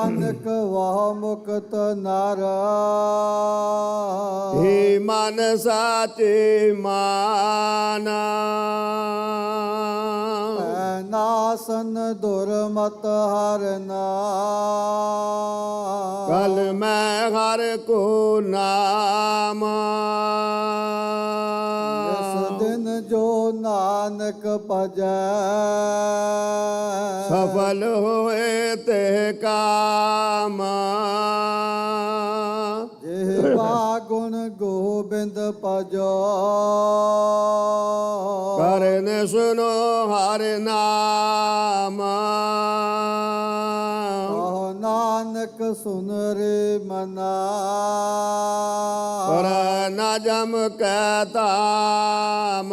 ਨਾਨਕ ਵਾਹ ਮੁਕਤ ਨਰ ਹੀ ਮਨ ਸਾਚੇ ਮਾਨਾ ਨਾਸਨ ਦੁਰਮਤ ਹਰਨਾ ਕਲ ਮੈਂ ਹਰ ਕੋ ਨਾਮ ਇਸ ਦਿਨ ਜੋ ਨਾਨਕ ਭਜੈ ਸਫਲ ਹੋਏ ਤੇ ਕਾਮ ਜਿਹਵਾ ਗੁਣ ਗੋਬਿੰਦ ਭਜੋ ਕਰਨ ਸੁਨੋ ਹਰ ਨਾਮ ਕਹੋ ਨਾਨਕ ਸੁਨ ਰੇ ਮਨਾ ਪਰ ਨ ਜਮ ਕੈ ਤਾਮ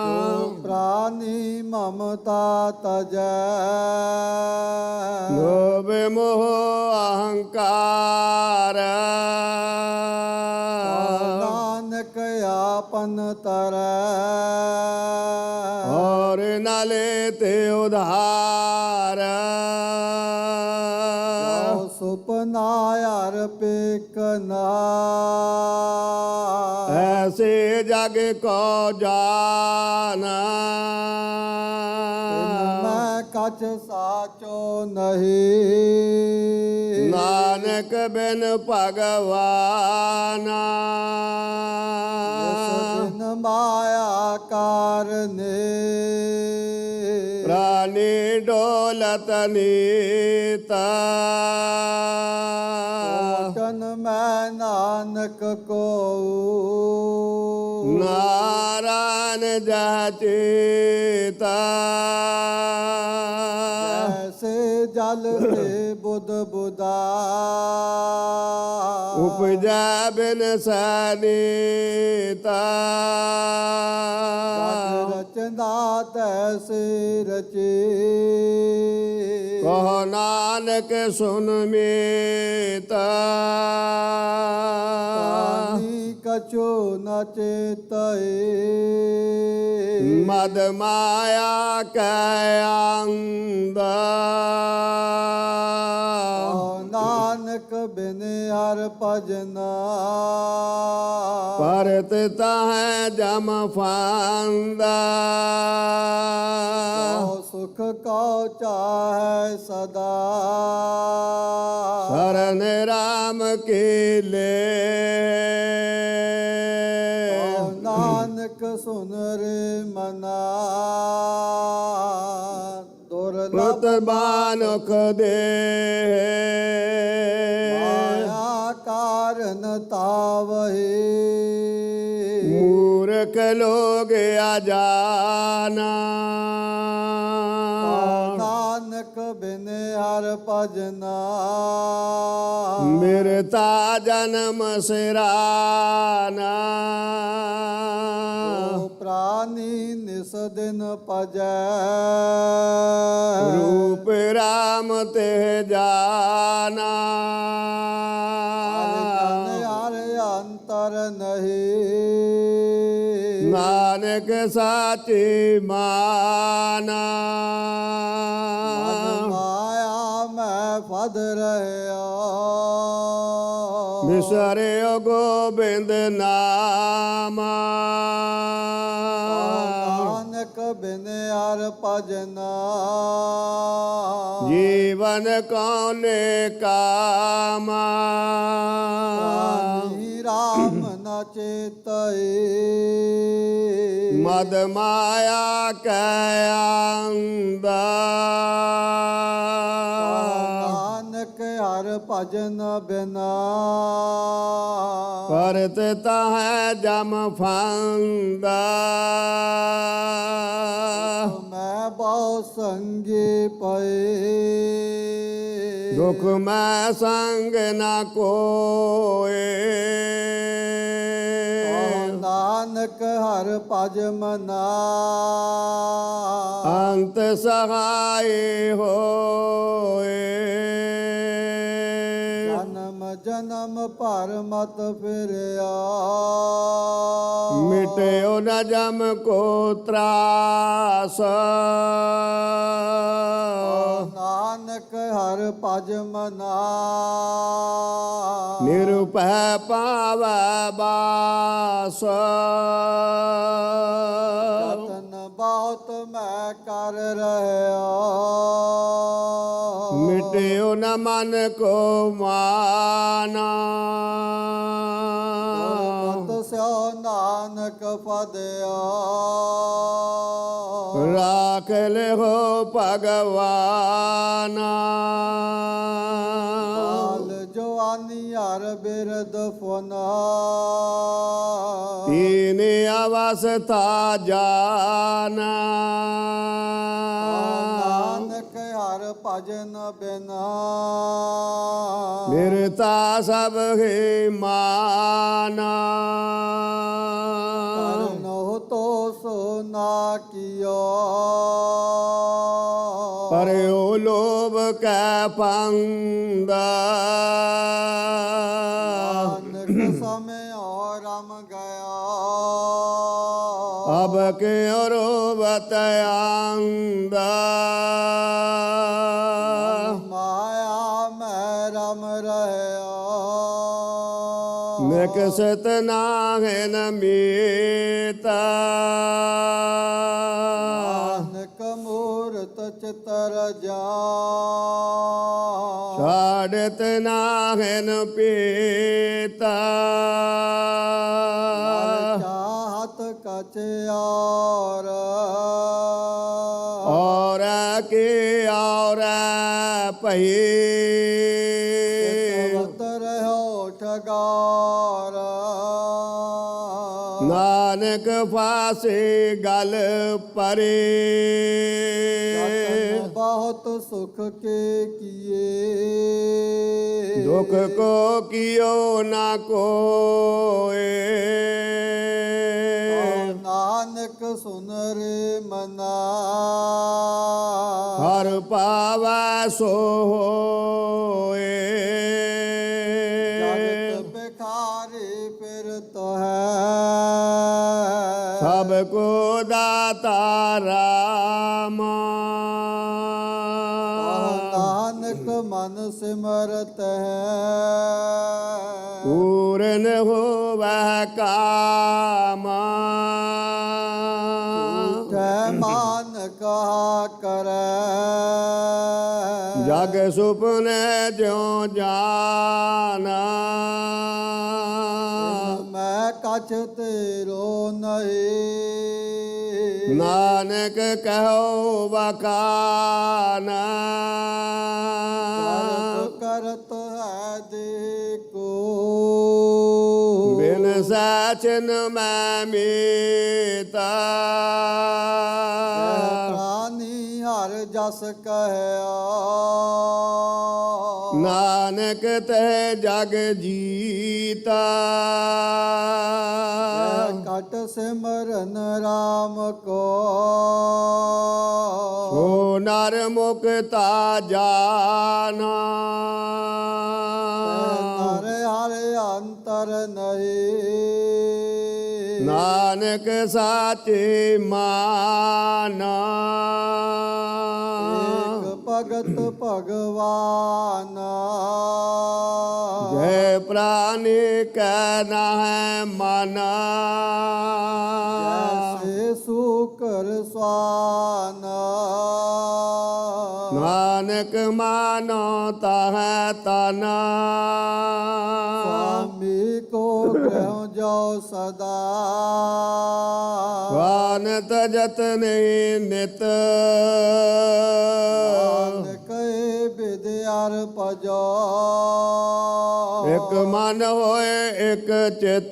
ਜੋ ਪ੍ਰਾਨੀ ਮਮਤਾ ਤਜੈ ਲੋਭ ਮੋਹ ਅਹੰਕਾਰ ਨਾਨਕ ਆਪਨ ਤਰੈ ਔਰ ਨਾਲੇ ਤੇ ਉਧਾਰ ਜੋ ਸੁਪਨਾ ਅਰਪਿਕਨਾ ਐਸੇ ਜਗ ਕੋ ਜਾਨਾ ਮੈਂ ਕਛ ਸਾਚੋ ਨਹੀਂ ਨਾਨਕ ਬਿਨ ਭਗਵਾਨਾ ਜਿਸ ਦਿਨ ਮਾਇਆ ਕਾਰਨੇ ਪ੍ਰਾਨੀ ਡੋਲਤ ਨੀਤਾ ਕੋਟਨ ਮੈਂ ਨਾਨਕ ਕੋ ਨਾਰਾਇਣ ਜਾਚੀਤਾ ਐਸੇ ਜਲ ਤੇ ਬੁੱਧ ਬੁਦਾ ਉਪਜੈ ਬਿਨ ਸਨੀਤਾ ਰਚਨਾ ਤੈਸੇ ਰਚੇ ਕਹੋ ਨਾਨਕ ਸੁਨ ਮੀਤਾ ਪਾਣੀ ਕਛੂ ਨ ਚੇਤਏ ਮਦ ਮਾਇਆ ਕੈ ਅੰਦਾ ਨਾਨਕ ਬਿਨ ਹਰ ਭਜਨਾ ਪਰਤ ਤਾਹੈ ਜਮ ਫਾਂਦਾ ਸੁਖ ਕਉ ਚਾਹੈ ਸਦਾ ਸਰਨ ਰਾਮ ਕੀ ਲੈ ਨਾਨਕ ਸੁਨ ਰੇ ਮਨਾ ਦੁਰਲਭ ਬਾਨੁਖ ਦੇ ਮਾਇਆ ਕਾਰਨ ਤਾਵਹੀ ਮੂਰਖ ਲੋਗ ਅਜਾਨਾ ਨਾਨਕ ਬਿਨ ਹਰ ਭਜਨਾ ਮਿਰਤਾ ਜਨਮ ਸਿਰਾਨਾ ਜੋ ਪ੍ਰਾਨੀ ਨਿਸ ਦਿਨ ਭਜੈ ਰੂਪ ਰਾਮ ਤੇ ਜਾਨਾ ਹਰ ਅੰਤਰ ਨਹੀਂ ਨਾਨਕ ਸਾਚੀ ਮਾਨਾ ਮਾਇਆ ਮੈਂ ਫਦ ਰਹਿਆ ਵਿਸਰਿਓ ਗੋਬਿੰਦ ਨਾਮਾ ਨਾਨਕ ਬਿਨ ਹਰ ਭਜਨਾ ਜੀਵਨ ਕੌਨੇ ਕਾਮਾ ਪ੍ਰਾਨੀ ਰਾਮ ਨ ਚੇਤਏ ਮਦ ਮਾਇਆ ਕੈ ਅੰਦਾ ਨਾਨਕ ਹਰ ਭਜਨ ਬਿਨਾ ਪਰਤ ਤਾਹੈ ਜਮ ਫਾਂਦਾ ਮੈਂ ਬਹੁ ਸੰਗੀ ਪਏ ਦੁਖ ਮੈਂ ਸੰਗ ਨ ਕੋਏ ਨਾਨਕ ਹਰ ਭਜ ਮਨਾ ਅੰਤ ਸਹਾਈ ਹੋਏ ਜਨਮ ਜਨਮ ਭਰ ਮਤ ਫਿਰਿਆ ਮਿਟਿਓ ਨ ਜਮ ਕੋ ਤਰਾਸ ਨਾਨਕ ਭਜ ਮਨਾ ਨਿਰਭੈ ਪਾਵੈ ਬਾਸ ਯਤਨ ਬਹੁਤ ਮੈਂ ਕਰ ਰਹਿਆ ਮਿਟਿਓ ਨ ਮਨ ਕੋ ਮਾਨਾ ਗੁਰਮਤਿ ਸਿਓ ਨਾਨਕ ਫਦਿਆ ਰਾਖ ਲਿਓ ਭਗਵਾਨਾ ਕਾਲ ਜਵਾਨੀ ਹਰ ਬਿਰਦ ਫੁਨਾ ਤੀਨ ਅਵਸਥਾ ਜਾਨਾ ਨਾਨਕ ਹਰ ਭਜਨ ਬਿਨਾ ਨਿਰਤਾ ਸਭ ਹੀ ਮਾਨਾ ਕਰਨੋ ਤੋ ਸੋ ਨਾ ਕੀਓ ਪਰਿਓ ਲੋਭ ਕੈ ਪੰਦਾ ਨਾਨਕ ਸਮੇ ਔਰ ਰਮ ਗਿਆ ਅਬ ਕੇ ਰੋਵਤ ਆਂਦਾ ਮਾਇਆ ਮੈਂ ਰਮ ਰਹਿਆ ਨਿਕਸਤ ਨਾਹਿ ਨ ਮੀਤਾ ਨਾਨਕ ਮੂਰਤ ਚਿਤਰ ਜਾ ਛਾੜਤ ਨਾਹਿ ਨ ਪੀਤਾ ਚਾਹਤ ਕਚ ਔਰ ਔਰ ਕੀ ਔਰ ਪਈ ਵਤ ਰਹਿਓ ਠਗਾਰ ਨਾਨਕ ਫਾਸੇ ਗਲ ਪਰੇ ਯਤਨ ਬਹੁਤ ਸੁਖ ਕੇ ਕੀਏ ਦੁਖ ਕੋ ਕੀਓ ਨਾ ਕੋਏ ਨਾਨਕ ਸੁਨ ਰੇ ਮਨਾ ਹਰ ਪਾਵੈ ਸੋ ਹੋਏ ਜਗਤ ਬਿਖਾਰੀ ਫਿਰਤ ਹੈ ਸਭ ਕੋ ਦਾਤਾ ਰਾਮ ਨਾਨਕ ਮਨ ਸਿਮਰਤ ਹੈ ਪੂਰਨ ਹੋਵੈ ਕਾਮ ਝੂਠੈ ਮਾਨ ਕਹਾ ਕਰੈ ਜਗ ਸੁਪਨੇ ਜਿਉ ਜਾਨਾ ਮੈਂ ਕਛ ਤੇਰੋ ਨਹੀਂ ਨਾਨਕ ਕਹੋ ਵਕਾਨਾ ਕਰਤ ਹੈ ਦੇਖੋ ਬਿਨ ਸਾਚਨ ਮੈਂ ਮੀਤਾ ਪ੍ਰਾਨੀ ਹਰ ਜਸ ਕਹਿਆ ਨਾਨਕ ਤੇ ਜਗ ਜੀਤਾ ਕਟ ਸਿਮਰਨ ਰਾਮ ਕੋ ਸੋ ਨਰ ਮੁਕਤਾ ਜਾਨਾ ਨਰ ਹਰਿ ਅੰਤਰ ਨਹੀਂ ਨਾਨਕ ਸਾਚੇ ਮਾਨਾ ਏਕ ਭਗਤ ਭਗਵਾਨ ਜੈ ਪ੍ਰਾਨੀ ਕੈ ਨਾਹਿ ਮਨਾ ਜੈਸੇ ਸੂਕਰ ਸਵਾਨ ਨਾਨਕ ਮਾਨੋ ਤਾਹੈ ਤਨਾ स्वामी को कहो जाओ सदा ਵਾਨਤ ਜਤਨੇ ਨਿਤ कहे विद्यार पजो ਇਕ ਮਨ ਹੋਏ ਇਕ ਚਿਤ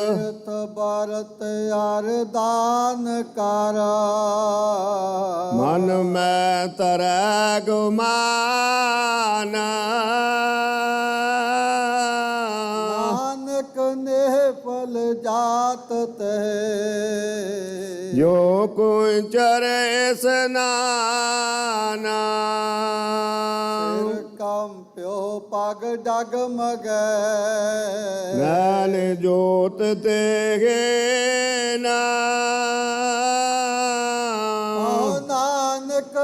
तीर्थ बरत यार दान कर ਮਨ ਮੈਂ ਤਰੈ ਗੁਮਾਨ नानक ने फल जात ते ਜੋ ਕੋਈ ਚਰੇ ਸਨਾਨਾ सिर कम प्यो पग डगमगे ਨੈਣ ਜੋਤ ਤੇਗੇ ਨਾ नानक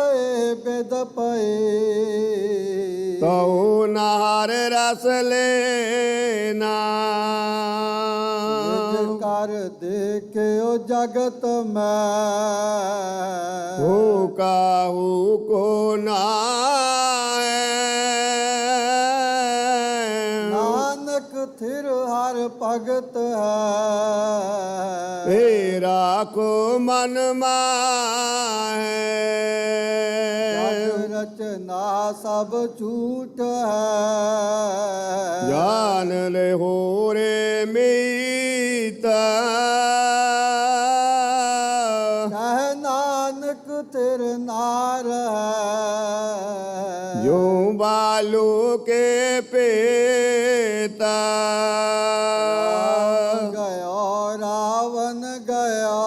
ਬਿਦ ਪਏ ਤਉ ਨਾਰ ਰਸ ਲੈਨਾ ਨਿਜ ਕਰ ਦੇਖਿਓ ਜਗਤ ਮੈਂ ਹੋ ਕਾਹੂ ਕੋ ਨਾਏ ਨਾਨਕ ਥਿਰ ਹਰ ਭਗਤ ਹੈ ਏ ਰਾਖੋ ਮਨ ਮਾਹੇ ਜਗ ਰਚਨਾ ਸਭ ਝੂਠ ਹੈ ਜਾਨ ਲੈ ਹੋਰੇ ਮੀਤਾ ਕਹਿ ਨਾਨਕ ਤਿਰ ਨਾਰ ਹੈ ਜੋ ਬਾਲੂ ਕੇ ਪੇਤਾ ਗयो ਰਾਵਨ ਗयो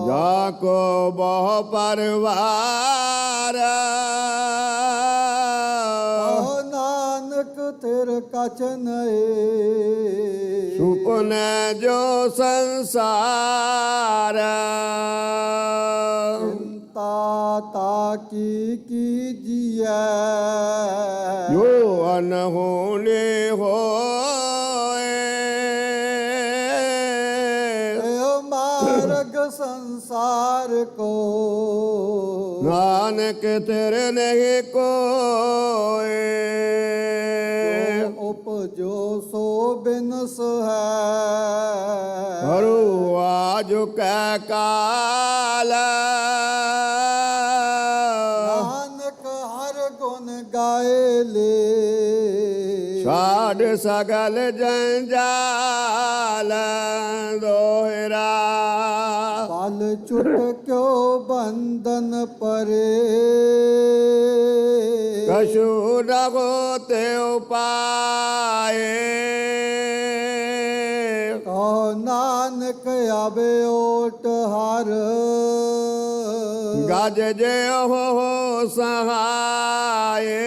ਜਾ ਕੋ ਬਹੁ ਪਰਵਾਰ ਕਹੋ ਨਾਨਕ ਤਿਰ ਕਛ ਨਹੀਂ ਸੁਪਨ ਜੋ ਸੰਸਾਰ ਚਿੰਤਾ ਤਾਕੀ ਕੀਜੀਐ ਜੋ ਅਨਹੋਨੇ ਹੋਏ ਏਹ ਮਾਰਗ ਸੰਸਾਰ ਕੋ ਨਾਨਕ ਤੇਰੇ ਨਹੀਂ ਕੋਏ ਉਪਜੋ ਸੋ ਬਿਨਸ ਹੈ ਹਰੂ ਆਜ ਕੈ ਕਾਲ ਨਾਨਕ ਹਰ ਗੁਣ ਗਾਏ ਲੇ ਛਾੜ ਸਗਲ ਜੰਜਾਲ ਦੋਹਰਾ ਪਲ ਛੁਟ ਕਿਉ ਬੰਧਨ ਪਰੇ ਕਛੂ ਰਗੋ ਤੇ ਉਪਾਏ ਕਹੋ ਨਾਨਕ ਆਵੇ ਓਟ ਹਰ ਗਜ ਜੇ ਹੋ ਸਹਾਏ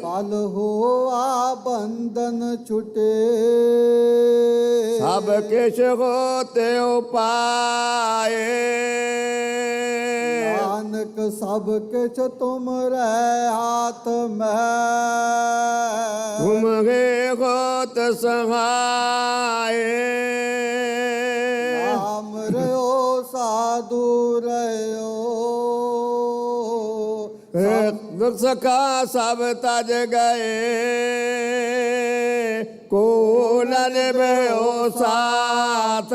ਪਲ ਹੋਆ ਬੰਧਨ ਛੁਟੇ ਸਭ ਕਿਛ ਹੋਤੇ ਉਪਾਏ ਨਾਨਕ ਸਭ ਕਿਛ ਤੁਮਰੇ ਹਾਥ ਮੈਂ ਤੁਮ ਗੇ ਹੋਤ ਸਹਾਏ ਨਾਮ ਰਿਓ ਸਾਧੂ ਰਿਓ ਸਖਾ ਸਭ ਤਜ ਗਏ ਕੋ ਨ ਨਿਭਿਓ ਸਾਥ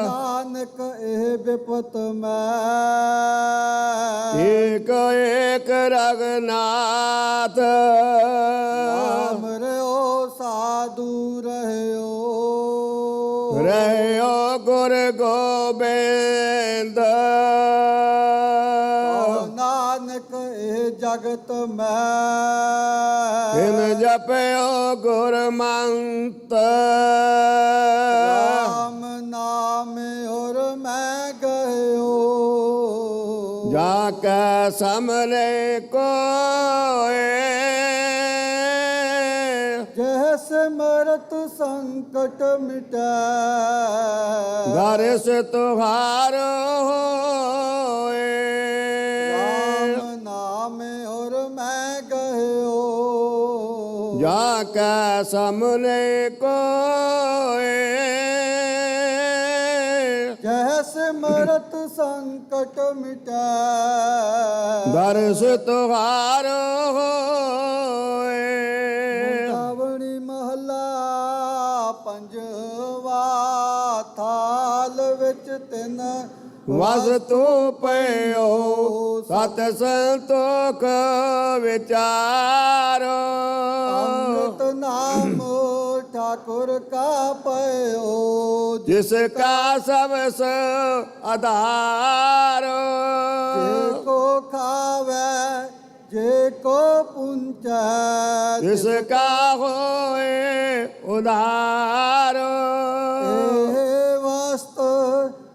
ਨਾਨਕ ਇਹ ਬਿਪਤ ਮੈਂ ਏਕ ਏਕ ਰਗਨਾਥ ਨਾਮ ਰਿਓ ਸਾਧੂ ਰਹਿਓ ਰਹਿਓ ਗੁਰ ਗੋਬਿੰਦ ਨਾਨਕ ਇਹ ਜਗਤ ਮੈਂ ਇਨ ਜਪਿਓ ਗੁਰਮੰਤ ਰਾਮ ਨਾਮ ਔਰ ਮੈਂ ਗਇਓ ਜਾ ਕੈ ਸਮਲੇ ਕੋਏ ਜਹ ਸਿਮਰਤ ਸੰਕਟ ਮਿਟੈ ਦਰਸ ਤੁਹਾਰ ਹੋਏ ਰਾਮ ਨਾਮ ਔਰ ਮੈਂ ਗਇਓ ਜਾ ਕੈ ਸਮਲੇ ਕੋਏ ਜਹ ਸਿਮਰਤ ਸੰਕਟ ਮਿਟੈ ਦਰਸ ਤੁਹਾਰ ਹੋਏ ਮੁੰਦਾਵਣੀ ਮਹਲਾ ਪੰਜਵਾ ਥਾਲ ਵਿੱਚ ਤਿੰਨ ਵਸ ਤੂੰ ਪਇਓ ਸਤ ਸੰਤੋਖ ਵਿਚਾਰੋ ਅੰਮ੍ਰਿਤ ਨਾਮ ਠਾਕੁਰ ਕਾ ਪਇਓ ਜਿਸ ਕਾ ਸਬਸ ਆਧਾਰ ਜੇ ਕੋ ਖਾਵੇ ਜੇ ਕੋ ਪੁੰਚੈ ਜਿਸ ਕਾ ਹੋਏ ਉਧਾਰ ਇਹ ਵਸਤ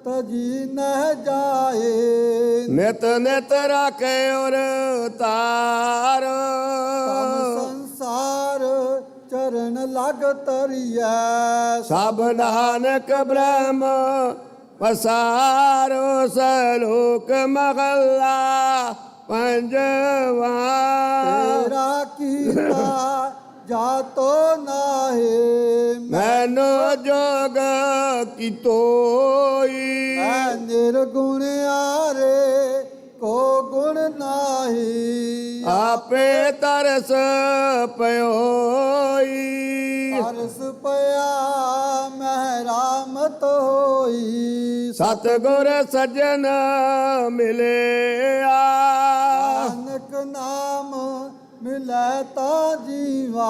ਤਜੀ ਨਹਿ ਜਾਏ ਨਿਤ ਨਿਤ ਰਾਖੇ ਔਰ ਤਾਰ ਤਮ ਸੰਸਾਰ ਚਰਨ ਲਗ ਤਰੀਐ ਸਭ ਨਾਨਕ ਬ੍ਰਹਮ पसारो सलोक महला पंजवा तेरा कीता जातो नाहे मैनो जोग की तोई मैं निर्गुण आरे को गुण नाही आपे तरस पयोई अरस पया महरामत होई सतगुर सज्जन मिले नानक नाम मिलै ता जीवा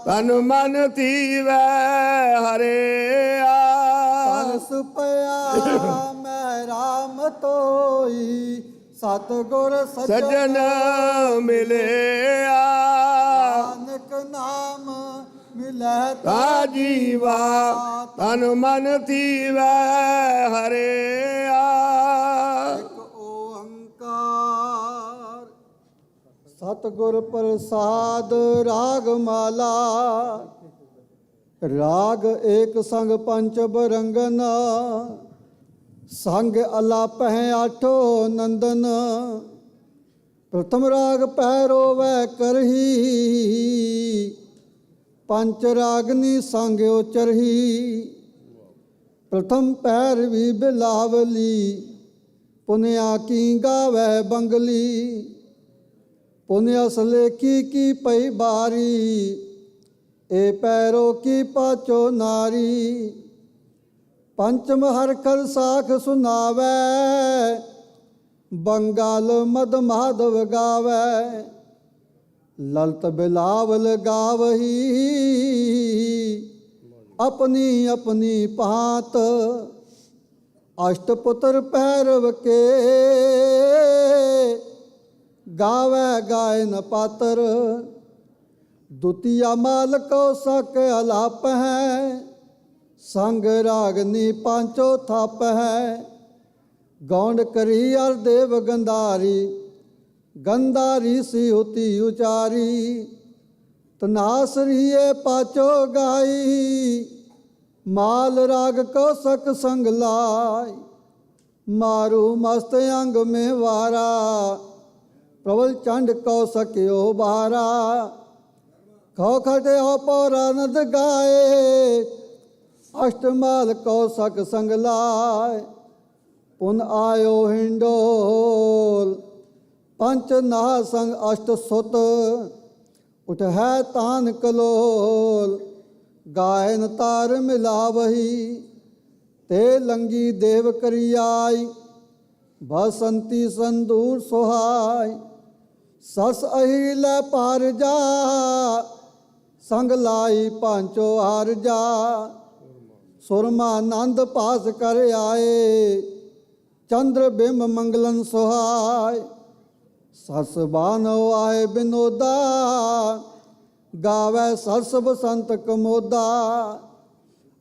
तन मन थीवै हरे तरस पया महरामत होई सतगुर सज्जन मिले नानक नाम मिलै ता जीवा तन मन थीवै हरे ਇੱਕ ਓੰਕਾਰ ਸਤਿਗੁਰ ਪ੍ਰਸਾਦ ਰਾਗ ਮਾਲਾ ਰਾਗ ਏਕ ਸੰਗ ਪੰਚ ਬਰੰਗਨ ਸੰਗ ਅਲਾਪਹਿ ਆਠੋ ਨੰਦਨ ਪ੍ਰਥਮ ਰਾਗ ਪੈਰੋ ਵੈ ਕਰਹੀ ਪੰਚ ਰਾਗਨੀ ਸੰਗ ਉਚਰਹੀ ਪ੍ਰਥਮ ਪੈਰ ਵੀ ਬਿਲਾਵਲੀ ਪੁਨਿਆ ਕੀ ਗਾਵੈ ਬੰਗਲੀ ਪੁਨਿਆ ਸਲੇਖੀ ਕੀ ਪਈ ਬਾਰੀ ਏ ਪੈਰੋ ਕੀ ਪਾਚੋ ਨਾਰੀ ਪੰਚਮ ਹਰਖਰ ਸਾਖ ਸੁਨਾਵੈ ਬੰਗਾਲ ਮਦ ਮਾਧਵ ਗਾਵੈ ਲਲਤ ਬਿਲਾਵਲ ਗਾਵਹੀ अपनी अपनी पात अष्टपुत्र भैरव के गावे गायन पातर द्वितीय माल को सक अलाप है संग रागनी पांचो थप है गौंड करी अर देव गंधारी गंधारी सी होती उचारी तनासरिए पाचो गाई माल राग को सक संग लाई मारू मस्त अंग में वारा प्रबल चंड को सक्यो बारा खो खटे हो पौरानद गाए अष्टमाल को सक संग लाए पुन आयो हिंडोल पंच नाह संग अष्ट सुत उठ है तान कलोल गायन तार मिलावही ते लंगी देव करियाई बसंती संदूर सुहाय सस अहिल पार जा संग लाई पांचो हार जा सुरमा नंद पास कर आए चंद्र बिंब मंगलन सुहाय सस बानो आए बिनोदा गावे सरस बसंत कमोदा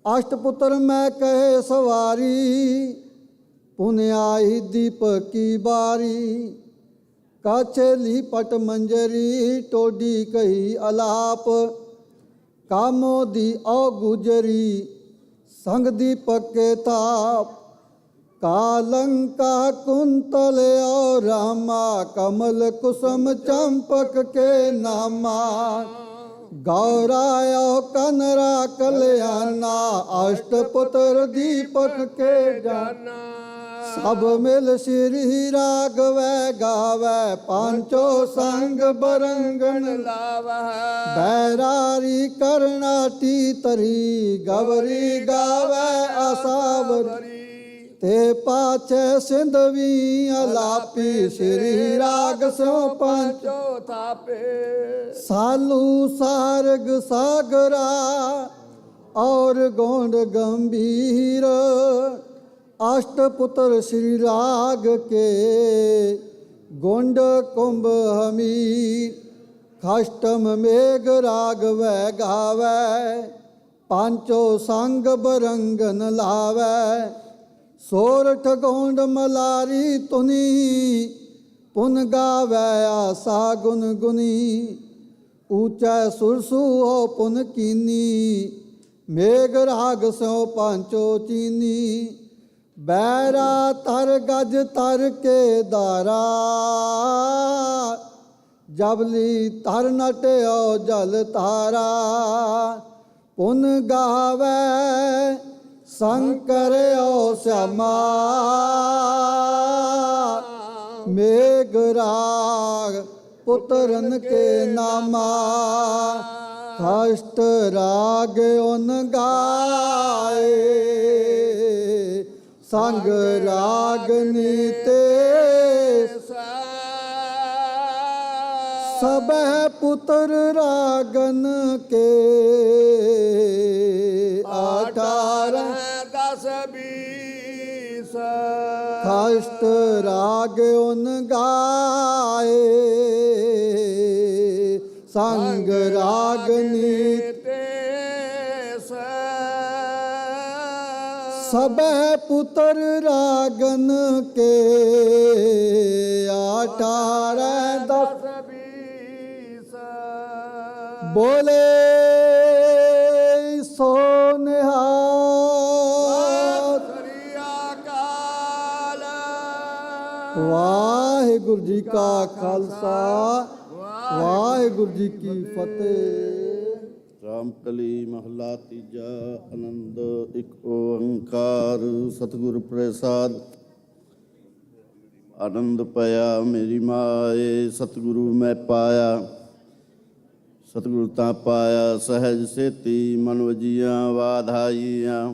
अष्टपुत्र मैं कहे सवारी पुण्य आई दीप की बारी काछेली पट मंजरी टोडी कही अलाप कामो दी औ गुजरी संग दीपक के ताप कालंका कुंतल और रामा कमल कुसुम चंपक के नामा गौरायो कनरा कल्याणा अष्टपुत्र दीपक के जाना सब मिल श्री राघवै गावै पांचो संग बरंगन लावा बैरारी करनाटी तरी गवरी गावै आसावरी ते पाछे सिंधवी अलापी श्री राग सो पंचो थापे सालू सारग सागरा और गोंड गंभीर अष्टपुत्र श्री राग के गोंड कुंभ हमीर खाष्टम मेघ राग वै गावै पांचो संग बरंगन लावै सोरठ गोंड मलारी तुनी पुन गावै आसा गुन गुनी ऊंचा सुरसु हो पुन कीनी मेघ राग सो पांचो चीनी ਬੈਰਾ ਤਰ ਗਜ ਤਰ ਕੇ ਦਾਰਾ ਜਬਲੀ ਤਰ ਨਟਿਓ ਜਲ ਤਾਰਾ ਪੁਨ ਗਾਵੇ ਸੰਕਰਿਓ ਸਿਆਮਾ ਮੇਘ ਰਾਗ ਪੁੱਤਰਨ ਕੇ ਨਾਮਾ ਕਸ਼ਟ ਰਾਗ ਉਨ ਗਾਏ ਸੰਗ ਰਾਗਨੀ ਤੇ ਸਭੈ ਪੁੱਤਰ ਰਾਗਨ ਕੇ 18 10 20 ਕਸ਼ਟ ਰਾਗ ਉਨ ਗਾਏ ਸੰਗ ਰਾਗਨੀ ਸਭੈ ਪੁੱਤਰ ਰਾਗਨ ਕੇ 18 10 ਬੋਲੇ ਸੋ ਨਿਹਾਲ। ਵਾਹਿਗੁਰੂ ਜੀ ਕਾ ਖਾਲਸਾ ਵਾਹਿਗੁਰੂ ਜੀ ਕੀ ਫਤਿਹ। ਰਾਮਕਲੀ ਮਹਲਾ ਤੀਜਾ। ਆਨੰਦ ਇੱਕ ਓੰਕਾਰ ਸਤਿਗੁਰ ਪ੍ਰਸਾਦ। ਆਨੰਦ ਪਿਆ ਮੇਰੀ ਮਾਏ ਸਤਿਗੁਰੂ ਮੈਂ ਪਾਇਆ। ਸਤਿਗੁਰੂ ਤਾਂ ਪਾਇਆ ਸਹਿਜ ਸੇਤੀ ਮਨ ਵਜੀਆਂ ਵਾਧਾਈਆਂ।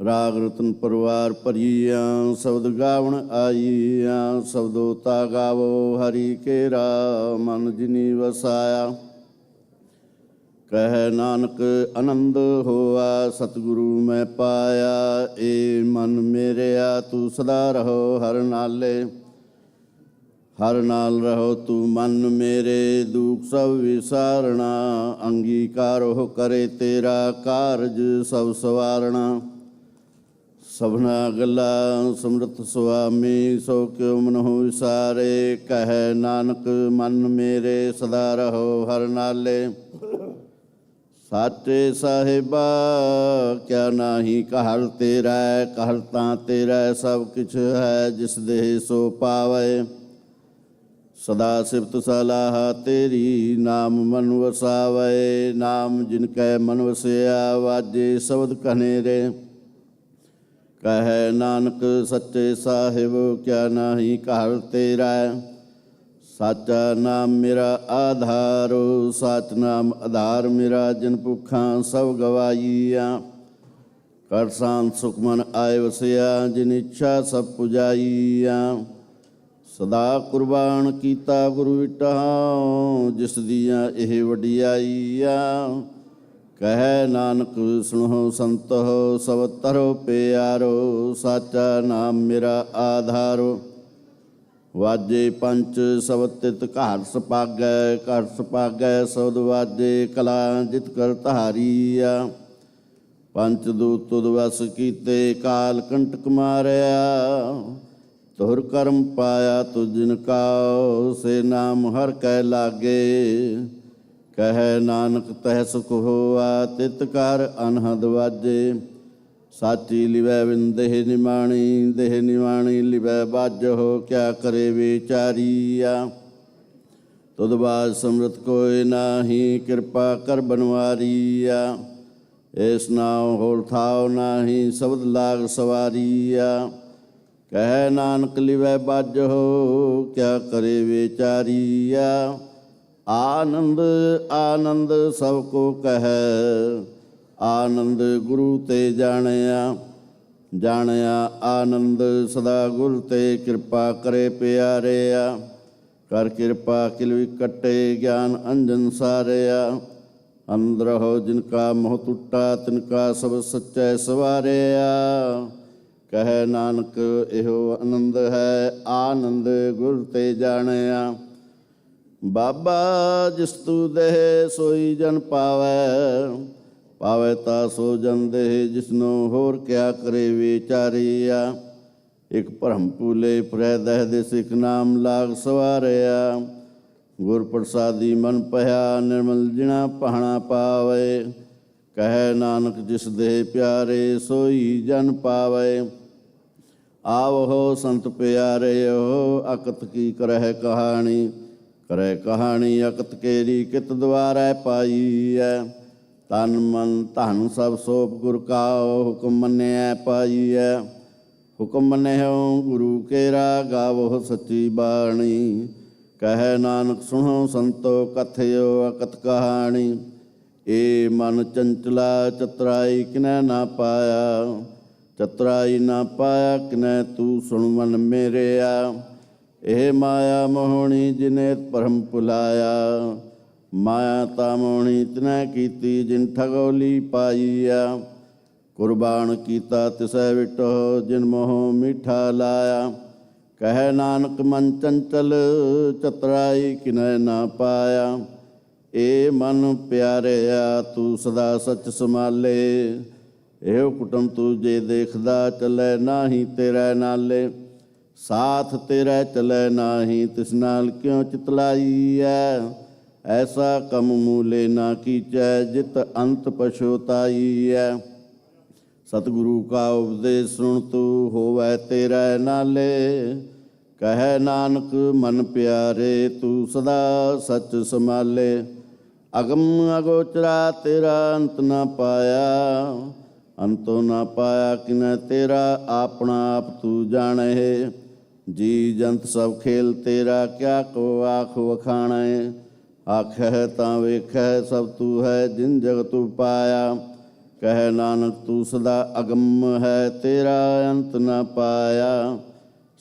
ਰਾਗ ਰਤਨ ਪਰਵਾਰ ਭਰੀਆਂ ਸ਼ਬਦ ਗਾਵਣ ਆਈਆਂ। ਸ਼ਬਦੋ ਤਾ ਗਾਵੋ ਹਰੀ ਕੇਰਾ ਮਨ ਜਿਨੀ ਵਸਾਇਆ। ਕਹਿ ਨਾਨਕ ਆਨੰਦ ਹੋਆ ਸਤਿਗੁਰੂ ਮੈਂ ਪਾਇਆ। ਏ ਮਨ ਮੇਰਿਆ ਤੂੰ ਸਦਾ ਰਹੋ ਹਰ ਨਾਲੇ। ਹਰ ਨਾਲ ਰਹੋ ਤੂੰ ਮਨ ਮੇਰੇ ਦੁਖ ਸਭ ਵਿਸਾਰਣਾ। ਅੰਗੀਕਾਰੋ ਕਰੇ ਤੇਰਾ ਕਾਰਜ ਸਭ ਸਵਾਰਣਾ। ਸਭਨਾ ਗੱਲਾਂ ਸਮਰਥ ਸੁਆਮੀ ਸੋ ਕਿਉ ਮਨਹੁ ਵਿਸਾਰੇ। ਕਹਿ ਨਾਨਕ ਮਨ ਮੇਰੇ ਸਦਾ ਰਹੋ ਹਰ ਨਾਲੇ। ਸਾਚੇ ਸਾਹਿਬਾ ਕਿਆ ਨਾਹੀ ਕਹਿਲ ਤੇਰਾ। ਕਹਿਲ ਤਾਂ ਤੇਰਾ ਸਭ ਕਿਛ ਹੈ ਜਿਸ ਦੇਹ ਸੋ ਪਾਵੇ। ਸਦਾ ਸਿਫਤ ਸਲਾਹ ਤੇਰੀ ਨਾਮ ਮਨ ਵਸਾਵੇ। ਨਾਮ ਜਿਨ ਕੈ ਮਨ ਵਸਿਆ ਵਾਜੇ ਸ਼ਬਦ ਕਨੇਰੇ। ਕਹਿ ਨਾਨਕ ਸੱਚੇ ਸਾਹਿਬ ਕਿਆ ਨਾਹੀ ਕਹਿਲ ਤੇਰਾ। ਸਾਚਾ ਨਾਮ ਮੇਰਾ ਆਧਾਰੋ। ਸਾਚ ਨਾਮ ਆਧਾਰ ਮੇਰਾ ਜਿਨ ਭੁੱਖਾਂ ਸਭ ਗਵਾਈਆਂ। ਕਰ ਸ਼ਾਂਤ ਸੁਖ ਮਨ ਆਏ ਵਸਿਆ ਜਿਨ ਇੱਛਾ ਸਭ ਪੁਜਾਈਆਂ। ਸਦਾ ਕੁਰਬਾਨ ਕੀਤਾ ਗੁਰੂ ਵਿਟਾਂ ਜਿਸ ਦੀਆਂ ਇਹ ਵਡਿਆਈਆਂ। ਕਹਿ ਨਾਨਕ ਸੁਣੋ ਸੰਤੋ ਸਭ ਤਰੋ ਪਿਆਰੋ। ਸਾਚਾ ਨਾਮ ਮੇਰਾ ਆਧਾਰੋ। ਵਾਜੇ ਪੰਚ ਸਬਦ ਤਿਤ ਘਰ ਸੁਭਾਗੈ। ਘਰ ਸੁਭਾਗੈ ਸਬਦ ਵਾਜੇ ਕਲਾ ਜਿਤ ਕਰ ਧਾਰੀਆ। ਪੰਚ ਦੂਤ ਤੁਧ ਵਸ ਕੀਤੇ ਕਾਲ ਕੰਟਕ ਮਾਰਿਆ। ਤੁਰ ਕਰਮ ਪਾਇਆ ਤੁਝ ਜਿਨ ਕਾਉ ਸੇ ਨਾਮ ਹਰ ਕੈ ਲਾਗੇ। ਕਹਿ ਨਾਨਕ ਤਹਿ ਸੁਖ ਹੋਆ ਤਿਤ ਕਰ ਅਨਹਦ ਵਾਜੇ। ਸਾਚੀ ਲਿਵੈ ਬਿਨ ਦੇਹ ਨਿਮਾਣੀ। ਦੇਹ ਨਿਮਾਣੀ ਲਿਵੈ ਬਾਜਹੁ ਕਿਆ ਕਰੇ ਵਿਚਾਰੀਆ। ਤੁਧ ਬਾਜ ਸਮਰਤ ਕੋਇ ਨਾਹੀ ਕਿਰਪਾ ਕਰ ਬਨਵਾਰੀਆ। ਏਸ ਨਾਉ ਹੋਲ ਥਾਉ ਨਾਹੀ ਸ਼ਬਦ ਲਾਗ ਸਵਾਰੀਆ। ਕਹਿ ਨਾਨਕ ਲਿਵੈ ਬਾਜਹੁ ਕਿਆ ਕਰੇ ਵਿਚਾਰੀਆ। ਆਨੰਦ ਆਨੰਦ ਸਭ ਕੋ ਕਹਿ। ਆਨੰਦ ਗੁਰੂ ਤੇ ਜਾਣਿਆ। ਜਾਣਿਆ ਆਨੰਦ ਸਦਾ ਗੁਰ ਤੇ ਕਿਰਪਾ ਕਰੇ ਪਿਆਰਿਆ। ਕਰ ਕਿਰਪਾ ਕਿਲ ਵਿਕਟੇ ਗਿਆਨ ਅੰਜਨ ਸਾਰਿਆ। ਅੰਦਰ ਹੋ ਜਿਨ ਕਾ ਮੋਹ ਟੁੱਟਾ ਤਿਨ ਕਾ ਸਭ ਸੱਚੈ ਸਵਾਰਿਆ। ਕਹਿ ਨਾਨਕ ਇਹੋ ਆਨੰਦ ਹੈ ਆਨੰਦ ਗੁਰ ਤੇ ਜਾਣਿਆ। ਬਾਬਾ ਜਿਸ ਤੂ ਦੇਹ ਸੋਈ ਜਨ ਪਾਵੈ। ਪਾਵੈ ਤਾ ਸੋ ਜਨ ਦੇਹ ਜਿਸਨੂੰ ਹੋਰ ਕਿਆ ਕਰੇ ਵਿਚਾਰੀਆ। ਇਕ ਭਰਮ ਭੂਲੇ ਪ੍ਰੈ ਦਹਿ ਦੇ ਸਿੱਖ ਨਾਮ ਲਾਗ ਸਵਾਰਿਆ। ਗੁਰ ਪ੍ਰਸਾਦੀ ਮਨ ਪਇਆ ਨਿਰਮਲ ਜਿਣਾ ਪਹਣਾ ਪਾਵੇ। ਕਹੈ ਨਾਨਕ ਜਿਸ ਦੇ ਪਿਆਰੇ ਸੋਈ ਜਨ ਪਾਵੈ। ਆਵੋ ਸੰਤ ਪਿਆਰਿਓ ਅਕਤ ਕੀ ਕਰਹਿ ਕਹਾਣੀ, ਕਰੈ ਕਹਾਣੀ ਅਕਤ ਕੇਰੀ ਕਿਤ ਦੁਆਰੈ ਪਾਈਐ। ਤਨ ਮਨ ਧਨ ਸਭ ਸੋਪ ਗੁਰ ਕਾ ਹੁਕਮ ਮੰਨਿਐ ਪਾਈਐ। ਹੁਕਮ ਮੰਨਿਓ ਗੁਰੂ ਕੇਰਾ ਗਾਵੋ ਸੱਚੀ ਬਾਣੀ। ਕਹੈ ਨਾਨਕ ਸੁਣੋ ਸੰਤੋ ਕਥਿਓ ਅਕਤ ਕਹਾਣੀ। ਏ ਮਨ ਚੰਚਲਾ ਚਤੁਰਾਈ ਕਿਨੈ ਨਾ ਪਾਇਆ, ਚਤੁਰਾਈ ਨਾ ਪਾਇਆ ਕਿਨੈ ਤੂੰ ਸੁਣ ਮਨ ਮੇਰਿਆ। ਇਹ ਮਾਇਆ ਮੋਹਣੀ ਜਿਨੇ ਭਰਮ ਭੁਲਾਇਆ, ਮਾਇਆ ਤਾ ਮੋਹਣੀ ਤਿਨੈ ਕੀਤੀ ਜਿਨ ਠਗੋਲੀ ਪਾਈਆ। ਕੁਰਬਾਨ ਕੀਤਾ ਤਿਸੈ ਵਿਟੋ ਜਿਨ ਮੋਹ ਮੀਠਾ ਲਾਇਆ। ਕਹੈ ਨਾਨਕ ਮਨ ਚੰਚਲ ਚਤੁਰਾਈ ਕਿਨੈ ਨਾ ਪਾਇਆ। ਏ ਮਨ ਪਿਆਰਿਆ ਤੂੰ ਸਦਾ ਸੱਚ ਸੰਭਾਲੇ। ਇਹੋ ਕੁਟਮ ਤੂੰ ਜੇ ਦੇਖਦਾ ਚੱਲੈ ਨਾਹੀ ਤੇਰੇ ਨਾਲੇ। ਸਾਥ ਤੇਰਾ ਚੱਲੈ ਨਾਹੀ ਤਿਸ ਨਾਲ ਕਿਉਂ ਚਿਤਲਾਈਐ। ਐਸਾ ਕਮ ਮੂਲੇ ਨਾ ਕੀਚੈ ਜਿਤ ਅੰਤ ਪਛੋਤਾਈਐ। ਸਤਿਗੁਰੂ ਕਾ ਉਪਦੇਸ਼ ਸੁਣ ਤੂੰ ਹੋਵੈ ਤੇਰੇ ਨਾਲੇ। ਕਹੈ ਨਾਨਕ ਮਨ ਪਿਆਰੇ ਤੂੰ ਸਦਾ ਸੱਚ ਸੰਭਾਲੇ। ਅਗਮ ਅਗੋਚਰਾ ਤੇਰਾ ਅੰਤ ਨਾ ਪਾਇਆ, ਅੰਤੋਂ ਨਾ ਪਾਇਆ ਕਿਨੈ ਤੇਰਾ ਆਪਣਾ ਆਪ ਤੂੰ ਜਾਣੈ। ਜੀ ਜੰਤ ਸਭ ਖੇਲ ਤੇਰਾ ਕਿਆ ਕੋ ਆਖ ਵਖਾਣੈ। ਆਖੈ ਤਾਂ ਵੇਖੈ ਸਭ ਤੂੰ ਹੈ ਜਿਨ ਜਗਤ ਉਪਾਇਆ। ਕਹੈ ਨਾਨਕ ਤੂੰ ਸਦਾ ਅਗਮ ਹੈ ਤੇਰਾ ਅੰਤ ਨਾ ਪਾਇਆ।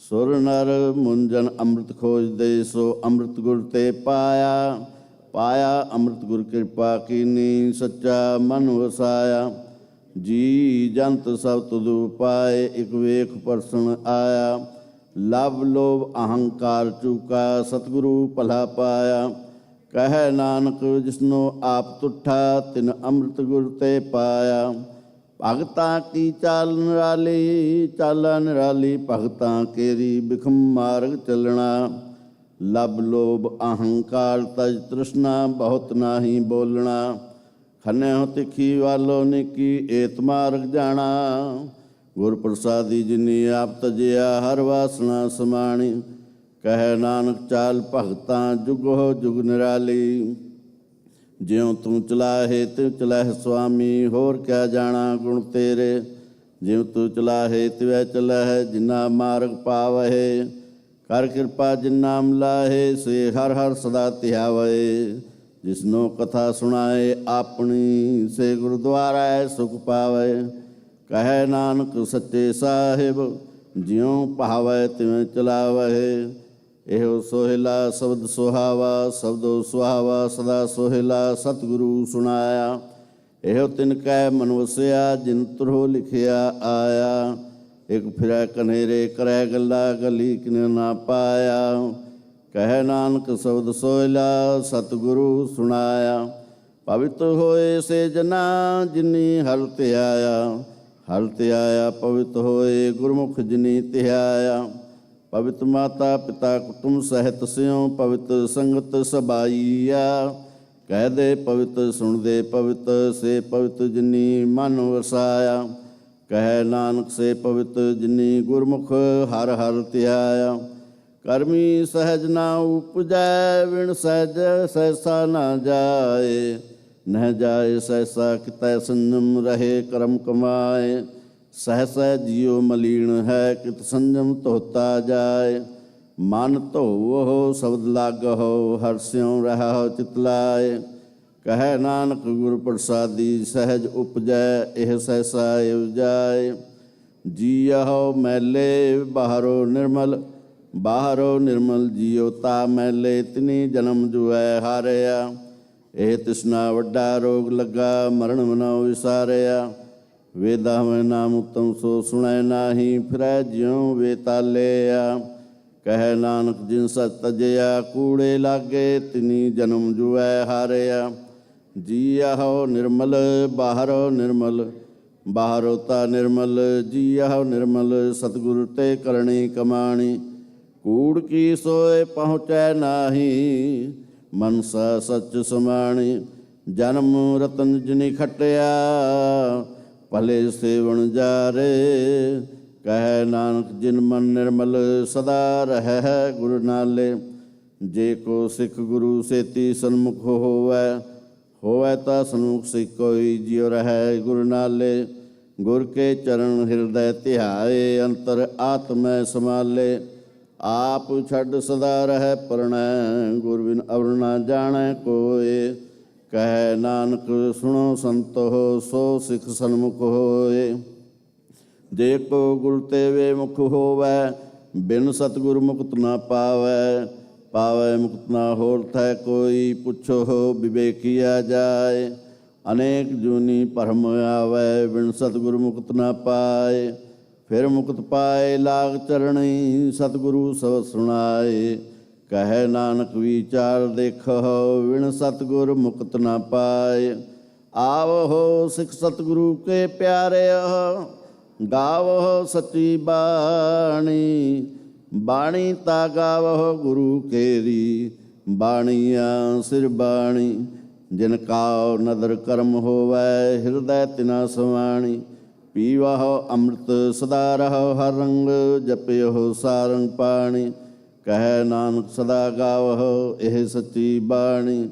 ਸੁਰ ਨਰ ਮੁੰਜਨ ਅੰਮ੍ਰਿਤ ਖੋਜਦੇ ਸੋ ਅੰਮ੍ਰਿਤ ਗੁਰ ਤੇ ਪਾਇਆ। ਪਾਇਆ ਅੰਮ੍ਰਿਤ ਗੁਰ ਕਿਰਪਾ ਕੀਨੀ ਸੱਚਾ ਮਨ ਵਸਾਇਆ। ਜੀ ਜੰਤ ਸਭ ਤੁਧ ਉਪਾਏ ਇਕ ਵੇਖ ਪਰਸਨ ਆਇਆ। ਲਵ ਲੋਭ ਅਹੰਕਾਰ ਚੂਕਾ ਸਤਿਗੁਰੂ ਭਲਾ ਪਾਇਆ। ਕਹੈ ਨਾਨਕ ਜਿਸਨੂੰ ਆਪ ਤੁਠਾ ਤਿਨ ਅੰਮ੍ਰਿਤ ਗੁਰ ਤੇ ਪਾਇਆ। ਭਗਤਾਂ ਕੀ ਚਾਲ ਨਿਰਾਲੀ, ਚਾਲਾ ਨਿਰਾਲੀ ਭਗਤਾਂ ਕੇਰੀ ਬਿਖਮ ਮਾਰਗ ਚੱਲਣਾ। ਲਬ ਲੋਭ ਅਹੰਕਾਰ ਤਜ ਤ੍ਰਿਸ਼ਨਾ ਬਹੁਤ ਨਾਹੀ ਬੋਲਣਾ। ਖੰਨਿਓ ਤਿੱਖੀ ਵਾਲੋ ਨਿੱਕੀ ਏਤ ਮਾਰਗ ਜਾਣਾ। ਗੁਰ ਪ੍ਰਸਾਦੀ ਜਿਨੀ ਆਪ ਤਜਿਆ ਹਰ ਵਾਸਨਾ ਸਮਾਣੀ। ਕਹੈ ਨਾਨਕ ਚਾਲ ਭਗਤਾਂ ਜੁਗੋ ਜੁਗ ਨਿਰਾਲੀ। ਜਿਉ ਤੂੰ ਚਲਾਹੇ ਤਿਉ ਚਲਹਿ ਸੁਆਮੀ, ਹੋਰ ਕਿਆ ਜਾਣਾ ਗੁਣ ਤੇਰੇ। ਜਿਉ ਤੂੰ ਚਲਾਹੇ ਤਿਵੈ ਚਲਹਿ ਜਿਨਾ ਮਾਰਗ ਪਾਵਹਿ। ਕਰ ਕਿਰਪਾ ਜਿਨ ਨਾਮ ਲਾਹੇ ਸੇ ਹਰ ਹਰ ਸਦਾ ਧਿਆਵੈ। ਜਿਸਨੋ ਕਥਾ ਸੁਣਾਏ ਆਪਣੀ ਸੇ ਗੁਰਦੁਆਰਾ ਸੁਖ ਪਾਵੈ। ਕਹੈ ਨਾਨਕ ਸੱਚੇ ਸਾਹਿਬ ਜਿਉ ਭਾਵੈ ਤਿਵੇਂ ਚਲਾਵਹਿ। ਇਹੋ ਸੋਹਿਲਾ ਸ਼ਬਦ ਸੁਹਾਵਾ, ਸ਼ਬਦੋ ਸੁਹਾਵਾ ਸਦਾ ਸੋਹਿਲਾ ਸਤਿਗੁਰੂ ਸੁਣਾਇਆ। ਇਹੋ ਤਿਨ ਕੈ ਮਨ ਵਸਿਆ ਜਿਨ ਤੁਰੋ ਲਿਖਿਆ ਆਇਆ। ਇਕ ਫਿਰੈ ਕਨੇਰੇ ਕਰੈ ਗੱਲਾ ਗਲੀ ਕਿਨ ਨਾ ਪਾਇਆ। ਕਹੈ ਨਾਨਕ ਸ਼ਬਦ ਸੋਹਿਲਾ ਸਤਿਗੁਰੂ ਸੁਣਾਇਆ। ਪਵਿੱਤ ਹੋਏ ਸੇ ਜਨਾ ਜਿਨੀ ਹਰਿ ਧਿਆਇਆ। ਹਰਿ ਧਿਆਇਆ ਪਵਿੱਤ ਹੋਏ ਗੁਰਮੁਖ ਜਿਨੀ ਧਿਆਇਆ। ਪਵਿੱਤ ਮਾਤਾ ਪਿਤਾ ਕੁਟੁੰਬ ਸਹਿਤ ਸਿਉ ਪਵਿੱਤ ਸੰਗਤ ਸਬਾਈਆ। ਕਹਿ ਦੇ ਪਵਿੱਤ ਸੁਣਦੇ ਪਵਿੱਤ ਸੇ ਪਵਿੱਤ ਜਿਨੀ ਮਨ ਵਸਾਇਆ। ਕਹੈ ਨਾਨਕ ਸੇ ਪਵਿੱਤ ਜਿਨੀ ਗੁਰਮੁਖ ਹਰਿ ਹਰਿ ਧਿਆਇਆ। ਕਰਮੀ ਸਹਿਜ ਨਾ ਉਪਜੈ ਵਿਣ ਸਹਿਜ ਸਹਿਸਾ ਨਾ ਜਾਏ। ਨਹਿ ਜਾਏ ਸਹਿਸਾ ਕਿਤੈ ਸੰਜਮ ਰਹੇ ਕਰਮ ਕਮਾਏ। ਸਹਿਸਾ ਜਿਉ ਮਲੀਣ ਹੈ ਕਿਤ ਸੰਜਮ ਧੋਤਾ ਜਾਏ। ਮਨ ਧੋਵੋ ਸ਼ਬਦ ਲਾਗਹੁ ਹਰਿ ਸਿਉ ਰਹਿ ਚਿਤਲਾਏ। ਕਹੈ ਨਾਨਕ ਗੁਰ ਪ੍ਰਸਾਦੀ ਸਹਿਜ ਉਪਜੈ ਇਹ ਸਹਿਸਾ ਉਪਜਾਏ। ਜੀਅਹੁ ਮੈਲੇ ਬਾਹਰੋ ਨਿਰਮਲ, ਬਾਹਰੋ ਨਿਰਮਲ ਜੀਉ ਤਾ ਮੈਲੇ ਤਿਨੀ ਜਨਮ ਜੁਐ ਹਾਰਿਆ। ਇਹ ਤਿਸਨਾ ਵੱਡਾ ਰੋਗ ਲੱਗਾ ਮਰਨ ਮਨੋ ਵਿਸਾਰਿਆ। ਵੇਦਾਂ ਮੈਂ ਨਾਮ ਉਤਮ ਸੋ ਸੁਣੈ ਨਾਹੀ ਫਿਰੈ ਜਿਉ ਵੇਤਾਲਿਆ। ਕਹੈ ਨਾਨਕ ਜਿਨ ਸਚ ਤਜਿਆ ਕੂੜੇ ਲਾਗੇ ਤਿਨੀ ਜਨਮ ਜੁਐ ਹਾਰਿਆ। ਜੀਅਹੁ ਨਿਰਮਲ ਬਾਹਰੋ ਨਿਰਮਲ, ਬਾਹਰੋ ਤਾ ਨਿਰਮਲ ਜੀਅਹੁ ਨਿਰਮਲ ਸਤਿਗੁਰ ਤੇ ਕਰਣੀ ਕਮਾਣੀ। ਕੂੜ ਕੀ ਸੋਏ ਪਹੁੰਚੈ ਨਾਹੀ ਮਨਸਾ ਸੱਚ ਸਮਾਣੀ। ਜਨਮ ਰਤਨ ਜਿਨੀ ਖਟਿਆ, ਭਲੇ ਸੇਵਨ ਜਾਰੇ। ਕਹਿ ਨਾਨਕ ਜਿਨ ਮਨ ਨਿਰਮਲ ਸਦਾ ਰਹਿ ਗੁਰੂ ਨਾਲੇ। ਜੇ ਕੋ ਸਿੱਖ ਗੁਰੂ ਸੇਤੀ ਸਨਮੁਖ ਹੋਵੈ ਤਾਂ ਸਨਮੁਖ ਸਿੱਖ ਕੋਈ ਜਿਉ ਰਹਿ ਗੁਰੂ ਨਾਲੇ। ਗੁਰ ਕੇ ਚਰਨ ਹਿਰਦੈ ਧਿਆਏ, ਅੰਤਰ ਆਤਮੈ ਸਮਾਲੇ। ਆਪ ਛੱਡ ਸਦਾ ਰਹਿ ਪਰਣੈ, ਗੁਰ ਬਿਨ ਅਵਰ ਨਾ ਜਾਣੈ ਕੋਇ। ਕਹਿ ਨਾਨਕ ਸੁਣੋ ਸੰਤੋ, ਸੋ ਸਿੱਖ ਸਨਮੁਖ ਹੋਏ। ਜੇ ਕੋ ਗੁਰ ਤੇ ਵੇ ਮੁਖ ਹੋਵੈ, ਬਿਨ ਸਤਿਗੁਰ ਮੁਕਤ ਨਾ ਪਾਵੈ। ਪਾਵੈ ਮੁਕਤ ਨਾ ਹੋਰ ਥੈ ਕੋਈ, ਪੁੱਛੋ ਵਿਵੇਕੀਆ ਜਾਏ। ਅਨੇਕ ਜੂਨੀ ਭਰਮ ਆਵੈ, ਬਿਨ ਸਤਿਗੁਰ ਮੁਕਤ ਨਾ ਪਾਏ। ਫਿਰ ਮੁਕਤ ਪਾਏ ਲਾਗ ਚਰਣੀ, ਸਤਿਗੁਰੂ ਸਬਦ ਸੁਣਾਏ। ਕਹਿ ਨਾਨਕ ਵਿਚਾਰ ਦੇਖੋ, ਬਿਨ ਸਤਿਗੁਰ ਮੁਕਤ ਨਾ ਪਾਏ। ਆਵੋ ਸਿੱਖ ਸਤਿਗੁਰੂ ਕੇ ਪਿਆਰਿਓ, ਗਾਵੋ ਸੱਚੀ ਬਾਣੀ। ਬਾਣੀ ਤਾ ਗਾਵੋ ਗੁਰੂ ਕੇਰੀ, ਬਾਣੀਆਂ ਸਿਰ ਬਾਣੀ। ਜਿਨ ਕਾ ਨਦਰ ਕਰਮ ਹੋਵੈ, ਹਿਰਦੈ ਤਿਨਾ ਸਮਾਣੀ। ਪੀਵਹੁ ਅੰਮ੍ਰਿਤ ਸਦਾ ਰਹੋ ਹਰ ਰੰਗ, ਜਪਿਓ ਸਾਰੰਗ ਪਾਣੀ। ਕਹਿ ਨਾਨਕ ਸਦਾ ਗਾਵਹੁ ਇਹ ਸੱਚੀ ਬਾਣੀ।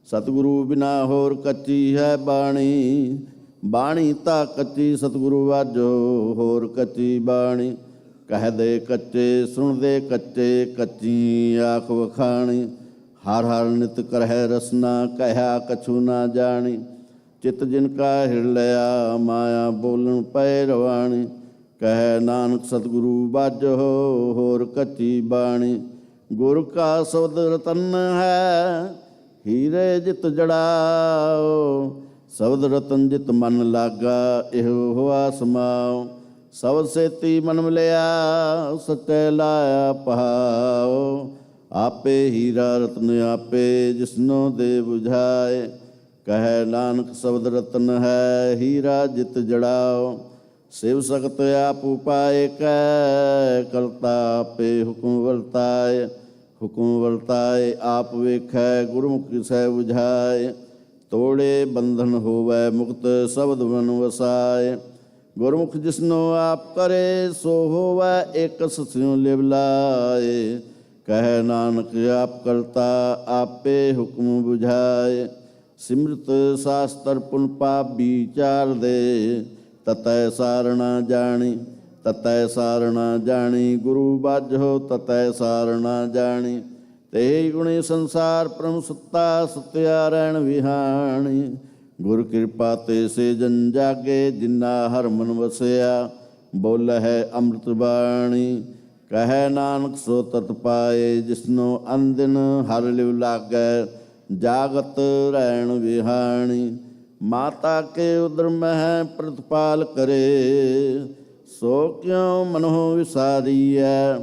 ਸਤਿਗੁਰੂ ਬਿਨਾ ਹੋਰ ਕੱਚੀ ਹੈ ਬਾਣੀ। ਬਾਣੀ ਤਾਂ ਕੱਚੀ ਸਤਿਗੁਰੂ ਵਾਜੋ, ਹੋਰ ਕੱਚੀ ਬਾਣੀ। ਕਹਿਦੇ ਕੱਚੇ ਸੁਣਦੇ ਕੱਚੇ, ਕੱਚੀ ਆਖ ਵਖਾਣੀ। ਹਰ ਹਰ ਨਿਤ ਕਰਹਿ ਰਸਨਾ, ਕਹਿਆ ਕਛੂ ਨਾ ਜਾਣੀ। ਚਿਤ ਜਿਨ ਕਾ ਹਿਰ ਲਿਆ, ਮਾਇਆ ਬੋਲਣ ਪੈ ਰਵਾਣੀ। ਕਹਿ ਨਾਨਕ ਸਤਿਗੁਰੂ ਬਾਝੋ, ਹੋਰ ਕੱਚੀ ਬਾਣੀ। ਗੁਰ ਕਾ ਸ਼ਬਦ ਰਤਨ ਹੈ, ਹੀਰੇ ਜਿਤ ਜੜਾਓ। ਸ਼ਬਦ ਰਤਨ ਜਿਤ ਮਨ ਲਾਗਾ, ਇਹੋ ਹੋਆ ਸਮਾਓ। ਸਬਦ ਸੇਤੀ ਮਨ ਮਿਲਿਆ, ਸੱਚੇ ਲਾਇਆ ਪਹਾਓ। ਆਪੇ ਹੀਰਾ ਰਤਨ ਆਪੇ, ਜਿਸਨੋ ਦੇ ਬੁਝਾਏ। ਕਹਿ ਨਾਨਕ ਸ਼ਬਦ ਰਤਨ ਹੈ, ਹੀਰਾ ਜਿਤ ਜੜਾਓ। ਸਿਵ ਸਖਤ ਆਪ ਉਪਾਏ ਕੈ, ਕਰਤਾ ਆਪੇ ਹੁਕਮ ਵਰਤਾਏ। ਹੁਕਮ ਵਰਤਾਏ ਆਪ ਵੇਖੈ, ਗੁਰਮੁਖ ਸਹਿ ਬੁਝਾਏ। ਤੋੜੇ ਬੰਧਨ ਹੋਵੈ ਮੁਕਤ, ਸ਼ਬਦ ਮਨ ਵਸਾਏ। ਗੁਰਮੁਖ ਜਿਸਨੋ ਆਪ ਕਰੇ, ਸੋ ਹੋਵੈ ਏਕਸ ਸਿਉ ਲਿਵ ਲਾਏ। ਕਹਿ ਨਾਨਕ ਆਪ ਕਰਤਾ, ਆਪੇ ਹੁਕਮ ਬੁਝਾਏ। ਸਿਮਰਤ ਸ਼ਾਸਤਰ ਪੁਨ ਪਾਪ ਵਿਚਾਰ ਦੇ, ਤਤੈ ਸਾਰਣਾ ਜਾਣੀ। ਤਤੈ ਸਾਰਣਾ ਜਾਣੀ, ਗੁਰੂ ਬਾਝੋ ਤਤੈ ਸਾਰਣਾ ਜਾਣੀ। ਤੇ ਗੁਣੇ ਸੰਸਾਰ ਪ੍ਰਮ ਸੁੱਤਾ, ਸੁੱਤਿਆ ਰਹਿਣ ਵਿਹਾਣੀ। ਗੁਰ ਕਿਰਪਾ ਤੇ ਸੇ ਜਨ ਜਾਗੇ, ਜਿਨਾ ਹਰ ਮਨ ਵਸਿਆ। ਬੋਲਹਿ ਅੰਮ੍ਰਿਤ ਬਾਣੀ। ਕਹਿ ਨਾਨਕ ਸੋ ਤਤ ਪਾਏ, ਜਿਸਨੋ ਅੰਦਿਨ ਹਰ ਲਿਵ ਲਾਗੈ। ਜਾਗਤ ਰਹਿਣ ਵਿਹਾਣੀ। ਮਾਤਾ ਕੇ ਉਦਰ ਮਹਿ ਪ੍ਰਤਪਾਲ ਕਰੇ, ਸੋ ਕਿਉ ਮਨੋ ਵਿਸਾਰੀਐ।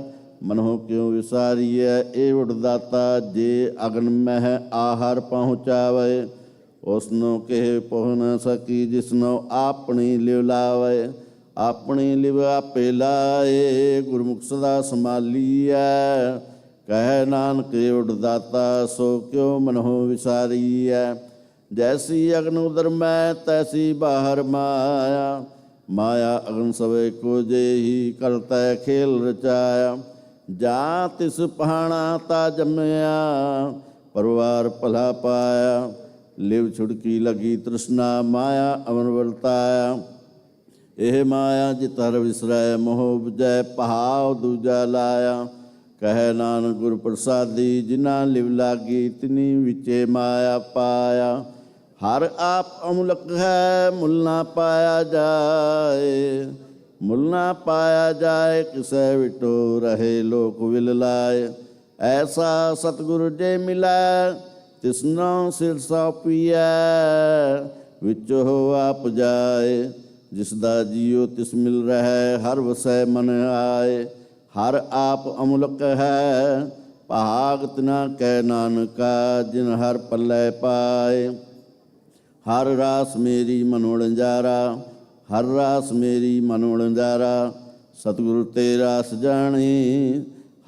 ਮਨੋ ਕਿਉ ਵਿਸਾਰੀਐ, ਏ ਉਡਦਾਤਾ। ਜੇ ਅਗਨ ਮਹਿ ਆਹਾਰ ਪਹੁੰਚਾਵੇ, ਉਸਨੂੰ ਕਿਹ ਪਹੁ ਨ ਸਕੀ। ਜਿਸਨੋ ਆਪਣੀ ਲਿਵ ਲਾਵੇ, ਆਪਣੀ ਲਿਵ ਆਪੇ ਲਾਏ। ਗੁਰਮੁਖ ਸਦਾ ਸੰਭਾਲੀਐ। ਕਹਿ ਨਾਨਕ ਉਡਦਾਤਾ, ਸੋ ਕਿਉ ਮਨੋ ਵਿਸਾਰੀਐ। ਜੈਸੀ ਅਗਨ ਉਦਰ ਮੈਂ, ਤੈਸੀ ਬਾਹਰ ਮਾਇਆ। ਮਾਇਆ ਅਗਨ ਸਵੇ ਕੋ ਜਿਹੀ, ਕਰਤੈ ਖੇਲ ਰਚਾਇਆ। ਜਾਂ ਤਿਸ ਪਹਾਣਾ ਤਾ ਜੰਮਿਆ, ਪਰਵਾਰ ਭਲਾ ਪਾਇਆ। ਲਿਵ ਛੁੜਕੀ ਲਗੀ ਤ੍ਰਿਸ਼ਨਾ, ਮਾਇਆ ਅਮਨ ਵਰਤਾਇਆ। ਇਹ ਮਾਇਆ ਜਿਤ ਹਰ ਵਿਸਰੈ, ਮੋਹ ਬੁਝੈ ਪਹਾਉ ਦੂਜਾ ਲਾਇਆ। ਕਹਿ ਨਾਨਕ ਗੁਰ ਪ੍ਰਸਾਦੀ, ਜਿਨਾ ਲਿਵ ਲਾਗੀ ਤਿਨੀ ਵਿਚੇ ਮਾਇਆ ਪਾਇਆ। ਹਰ ਆਪ ਅਮੁਲਕ ਹੈ, ਮੁੱਲ ਨਾ ਪਾਇਆ ਜਾਏ। ਮੁੱਲ ਨਾ ਪਾਇਆ ਜਾਏ, ਕਿਸੈ ਵਿਟੋ ਰਹੇ ਲੋਕ ਵਿਲ ਲਾਏ। ਐਸਾ ਸਤਿਗੁਰ ਜੇ ਮਿਲੈ, ਤਿਸਨੋ ਸਿਰ ਸੌਪੀਐ। ਵਿੱਚ ਹੋ ਆਪ ਜਾਏ, ਜਿਸਦਾ ਜੀਉ ਤਿਸ ਮਿਲ ਰਹਿ। ਹਰ ਵਸੈ ਮਨ ਆਏ, ਹਰ ਆਪ ਅਮੁਲਕ ਹੈ। ਭਾਗ ਤਿਨਾ ਕੈ ਨਾਨਕਾ, ਜਿਨ ਹਰ ਪੱਲੇ ਪਾਏ। ਹਰ ਰਾਸ ਮੇਰੀ ਮਨ ਵਣਜਾਰਾ, ਹਰ ਰਾਸ ਮੇਰੀ ਮਨ ਵਣਜਾਰਾ। ਸਤਿਗੁਰ ਤੇ ਰਾਸ ਜਾਣੀ,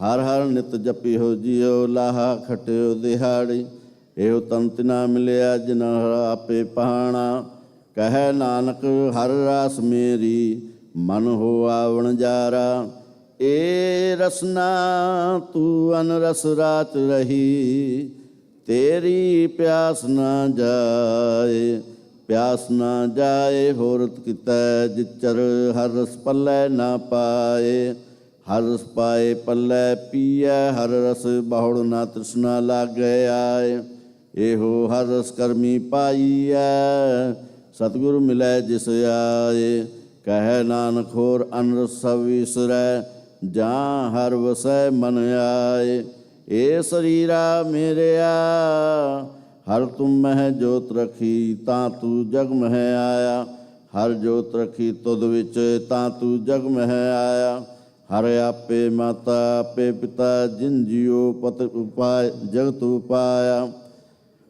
ਹਰ ਹਰ ਨਿਤ ਜਪਿਓ ਜਿਉ। ਲਾਹਾ ਖਟਿਓ ਦਿਹਾੜੀ, ਇਹੋ ਤੰਤ ਨਾ ਮਿਲਿਆ ਜਿਨ ਹਰ ਆਪੇ ਪਹਾਣਾ। ਕਹਿ ਨਾਨਕ ਹਰ ਰਾਸ ਮੇਰੀ ਮਨ ਹੋਆ ਵਣਜਾਰਾ। ਏ ਰਸਨਾ ਤੂੰ ਅਨਰਸ ਰਾਤ ਰਹੀ, ਤੇਰੀ ਪਿਆਸ ਨਾ ਜਾਏ, ਪਿਆਸ ਨਾ ਜਾਏ ਹੋਰਤ ਕਿਤੈ ਜਿਚਰ ਹਰ ਰਸ ਪੱਲੇ ਨਾ ਪਾਏ। ਹਰ ਰਸ ਪਾਏ ਪੱਲੇ ਪੀਐ ਹਰ ਰਸ ਬਹੁੜ ਨਾ ਤ੍ਰਿਸ਼ਨਾ ਲਾਗੈ ਆਏ। ਇਹੋ ਹਰ ਰਸ ਕਰਮੀ ਪਾਈਐ, ਸਤਿਗੁਰ ਮਿਲੈ ਜਿਸ ਆਏ। ਕਹਿ ਨਾਨਕ ਹੋਰ ਅਨਰਸ ਸਭ ਵਿਸਰੈ, ਜਾਂ ਹਰ ਵਸੈ ਮਨ ਆਏ। ਏ ਸਰੀਰਾ ਮੇਰਿਆ ਹਰ ਤੁਮ ਮਹਿ ਜੋਤ ਰਖੀ, ਤਾਂ ਤੂੰ ਜਗ ਮਹਿ ਆਇਆ। ਹਰ ਜੋਤ ਰਖੀ ਤੁਧ ਵਿੱਚ, ਤਾਂ ਤੂੰ ਜਗ ਮਹਿ ਆਇਆ। ਹਰ ਆਪੇ ਮਾਤਾ ਆਪੇ ਪਿਤਾ, ਜਿਨ ਜੀਉ ਪਤ ਉਪਾਇ ਜਗਤ ਉਪਾਇਆ।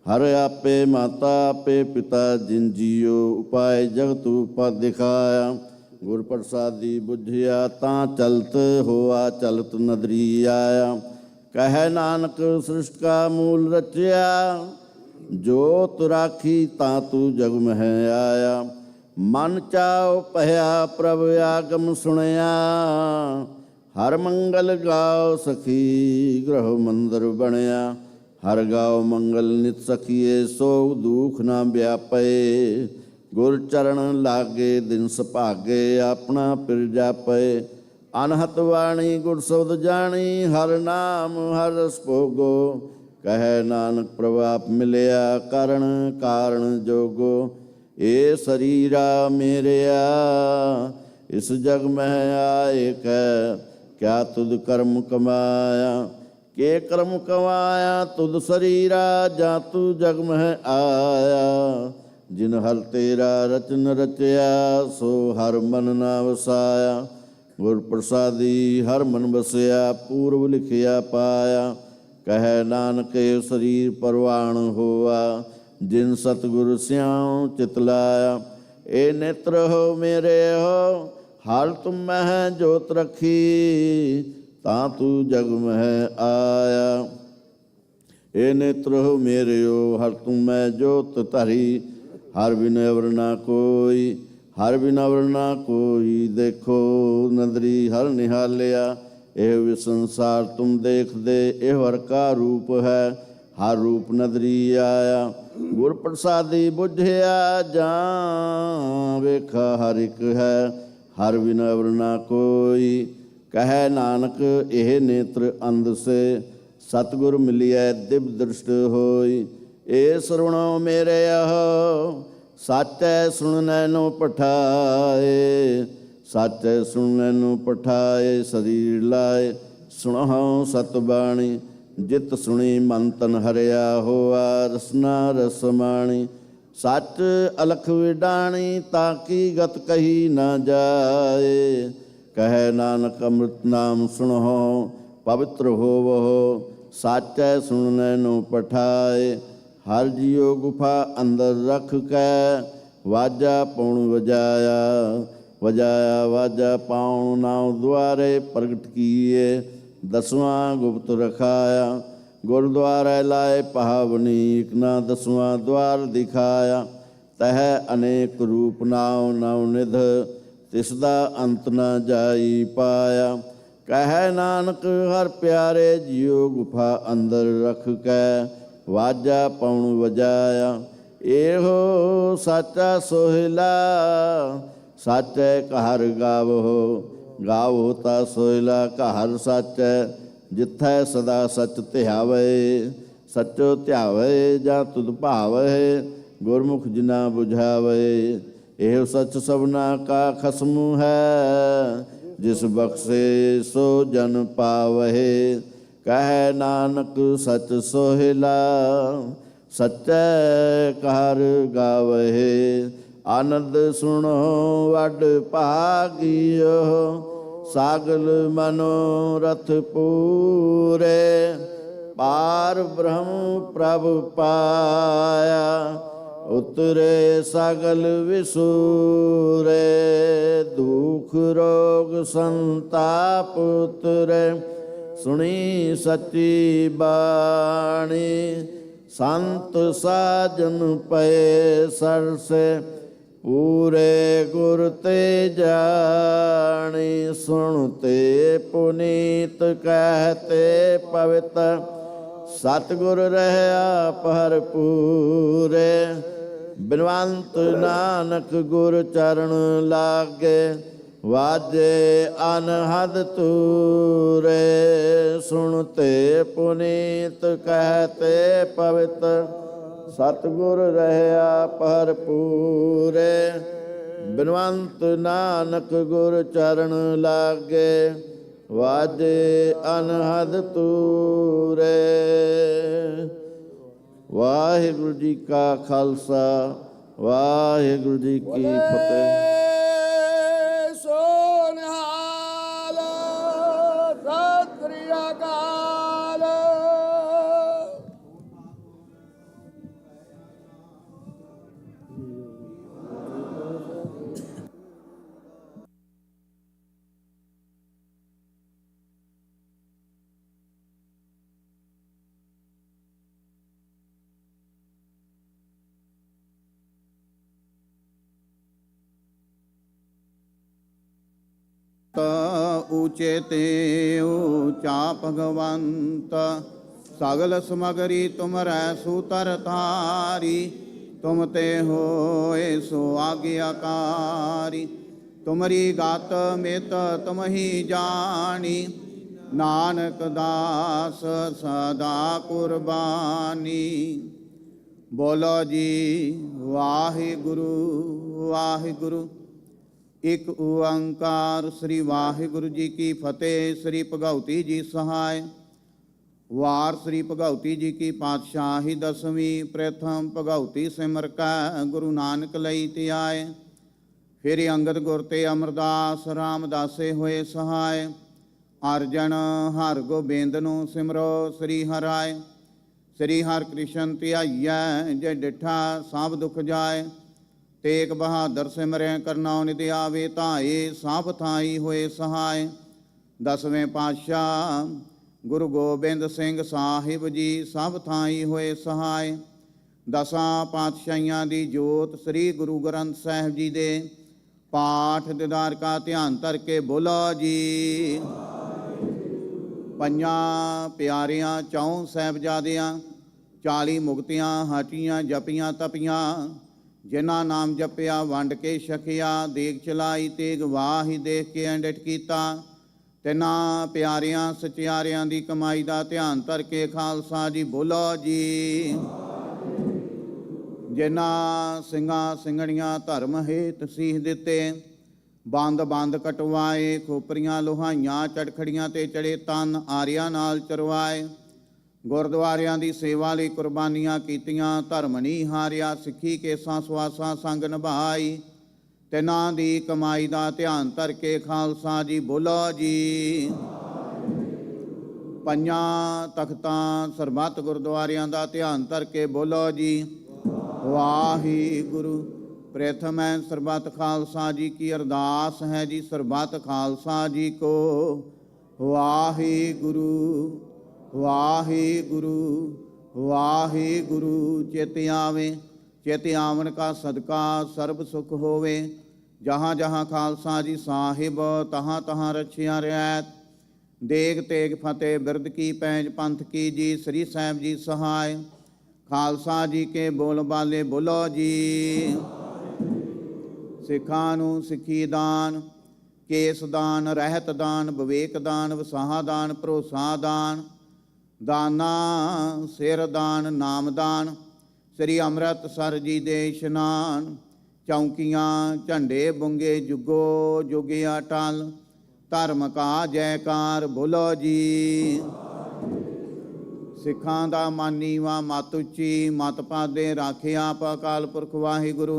ਹਰ ਆਪੇ ਮਾਤਾ ਆਪੇ ਪਿਤਾ, ਜਿਨ ਜੀਉ ਉਪਾਇ ਜਗਤ ਉਪਾਇ ਦਿਖਾਇਆ। ਗੁਰ ਪ੍ਰਸਾਦੀ ਬੁਝਿਆ, ਤਾਂ ਚਲਤ ਹੋਆ ਚਲਤ ਨਦਰੀ ਆਇਆ। ਕਹਿ ਨਾਨਕ ਸ੍ਰਿਸ਼ਟ ਕਾ ਮੂਲ ਰਚਿਆ, ਜੋਤ ਰਾਖੀ ਤਾਂ ਤੂੰ ਜਗ ਮਹਿ ਆਇਆ। ਮਨ ਚਾਉ ਭਇਆ ਪ੍ਰਭ ਆਗਮ ਸੁਣਿਆ, ਹਰ ਮੰਗਲ ਗਾਓ ਸਖੀ ਗ੍ਰਹ ਮੰਦਰ ਬਣਿਆ। ਹਰ ਗਾਓ ਮੰਗਲ ਨਿਤ ਸਖੀਏ, ਸੋ ਦੁਖ ਨਾ ਵਿਆਪੇ। ਗੁਰ ਚਰਨ ਲਾਗੇ ਦਿਨ ਸੁਭਾਗੇ, ਆਪਣਾ ਪਿਰ ਜਾਪੇ। ਅਨਹਤ ਬਾਣੀ ਗੁਰ ਸ਼ਬਦ ਜਾਣੀ, ਹਰ ਨਾਮ ਹਰ ਰਸ ਭੋਗੋ। ਕਹਿ ਨਾਨਕ ਪ੍ਰਭ ਆਪ ਮਿਲਿਆ, ਕਰਨ ਕਾਰਨ ਜੋਗੋ। ਏ ਸਰੀਰਾ ਮੇਰਿਆ ਇਸ ਜਗ ਮਹਿ ਆਏ ਕੈ, ਕਿਆ ਤੁਧ ਕਰਮ ਕਮਾਇਆ। ਕੇ ਕਰਮ ਕਮਾਇਆ ਤੁਧ ਸਰੀਰਾ, ਜਾਂ ਤੂੰ ਜਗ ਮਹਿ ਆਇਆ। ਜਿਨ ਹਰ ਤੇਰਾ ਰਚਨ ਰਚਿਆ, ਸੋ ਹਰ ਮਨ ਨਾ ਵਸਾਇਆ। ਗੁਰ ਪ੍ਰਸਾਦੀ ਹਰ ਮਨ ਵਸਿਆ, ਪੂਰਬ ਲਿਖਿਆ ਪਾਇਆ। ਕਹਿ ਨਾਨਕ ਏ ਸਰੀਰ ਪਰਵਾਣ ਹੋਆ, ਜਿਨ ਸਤਿਗੁਰ ਸਿਆਉ ਚਿਤ ਲਾਇਆ। ਏ ਨੇਤਰ ਹੋ ਮੇਰੇ ਹੋ ਹਰ ਤੁਮ ਮਹਿ ਜੋਤ ਰਖੀ, ਤਾਂ ਤੂੰ ਜਗ ਮਹਿ ਆਇਆ। ਏ ਨੇਤਰ ਹੋ ਮੇਰੇ ਹੋ ਹਰ ਤੁਮ ਮਹਿ ਜੋਤ ਧਰੀ, ਹਰ ਬਿਨ ਅਵਰ ਨਾ ਕੋਈ, ਹਰ ਬਿਨ ਅਵਰ ਨਾ ਕੋਈ। ਦੇਖੋ ਨਦਰੀ ਹਰ ਨਿਹਾਲਿਆ, ਇਹ ਸੰਸਾਰ ਤੁਮ ਦੇਖਦੇ, ਇਹ ਹਰ ਕਾ ਰੂਪ ਹੈ। ਹਰ ਰੂਪ ਨਦਰੀ ਆਇਆ। ਗੁਰ ਪ੍ਰਸਾਦੀ ਬੁਝਿਆ, ਜਾਂ ਵੇਖਾ ਹਰ ਇੱਕ ਹੈ, ਹਰ ਬਿਨ ਅਵਰ ਨਾ ਕੋਈ। ਕਹਿ ਨਾਨਕ ਇਹ ਨੇਤਰ ਅੰਧ ਸੇ, ਸਤਿਗੁਰ ਮਿਲਿਐ ਦਿਵ ਦ੍ਰਿਸ਼ਟ ਹੋਈ। ਏ ਸਰਵਣੋ ਮੇਰੇ ਆਹ, ਸਾਚੈ ਸੁਣਨੈ ਨੂੰ ਪਠਾਏ। ਸਾਚੈ ਸੁਣਨੈ ਨੂੰ ਪਠਾਏ, ਸਰੀਰ ਲਾਏ ਸੁਣਹੁ ਸਤ ਬਾਣੀ। ਜਿਤ ਸੁਣੀ ਮਨ ਤਨ ਹਰਿਆ ਹੋਆ, ਰਸਨਾ ਰਸ ਮਾਣੀ। ਸੱਚ ਅਲਖ ਵਿਡਾਣੀ, ਤਾਂ ਕੀ ਗਤ ਕਹੀ ਨਾ ਜਾਏ। ਕਹਿ ਨਾਨਕ ਅੰਮ੍ਰਿਤ ਨਾਮ ਸੁਣਹੁ, ਪਵਿੱਤਰ ਹੋਵਹੁ। ਸਾਚੈ ਸੁਣਨੈ ਨੂੰ ਪਠਾਏ। ਹਰ ਜੀਉ ਗੁਫਾ ਅੰਦਰ ਰਖ ਕੈ, ਵਾਜਾ ਪਉਣ ਵਜਾਇਆ। ਵਜਾਇਆ ਵਾਜਾ ਪਾਉਣ, ਨਾਉ ਦੁਆਰੇ ਪ੍ਰਗਟ ਕੀਏ। ਦਸਵਾਂ ਗੁਪਤ ਰਖਾਇਆ। ਗੁਰਦੁਆਰੇ ਲਾਏ ਪਹਾਵਨੀ, ਇਕ ਨਾ ਦਸਵਾਂ ਦੁਆਰ ਦਿਖਾਇਆ। ਤਹ ਅਨੇਕ ਰੂਪ ਨਾਉ ਨਵ ਨਿਧ, ਤਿਸ ਦਾ ਅੰਤ ਨਾ ਜਾਈ ਪਾਇਆ। ਕਹਿ ਨਾਨਕ ਹਰ ਪਿਆਰੇ ਜੀਉ ਗੁਫਾ ਅੰਦਰ ਰਖ ਕੈ, ਵਾਜਾ ਪਉਣ ਵਜਾਇਆ। ਇਹੋ ਸਾਚਾ ਸੋਹਿਲਾ, ਸਾਚੈ ਕਹਰ ਗਾਵੋ। ਗਾਵੋ ਤਾ ਸੋਹਿਲਾ ਕਹਰ ਸਾਚੈ, ਜਿਥੈ ਸਦਾ ਸਚ ਧਿਆਵੇ। ਸਚੋ ਧਿਆਵੇ ਜਾਂ ਤੁਧ ਭਾਵੇ, ਗੁਰਮੁਖ ਜਿਨਾ ਬੁਝਾਵੇ। ਇਹੋ ਸਚ ਸਭਨਾ ਕਾ ਖਸਮੁ ਹੈ, ਜਿਸ ਬਖਸ਼ੇ ਸੋ ਜਨ ਪਾਵਹਿ। ਕਹਿ ਨਾਨਕ ਸਚ ਸੋਹਿਲਾ, ਸਚੈ ਕਹਰ ਗਾਵਹਿ। ਆਨੰਦ ਸੁਣੋ ਵਡ ਭਾਗਿਓ, ਸਾਗਲ ਮਨੋਰਥ ਪੂਰੇ। ਪਾਰ ਬ੍ਰਹਮ ਪ੍ਰਭ ਪਾਇਆ, ਉਤਰੇ ਸਗਲ ਵਿਸੂਰੇ। ਦੁਖ ਰੋਗ ਸੰਤਾਪ ਉਤਰੇ, ਸੁਣੀ ਸੱਚੀ ਬਾਣੀ। संत साजन पए सरसे पूरे गुर ते जानी सुनते पुनीत कहते पवित्र सतगुर रहया भरपूरे बिनवंत नानक गुर चरण लागे वाजे अनहद तूरे सुनते पुनीत कहते पवित्र सतगुर रहया भरपूरे बिनवंत नानक गुर चरण लागे वाजे अनहद तूरे। वाहिगुरु जी का खालसा वाहिगुरु जी की फतेह। सोनहाल सत श्री अकाल। ऊंचे ते ऊंचा भगवंत सगल समगरी तुम सूतर तारी तुम ते होए सो आज्ञाकारी तुमरी गात मित तुम ही जानी नानक दास सदा कुर्बानी। बोलो जी वाहिगुरु वाहिगुरु। एक ओंकार श्री वाहिगुरु जी की फतेह। श्री भगवती जी सहाय। वार श्री भगवती जी की पातशाही दसवीं। प्रथम भगवती सिमर कै गुरु नानक लई ते आए। फिर अंगद गुर ते अमरदास रामदासे होए सहाय। अर्जन हर गोबिंद नु सिमरो श्री हराय। श्री हर कृष्ण ध्याइयै जे डिठा सब दुख जाए। तेग बहादुर सिमरै करनौ निधि आवे धाए सब थाई होए सहाय। दसवें पातशाह गुरु गोबिंद सिंह साहिब जी सब थाई होए सहाय। दसां पातशाहियां दी जोत श्री गुरु ग्रंथ साहिब जी दे पाठ दीदार का ध्यान धर के बोलो जी। पंजां प्यारियां चौं साहिबजादियां 40 मुक्तियां हटियां जपियां तपियां जिन्ना नाम जपिया वंड के छकिया देख चलाई तेग वाही देख के अंडिठ कीता। तिना प्यारियां सचियारियां दी कमाई दा ध्यान धर के खालसा जी बोलो जी। जिन्ना ਸਿੰਘਾਂ ਸਿੰਘਣੀਆਂ धर्म हेत सीह दिते ਬੰਦ ਬੰਦ कटवाए खोपरियां लोहाइयां चड़खड़ियां ते चढ़े तन आरिया नाल चरवाए। गुरद्वारियां दी सेवा लई कुर्बानियां कीतियां धर्म नहीं हारिया सिੱਖੀ केसां सुआसां संग निभाई। तिन्हां दी कमाई दा ध्यान धर के खालसा जी बोलो जी। पंजां तख्तां सरबत गुरद्वारियां दा ध्यान धर के बोलो जी। वाहिगुरु। प्रथम है सरबत खालसा जी की अरदास है जी। सरबत खालसा जी को वाहिगुरु वाहिगुरु वाहिगुरु। चित आवे चित आवन का सदका सर्ब सुख होवे। जहाँ जहाँ खालसा जी साहिब तहाँ तहाँ रछिया रियायत। देग तेग फतेह बिरद की पैंज पंथ की जी श्री साहिब जी सहाय। खालसा जी के बोल बाले बोलो जी। सिखां नूं सिੱਖੀ दान केस दान रहत दान विवेक दान वसाहा दान भरोसा दान दाना सिर दान नाम दान। श्री अमृतसर जी दे इशनान चौंकियां झंडे बुंगे जुगो जुगे अटल। धर्म का जयकार बोलो जी। सिखां दा मानीवा मत उच्ची मत पादे राखे आप अकाल पुरख वाहिगुरु।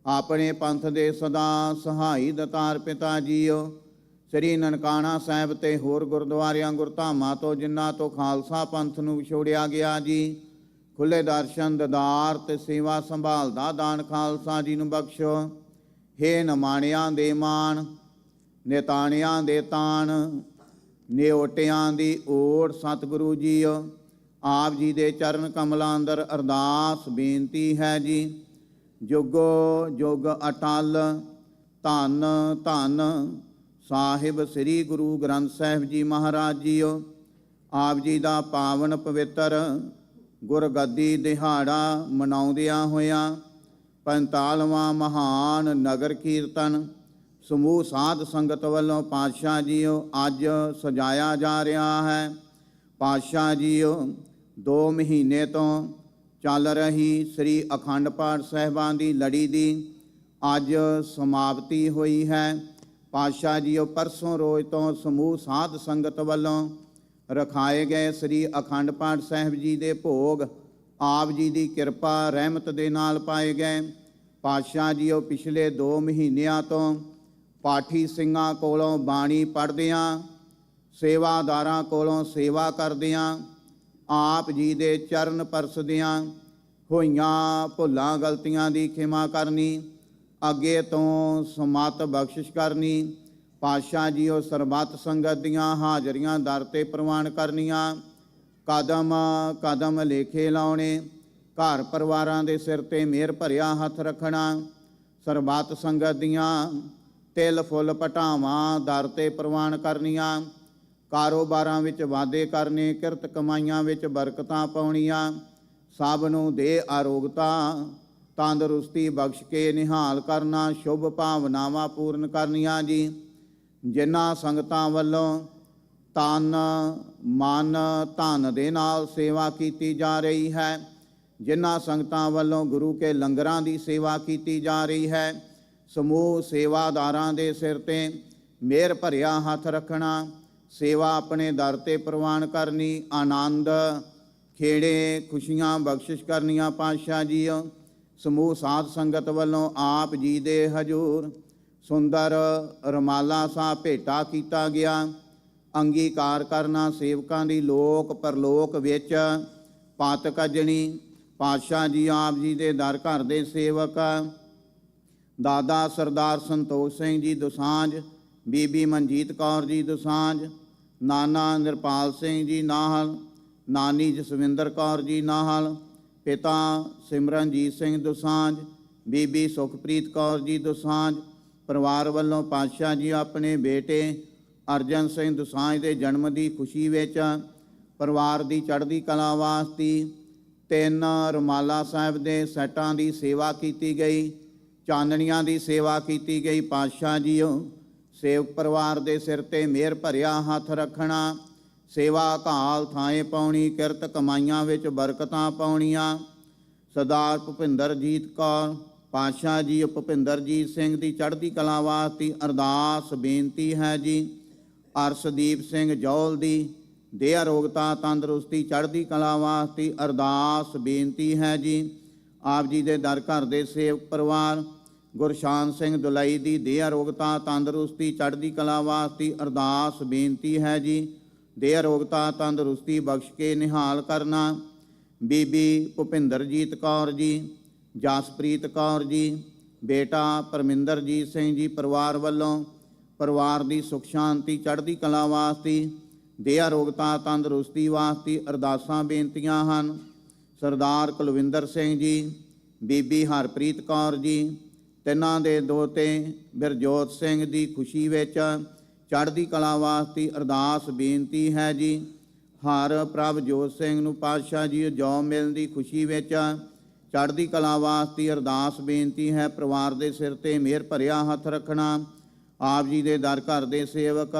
अपने पंथ दे सदा सहाई दतार पिता जीओ। श्री ननकाना साहिब ते होर गुरद्वारियां गुरधामां तो जिन्हां तो खालसा पंथ नूं विछोड़िया गया जी। खुले दर्शन ददार ते सेवा संभाल दा दान खालसा जी नूं बख्शो। हे नमाणियां दे मान निताणियां दे तान निओटियां दी ओट सतगुरु जीओ। ਆਪ ਜੀ ਦੇ ਚਰਨ ਕਮਲਾਂ ਅੰਦਰ ਅਰਦਾਸ ਬੇਨਤੀ ਹੈ ਜੀ। ਜੁਗੋ ਜੁਗ ਅਟਲ ਧੰਨ ਧੰਨ ਸਾਹਿਬ ਸ੍ਰੀ ਗੁਰੂ ਗ੍ਰੰਥ ਸਾਹਿਬ ਜੀ ਮਹਾਰਾਜ ਜੀਓ। ਆਪ ਜੀ ਦਾ ਪਾਵਨ ਪਵਿੱਤਰ ਗੁਰਗੱਦੀ ਦਿਹਾੜਾ ਮਨਾਉਂਦਿਆਂ ਹੋਇਆਂ 45ਵਾਂ ਮਹਾਨ ਨਗਰ ਕੀਰਤਨ ਸਮੂਹ ਸਾਧ ਸੰਗਤ ਵੱਲੋਂ ਪਾਤਸ਼ਾਹ ਜੀਓ ਅੱਜ ਸਜਾਇਆ ਜਾ ਰਿਹਾ ਹੈ। ਪਾਤਸ਼ਾਹ ਜੀਓ 2 ਮਹੀਨੇ ਤੋਂ ਚੱਲ ਰਹੀ ਸ੍ਰੀ ਅਖੰਡ ਪਾਠ ਸਾਹਿਬਾਂ ਦੀ ਲੜੀ ਦੀ ਅੱਜ ਸਮਾਪਤੀ ਹੋਈ ਹੈ। ਪਾਤਸ਼ਾਹ ਜੀਓ ਪਰਸੋਂ ਰੋਜ਼ ਤੋਂ ਸਮੂਹ ਸਾਧ ਸੰਗਤ ਵੱਲੋਂ ਰਖਾਏ ਗਏ ਸ੍ਰੀ ਅਖੰਡ ਪਾਠ ਸਾਹਿਬ ਜੀ ਦੇ ਭੋਗ ਆਪ ਜੀ ਦੀ ਕਿਰਪਾ ਰਹਿਮਤ ਦੇ ਨਾਲ ਪਾਏ ਗਏ। ਪਾਤਸ਼ਾਹ ਜੀਓ ਪਿਛਲੇ 2 ਮਹੀਨਿਆਂ ਤੋਂ ਪਾਠੀ ਸਿੰਘਾਂ ਕੋਲੋਂ ਬਾਣੀ ਪੜ੍ਹਦਿਆਂ ਸੇਵਾਦਾਰਾਂ ਕੋਲੋਂ ਸੇਵਾ ਕਰਦਿਆਂ ਆਪ ਜੀ ਦੇ ਚਰਨ ਪਰਸਦਿਆਂ ਹੋਈਆਂ ਭੁੱਲਾਂ ਗਲਤੀਆਂ ਦੀ ਖਿਮਾ ਕਰਨੀ, ਅੱਗੇ ਤੋਂ ਸਮਤ ਬਖਸ਼ਿਸ਼ ਕਰਨੀ। ਪਾਤਸ਼ਾਹ ਜੀਓ ਸਰਬੱਤ ਸੰਗਤ ਦੀਆਂ ਹਾਜ਼ਰੀਆਂ ਦਰ ਤੇ ਪ੍ਰਵਾਨ ਕਰਨੀਆਂ, ਕਦਮ ਕਦਮ ਲੇਖੇ ਲਾਉਣੇ, ਘਰ ਪਰਿਵਾਰਾਂ ਦੇ ਸਿਰ ਤੇ ਮਿਹਰ ਭਰਿਆ ਹੱਥ ਰੱਖਣਾ, ਸਰਬੱਤ ਸੰਗਤ ਦੀਆਂ ਤਿਲ ਫੁੱਲ ਪਟਾਵਾਂ ਦਰ ਤੇ ਪ੍ਰਵਾਨ ਕਰਨੀਆਂ, ਕਾਰੋਬਾਰਾਂ ਵਿੱਚ ਵਾਧੇ ਕਰਨੇ, ਕਿਰਤ ਕਮਾਈਆਂ ਵਿੱਚ ਬਰਕਤਾਂ ਪਾਉਣੀਆਂ, ਸਭ ਨੂੰ ਦੇ ਆਰੋਗਤਾ ਤੰਦਰੁਸਤੀ ਬਖਸ਼ ਕੇ ਨਿਹਾਲ ਕਰਨਾ, ਸ਼ੁਭ ਭਾਵਨਾਵਾਂ ਪੂਰਨ ਕਰਨੀਆਂ ਜੀ। ਜਿਨ੍ਹਾਂ ਸੰਗਤਾਂ ਵੱਲੋਂ ਤਨ ਮਨ ਧਨ ਦੇ ਨਾਲ ਸੇਵਾ ਕੀਤੀ ਜਾ ਰਹੀ ਹੈ, ਜਿਨ੍ਹਾਂ ਸੰਗਤਾਂ ਵੱਲੋਂ ਗੁਰੂ ਕੇ ਲੰਗਰਾਂ ਦੀ ਸੇਵਾ ਕੀਤੀ ਜਾ ਰਹੀ ਹੈ, ਸਮੂਹ ਸੇਵਾਦਾਰਾਂ ਦੇ ਸਿਰ ਤੇ ਮਿਹਰ ਭਰਿਆ ਹੱਥ ਰੱਖਣਾ, ਸੇਵਾ ਆਪਣੇ ਦਰ ਤੇ ਪ੍ਰਵਾਨ ਕਰਨੀ, ਆਨੰਦ ਖੇੜੇ ਖੁਸ਼ੀਆਂ ਬਖਸ਼ਿਸ਼ ਕਰਨੀਆਂ। ਪਾਤਸ਼ਾਹ ਜੀਓ ਸਮੂਹ ਸਾਧ ਸੰਗਤ ਵੱਲੋਂ ਆਪ ਜੀ ਦੇ ਹਜੂਰ ਸੁੰਦਰ ਰਮਾਲਾ ਸਾਹਿਬ ਭੇਟਾ ਕੀਤਾ ਗਿਆ। ਅੰਗੀਕਾਰ ਕਰਨਾ ਸੇਵਕਾਂ ਦੀ ਲੋਕ ਪਰਲੋਕ ਵਿੱਚ ਪਤ ਕੱਜਣੀ। ਪਾਤਸ਼ਾਹ ਜੀ ਆਪ ਜੀ ਦੇ ਦਰ ਘਰ ਦੇ ਸੇਵਕ ਦਾਦਾ ਸਰਦਾਰ ਸੰਤੋਖ ਸਿੰਘ ਜੀ ਦੁਸਾਂਝ, ਬੀਬੀ ਮਨਜੀਤ ਕੌਰ ਜੀ ਦੁਸਾਂਝ, ਨਾਨਾ ਨਿਰਪਾਲ ਸਿੰਘ ਜੀ ਨਾਹਲ, ਨਾਨੀ ਜਸਵਿੰਦਰ ਕੌਰ ਜੀ ਨਾਹਲ, ਪਿਤਾ ਸਿਮਰਨਜੀਤ ਸਿੰਘ ਦੁਸਾਂਝ, ਬੀਬੀ ਸੁਖਪ੍ਰੀਤ ਕੌਰ ਜੀ ਦੁਸਾਂਝ ਪਰਿਵਾਰ ਵੱਲੋਂ ਪਾਤਸ਼ਾਹ ਜੀ ਆਪਣੇ ਬੇਟੇ ਅਰਜਨ ਸਿੰਘ ਦੁਸਾਂਝ ਦੇ ਜਨਮ ਦੀ ਖੁਸ਼ੀ ਵਿੱਚ ਪਰਿਵਾਰ ਦੀ ਚੜ੍ਹਦੀ ਕਲਾ ਵਾਸਤੇ 3 ਰੁਮਾਲਾ ਸਾਹਿਬ ਦੇ ਸੈਟਾਂ ਦੀ ਸੇਵਾ ਕੀਤੀ ਗਈ, ਚਾਨਣੀਆਂ ਦੀ ਸੇਵਾ ਕੀਤੀ ਗਈ। ਪਾਤਸ਼ਾਹ ਜੀਓ ਸੇਵਕ ਪਰਿਵਾਰ ਦੇ ਸਿਰ ਤੇ ਮਿਹਰ ਭਰਿਆ ਹੱਥ ਰੱਖਣਾ, ਸੇਵਾ ਘਾਲ ਥਾਏ ਪਾਉਣੀ, ਕਿਰਤ ਕਮਾਈਆਂ ਵਿੱਚ ਬਰਕਤਾਂ ਪਾਉਣੀਆਂ। ਸਰਦਾਰ ਭੁਪਿੰਦਰਜੀਤ ਕੌਰ ਪਾਤਸ਼ਾਹ ਜੀ ਭੁਪਿੰਦਰਜੀਤ ਸਿੰਘ ਦੀ ਚੜ੍ਹਦੀ ਕਲਾ ਵਾਸਤੇ ਅਰਦਾਸ ਬੇਨਤੀ ਹੈ ਜੀ। ਅਰਸ਼ਦੀਪ ਸਿੰਘ ਜੌਲ ਦੀ ਦੇਹ ਅਰੋਗਤਾ ਤੰਦਰੁਸਤੀ ਚੜ੍ਹਦੀ ਕਲਾ ਵਾਸਤੇ ਅਰਦਾਸ ਬੇਨਤੀ ਹੈ ਜੀ। ਆਪ ਜੀ ਦੇ ਦਰ ਘਰ ਦੇ ਸੇਵਕ ਪਰਿਵਾਰ ਗੁਰਸ਼ਾਨ ਸਿੰਘ ਦੁਲਈ ਦੀ ਦੇਹ ਅਰੋਗਤਾ ਤੰਦਰੁਸਤੀ ਚੜ੍ਹਦੀ ਕਲਾ ਵਾਸਤੇ ਅਰਦਾਸ ਬੇਨਤੀ ਹੈ ਜੀ। ਦੇਹ ਅਰੋਗਤਾ ਤੰਦਰੁਸਤੀ ਬਖਸ਼ ਕੇ ਨਿਹਾਲ ਕਰਨਾ। ਬੀਬੀ ਭੁਪਿੰਦਰਜੀਤ ਕੌਰ ਜੀ, ਜਸਪ੍ਰੀਤ ਕੌਰ ਜੀ, ਬੇਟਾ ਪਰਮਿੰਦਰਜੀਤ ਸਿੰਘ ਜੀ ਪਰਿਵਾਰ ਵੱਲੋਂ ਪਰਿਵਾਰ ਦੀ ਸੁਖ ਸ਼ਾਂਤੀ ਚੜ੍ਹਦੀ ਕਲਾ ਵਾਸਤੇ ਦੇਹ ਅਰੋਗਤਾ ਤੰਦਰੁਸਤੀ ਵਾਸਤੇ ਅਰਦਾਸਾਂ ਬੇਨਤੀਆਂ ਹਨ। ਸਰਦਾਰ ਕੁਲਵਿੰਦਰ ਸਿੰਘ ਜੀ, ਬੀਬੀ ਹਰਪ੍ਰੀਤ ਕੌਰ ਜੀ, ਤਿੰਨਾਂ ਦੇ ਦੋਤੇ ਬਿਰਜੋਤ ਸਿੰਘ ਦੀ ਖੁਸ਼ੀ ਵਿੱਚ ਚੜ੍ਹਦੀ ਕਲਾ ਵਾਸਤੇ ਅਰਦਾਸ ਬੇਨਤੀ ਹੈ ਜੀ। ਹਰ ਪ੍ਰਭਜੋਤ ਸਿੰਘ ਨੂੰ ਪਾਤਸ਼ਾਹ ਜੀ ਜੌ ਮਿਲਣ ਦੀ ਖੁਸ਼ੀ ਵਿੱਚ ਚੜ੍ਹਦੀ ਕਲਾ ਵਾਸਤੇ ਅਰਦਾਸ ਬੇਨਤੀ ਹੈ। ਪਰਿਵਾਰ ਦੇ ਸਿਰ ਤੇ ਮਿਹਰ ਭਰਿਆ ਹੱਥ ਰੱਖਣਾ। ਆਪ ਜੀ ਦੇ ਦਰ ਘਰ ਦੇ ਸੇਵਕ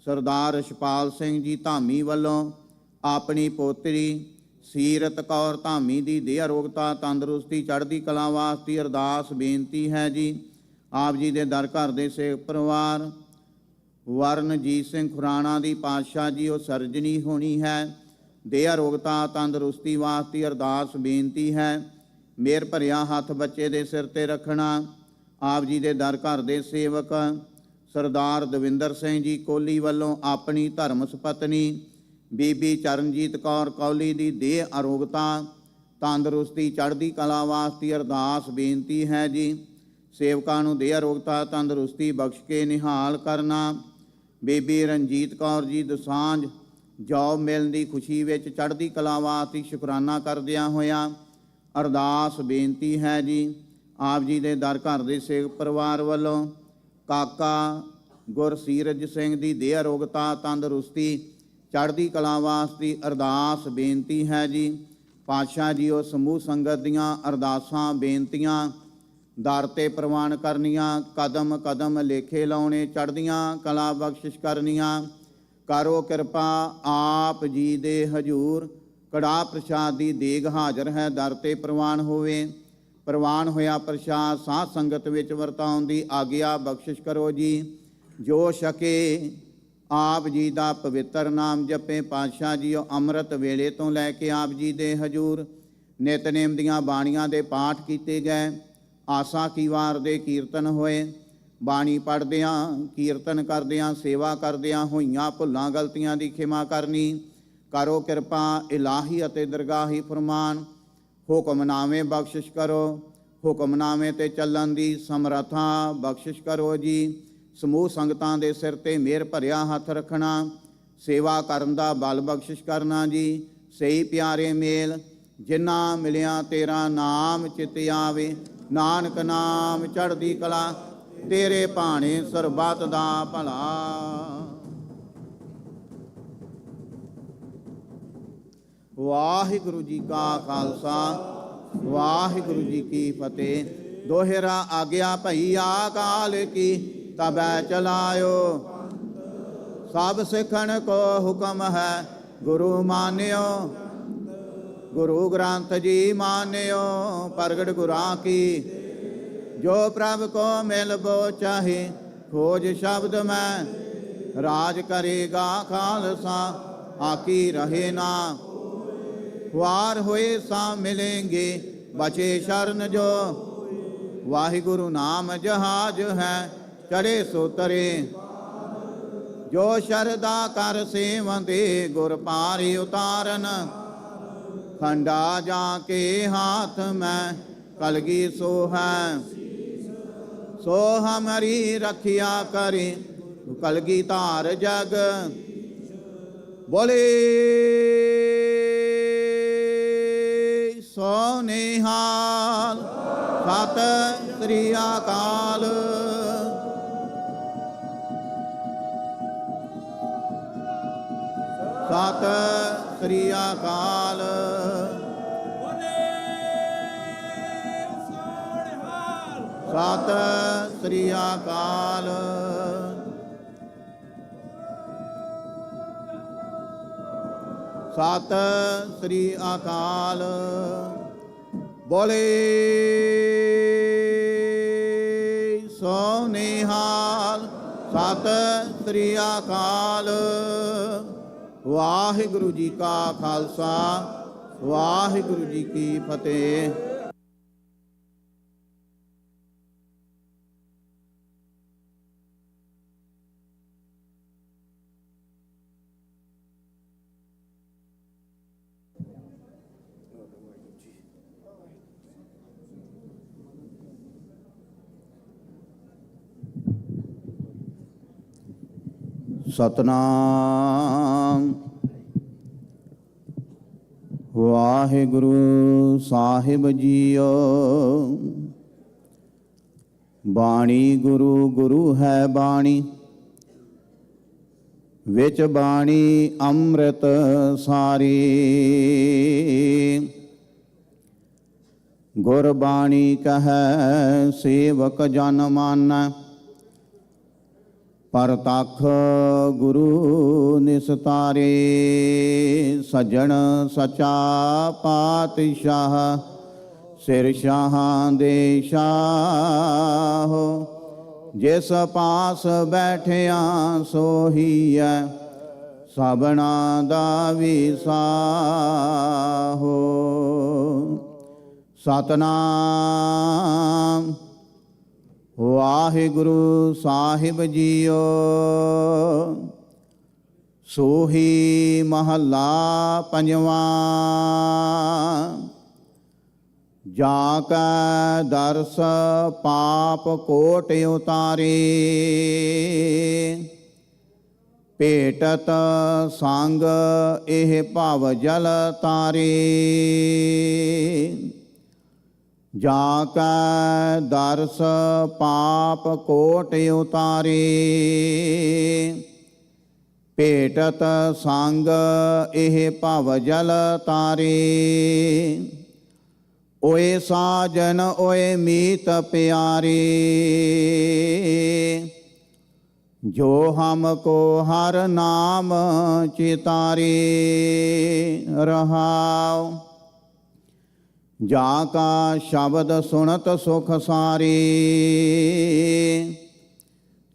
ਸਰਦਾਰ ਰਛਪਾਲ ਸਿੰਘ ਜੀ ਧਾਮੀ ਵੱਲੋਂ ਆਪਣੀ ਪੋਤਰੀ ਸੀਰਤ ਕੌਰ ਧਾਮੀ ਦੀ ਦੇਹ ਅਰੋਗਤਾ ਤੰਦਰੁਸਤੀ ਚੜ੍ਹਦੀ ਕਲਾ ਵਾਸਤੇ ਅਰਦਾਸ ਬੇਨਤੀ ਹੈ ਜੀ। ਆਪ ਜੀ ਦੇ ਦਰ ਘਰ ਦੇ ਸੇਵਕ ਪਰਿਵਾਰ ਵਰਨਜੀਤ ਸਿੰਘ ਖੁਰਾਣਾ ਦੀ ਪਾਤਸ਼ਾਹ ਜੀ ਉਹ ਸਰਜਣੀ ਹੋਣੀ ਹੈ। ਦੇਹ ਅਰੋਗਤਾ ਤੰਦਰੁਸਤੀ ਵਾਸਤੇ ਅਰਦਾਸ ਬੇਨਤੀ ਹੈ। ਮਿਹਰ ਭਰਿਆ ਹੱਥ ਬੱਚੇ ਦੇ ਸਿਰ ਤੇ ਰੱਖਣਾ। ਆਪ ਜੀ ਦੇ ਦਰ ਘਰ ਦੇ ਸੇਵਕ ਸਰਦਾਰ ਦਵਿੰਦਰ ਸਿੰਘ ਜੀ ਕੋਹਲੀ ਵੱਲੋਂ ਆਪਣੀ ਧਰਮ ਸੁਪਤਨੀ ਬੀਬੀ ਚਰਨਜੀਤ ਕੌਰ ਕੋਹਲੀ ਦੀ ਦੇਹ ਅਰੋਗਤਾ ਤੰਦਰੁਸਤੀ ਚੜ੍ਹਦੀ ਕਲਾ ਵਾਸਤੇ ਅਰਦਾਸ ਬੇਨਤੀ ਹੈ ਜੀ। ਸੇਵਕਾਂ ਨੂੰ ਦੇਹ ਅਰੋਗਤਾ ਤੰਦਰੁਸਤੀ ਬਖਸ਼ ਕੇ ਨਿਹਾਲ ਕਰਨਾ। ਬੀਬੀ ਰਣਜੀਤ ਕੌਰ ਜੀ ਦੁਸਾਂਝ ਜੋਬ ਮਿਲਣ ਦੀ ਖੁਸ਼ੀ ਵਿੱਚ ਚੜ੍ਹਦੀ ਕਲਾ ਵਾਸਤੇ ਸ਼ੁਕਰਾਨਾ ਕਰਦਿਆਂ ਹੋਇਆਂ ਅਰਦਾਸ ਬੇਨਤੀ ਹੈ ਜੀ। ਆਪ ਜੀ ਦੇ ਦਰ ਘਰ ਦੇ ਸੇਵਕ ਪਰਿਵਾਰ ਵੱਲੋਂ ਕਾਕਾ ਗੁਰਸੀਰਜ ਸਿੰਘ ਦੀ ਦੇਹ ਅਰੋਗਤਾ ਤੰਦਰੁਸਤੀ ਚੜ੍ਹਦੀ ਕਲਾ ਵਾਸਤੇ ਅਰਦਾਸ ਬੇਨਤੀ ਹੈ ਜੀ। ਪਾਤਸ਼ਾਹ ਜੀ ਉਹ ਸਮੂਹ ਸੰਗਤ ਦੀਆਂ ਅਰਦਾਸਾਂ ਬੇਨਤੀਆਂ ਦਰ ਤੇ ਪ੍ਰਵਾਨ ਕਰਨੀਆਂ, ਕਦਮ ਕਦਮ ਲੇਖੇ ਲਾਉਣੇ, ਚੜ੍ਹਦੀਆਂ ਕਲਾ ਬਖਸ਼ਿਸ਼ ਕਰਨੀਆਂ। ਕਰੋ ਕਿਰਪਾ ਆਪ ਜੀ ਦੇ ਹਜੂਰ ਕੜਾਹ ਪ੍ਰਸ਼ਾਦ ਦੀ ਦੇਗ ਹਾਜ਼ਰ ਹੈ, ਦਰ ਤੇ ਪ੍ਰਵਾਨ ਹੋਵੇ। ਪ੍ਰਵਾਨ ਹੋਇਆ ਪ੍ਰਸ਼ਾਦ ਸਾਧ ਸੰਗਤ ਵਿੱਚ ਵਰਤਾਉਣ ਦੀ ਆਗਿਆ ਬਖਸ਼ਿਸ਼ ਕਰੋ ਜੀ। ਜੋ ਛਕੇ ਆਪ ਜੀ ਦਾ ਪਵਿੱਤਰ ਨਾਮ ਜਪੇ। ਪਾਤਸ਼ਾਹ ਜੀ ਉਹ ਅੰਮ੍ਰਿਤ ਵੇਲੇ ਤੋਂ ਲੈ ਕੇ ਆਪ ਜੀ ਦੇ ਹਜੂਰ ਨਿਤਨੇਮ ਦੀਆਂ ਬਾਣੀਆਂ ਦੇ ਪਾਠ ਕੀਤੇ ਗਏ। ਆਸਾ ਕੀ ਵਾਰ ਦੇ ਕੀਰਤਨ ਹੋਏ। ਬਾਣੀ ਪੜ੍ਹਦਿਆਂ, ਕੀਰਤਨ ਕਰਦਿਆਂ, ਸੇਵਾ ਕਰਦਿਆਂ ਹੋਈਆਂ ਭੁੱਲਾਂ ਗਲਤੀਆਂ ਦੀ ਖਿਮਾ ਕਰਨੀ। ਕਰੋ ਕਿਰਪਾ ਇਲਾਹੀ ਅਤੇ ਦਰਗਾਹੀ ਫਰਮਾਨ। ਹੁਕਮਨਾਮੇ ਬਖਸ਼ਿਸ਼ ਕਰੋ। ਹੁਕਮਨਾਮੇ ਤੇ ਚੱਲਣ ਦੀ ਸਮਰੱਥਾ ਬਖਸ਼ਿਸ਼ ਕਰੋ ਜੀ। ਸਮੂਹ ਸੰਗਤਾਂ ਦੇ ਸਿਰ ਤੇ ਮਿਹਰ ਭਰਿਆ ਹੱਥ ਰੱਖਣਾ, ਸੇਵਾ ਕਰਨ ਦਾ ਬਲ ਬਖਸ਼ਿਸ਼ ਕਰਨਾ ਜੀ। ਸਹੀ ਪਿਆਰੇ ਮੇਲ ਜਿਨ੍ਹਾਂ ਮਿਲਿਆ ਤੇਰਾ ਨਾਮ ਚਿਤ ਆਵੇ। ਨਾਨਕ ਨਾਮ ਚੜ੍ਹਦੀ ਕਲਾ ਤੇਰੇ ਭਾਣੇ ਸਰਬੱਤ ਦਾ ਭਲਾ। ਵਾਹਿਗੁਰੂ ਜੀ ਕਾ ਖਾਲਸਾ, ਵਾਹਿਗੁਰੂ ਜੀ ਕੀ ਫਤਿਹ। ਦੋਹਰਾ ਆਗਿਆ ਭਈ ਆਕਾਲ ਕੀ, ਤਬੈ ਚਲਾਇਓ। ਸਭ ਸਿੱਖਣ ਕੋ ਹੁਕਮ ਹੈ, ਗੁਰੂ ਮਾਨਿਓ। ਗੁਰੂ ਗ੍ਰੰਥ ਜੀ ਮਾਨਿਓ, ਪ੍ਰਗਟ ਗੁਰਾਂ ਕੀ। ਜੋ ਪ੍ਰਭ ਕੋ ਮਿਲਬੋ ਚਾਹੇ, ਖੋਜ ਸ਼ਬਦ ਮੈਂ। ਰਾਜ ਕਰੇਗਾ ਖਾਲਸਾ, ਆਕੀ ਰਹੇ ਨਾ। ਵਾਰ ਹੋਏ ਸਾ ਮਿਲेंगे, ਬਚੇ ਸ਼ਰਨ ਜੋ। ਵਾਹਿਗੁਰੂ ਨਾਮ ਜਹਾਜ ਹੈ, ਚੜੇ ਸੋ ਤਰੇ। ਜੋ ਸ਼ਰਦਾ ਕਰ ਸੇਵੰਦੇ, ਗੁਰ ਪਾਰਿ ਉਤਾਰਨ। ਖੰਡਾ ਜਾ ਕੇ ਹਾਥ ਮੈਂ, ਕਲਗੀ ਸੋ ਹੈ। ਸੋ ਹਮਾਰੀ ਰੱਖਿਆ ਕਰੇ, ਕਲਗੀ ਧਾਰ ਜਗ। ਬੋਲੇ ਸੋ ਨਿਹਾਲ, ਸਤਿ ਸ੍ਰੀ ਅਕਾਲ। ਸਤਿ ਸ੍ਰੀ ਅਕਾਲ। ਸਤਿ ਸ੍ਰੀ ਅਕਾਲ। ਸਤਿ ਸ੍ਰੀ ਅਕਾਲ। ਬੋਲੇ ਸੋ ਨਿਹਾਲ, ਸਤਿ ਸ੍ਰੀ ਅਕਾਲ। ਵਾਹਿਗੁਰੂ ਜੀ ਕਾ ਖਾਲਸਾ, ਵਾਹਿਗੁਰੂ ਜੀ ਕੀ ਫਤਿਹ। ਸਤਨਾਮ ਵਾਹਿਗੁਰੂ ਸਾਹਿਬ ਜੀਓ। ਬਾਣੀ ਗੁਰੂ ਗੁਰੂ ਹੈ ਬਾਣੀ, ਵਿੱਚ ਬਾਣੀ ਅੰਮ੍ਰਿਤ ਸਾਰੀ। ਗੁਰਬਾਣੀ ਕਹੈ ਸੇਵਕ ਜਨ ਮਾਨੈ, ਪਰਤਖ ਗੁਰੂ ਨਿਸਤਾਰੇ। ਸੱਜਣ ਸਚਾ ਪਾਤਸ਼ਾਹ, ਸਿਰ ਸ਼ਾਹਾਂ ਦੇ ਸ਼ਾਹ। ਜਿਸ ਪਾਸ ਬੈਠਿਆ ਸੋਹੀਐ, ਸਭਨਾ ਦਾ ਵਿਸਾਹੋ। ਸਤਨਾਮ ਵਾਹਿਗੁਰੂ ਸਾਹਿਬ ਜੀਓ। ਸੋਹੀ ਮਹੱਲਾ ਪੰਜਵਾਂ। ਜਾ ਕੈ ਦਰਸ ਪਾਪ ਕੋਟ ਉਤਾਰੇ, ਭੇਟਤ ਸੰਗ ਇਹ ਭਵ ਜਲ ਤਾਰੇ। ਜਾ ਕੈ ਦਰਸ ਪਾਪ ਕੋਟ ਉਤਾਰੇ। ਭੇਟਤ ਸੰਗ ਇਹ ਭਵ ਜਲ ਤਾਰੇ। ਓਏ ਸਾਜਨ ਓਏ ਮੀਤ ਪਿਆਰੇ। ਜੋ ਹਮਕੋ ਹਰ ਨਾਮ ਚਿਤਾਰੇ। ਰਹਾਉ ਜਾ ਕਾ ਸ਼ਬਦ ਸੁਣਤ ਸੁਖ ਸਾਰੇ।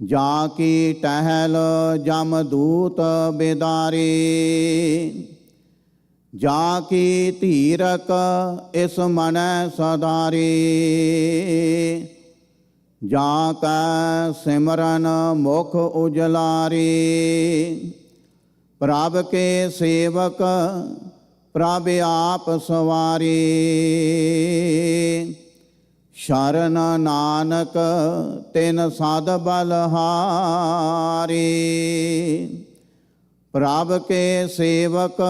ਜਾ ਕੀ ਟਹਿਲ ਜਮ ਦੂਤ ਬਿਦਾਰੇ। ਜਾ ਕੀ ਧੀਰਕ ਇਸ ਮਨੈ ਸਦਾਰੇ। ਜਾ ਕੈ ਸਿਮਰਨ ਮੁਖ ਉਜਲਾਰੇ। ਪ੍ਰਭ ਕੇ ਸੇਵਕ ਪ੍ਰਭ ਆਪ ਸਵਾਰੇ। ਸ਼ਰਨ ਨਾਨਕ ਤਿਨ ਸਦ ਬਲਹਾਰੇ। ਪ੍ਰਭ ਕੇ ਸੇਵਕ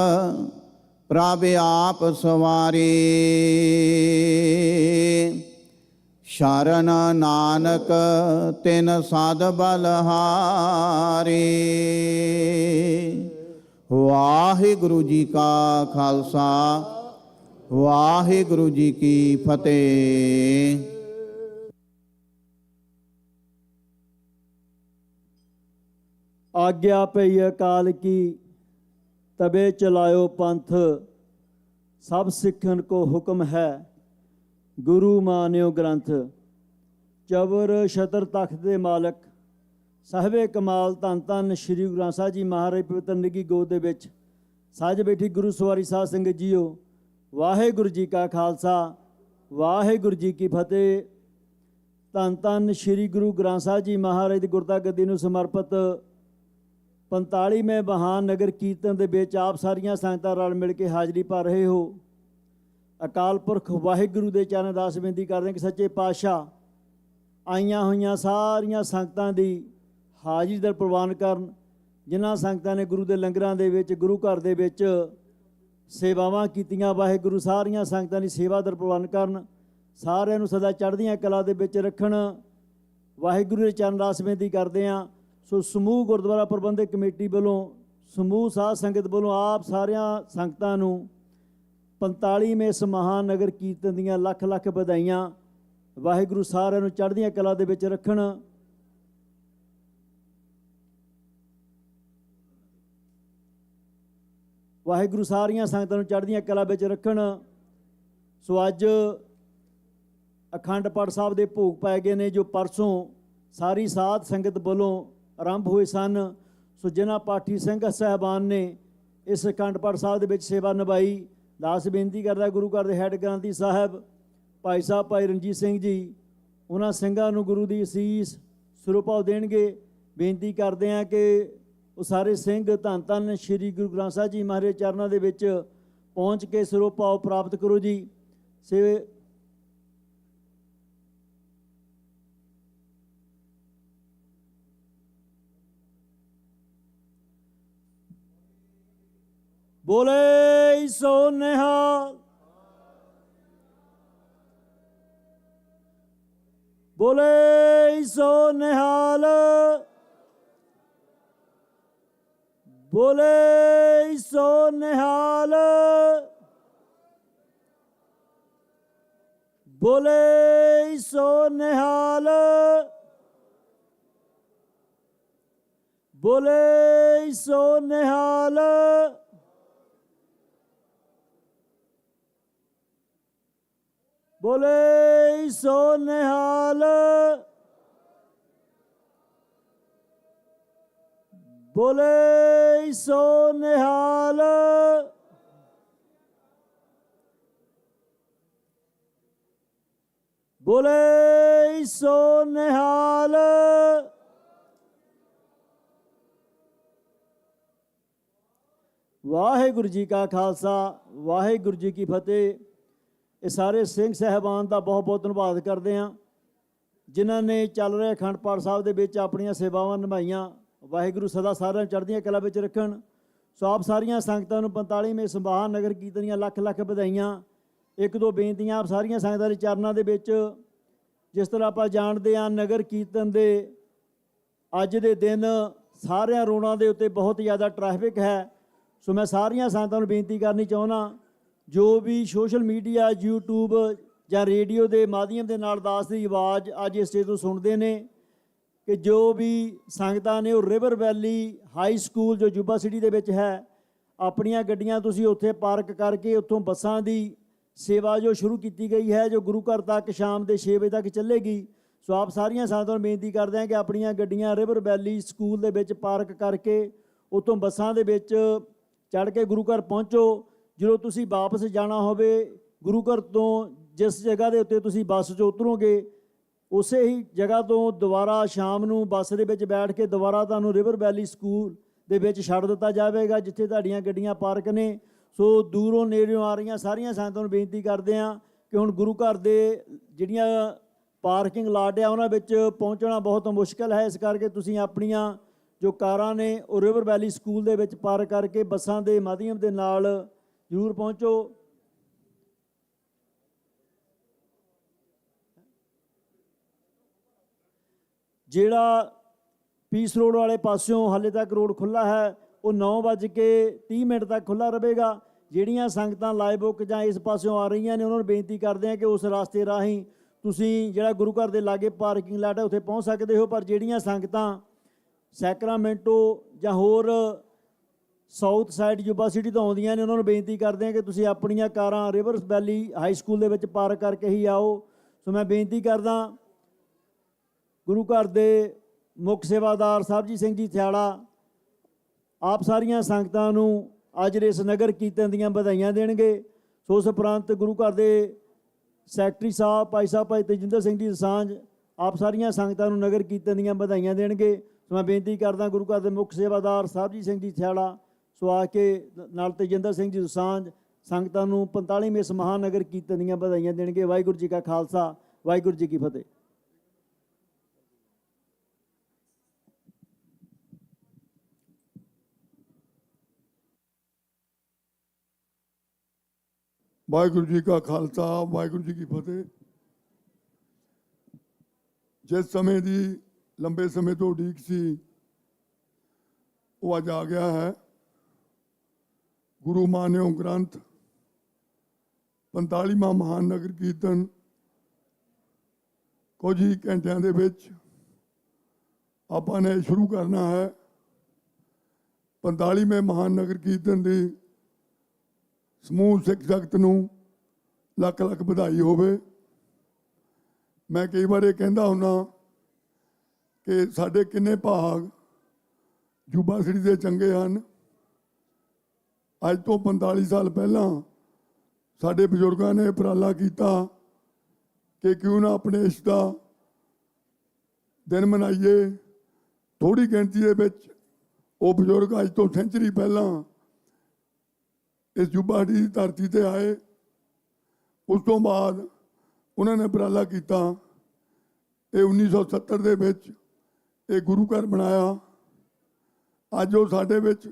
ਪ੍ਰਭ ਆਪ ਸਵਾਰੇ। ਸ਼ਰਨ ਨਾਨਕ ਤਿਨ ਸਦ ਬਲਹਾਰੇ। ਵਾਹਿਗੁਰੂ ਜੀ ਕਾ ਖਾਲਸਾ ਵਾਹਿਗੁਰੂ ਜੀ ਕੀ ਫਤਿਹ। आज्ञा पई अकाल की तबे चलायो पंथ। सब सिखन को हुक्म है गुरु मान्यो ग्रंथ। चवर छतर तख्त दे मालक साहिबे कमाल धन धन श्री गुरु ग्रंथ साहिब जी महाराज पवित्र निगी गोद दे विच सज बैठी गुरु सवारी साध संगत जीओ। वाहिगुरू जी का खालसा वाहिगुरू जी की फतेह। धन धन श्री गुरु ग्रंथ साहिब जी महाराज दी गुरता गद्दी नूं समर्पित 45वें महान नगर कीर्तन ਦੇ ਵਿੱਚ ਆਪ ਸਾਰੀਆਂ ਸੰਗਤਾਂ ਰਲ ਮਿਲ ਕੇ ਹਾਜ਼ਰੀ ਭਰ ਰਹੇ ਹੋ। ਅਕਾਲ ਪੁਰਖ ਵਾਹਿਗੁਰੂ ਦੇ ਚਰਨ ਅਰਦਾਸ ਬੇਨਤੀ ਕਰਦੇ ਹਾਂ ਕਿ ਸੱਚੇ ਪਾਤਸ਼ਾਹ ਆਈਆਂ ਹੋਈਆਂ ਸਾਰੀਆਂ ਸੰਗਤਾਂ ਦੀ ਹਾਜ਼ਰੀ ਦਰ ਪ੍ਰਵਾਨ ਕਰਨ। ਜਿਨ੍ਹਾਂ ਸੰਗਤਾਂ ਨੇ ਗੁਰੂ ਦੇ ਲੰਗਰਾਂ ਦੇ ਵਿੱਚ ਗੁਰੂ ਘਰ ਦੇ ਵਿੱਚ ਸੇਵਾਵਾਂ ਕੀਤੀਆਂ, ਵਾਹਿਗੁਰੂ ਸਾਰੀਆਂ ਸੰਗਤਾਂ ਦੀ ਸੇਵਾ ਦਰ ਪ੍ਰਵਾਨ ਕਰਨ। ਸਾਰਿਆਂ ਨੂੰ ਸਦਾ ਚੜ੍ਹਦੀਆਂ ਕਲਾ ਦੇ ਵਿੱਚ ਰੱਖਣ। ਵਾਹਿਗੁਰੂ ਦੇ ਚਰਨ ਅਰਦਾਸ ਬੇਨਤੀ ਕਰਦੇ ਹਾਂ। ਸੋ ਸਮੂਹ ਗੁਰਦੁਆਰਾ ਪ੍ਰਬੰਧਕ ਕਮੇਟੀ ਵੱਲੋਂ ਸਮੂਹ ਸਾਧ ਸੰਗਤ ਵੱਲੋਂ ਆਪ ਸਾਰਿਆਂ ਸੰਗਤਾਂ ਨੂੰ 45ਵੇਂ ਇਸ ਮਹਾਨ ਨਗਰ ਕੀਰਤਨ ਦੀਆਂ ਲੱਖ ਲੱਖ ਵਧਾਈਆਂ। ਵਾਹਿਗੁਰੂ ਸਾਰਿਆਂ ਨੂੰ ਚੜ੍ਹਦੀਆਂ ਕਲਾ ਦੇ ਵਿੱਚ ਰੱਖਣ। ਵਾਹਿਗੁਰੂ ਸਾਰੀਆਂ ਸੰਗਤਾਂ ਨੂੰ ਚੜ੍ਹਦੀਆਂ ਕਲਾ ਵਿੱਚ ਰੱਖਣ। ਸੋ ਅੱਜ ਅਖੰਡ ਪਾਠ ਸਾਹਿਬ ਦੇ ਭੋਗ ਪਾਏ ਗਏ ਨੇ ਜੋ ਪਰਸੋਂ ਸਾਰੀ ਸਾਧ ਸੰਗਤ ਵੱਲੋਂ ਆਰੰਭ ਹੋਏ ਸਨ। ਸੋ ਜਿਨ੍ਹਾਂ ਪਾਠੀ ਸਿੰਘ ਸਾਹਿਬਾਨ ਨੇ ਇਸ ਅਖੰਡ ਪਾਠ ਸਾਹਿਬ ਦੇ ਵਿੱਚ ਸੇਵਾ ਨਿਭਾਈ, ਦਾਸ ਬੇਨਤੀ ਕਰਦਾ ਗੁਰੂ ਘਰ ਦੇ ਹੈੱਡ ਗ੍ਰੰਥੀ ਸਾਹਿਬ ਭਾਈ ਸਾਹਿਬ ਭਾਈ ਰਣਜੀਤ ਸਿੰਘ ਜੀ, ਉਹਨਾਂ ਸਿੰਘਾਂ ਨੂੰ ਗੁਰੂ ਦੀ ਅਸੀਸ ਸਰੂਪਾਉ ਦੇਣਗੇ। ਬੇਨਤੀ ਕਰਦੇ ਹਾਂ ਕਿ ਉਹ ਸਾਰੇ ਸਿੰਘ ਧੰਨ ਧੰਨ ਸ਼੍ਰੀ ਗੁਰੂ ਗ੍ਰੰਥ ਸਾਹਿਬ ਜੀ ਮਹਾਰਾਜ ਚਰਨਾਂ ਦੇ ਵਿੱਚ ਪਹੁੰਚ ਕੇ ਸਰੂਪਾਉ ਪ੍ਰਾਪਤ ਕਰੋ ਜੀ। ਸੇ बोले सो निहाल बोले सो निहाल बोले सो निहाल बोले सो निहाल बोले सो निहाल बोले सो निहाल बोले सो निहाल बोले सो निहाल वाहिगुरू जी का खालसा वाहिगुरू जी की फतेह। ਇਹ ਸਾਰੇ ਸਿੰਘ ਸਾਹਿਬਾਨ ਦਾ ਬਹੁਤ ਬਹੁਤ ਧੰਨਵਾਦ ਕਰਦੇ ਹਾਂ ਜਿਨ੍ਹਾਂ ਨੇ ਚੱਲ ਰਹੇ ਅਖੰਡ ਪਾਠ ਸਾਹਿਬ ਦੇ ਵਿੱਚ ਆਪਣੀਆਂ ਸੇਵਾਵਾਂ ਨਿਭਾਈਆਂ। ਵਾਹਿਗੁਰੂ ਸਦਾ ਸਾਰਿਆਂ ਨੂੰ ਚੜ੍ਹਦੀਆਂ ਕਲਾ ਵਿੱਚ ਰੱਖਣ। ਸੋ ਆਪ ਸਾਰੀਆਂ ਸੰਗਤਾਂ ਨੂੰ 45ਵੇਂ ਸਮਾਹ ਨਗਰ ਕੀਰਤਨ ਦੀਆਂ ਲੱਖ ਲੱਖ ਵਧਾਈਆਂ। ਇੱਕ ਦੋ ਬੇਨਤੀਆਂ ਆਪ ਸਾਰੀਆਂ ਸੰਗਤਾਂ ਦੇ ਚਰਨਾਂ ਦੇ ਵਿੱਚ। ਜਿਸ ਤਰ੍ਹਾਂ ਆਪਾਂ ਜਾਣਦੇ ਹਾਂ, ਨਗਰ ਕੀਰਤਨ ਦੇ ਅੱਜ ਦੇ ਦਿਨ ਸਾਰਿਆਂ ਰੋਡਾਂ ਦੇ ਉੱਤੇ ਬਹੁਤ ਜ਼ਿਆਦਾ ਟ੍ਰੈਫਿਕ ਹੈ। ਸੋ ਮੈਂ ਸਾਰੀਆਂ ਸੰਗਤਾਂ ਨੂੰ ਬੇਨਤੀ ਕਰਨੀ ਚਾਹੁੰਦਾ, ਜੋ ਵੀ ਸੋਸ਼ਲ ਮੀਡੀਆ, YouTube ਜਾਂ ਰੇਡੀਓ ਦੇ ਮਾਧਿਅਮ ਦੇ ਨਾਲ ਦਾਸ ਦੀ ਆਵਾਜ਼ ਅੱਜ ਇਸ ਸਟੇਜ ਤੋਂ ਸੁਣਦੇ ਨੇ, ਕਿ ਜੋ ਵੀ ਸੰਗਤਾਂ ਨੇ ਉਹ ਰਿਵਰ ਵੈਲੀ ਹਾਈ ਸਕੂਲ ਜੋ ਜੁਬਾ ਸਿਟੀ ਦੇ ਵਿੱਚ ਹੈ, ਆਪਣੀਆਂ ਗੱਡੀਆਂ ਤੁਸੀਂ ਉੱਥੇ ਪਾਰਕ ਕਰਕੇ ਉੱਥੋਂ ਬੱਸਾਂ ਦੀ ਸੇਵਾ ਜੋ ਸ਼ੁਰੂ ਕੀਤੀ ਗਈ ਹੈ, ਜੋ ਗੁਰੂ ਘਰ ਤੱਕ ਸ਼ਾਮ ਦੇ 6 ਵਜੇ ਤੱਕ ਚੱਲੇਗੀ। ਸੋ ਆਪ ਸਾਰੀਆਂ ਸੰਗਤਾਂ ਨੂੰ ਬੇਨਤੀ ਕਰਦੇ ਹਾਂ ਕਿ ਆਪਣੀਆਂ ਗੱਡੀਆਂ ਰਿਵਰ ਵੈਲੀ ਸਕੂਲ ਦੇ ਵਿੱਚ ਪਾਰਕ ਕਰਕੇ ਉੱਥੋਂ ਬੱਸਾਂ ਦੇ ਵਿੱਚ ਚੜ੍ਹ ਕੇ ਗੁਰੂ ਘਰ ਪਹੁੰਚੋ। ਜਦੋਂ ਤੁਸੀਂ ਵਾਪਸ ਜਾਣਾ ਹੋਵੇ ਗੁਰੂ ਘਰ ਤੋਂ, ਜਿਸ ਜਗ੍ਹਾ ਦੇ ਉੱਤੇ ਤੁਸੀਂ ਬੱਸ 'ਚ ਉਤਰੋਗੇ, ਉਸੇ ਹੀ ਜਗ੍ਹਾ ਤੋਂ ਦੁਬਾਰਾ ਸ਼ਾਮ ਨੂੰ ਬੱਸ ਦੇ ਵਿੱਚ ਬੈਠ ਕੇ ਦੁਬਾਰਾ ਤੁਹਾਨੂੰ ਰਿਵਰ ਵੈਲੀ ਸਕੂਲ ਦੇ ਵਿੱਚ ਛੱਡ ਦਿੱਤਾ ਜਾਵੇਗਾ, ਜਿੱਥੇ ਤੁਹਾਡੀਆਂ ਗੱਡੀਆਂ ਪਾਰਕ ਨੇ। ਸੋ ਦੂਰੋਂ ਨੇੜਿਓਂ ਆ ਰਹੀਆਂ ਸਾਰੀਆਂ ਸੰਗਤਾਂ ਨੂੰ ਬੇਨਤੀ ਕਰਦੇ ਹਾਂ ਕਿ ਹੁਣ ਗੁਰੂ ਘਰ ਦੇ ਜਿਹੜੀਆਂ ਪਾਰਕਿੰਗ ਲਾਟ ਆ ਉਹਨਾਂ ਵਿੱਚ ਪਹੁੰਚਣਾ ਬਹੁਤ ਮੁਸ਼ਕਲ ਹੈ। ਇਸ ਕਰਕੇ ਤੁਸੀਂ ਆਪਣੀਆਂ ਜੋ ਕਾਰਾਂ ਨੇ ਉਹ ਰਿਵਰ ਵੈਲੀ ਸਕੂਲ ਦੇ ਵਿੱਚ ਪਾਰਕ ਕਰਕੇ ਬੱਸਾਂ ਦੇ ਮਾਧਿਅਮ ਦੇ ਨਾਲ ਜ਼ਰੂਰ ਪਹੁੰਚੋ। ਜਿਹੜਾ ਪੀਸ ਰੋਡ ਵਾਲੇ ਪਾਸਿਓਂ ਹਾਲੇ ਤੱਕ ਰੋਡ ਖੁੱਲ੍ਹਾ ਹੈ, ਉਹ 9:30 ਤੱਕ ਖੁੱਲ੍ਹਾ ਰਹੇਗਾ। ਜਿਹੜੀਆਂ ਸੰਗਤਾਂ ਲਾਈਵ ਜਾਂ ਇਸ ਪਾਸਿਓਂ ਆ ਰਹੀਆਂ ਨੇ ਉਹਨਾਂ ਨੂੰ ਬੇਨਤੀ ਕਰਦੇ ਹਾਂ ਕਿ ਉਸ ਰਸਤੇ ਰਾਹੀਂ ਤੁਸੀਂ ਜਿਹੜਾ ਗੁਰੂ ਘਰ ਦੇ ਲਾਗੇ ਪਾਰਕਿੰਗ ਲਾਟ ਹੈ ਉੱਥੇ ਪਹੁੰਚ ਸਕਦੇ ਹੋ। ਪਰ ਜਿਹੜੀਆਂ ਸੰਗਤਾਂ ਸੈਕਰਾਮੈਂਟੋ ਜਾਂ ਹੋਰ ਸਾਊਥ ਸਾਈਡ ਜੁਬਾ ਸਿਟੀ ਤੋਂ ਆਉਂਦੀਆਂ ਨੇ, ਉਹਨਾਂ ਨੂੰ ਬੇਨਤੀ ਕਰਦੇ ਹਾਂ ਕਿ ਤੁਸੀਂ ਆਪਣੀਆਂ ਕਾਰਾਂ ਰਿਵਰ ਵੈਲੀ ਹਾਈ ਸਕੂਲ ਦੇ ਵਿੱਚ ਪਾਰਕ ਕਰਕੇ ਹੀ ਆਓ। ਸੋ ਮੈਂ ਬੇਨਤੀ ਕਰਦਾ ਗੁਰੂ ਘਰ ਦੇ ਮੁੱਖ ਸੇਵਾਦਾਰ ਸਾਹਿਬਜੀਤ ਸਿੰਘ ਜੀ ਥਿਆੜਾ ਆਪ ਸਾਰੀਆਂ ਸੰਗਤਾਂ ਨੂੰ ਅੱਜ ਦੇ ਇਸ ਨਗਰ ਕੀਰਤਨ ਦੀਆਂ ਵਧਾਈਆਂ ਦੇਣਗੇ। ਸੋ ਉਸ ਉਪਰੰਤ ਗੁਰੂ ਘਰ ਦੇ ਸੈਕਟਰੀ ਸਾਹਿਬ ਭਾਈ ਤੇਜਿੰਦਰ ਸਿੰਘ ਜੀ ਦਸਾਂਝ ਆਪ ਸਾਰੀਆਂ ਸੰਗਤਾਂ ਨੂੰ ਨਗਰ ਕੀਰਤਨ ਦੀਆਂ ਵਧਾਈਆਂ ਦੇਣਗੇ। ਸੋ ਮੈਂ ਬੇਨਤੀ ਕਰਦਾ ਗੁਰੂ ਘਰ ਦੇ ਮੁੱਖ ਸੇਵਾਦਾਰ ਸਾਹਿਬਜੀਤ ਸਿੰਘ ਜੀ ਥਿਆੜਾ ਸੋ ਆ ਕੇ ਨਾਲ ਤੇਜਿੰਦਰ ਸਿੰਘ ਜੀ ਦਸਾਂਝ ਸੰਗਤਾਂ ਨੂੰ 45ਵੇਂ ਸਮਾਹ ਨਗਰ ਕੀਰਤਨ ਦੀਆਂ ਵਧਾਈਆਂ ਦੇਣਗੇ। ਵਾਹਿਗੁਰੂ ਜੀ ਕਾ ਖਾਲਸਾ, ਵਾਹਿਗੁਰੂ ਜੀ ਕੀ ਫਤਿਹ। ਵਾਹਿਗੁਰੂ ਜੀ ਕਾ ਖਾਲਸਾ, ਵਾਹਿਗੁਰੂ ਜੀ ਕੀ ਫਤਿਹ। ਜਿਸ ਸਮੇਂ ਦੀ ਲੰਬੇ ਸਮੇਂ ਤੋਂ ਉਡੀਕ ਸੀ ਉਹ ਅੱਜ ਆ ਗਿਆ ਹੈ। ਗੁਰੂ ਮਾਨਿਓ ਗ੍ਰੰਥ 45ਵਾਂ ਮਹਾਨ ਨਗਰ ਕੀਰਤਨ ਕੁਝ ਹੀ ਘੰਟਿਆਂ ਦੇ ਵਿੱਚ ਆਪਾਂ ਨੇ ਸ਼ੁਰੂ ਕਰਨਾ ਹੈ। 45ਵੇਂ ਮਹਾਨ ਨਗਰ ਕੀਰਤਨ ਦੀ ਸਮੂਹ ਸਿੱਖ ਜਗਤ ਨੂੰ ਲੱਖ ਲੱਖ ਵਧਾਈ ਹੋਵੇ। ਮੈਂ ਕਈ ਵਾਰ ਇਹ ਕਹਿੰਦਾ ਹੁੰਦਾ ਕਿ ਸਾਡੇ ਕਿੰਨੇ ਭਾਗ ਜੁਬਾ ਸਿਟੀ ਦੇ ਚੰਗੇ ਹਨ। ਅੱਜ ਤੋਂ 45 ਸਾਲ ਪਹਿਲਾਂ ਸਾਡੇ ਬਜ਼ੁਰਗਾਂ ਨੇ ਉਪਰਾਲਾ ਕੀਤਾ ਕਿ ਕਿਉਂ ਨਾ ਆਪਣੇ ਇਸ ਦਾ ਦਿਨ ਮਨਾਈਏ। ਥੋੜ੍ਹੀ ਗਿਣਤੀ ਦੇ ਵਿੱਚ ਉਹ ਬਜ਼ੁਰਗ ਅੱਜ ਤੋਂ ਸੈਂਚਰੀ ਪਹਿਲਾਂ ਇਸ ਜੁਬਾ ਸਿਟੀ ਦੀ ਧਰਤੀ 'ਤੇ ਆਏ। ਉਸ ਤੋਂ ਬਾਅਦ ਉਹਨਾਂ ਨੇ ਉਪਰਾਲਾ ਕੀਤਾ। ਇਹ 1970 ਦੇ ਵਿੱਚ ਇਹ ਗੁਰੂ ਘਰ ਬਣਾਇਆ। ਅੱਜ ਉਹ ਸਾਡੇ ਵਿੱਚ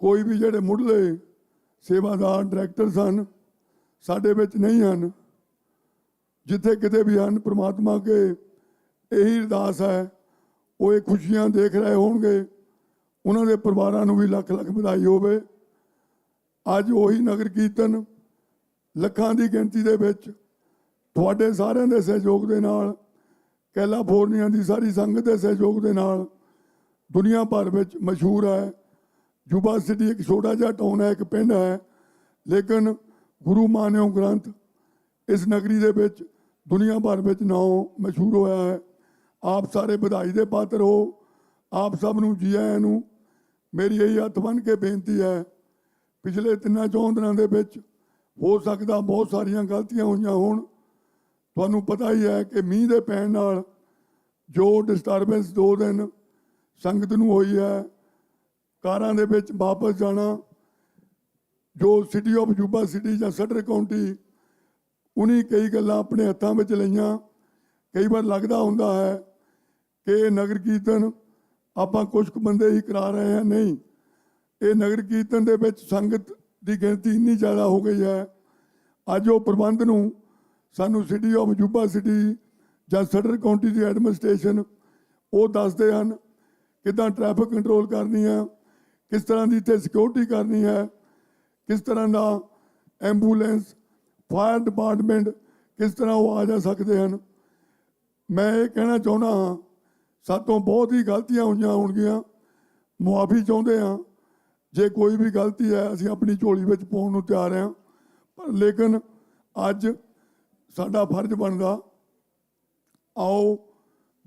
ਕੋਈ ਵੀ ਜਿਹੜੇ ਮੁੱਢਲੇ ਸੇਵਾਦਾਰ ਡਾਇਰੈਕਟਰ ਸਨ ਸਾਡੇ ਵਿੱਚ ਨਹੀਂ ਹਨ। ਜਿੱਥੇ ਕਿਤੇ ਵੀ ਹਨ, ਪ੍ਰਮਾਤਮਾ ਅੱਗੇ ਇਹੀ ਅਰਦਾਸ ਹੈ ਉਹ ਇਹ ਖੁਸ਼ੀਆਂ ਦੇਖ ਰਹੇ ਹੋਣਗੇ। ਉਹਨਾਂ ਦੇ ਪਰਿਵਾਰਾਂ ਨੂੰ ਵੀ ਲੱਖ ਲੱਖ ਵਧਾਈ ਹੋਵੇ। ਅੱਜ ਉਹੀ ਨਗਰ ਕੀਰਤਨ ਲੱਖਾਂ ਦੀ ਗਿਣਤੀ ਦੇ ਵਿੱਚ ਤੁਹਾਡੇ ਸਾਰਿਆਂ ਦੇ ਸਹਿਯੋਗ ਦੇ ਨਾਲ, ਕੈਲੀਫੋਰਨੀਆ ਦੀ ਸਾਰੀ ਸੰਗਤ ਦੇ ਸਹਿਯੋਗ ਦੇ ਨਾਲ ਦੁਨੀਆ ਭਰ ਵਿੱਚ ਮਸ਼ਹੂਰ ਹੈ। ਜੁਬਾ ਸਿਟੀ ਇੱਕ ਛੋਟਾ ਜਿਹਾ ਟਾਊਨ ਹੈ, ਇੱਕ ਪਿੰਡ ਹੈ, ਲੇਕਿਨ ਗੁਰੂ ਮਾਨਿਓ ਗ੍ਰੰਥ ਇਸ ਨਗਰੀ ਦੇ ਵਿੱਚ ਦੁਨੀਆ ਭਰ ਵਿੱਚ ਨਾਮ ਮਸ਼ਹੂਰ ਹੋਇਆ ਹੈ। ਆਪ ਸਾਰੇ ਵਧਾਈ ਦੇ ਪਾਤਰ ਹੋ। ਆਪ ਸਭ ਨੂੰ ਜੀ ਆਇਆਂ ਨੂੰ ਮੇਰੀ ਇਹੀ ਹੱਥ ਬੰਨ੍ਹ ਕੇ ਬੇਨਤੀ ਹੈ। ਪਿਛਲੇ 3-4 ਦਿਨਾਂ ਦੇ ਵਿੱਚ ਹੋ ਸਕਦਾ ਬਹੁਤ ਸਾਰੀਆਂ ਗਲਤੀਆਂ ਹੋਈਆਂ ਹੋਣ। ਤੁਹਾਨੂੰ ਪਤਾ ਹੀ ਹੈ ਕਿ ਮੀਂਹ ਦੇ ਪੈਣ ਨਾਲ ਜੋ ਡਿਸਟਰਬੈਂਸ 2 ਦਿਨ ਸੰਗਤ ਨੂੰ ਹੋਈ ਹੈ, ਕਾਰਾਂ ਦੇ ਵਿੱਚ ਵਾਪਸ ਜਾਣਾ, ਜੋ ਸਿਟੀ ਆਫ ਜੁਬਾ ਸਿਟੀ ਜਾਂ ਸਟਰ ਕਾਉਂਟੀ ਉਹਨੇ ਕਈ ਗੱਲਾਂ ਆਪਣੇ ਹੱਥਾਂ ਵਿੱਚ ਲਈਆਂ। ਕਈ ਵਾਰ ਲੱਗਦਾ ਹੁੰਦਾ ਹੈ ਕਿ ਇਹ ਨਗਰ ਕੀਰਤਨ ਆਪਾਂ ਕੁਝ ਕੁ ਬੰਦੇ ਹੀ ਕਰਾ ਰਹੇ ਹਾਂ, ਨਹੀਂ। ਇਹ ਨਗਰ ਕੀਰਤਨ ਦੇ ਵਿੱਚ ਸੰਗਤ ਦੀ ਗਿਣਤੀ ਇੰਨੀ ਜ਼ਿਆਦਾ ਹੋ ਗਈ ਹੈ, ਅੱਜ ਉਹ ਪ੍ਰਬੰਧ ਨੂੰ ਸਾਨੂੰ ਸਿਟੀ ਆਫ ਅਜੂਬਾ ਸਿਟੀ ਜਾਂ ਸਦਰ ਕਾਉਂਟੀ ਦੀ ਐਡਮਿਨਿਸਟ੍ਰੇਸ਼ਨ ਉਹ ਦੱਸਦੇ ਹਨ ਕਿੱਦਾਂ ਟ੍ਰੈਫਿਕ ਕੰਟਰੋਲ ਕਰਨੀ ਹੈ, ਕਿਸ ਤਰ੍ਹਾਂ ਦੀ ਇੱਥੇ ਸਿਕਿਉਰਿਟੀ ਕਰਨੀ ਹੈ, ਕਿਸ ਤਰ੍ਹਾਂ ਦਾ ਐਂਬੂਲੈਂਸ ਫਾਇਰ ਡਿਪਾਰਟਮੈਂਟ ਕਿਸ ਤਰ੍ਹਾਂ ਉਹ ਆ ਜਾ ਸਕਦੇ ਹਨ। ਮੈਂ ਇਹ ਕਹਿਣਾ ਚਾਹੁੰਦਾ ਹਾਂ, ਸਾਤੋਂ ਬਹੁਤ ਹੀ ਗਲਤੀਆਂ ਹੋਈਆਂ ਹੋਣਗੀਆਂ, ਮੁਆਫੀ ਚਾਹੁੰਦੇ ਹਾਂ। ਜੇ ਕੋਈ ਵੀ ਗਲਤੀ ਹੈ ਅਸੀਂ ਆਪਣੀ ਝੋਲੀ ਵਿੱਚ ਪਾਉਣ ਨੂੰ ਤਿਆਰ ਹਾਂ, ਪਰ ਲੇਕਿਨ ਅੱਜ ਸਾਡਾ ਫਰਜ਼ ਬਣਦਾ, ਆਓ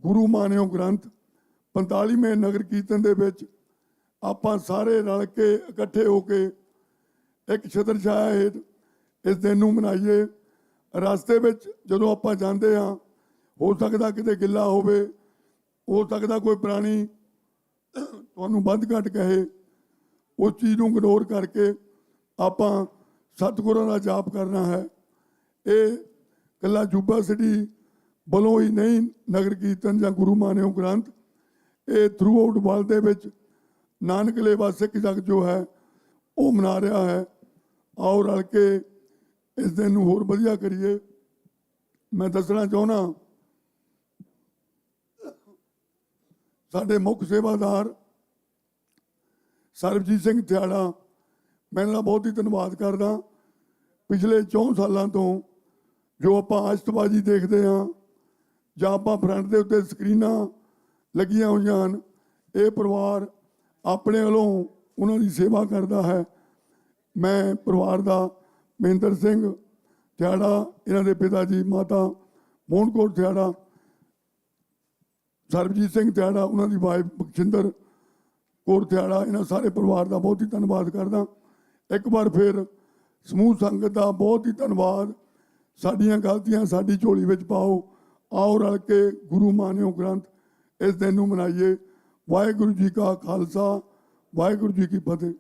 ਗੁਰੂ ਮਾਨਿਓ ਗ੍ਰੰਥ 45ਵੇਂ ਨਗਰ ਕੀਰਤਨ ਦੇ ਵਿੱਚ ਆਪਾਂ ਸਾਰੇ ਰਲ ਕੇ ਇਕੱਠੇ ਹੋ ਕੇ ਇੱਕ ਛਤਰ ਛਾਇਆ ਹੇਠ ਇਸ ਦਿਨ ਨੂੰ ਮਨਾਈਏ। ਰਸਤੇ ਵਿੱਚ ਜਦੋਂ ਆਪਾਂ ਜਾਂਦੇ ਹਾਂ, ਹੋ ਸਕਦਾ ਕਿਤੇ ਗਿੱਲਾ ਹੋਵੇ, ਹੋ ਸਕਦਾ ਕੋਈ ਪ੍ਰਾਣੀ ਤੁਹਾਨੂੰ ਵੱਧ ਘੱਟ ਕਹੇ, ਉਸ ਚੀਜ਼ ਨੂੰ ਇਗਨੋਰ ਕਰਕੇ ਆਪਾਂ ਸਤਿਗੁਰਾਂ ਦਾ ਜਾਪ ਕਰਨਾ ਹੈ। ਇਹ ਇਕੱਲਾ ਅਜੂਬਾ ਸਿਟੀ ਵੱਲੋਂ ਹੀ ਨਹੀਂ, ਨਗਰ ਕੀਰਤਨ ਜਾਂ ਗੁਰੂ ਮਾਨਿਓ ਗ੍ਰੰਥ ਇਹ ਥਰੂ ਆਊਟ ਵਰਲਡ ਦੇ ਵਿੱਚ ਨਾਨਕ ਲੇਵਾ ਸਿੱਖ ਜਗ ਜੋ ਹੈ ਉਹ ਮਨਾ ਰਿਹਾ ਹੈ। ਆਓ ਰਲ ਕੇ ਇਸ ਦਿਨ ਨੂੰ ਹੋਰ ਵਧੀਆ ਕਰੀਏ। ਮੈਂ ਦੱਸਣਾ ਚਾਹੁੰਦਾ, ਸਾਡੇ ਮੁੱਖ ਸੇਵਾਦਾਰ ਸਰਬਜੀਤ ਸਿੰਘ ਥਿਆੜਾ, ਮੈਂ ਇਹਨਾਂ ਦਾ ਬਹੁਤ ਹੀ ਧੰਨਵਾਦ ਕਰਦਾ। ਪਿਛਲੇ 4 ਸਾਲਾਂ ਤੋਂ ਜੋ ਆਪਾਂ ਆਸ਼ਤਬਾਜ਼ੀ ਦੇਖਦੇ ਹਾਂ ਜਾਂ ਆਪਾਂ ਫਰੰਟ ਦੇ ਉੱਤੇ ਸਕਰੀਨਾਂ ਲੱਗੀਆਂ ਹੋਈਆਂ ਹਨ, ਇਹ ਪਰਿਵਾਰ ਆਪਣੇ ਵੱਲੋਂ ਉਹਨਾਂ ਦੀ ਸੇਵਾ ਕਰਦਾ ਹੈ। ਮੈਂ ਪਰਿਵਾਰ ਦਾ ਮਹਿੰਦਰ ਸਿੰਘ ਥਿਆੜਾ, ਇਹਨਾਂ ਦੇ ਪਿਤਾ ਜੀ ਮਾਤਾ ਮੋਹਨ ਕੌਰ ਥਿਆੜਾ, ਸਰਬਜੀਤ ਸਿੰਘ ਥਿਆੜਾ, ਉਹਨਾਂ ਦੀ ਵਾਈਫ ਬਖਸ਼ਿੰਦਰ ਕੌਰ ਥਿਆੜਾ, ਇਹਨਾਂ ਸਾਰੇ ਪਰਿਵਾਰ ਦਾ ਬਹੁਤ ਹੀ ਧੰਨਵਾਦ ਕਰਦਾ। ਇੱਕ ਵਾਰ ਫਿਰ ਸਮੂਹ ਸੰਗਤ ਦਾ ਬਹੁਤ ਹੀ ਧੰਨਵਾਦ। ਸਾਡੀਆਂ ਗਲਤੀਆਂ ਸਾਡੀ ਝੋਲੀ ਵਿੱਚ ਪਾਓ, ਆਓ ਰਲ ਕੇ ਗੁਰੂ ਮਾਨਿਓ ਗ੍ਰੰਥ ਇਸ ਦਿਨ ਨੂੰ ਮਨਾਈਏ। ਵਾਹਿਗੁਰੂ ਜੀ ਕਾ ਖਾਲਸਾ, ਵਾਹਿਗੁਰੂ ਜੀ ਕੀ ਫਤਿਹ।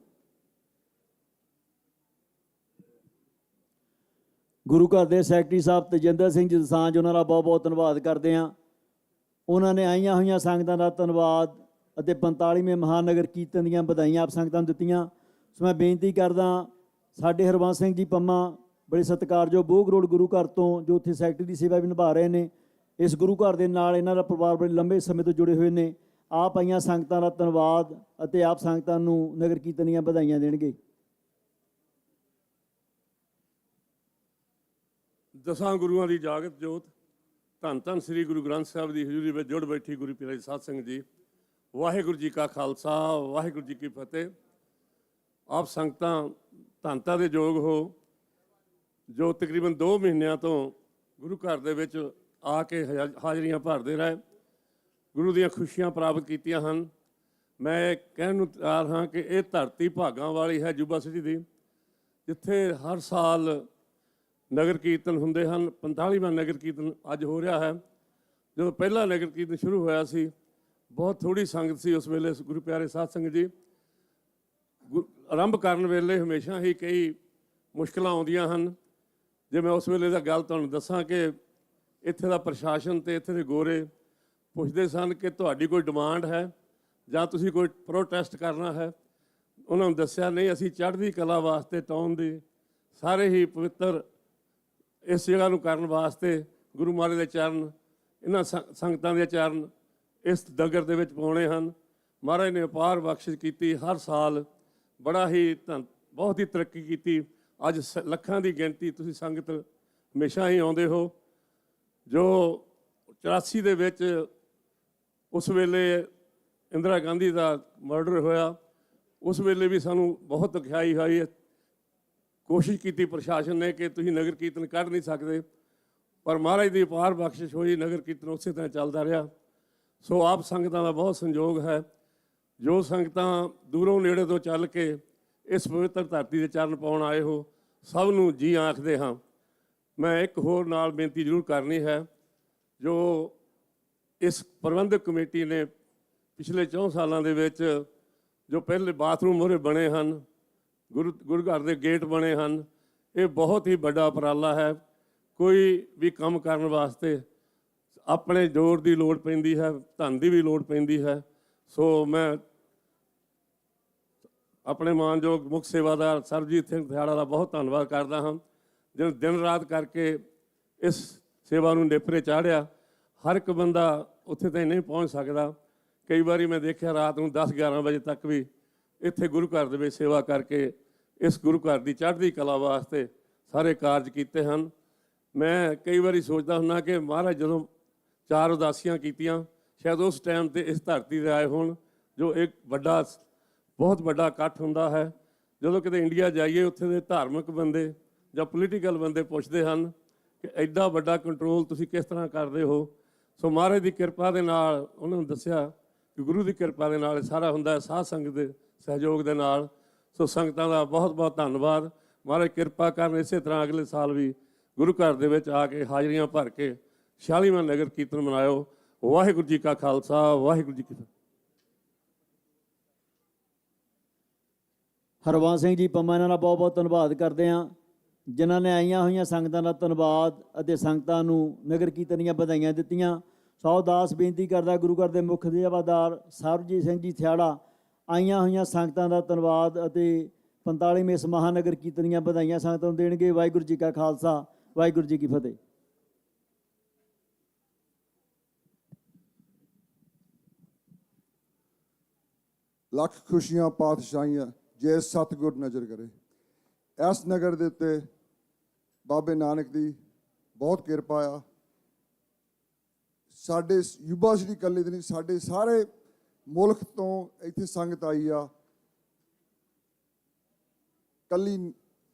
ਗੁਰੂ ਘਰ ਦੇ ਸੈਕਟਰੀ ਸਾਹਿਬ ਤੇਜਿੰਦਰ ਸਿੰਘ ਜੀ ਦਸਾਂਝ, ਉਹਨਾਂ ਦਾ ਬਹੁਤ ਬਹੁਤ ਧੰਨਵਾਦ ਕਰਦੇ ਹਾਂ। ਉਹਨਾਂ ਨੇ ਆਈਆਂ ਹੋਈਆਂ ਸੰਗਤਾਂ ਦਾ ਧੰਨਵਾਦ ਅਤੇ 45ਵੇਂ ਮਹਾਨਗਰ ਕੀਰਤਨ ਦੀਆਂ ਵਧਾਈਆਂ ਆਪ ਸੰਗਤਾਂ ਨੂੰ ਦਿੱਤੀਆਂ। ਸੋ ਮੈਂ ਬੇਨਤੀ ਕਰਦਾ, ਸਾਡੇ ਹਰਬੰਸ ਸਿੰਘ ਜੀ ਪੰਮਾ ਬੜੇ ਸਤਿਕਾਰਯੋਗ ਬੋਗ ਰੋਡ ਗੁਰੂ ਘਰ ਤੋਂ, ਜੋ ਉੱਥੇ ਸੈਕਟਰੀ ਦੀ ਸੇਵਾ ਵੀ ਨਿਭਾ ਰਹੇ ਨੇ, ਇਸ ਗੁਰੂ ਘਰ ਦੇ ਨਾਲ ਇਹਨਾਂ ਦਾ ਪਰਿਵਾਰ ਬੜੇ ਲੰਬੇ ਸਮੇਂ ਤੋਂ ਜੁੜੇ ਹੋਏ ਨੇ। ਆਪ ਆਈਆਂ ਸੰਗਤਾਂ ਦਾ ਧੰਨਵਾਦ ਅਤੇ ਆਪ ਸੰਗਤਾਂ ਨੂੰ ਨਗਰ ਕੀਰਤਨ ਦੀਆਂ ਵਧਾਈਆਂ ਦੇਣਗੇ। ਦਸਾਂ ਗੁਰੂਆਂ ਦੀ ਜਾਗਤ ਜੋਤ, ਧੰਨ ਧੰਨ ਸ੍ਰੀ ਗੁਰੂ ਗ੍ਰੰਥ ਸਾਹਿਬ ਦੀ ਹਜ਼ੂਰੀ ਵਿੱਚ ਜੁੜ ਬੈਠੀ ਗੁਰੂ ਪਿਆਰੇ ਸਾਧ ਸੰਗਤ ਜੀ, ਵਾਹਿਗੁਰੂ ਜੀ ਕਾ ਖਾਲਸਾ, ਵਾਹਿਗੁਰੂ ਜੀ ਕੀ ਫਤਿਹ। ਆਪ ਸੰਗਤਾਂ ਧੰਨਤਾ ਦੇ ਯੋਗ ਹੋ, ਜੋ ਤਕਰੀਬਨ 2 ਮਹੀਨਿਆਂ ਤੋਂ ਗੁਰੂ ਘਰ ਦੇ ਵਿੱਚ ਆ ਕੇ ਹਾਜ਼ਰੀਆਂ ਭਰਦੇ ਰਹੇ, ਗੁਰੂ ਦੀਆਂ ਖੁਸ਼ੀਆਂ ਪ੍ਰਾਪਤ ਕੀਤੀਆਂ ਹਨ। ਮੈਂ ਕਹਿਣ ਨੂੰ ਤਿਆਰ ਹਾਂ ਕਿ ਇਹ ਧਰਤੀ ਭਾਗਾਂ ਵਾਲੀ ਹੈ ਅਜੂਬਾ ਸਿਟੀ ਦੀ, ਜਿੱਥੇ ਹਰ ਸਾਲ ਨਗਰ ਕੀਰਤਨ ਹੁੰਦੇ ਹਨ। 45ਵਾਂ ਨਗਰ ਕੀਰਤਨ ਅੱਜ ਹੋ ਰਿਹਾ ਹੈ। ਜਦੋਂ ਪਹਿਲਾ ਨਗਰ ਕੀਰਤਨ ਸ਼ੁਰੂ ਹੋਇਆ ਸੀ, ਬਹੁਤ ਥੋੜ੍ਹੀ ਸੰਗਤ ਸੀ ਉਸ ਵੇਲੇ। ਗੁਰੂ ਪਿਆਰੇ ਸਾਧ ਸੰਗਤ ਜੀ, ਆਰੰਭ ਕਰਨ ਵੇਲੇ ਹਮੇਸ਼ਾ ਹੀ ਕਈ ਮੁਸ਼ਕਲਾਂ ਆਉਂਦੀਆਂ ਹਨ। ਜੇ ਮੈਂ ਉਸ ਵੇਲੇ ਦਾ ਗੱਲ ਤੁਹਾਨੂੰ ਦੱਸਾਂ ਕਿ ਇੱਥੇ ਦਾ ਪ੍ਰਸ਼ਾਸਨ ਅਤੇ ਇੱਥੇ ਦੇ ਗੋਰੇ ਪੁੱਛਦੇ ਸਨ ਕਿ ਤੁਹਾਡੀ ਕੋਈ ਡਿਮਾਂਡ ਹੈ ਜਾਂ ਤੁਸੀਂ ਕੋਈ ਪ੍ਰੋਟੈਸਟ ਕਰਨਾ ਹੈ। ਉਹਨਾਂ ਨੂੰ ਦੱਸਿਆ, ਨਹੀਂ, ਅਸੀਂ ਚੜ੍ਹਦੀ ਕਲਾ ਵਾਸਤੇ ਟਾਊਨ ਦੇ ਸਾਰੇ ਹੀ ਪਵਿੱਤਰ ਇਸ ਜਗ੍ਹਾ ਨੂੰ ਕਰਨ ਵਾਸਤੇ ਗੁਰੂ ਮਹਾਰਾਜ ਦੇ ਚਰਨ, ਇਹਨਾਂ ਸੰਗਤਾਂ ਦੇ ਚਰਨ ਇਸ ਨਗਰ ਦੇ ਵਿੱਚ ਪਾਉਣੇ ਹਨ। ਮਹਾਰਾਜ ਨੇ ਅਪਾਰ ਬਖਸ਼ਿਸ਼ ਕੀਤੀ, ਹਰ ਸਾਲ ਬੜਾ ਹੀ ਬਹੁਤ ਹੀ ਤਰੱਕੀ ਕੀਤੀ। ਅੱਜ ਲੱਖਾਂ ਦੀ ਗਿਣਤੀ ਤੁਸੀਂ ਸੰਗਤ ਹਮੇਸ਼ਾ ਹੀ ਆਉਂਦੇ ਹੋ। ਜੋ 84 ਦੇ ਵਿੱਚ ਉਸ ਵੇਲੇ ਇੰਦਰਾ ਗਾਂਧੀ ਦਾ ਮਰਡਰ ਹੋਇਆ, ਉਸ ਵੇਲੇ ਵੀ ਸਾਨੂੰ ਬਹੁਤ ਦੁਖਿਆਈ ਹੋਈ। ਕੋਸ਼ਿਸ਼ ਕੀਤੀ ਪ੍ਰਸ਼ਾਸਨ ਨੇ ਕਿ ਤੁਸੀਂ ਨਗਰ ਕੀਰਤਨ ਕੱਢ ਨਹੀਂ ਸਕਦੇ, ਪਰ ਮਹਾਰਾਜ ਦੀ ਅਪਾਰ ਬਖਸ਼ਿਸ਼ ਹੋਈ, ਨਗਰ ਕੀਰਤਨ ਉਸੇ ਤਰ੍ਹਾਂ ਚੱਲਦਾ ਰਿਹਾ। ਸੋ ਆਪ ਸੰਗਤਾਂ ਦਾ ਬਹੁਤ ਸੰਯੋਗ ਹੈ। ਜੋ ਸੰਗਤਾਂ ਦੂਰੋਂ ਨੇੜੇ ਤੋਂ ਚੱਲ ਕੇ ਇਸ ਪਵਿੱਤਰ ਧਰਤੀ ਦੇ ਚਰਨ ਪਾਉਣ ਆਏ ਹੋ, ਸਭ ਨੂੰ ਜੀ ਆਖਦੇ ਹਾਂ। ਮੈਂ ਇੱਕ ਹੋਰ ਨਾਲ ਬੇਨਤੀ ਜ਼ਰੂਰ ਕਰਨੀ ਹੈ। ਜੋ ਇਸ ਪ੍ਰਬੰਧਕ ਕਮੇਟੀ ਨੇ ਪਿਛਲੇ 4 ਸਾਲਾਂ ਦੇ ਵਿੱਚ ਜੋ ਪਹਿਲੇ ਬਾਥਰੂਮ ਮੂਹਰੇ ਬਣੇ ਹਨ, ਗੁਰੂ ਘਰ ਦੇ ਗੇਟ ਬਣੇ ਹਨ, ਇਹ ਬਹੁਤ ਹੀ ਵੱਡਾ ਉਪਰਾਲਾ ਹੈ। ਕੋਈ ਵੀ ਕੰਮ ਕਰਨ ਵਾਸਤੇ ਆਪਣੇ ਜ਼ੋਰ ਦੀ ਲੋੜ ਪੈਂਦੀ ਹੈ, ਧਨ ਦੀ ਵੀ ਲੋੜ ਪੈਂਦੀ ਹੈ। ਸੋ ਮੈਂ ਆਪਣੇ ਮਾਨਯੋਗ ਮੁੱਖ ਸੇਵਾਦਾਰ ਸਰਬਜੀਤ ਸਿੰਘ ਥਿਆੜਾ ਦਾ ਬਹੁਤ ਧੰਨਵਾਦ ਕਰਦਾ ਹਾਂ, ਜਿਹਨੇ ਦਿਨ ਰਾਤ ਕਰਕੇ ਇਸ ਸੇਵਾ ਨੂੰ ਨੇਪਰੇ ਚਾੜਿਆ। ਹਰ ਇੱਕ ਬੰਦਾ ਉੱਥੇ ਤਾਂ ਨਹੀਂ ਪਹੁੰਚ ਸਕਦਾ। ਕਈ ਵਾਰੀ ਮੈਂ ਦੇਖਿਆ ਰਾਤ ਨੂੰ 10-11 ਵਜੇ ਤੱਕ ਵੀ ਇੱਥੇ ਗੁਰੂ ਘਰ ਦੇ ਵਿੱਚ ਸੇਵਾ ਕਰਕੇ ਇਸ ਗੁਰੂ ਘਰ ਦੀ ਚੜ੍ਹਦੀ ਕਲਾ ਵਾਸਤੇ ਸਾਰੇ ਕਾਰਜ ਕੀਤੇ ਹਨ। ਮੈਂ ਕਈ ਵਾਰੀ ਸੋਚਦਾ ਹੁੰਦਾ ਕਿ ਮਹਾਰਾਜ ਜਦੋਂ 4 ਉਦਾਸੀਆਂ ਕੀਤੀਆਂ, ਸ਼ਾਇਦ ਉਸ ਟਾਈਮ 'ਤੇ ਇਸ ਧਰਤੀ 'ਤੇ ਆਏ ਹੋਣ, ਜੋ ਇੱਕ ਬਹੁਤ ਵੱਡਾ ਇਕੱਠ ਹੁੰਦਾ ਹੈ। ਜਦੋਂ ਕਿਤੇ ਇੰਡੀਆ ਜਾਈਏ, ਉੱਥੇ ਦੇ ਧਾਰਮਿਕ ਬੰਦੇ ਜਾਂ ਪੋਲੀਟੀਕਲ ਬੰਦੇ ਪੁੱਛਦੇ ਹਨ ਕਿ ਐਡਾ ਵੱਡਾ ਕੰਟਰੋਲ ਤੁਸੀਂ ਕਿਸ ਤਰ੍ਹਾਂ ਕਰਦੇ ਹੋ। ਸੋ ਮਹਾਰਾਜ ਦੀ ਕਿਰਪਾ ਦੇ ਨਾਲ ਉਹਨਾਂ ਨੂੰ ਦੱਸਿਆ ਕਿ ਗੁਰੂ ਦੀ ਕਿਰਪਾ ਦੇ ਨਾਲ ਇਹ ਸਾਰਾ ਹੁੰਦਾ ਹੈ, ਸਾਧ ਸੰਗਤ ਦੇ ਸਹਿਯੋਗ ਦੇ ਨਾਲ। ਸੋ ਸੰਗਤਾਂ ਦਾ ਬਹੁਤ ਬਹੁਤ ਧੰਨਵਾਦ। ਮਹਾਰਾਜ ਕਿਰਪਾ ਕਰਨ ਇਸੇ ਤਰ੍ਹਾਂ ਅਗਲੇ ਸਾਲ ਵੀ ਗੁਰੂ ਘਰ ਦੇ ਵਿੱਚ ਆ ਕੇ ਹਾਜ਼ਰੀਆਂ ਭਰ ਕੇ 46ਵਾਂ ਨਗਰ ਕੀਰਤਨ ਮਨਾਇਓ। ਵਾਹਿਗੁਰੂ ਜੀ ਕਾ ਖਾਲਸਾ, ਵਾਹਿਗੁਰੂ ਜੀ ਕੀ ਫਤਿਹ। ਹਰਵੰਸ ਸਿੰਘ ਜੀ ਪੰਮਾ, ਇਹਨਾਂ ਦਾ ਬਹੁਤ ਬਹੁਤ ਧੰਨਵਾਦ ਕਰਦੇ ਹਾਂ, ਜਿਨ੍ਹਾਂ ਨੇ ਆਈਆਂ ਹੋਈਆਂ ਸੰਗਤਾਂ ਦਾ ਧੰਨਵਾਦ ਅਤੇ ਸੰਗਤਾਂ ਨੂੰ ਨਗਰ ਕੀਰਤਨ ਦੀਆਂ ਵਧਾਈਆਂ ਦਿੱਤੀਆਂ। ਸੌ ਦਾਸ ਬੇਨਤੀ ਕਰਦਾ ਗੁਰੂ ਘਰ ਦੇ ਮੁੱਖ ਸੇਵਾਦਾਰ ਸਰਬਜੀਤ ਸਿੰਘ ਜੀ ਥਿਆੜਾ, ਆਈਆਂ ਹੋਈਆਂ ਸੰਗਤਾਂ ਦਾ ਧੰਨਵਾਦ ਅਤੇ 45ਵੇਂ ਇਸ ਮਹਾਨਗਰ ਕੀਰਤਨ ਦੀਆਂ ਵਧਾਈਆਂ ਸੰਗਤਾਂ ਨੂੰ ਦੇਣਗੇ। ਵਾਹਿਗੁਰੂ ਜੀ ਕਾ ਖਾਲਸਾ, ਵਾਹਿਗੁਰੂ ਜੀ ਕੀ ਫਤਿਹ। ਲੱਖ ਖੁਸ਼ੀਆਂ ਪਾਤਸ਼ਾਹੀਆਂ ਜੇ ਸਤਿਗੁਰ ਨਜ਼ਰ ਕਰੇ। ਇਸ ਨਗਰ ਦੇ ਉੱਤੇ ਬਾਬੇ ਨਾਨਕ ਦੀ ਬਹੁਤ ਕਿਰਪਾ ਆ। ਸਾਡੇ ਯੂਬਾ ਸ਼੍ਰੀ ਇਕੱਲੇ ਦੇ ਨਹੀਂ, ਸਾਡੇ ਸਾਰੇ ਮੁਲਕ ਤੋਂ ਇੱਥੇ ਸੰਗਤ ਆਈ ਆ। ਕੱਲੀ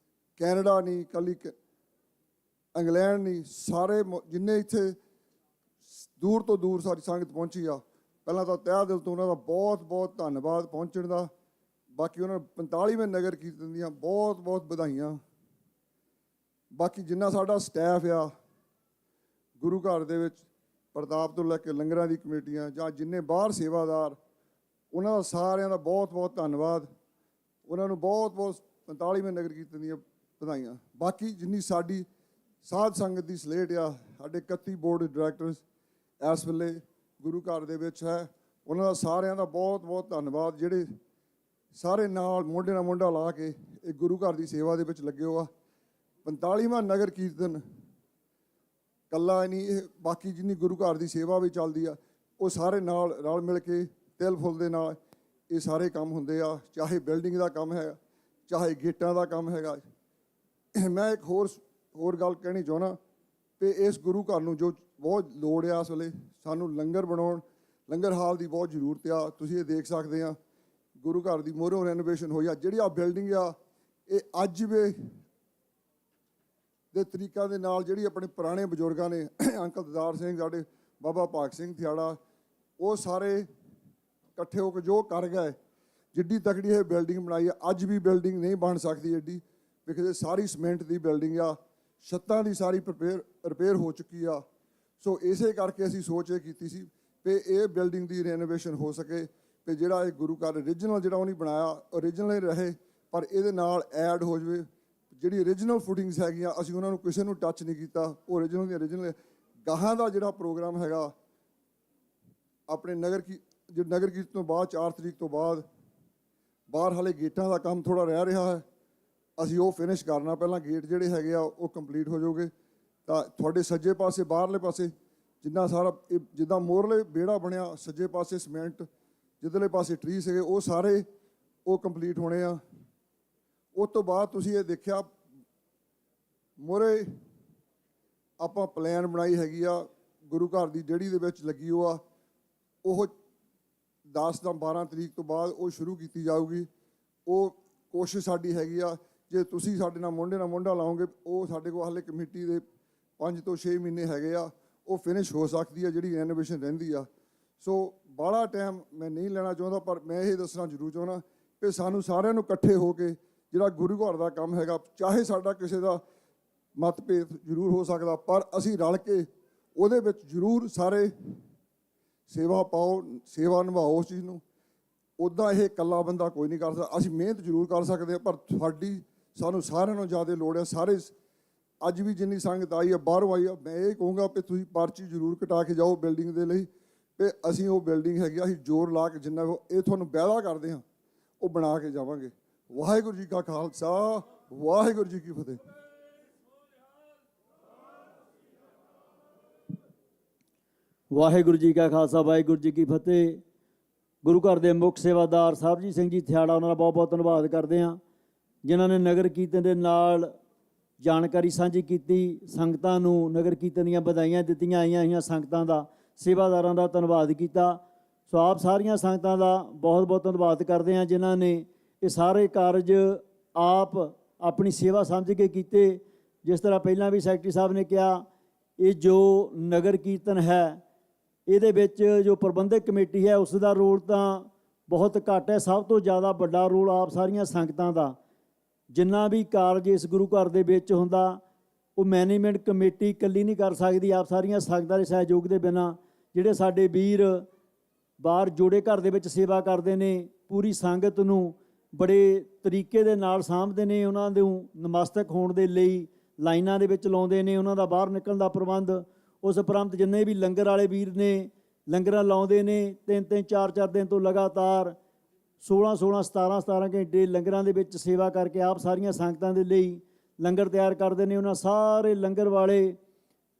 ਕੈਨੇਡਾ ਨਹੀਂ, ਕੱਲੀ ਇੰਗਲੈਂਡ ਨਹੀਂ, ਸਾਰੇ ਜਿੰਨੇ ਇੱਥੇ ਦੂਰ ਤੋਂ ਦੂਰ ਸਾਰੀ ਸੰਗਤ ਪਹੁੰਚੀ ਆ। ਪਹਿਲਾਂ ਤਾਂ ਤਹਿ ਦਿਲ ਤੋਂ ਉਹਨਾਂ ਦਾ ਬਹੁਤ ਬਹੁਤ ਧੰਨਵਾਦ ਪਹੁੰਚਣ ਦਾ। ਬਾਕੀ ਉਹਨਾਂ ਨੂੰ 45ਵੇਂ ਨਗਰ ਕੀਰਤਨ ਦੀਆਂ ਬਹੁਤ ਬਹੁਤ ਵਧਾਈਆਂ। ਬਾਕੀ ਜਿੰਨਾ ਸਾਡਾ ਸਟਾਫ ਆ ਗੁਰੂ ਘਰ ਦੇ ਵਿੱਚ, ਪ੍ਰਤਾਪ ਤੋਂ ਲੈ ਕੇ ਲੰਗਰਾਂ ਦੀ ਕਮੇਟੀਆਂ ਜਾਂ ਜਿੰਨੇ ਬਾਹਰ ਸੇਵਾਦਾਰ, ਉਹਨਾਂ ਦਾ ਸਾਰਿਆਂ ਦਾ ਬਹੁਤ ਬਹੁਤ ਧੰਨਵਾਦ। ਉਹਨਾਂ ਨੂੰ ਬਹੁਤ ਬਹੁਤ 45ਵੇਂ ਨਗਰ ਕੀਰਤਨ ਦੀਆਂ ਵਧਾਈਆਂ। ਬਾਕੀ ਜਿੰਨੀ ਸਾਡੀ ਸਾਧ ਸੰਗਤ ਦੀ ਸਲੇਟ ਆ, ਸਾਡੇ 31 ਬੋਰਡ ਡਾਇਰੈਕਟਰਸ ਇਸ ਵੇਲੇ ਗੁਰੂ ਘਰ ਦੇ ਵਿੱਚ ਹੈ, ਉਹਨਾਂ ਦਾ ਸਾਰਿਆਂ ਦਾ ਬਹੁਤ ਬਹੁਤ ਧੰਨਵਾਦ, ਜਿਹੜੇ ਸਾਰੇ ਨਾਲ ਮੋਢੇ ਨਾਲ ਮੋਢਾ ਲਾ ਕੇ ਇਹ ਗੁਰੂ ਘਰ ਦੀ ਸੇਵਾ ਦੇ ਵਿੱਚ ਲੱਗੇ ਹੋ ਆ। 45ਵਾਂ ਨਗਰ ਕੀਰਤਨ ਕੱਲਾ ਨਹੀਂ, ਇਹ ਬਾਕੀ ਜਿੰਨੀ ਗੁਰੂ ਘਰ ਦੀ ਸੇਵਾ ਵੀ ਚੱਲਦੀ ਆ, ਉਹ ਸਾਰੇ ਨਾਲ ਰਲ ਮਿਲ ਕੇ ਤਿਲ ਫੁੱਲ ਦੇ ਨਾਲ ਇਹ ਸਾਰੇ ਕੰਮ ਹੁੰਦੇ ਆ। ਚਾਹੇ ਬਿਲਡਿੰਗ ਦਾ ਕੰਮ ਹੈ, ਚਾਹੇ ਗੇਟਾਂ ਦਾ ਕੰਮ ਹੈਗਾ। ਮੈਂ ਇੱਕ ਹੋਰ ਗੱਲ ਕਹਿਣੀ ਚਾਹੁੰਦਾ ਕਿ ਇਸ ਗੁਰੂ ਘਰ ਨੂੰ ਜੋ ਬਹੁਤ ਲੋੜ ਆ ਇਸ ਵੇਲੇ, ਸਾਨੂੰ ਲੰਗਰ ਬਣਾਉਣ, ਲੰਗਰ ਹਾਲ ਦੀ ਬਹੁਤ ਜ਼ਰੂਰਤ ਆ। ਤੁਸੀਂ ਇਹ ਦੇਖ ਸਕਦੇ ਆ ਗੁਰੂ ਘਰ ਦੀ ਮੋਹਰੋਂ ਰੈਨੋਵੇਸ਼ਨ ਹੋਈ ਆ। ਜਿਹੜੀ ਆ ਬਿਲਡਿੰਗ ਆ, ਇਹ ਅੱਜ ਵੀ ਦੇ ਤਰੀਕਾਂ ਦੇ ਨਾਲ, ਜਿਹੜੀ ਆਪਣੇ ਪੁਰਾਣੇ ਬਜ਼ੁਰਗਾਂ ਨੇ, ਅੰਕਲ ਦਦਾਰ ਸਿੰਘ, ਸਾਡੇ ਬਾਬਾ ਭਾਗ ਸਿੰਘ ਥਿਆੜਾ, ਉਹ ਸਾਰੇ ਇਕੱਠੇ ਹੋ ਕੇ ਜੋ ਕਰ ਗਏ, ਜਿੱਡੀ ਤਕੜੀ ਇਹ ਬਿਲਡਿੰਗ ਬਣਾਈ ਆ। ਅੱਜ ਵੀ ਬਿਲਡਿੰਗ ਨਹੀਂ ਬਣ ਸਕਦੀ ਐਡੀ, because sorry cement the building ਆ, ਛੱਤਾਂ ਦੀ ਸਾਰੀ ਰਿਪੇਅਰ ਹੋ ਚੁੱਕੀ ਆ। ਸੋ ਇਸੇ ਕਰਕੇ ਅਸੀਂ ਸੋਚ ਇਹ ਕੀਤੀ ਸੀ ਕਿ ਇਹ ਬਿਲਡਿੰਗ ਦੀ ਰੈਨੋਵੇਸ਼ਨ ਹੋ ਸਕੇ, ਕਿ ਜਿਹੜਾ ਇਹ ਗੁਰੂ ਘਰ ਓਰੀਜਨਲ ਜਿਹੜਾ ਉਹ ਨਹੀਂ ਬਣਾਇਆ, ਓਰੀਜਨਲ ਹੀ ਰਹੇ, ਪਰ ਇਹਦੇ ਨਾਲ ਐਡ ਹੋ ਜਾਵੇ। ਜਿਹੜੀ ਓਰੀਜਨਲ ਫੁਟਿੰਗਸ ਹੈਗੀਆਂ, ਅਸੀਂ ਉਹਨਾਂ ਨੂੰ ਕਿਸੇ ਨੂੰ ਟੱਚ ਨਹੀਂ ਕੀਤਾ, ਉਹ ਓਰੀਜਨਲ ਦੀਆਂ ਓਰੀਜਨਲ। ਗਾਹਾਂ ਦਾ ਜਿਹੜਾ ਪ੍ਰੋਗਰਾਮ ਹੈਗਾ ਆਪਣੇ ਨਗਰ ਕੀਰਤਨ ਤੋਂ ਬਾਅਦ 4 ਤਰੀਕ ਤੋਂ ਬਾਅਦ, ਬਾਹਰ ਹਾਲੇ ਗੇਟਾਂ ਦਾ ਕੰਮ ਥੋੜ੍ਹਾ ਰਹਿ ਰਿਹਾ ਹੈ, ਅਸੀਂ ਉਹ ਫਿਨਿਸ਼ ਕਰਨਾ। ਪਹਿਲਾਂ ਗੇਟ ਜਿਹੜੇ ਹੈਗੇ ਆ ਉਹ ਕੰਪਲੀਟ ਹੋ ਜਾਓਗੇ ਤਾਂ ਤੁਹਾਡੇ ਸੱਜੇ ਪਾਸੇ, ਬਾਹਰਲੇ ਪਾਸੇ ਜਿੰਨਾ ਸਾਰਾ ਜਿੱਦਾਂ ਮੋਹਰਲੇ ਵਿਹੜਾ ਬਣਿਆ, ਸੱਜੇ ਪਾਸੇ ਸੀਮੈਂਟ, ਜਿੱਧਰਲੇ ਪਾਸੇ ਟਰੀ ਸੀਗੇ, ਉਹ ਸਾਰੇ ਉਹ ਕੰਪਲੀਟ ਹੋਣੇ ਆ। ਉਸ ਤੋਂ ਬਾਅਦ ਤੁਸੀਂ ਇਹ ਦੇਖਿਆ ਮੋਹਰੇ ਆਪਾਂ ਪਲਾਨ ਬਣਾਈ ਹੈਗੀ ਆ ਗੁਰੂ ਘਰ ਦੀ, ਜਿਹੜੀ ਦੇ ਵਿੱਚ ਲੱਗੀ ਉਹ ਆ, ਉਹ 10 ਜਾਂ 12 ਤਰੀਕ ਤੋਂ ਬਾਅਦ ਉਹ ਸ਼ੁਰੂ ਕੀਤੀ ਜਾਊਗੀ। ਉਹ ਕੋਸ਼ਿਸ਼ ਸਾਡੀ ਹੈਗੀ ਆ, ਜੇ ਤੁਸੀਂ ਸਾਡੇ ਨਾਲ ਮੋਢਾ ਲਾਓਗੇ, ਉਹ ਸਾਡੇ ਕੋਲ ਹਾਲੇ ਕਮੇਟੀ ਦੇ 5 ਤੋਂ 6 ਮਹੀਨੇ ਹੈਗੇ ਆ, ਉਹ ਫਿਨਿਸ਼ ਹੋ ਸਕਦੀ ਆ, ਜਿਹੜੀ ਰੈਨੋਵੇਸ਼ਨ ਰਹਿੰਦੀ ਆ। ਸੋ ਬਾਹਲਾ ਟਾਈਮ ਮੈਂ ਨਹੀਂ ਲੈਣਾ ਚਾਹੁੰਦਾ, ਪਰ ਮੈਂ ਇਹ ਦੱਸਣਾ ਜ਼ਰੂਰ ਚਾਹੁੰਦਾ ਕਿ ਸਾਨੂੰ ਸਾਰਿਆਂ ਨੂੰ ਇਕੱਠੇ ਹੋ ਕੇ ਜਿਹੜਾ ਗੁਰੂ ਘਰ ਦਾ ਕੰਮ ਹੈਗਾ, ਚਾਹੇ ਸਾਡਾ ਕਿਸੇ ਦਾ ਮਤਭੇਦ ਜ਼ਰੂਰ ਹੋ ਸਕਦਾ, ਪਰ ਅਸੀਂ ਰਲ ਕੇ ਉਹਦੇ ਵਿੱਚ ਜ਼ਰੂਰ ਸਾਰੇ ਸੇਵਾ ਪਾਓ, ਸੇਵਾ ਨਿਭਾਓ ਉਸ ਚੀਜ਼ ਨੂੰ। ਉੱਦਾਂ ਇਹ ਇਕੱਲਾ ਬੰਦਾ ਕੋਈ ਨਹੀਂ ਕਰ ਸਕਦਾ। ਅਸੀਂ ਮਿਹਨਤ ਜ਼ਰੂਰ ਕਰ ਸਕਦੇ ਹਾਂ, ਪਰ ਤੁਹਾਡੀ ਸਾਨੂੰ ਸਾਰਿਆਂ ਨੂੰ ਜ਼ਿਆਦਾ ਲੋੜ ਹੈ। ਸਾਰੇ ਅੱਜ ਵੀ ਜਿੰਨੀ ਸੰਗਤ ਆਈ ਆ, ਬਾਹਰੋਂ ਆਈ ਆ, ਮੈਂ ਇਹ ਕਹੂੰਗਾ ਕਿ ਤੁਸੀਂ ਪਰਚੀ ਜ਼ਰੂਰ ਕਟਾ ਕੇ ਜਾਓ ਬਿਲਡਿੰਗ ਦੇ ਲਈ, ਤੇ ਅਸੀਂ ਉਹ ਬਿਲਡਿੰਗ ਹੈਗੀ ਆ, ਅਸੀਂ ਜ਼ੋਰ ਲਾ ਕੇ ਜਿੰਨਾ ਇਹ ਤੁਹਾਨੂੰ ਵਾਅਦਾ ਕਰਦੇ ਹਾਂ ਉਹ ਬਣਾ ਕੇ ਜਾਵਾਂਗੇ। ਵਾਹਿਗੁਰੂ ਜੀ ਕਾ ਖਾਲਸਾ, ਵਾਹਿਗੁਰੂ ਜੀ ਕੀ ਫਤਿਹ। ਵਾਹਿਗੁਰੂ ਜੀ ਕਾ ਖਾਲਸਾ, ਵਾਹਿਗੁਰੂ ਜੀ ਕੀ ਫਤਿਹ। ਗੁਰੂ ਘਰ ਦੇ ਮੁੱਖ ਸੇਵਾਦਾਰ ਸਰਬਜੀਤ ਸਿੰਘ ਜੀ ਥਿਆੜਾ, ਉਹਨਾਂ ਦਾ ਬਹੁਤ ਬਹੁਤ ਧੰਨਵਾਦ ਕਰਦੇ ਹਾਂ ਜਿਨ੍ਹਾਂ ਨੇ ਨਗਰ ਕੀਰਤਨ ਦੇ ਨਾਲ ਜਾਣਕਾਰੀ ਸਾਂਝੀ ਕੀਤੀ, ਸੰਗਤਾਂ ਨੂੰ ਨਗਰ ਕੀਰਤਨ ਦੀਆਂ ਵਧਾਈਆਂ ਦਿੱਤੀਆਂ, ਆਈਆਂ ਹੋਈਆਂ ਸੰਗਤਾਂ ਦਾ, ਸੇਵਾਦਾਰਾਂ ਦਾ ਧੰਨਵਾਦ ਕੀਤਾ। ਸੋ ਆਪ ਸਾਰੀਆਂ ਸੰਗਤਾਂ ਦਾ ਬਹੁਤ ਬਹੁਤ ਧੰਨਵਾਦ ਕਰਦੇ ਹਾਂ ਜਿਨ੍ਹਾਂ ਨੇ ਇਹ ਸਾਰੇ ਕਾਰਜ ਆਪ ਆਪਣੀ ਸੇਵਾ ਸਮਝ ਕੇ ਕੀਤੇ। ਜਿਸ ਤਰ੍ਹਾਂ ਪਹਿਲਾਂ ਵੀ ਸੈਕਟਰੀ ਸਾਹਿਬ ਨੇ ਕਿਹਾ, ਇਹ ਜੋ ਨਗਰ ਕੀਰਤਨ ਹੈ ਇਹਦੇ ਵਿੱਚ ਜੋ ਪ੍ਰਬੰਧਕ ਕਮੇਟੀ ਹੈ ਉਸ ਦਾ ਰੋਲ ਤਾਂ ਬਹੁਤ ਘੱਟ ਹੈ, ਸਭ ਤੋਂ ਜ਼ਿਆਦਾ ਵੱਡਾ ਰੋਲ ਆਪ ਸਾਰੀਆਂ ਸੰਗਤਾਂ ਦਾ। ਜਿੰਨਾ ਵੀ ਕਾਰਜ ਇਸ ਗੁਰੂ ਘਰ ਦੇ ਵਿੱਚ ਹੁੰਦਾ ਉਹ ਮੈਨੇਜਮੈਂਟ ਕਮੇਟੀ ਇਕੱਲੀ ਨਹੀਂ ਕਰ ਸਕਦੀ, ਆਪ ਸਾਰੀਆਂ ਸੰਗਤਾਂ ਦੇ ਸਹਿਯੋਗ ਦੇ ਬਿਨਾਂ। ਜਿਹੜੇ ਸਾਡੇ ਵੀਰ ਬਾਹਰ ਜੋੜੇ ਘਰ ਦੇ ਵਿੱਚ ਸੇਵਾ ਕਰਦੇ ਨੇ, ਪੂਰੀ ਸੰਗਤ ਨੂੰ ਬੜੇ ਤਰੀਕੇ ਦੇ ਨਾਲ ਸਾਂਭਦੇ ਨੇ, ਉਹਨਾਂ ਨੂੰ ਨਮਸਤਕ ਹੋਣ ਦੇ ਲਈ ਲਾਈਨਾਂ ਦੇ ਵਿੱਚ ਲਾਉਂਦੇ ਨੇ, ਉਹਨਾਂ ਦਾ ਬਾਹਰ ਨਿਕਲਣ ਦਾ ਪ੍ਰਬੰਧ। ਉਸ ਉਪਰੰਤ ਜਿੰਨੇ ਵੀ ਲੰਗਰ ਵਾਲੇ ਵੀਰ ਨੇ ਲੰਗਰਾਂ ਲਾਉਂਦੇ ਨੇ, 3-3 4-4 ਦਿਨ ਤੋਂ ਲਗਾਤਾਰ 16-16 17-17 ਘੰਟੇ ਲੰਗਰਾਂ ਦੇ ਵਿੱਚ ਸੇਵਾ ਕਰਕੇ ਆਪ ਸਾਰੀਆਂ ਸੰਗਤਾਂ ਦੇ ਲਈ ਲੰਗਰ ਤਿਆਰ ਕਰਦੇ ਨੇ। ਉਹਨਾਂ ਸਾਰੇ ਲੰਗਰ ਵਾਲੇ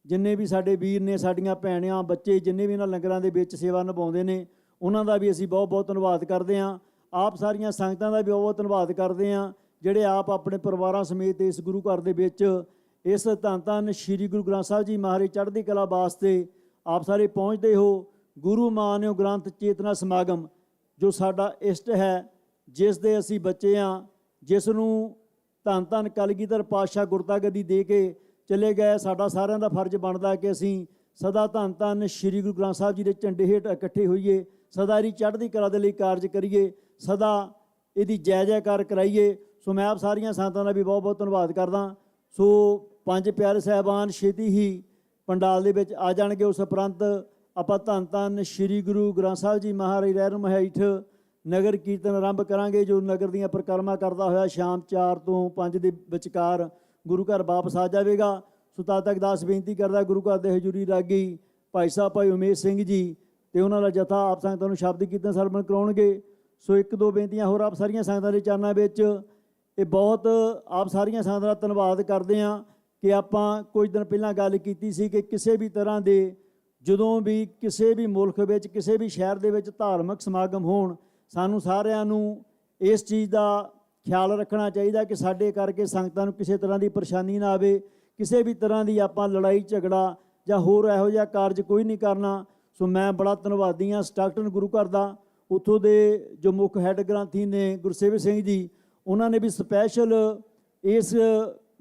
ਜਿੰਨੇ ਵੀ ਸਾਡੇ ਵੀਰ ਨੇ, ਸਾਡੀਆਂ ਭੈਣਾਂ, ਬੱਚੇ, ਜਿੰਨੇ ਵੀ ਇਹਨਾਂ ਲੰਗਰਾਂ ਦੇ ਵਿੱਚ ਸੇਵਾ ਨਿਭਾਉਂਦੇ ਨੇ, ਉਹਨਾਂ ਦਾ ਵੀ ਅਸੀਂ ਬਹੁਤ ਬਹੁਤ ਧੰਨਵਾਦ ਕਰਦੇ ਹਾਂ। ਆਪ ਸਾਰੀਆਂ ਸੰਗਤਾਂ ਦਾ ਵੀ ਬਹੁਤ ਬਹੁਤ ਧੰਨਵਾਦ ਕਰਦੇ ਹਾਂ ਜਿਹੜੇ ਆਪ ਆਪਣੇ ਪਰਿਵਾਰਾਂ ਸਮੇਤ ਇਸ ਗੁਰੂ ਘਰ ਦੇ ਵਿੱਚ ਇਸ ਧੰਨ ਧੰਨ ਸ਼੍ਰੀ ਗੁਰੂ ਗ੍ਰੰਥ ਸਾਹਿਬ ਜੀ ਮਹਾਰਾਜ ਚੜ੍ਹਦੀ ਕਲਾ ਵਾਸਤੇ ਆਪ ਸਾਰੇ ਪਹੁੰਚਦੇ ਹੋ। ਗੁਰੂ ਮਾਨਿਓ ਗ੍ਰੰਥ ਚੇਤਨਾ ਸਮਾਗਮ ਜੋ ਸਾਡਾ ਇਸ਼ਟ ਹੈ, ਜਿਸ ਦੇ ਅਸੀਂ ਬੱਚੇ ਹਾਂ, ਜਿਸ ਨੂੰ ਧੰਨ ਧੰਨ ਕਲਗੀਧਰ ਪਾਤਸ਼ਾਹ ਗੁਰਤਾ ਗੱਦੀ ਦੇ ਕੇ ਚਲੇ ਗਏ। ਸਾਡਾ ਸਾਰਿਆਂ ਦਾ ਫਰਜ਼ ਬਣਦਾ ਕਿ ਅਸੀਂ ਸਦਾ ਧੰਨ ਧੰਨ ਸ਼੍ਰੀ ਗੁਰੂ ਗ੍ਰੰਥ ਸਾਹਿਬ ਜੀ ਦੇ ਝੰਡੇ ਹੇਠ ਇਕੱਠੇ ਹੋਈਏ, ਸਦਾ ਇਹਦੀ ਚੜ੍ਹਦੀ ਕਲਾ ਦੇ ਲਈ ਕਾਰਜ ਕਰੀਏ, ਸਦਾ ਇਹਦੀ ਜੈ ਜੈਕਾਰ ਕਰਾਈਏ। ਸੋ ਮੈਂ ਆਪ ਸਾਰੀਆਂ ਸੰਗਤਾਂ ਦਾ ਵੀ ਬਹੁਤ ਬਹੁਤ ਧੰਨਵਾਦ ਕਰਦਾ। ਸੋ ਪੰਜ ਪਿਆਰੇ ਸਾਹਿਬਾਨ ਛੇਤੀ ਹੀ ਪੰਡਾਲ ਦੇ ਵਿੱਚ ਆ ਜਾਣਗੇ। ਉਸ ਉਪਰੰਤ ਆਪਾਂ ਧੰਨ ਧੰਨ ਸ਼੍ਰੀ ਗੁਰੂ ਗ੍ਰੰਥ ਸਾਹਿਬ ਜੀ ਮਹਾਰਾਜ ਰਹਿਨੁਮਾ ਹੇਠ ਨਗਰ ਕੀਰਤਨ ਆਰੰਭ ਕਰਾਂਗੇ, ਜੋ ਨਗਰ ਦੀਆਂ ਪਰਿਕਰਮਾ ਕਰਦਾ ਹੋਇਆ ਸ਼ਾਮ 4 ਤੋਂ 5 ਦੇ ਵਿਚਕਾਰ ਗੁਰੂ ਘਰ ਵਾਪਸ ਆ ਜਾਵੇਗਾ। ਸੋ ਤਦ ਤੱਕ ਦਾਸ ਬੇਨਤੀ ਕਰਦਾ ਗੁਰੂ ਘਰ ਦੇ ਹਜ਼ੂਰੀ ਰਾਗੀ ਭਾਈ ਸਾਹਿਬ ਭਾਈ ਉਮੇਸ਼ ਸਿੰਘ ਜੀ ਤੇ ਉਹਨਾਂ ਦਾ ਜਥਾ ਆਪ ਸੰਗਤਾਂ ਨੂੰ ਸ਼ਬਦ ਕੀਰਤਨ ਸਰਵਣ ਕਰਾਉਣਗੇ। ਸੋ ਇੱਕ ਦੋ ਬੇਨਤੀਆਂ ਹੋਰ ਆਪ ਸਾਰੀਆਂ ਸੰਗਤਾਂ ਦੇ ਚਰਨਾਂ ਵਿੱਚ। ਇਹ ਬਹੁਤ ਆਪ ਸਾਰੀਆਂ ਸੰਗਤਾਂ ਦਾ ਧੰਨਵਾਦ ਕਰਦੇ ਹਾਂ ਕਿ ਆਪਾਂ ਕੁਝ ਦਿਨ ਪਹਿਲਾਂ ਗੱਲ ਕੀਤੀ ਸੀ ਕਿ ਕਿਸੇ ਵੀ ਤਰ੍ਹਾਂ ਦੇ ਜਦੋਂ ਵੀ ਕਿਸੇ ਵੀ ਮੁਲਕ ਵਿੱਚ, ਕਿਸੇ ਵੀ ਸ਼ਹਿਰ ਦੇ ਵਿੱਚ ਧਾਰਮਿਕ ਸਮਾਗਮ ਹੋਣ, ਸਾਨੂੰ ਸਾਰਿਆਂ ਨੂੰ ਇਸ ਚੀਜ਼ ਦਾ ਖਿਆਲ ਰੱਖਣਾ ਚਾਹੀਦਾ ਕਿ ਸਾਡੇ ਕਰਕੇ ਸੰਗਤਾਂ ਨੂੰ ਕਿਸੇ ਤਰ੍ਹਾਂ ਦੀ ਪਰੇਸ਼ਾਨੀ ਨਾ ਆਵੇ, ਕਿਸੇ ਵੀ ਤਰ੍ਹਾਂ ਦੀ ਆਪਾਂ ਲੜਾਈ ਝਗੜਾ ਜਾਂ ਹੋਰ ਇਹੋ ਜਿਹਾ ਕਾਰਜ ਕੋਈ ਨਹੀਂ ਕਰਨਾ। ਸੋ ਮੈਂ ਬੜਾ ਧੰਨਵਾਦੀ ਹਾਂ ਸਟਾਕਟਨ ਗੁਰੂ ਘਰ ਦਾ, ਉੱਥੋਂ ਦੇ ਜੋ ਮੁੱਖ ਹੈੱਡ ਗ੍ਰੰਥੀ ਨੇ ਗੁਰਸੇਵਕ ਸਿੰਘ ਜੀ, ਉਹਨਾਂ ਨੇ ਵੀ ਸਪੈਸ਼ਲ ਇਸ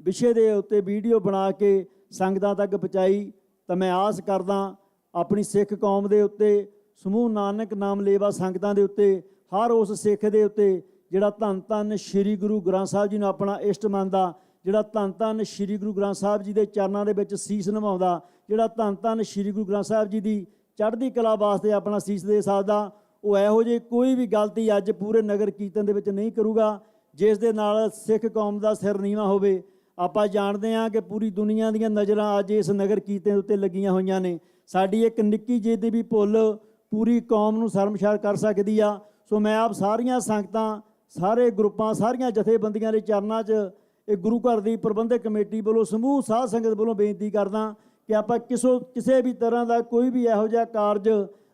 ਵਿਸ਼ੇ ਦੇ ਉੱਤੇ ਵੀਡੀਓ ਬਣਾ ਕੇ ਸੰਗਤਾਂ ਤੱਕ ਪਹੁੰਚਾਈ। ਤਾਂ ਮੈਂ ਆਸ ਕਰਦਾ ਆਪਣੀ ਸਿੱਖ ਕੌਮ ਦੇ ਉੱਤੇ, ਸਮੂਹ ਨਾਨਕ ਨਾਮ ਲੇਵਾ ਸੰਗਤਾਂ ਦੇ ਉੱਤੇ, ਹਰ ਉਸ ਸਿੱਖ ਦੇ ਉੱਤੇ ਜਿਹੜਾ ਧੰਨ ਧੰਨ ਸ਼੍ਰੀ ਗੁਰੂ ਗ੍ਰੰਥ ਸਾਹਿਬ ਜੀ ਨੂੰ ਆਪਣਾ ਇਸ਼ਟ ਮੰਨਦਾ, ਜਿਹੜਾ ਧੰਨ ਧੰਨ ਸ਼੍ਰੀ ਗੁਰੂ ਗ੍ਰੰਥ ਸਾਹਿਬ ਜੀ ਦੇ ਚਰਨਾਂ ਦੇ ਵਿੱਚ ਸੀਸ ਨਿਵਾਉਂਦਾ, ਜਿਹੜਾ ਧੰਨ ਧੰਨ ਸ਼੍ਰੀ ਗੁਰੂ ਗ੍ਰੰਥ ਸਾਹਿਬ ਜੀ ਦੀ ਚੜ੍ਹਦੀ ਕਲਾ ਵਾਸਤੇ ਆਪਣਾ ਸੀਸ ਦੇ ਸਕਦਾ, ਉਹ ਇਹੋ ਜਿਹੀ ਕੋਈ ਵੀ ਗਲਤੀ ਅੱਜ ਪੂਰੇ ਨਗਰ ਕੀਰਤਨ ਦੇ ਵਿੱਚ ਨਹੀਂ ਕਰੂਗਾ ਜਿਸ ਦੇ ਨਾਲ ਸਿੱਖ ਕੌਮ ਦਾ ਸਿਰ ਨੀਵਾਂ ਹੋਵੇ। ਆਪਾਂ ਜਾਣਦੇ ਹਾਂ ਕਿ ਪੂਰੀ ਦੁਨੀਆ ਦੀਆਂ ਨਜ਼ਰਾਂ ਅੱਜ ਇਸ ਨਗਰ ਕੀਰਤਨ ਉੱਤੇ ਲੱਗੀਆਂ ਹੋਈਆਂ ਨੇ। ਸਾਡੀ ਇੱਕ ਨਿੱਕੀ ਜਿਹੀ ਦੀ ਵੀ ਭੁੱਲ ਪੂਰੀ ਕੌਮ ਨੂੰ ਸ਼ਰਮਸ਼ਾਰ ਕਰ ਸਕਦੀ ਆ। ਸੋ ਮੈਂ ਆਪ ਸਾਰੀਆਂ ਸੰਗਤਾਂ, ਸਾਰੇ ਗਰੁੱਪਾਂ, ਸਾਰੀਆਂ ਜਥੇਬੰਦੀਆਂ ਦੇ ਚਰਨਾਂ 'ਚ ਇਹ ਗੁਰੂ ਘਰ ਦੀ ਪ੍ਰਬੰਧਕ ਕਮੇਟੀ ਵੱਲੋਂ, ਸਮੂਹ ਸਾਧ ਸੰਗਤ ਵੱਲੋਂ ਬੇਨਤੀ ਕਰਦਾ ਕਿ ਆਪਾਂ ਕਿਸੇ ਵੀ ਤਰ੍ਹਾਂ ਦਾ ਕੋਈ ਵੀ ਇਹੋ ਜਿਹਾ ਕਾਰਜ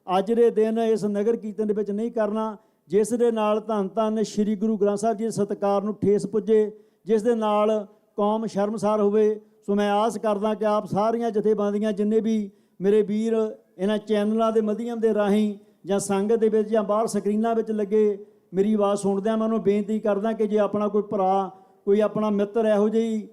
ਅੱਜ ਦੇ ਦਿਨ ਇਸ ਨਗਰ ਕੀਰਤਨ ਦੇ ਵਿੱਚ ਨਹੀਂ ਕਰਨਾ ਜਿਸ ਦੇ ਨਾਲ ਧੰਨ ਧੰਨ ਸ਼੍ਰੀ ਗੁਰੂ ਗ੍ਰੰਥ ਸਾਹਿਬ ਜੀ ਦੇ ਸਤਿਕਾਰ ਨੂੰ ਠੇਸ ਪੁੱਜੇ, ਜਿਸ ਦੇ ਨਾਲ ਕੌਮ ਸ਼ਰਮਸਾਰ ਹੋਵੇ। ਸੋ ਮੈਂ ਆਸ ਕਰਦਾ ਕਿ ਆਪ ਸਾਰੀਆਂ ਜਥੇਬੰਦੀਆਂ, ਜਿੰਨੇ ਵੀ ਮੇਰੇ ਵੀਰ ਇਹਨਾਂ ਚੈਨਲਾਂ ਦੇ ਮਾਧਿਅਮ ਦੇ ਰਾਹੀਂ ਜਾਂ ਸੰਗਤ ਦੇ ਵਿੱਚ ਜਾਂ ਬਾਹਰ ਸਕਰੀਨਾਂ ਵਿੱਚ ਲੱਗੇ ਮੇਰੀ ਆਵਾਜ਼ ਸੁਣਦਿਆਂ, ਮੈਂ ਉਹਨੂੰ ਬੇਨਤੀ ਕਰਦਾ ਕਿ ਜੇ ਆਪਣਾ ਕੋਈ ਭਰਾ, ਕੋਈ ਆਪਣਾ ਮਿੱਤਰ ਇਹੋ ਜਿਹੀ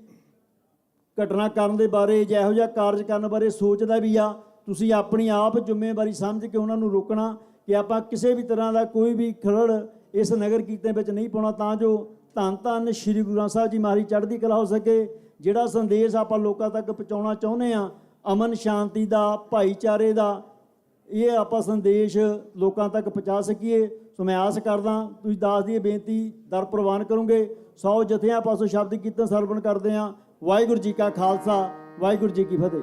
ਘਟਨਾ ਕਰਨ ਦੇ ਬਾਰੇ ਜਾਂ ਇਹੋ ਜਿਹਾ ਕਾਰਜ ਕਰਨ ਬਾਰੇ ਸੋਚਦਾ ਵੀ ਆ, ਤੁਸੀਂ ਆਪਣੀ ਆਪ ਜ਼ਿੰਮੇਵਾਰੀ ਸਮਝ ਕੇ ਉਹਨਾਂ ਨੂੰ ਰੋਕਣਾ ਕਿ ਆਪਾਂ ਕਿਸੇ ਵੀ ਤਰ੍ਹਾਂ ਦਾ ਕੋਈ ਵੀ ਖਰੜ ਇਸ ਨਗਰ ਕੀਰਤਨ ਵਿੱਚ ਨਹੀਂ ਪਾਉਣਾ, ਤਾਂ ਜੋ ਧੰਨ ਧੰਨ ਸ਼੍ਰੀ ਗੁਰੂ ਗ੍ਰੰਥ ਸਾਹਿਬ ਜੀ ਮਹਾਰਾਜ ਚੜ੍ਹਦੀ ਕਲਾ ਹੋ ਸਕੇ। ਜਿਹੜਾ ਸੰਦੇਸ਼ ਆਪਾਂ ਲੋਕਾਂ ਤੱਕ ਪਹੁੰਚਾਉਣਾ ਚਾਹੁੰਦੇ ਹਾਂ, ਅਮਨ ਸ਼ਾਂਤੀ ਦਾ, ਭਾਈਚਾਰੇ ਦਾ, ਇਹ ਆਪਾਂ ਸੰਦੇਸ਼ ਲੋਕਾਂ ਤੱਕ ਪਹੁੰਚਾ ਸਕੀਏ। ਸੋ ਮੈਂ ਆਸ ਕਰਦਾ ਤੁਸੀਂ ਦਾਸ ਦੀ ਬੇਨਤੀ ਦਰ ਪ੍ਰਵਾਨ ਕਰੋਗੇ। 100 ਜਥਿਆਂ ਪਾਸੋਂ ਸ਼ਬਦ ਕੀਰਤਨ ਸਰਵਣ ਕਰਦੇ ਹਾਂ। ਵਾਹਿਗੁਰੂ ਜੀ ਕਾ ਖਾਲਸਾ, ਵਾਹਿਗੁਰੂ ਜੀ ਕੀ ਫਤਿਹ।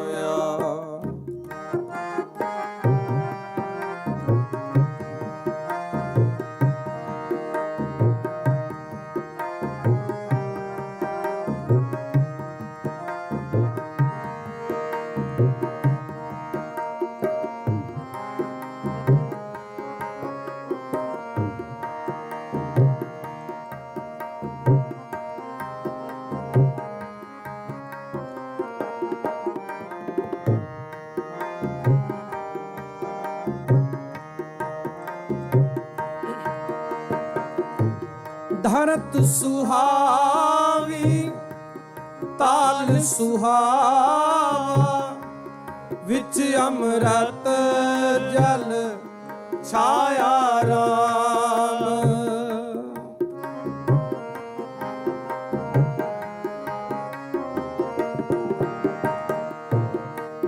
ਧਰਤ ਸੁਹਾਵੀ ਤਾਲ ਸੁਹਾਵਾ ਵਿੱਚ ਅੰਮ੍ਰਿਤ ਜਲ ਛਾਇਆ ਰਾਮ।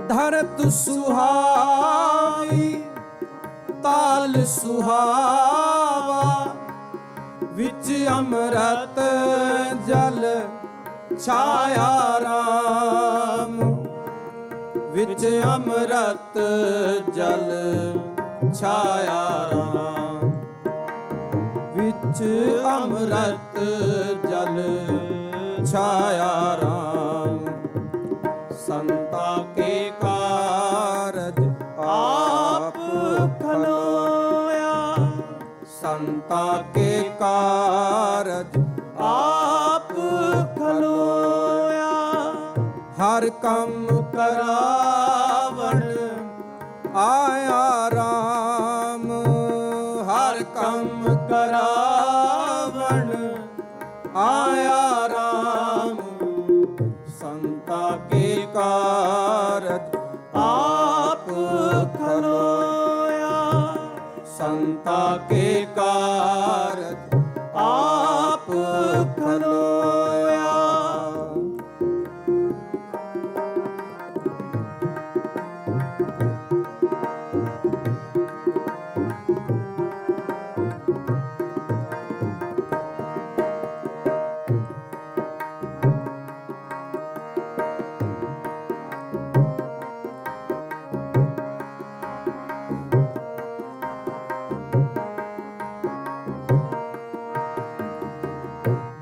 ਧਰਤ ਸੁਹਾਵੀ ਤਾਲ ਸੁਹਾਵਾ ਵਿੱਚ ਅੰਮ੍ਰਿਤ ਜਲ ਛਾਇਆ ਰਾਮ। ਵਿੱਚ ਅੰਮ੍ਰਿਤ ਜਲ ਛਾਇਆ ਰਾਮ। ਵਿੱਚ ਅੰਮ੍ਰਿਤ ਜਲ ਛਾਇਆ ਰਾਮ। ਸੰਤਾ ਕੇ ਕਾਰਜ ਆਪ ਖਲੋਇਆ। ਸੰਤਾ ਕੇ ਕਾਰਜ ਆਪ ਖਲੋਇਆ। ਹਰ ਕੰਮ ਕਰਾਵਣ ਆਇਆ ਰਾਮ। ਹਰ ਕੰਮ ਕਰਾਵਣ ਆਇਆ ਰਾਮ। ਸੰਤਾ ਕੇ ਕਾਰਜ ਆਪ ਖਲੋਇਆ। ਸੰਤਾ ਕੇ ਕਾਰਜ ਆਪ ਖਲੋਇਆ।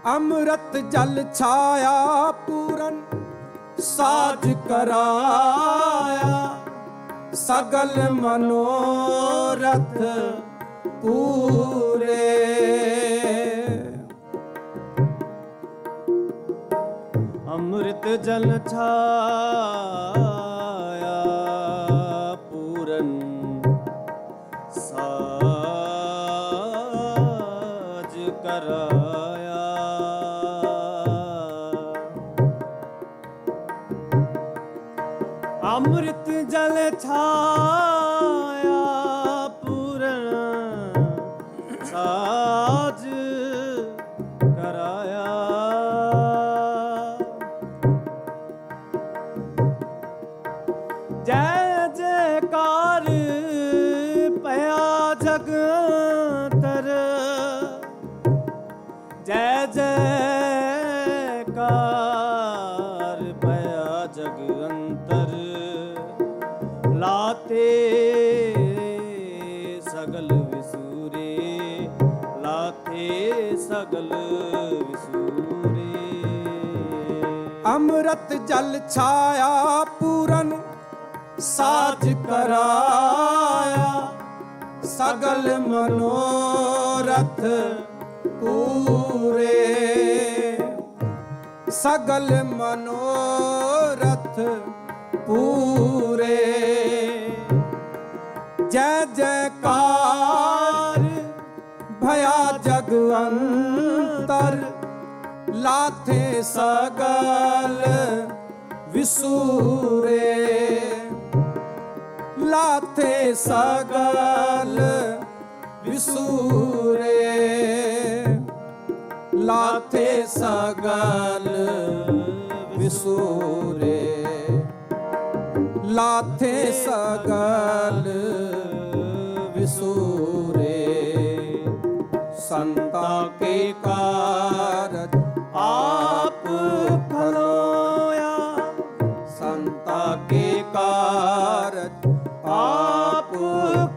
ਅੰਮ੍ਰਿਤ ਜਲ ਛਾਇਆ ਪੂਰਨ ਸਾਜ ਕਰਾਇਆ। ਸਗਲ ਮਨੋਰਥ ਪੂਰੇ। ਅੰਮ੍ਰਿਤ ਜਲ ਛਾਇਆ ਪੂਰਨ ਸਾਜ ਕਰਾਇਆ। ਅੰਮ੍ਰਿਤ ਜਲ ਛਾਇਆ ਪੂਰਨ ਸਾਜ ਕਰਾਇਆ। ਜੈ ਜੈਕਾਰ ਭਇਆ ਜਗ ਅੰਤਰ। ਜੈ ਜੈਕਾਰ ਭਇਆ ਜਗ ਅੰਤਰ। ਲਾਤੇ ਸਗਲ ਵਿਸੂਰੇ। ਲਾਤੇ ਸਗਲ ਵਿਸੂਰੇ। ਅੰਮ੍ਰਿਤ ਜਲ ਛਾਇਆ ਪੂਰਨ ਸਾਜ ਕਰਾਇਆ। ਸਗਲ ਮਨੋਰਥ ਪੂਰੇ। ਸਗਲ ਮਨੋਰਥ ਪੂਰੇ। ਜੈ ਜੈਕਾਰ ਭਇਆ ਜਗ ਅੰਤਰ। ਲਾਥੇ ਸਗਲ ਵਿਸੂਰੇ। ਲਾਥੇ ਸਗਲ ਵਿਸੂਰੇ। ਲਾਥੇ ਸਗਲ ਵਿਸੂਰੇ। ਲਾਥੇ ਸਗਲ ਵਿਸੂਰੇ। ਸੰਤਾ ਕੇ ਕਾਰਜ ਆਪ ਖਲੋਇਆ। ਸੰਤਾ ਕੇ ਕਾਰਜ ਆਪ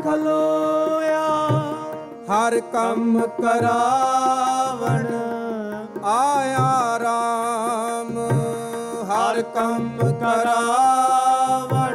ਖਲੋਇਆ। ਹਰ ਕੰਮ ਕਰਾਵਣ ਆਇਆ ਰਾਮ। ਹਰ ਕੰਮ ਕਰਾਵਣ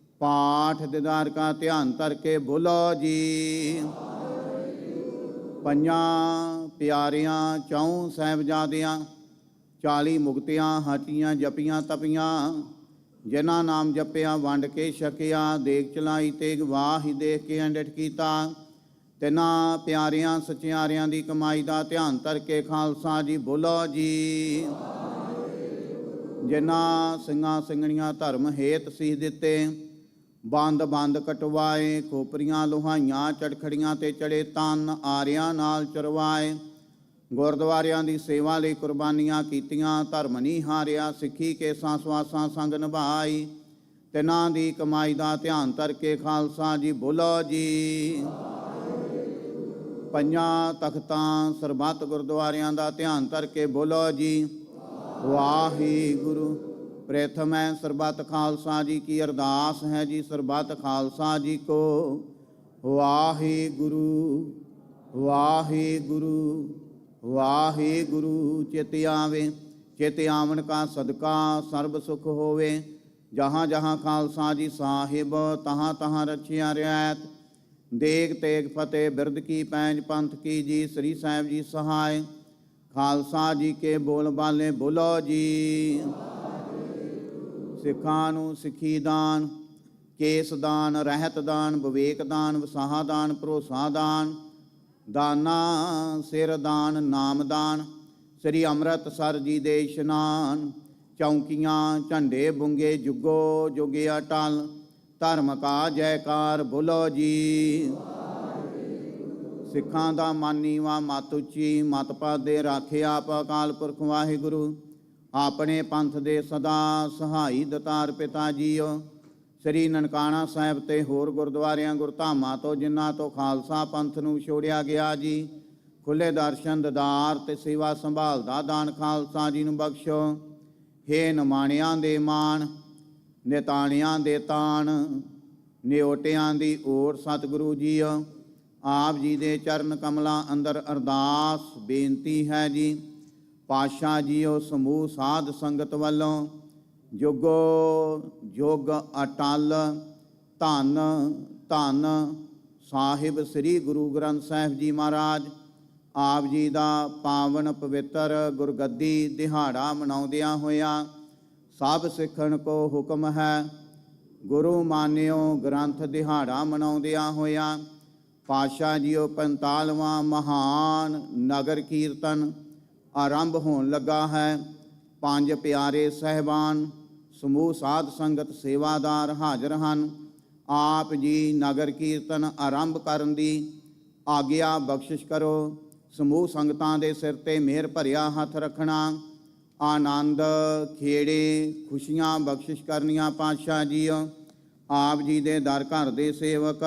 ਪਾਠ ਦੀਦਾਰ ਕਾ ਧਿਆਨ ਧਰ ਕੇ ਬੋਲੋ ਜੀ। ਪੰਜਾਂ ਪਿਆਰਿਆਂ ਚੌਂ ਸਾਹਿਬਜ਼ਾਦਿਆਂ 40 ਮੁਕਤਿਆਂ ਹਟੀਆਂ ਜਪੀਆਂ ਤਪੀਆਂ, ਜਿਨ੍ਹਾਂ ਨਾਮ ਜਪਿਆ ਵੰਡ ਕੇ ਛਕਿਆ, ਦੇਖ ਚਲਾਈ ਤੇਗ ਵਾਹੀ ਦੇਖ ਕੇ ਅੰਡਿਠ ਕੀਤਾ। ਤਿੰਨਾਂ ਪਿਆਰਿਆਂ ਸਚਿਆਰਿਆਂ ਦੀ ਕਮਾਈ ਦਾ ਧਿਆਨ ਧਰ ਕੇ ਖਾਲਸਾ ਜੀ ਬੋਲੋ ਜੀ। ਜਿਨ੍ਹਾਂ ਸਿੰਘਾਂ ਸਿੰਘਣੀਆਂ ਧਰਮ ਹੇਤ ਸੀਸ ਦਿੱਤੇ, ਬੰਦ ਬੰਦ ਕਟਵਾਏ, ਖੋਪਰੀਆਂ ਲੋਹਾਈਆਂ ਚੜਖੜੀਆਂ ਤੇ ਚੜੇ ਤਨ ਆਰਿਆਂ ਨਾਲ ਚਰਵਾਏ, ਗੁਰਦੁਆਰਿਆਂ ਦੀ ਸੇਵਾ ਲਈ ਕੁਰਬਾਨੀਆਂ ਕੀਤੀਆਂ, ਧਰਮ ਨਹੀਂ ਹਾਰਿਆ, ਸਿੱਖੀ ਕੇਸਾਂ ਸਵਾਸਾਂ ਸੰਗ ਨਿਭਾਈ। ਤਿੰਨਾਂ ਦੀ ਕਮਾਈ ਦਾ ਧਿਆਨ ਧਰ ਕੇ ਖਾਲਸਾ ਜੀ ਬੋਲੋ ਜੀ। ਪੰਜਾਂ ਤਖਤਾਂ ਸਰਬੱਤ ਗੁਰਦੁਆਰਿਆਂ ਦਾ ਧਿਆਨ ਧਰ ਕੇ ਬੋਲੋ ਜੀ। ਵਾਹਿਗੁਰੂ। ਪ੍ਰਥਮ ਹੈ ਸਰਬੱਤ ਖਾਲਸਾ ਜੀ ਕੀ ਅਰਦਾਸ ਹੈ ਜੀ, ਸਰਬੱਤ ਖਾਲਸਾ ਜੀ ਕੋ ਵਾਹਿਗੁਰੂ ਵਾਹਿਗੁਰੂ ਵਾਹਿਗੁਰੂ। ਚਿਤ ਆਵੇ ਚਿਤ ਆਵਣ ਕਾ ਸਦਕਾ ਸਰਬ ਸੁਖ ਹੋਵੇ, ਜਹਾਂ ਜਹਾਂ ਖਾਲਸਾ ਜੀ ਸਾਹਿਬ ਤਹਾਂ ਤਹਾਂ ਰਛਿਆ ਰਿਆਇਤ। ਦੇਗ ਤੇਗ ਫਤਿਹ ਬਿਰਦ ਕੀ ਪੈਂਜ ਪੰਥ ਕੀ ਜੀ, ਸ੍ਰੀ ਸਾਹਿਬ ਜੀ ਸਹਾਇ। ਖਾਲਸਾ ਜੀ ਕੇ ਬੋਲ ਬਾਲੇ ਬੋਲੋ ਜੀ। ਸਿੱਖਾਂ ਨੂੰ ਸਿੱਖੀ ਦਾਨ, ਕੇਸ ਦਾਨ, ਰਹਿਤ ਦਾਨ, ਵਿਵੇਕ ਦਾਨ, ਵਸਾਹ ਦਾਨ, ਭਰੋਸਾ ਦਾਨ, ਦਾਨਾ ਸਿਰ ਦਾਨ, ਨਾਮ ਦਾਨ, ਸ੍ਰੀ ਅੰਮ੍ਰਿਤਸਰ ਜੀ ਦੇ ਇਸ਼ਨਾਨ। ਚੌਂਕੀਆਂ ਝੰਡੇ ਬੁੰਗੇ ਜੁਗੋ ਜੁਗੇ ਅਟਲ, ਧਰਮ ਕਾ ਜੈਕਾਰ ਬੋਲੋ ਜੀ। ਸਿੱਖਾਂ ਦਾ ਮਾਨੀਵਾ ਮਤ ਉੱਚੀ, ਮਤ ਪਾਦੇ ਰਾਖਿਆ ਆਪ ਅਕਾਲ ਪੁਰਖ ਵਾਹਿਗੁਰੂ। ਆਪਣੇ ਪੰਥ ਦੇ ਸਦਾ ਸਹਾਈ ਦਤਾਰ ਪਿਤਾ ਜੀਓ। ਸ੍ਰੀ ਨਨਕਾਣਾ ਸਾਹਿਬ ਤੇ ਹੋਰ ਗੁਰਦੁਆਰਿਆਂ ਗੁਰਧਾਮਾਂ ਤੋਂ ਜਿਨ੍ਹਾਂ ਤੋਂ ਖਾਲਸਾ ਪੰਥ ਨੂੰ ਵਿਛੋੜਿਆ ਗਿਆ ਜੀ, ਖੁੱਲੇ ਦਰਸ਼ਨ ਦਿਦਾਰ ਤੇ ਸੇਵਾ ਸੰਭਾਲ ਦਾ ਦਾਨ ਖਾਲਸਾ ਜੀ ਨੂੰ ਬਖਸ਼ੋ। ਹੇ ਨਿਮਾਣਿਆਂ ਦੇ ਮਾਣ, ਨਿਤਾਣਿਆਂ ਦੇ ਤਾਣ, ਨਿਓਟਿਆਂ ਦੀ ਓਟ ਸਤਿਗੁਰੂ ਜੀਓ। ਆਪ ਜੀ ਦੇ ਚਰਨ ਕਮਲਾਂ ਅੰਦਰ ਅਰਦਾਸ ਬੇਨਤੀ ਹੈ ਜੀ। ਪਾਤਸ਼ਾਹ ਜੀਓ ਸਮੂਹ ਸਾਧ ਸੰਗਤ ਵੱਲੋਂ ਜੁਗੋ ਜੁਗ ਅਟਲ ਧੰਨ ਧੰਨ ਸਾਹਿਬ ਸ੍ਰੀ ਗੁਰੂ ਗ੍ਰੰਥ ਸਾਹਿਬ ਜੀ ਮਹਾਰਾਜ ਆਪ ਜੀ ਦਾ ਪਾਵਨ ਪਵਿੱਤਰ ਗੁਰਗੱਦੀ ਦਿਹਾੜਾ ਮਨਾਉਂਦਿਆਂ ਹੋਇਆਂ ਸਭ ਸਿੱਖਣ ਕੋ ਹੁਕਮ ਹੈ। ਗੁਰੂ ਮਾਨਿਓ ਗ੍ਰੰਥ ਦਿਹਾੜਾ ਮਨਾਉਂਦਿਆਂ ਹੋਇਆਂ ਪਾਤਸ਼ਾਹ ਜੀਓ 45ਵਾਂ ਮਹਾਨ ਨਗਰ ਕੀਰਤਨ ਆਰੰਭ ਹੋਣ ਲੱਗਾ ਹੈ। ਪੰਜ ਪਿਆਰੇ ਸਹਿਬਾਨ ਸਮੂਹ ਸਾਧ ਸੰਗਤ ਸੇਵਾਦਾਰ ਹਾਜ਼ਰ ਹਨ। ਆਪ ਜੀ ਨਗਰ ਕੀਰਤਨ ਆਰੰਭ ਕਰਨ ਦੀ ਆਗਿਆ ਬਖਸ਼ਿਸ਼ ਕਰੋ। ਸਮੂਹ ਸੰਗਤਾਂ ਦੇ ਸਿਰ ਤੇ ਮਿਹਰ ਭਰਿਆ ਹੱਥ ਰੱਖਣਾ, ਆਨੰਦ ਖੇੜੇ ਖੁਸ਼ੀਆਂ ਬਖਸ਼ਿਸ਼ ਕਰਨੀਆਂ। ਪਾਤਸ਼ਾਹ ਜੀਓ ਆਪ ਜੀ ਦੇ ਦਰ ਘਰ ਦੇ ਸੇਵਕ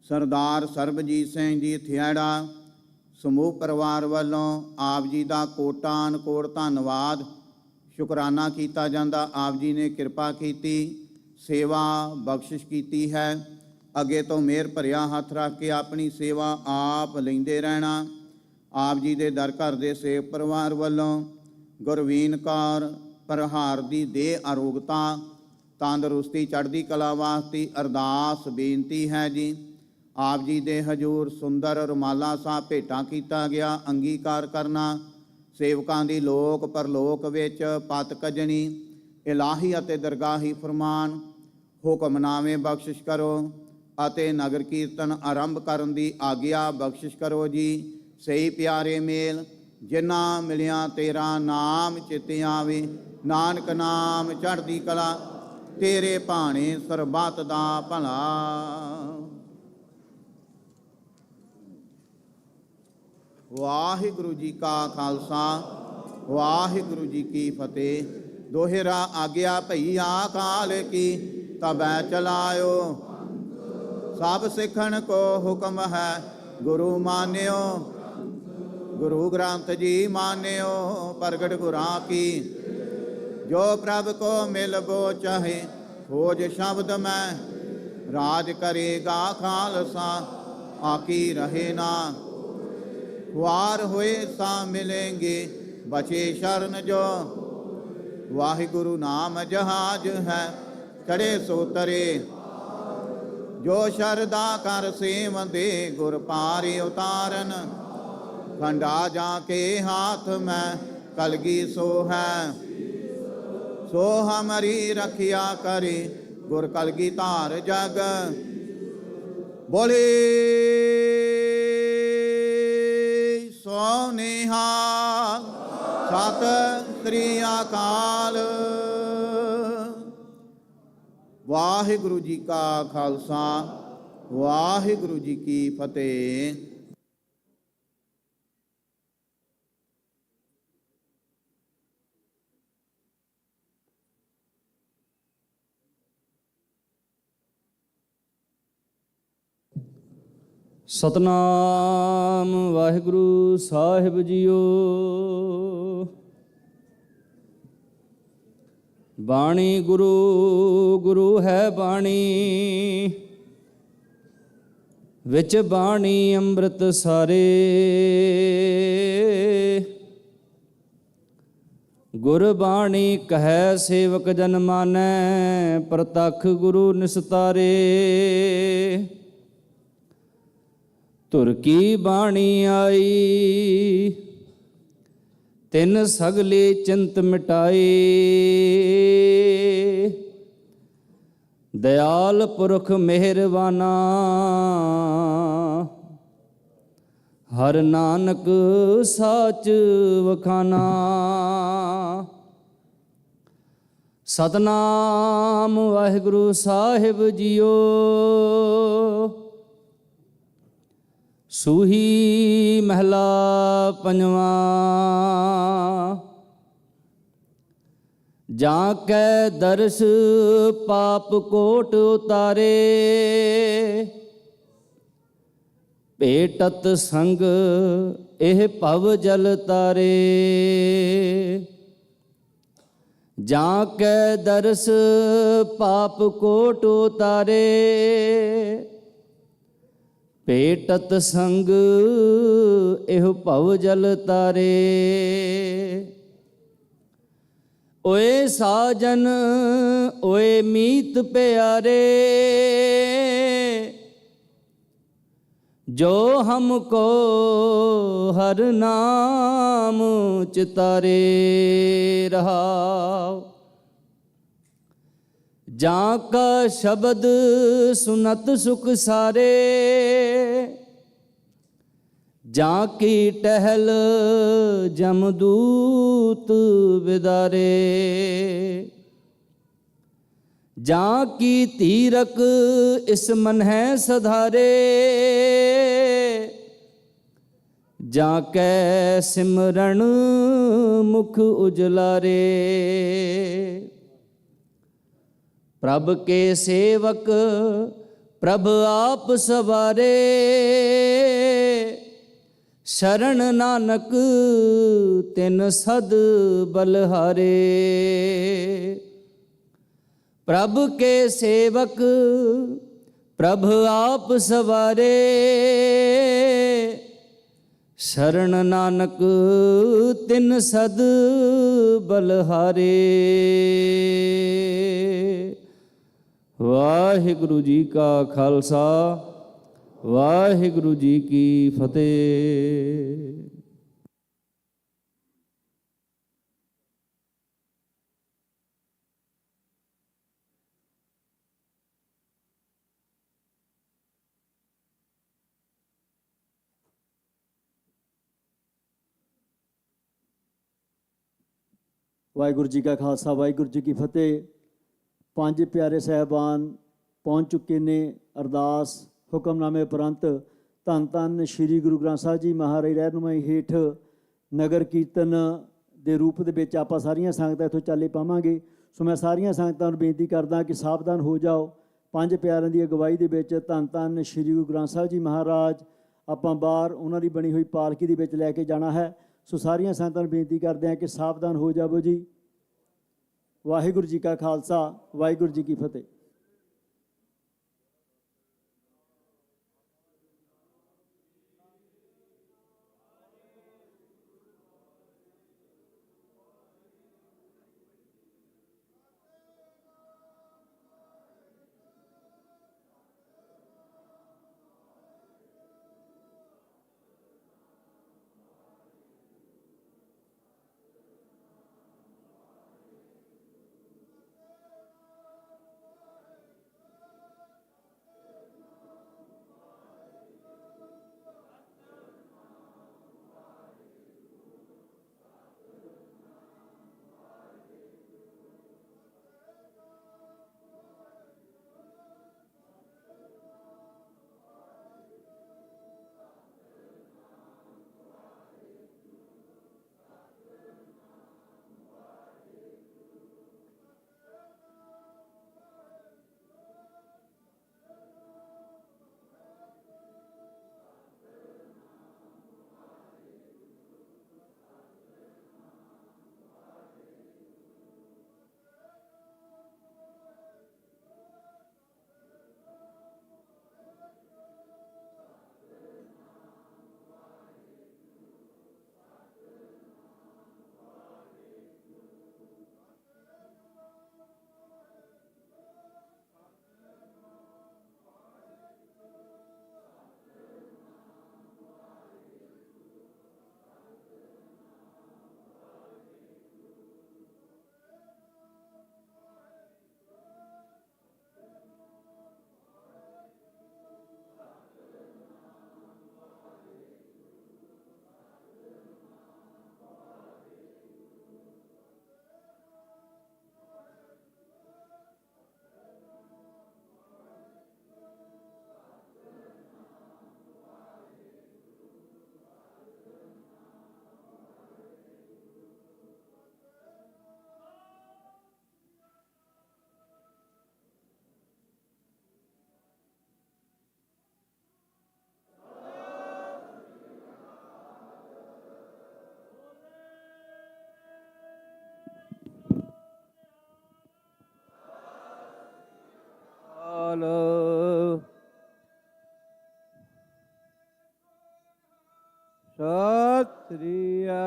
ਸਰਦਾਰ ਸਰਬਜੀਤ ਸਿੰਘ ਜੀ ਥਿਆੜਾ ਸਮੂਹ ਪਰਿਵਾਰ ਵੱਲੋਂ ਆਪ ਜੀ ਦਾ ਕੋਟਾਨ ਕੋਟ ਧੰਨਵਾਦ ਸ਼ੁਕਰਾਨਾ ਕੀਤਾ ਜਾਂਦਾ। ਆਪ ਜੀ ਨੇ ਕਿਰਪਾ ਕੀਤੀ, ਸੇਵਾ ਬਖਸ਼ਿਸ਼ ਕੀਤੀ ਹੈ। ਅੱਗੇ ਤੋਂ ਮਿਹਰ ਭਰਿਆ ਹੱਥ ਰੱਖ ਕੇ ਆਪਣੀ ਸੇਵਾ ਆਪ ਲੈਂਦੇ ਰਹਿਣਾ। ਆਪ ਜੀ ਦੇ ਦਰ ਘਰ ਦੇ ਸੇਵਕ ਪਰਿਵਾਰ ਵੱਲੋਂ ਗੁਰਵੀਨ ਕੌਰ ਪ੍ਰਹਾਰ ਦੀ ਦੇਹ ਅਰੋਗਤਾ ਤੰਦਰੁਸਤੀ ਚੜ੍ਹਦੀ ਕਲਾ ਵਾਸਤੇ ਅਰਦਾਸ ਬੇਨਤੀ ਹੈ ਜੀ। ਆਪ ਜੀ ਦੇ ਹਜੂਰ ਸੁੰਦਰ ਰੁਮਾਲਾ ਸਾਹਿਬ ਭੇਟਾਂ ਕੀਤਾ ਗਿਆ, ਅੰਗੀਕਾਰ ਕਰਨਾ। ਸੇਵਕਾਂ ਦੀ ਲੋਕ ਪਰਲੋਕ ਵਿੱਚ ਪਤ ਕੱਜਣੀ, ਇਲਾਹੀ ਅਤੇ ਦਰਗਾਹੀ ਫਰਮਾਨ ਹੁਕਮਨਾਮੇ ਬਖਸ਼ਿਸ਼ ਕਰੋ ਅਤੇ ਨਗਰ ਕੀਰਤਨ ਆਰੰਭ ਕਰਨ ਦੀ ਆਗਿਆ ਬਖਸ਼ਿਸ਼ ਕਰੋ ਜੀ। ਸਹੀ ਪਿਆਰੇ ਮੇਲ ਜਿਨ੍ਹਾਂ ਮਿਲਿਆ ਤੇਰਾ ਨਾਮ ਚਿਤ ਆਵੇ, ਨਾਨਕ ਨਾਮ ਚੜ੍ਹਦੀ ਕਲਾ ਤੇਰੇ ਭਾਣੇ ਸਰਬੱਤ ਦਾ ਭਲਾ। ਵਾਹਿਗੁਰੂ ਜੀ ਕਾ ਖਾਲਸਾ ਵਾਹਿਗੁਰੂ ਜੀ ਕੀ ਫਤਿਹ। ਦੋਹਰਾ ਆਗਿਆ ਭਈਆ ਕਾਲ ਕੀ ਤਬੈ ਚਲਾਇਓ, ਸਭ ਸਿੱਖਣ ਕੋ ਹੁਕਮ ਹੈ ਗੁਰੂ ਮਾਨਿਓ। ਗੁਰੂ ਗ੍ਰੰਥ ਜੀ ਮਾਨਿਓ ਪ੍ਰਗਟ ਗੁਰਾਂ ਕੀ, ਜੋ ਪ੍ਰਭ ਕੋ ਮਿਲਬੋ ਚਾਹੇ ਖੋਜ ਸ਼ਬਦ ਮੈਂ। ਰਾਜ ਕਰੇਗਾ ਖਾਲਸਾ ਆਕੀ ਰਹੇ ਨਾ, ਵਾਰ ਹੋਏ ਸਾ ਮਿਲेंगे बचे शरण जो। वाहिगुरु नाम जहाज है ਚੜੇ ਸੋ ਤਰੇ। ਜੋ ਸ਼ਰਦਾ ਕਰ ਸੇਵੰਦੇ ਗੁਰ ਪਾਰੇ ਉਤਾਰਨ। ਖੰਡਾ ਜਾ ਕੇ ਹਾਥ ਮੈਂ ਕਲਗੀ ਸੋ ਹੈ। ਸੋ ਹਮਾਰੀ ਰਖਿਆ ਕਰੇ ਗੁਰ ਕਲਗੀ ਧਾਰ ਜਗ। ਬੋਲੇ ਸੋ ਨਿਹਾਲ ਸਤਿ ਸ੍ਰੀ ਅਕਾਲ। ਵਾਹਿਗੁਰੂ ਜੀ ਕਾ ਖਾਲਸਾ ਵਾਹਿਗੁਰੂ ਜੀ ਕੀ ਫਤਿਹ। ਸਤਨਾਮ ਵਾਹਿਗੁਰੂ ਸਾਹਿਬ ਜੀਓ। ਬਾਣੀ ਗੁਰੂ ਗੁਰੂ ਹੈ ਬਾਣੀ, ਵਿੱਚ ਬਾਣੀ ਅੰਮ੍ਰਿਤ ਸਾਰੇ। ਗੁਰਬਾਣੀ ਕਹੈ ਸੇਵਕ ਜਨ ਮਾਨੈ, ਪ੍ਰਤੱਖ ਗੁਰੂ ਨਿਸਤਾਰੇ। ਧੁਰ ਕੀ ਬਾਣੀ ਆਈ, ਤਿਨ ਸਗਲੇ ਚਿੰਤ ਮਿਟਾਈ। ਦਇਆਲ ਪੁਰਖ ਮਿਹਰਬਾਨਾ, ਹਰ ਨਾਨਕ ਸਾਚ ਵਖਾਨਾ। ਸਤਨਾਮ ਵਾਹਿਗੁਰੂ ਸਾਹਿਬ ਜੀਓ। ਸੂਹੀ ਮਹਿਲਾ ਪੰਜਵਾ। ਜਾਂ ਕੈ ਦਰਸ ਪਾਪ ਕੋਟ ਉਤਾਰੇ, ਭੇਟਤ ਸੰਗ ਇਹ ਭਵ ਜਲ ਤਾਰੇ। ਜਾਂ ਕੈ ਦਰਸ ਪਾਪ ਕੋਟ ਉਤਾਰੇ, ਭੇਟਤ ਸੰਗ ਇਹੋ ਭਵ ਜਲ ਤਾਰੇ। ਓਏ ਸਾਜਨ ਓਏ ਮੀਤ ਪਿਆਰੇ, ਜੋ ਹਮਕੋ ਹਰ ਨਾਮ ਚਿਤਾਰੇ। ਰਹਾਉ ਜਾਂ ਕਾ ਸ਼ਬਦ ਸੁਨਤ ਸੁਖ ਸਾਰੇ, ਜਾਂ ਕੀ ਟਹਿਲ ਜਮਦੂਤ ਵਿਦਾਰੇ। ਜਾਂ ਕੀ ਧੀਰਕ ਇਸ ਮਨ ਹੈ ਸਧਾਰੇ, ਜਾਂ ਕੈ ਸਿਮਰਨ ਮੁਖ ਉਜਲਾਰੇ। ਪ੍ਰਭ ਕੇ ਸੇਵਕ ਪ੍ਰਭ ਆਪ ਸਵਾਰੇ, ਸ਼ਰਨ ਨਾਨਕ ਤਿਨ ਸਦ ਬਲਹਾਰੇ। ਪ੍ਰਭ ਕੇ ਸੇਵਕ ਪ੍ਰਭ ਆਪ ਸਵਾਰੇ, ਸ਼ਰਨ ਨਾਨਕ ਤਿਨ ਸਦ ਬਲਹਾਰੇ। ਵਾਹਿਗੁਰੂ ਜੀ ਕਾ ਖਾਲਸਾ ਵਾਹਿਗੁਰੂ ਜੀ ਕੀ ਫਤਿਹ। ਵਾਹਿਗੁਰੂ ਜੀ ਕਾ ਖਾਲਸਾ ਵਾਹਿਗੁਰੂ ਜੀ ਕੀ ਫਤਿਹ। ਪੰਜ ਪਿਆਰੇ ਸਾਹਿਬਾਨ ਪਹੁੰਚ ਚੁੱਕੇ ਨੇ। ਅਰਦਾਸ ਹੁਕਮਨਾਮੇ ਉਪਰੰਤ ਧੰਨ ਧੰਨ ਸ੍ਰੀ ਗੁਰੂ ਗ੍ਰੰਥ ਸਾਹਿਬ ਜੀ ਮਹਾਰਾਜ ਰਹਿਨੁਮਾਈ ਹੇਠ ਨਗਰ ਕੀਰਤਨ ਦੇ ਰੂਪ ਦੇ ਵਿੱਚ ਆਪਾਂ ਸਾਰੀਆਂ ਸੰਗਤਾਂ ਇੱਥੋਂ ਚਾਲੇ ਪਾਵਾਂਗੇ। ਸੋ ਮੈਂ ਸਾਰੀਆਂ ਸੰਗਤਾਂ ਨੂੰ ਬੇਨਤੀ ਕਰਦਾ ਕਿ ਸਾਵਧਾਨ ਹੋ ਜਾਓ। ਪੰਜ ਪਿਆਰਿਆਂ ਦੀ ਅਗਵਾਈ ਦੇ ਵਿੱਚ ਧੰਨ ਧੰਨ ਸ੍ਰੀ ਗੁਰੂ ਗ੍ਰੰਥ ਸਾਹਿਬ ਜੀ ਮਹਾਰਾਜ ਆਪਾਂ ਬਾਹਰ ਉਹਨਾਂ ਦੀ ਬਣੀ ਹੋਈ ਪਾਲਕੀ ਦੇ ਵਿੱਚ ਲੈ ਕੇ ਜਾਣਾ ਹੈ। ਸੋ ਸਾਰੀਆਂ ਸੰਗਤਾਂ ਨੂੰ ਬੇਨਤੀ ਕਰਦੇ ਹਾਂ ਕਿ ਸਾਵਧਾਨ ਹੋ ਜਾਵੋ ਜੀ। ਵਾਹਿਗੁਰੂ ਜੀ ਕਾ ਖਾਲਸਾ ਵਾਹਿਗੁਰੂ ਜੀ ਕੀ ਫਤਿਹ।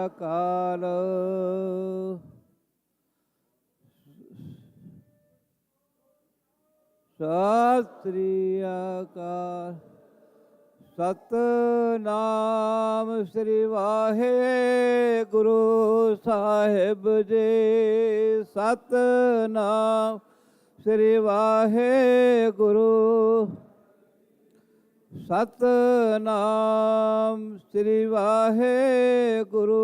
ਅਕਾਲ। ਸਤਿ ਸ੍ਰੀ ਅਕਾਲ। ਸਤਿਨਾਮ ਸ੍ਰੀ ਵਾਹਿਗੁਰੂ ਸਾਹਿਬ ਜੀ। ਸਤਿਨਾਮ ਸ੍ਰੀ ਵਾਹਿਗੁਰੂ। ਸਤਿਨਾਮ ਸ੍ਰੀ ਵਾਹਿਗੁਰੂ।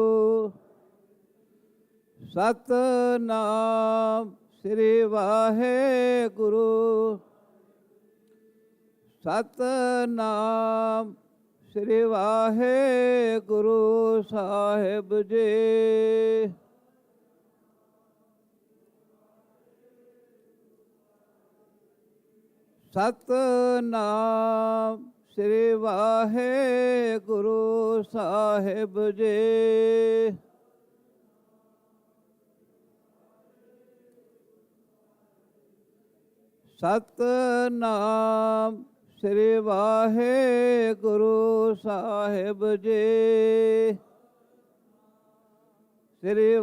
ਸਤਿਨਾਮ ਸ੍ਰੀ ਵਾਹਿਗੁਰੂ। ਸਤਿਨਾਮ ਸ੍ਰੀ ਵਾਹਿਗੁਰੂ ਸਾਹਿਬ ਜੀ। ਸਤਿਨਾਮ ਸ੍ਰੀ ਵਾਹਿਗੁਰੂ ਸਾਹਿਬ ਜੀ। ਸਤਿਨਾਮ ਸ੍ਰੀ ਵਾਹਿਗੁਰੂ ਸਾਹਿਬ ਜੀ। ਸ੍ਰੀ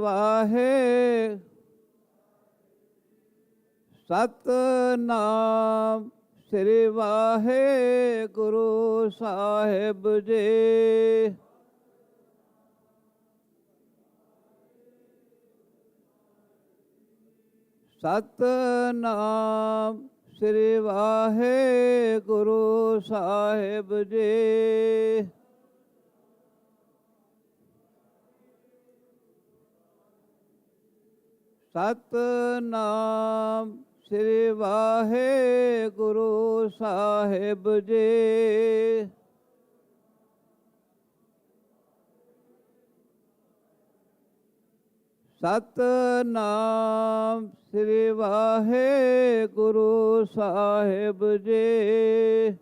ਸਤਿਨਾਮ ਸ੍ਰੀ ਵਾਹਿਗੁਰੂ ਸਾਹਿਬ ਜੀ। ਸਤਿਨਾਮ ਸ੍ਰੀ ਵਾਹਿਗੁਰੂ ਸਾਹਿਬ ਜੀ। ਸਤਿਨਾਮ ਸ੍ਰੀ ਵਾਹਿਗੁਰੂ ਸਾਹਿਬ ਜੀ। ਸਤਿਨਾਮ ਸ੍ਰੀ ਵਾਹਿਗੁਰੂ ਸਾਹਿਬ ਜੀ।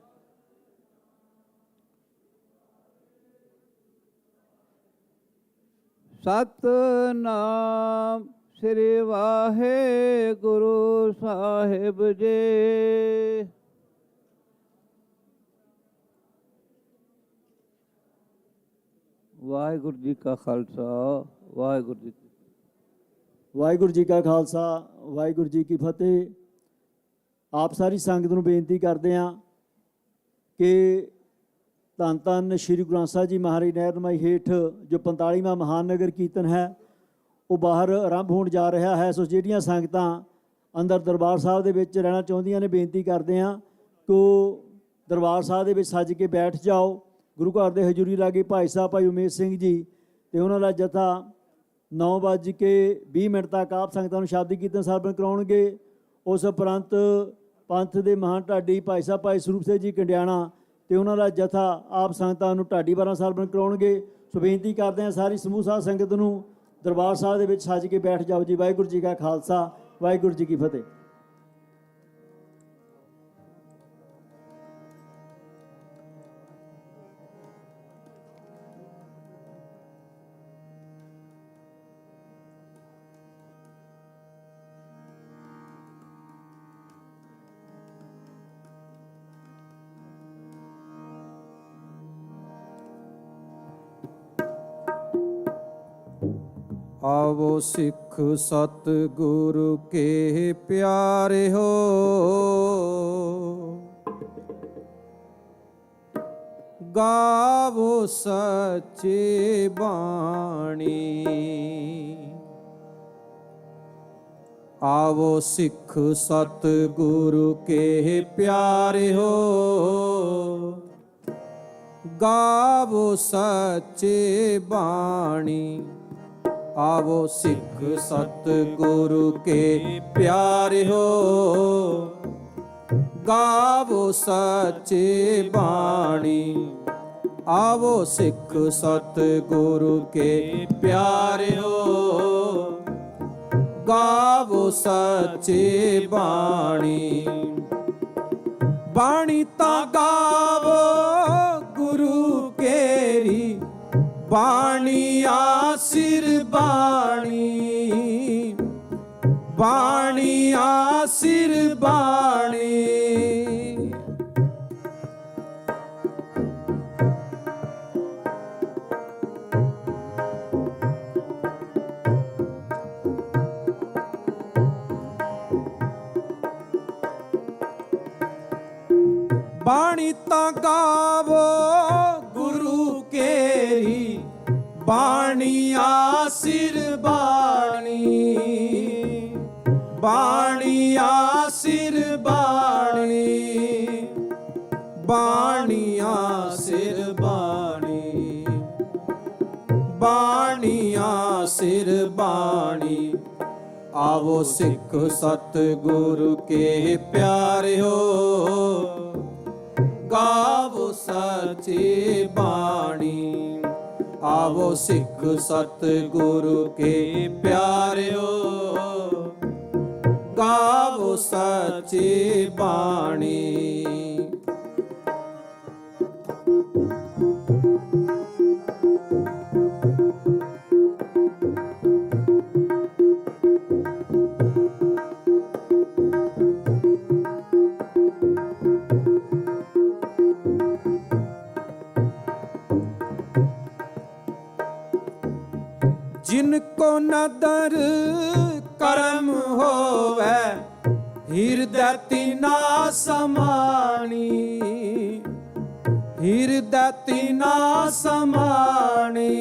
ਸਤਿਨਾਮ ਸ੍ਰੀ ਵਾਹਿਗੁਰੂ ਸਾਹਿਬ ਜੀ। ਵਾਹਿਗੁਰੂ ਜੀ ਕਾ ਖਾਲਸਾ ਵਾਹਿਗੁਰੂ ਜੀ ਕੀ ਵਾਹਿਗੁਰੂ ਜੀ ਕਾ ਖਾਲਸਾ ਵਾਹਿਗੁਰੂ ਜੀ ਕੀ ਫਤਿਹ। ਆਪ ਸਾਰੀ ਸੰਗਤ ਨੂੰ ਬੇਨਤੀ ਕਰਦੇ ਹਾਂ ਕਿ ਧੰਨ ਧੰਨ ਸ਼੍ਰੀ ਗੁਰੂ ਗ੍ਰੰਥ ਸਾਹਿਬ ਜੀ ਮਹਾਰਾਜ ਨਹਿਰਮਾਈ ਹੇਠ ਜੋ 45ਵਾਂ ਮਹਾਨ ਨਗਰ ਕੀਰਤਨ ਹੈ ਉਹ ਬਾਹਰ ਆਰੰਭ ਹੋਣ ਜਾ ਰਿਹਾ ਹੈ। ਸੋ ਜਿਹੜੀਆਂ ਸੰਗਤਾਂ ਅੰਦਰ ਦਰਬਾਰ ਸਾਹਿਬ ਦੇ ਵਿੱਚ ਰਹਿਣਾ ਚਾਹੁੰਦੀਆਂ ਨੇ, ਬੇਨਤੀ ਕਰਦੇ ਹਾਂ ਕਿ ਉਹ ਦਰਬਾਰ ਸਾਹਿਬ ਦੇ ਵਿੱਚ ਸੱਜ ਕੇ ਬੈਠ ਜਾਓ। ਗੁਰੂ ਘਰ ਦੇ ਹਜ਼ੂਰੀ ਲਾਗੇ ਭਾਈ ਸਾਹਿਬ ਭਾਈ ਉਮੇਸ਼ ਸਿੰਘ ਜੀ ਅਤੇ ਉਹਨਾਂ ਦਾ ਜਥਾ 9:20 ਤੱਕ ਆਪ ਸੰਗਤਾਂ ਨੂੰ ਸ਼ਬਦੀ ਕੀਰਤਨ ਸਰਵਣ ਕਰਾਉਣਗੇ। ਉਸ ਉਪਰੰਤ ਪੰਥ ਦੇ ਮਹਾਨ ਢਾਡੀ ਭਾਈ ਸਾਹਿਬ ਭਾਈ ਸਰੂਪ ਸਿੰਘ ਜੀ ਕੰਡਿਆਣਾ ਅਤੇ ਉਹਨਾਂ ਦਾ ਜਥਾ ਆਪ ਸੰਗਤਾਂ ਨੂੰ ਢਾਡੀ ਵਾਰਾਂ ਸਰਵਣ ਕਰਾਉਣਗੇ। ਸੋ ਬੇਨਤੀ ਕਰਦੇ ਹਾਂ ਸਾਰੀ ਸਮੂਹ ਸਾਧ ਸੰਗਤ ਨੂੰ ਦਰਬਾਰ ਸਾਹਿਬ ਦੇ ਵਿੱਚ ਸੱਜ ਕੇ ਬੈਠ ਜਾਓ ਜੀ। ਵਾਹਿਗੁਰੂ ਜੀ ਕਾ ਖਾਲਸਾ ਵਾਹਿਗੁਰੂ ਜੀ ਕੀ ਫਤਿਹ। आवो सिख सतगुरु के प्यारे हो, गावो सच्ची बाणी। आवो सिख सतगुरु के प्यारे हो, गावो सच्ची बाणी। आवो सिख सतगुरु के प्यारे हो, गावो सच्ची बाणी। आवो सिख सतगुरु के प्यारे हो, गावो सच्ची बाणी। बाणी ता गावो गुरु केरी, बाणी आसिर बाणी। बाणी आसिर बाणी। ਬਾਣੀ ਤਾਂ ਗਾਵੋ ਗੁਰੂ ਕੇਰੀ, ਬਾਣੀ ਆਸਿਰ ਬਾਣੀ, ਬਾਣੀ ਆਸਿਰ ਬਾਣੀ, ਬਾਣੀ ਆਸਿਰ ਬਾਣੀ, ਬਾਣੀ ਆਸਿਰ ਬਾਣੀ। आवो सिख सतगुरु के प्यारियो, गावो सच्ची बाणी। आवो सिख सतगुरु के प्यारियो, गावो सच्ची बाणी। जिनको नदर कर्म होवे, हृदय तिना समाणी, हृदय तिना समाणी।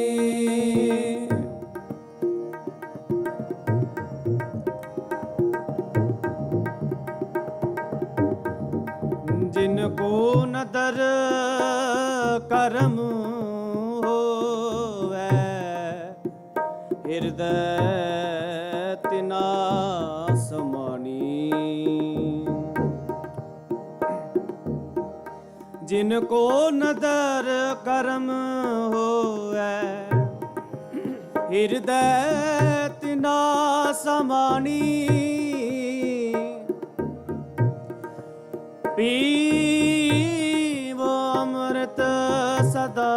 जिनको नदर कर्म हृदय तिना समानी। जिनको नदर कर्म होवे, हृदय तिना समानी। पीवो अमृत सदा,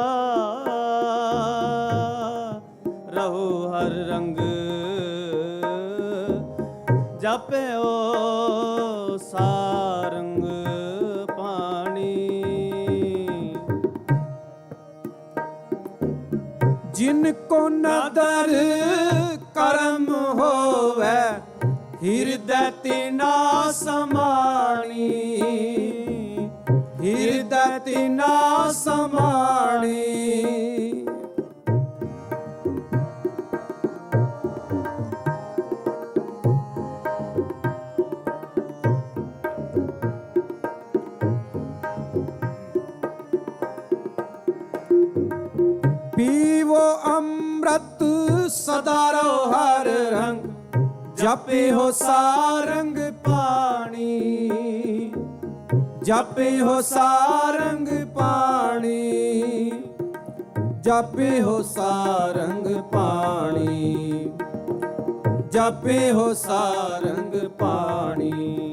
रहो हर रंग, जपो सारंग पानी। जिनको नदर कर्म होवे, हृदय तिना समाणी, हृदय तिना समाणी। पीवो अमृत सदा रो हर रंग, जपे हो सारंग पानी, जपे हो सारंग पानी, जपे हो सारंग पानी, जपे हो सारंग पानी।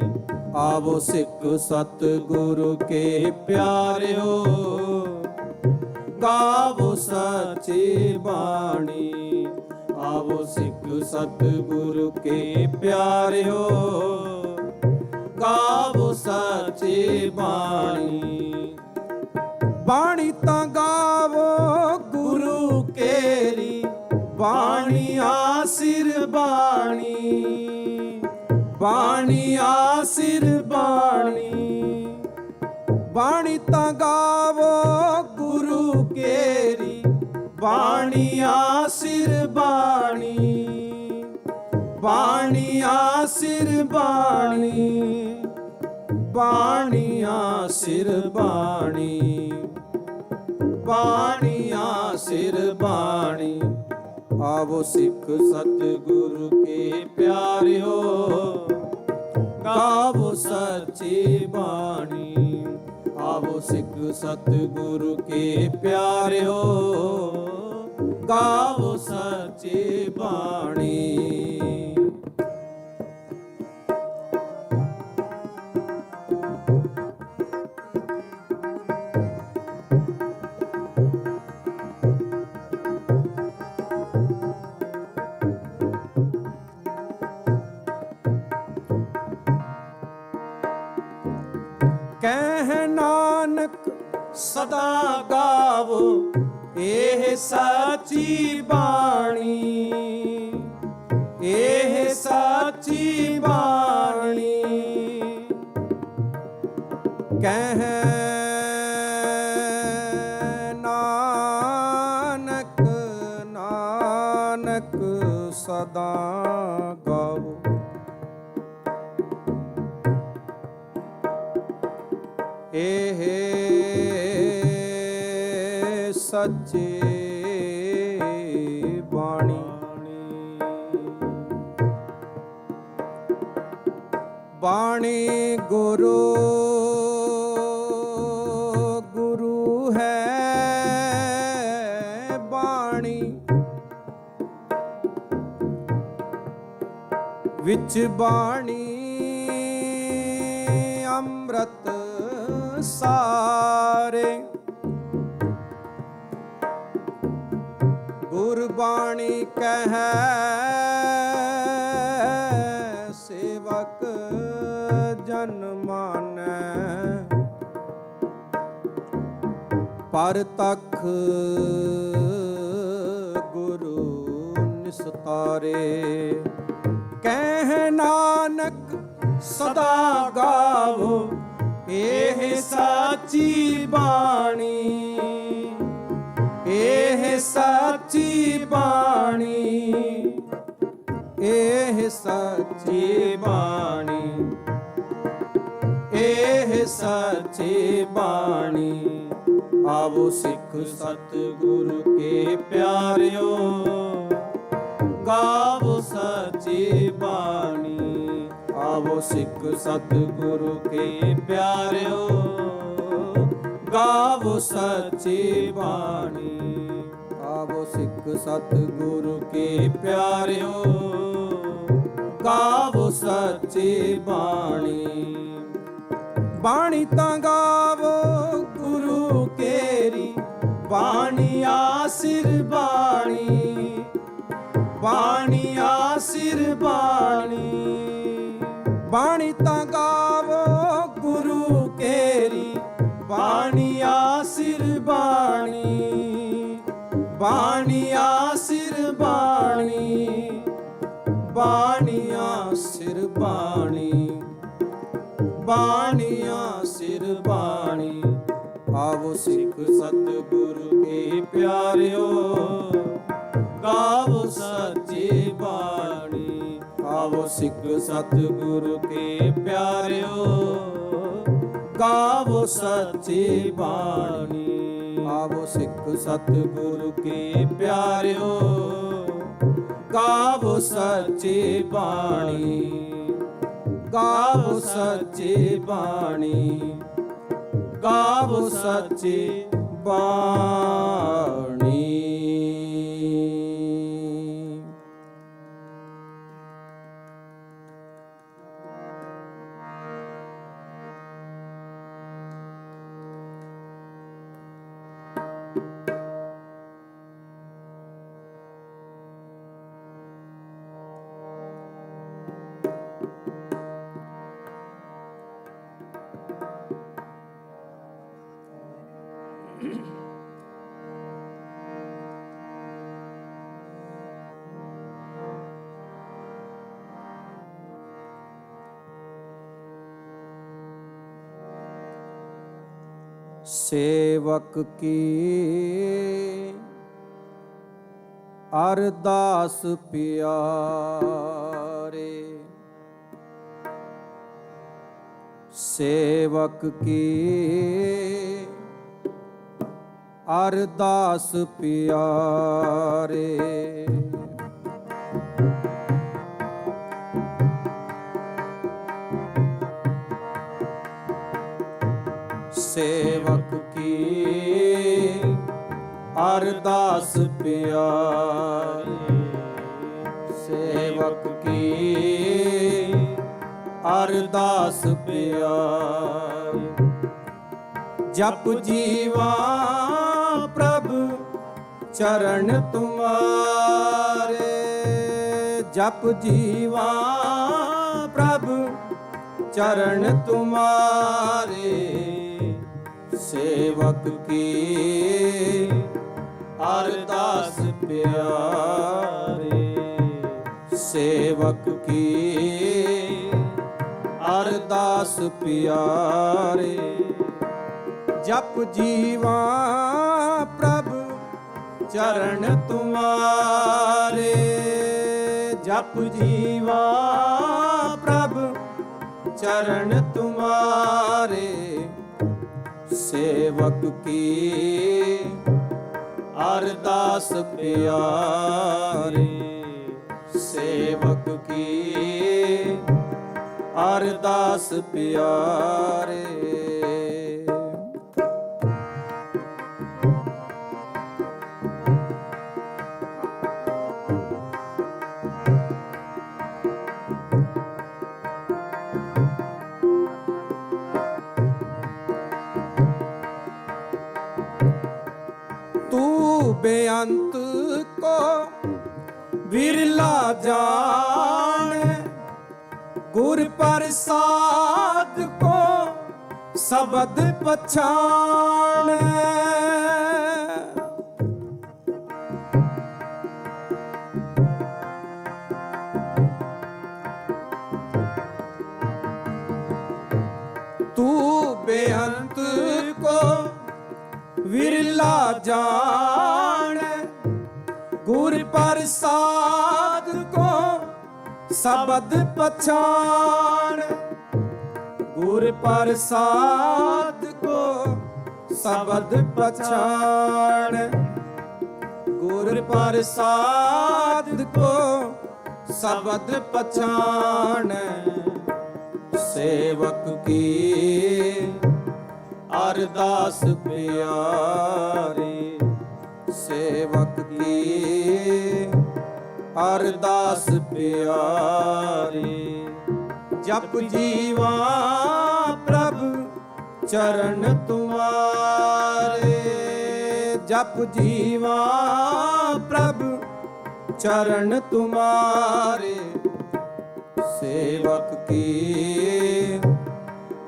आवो सिख सतगुरु के प्यारियो, गावो सच्ची बाणी। आवो सिख सतगुरु के प्यारियो, गावो सच्ची बाणी। बाणी तां गावो गुरु केरी, बाणी आसिर बाणी, बाणी आसिर बाणी। बाणी तां गावो गुरु केरी, बाणी आसिर बाणी, बाणी आसिर बाणी, बाणी आसिर बाणी, बाणी आसिर बाणी। आवो सिख सतगुरु के प्यारियो, गावो सच्ची बाणी। आवो सिख सतगुरु के प्यारियो, गावो सच्ची बाणी। कह नानक सदा गावो, एह साची बाणी, एह साची बाणी। कह ਇਹ ਸੱਚੀ ਬਾਣੀ। ਬਾਣੀ ਗੁਰੂ ਗੁਰੂ ਹੈ ਬਾਣੀ, ਵਿੱਚ ਬਾਣੀ ਅੰਮ੍ਰਿਤ ਸਾਰੇ। ਗੁਰਬਾਣੀ ਕਹੈ ਸੇਵਕ ਜਨ ਮਾਨੈ, ਪਰ ਤਖ ਗੁਰੂ ਨਿਸਤਾਰੇ। ਕਹਿ ਨਾਨਕ ਸਦਾ ਗਾਵੋ ਇਹ ਸਾਚੀ ਬਾਣੀ, ਇਹ ਸਾਚੀ ਬਾਣੀ, ਇਹ ਸਾਚੀ ਬਾਣੀ, ਇਹ ਸਾਚੀ ਬਾਣੀ। ਆਵੋ ਸਿੱਖ ਸਤਿਗੁਰੂ ਕੇ ਪਿਆਰਿਓ, ਗਾਵੋ ਸੱਚੀ ਬਾਣੀ। ਆਵੋ ਸਿੱਖ ਸਤਿਗੁਰੂ ਕੇ ਪਿਆਰਿਓ, ਗਾਵੋ ਸੱਚੀ ਬਾਣੀ। ਆਵੋ ਸਿੱਖ ਸਤਿਗੁਰੂ ਕੇ ਪਿਆਰਿਓ, ਗਾਵੋ ਸੱਚੀ ਬਾਣੀ। ਬਾਣੀ ਤਾਂ ਗਾਵੋ ਗੁਰੂ ਕੇਰੀ, ਬਾਣੀ ਆਸਿਰ ਬਾਣੀ, ਬਾਣੀ ਆਸਿਰ ਬਾਣੀ। ਬਾਣੀ ਤਾਂ ਗਾਵੋ ਗੁਰੂ ਕੇਰੀ, ਬਾਣੀ ਆਸਿਰ ਬਾਣੀ, ਬਾਣੀ ਆਸਿਰ ਬਾਣੀ, ਬਾਣੀ ਆਸਿਰ ਬਾਣੀ, ਬਾਣੀ ਆਸਿਰ ਬਾਣੀ। ਆਵੋ ਸਿੱਖ ਸਤਿਗੁਰੂ ਕੇ ਪਿਆਰਿਓ, ਗਾਵੋ ਸੱਚੀ ਬਾਣੀ। ਆਵੋ ਸਿੱਖ ਸਤਿਗੁਰੂ ਕੇ ਪਿਆਰਿਓ, ਗਾਵੋ ਸੱਚੀ ਬਾਣੀ। ਆਵੋ ਸਿੱਖ ਸਤਿਗੁਰੂ ਕੇ ਪਿਆਰਿਓ, ਗਾਵੋ ਸੱਚੀ ਬਾਣੀ, ਗਾਵੋ ਸੱਚੀ ਬਾਣੀ, ਗਾਵੋ ਸੱਚੀ ਬਾਣੀ। ਸੇਵਕ ਕੀ ਅਰਦਾਸ ਪਿਆਰੇ, ਸੇਵਕ ਕੀ ਅਰਦਾਸ ਪਿਆਰੇ। ਸੇਵਕ ਕੀ ਅਰਦਾਸ ਪਿਆਰੇ, ਸੇਵਕ ਕੀ ਅਰਦਾਸ ਪਿਆਰੇ। ਜਪ ਜੀਵਾ ਪ੍ਰਭ ਚਰਨ ਤੁਮਾਰੇ, ਜਪ ਜੀਵਾ ਪ੍ਰਭ ਚਰਨ ਤੁਮਾਰੇ। ਸੇਵਕ ਕੀ ਅਰਦਾਸ ਪਿਆਰੇ, ਸੇਵਕ ਕੀ ਅਰਦਾਸ ਪਿਆਰੇ। ਜਪ ਜੀਵਾ ਪ੍ਰਭ ਚਰਨ ਤੁਮਾਰੇ, ਜਪ ਜੀਵਾ ਪ੍ਰਭ ਚਰਨ ਤੁਮਾਰੇ। सेवक की अरदास प्यारे, सेवक की अरदास प्यारे। तू बेअंत को विरला जान, गुर प्रसाद को शब्द पछाण। तू बेअंत को विरला जान, गुर प्रसाद को शब्द पछाण। गुर प्रसाद को शब्द पछाण, गुर प्रसाद को शब्द पछाण। सेवक की अरदास प्यारी, सेवक की अरदास प्यारी। जप जीवा प्रभु चरण तुम्हारे, जप जीवा प्रभु चरण तुम्हारे। सेवक की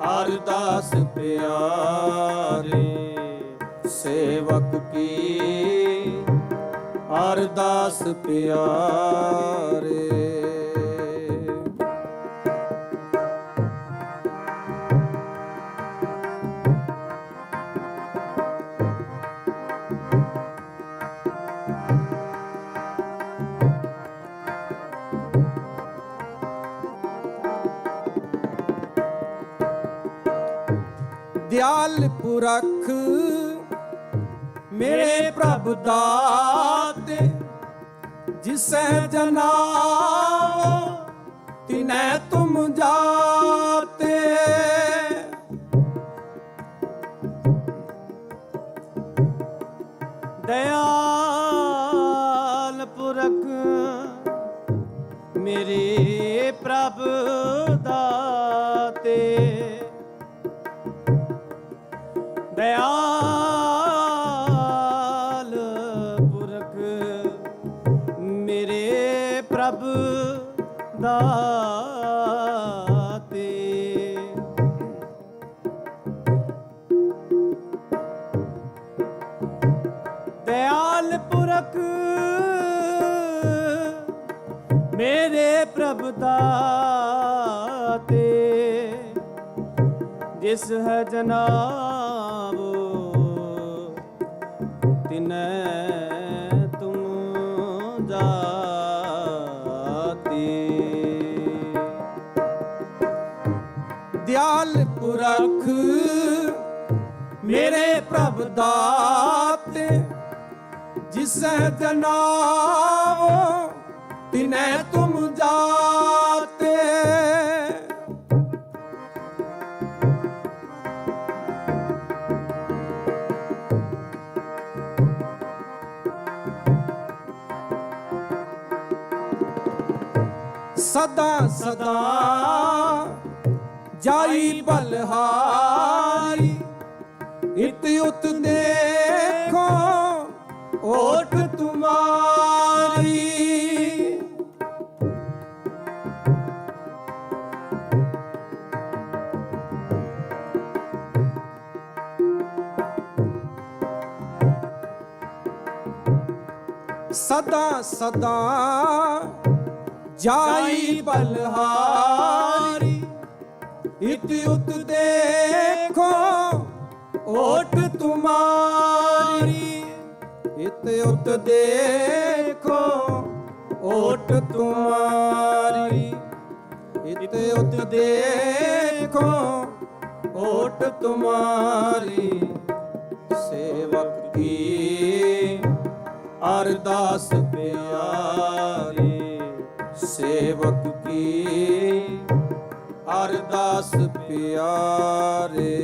अरदास प्यारे, सेवक की अरदास प्यारे। दयाल पुरख मेरे प्रभु दाते, जिसे जनाओ तिन्हें तुम जाते। दयाल पुरख मेरे प्रभु दाते, दयाल पुरख मेरे प्रभु दाते। दयाल पुरख मेरे प्रभु दाते, जिस है जनाबो तिन्हें तुम जाते। दयाल पुरख मेरे प्रभु दाते, जिस है जनाबो तिन्हें तुम जाते। सदा सदा जाई बलहारी, इत उत देखो ओट तुम्हारी। सदा सदा जाई बलहारी, इत उत देखो ओट तुम्हारी। इत उत देखो ओट तुम्हारी, इत उत देखो ओट तुम्हारी सेवक की अरदास प्यारी सेवक की अरदास प्यारे।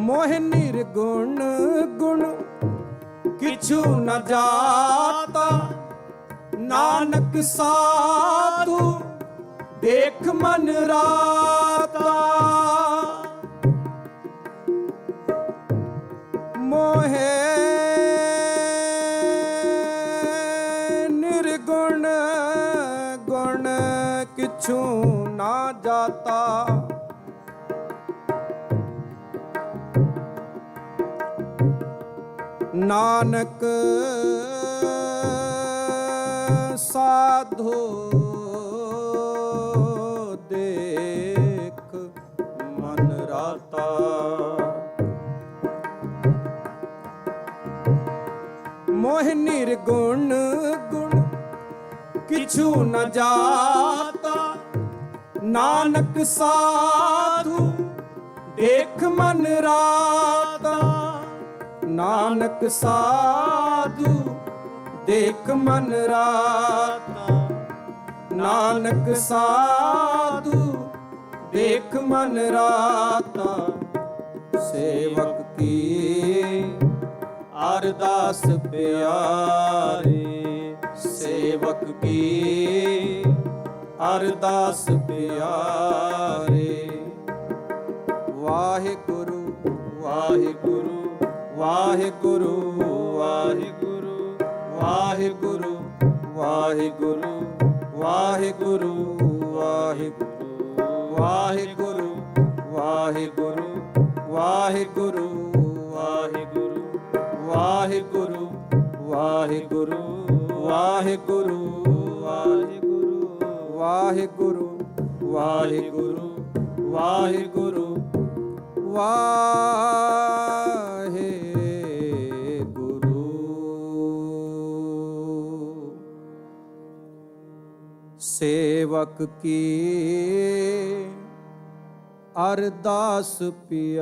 मोह निर्गुण गुण किछु न जाता नानक साधु देख मन राता। मोहे निर्गुण गुण किछु ना जाता नानक साधु देख मन राता। मोह निर्गुण गुण किछु न जाता नानक साधु देख मन राता। नानक साधु देख मन राता नानक साधु देख मन राता। सेवक की अरदास प्यारी सेवक की अरदास प्यारे। वाहिगुरु वाहिगुरु वाहिगुरु वाहिगुरु वाहिगुरु वाहिगुरु वाहिगुरु वाहिगुरु वाहिगुरु वाहिगुरु वाहिगुरु वाहिगुरु वाहिगुरु वाहिगुरु वाहिगुरु वाहिगुरु वाहिगुरु वाहिगुरु वाहिगुरु। सेवक की अरदास प्यारे।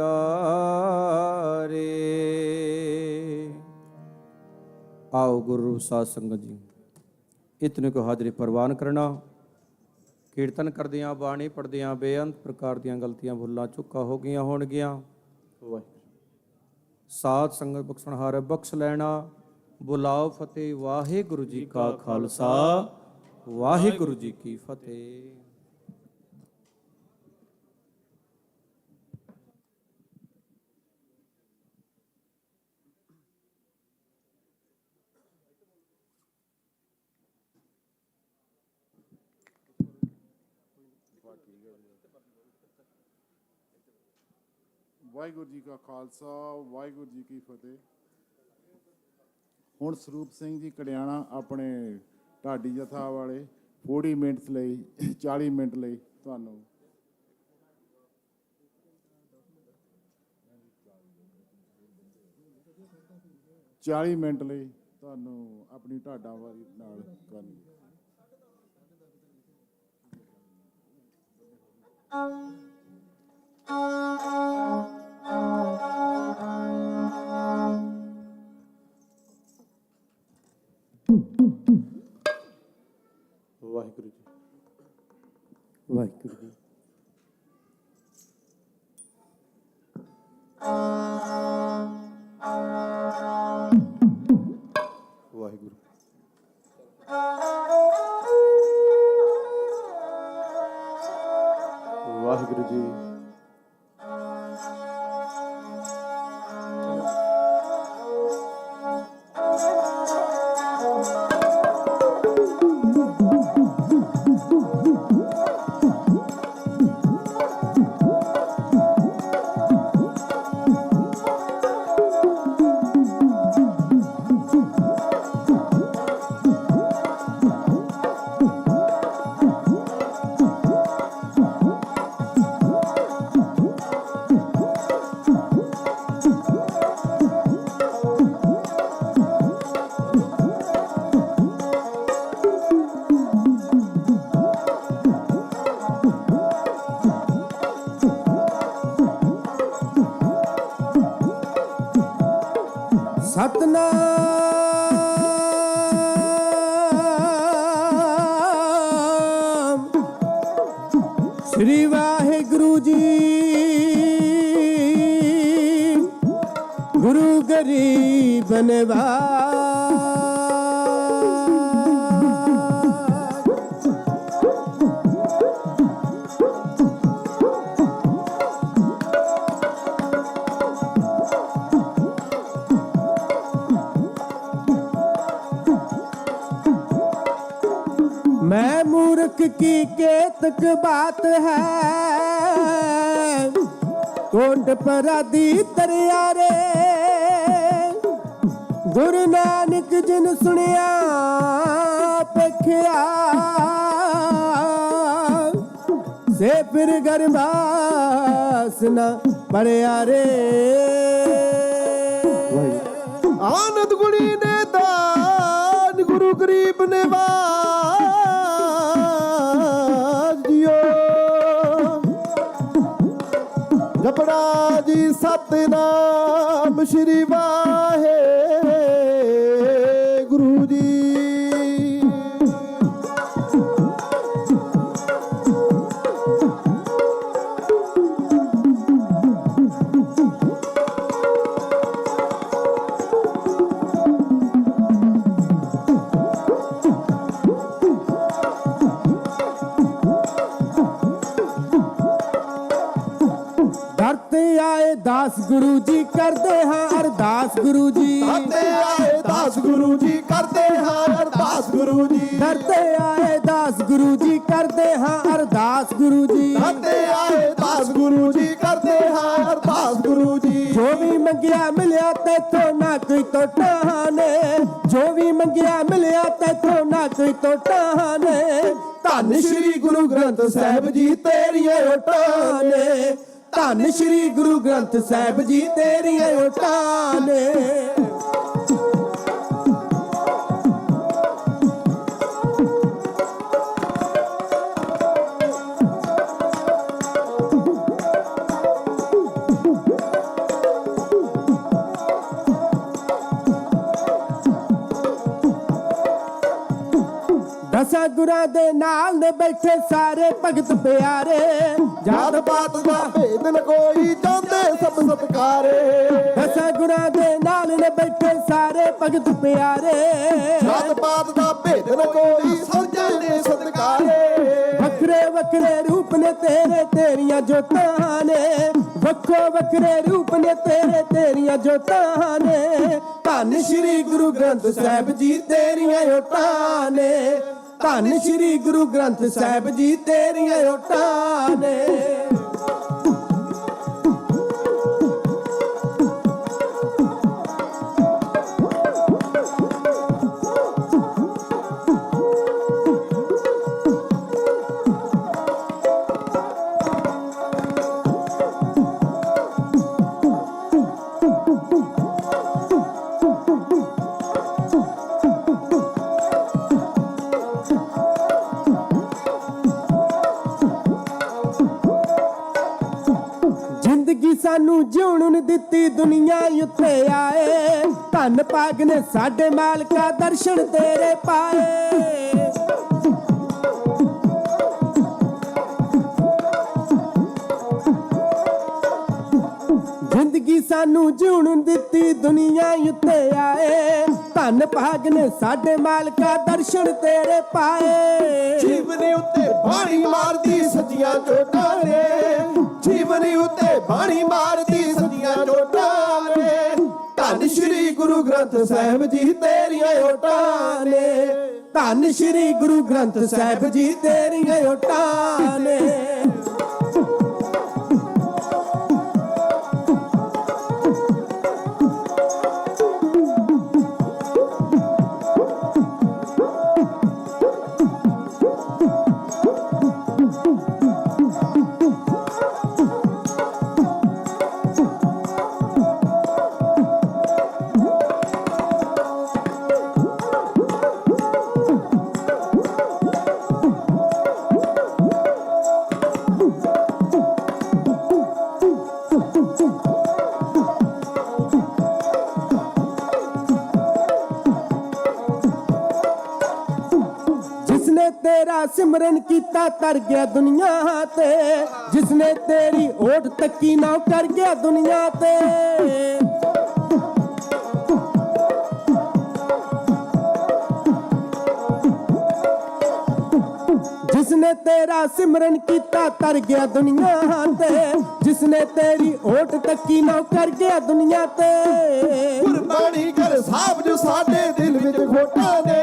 आओ गुरु साध संगत जी इतने को हाजरी प्रवान करना। ਕੀਰਤਨ ਕਰਦਿਆਂ ਬਾਣੀ ਪੜ੍ਹਦਿਆਂ ਬੇਅੰਤ ਪ੍ਰਕਾਰ ਦੀਆਂ ਗਲਤੀਆਂ ਭੁੱਲਾਂ ਚੁੱਕਾ ਹੋ ਗਈਆਂ ਹੋਣਗੀਆਂ। ਸਾਧ ਸੰਗਤ ਬਖਸ਼ਣਹਾਰ ਬਖਸ਼ ਲੈਣਾ। ਬੁਲਾਓ ਫਤਿਹ। ਵਾਹਿਗੁਰੂ ਜੀ ਕਾ ਖਾਲਸਾ ਵਾਹਿਗੁਰੂ ਜੀ ਕੀ ਫਤਿਹ। ਵਾਹਿਗੁਰੂ ਜੀ ਕਾ ਖਾਲਸਾ ਵਾਹਿਗੁਰੂ ਜੀ ਕੀ ਫਤਿਹ। ਹੁਣ ਸਰੂਪ ਸਿੰਘ ਜੀ ਕੜਿਆਣਾ ਆਪਣੇ ਢਾਡੀ ਜਥਾ ਵਾਲੇ 40 ਮਿੰਟ ਲਈ 40 ਮਿੰਟ ਲਈ ਤੁਹਾਨੂੰ ਆਪਣੀ ਢਾਡਾਂ ਵਾਲੀ ਨਾਲ ਕਰਨੀ। ਵਾਹਿਗੁਰੂ ਜੀ ਵਾਹਿਗੁਰੂ ਜੀ। ਵਾਹਿਗੁਰੂ ਵਾਹਿਗੁਰੂ ਜੀ। ਸਤਨਾਮ ਸ੍ਰੀ ਵਾਹਿਗੁਰੂ ਜੀ ਗੁਰੂ ਗਰੀਬ ਨਿਵਾਜ। मैं मूर्ख की केतक बात है कोट परादी तरियारे गुरु नानक जिन सुनिया पेखिया से फिर गरबास न पड़िया रे। ਆਨੰਦ ਗੁਣੀ ਨੇ ਦਾਨ ਗੁਰੂ ਗਰੀਬ ਨਿਵਾਜ ਜਿਓ ਜਪੜਾ ਜੀ ਸਤਨਾਮ ਸ਼੍ਰੀ ਵਾਹਿਗੁਰੂ ਜੀ। धरते आए दास गुरु जी करते हाँ अरदास गुरु जी। ਧਰਤੇ ਆਏ ਦਾਸ ਗੁਰੂ ਜੀ ਕਰਦੇ ਹਾਂ ਅਰਦਾਸ ਗੁਰੂ ਜੀ। धरते आए दास गुरु जी करते हाँ अरदास गुरु जी। ਧਰਤੇ आए दास गुरु जी करते हैं अरदास गुरु जी। जो भी मंगिया मिलिया तैथों ना कोई टोटा ने जो भी मंगिया मिलिया तैथों ना कोई टोटा ने। ਧੰਨ ਸ਼੍ਰੀ ਗੁਰੂ ਗ੍ਰੰਥ ਸਾਹਿਬ ਜੀ ਤੇਰੀਆਂ ਓਟਾਂ ਨੇ। धन श्री गुरु ग्रंथ साहिब जी तेरिया ओटां ने। दसा गुरां दे नाल ने बैठे सारे भगत प्यारे ਜਾਤ ਪਾਤ ਦਾ ਭੇਦ ਨ ਕੋਈ ਚਾਹੁੰਦੇ ਸਭ ਸਤਕਾਰੇ। दसा गुरां दे नाल ने बैठे सारे भगत प्यारे ਜਾਤ ਪਾਤ ਦਾ ਭੇਦ ਨ ਕੋਈ ਸਮਝੇ ਨੇ ਸਤਕਾਰੇ। वखरे वखरे रूप ने तेरे तेरिया जोतां ने वखो वखरे रूप ने तेरे तेरिया जोतां ने। धन श्री गुरु ग्रंथ साहिब जी तेरिया ओटां ने। धन श्री गुरु ग्रंथ साहिब जी तेरिया ओटां ने। जिंदगी सानू जिउण नूं दित्ती दुनिया उत्ते आए धन भाग ने साडे मालका दर्शन तेरे पाए। जिंदगी सानू जिउण नूं दित्ती दुनिया उत्ते आए धन भाग ने साडे मालका दर्शन तेरे पाए। ਜੀਵਨੀ ਉੱਤੇ ਬਾਣੀ ਮਾਰਦੀ ਸੱਜੀਆਂ ਚੋਟਾਂ ਨੇ। ਜੀਵਨੀ ਉੱਤੇ ਬਾਣੀ ਮਾਰਦੀ ਸੱਜੀਆਂ ਚੋਟਾਂ ਨੇ। ਧੰਨ ਸ਼੍ਰੀ ਗੁਰੂ ਗ੍ਰੰਥ ਸਾਹਿਬ ਜੀ ਤੇਰੀਆਂ ਓਟਾਂ ਨੇ। धन श्री गुरु ग्रंथ साहिब जी तेरिया ओटां ने। सिमरन कीता तर गया दुनिया ते, जिसने तेरी ओट तकी ना कर गया दुनिया ते। जिसने तेरा सिमरन कीता तर गया दुनिया ते, जिसने तेरी ओट तकी ना कर गया दुनिया ते। गुरबाणी कर साहब जो साडे दिल विच खोटा ने,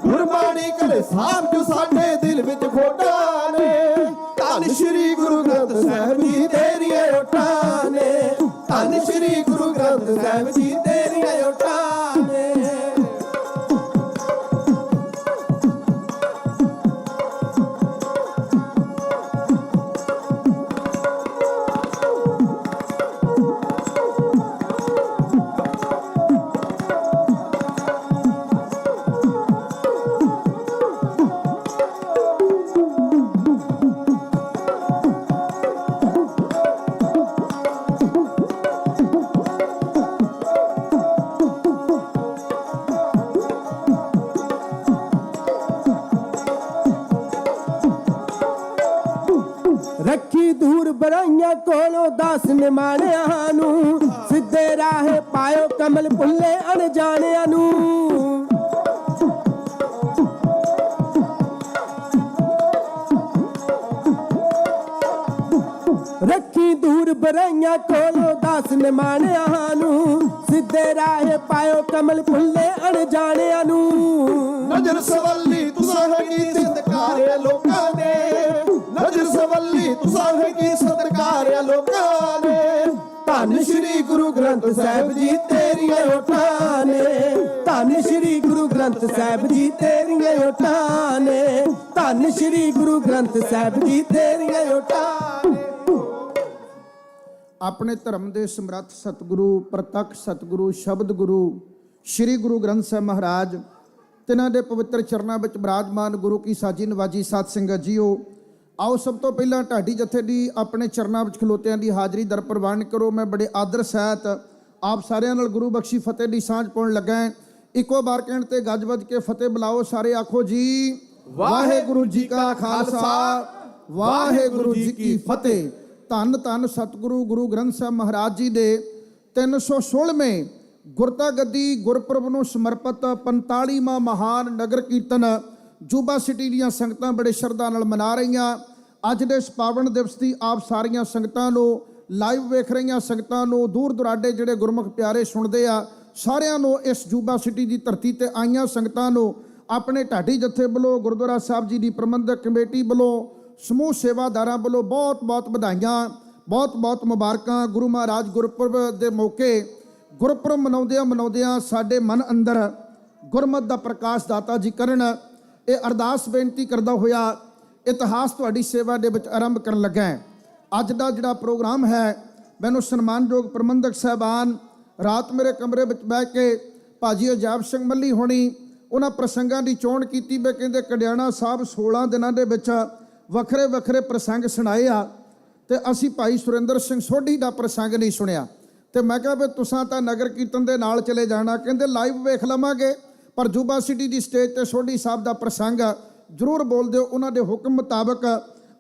गुरबाणी कर साहब जो साडे दिल विच खोटा ने। धन श्री गुरु ग्रंथ साहिब जी तेरियां ओटां ने, धन श्री गुरु ग्रंथ साहिब जी तेरियां ओटां ने। रखी दूर बराइयां कोलों दास निमाणिया नू, सिद्धे राहे पायो कमल भुल्ले अनजाणिया नू। रखी दूर बराइयां कोलों दास निमाणिया नू, सिद्धे राहे पायो कमल भुल्ले अनजाणिया नू। नजर सवली तुसा है की सत्कार लोकां ने, नजर सवली तुसा है की सत्कार लोकां ने। धन श्री गुरु ग्रंथ साहिब जी तेरियां ओटां ने, धन श्री गुरु ग्रंथ साहिब जी तेरियां ओटां ने, धन श्री गुरु ग्रंथ साहिब जी तेरियां ओटां ने। ਆਪਣੇ ਧਰਮ ਦੇ ਸਮਰੱਥ ਸਤਿਗੁਰੂ ਪ੍ਰਤੱਖ ਸਤਿਗੁਰੂ ਸ਼ਬਦ ਗੁਰੂ ਸ੍ਰੀ ਗੁਰੂ ਗ੍ਰੰਥ ਸਾਹਿਬ ਮਹਾਰਾਜ ਤਿਨਾਂ ਦੇ ਪਵਿੱਤਰ ਚਰਨਾਂ ਵਿੱਚ ਬਿਰਾਜਮਾਨ ਗੁਰੂ ਕੀ ਸਾਜੀ ਨਵਾਜੀ ਸਾਧ ਸੰਗਤ ਜੀਓ, ਆਓ ਸਭ ਤੋਂ ਪਹਿਲਾਂ ਢਾਡੀ ਜਥੇ ਦੀ ਆਪਣੇ ਚਰਨਾਂ ਵਿੱਚ ਖਲੋਤਿਆਂ ਦੀ ਹਾਜ਼ਰੀ ਦਰ ਪ੍ਰਵਾਨ ਕਰੋ। ਮੈਂ ਬੜੇ ਆਦਰ ਸਹਿਤ ਆਪ ਸਾਰਿਆਂ ਨਾਲ ਗੁਰੂ ਬਖਸ਼ੀ ਫਤਿਹ ਦੀ ਸਾਂਝ ਪਾਉਣ ਲੱਗਾ। ਇੱਕੋ ਵਾਰ ਕਹਿਣ ਤੇ ਗੱਜ ਵੱਜ ਕੇ ਫਤਿਹ ਬੁਲਾਓ। ਸਾਰੇ ਆਖੋ ਜੀ ਵਾਹਿਗੁਰੂ ਜੀ ਕਾ ਖਾਲਸਾ ਵਾਹਿਗੁਰੂ ਜੀ ਕੀ ਫਤਿਹ। ਧੰਨ ਧੰਨ ਸਤਿਗੁਰੂ ਗੁਰੂ ਗ੍ਰੰਥ ਸਾਹਿਬ ਮਹਾਰਾਜ ਜੀ ਦੇ 316ਵੇਂ ਗੁਰਤਾ ਗੱਦੀ ਗੁਰਪੁਰਬ ਨੂੰ ਸਮਰਪਿਤ 45ਵਾਂ ਮਹਾਨ ਨਗਰ ਕੀਰਤਨ ਜੂਬਾ ਸਿਟੀ ਦੀਆਂ ਸੰਗਤਾਂ ਬੜੇ ਸ਼ਰਧਾ ਨਾਲ ਮਨਾ ਰਹੀਆਂ। ਅੱਜ ਦੇ ਇਸ ਪਾਵਨ ਦਿਵਸ ਦੀ ਆਪ ਸਾਰੀਆਂ ਸੰਗਤਾਂ ਨੂੰ, ਲਾਈਵ ਵੇਖ ਰਹੀਆਂ ਸੰਗਤਾਂ ਨੂੰ, ਦੂਰ ਦੁਰਾਡੇ ਜਿਹੜੇ ਗੁਰਮੁਖ ਪਿਆਰੇ ਸੁਣਦੇ ਆ, ਸਾਰਿਆਂ ਨੂੰ ਇਸ ਜੂਬਾ ਸਿਟੀ ਦੀ ਧਰਤੀ ਤੇ ਆਈਆਂ ਸੰਗਤਾਂ ਨੂੰ ਆਪਣੇ ਢਾਡੀ ਜਥੇ ਵੱਲੋਂ, ਗੁਰਦੁਆਰਾ ਸਾਹਿਬ ਜੀ ਦੀ ਪ੍ਰਬੰਧਕ ਕਮੇਟੀ ਵੱਲੋਂ, ਸਮੂਹ ਸੇਵਾਦਾਰਾਂ ਵੱਲੋਂ ਬਹੁਤ ਬਹੁਤ ਵਧਾਈਆਂ, ਬਹੁਤ ਬਹੁਤ ਮੁਬਾਰਕਾਂ। ਗੁਰੂ ਮਹਾਰਾਜ ਗੁਰਪੁਰਬ ਦੇ ਮੌਕੇ ਗੁਰਪੁਰਬ ਮਨਾਉਂਦਿਆਂ ਸਾਡੇ ਮਨ ਅੰਦਰ ਗੁਰਮਤਿ ਦਾ ਪ੍ਰਕਾਸ਼ ਦਾਤਾ ਜੀ ਕਰਨ। ਇਹ ਅਰਦਾਸ ਬੇਨਤੀ ਕਰਦਾ ਹੋਇਆ ਇਤਿਹਾਸ ਤੁਹਾਡੀ ਸੇਵਾ ਦੇ ਵਿੱਚ ਆਰੰਭ ਕਰਨ ਲੱਗਾ। ਅੱਜ ਦਾ ਜਿਹੜਾ ਪ੍ਰੋਗਰਾਮ ਹੈ, ਮੈਨੂੰ ਸਨਮਾਨਯੋਗ ਪ੍ਰਬੰਧਕ ਸਾਹਿਬਾਨ ਰਾਤ ਮੇਰੇ ਕਮਰੇ ਵਿੱਚ ਬਹਿ ਕੇ ਭਾਜੀ ਅਜਾਬ ਸਿੰਘ ਮੱਲੀ ਹੋਣੀ ਉਹਨਾਂ ਪ੍ਰਸੰਗਾਂ ਦੀ ਚੋਣ ਕੀਤੀ। ਵੀ ਕਹਿੰਦੇ ਕੜਿਆਣਾ ਸਾਹਿਬ 16 ਦਿਨਾਂ ਦੇ ਵਿੱਚ ਵੱਖਰੇ ਵੱਖਰੇ ਪ੍ਰਸੰਗ ਸੁਣਾਏ ਆ, ਤੇ ਅਸੀਂ ਭਾਈ ਸੁਰਿੰਦਰ ਸਿੰਘ ਸੋਢੀ ਦਾ ਪ੍ਰਸੰਗ ਨਹੀਂ ਸੁਣਿਆ। ਤੇ ਮੈਂ ਕਿਹਾ ਵੀ ਤੁਸੀਂ ਤਾਂ ਨਗਰ ਕੀਰਤਨ ਦੇ ਨਾਲ ਚਲੇ ਜਾਣਾ। ਕਹਿੰਦੇ ਲਾਈਵ ਵੇਖ ਲਵਾਂਗੇ, ਪਰ ਜੂਬਾ ਸਿਟੀ ਦੀ ਸਟੇਜ ਤੇ ਸੋਢੀ ਸਾਹਿਬ ਦਾ ਪ੍ਰਸੰਗ ਜ਼ਰੂਰ ਬੋਲ ਦਿਓ। ਉਹਨਾਂ ਦੇ ਹੁਕਮ ਮੁਤਾਬਕ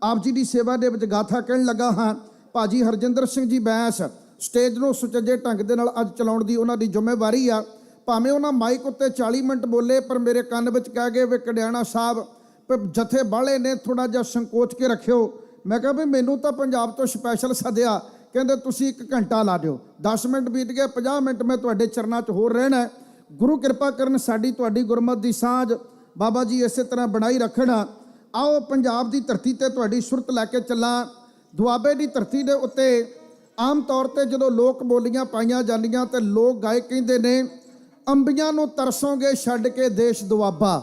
ਆਪ ਜੀ ਦੀ ਸੇਵਾ ਦੇ ਵਿੱਚ ਗਾਥਾ ਕਹਿਣ ਲੱਗਾ ਹਾਂ। ਭਾਜੀ ਹਰਜਿੰਦਰ ਸਿੰਘ ਜੀ ਬੈਂਸ ਸਟੇਜ ਨੂੰ ਸੁਚੱਜੇ ਢੰਗ ਦੇ ਨਾਲ ਅੱਜ ਚਲਾਉਣ ਦੀ ਉਹਨਾਂ ਦੀ ਜ਼ਿੰਮੇਵਾਰੀ ਆ। ਭਾਵੇਂ ਉਹਨਾਂ ਮਾਈਕ ਉੱਤੇ 40 ਮਿੰਟ ਬੋਲੇ, ਪਰ ਮੇਰੇ ਕੰਨ ਵਿੱਚ ਕਹਿ ਗਏ ਵੀ ਕੜਿਆਣਾ ਸਾਹਿਬ ਜਥੇ ਬਾਲੇ ਨੇ ਥੋੜਾ ਜਿਹਾ ਸੰਕੋਚ ਕੇ ਰੱਖਿਓ। ਮੈਂ ਕਿਹਾ ਵੀ ਮੈਨੂੰ ਤਾਂ ਪੰਜਾਬ ਤੋਂ ਸਪੈਸ਼ਲ ਸੱਦਿਆ, ਕਹਿੰਦੇ ਤੁਸੀਂ 1 ਘੰਟਾ ਲਾ ਦਿਓ। 10 ਮਿੰਟ ਬੀਤ ਗਏ, 50 ਮਿੰਟ ਮੈਂ ਤੁਹਾਡੇ ਚਰਨਾਂ 'ਚ ਹੋਰ ਰਹਿਣਾ। ਗੁਰੂ ਕਿਰਪਾ ਕਰਨ, ਸਾਡੀ ਤੁਹਾਡੀ ਗੁਰਮਤਿ ਦੀ ਸਾਂਝ ਬਾਬਾ ਜੀ ਇਸੇ ਤਰ੍ਹਾਂ ਬਣਾਈ ਰੱਖਣ। ਆਓ ਪੰਜਾਬ ਦੀ ਧਰਤੀ ਤੇ ਤੁਹਾਡੀ ਸੁਰਤ ਲੈ ਕੇ ਚੱਲਾਂ। ਦੁਆਬੇ ਦੀ ਧਰਤੀ ਦੇ ਉੱਤੇ ਆਮ ਤੌਰ ਤੇ ਜਦੋਂ ਲੋਕ ਬੋਲੀਆਂ ਪਾਈਆਂ ਜਾਂਦੀਆਂ ਤੇ ਲੋਕ ਗਾਇਕ ਕਹਿੰਦੇ ਨੇ ਅੰਬੀਆਂ ਨੂੰ ਤਰਸੋਂਗੇ ਛੱਡ ਕੇ ਦੇਸ਼ ਦੁਆਬਾ।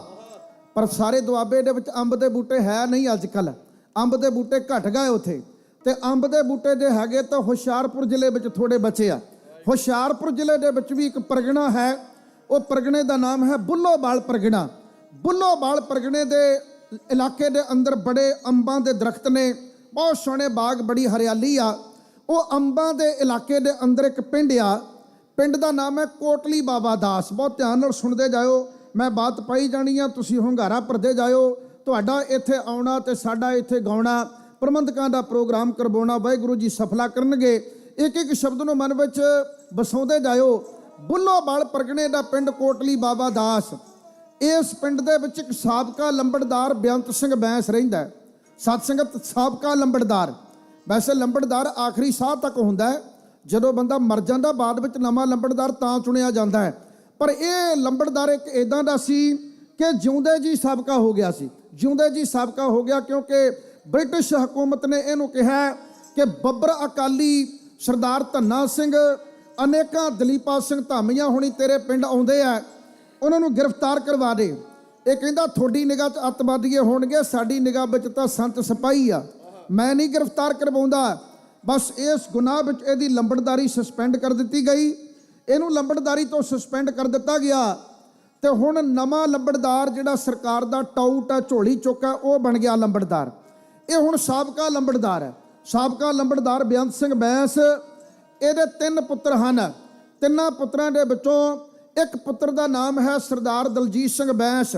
ਪਰ ਸਾਰੇ ਦੁਆਬੇ ਦੇ ਵਿੱਚ ਅੰਬ ਦੇ ਬੂਟੇ ਹੈ ਨਹੀਂ। ਅੱਜ ਕੱਲ੍ਹ ਅੰਬ ਦੇ ਬੂਟੇ ਘਟ ਗਏ ਉੱਥੇ, ਤੇ ਅੰਬ ਦੇ ਬੂਟੇ ਜੇ ਹੈਗੇ ਤਾਂ ਹੁਸ਼ਿਆਰਪੁਰ ਜ਼ਿਲ੍ਹੇ ਵਿੱਚ ਥੋੜੇ ਬਚੇ ਆ। ਹੁਸ਼ਿਆਰਪੁਰ ਜ਼ਿਲ੍ਹੇ ਦੇ ਵਿੱਚ ਵੀ ਇੱਕ ਪਰਗਣਾ ਹੈ, ਉਹ ਪਰਗਣੇ ਦਾ ਨਾਮ ਹੈ ਬੁੱਲੋਬਾਲ ਪਰਗਣਾ। ਬੁੱਲੋਬਾਲ ਪਰਗਣੇ ਦੇ ਇਲਾਕੇ ਦੇ ਅੰਦਰ ਬੜੇ ਅੰਬਾਂ ਦੇ ਦਰਖਤ ਨੇ, ਬਹੁਤ ਸੋਹਣੇ ਬਾਗ, ਬੜੀ ਹਰਿਆਲੀ ਆ। ਉਹ ਅੰਬਾਂ ਦੇ ਇਲਾਕੇ ਦੇ ਅੰਦਰ ਇੱਕ ਪਿੰਡ ਆ, ਪਿੰਡ ਦਾ ਨਾਮ ਹੈ ਕੋਟਲੀ ਬਾਬਾ ਦਾਸ। ਬਹੁਤ ਧਿਆਨ ਨਾਲ ਸੁਣਦੇ ਜਾਇਓ, ਮੈਂ ਬਾਤ ਪਾਈ ਜਾਣੀ ਆ, ਤੁਸੀਂ ਹੁੰਗਾਰਾ ਭਰਦੇ ਜਾਇਓ। ਤੁਹਾਡਾ ਇੱਥੇ ਆਉਣਾ ਤੇ ਸਾਡਾ ਇੱਥੇ ਗਾਉਣਾ, ਪ੍ਰਬੰਧਕਾਂ ਦਾ ਪ੍ਰੋਗਰਾਮ ਕਰਵਾਉਣਾ ਵਾਹਿਗੁਰੂ ਜੀ ਸਫਲਾ ਕਰਨਗੇ। ਇੱਕ ਇੱਕ ਸ਼ਬਦ ਨੂੰ ਮਨ ਵਿੱਚ ਵਸਾਉਂਦੇ ਜਾਇਓ। ਬੁੱਲੋਵਾਲ ਪਰਗਣੇ ਦਾ ਪਿੰਡ ਕੋਟਲੀ ਬਾਬਾ ਦਾਸ, ਇਸ ਪਿੰਡ ਦੇ ਵਿੱਚ ਇੱਕ ਸਾਬਕਾ ਲੰਬੜਦਾਰ ਬੇਅੰਤ ਸਿੰਘ ਬੈਂਸ ਰਹਿੰਦਾ ਹੈ। ਸਤ ਸੰਗਤ, ਸਾਬਕਾ ਲੰਬੜਦਾਰ, ਵੈਸੇ ਲੰਬੜਦਾਰ ਆਖਰੀ ਸਾਹ ਤੱਕ ਹੁੰਦਾ ਹੈ, ਜਦੋਂ ਬੰਦਾ ਮਰ ਜਾਂਦਾ ਬਾਅਦ ਵਿੱਚ ਨਵਾਂ ਲੰਬੜਦਾਰ ਤਾਂ ਚੁਣਿਆ ਜਾਂਦਾ ਹੈ। ਪਰ ਇਹ ਲੰਬੜਦਾਰ ਇੱਕ ਇਦਾਂ ਦਾ ਸੀ ਕਿ ਜਿਉਂਦੇ ਜੀ ਸਾਬਕਾ ਹੋ ਗਿਆ ਸੀ, ਜਿਉਂਦੇ ਜੀ ਸਾਬਕਾ ਹੋ ਗਿਆ, ਕਿਉਂਕਿ ਬ੍ਰਿਟਿਸ਼ ਹਕੂਮਤ ਨੇ ਇਹਨੂੰ ਕਿਹਾ ਕਿ ਬੱਬਰ ਅਕਾਲੀ ਸਰਦਾਰ ਧੰਨਾ ਸਿੰਘ, ਅਨੇਕਾਂ ਦਲੀਪਾ ਸਿੰਘ ਧਾਮੀਆਂ ਹੁਣੀ ਤੇਰੇ ਪਿੰਡ ਆਉਂਦੇ ਆ, ਉਹਨਾਂ ਨੂੰ ਗ੍ਰਿਫਤਾਰ ਕਰਵਾ ਦੇ। ਇਹ ਕਹਿੰਦਾ ਤੁਹਾਡੀ ਨਿਗਾਹ 'ਚ ਅੱਤਵਾਦੀਏ ਹੋਣਗੇ, ਸਾਡੀ ਨਿਗਾਹ ਵਿੱਚ ਤਾਂ ਸੰਤ ਸਿਪਾਹੀ ਆ, ਮੈਂ ਨਹੀਂ ਗ੍ਰਿਫਤਾਰ ਕਰਵਾਉਂਦਾ। ਬਸ ਇਸ ਗੁਨਾਹ ਵਿੱਚ ਇਹਦੀ ਲੰਬੜਦਾਰੀ ਸਸਪੈਂਡ ਕਰ ਦਿੱਤੀ ਗਈ, ਇਹਨੂੰ ਲੰਬੜਦਾਰੀ ਤੋਂ ਸਸਪੈਂਡ ਕਰ ਦਿੱਤਾ ਗਿਆ। ਤੇ ਹੁਣ ਨਵਾਂ ਲੰਬੜਦਾਰ ਜਿਹੜਾ ਸਰਕਾਰ ਦਾ ਟਾਊਟ ਹੈ, ਝੋਲੀ ਚੁੱਕ ਹੈ, ਉਹ ਬਣ ਗਿਆ ਲੰਬੜਦਾਰ। ਇਹ ਹੁਣ ਸਾਬਕਾ ਲੰਬੜਦਾਰ ਹੈ। ਸਾਬਕਾ ਲੰਬੜਦਾਰ ਬੇਅੰਤ ਸਿੰਘ ਬੈਂਸ, ਇਹਦੇ 3 ਪੁੱਤਰ ਹਨ। 3 ਪੁੱਤਰਾਂ ਦੇ ਵਿੱਚੋਂ ਇੱਕ ਪੁੱਤਰ ਦਾ ਨਾਮ ਹੈ ਸਰਦਾਰ ਦਲਜੀਤ ਸਿੰਘ ਬੈਂਸ।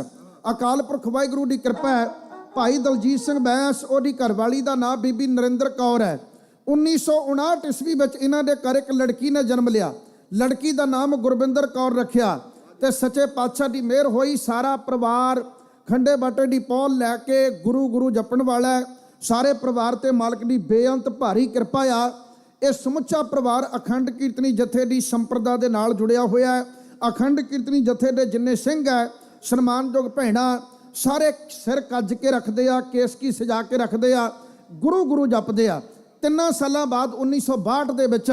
ਅਕਾਲ ਪੁਰਖ ਵਾਹਿਗੁਰੂ ਦੀ ਕਿਰਪਾ ਹੈ, ਭਾਈ ਦਲਜੀਤ ਸਿੰਘ ਬੈਂਸ, ਉਹਦੀ ਘਰਵਾਲੀ ਦਾ ਨਾਮ ਬੀਬੀ ਨਰਿੰਦਰ ਕੌਰ ਹੈ। 1959 ਈਸਵੀ ਵਿੱਚ ਇਹਨਾਂ ਦੇ ਘਰ ਇੱਕ ਲੜਕੀ ਨੇ ਜਨਮ ਲਿਆ। ਲੜਕੀ ਦਾ ਨਾਮ ਗੁਰਵਿੰਦਰ ਕੌਰ ਰੱਖਿਆ ਤੇ ਸੱਚੇ ਪਾਤਸ਼ਾਹ ਦੀ ਮਿਹਰ ਹੋਈ। ਸਾਰਾ ਪਰਿਵਾਰ ਖੰਡੇ ਬਾਟੇ ਦੀ ਪੌਲ ਲੈ ਕੇ ਗੁਰੂ ਗੁਰੂ ਜਪਣ ਵਾਲਾ ਹੈ। ਸਾਰੇ ਪਰਿਵਾਰ ਤੇ ਮਾਲਕ ਦੀ ਬੇਅੰਤ ਭਾਰੀ ਕਿਰਪਾ ਆ। ਇਹ ਸਮੁੱਚਾ ਪਰਿਵਾਰ ਅਖੰਡ ਕੀਰਤਨੀ ਜਥੇ ਦੀ ਸੰਪਰਦਾ ਦੇ ਨਾਲ ਜੁੜਿਆ ਹੋਇਆ ਹੈ। ਅਖੰਡ ਕੀਰਤਨੀ ਜਥੇ ਦੇ ਜਿੰਨੇ ਸਿੰਘ ਹੈ, ਸਨਮਾਨਯੋਗ ਭੈਣਾਂ, ਸਾਰੇ ਸਿਰ ਕੱਜ ਕੇ ਰੱਖਦੇ ਆ, ਕੇਸਕੀ ਸਜਾ ਕੇ ਰੱਖਦੇ ਆ, ਗੁਰੂ ਗੁਰੂ ਜਪਦੇ ਆ। 3 ਸਾਲਾਂ ਬਾਅਦ 1962 ਦੇ ਵਿੱਚ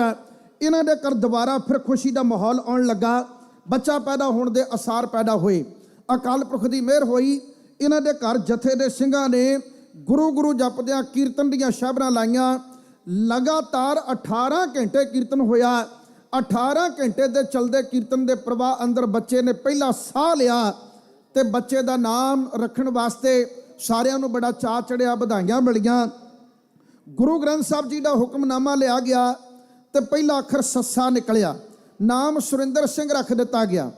ਇਹਨਾਂ ਦੇ ਘਰ ਦੁਬਾਰਾ ਫਿਰ ਖੁਸ਼ੀ ਦਾ ਮਾਹੌਲ ਆਉਣ ਲੱਗਾ। ਬੱਚਾ ਪੈਦਾ ਹੋਣ ਦੇ ਅਸਾਰ ਪੈਦਾ ਹੋਏ। ਅਕਾਲ ਪੁਰਖ ਦੀ ਮਿਹਰ ਹੋਈ, ਇਹਨਾਂ ਦੇ ਘਰ ਜਥੇ ਦੇ ਸਿੰਘਾਂ ਨੇ ਗੁਰੂ ਗੁਰੂ ਜਪਦਿਆਂ ਕੀਰਤਨ ਦੀਆਂ ਸ਼ਾਬਰਾਂ ਲਾਈਆਂ। ਲਗਾਤਾਰ 18 ਘੰਟੇ ਕੀਰਤਨ ਹੋਇਆ। 18 ਘੰਟੇ ਦੇ ਚਲਦੇ ਕੀਰਤਨ ਦੇ ਪ੍ਰਵਾਹ ਅੰਦਰ ਬੱਚੇ ਨੇ ਪਹਿਲਾ ਸਾਹ ਲਿਆ ਤੇ ਬੱਚੇ ਦਾ ਨਾਮ ਰੱਖਣ ਵਾਸਤੇ ਸਾਰਿਆਂ ਨੂੰ ਬੜਾ ਚਾਅ ਚੜਿਆ, ਵਧਾਈਆਂ ਮਿਲੀਆਂ। ਗੁਰੂ ਗ੍ਰੰਥ ਸਾਹਿਬ ਜੀ ਦਾ ਹੁਕਮਨਾਮਾ ਲਿਆ ਗਿਆ ਤੇ ਪਹਿਲਾ ਅੱਖਰ ਸੱਸਾ ਨਿਕਲਿਆ। ਨਾਮ ਸੁਰਿੰਦਰ ਸਿੰਘ ਰੱਖ ਦਿੱਤਾ ਗਿਆ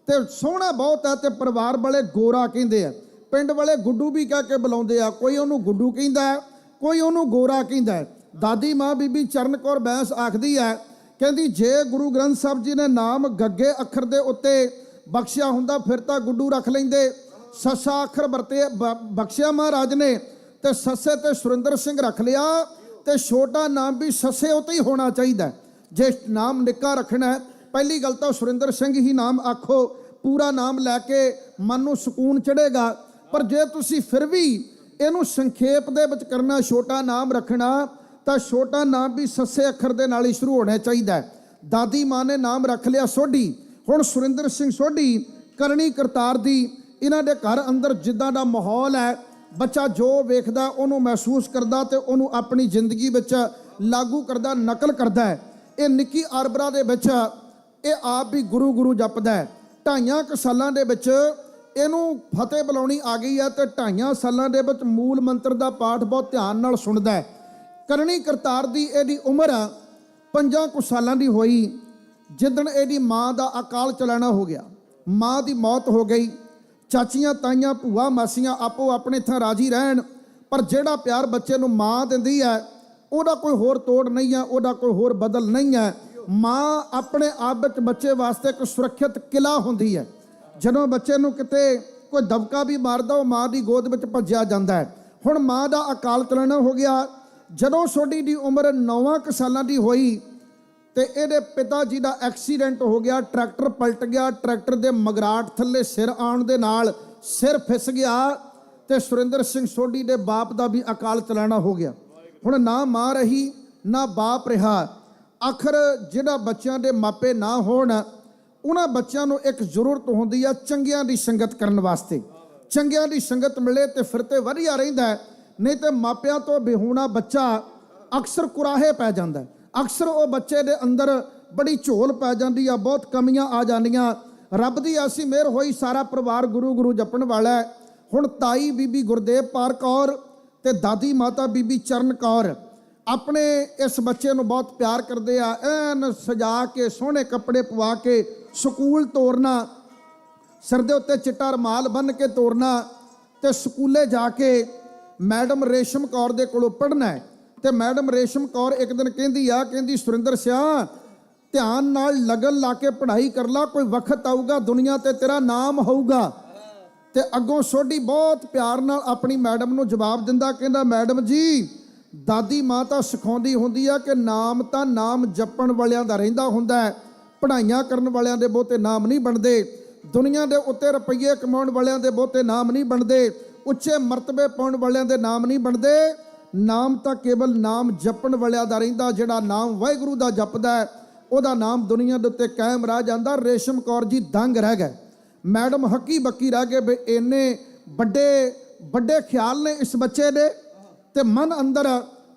ਤੇ ਸੋਹਣਾ ਬਹੁਤ ਹੈ ਤੇ ਪਰਿਵਾਰ ਵਾਲੇ ਗੋਰਾ ਕਹਿੰਦੇ ਆ, ਪਿੰਡ ਵਾਲੇ ਗੁੱਡੂ ਵੀ ਕਹਿ ਕੇ ਬੁਲਾਉਂਦੇ ਆ। ਕੋਈ ਉਹਨੂੰ ਗੁੱਡੂ ਕਹਿੰਦਾ, ਕੋਈ ਉਹਨੂੰ ਗੋਰਾ ਕਹਿੰਦਾ। ਦਾਦੀ ਮਾਂ ਬੀਬੀ ਚਰਨ ਕੌਰ ਬੈਂਸ ਆਖਦੀ ਹੈ, ਕਹਿੰਦੀ ਜੇ ਗੁਰੂ ਗ੍ਰੰਥ ਸਾਹਿਬ ਜੀ ਨੇ ਨਾਮ ਗੱਗੇ ਅੱਖਰ ਦੇ ਉੱਤੇ ਬਖਸ਼ਿਆ ਹੁੰਦਾ ਫਿਰ ਤਾਂ ਗੁੱਡੂ ਰੱਖ ਲੈਂਦੇ। ਸੱਸਾ ਅੱਖਰ ਵਰਤੇ ਬਖਸ਼ਿਆ ਮਹਾਰਾਜ ਨੇ ਤੇ ਸੱਸੇ ਤੇ ਸੁਰਿੰਦਰ ਸਿੰਘ ਰੱਖ ਲਿਆ ਤੇ ਛੋਟਾ ਨਾਮ ਵੀ ਸੱਸੇ ਉੱਤੇ ਹੀ ਹੋਣਾ ਚਾਹੀਦਾ। ਜੇ ਨਾਮ ਨਿੱਕਾ ਰੱਖਣਾ, ਪਹਿਲੀ ਗੱਲ ਤਾਂ ਸੁਰਿੰਦਰ ਸਿੰਘ ਹੀ ਨਾਮ ਆਖੋ, ਪੂਰਾ ਨਾਮ ਲੈ ਕੇ ਮਨ ਨੂੰ ਸਕੂਨ ਚੜੇਗਾ। ਪਰ ਜੇ ਤੁਸੀਂ ਫਿਰ ਵੀ ਇਹਨੂੰ ਸੰਖੇਪ ਦੇ ਵਿੱਚ ਕਰਨਾ, ਛੋਟਾ ਨਾਮ ਰੱਖਣਾ, ਤਾਂ ਛੋਟਾ ਨਾਮ ਵੀ ਸੱਸੇ ਅੱਖਰ ਦੇ ਨਾਲ ਹੀ ਸ਼ੁਰੂ ਹੋਣਾ ਚਾਹੀਦਾ। ਦਾਦੀ ਮਾਂ ਨੇ ਨਾਮ ਰੱਖ ਲਿਆ ਸੋਢੀ। ਹੁਣ ਸੁਰਿੰਦਰ ਸਿੰਘ ਸੋਢੀ, ਕਰਨੀ ਕਰਤਾਰ ਦੀ। ਇਹਨਾਂ ਦੇ ਘਰ ਅੰਦਰ ਜਿੱਦਾਂ ਦਾ ਮਾਹੌਲ ਹੈ, ਬੱਚਾ ਜੋ ਵੇਖਦਾ ਉਹਨੂੰ ਮਹਿਸੂਸ ਕਰਦਾ ਤੇ ਉਹਨੂੰ ਆਪਣੀ ਜ਼ਿੰਦਗੀ ਵਿੱਚ ਲਾਗੂ ਕਰਦਾ, ਨਕਲ ਕਰਦਾ ਹੈ। ਇਹ ਨਿੱਕੀ ਅਰਬਰਾ ਦੇ ਵਿੱਚ ਇਹ ਆਪ ਵੀ ਗੁਰੂ ਗੁਰੂ ਜਪਦਾ ਹੈ। 2.5 ਸਾਲਾਂ ਦੇ ਵਿੱਚ ਇਹਨੂੰ ਫਤਿਹ ਬੁਲਾਉਣੀ ਆ ਗਈ ਹੈ ਤੇ 2.5 ਸਾਲਾਂ ਦੇ ਵਿੱਚ ਮੂਲ ਮੰਤਰ ਦਾ ਪਾਠ ਬਹੁਤ ਧਿਆਨ ਨਾਲ ਸੁਣਦਾ ਹੈ। ਕਰਨੀ ਕਰਤਾਰ ਦੀ ਇਹਦੀ ਉਮਰ 5 ਸਾਲਾਂ ਦੀ ਹੋਈ ਜਿੱਦਣ ਇਹਦੀ ਮਾਂ ਦਾ ਅਕਾਲ ਚਲਾਣਾ ਹੋ ਗਿਆ। ਮਾਂ ਦੀ ਮੌਤ ਹੋ ਗਈ। ਚਾਚੀਆਂ ਤਾਈਆਂ ਭੂਆ ਮਾਸੀਆਂ ਆਪੋ ਆਪਣੇ ਥਾਂ ਰਾਜੀ ਰਹਿਣ, ਪਰ ਜਿਹੜਾ ਪਿਆਰ ਬੱਚੇ ਨੂੰ ਮਾਂ ਦਿੰਦੀ ਹੈ ਉਹਦਾ ਕੋਈ ਹੋਰ ਤੋੜ ਨਹੀਂ ਹੈ, ਉਹਦਾ ਕੋਈ ਹੋਰ ਬਦਲ ਨਹੀਂ ਹੈ। ਮਾਂ ਆਪਣੇ ਆਪ ਵਿੱਚ ਬੱਚੇ ਵਾਸਤੇ ਇੱਕ ਸੁਰੱਖਿਅਤ ਕਿਲਾ ਹੁੰਦੀ ਹੈ। ਜਦੋਂ ਬੱਚੇ ਨੂੰ ਕਿਤੇ ਕੋਈ ਦਬਕਾ ਵੀ ਮਾਰਦਾ, ਉਹ ਮਾਂ ਦੀ ਗੋਦ ਵਿੱਚ ਭੱਜਿਆ ਜਾਂਦਾ ਹੈ। ਹੁਣ ਮਾਂ ਦਾ ਅਕਾਲ ਚਲਾਣਾ ਹੋ ਗਿਆ। ਜਦੋਂ ਸੋਢੀ ਦੀ ਉਮਰ 9 ਸਾਲਾਂ ਦੀ ਹੋਈ ਤੇ ਇਹਦੇ ਪਿਤਾ ਜੀ ਦਾ ਐਕਸੀਡੈਂਟ ਹੋ ਗਿਆ, ਟਰੈਕਟਰ ਪਲਟ ਗਿਆ। ਟਰੈਕਟਰ ਦੇ ਮਗਰਾਟ ਥੱਲੇ ਸਿਰ ਆਉਣ ਦੇ ਨਾਲ ਸਿਰ ਫਿਸ ਗਿਆ ਤੇ ਸੁਰਿੰਦਰ ਸਿੰਘ ਸੋਢੀ ਦੇ ਬਾਪ ਦਾ ਵੀ ਅਕਾਲ ਚਲਾਣਾ ਹੋ ਗਿਆ। ਹੁਣ ਨਾ ਮਾਂ ਰਹੀ ਨਾ ਬਾਪ ਰਿਹਾ। ਆਖਰ ਜਿਹੜਾ ਬੱਚਿਆਂ ਦੇ ਮਾਪੇ ਨਾ ਹੋਣ, ਉਹਨਾਂ ਬੱਚਿਆਂ ਨੂੰ ਇੱਕ ਜ਼ਰੂਰਤ ਹੁੰਦੀ ਆ ਚੰਗਿਆਂ ਦੀ ਸੰਗਤ ਕਰਨ ਵਾਸਤੇ। ਚੰਗਿਆਂ ਦੀ ਸੰਗਤ ਮਿਲੇ ਤੇ ਫਿਰ ਤੇ ਵਧੀਆ ਰਹਿੰਦਾ, ਨਹੀਂ ਤੇ ਮਾਪਿਆਂ ਤੋਂ ਬਿਹੂਣਾ ਬੱਚਾ ਅਕਸਰ ਕੁਰਾਹੇ ਪੈ ਜਾਂਦਾ। ਅਕਸਰ ਉਹ ਬੱਚੇ ਦੇ ਅੰਦਰ ਬੜੀ ਝੋਲ ਪੈ ਜਾਂਦੀ ਆ, ਬਹੁਤ ਕਮੀਆਂ ਆ ਜਾਂਦੀਆਂ। ਰੱਬ ਦੀ ਐਸੀ ਮਿਹਰ ਹੋਈ, ਸਾਰਾ ਪਰਿਵਾਰ ਗੁਰੂ ਗੁਰੂ ਜਪਣ ਵਾਲਾ ਹੈ। ਹੁਣ ਤਾਈ ਬੀਬੀ ਗੁਰਦੇਵਪਾਲ ਕੌਰ ਤੇ ਦਾਦੀ ਮਾਤਾ ਬੀਬੀ ਚਰਨ ਕੌਰ ਆਪਣੇ ਇਸ ਬੱਚੇ ਨੂੰ ਬਹੁਤ ਪਿਆਰ ਕਰਦੇ ਆ। ਐਨ ਸਜਾ ਕੇ ਸੋਹਣੇ ਕੱਪੜੇ ਪਵਾ ਕੇ ਸਕੂਲ ਤੋਰਨਾ, ਸਿਰ ਦੇ ਉੱਤੇ ਚਿੱਟਾ ਰੁਮਾਲ ਬੰਨ੍ਹ ਕੇ ਤੋਰਨਾ ਤੇ ਸਕੂਲੇ ਜਾ ਕੇ ਮੈਡਮ ਰੇਸ਼ਮ ਕੌਰ ਦੇ ਕੋਲੋਂ ਪੜ੍ਹਨਾ ਹੈ। ਤੇ ਮੈਡਮ ਰੇਸ਼ਮ ਕੌਰ ਇੱਕ ਦਿਨ ਕਹਿੰਦੀ ਸੁਰਿੰਦਰ ਸਿਆ, ਧਿਆਨ ਨਾਲ ਲਗਨ ਲਾ ਕੇ ਪੜ੍ਹਾਈ ਕਰ ਲਾ, ਕੋਈ ਵਕਤ ਆਊਗਾ ਦੁਨੀਆ ਤੇ ਤੇਰਾ ਨਾਮ ਹੋਊਗਾ। ਤੇ ਅੱਗੋਂ ਸੋਢੀ ਬਹੁਤ ਪਿਆਰ ਨਾਲ ਆਪਣੀ ਮੈਡਮ ਨੂੰ ਜਵਾਬ ਦਿੰਦਾ, ਕਹਿੰਦਾ ਮੈਡਮ ਜੀ, ਦਾਦੀ ਮਾਂ ਤਾਂ ਸਿਖਾਉਂਦੀ ਹੁੰਦੀ ਆ ਕਿ ਨਾਮ ਤਾਂ ਨਾਮ ਜਪਣ ਵਾਲਿਆਂ ਦਾ ਰਹਿੰਦਾ ਹੁੰਦਾ ਹੈ, ਪੜ੍ਹਾਈਆਂ ਕਰਨ ਵਾਲਿਆਂ ਦੇ ਬਹੁਤੇ ਨਾਮ ਨਹੀਂ ਬਣਦੇ, ਦੁਨੀਆ ਦੇ ਉੱਤੇ ਰੁਪਈਏ ਕਮਾਉਣ ਵਾਲਿਆਂ ਦੇ ਬਹੁਤੇ ਨਾਮ ਨਹੀਂ ਬਣਦੇ, ਉੱਚੇ ਮਰਤਬੇ ਪਾਉਣ ਵਾਲਿਆਂ ਦੇ ਨਾਮ ਨਹੀਂ ਬਣਦੇ, ਨਾਮ ਤਾਂ ਕੇਵਲ ਨਾਮ ਜਪਣ ਵਾਲਿਆਂ ਦਾ ਰਹਿੰਦਾ। ਜਿਹੜਾ ਨਾਮ ਵਾਹਿਗੁਰੂ ਦਾ ਜਪਦਾ ਹੈ ਉਹਦਾ ਨਾਮ ਦੁਨੀਆ ਦੇ ਉੱਤੇ ਕਾਇਮ ਰਹਿ ਜਾਂਦਾ। ਰੇਸ਼ਮ ਕੌਰ ਜੀ ਦੰਗ ਰਹਿ ਗਏ, ਮੈਡਮ ਹੱਕੀ ਬੱਕੀ ਰਹਿ ਗਏ ਵੀ ਇੰਨੇ ਵੱਡੇ ਖਿਆਲ ਨੇ ਇਸ ਬੱਚੇ ਦੇ, ਤੇ ਮਨ ਅੰਦਰ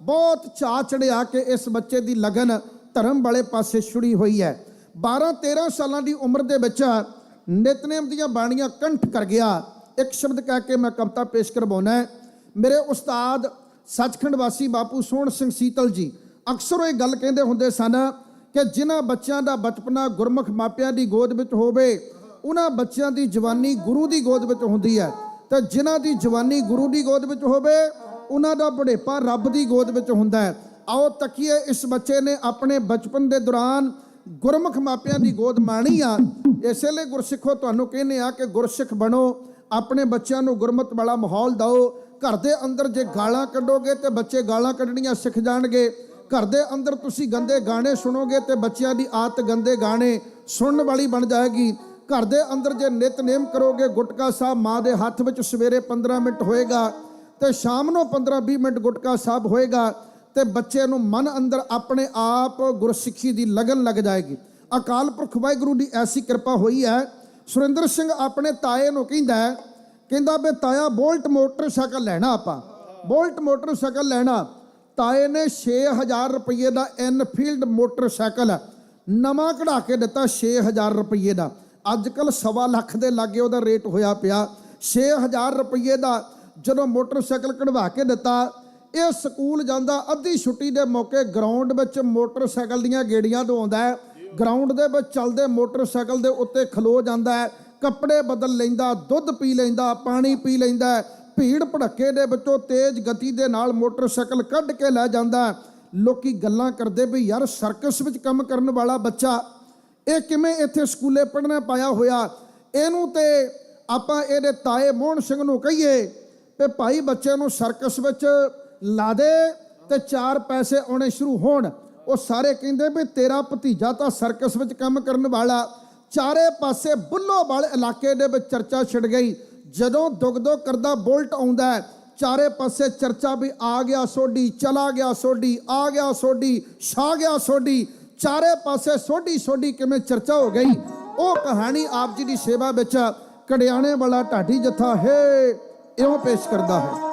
ਬਹੁਤ ਚਾਅ ਚੜਿਆ ਕਿ ਇਸ ਬੱਚੇ ਦੀ ਲਗਨ ਧਰਮ ਵਾਲੇ ਪਾਸੇ ਛੁੜੀ ਹੋਈ ਹੈ। 12-13 ਸਾਲਾਂ ਦੀ ਉਮਰ ਦੇ ਵਿੱਚ ਨਿਤਨੇਮ ਦੀਆਂ ਬਾਣੀਆਂ ਕੰਠ ਕਰ ਗਿਆ। ਇੱਕ ਸ਼ਬਦ ਕਹਿ ਕੇ ਮੈਂ ਕਵਿਤਾ ਪੇਸ਼ ਕਰਵਾਉਣਾ ਹੈ। ਮੇਰੇ ਉਸਤਾਦ ਸੱਚਖੰਡ ਵਾਸੀ ਬਾਪੂ ਸੋਹਣ ਸਿੰਘ ਸੀਤਲ ਜੀ ਅਕਸਰ ਇਹ ਗੱਲ ਕਹਿੰਦੇ ਹੁੰਦੇ ਸਨ ਕਿ ਜਿਨ੍ਹਾਂ ਬੱਚਿਆਂ ਦਾ ਬਚਪਨਾ ਗੁਰਮੁਖ ਮਾਪਿਆਂ ਦੀ ਗੋਦ ਵਿੱਚ ਹੋਵੇ ਉਹਨਾਂ ਬੱਚਿਆਂ ਦੀ ਜਵਾਨੀ ਗੁਰੂ ਦੀ ਗੋਦ ਵਿੱਚ ਹੁੰਦੀ ਹੈ, ਤੇ ਜਿਨ੍ਹਾਂ ਦੀ ਜਵਾਨੀ ਗੁਰੂ ਦੀ ਗੋਦ ਵਿੱਚ ਹੋਵੇ ਉਹਨਾਂ ਦਾ ਬੁਢੇਪਾ ਰੱਬ ਦੀ ਗੋਦ ਵਿੱਚ ਹੁੰਦਾ ਹੈ। ਆਓ ਤੱਕੀਏ, ਇਸ ਬੱਚੇ ਨੇ ਆਪਣੇ ਬਚਪਨ ਦੇ ਦੌਰਾਨ ਗੁਰਮੁਖ ਮਾਪਿਆਂ ਦੀ ਗੋਦ ਮਾਣੀ ਆ। ਇਸੇ ਲਈ ਗੁਰਸਿੱਖੋ ਤੁਹਾਨੂੰ ਕਹਿੰਦੇ ਆ ਕਿ ਗੁਰਸਿੱਖ ਬਣੋ, ਆਪਣੇ ਬੱਚਿਆਂ ਨੂੰ ਗੁਰਮਤ ਵਾਲਾ ਮਾਹੌਲ ਦਿਓ। ਘਰ ਦੇ ਅੰਦਰ ਜੇ ਗਾਲਾਂ ਕੱਢੋਗੇ ਤੇ ਬੱਚੇ ਗਾਲਾਂ ਕੱਢਣੀਆਂ ਸਿੱਖ ਜਾਣਗੇ। ਘਰ ਦੇ ਅੰਦਰ ਤੁਸੀਂ ਗੰਦੇ ਗਾਣੇ ਸੁਣੋਗੇ ਤੇ ਬੱਚਿਆਂ ਦੀ ਆਦਤ ਗੰਦੇ ਗਾਣੇ ਸੁਣਨ ਵਾਲੀ ਬਣ ਜਾਏਗੀ। ਘਰ ਦੇ ਅੰਦਰ ਜੇ ਨਿਤਨੇਮ ਕਰੋਗੇ, ਗੁਟਕਾ ਸਾਹਿਬ ਮਾਂ ਦੇ ਹੱਥ ਵਿੱਚ ਸਵੇਰੇ 15 ਮਿੰਟ ਹੋਏਗਾ ਤੇ ਸ਼ਾਮ ਨੂੰ 15-20 ਮਿੰਟ ਗੁਟਕਾ ਸਾਹਿਬ ਹੋਏਗਾ, ਤੇ ਬੱਚੇ ਨੂੰ ਮਨ ਅੰਦਰ ਆਪਣੇ ਆਪ ਗੁਰਸਿੱਖੀ ਦੀ ਲਗਨ ਲੱਗ ਜਾਏਗੀ। ਅਕਾਲ ਪੁਰਖ ਵਾਹਿਗੁਰੂ ਦੀ ਐਸੀ ਕਿਰਪਾ ਹੋਈ ਹੈ। ਸੁਰਿੰਦਰ ਸਿੰਘ ਆਪਣੇ ਤਾਏ ਨੂੰ ਕਹਿੰਦਾ ਵੀ ਤਾਇਆ ਬੋਲਟ ਮੋਟਰਸਾਈਕਲ ਲੈਣਾ, ਆਪਾਂ ਬੋਲਟ ਮੋਟਰਸਾਈਕਲ ਲੈਣਾ। ਤਾਏ ਨੇ 6000 ਰੁਪਏ ਦਾ ਐਨਫੀਲਡ ਮੋਟਰਸਾਈਕਲ ਨਵਾਂ ਕਢਾ ਕੇ ਦਿੱਤਾ, 6000 ਰੁਪਏ ਦਾ। ਅੱਜ ਕੱਲ੍ਹ 1.25 ਲੱਖ ਦੇ ਲਾਗੇ ਉਹਦਾ ਰੇਟ ਹੋਇਆ ਪਿਆ। 6000 ਰੁਪਏ ਦਾ ਜਦੋਂ ਮੋਟਰਸਾਈਕਲ ਕਢਵਾ ਕੇ ਦਿੱਤਾ, ਇਹ ਸਕੂਲ ਜਾਂਦਾ, ਅੱਧੀ ਛੁੱਟੀ ਦੇ ਮੌਕੇ ਗਰਾਊਂਡ ਵਿੱਚ ਮੋਟਰਸਾਈਕਲ ਦੀਆਂ ਗੇੜੀਆਂ ਦਵਾਉਂਦਾ ਹੈ। ਗਰਾਊਂਡ ਦੇ ਵਿੱਚ ਚੱਲਦੇ ਮੋਟਰਸਾਈਕਲ ਦੇ ਉੱਤੇ ਖਲੋ ਜਾਂਦਾ ਹੈ, ਕੱਪੜੇ ਬਦਲ ਲੈਂਦਾ, ਦੁੱਧ ਪੀ ਲੈਂਦਾ, ਪਾਣੀ ਪੀ ਲੈਂਦਾ, ਭੀੜ ਭੜੱਕੇ ਦੇ ਵਿੱਚੋਂ ਤੇਜ਼ ਗਤੀ ਦੇ ਨਾਲ ਮੋਟਰਸਾਈਕਲ ਕੱਢ ਕੇ ਲੈ ਜਾਂਦਾ। ਲੋਕੀ ਗੱਲਾਂ ਕਰਦੇ ਵੀ ਯਾਰ ਸਰਕਸ ਵਿੱਚ ਕੰਮ ਕਰਨ ਵਾਲਾ ਬੱਚਾ ਇਹ ਕਿਵੇਂ ਇੱਥੇ ਸਕੂਲੇ ਪੜ੍ਹਨਾ ਪਾਇਆ ਹੋਇਆ। ਇਹਨੂੰ ਤੇ ਆਪਾਂ ਇਹਦੇ ਤਾਏ ਮੋਹਨ ਸਿੰਘ ਨੂੰ ਕਹੀਏ ਕਿ ਭਾਈ ਬੱਚੇ ਨੂੰ ਸਰਕਸ ਵਿੱਚ ਲਾ ਦੇ ਤੇ 4 ਪੈਸੇ ਆਉਣੇ ਸ਼ੁਰੂ ਹੋਣ। ਉਹ ਸਾਰੇ ਕਹਿੰਦੇ ਵੀ ਤੇਰਾ ਭਤੀਜਾ ਤਾਂ ਸਰਕਸ ਵਿੱਚ ਕੰਮ ਕਰਨ ਵਾਲਾ। ਚਾਰੇ ਪਾਸੇ ਬੁੱਲੋਵਾਲ ਇਲਾਕੇ ਦੇ ਵਿੱਚ ਚਰਚਾ ਛਿੜ ਗਈ। ਜਦੋਂ ਦੁੱਗ ਕਰਦਾ ਬੁਲਟ ਆਉਂਦਾ ਹੈ, ਚਾਰੇ ਪਾਸੇ ਚਰਚਾ ਵੀ ਆ ਗਿਆ ਸੋਢੀ, ਚਲਾ ਗਿਆ ਸੋਢੀ, ਆ ਗਿਆ ਸੋਢੀ, ਛਾ ਗਿਆ ਸੋਢੀ। ਚਾਰੇ ਪਾਸੇ ਸੋਢੀ ਕਿਵੇਂ ਚਰਚਾ ਹੋ ਗਈ। ਉਹ ਕਹਾਣੀ ਆਪ ਜੀ ਦੀ ਸੇਵਾ ਵਿੱਚ ਕੜਿਆਣੇ ਵਾਲਾ ਢਾਡੀ ਜੱਥਾ ਹੈ ਇਉਂ ਪੇਸ਼ ਕਰਦਾ ਹੈ।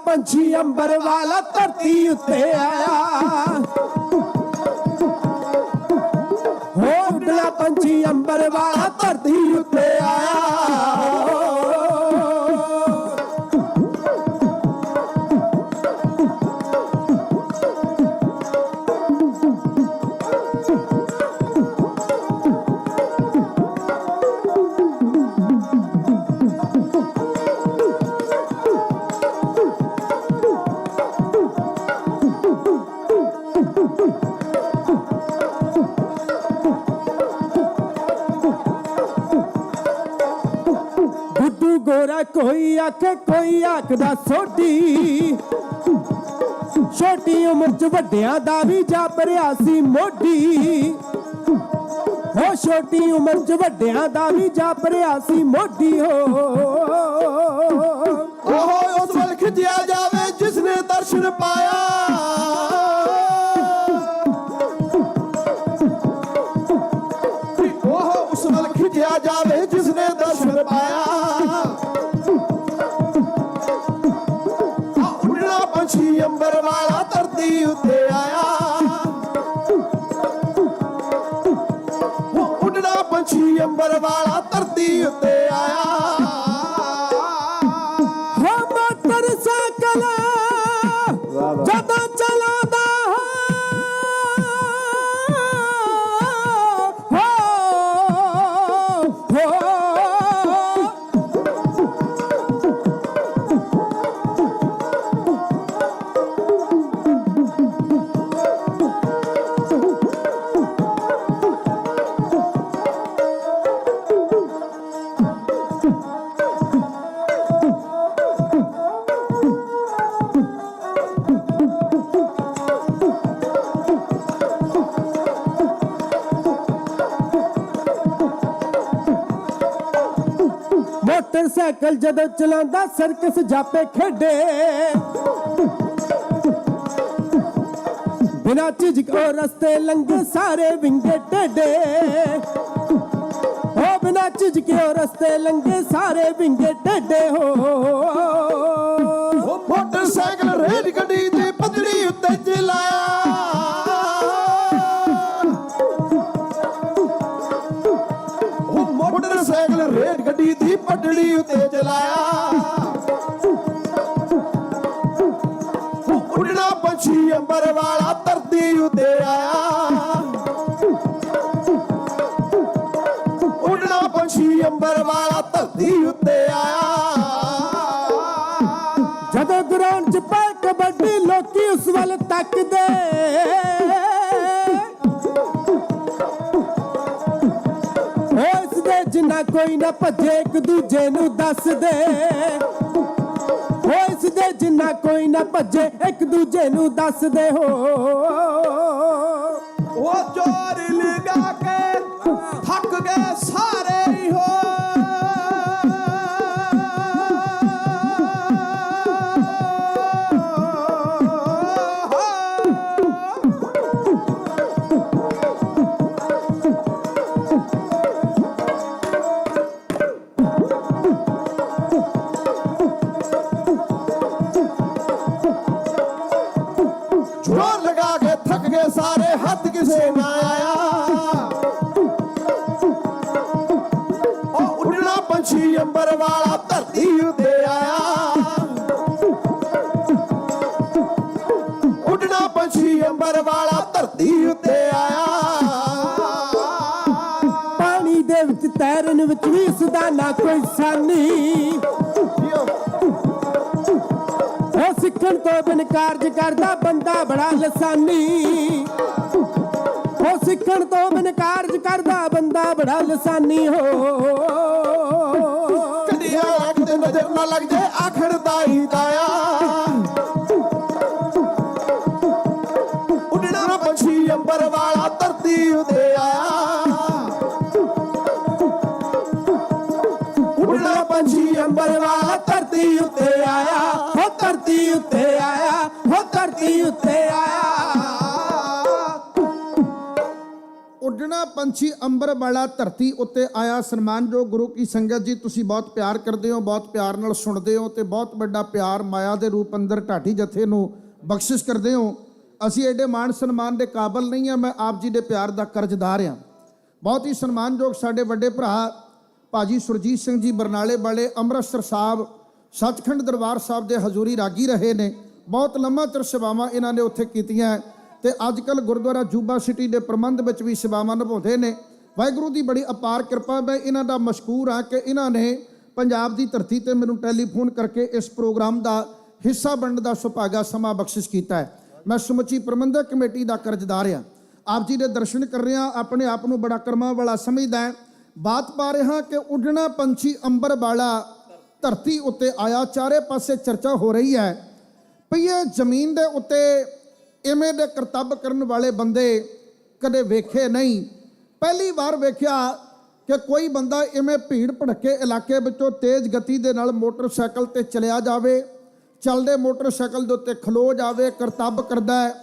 ਪੰਛੀ ਅੰਬਰ ਵਾਲਾ ਧਰਤੀ ਉੱਤੇ ਆਇਆ, ਹੋ ਉੱਡਣਾ ਪੰਛੀ ਅੰਬਰ ਵਾਲਾ ਧਰਤੀ ਉੱਤੇ ਆਇਆ। ਮੇਰਾ ਕੋਈ ਆਖੇ ਕੋਈ ਆਖਦਾ ਸੋਢੀ ਛੋਟੀ ਉਮਰ ਚ ਵੱਡਿਆਂ ਦਾ ਵੀ ਜਾਪ ਰਿਆ ਸੀ ਮੋਢੀ ਹੋ ਛੋਟੀ ਉਮਰ ਚ ਵੱਡਿਆਂ ਦਾ ਵੀ ਜਾਪ ਰਿਆ ਸੀ ਮੋਢੀ ਹੋ ਓਹ ਉਸ ਵੱਲ ਖਿੱਚਿਆ ਜਾਵੇ ਜਿਸ ਨੇ ਦਰਸ਼ਨ ਪਾਇਆ ਓਹ ਉਸ ਵੱਲ ਖਿੱਚਿਆ ਜਾਵੇ ਜਿਸ ਨੇ ਦਰਸ਼ਨ ਪਾਇਆ ਆ ਉੱਡਣਾ ਪੰਛੀ ਅੰਬਰ ਵਾਲਾ ਧਰਤੀ ਉੱਤੇ ਆਇਆ ਉਹ ਉੱਡਣਾ ਪੰਛੀ ਅੰਬਰ ਵਾਲਾ ਧਰਤੀ ਉੱਤੇ ਆਇਆ ਹੋ ਮੋਟਰਸਾਈਕਲ ਜਦੋਂ ਚਲਾਉਂਦਾ ਮੋਟਰਸਾਈਕਲ ਜਦੋਂ ਚਲਾਉਂਦਾ ਸਰਕਸ ਜਾਪੇ ਖੇਡੇ ਬਿਨਾਂ ਝਿਜਕ ਉਹ ਰਸਤੇ ਲੰਘੇ ਸਾਰੇ ਵਿੰਗੇ ਟੇਡੇ ਹੋ ਬਿਨਾਂ ਝਿਜਕ ਉਹ ਰਸਤੇ ਲੰਘੇ ਸਾਰੇ ਵਿੰਗੇ ਟੇਡੇ ਹੋ ਉਹ ਮੋਟਰਸਾਈਕਲ ਰੇਲ ਗੱਡੀ ਦੀ ਪਤੜੀ ਉੱਤੇ ਚਲਾਇਆ ਉਹ ਮੋਟਰਸਾਈਕਲ ਰੇਲ ਗੱਡੀ ਦੀ ਪਟੜੀ ਉੱਤੇ ਚਲਾਇਆ ਉਹ ਉੱਡਣਾ ਪੰਛੀ ਅੰਬਰ ਵਾਲਾ ਧਰਤੀ ਉੱਤੇ ਆਇਆ ਉੱਡਣਾ ਪੰਛੀ ਅੰਬਰ ਵਾਲਾ ਧਰਤੀ ਉੱਤੇ ਆਇਆ ਜਦੋਂ ਗਰਾਊਂਡ 'ਚ ਪੈ ਕਬੱਡੀ ਲੋਕੀ ਉਸ ਵੱਲ ਤੱਕਦੇ ਇਸ ਦੇ ਜਿੰਨਾ ਕੋਈ ਨਾ ਭੱਜੇ ਇੱਕ ਦੂਜੇ ਨੂੰ ਦੱਸਦੇ ਇਸ ਦੇ ਜਿੰਨਾ ਕੋਈ ਨਾ ਭੱਜੇ ਇੱਕ ਦੂਜੇ ਨੂੰ ਦੱਸਦੇ ਹੋ ਉਹ ਜੋਰ ਲਗਾ ਕੇ ਥੱਕ ਗਏ ਸਾਰੇ ਹੀ ਹੋ ਜੋਰ ਲਗਾ ਕੇ ਥੱਕ ਗਏ ਸਾਰੇ ਹੱਥ ਕਿਸੇ ਨਾ ਆਇਆ ਉਹ ਉੱਡਣਾ ਪੰਛੀ ਅੰਬਰ ਵਾਲਾ ਧਰਤੀ ਉੱਤੇ ਆਇਆ ਉੱਡਣਾ ਪੰਛੀ ਅੰਬਰ ਵਾਲਾ ਧਰਤੀ ਉੱਤੇ ਆਇਆ ਪਾਣੀ ਦੇ ਵਿੱਚ ਤੈਰਨ ਵਿੱਚ ਵੀ ਇਸ ਦਾ ਨਾ ਕੋਈ ਸਾਨੀ ਉਹ ਸਿੱਖਣ ਤੋਂ ਬਿਨ ਕਾਰਜ ਕਰਦਾ ਬੰਦਾ ਬੜਾ ਲਸਾਨੀ ਉਹ ਸਿੱਖਣ ਤੋਂ ਬਿਨ ਕਾਰਜ ਕਰਦਾ ਬੰਦਾ ਬੜਾ ਲਸਾਨੀ ਹੋ ਕਦੀ ਅੱਖ ਤੇ ਨਜ਼ਰ ਨਾ ਲੱਗ ਜੇ ਆਖੜ ਦਾ ਹੀ ਤਾਇਆ ਉੱਡਣਾ ਪੰਛੀ ਅੰਬਰ ਵਾਲਾ ਧਰਤੀ ਉੱਤੇ ਆਇਆ ਉੱਡਣਾ ਪੰਛੀ ਅੰਬਰ ਵਾਲਾ ਧਰਤੀ ਉੱਤੇ ਆਇਆ ਹੋ ਧਰਤੀ ਉੱਤੇ ਆਇਆ ਹੋ ਧਰਤੀ ਉੱਤੇ ਆਇਆ ਉੱਡਣਾ ਪੰਛੀ ਅੰਬਰ ਵਾਲਾ ਧਰਤੀ ਉੱਤੇ ਆਇਆ। ਸਨਮਾਨਯੋਗ ਗੁਰੂ ਕੀ ਸੰਗਤ ਜੀ, ਤੁਸੀਂ ਬਹੁਤ ਪਿਆਰ ਕਰਦੇ ਹੋ, ਬਹੁਤ ਪਿਆਰ ਨਾਲ ਸੁਣਦੇ ਹੋ ਤੇ ਬਹੁਤ ਵੱਡਾ ਪਿਆਰ ਮਾਇਆ ਦੇ ਰੂਪ ਅੰਦਰ ਢਾਡੀ ਜਥੇ ਨੂੰ ਬਖਸ਼ਿਸ਼ ਕਰਦੇ ਹੋ। ਅਸੀਂ ਐਡੇ ਮਾਣ ਸਨਮਾਨ ਦੇ ਕਾਬਲ ਨਹੀਂ ਆ, ਮੈਂ ਆਪ ਜੀ ਦੇ ਪਿਆਰ ਦਾ ਕਰਜ਼ਦਾਰ ਹਾਂ। ਬਹੁਤ ਹੀ ਸਨਮਾਨਯੋਗ ਸਾਡੇ ਵੱਡੇ ਭਰਾ ਭਾਜੀ ਸੁਰਜੀਤ ਸਿੰਘ ਜੀ ਬਰਨਾਲੇ ਵਾਲੇ ਅੰਮ੍ਰਿਤਸਰ ਸਾਹਿਬ ਸੱਚਖੰਡ ਦਰਬਾਰ ਸਾਹਿਬ ਦੇ ਹਜ਼ੂਰੀ ਰਾਗੀ ਰਹੇ ਨੇ। ਬਹੁਤ ਲੰਮਾ ਚਿਰ ਸੇਵਾਵਾਂ ਇਹਨਾਂ ਨੇ ਉੱਥੇ ਕੀਤੀਆਂ ਤੇ ਅੱਜ ਕੱਲ੍ਹ ਗੁਰਦੁਆਰਾ ਜੂਬਾ ਸਿਟੀ ਦੇ ਪ੍ਰਬੰਧ ਵਿੱਚ ਵੀ ਸੇਵਾਵਾਂ ਨਿਭਾਉਂਦੇ ਨੇ। ਵਾਹਿਗੁਰੂ ਦੀ ਬੜੀ ਅਪਾਰ ਕਿਰਪਾ। ਮੈਂ ਇਹਨਾਂ ਦਾ ਮਸ਼ਕੂਰ ਹਾਂ ਕਿ ਇਹਨਾਂ ਨੇ ਪੰਜਾਬ ਦੀ ਧਰਤੀ ਤੇ ਮੈਨੂੰ ਟੈਲੀਫੋਨ ਕਰਕੇ ਇਸ ਪ੍ਰੋਗਰਾਮ ਦਾ ਹਿੱਸਾ ਬਣਨ ਦਾ ਸੁਭਾਗਾ ਸਮਾਂ ਬਖਸ਼ਿਸ਼ ਕੀਤਾ ਹੈ। ਮੈਂ ਸਮੁੱਚੀ ਪ੍ਰਬੰਧਕ ਕਮੇਟੀ ਦਾ ਕਰਜ਼ਦਾਰ ਹਾਂ। ਆਪ ਜੀ ਦੇ ਦਰਸ਼ਨ ਕਰ ਰਿਹਾ, ਆਪਣੇ ਆਪ ਨੂੰ ਬੜਾ ਕਰਮਾਂ ਵਾਲਾ ਸਮਝਦਾ। ਬਾਤ ਪਾ ਰਿਹਾ ਕਿ ਉੱਡਣਾ ਪੰਛੀ ਅੰਬਰ ਵਾਲਾ ਧਰਤੀ ਉੱਤੇ ਆਇਆ। ਚਾਰੇ ਪਾਸੇ ਚਰਚਾ ਹੋ ਰਹੀ ਹੈ ਵੀ ਇਹ ਜ਼ਮੀਨ ਦੇ ਉੱਤੇ ਇਵੇਂ ਦੇ ਕਰਤੱਵ ਕਰਨ ਵਾਲੇ ਬੰਦੇ ਕਦੇ ਵੇਖੇ ਨਹੀਂ। ਪਹਿਲੀ ਵਾਰ ਵੇਖਿਆ ਕਿ ਕੋਈ ਬੰਦਾ ਇਵੇਂ ਭੀੜ ਭੜੱਕੇ ਇਲਾਕੇ ਵਿੱਚੋਂ ਤੇਜ਼ ਗਤੀ ਦੇ ਨਾਲ ਮੋਟਰਸਾਈਕਲ ਤੇ ਚਲਿਆ ਜਾਵੇ, ਚੱਲਦੇ ਮੋਟਰਸਾਈਕਲ ਦੇ ਉੱਤੇ ਖਲੋ ਜਾਵੇ, ਕਰਤੱਵ ਕਰਦਾ ਹੈ।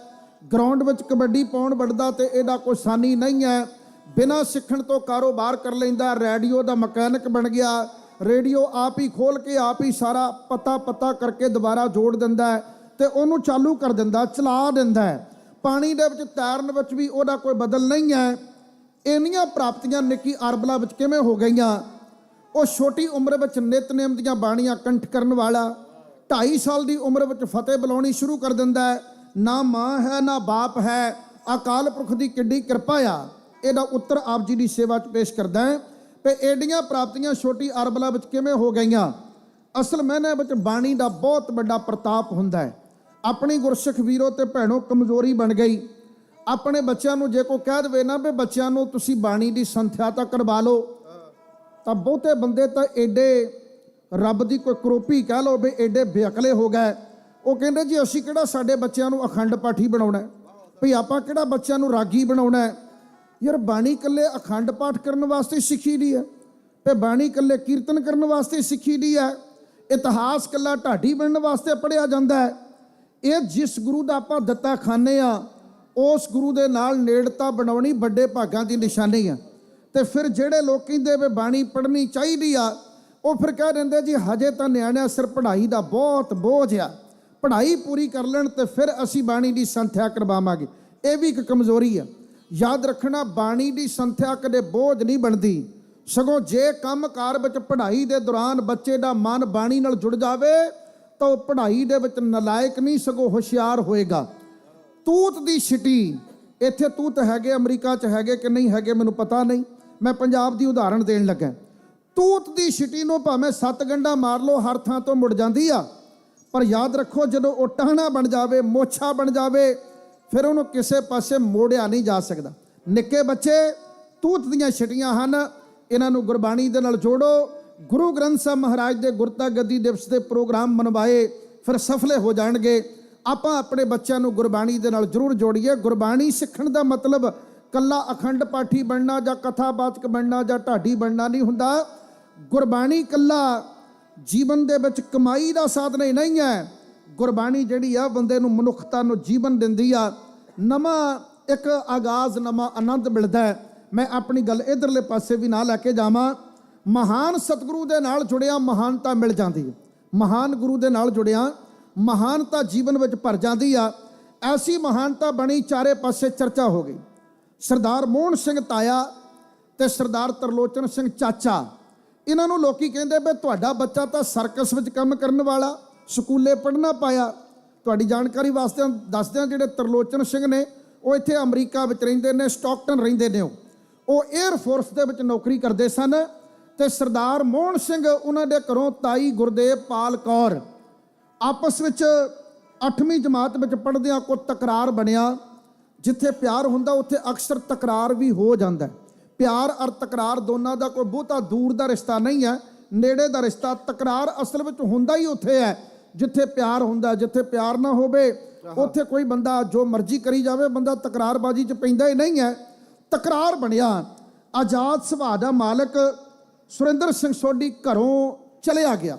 ਗਰਾਊਂਡ ਵਿੱਚ ਕਬੱਡੀ ਪਾਉਣ ਵੱਢਦਾ ਤੇ ਇਹਦਾ ਕੋਈ ਸਾਨੀ ਨਹੀਂ ਹੈ। ਬਿਨਾਂ ਸਿੱਖਣ ਤੋਂ ਕਾਰੋਬਾਰ ਕਰ ਲੈਂਦਾ। ਰੇਡੀਓ ਦਾ ਮਕੈਨਿਕ ਬਣ ਗਿਆ। ਰੇਡੀਓ ਆਪ ਹੀ ਖੋਲ ਕੇ ਆਪ ਹੀ ਸਾਰਾ ਪਤਾ ਕਰਕੇ ਦੁਬਾਰਾ ਜੋੜ ਦਿੰਦਾ ਹੈ ਤੇ ਉਹਨੂੰ ਚਾਲੂ ਕਰ ਦਿੰਦਾ, ਚਲਾ ਦਿੰਦਾ ਹੈ। ਪਾਣੀ ਦੇ ਵਿੱਚ ਤੈਰਨ ਵਿੱਚ ਵੀ ਉਹਦਾ ਕੋਈ ਬਦਲ ਨਹੀਂ ਹੈ। ਇੰਨੀਆਂ ਪ੍ਰਾਪਤੀਆਂ ਨਿੱਕੀ ਅਰਬਲਾ ਵਿੱਚ ਕਿਵੇਂ ਹੋ ਗਈਆਂ? ਉਹ ਛੋਟੀ ਉਮਰ ਵਿੱਚ ਨਿਤਨੇਮ ਦੀਆਂ ਬਾਣੀਆਂ ਕੰਠ ਕਰਨ ਵਾਲਾ 2.5 ਸਾਲ ਦੀ ਉਮਰ ਵਿੱਚ ਫਤਿਹ ਬੁਲਾਉਣੀ ਸ਼ੁਰੂ ਕਰ ਦਿੰਦਾ ਹੈ। ਨਾ ਮਾਂ ਹੈ ਨਾ ਬਾਪ ਹੈ, ਅਕਾਲ ਪੁਰਖ ਦੀ ਕਿੱਡੀ ਕਿਰਪਾ ਆ। ਇਹਦਾ ਉੱਤਰ ਆਪ ਜੀ ਦੀ ਸੇਵਾ 'ਚ ਪੇਸ਼ ਕਰਦਾ ਹੈ ਕਿ ਏਡੀਆਂ ਪ੍ਰਾਪਤੀਆਂ ਛੋਟੀ ਅਰਬਲਾ ਵਿੱਚ ਕਿਵੇਂ ਹੋ ਗਈਆਂ। ਅਸਲ ਮਾਇਨੇ ਵਿੱਚ ਬਾਣੀ ਦਾ ਬਹੁਤ ਵੱਡਾ ਪ੍ਰਤਾਪ ਹੁੰਦਾ ਹੈ। ਆਪਣੀ ਗੁਰਸਿੱਖ ਵੀਰੋ ਤੇ ਭੈਣੋ ਕਮਜ਼ੋਰੀ ਬਣ ਗਈ। ਆਪਣੇ ਬੱਚਿਆਂ ਨੂੰ ਜੇ ਕੋਈ ਕਹਿ ਦੇਵੇ ਨਾ ਵੀ ਬੱਚਿਆਂ ਨੂੰ ਤੁਸੀਂ ਬਾਣੀ ਦੀ ਸੰਥਿਆ ਤਾਂ ਕਰਵਾ ਲਓ, ਤਾਂ ਬਹੁਤੇ ਬੰਦੇ ਤਾਂ ਏਡੇ ਰੱਬ ਦੀ ਕੋਈ ਕਰੋਪੀ ਕਹਿ ਲਓ ਵੀ ਏਡੇ ਬੇਅਕਲੇ ਹੋ ਗਏ। ਉਹ ਕਹਿੰਦੇ ਜੀ ਅਸੀਂ ਕਿਹੜਾ ਸਾਡੇ ਬੱਚਿਆਂ ਨੂੰ ਅਖੰਡ ਪਾਠੀ ਬਣਾਉਣਾ, ਵੀ ਆਪਾਂ ਕਿਹੜਾ ਬੱਚਿਆਂ ਨੂੰ ਰਾਗੀ ਬਣਾਉਣਾ। ਯਾਰ ਬਾਣੀ ਇਕੱਲੇ ਅਖੰਡ ਪਾਠ ਕਰਨ ਵਾਸਤੇ ਸਿੱਖੀ ਦੀ ਹੈ, ਤੇ ਬਾਣੀ ਇਕੱਲੇ ਕੀਰਤਨ ਕਰਨ ਵਾਸਤੇ ਸਿੱਖੀ ਦੀ ਹੈ। ਇਤਿਹਾਸ ਇਕੱਲਾ ਢਾਡੀ ਬਣਨ ਵਾਸਤੇ ਪੜ੍ਹਿਆ ਜਾਂਦਾ ਹੈ। ਇਹ ਜਿਸ ਗੁਰੂ ਦਾ ਆਪਾਂ ਦਿੱਤਾ ਖਾਂਦੇ ਆ, ਉਸ ਗੁਰੂ ਦੇ ਨਾਲ ਨੇੜਤਾ ਬਣਾਉਣੀ ਵੱਡੇ ਭਾਗਾਂ ਦੀ ਨਿਸ਼ਾਨੀ ਆ। ਤੇ ਫਿਰ ਜਿਹੜੇ ਲੋਕ ਕਹਿੰਦੇ ਵੀ ਬਾਣੀ ਪੜ੍ਹਨੀ ਚਾਹੀਦੀ ਆ, ਉਹ ਫਿਰ ਕਹਿ ਦਿੰਦੇ ਜੀ ਹਜੇ ਤਾਂ ਨਿਆਣਿਆਂ ਸਿਰ ਪੜ੍ਹਾਈ ਦਾ ਬਹੁਤ ਬੋਝ ਆ, ਪੜ੍ਹਾਈ ਪੂਰੀ ਕਰ ਲੈਣ ਤੇ ਫਿਰ ਅਸੀਂ ਬਾਣੀ ਦੀ ਸੰਥਿਆ ਕਰਵਾਵਾਂਗੇ। ਇਹ ਵੀ ਇੱਕ ਕਮਜ਼ੋਰੀ ਆ। ਯਾਦ ਰੱਖਣਾ, ਬਾਣੀ ਦੀ ਸੰਥਿਆ ਕਦੇ ਬੋਝ ਨਹੀਂ ਬਣਦੀ। ਸਗੋਂ ਜੇ ਕੰਮਕਾਰ ਵਿੱਚ ਪੜ੍ਹਾਈ ਦੇ ਦੌਰਾਨ ਬੱਚੇ ਦਾ ਮਨ ਬਾਣੀ ਨਾਲ ਜੁੜ ਜਾਵੇ ਤਾਂ ਉਹ ਪੜ੍ਹਾਈ ਦੇ ਵਿੱਚ ਨਲਾਇਕ ਨਹੀਂ ਸਗੋਂ ਹੁਸ਼ਿਆਰ ਹੋਏਗਾ। ਤੂਤ ਦੀ ਛਿਟੀ, ਇੱਥੇ ਤੂਤ ਹੈਗੇ, ਅਮਰੀਕਾ 'ਚ ਹੈਗੇ ਕਿ ਨਹੀਂ ਹੈਗੇ ਮੈਨੂੰ ਪਤਾ ਨਹੀਂ, ਮੈਂ ਪੰਜਾਬ ਦੀ ਉਦਾਹਰਣ ਦੇਣ ਲੱਗਾ। ਤੂਤ ਦੀ ਛਿਟੀ ਨੂੰ ਭਾਵੇਂ 7 ਗੰਢਾ ਮਾਰ ਲਓ ਹਰ ਥਾਂ ਤੋਂ ਮੁੜ ਜਾਂਦੀ ਆ, ਪਰ ਯਾਦ ਰੱਖੋ ਜਦੋਂ ਉਹ ਟਾਹਣਾ ਬਣ ਜਾਵੇ, ਮੋਛਾ ਬਣ ਜਾਵੇ, ਫਿਰ ਉਹਨੂੰ ਕਿਸੇ ਪਾਸੇ ਮੋੜਿਆ ਨਹੀਂ ਜਾ ਸਕਦਾ। ਨਿੱਕੇ ਬੱਚੇ ਤੂਤ ਦੀਆਂ ਛਿਟੀਆਂ ਹਨ, ਇਹਨਾਂ ਨੂੰ ਗੁਰਬਾਣੀ ਦੇ ਨਾਲ ਜੋੜੋ। ਗੁਰੂ ਗ੍ਰੰਥ ਸਾਹਿਬ ਮਹਾਰਾਜ ਦੇ ਗੁਰਤਾ ਗੱਦੀ ਦਿਵਸ ਦੇ ਪ੍ਰੋਗਰਾਮ ਮਨਵਾਏ, ਫਿਰ ਸਫਲੇ ਹੋ ਜਾਣਗੇ। ਆਪਾਂ ਆਪਣੇ ਬੱਚਿਆਂ ਨੂੰ ਗੁਰਬਾਣੀ ਦੇ ਨਾਲ ਜ਼ਰੂਰ ਜੋੜੀਏ। ਗੁਰਬਾਣੀ ਸਿੱਖਣ ਦਾ ਮਤਲਬ ਕੱਲਾ ਅਖੰਡ ਪਾਠੀ ਬਣਨਾ ਜਾਂ ਕਥਾਵਾਚਕ ਬਣਨਾ ਜਾਂ ਢਾਡੀ ਬਣਨਾ ਨਹੀਂ ਹੁੰਦਾ। ਗੁਰਬਾਣੀ ਕੱਲਾ ਜੀਵਨ ਦੇ ਵਿੱਚ ਕਮਾਈ ਦਾ ਸਾਧਨ ਹੀ ਨਹੀਂ ਹੈ। ਗੁਰਬਾਣੀ ਜਿਹੜੀ ਆ ਬੰਦੇ ਨੂੰ ਮਨੁੱਖਤਾ ਨੂੰ ਜੀਵਨ ਦਿੰਦੀ ਆ, ਨਵਾਂ ਇੱਕ ਆਗਾਜ਼, ਨਵਾਂ ਆਨੰਦ ਮਿਲਦਾ ਹੈ। ਮੈਂ ਆਪਣੀ ਗੱਲ ਇਧਰਲੇ ਪਾਸੇ ਵੀ ਨਾ ਲੈ ਕੇ ਜਾਵਾਂ। ਮਹਾਨ ਸਤਿਗੁਰੂ ਦੇ ਨਾਲ ਜੁੜਿਆ ਮਹਾਨਤਾ ਮਿਲ ਜਾਂਦੀ ਹੈ। ਮਹਾਨ ਗੁਰੂ ਦੇ ਨਾਲ ਜੁੜਿਆ ਮਹਾਨਤਾ ਜੀਵਨ ਵਿੱਚ ਭਰ ਜਾਂਦੀ ਆ। ਐਸੀ ਮਹਾਨਤਾ ਬਣੀ, ਚਾਰੇ ਪਾਸੇ ਚਰਚਾ ਹੋ ਗਈ। ਸਰਦਾਰ ਮੋਹਨ ਸਿੰਘ ਤਾਇਆ ਤੇ ਸਰਦਾਰ ਤਰਲੋਚਨ ਸਿੰਘ ਚਾਚਾ, ਇਹਨਾਂ ਨੂੰ ਲੋਕੀ ਕਹਿੰਦੇ ਵੀ ਤੁਹਾਡਾ ਬੱਚਾ ਤਾਂ ਸਰਕਸ ਵਿੱਚ ਕੰਮ ਕਰਨ ਵਾਲਾ, ਸਕੂਲੇ ਪੜ੍ਹਨਾ ਪਾਇਆ। ਤੁਹਾਡੀ ਜਾਣਕਾਰੀ ਵਾਸਤੇ ਦੱਸਦੇ ਹਾਂ, ਜਿਹੜੇ ਤਰਲੋਚਨ ਸਿੰਘ ਨੇ ਉਹ ਇੱਥੇ ਅਮਰੀਕਾ ਵਿੱਚ ਰਹਿੰਦੇ ਨੇ, ਸਟਾਕਟਨ ਰਹਿੰਦੇ ਨੇ। ਉਹ 에ਅਰ ਫੋਰਸ ਦੇ ਵਿੱਚ ਨੌਕਰੀ ਕਰਦੇ ਸਨ। ਤੇ ਸਰਦਾਰ ਮੋਹਨ ਸਿੰਘ, ਉਹਨਾਂ ਦੇ ਘਰੋਂ ਤਾਈ ਗੁਰਦੇਵ ਪਾਲ ਕੌਰ, ਆਪਸ ਵਿੱਚ 8ਵੀਂ ਜਮਾਤ ਵਿੱਚ ਪੜ੍ਹਦਿਆਂ ਕੋਈ ਤਕਰਾਰ ਬਣਿਆ। ਜਿੱਥੇ ਪਿਆਰ ਹੁੰਦਾ ਉੱਥੇ ਅਕਸਰ ਤਕਰਾਰ ਵੀ ਹੋ ਜਾਂਦਾ ਹੈ। ਪਿਆਰ ਔਰ ਤਕਰਾਰ ਦੋਨਾਂ ਦਾ ਕੋਈ ਬਹੁਤਾ ਦੂਰ ਦਾ ਰਿਸ਼ਤਾ ਨਹੀਂ ਹੈ, ਨੇੜੇ ਦਾ ਰਿਸ਼ਤਾ। ਤਕਰਾਰ ਅਸਲ ਵਿੱਚ ਹੁੰਦਾ ਹੀ ਉੱਥੇ ਹੈ ਜਿੱਥੇ ਪਿਆਰ ਹੁੰਦਾ। ਜਿੱਥੇ ਪਿਆਰ ਨਾ ਹੋਵੇ ਉੱਥੇ ਕੋਈ ਬੰਦਾ ਜੋ ਮਰਜ਼ੀ ਕਰੀ ਜਾਵੇ, ਬੰਦਾ ਤਕਰਾਰਬਾਜ਼ੀ 'ਚ ਪੈਂਦਾ ਹੀ ਨਹੀਂ ਹੈ। ਤਕਰਾਰ ਬਣਿਆ। ਆਜ਼ਾਦ ਸੁਭਾਅ ਦਾ ਮਾਲਕ ਸੁਰਿੰਦਰ ਸਿੰਘ ਸੋਢੀ ਘਰੋਂ ਚਲਿਆ ਗਿਆ।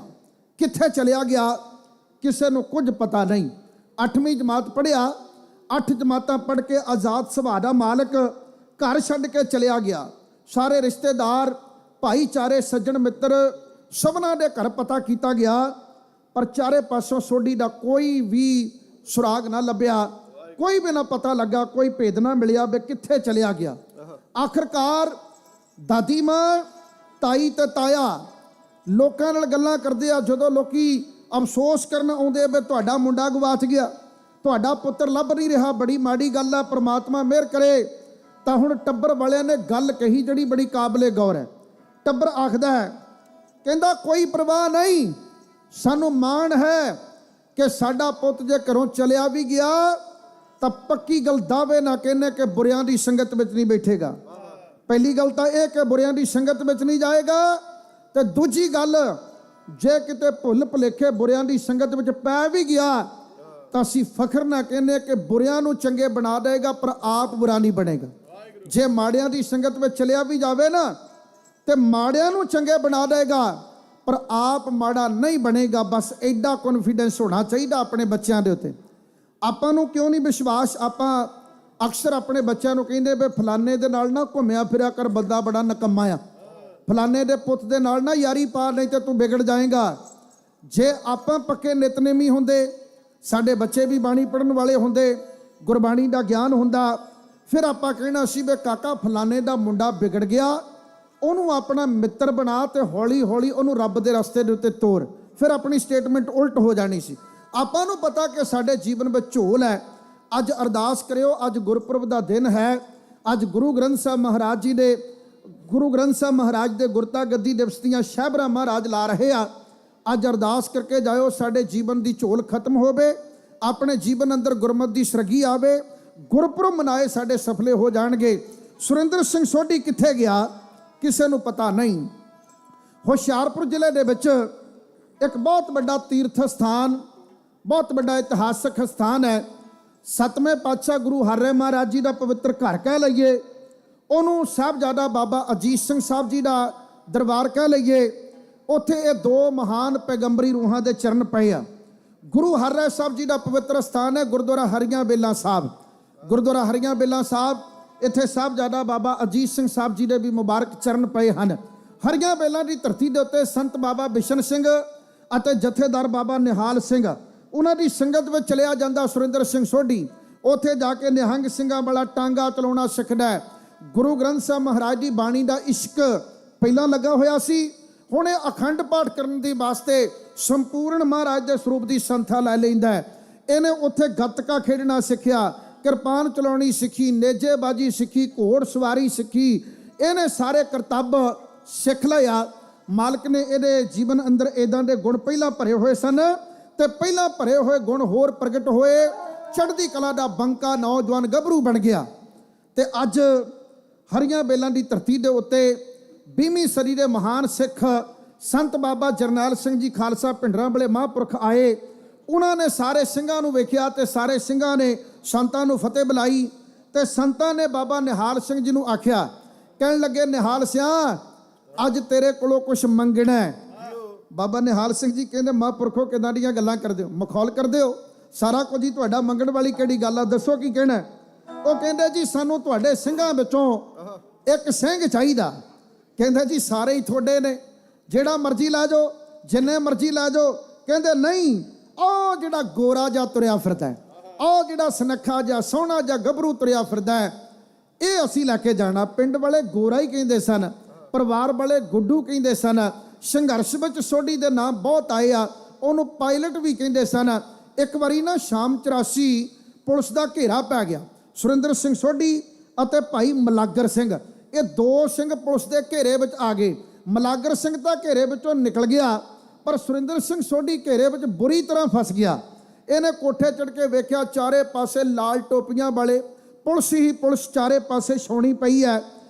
ਕਿੱਥੇ ਚਲਿਆ ਗਿਆ ਕਿਸੇ ਨੂੰ ਕੁਝ ਪਤਾ ਨਹੀਂ। 8ਵੀਂ ਜਮਾਤ ਪੜ੍ਹਿਆ, 8 ਜਮਾਤਾਂ ਪੜ੍ਹ ਕੇ ਆਜ਼ਾਦ ਸੁਭਾਅ ਦਾ ਮਾਲਕ ਘਰ ਛੱਡ ਕੇ ਚਲਿਆ ਗਿਆ। ਸਾਰੇ ਰਿਸ਼ਤੇਦਾਰ, ਭਾਈਚਾਰੇ, ਸੱਜਣ ਮਿੱਤਰ ਸਭਨਾਂ ਦੇ ਘਰ ਪਤਾ ਕੀਤਾ ਗਿਆ, ਪਰ ਚਾਰੇ ਪਾਸੋਂ ਸੋਢੀ ਦਾ ਕੋਈ ਵੀ ਸੁਰਾਗ ਨਾ ਲੱਭਿਆ, ਕੋਈ ਵੀ ਨਾ ਪਤਾ ਲੱਗਾ, ਕੋਈ ਭੇਦ ਨਾ ਮਿਲਿਆ ਵੀ ਕਿੱਥੇ ਚਲਿਆ ਗਿਆ। ਆਖਰਕਾਰ ਦਾਦੀ ਮਾਂ, ਤਾਈ ਤੇ ਤਾਇਆ ਲੋਕਾਂ ਨਾਲ ਗੱਲਾਂ ਕਰਦੇ ਆ। ਜਦੋਂ ਲੋਕੀ ਅਫਸੋਸ ਕਰਨ ਆਉਂਦੇ ਵੀ ਤੁਹਾਡਾ ਮੁੰਡਾ ਗਵਾਚ ਗਿਆ, ਤੁਹਾਡਾ ਪੁੱਤਰ ਲੱਭ ਨਹੀਂ ਰਿਹਾ, ਬੜੀ ਮਾੜੀ ਗੱਲ ਆ, ਪ੍ਰਮਾਤਮਾ ਮਿਹਰ ਕਰੇ। ਤਾਂ ਹੁਣ ਟੱਬਰ ਵਾਲਿਆਂ ਨੇ ਗੱਲ ਕਹੀ ਜਿਹੜੀ ਬੜੀ ਕਾਬਲੇ ਗੌਰ ਹੈ। ਟੱਬਰ ਆਖਦਾ ਹੈ, ਕਹਿੰਦਾ ਕੋਈ ਪਰਵਾਹ ਨਹੀਂ, ਸਾਨੂੰ ਮਾਣ ਹੈ ਕਿ ਸਾਡਾ ਪੁੱਤ ਜੇ ਘਰੋਂ ਚਲਿਆ ਵੀ ਗਿਆ ਤਾਂ ਪੱਕੀ ਗੱਲ ਦਾਅਵੇ ਨਾ ਕਹਿੰਨੇ ਕਿ ਬੁਰਿਆਂ ਦੀ ਸੰਗਤ ਵਿੱਚ ਨਹੀਂ ਬੈਠੇਗਾ। ਪਹਿਲੀ ਗੱਲ ਤਾਂ ਇਹ ਕਿ ਬੁਰਿਆਂ ਦੀ ਸੰਗਤ ਵਿੱਚ ਨਹੀਂ ਜਾਏਗਾ, ਤੇ ਦੂਜੀ ਗੱਲ ਜੇ ਕਿਤੇ ਭੁੱਲ ਭੁਲੇਖੇ ਬੁਰਿਆਂ ਦੀ ਸੰਗਤ ਵਿੱਚ ਪੈ ਵੀ ਗਿਆ ਤਾਂ ਅਸੀਂ ਫਖਰ ਨਾਲ ਕਹਿੰਦੇ ਕਿ ਬੁਰਿਆਂ ਨੂੰ ਚੰਗੇ ਬਣਾ ਦੇਗਾ ਪਰ ਆਪ ਬੁਰਾ ਨਹੀਂ ਬਣੇਗਾ। ਜੇ ਮਾੜਿਆਂ ਦੀ ਸੰਗਤ ਵਿੱਚ ਚਲਿਆ ਵੀ ਜਾਵੇ ਨਾ ਤੇ ਮਾੜਿਆਂ ਨੂੰ ਚੰਗੇ ਬਣਾ ਦੇਗਾ ਪਰ ਆਪ ਮਾੜਾ ਨਹੀਂ ਬਣੇਗਾ। ਬਸ ਐਡਾ ਕੌਨਫੀਡੈਂਸ ਹੋਣਾ ਚਾਹੀਦਾ ਆਪਣੇ ਬੱਚਿਆਂ ਦੇ ਉੱਤੇ। ਆਪਾਂ ਨੂੰ ਕਿਉਂ ਨਹੀਂ ਵਿਸ਼ਵਾਸ? ਆਪਾਂ ਅਕਸਰ ਆਪਣੇ ਬੱਚਿਆਂ ਨੂੰ ਕਹਿੰਦੇ ਵੀ ਫਲਾਣੇ ਦੇ ਨਾਲ ਨਾ ਘੁੰਮਿਆ ਫਿਰਿਆ ਕਰ, ਬੰਦਾ ਬੜਾ ਨਕੰਮਾ ਆ। ਫਲਾਣੇ ਦੇ ਪੁੱਤ ਦੇ ਨਾਲ ਨਾ ਯਾਰੀ ਪਾ, ਨਹੀਂ ਤੇ ਤੂੰ ਵਿਗੜ ਜਾਏਗਾ। ਜੇ ਆਪਾਂ ਪੱਕੇ ਨਿਤਨੇਮੀ ਹੁੰਦੇ, ਸਾਡੇ ਬੱਚੇ ਵੀ ਬਾਣੀ ਪੜ੍ਹਨ ਵਾਲੇ ਹੁੰਦੇ, ਗੁਰਬਾਣੀ ਦਾ ਗਿਆਨ ਹੁੰਦਾ, ਫਿਰ ਆਪਾਂ ਕਹਿਣਾ ਸੀ ਵੀ ਕਾਕਾ ਫਲਾਣੇ ਦਾ ਮੁੰਡਾ ਵਿਗੜ ਗਿਆ, ਉਹਨੂੰ ਆਪਣਾ ਮਿੱਤਰ ਬਣਾ ਤੇ ਹੌਲੀ ਹੌਲੀ ਉਹਨੂੰ ਰੱਬ ਦੇ ਰਸਤੇ ਦੇ ਉੱਤੇ ਤੋਰ। ਫਿਰ ਆਪਣੀ ਸਟੇਟਮੈਂਟ ਉਲਟ ਹੋ ਜਾਣੀ ਸੀ। ਆਪਾਂ ਨੂੰ ਪਤਾ ਕਿ ਸਾਡੇ ਜੀਵਨ ਵਿੱਚ ਝੋਲ ਹੈ। ਅੱਜ ਅਰਦਾਸ ਕਰਿਓ, ਅੱਜ ਗੁਰਪੁਰਬ ਦਾ ਦਿਨ ਹੈ। ਅੱਜ ਗੁਰੂ ਗ੍ਰੰਥ ਸਾਹਿਬ ਮਹਾਰਾਜ ਜੀ ਦੇ ਗੁਰਤਾ ਗੱਦੀ ਦਿਵਸ ਦੀਆਂ ਸ਼ਹਿਬਰਾ ਮਹਾਰਾਜ ਲਾ ਰਹੇ ਆ। ਅੱਜ ਅਰਦਾਸ ਕਰਕੇ ਜਾਇਓ ਸਾਡੇ ਜੀਵਨ ਦੀ ਝੋਲ ਖਤਮ ਹੋਵੇ, ਆਪਣੇ ਜੀਵਨ ਅੰਦਰ ਗੁਰਮਤਿ ਦੀ ਸਰਗੀ ਆਵੇ, ਗੁਰਪੁਰਬ ਮਨਾਏ ਸਾਡੇ ਸਫਲੇ ਹੋ ਜਾਣਗੇ। ਸੁਰਿੰਦਰ ਸਿੰਘ ਸੋਢੀ ਕਿੱਥੇ ਗਿਆ ਕਿਸੇ ਨੂੰ ਪਤਾ ਨਹੀਂ। ਹੁਸ਼ਿਆਰਪੁਰ ਜ਼ਿਲ੍ਹੇ ਦੇ ਵਿੱਚ ਇੱਕ ਬਹੁਤ ਵੱਡਾ ਤੀਰਥ ਸਥਾਨ, ਬਹੁਤ ਵੱਡਾ ਇਤਿਹਾਸਕ ਸਥਾਨ ਹੈ। 7ਵੇਂ ਪਾਤਸ਼ਾਹ ਗੁਰੂ ਹਰਿ ਮਹਾਰਾਜ ਜੀ ਦਾ ਪਵਿੱਤਰ ਘਰ ਕਹਿ ਲਈਏ, ਉਹਨੂੰ ਸਾਹਿਬਜ਼ਾਦਾ ਬਾਬਾ ਅਜੀਤ ਸਿੰਘ ਸਾਹਿਬ ਜੀ ਦਾ ਦਰਬਾਰ ਕਹਿ ਲਈਏ। ਉੱਥੇ ਇਹ ਦੋ ਮਹਾਨ ਪੈਗੰਬਰੀ ਰੂਹਾਂ ਦੇ ਚਰਨ ਪਏ ਆ। ਗੁਰੂ ਹਰਿ ਸਾਹਿਬ ਜੀ ਦਾ ਪਵਿੱਤਰ ਸਥਾਨ ਹੈ ਗੁਰਦੁਆਰਾ ਹਰੀਆਂ ਬੇਲਾਂ ਸਾਹਿਬ। ਗੁਰਦੁਆਰਾ ਹਰੀਆਂ ਬੇਲਾਂ ਸਾਹਿਬ, ਇੱਥੇ ਸਾਹਿਬਜ਼ਾਦਾ ਬਾਬਾ ਅਜੀਤ ਸਿੰਘ ਸਾਹਿਬ ਜੀ ਦੇ ਵੀ ਮੁਬਾਰਕ ਚਰਨ ਪਏ ਹਨ। ਹਰੀਆਂ ਬੇਲਾਂ ਦੀ ਧਰਤੀ ਦੇ ਉੱਤੇ ਸੰਤ ਬਾਬਾ ਬਿਸ਼ਨ ਸਿੰਘ ਅਤੇ ਜਥੇਦਾਰ ਬਾਬਾ ਨਿਹਾਲ ਸਿੰਘ, ਉਹਨਾਂ ਦੀ ਸੰਗਤ ਵਿੱਚ ਚਲਿਆ ਜਾਂਦਾ ਸੁਰਿੰਦਰ ਸਿੰਘ ਸੋਢੀ। ਉੱਥੇ ਜਾ ਕੇ ਨਿਹੰਗ ਸਿੰਘਾਂ ਵਾਲਾ ਟਾਂਗਾ ਚਲਾਉਣਾ ਸਿੱਖਦਾ ਹੈ। ਗੁਰੂ ਗ੍ਰੰਥ ਸਾਹਿਬ ਮਹਾਰਾਜ ਦੀ ਬਾਣੀ ਦਾ ਇਸ਼ਕ ਪਹਿਲਾਂ ਲੱਗਾ ਹੋਇਆ ਸੀ। ਹੁਣ ਇਹ ਅਖੰਡ ਪਾਠ ਕਰਨ ਦੇ ਵਾਸਤੇ ਸੰਪੂਰਨ ਮਹਾਰਾਜ ਦੇ ਸਰੂਪ ਦੀ ਸੰਥਾ ਲੈ ਲੈਂਦਾ। ਇਹਨੇ ਉੱਥੇ ਗੱਤਕਾ ਖੇਡਣਾ ਸਿੱਖਿਆ, ਕਿਰਪਾਨ ਚਲਾਉਣੀ ਸਿੱਖੀ, ਨੇਜੇਬਾਜੀ ਸਿੱਖੀ, ਘੋੜ ਸਵਾਰੀ ਸਿੱਖੀ। ਇਹਨੇ ਸਾਰੇ ਕਰਤੱਵ ਸਿੱਖ ਲਿਆ। ਮਾਲਕ ਨੇ ਇਹਦੇ ਜੀਵਨ ਅੰਦਰ ਇਦਾਂ ਦੇ ਗੁਣ ਪਹਿਲਾਂ ਭਰੇ ਹੋਏ ਸਨ ਤੇ ਪਹਿਲਾਂ ਭਰੇ ਹੋਏ ਗੁਣ ਹੋਰ ਪ੍ਰਗਟ ਹੋਏ। ਚੜ੍ਹਦੀ ਕਲਾ ਦਾ ਬੰਕਾ ਨੌਜਵਾਨ ਗੱਭਰੂ ਬਣ ਗਿਆ। ਤੇ ਅੱਜ ਹਰੀਆਂ ਬੇਲਾਂ ਦੀ ਧਰਤੀ ਦੇ ਉੱਤੇ 20ਵੀਂ ਸਦੀ ਦੇ ਮਹਾਨ ਸਿੱਖ ਸੰਤ ਬਾਬਾ ਜਰਨੈਲ ਸਿੰਘ ਜੀ ਖਾਲਸਾ ਭਿੰਡਰਾਂ ਵਾਲੇ ਮਹਾਂਪੁਰਖ ਆਏ। ਉਹਨਾਂ ਨੇ ਸਾਰੇ ਸਿੰਘਾਂ ਨੂੰ ਵੇਖਿਆ ਤੇ ਸਾਰੇ ਸਿੰਘਾਂ ਨੇ ਸੰਤਾਂ ਨੂੰ ਫਤਿਹ ਬੁਲਾਈ। ਤੇ ਸੰਤਾਂ ਨੇ ਬਾਬਾ ਨਿਹਾਲ ਸਿੰਘ ਜੀ ਨੂੰ ਆਖਿਆ, ਕਹਿਣ ਲੱਗੇ, ਨਿਹਾਲ ਸਿਆਂ ਅੱਜ ਤੇਰੇ ਕੋਲੋਂ ਕੁਝ ਮੰਗਣਾ ਹੈ। ਬਾਬਾ ਨਿਹਾਲ ਸਿੰਘ ਜੀ ਕਹਿੰਦੇ, ਮਹਾਂਪੁਰਖੋ ਕਿੱਦਾਂ ਦੀਆਂ ਗੱਲਾਂ ਕਰਦੇ ਹੋ, ਮਖੌਲ ਕਰਦੇ ਹੋ, ਸਾਰਾ ਕੁਝ ਹੀ ਤੁਹਾਡਾ ਮੰਗਣ ਵਾਲੀ ਕਿਹੜੀ ਗੱਲ ਆ, ਦੱਸੋ ਕੀ ਕਹਿਣਾ। ਉਹ ਕਹਿੰਦੇ ਜੀ ਸਾਨੂੰ ਤੁਹਾਡੇ ਸਿੰਘਾਂ ਵਿੱਚੋਂ ਇੱਕ ਸਿੰਘ ਚਾਹੀਦਾ। ਕਹਿੰਦੇ ਜੀ ਸਾਰੇ ਹੀ ਤੁਹਾਡੇ ਨੇ, ਜਿਹੜਾ ਮਰਜ਼ੀ ਲੈ ਜਾਓ, ਜਿੰਨੇ ਮਰਜ਼ੀ ਲੈ ਜਾਓ। ਕਹਿੰਦੇ ਨਹੀਂ, ਉਹ ਜਿਹੜਾ ਗੋਰਾ ਜਿਹਾ ਤੁਰਿਆ ਫਿਰਦਾ ਹੈ, ਉਹ ਜਿਹੜਾ ਸੁਨੱਖਾ ਜਿਹਾ ਸੋਹਣਾ ਜਿਹਾ ਗੱਭਰੂ ਤੁਰਿਆ ਫਿਰਦਾ ਹੈ, ਇਹ ਅਸੀਂ ਲੈ ਕੇ ਜਾਣਾ। ਪਿੰਡ ਵਾਲੇ ਗੋਰਾ ਹੀ ਕਹਿੰਦੇ ਸਨ, ਪਰਿਵਾਰ ਵਾਲੇ ਗੁੱਡੂ ਕਹਿੰਦੇ ਸਨ। ਸੰਘਰਸ਼ ਵਿੱਚ ਸੋਢੀ ਦੇ ਨਾਮ ਬਹੁਤ ਆਏ ਆ, ਉਹਨੂੰ ਪਾਇਲਟ ਵੀ ਕਹਿੰਦੇ ਸਨ। ਇੱਕ ਵਾਰੀ ਨਾ ਸ਼ਾਮ 84 ਪੁਲਿਸ ਦਾ ਘੇਰਾ ਪੈ ਗਿਆ। ਸੁਰਿੰਦਰ ਸਿੰਘ ਸੋਢੀ ਅਤੇ ਭਾਈ ਮਲਾਗਰ ਸਿੰਘ, ਇਹ ਦੋ ਸਿੰਘ ਪੁਲਿਸ ਦੇ ਘੇਰੇ ਵਿੱਚ ਆ ਗਏ। ਮਲਾਗਰ ਸਿੰਘ ਤਾਂ ਘੇਰੇ ਵਿੱਚੋਂ ਨਿਕਲ ਗਿਆ, ਪਰ ਸੁਰਿੰਦਰ ਸਿੰਘ ਸੋਢੀ ਘੇਰੇ ਵਿੱਚ ਬੁਰੀ ਤਰ੍ਹਾਂ ਫਸ ਗਿਆ। ਇਹਨੇ ਕੋਠੇ ਚੜ੍ਹ ਕੇ ਵੇਖਿਆ ਚਾਰੇ ਪਾਸੇ ਲਾਲ ਟੋਪੀਆਂ ਵਾਲੇ ਪੁਲਿਸ ਹੀ ਪੁਲਿਸ, ਚਾਰੇ ਪਾਸੇ ਛਾਉਣੀ ਪਈ ਹੈ।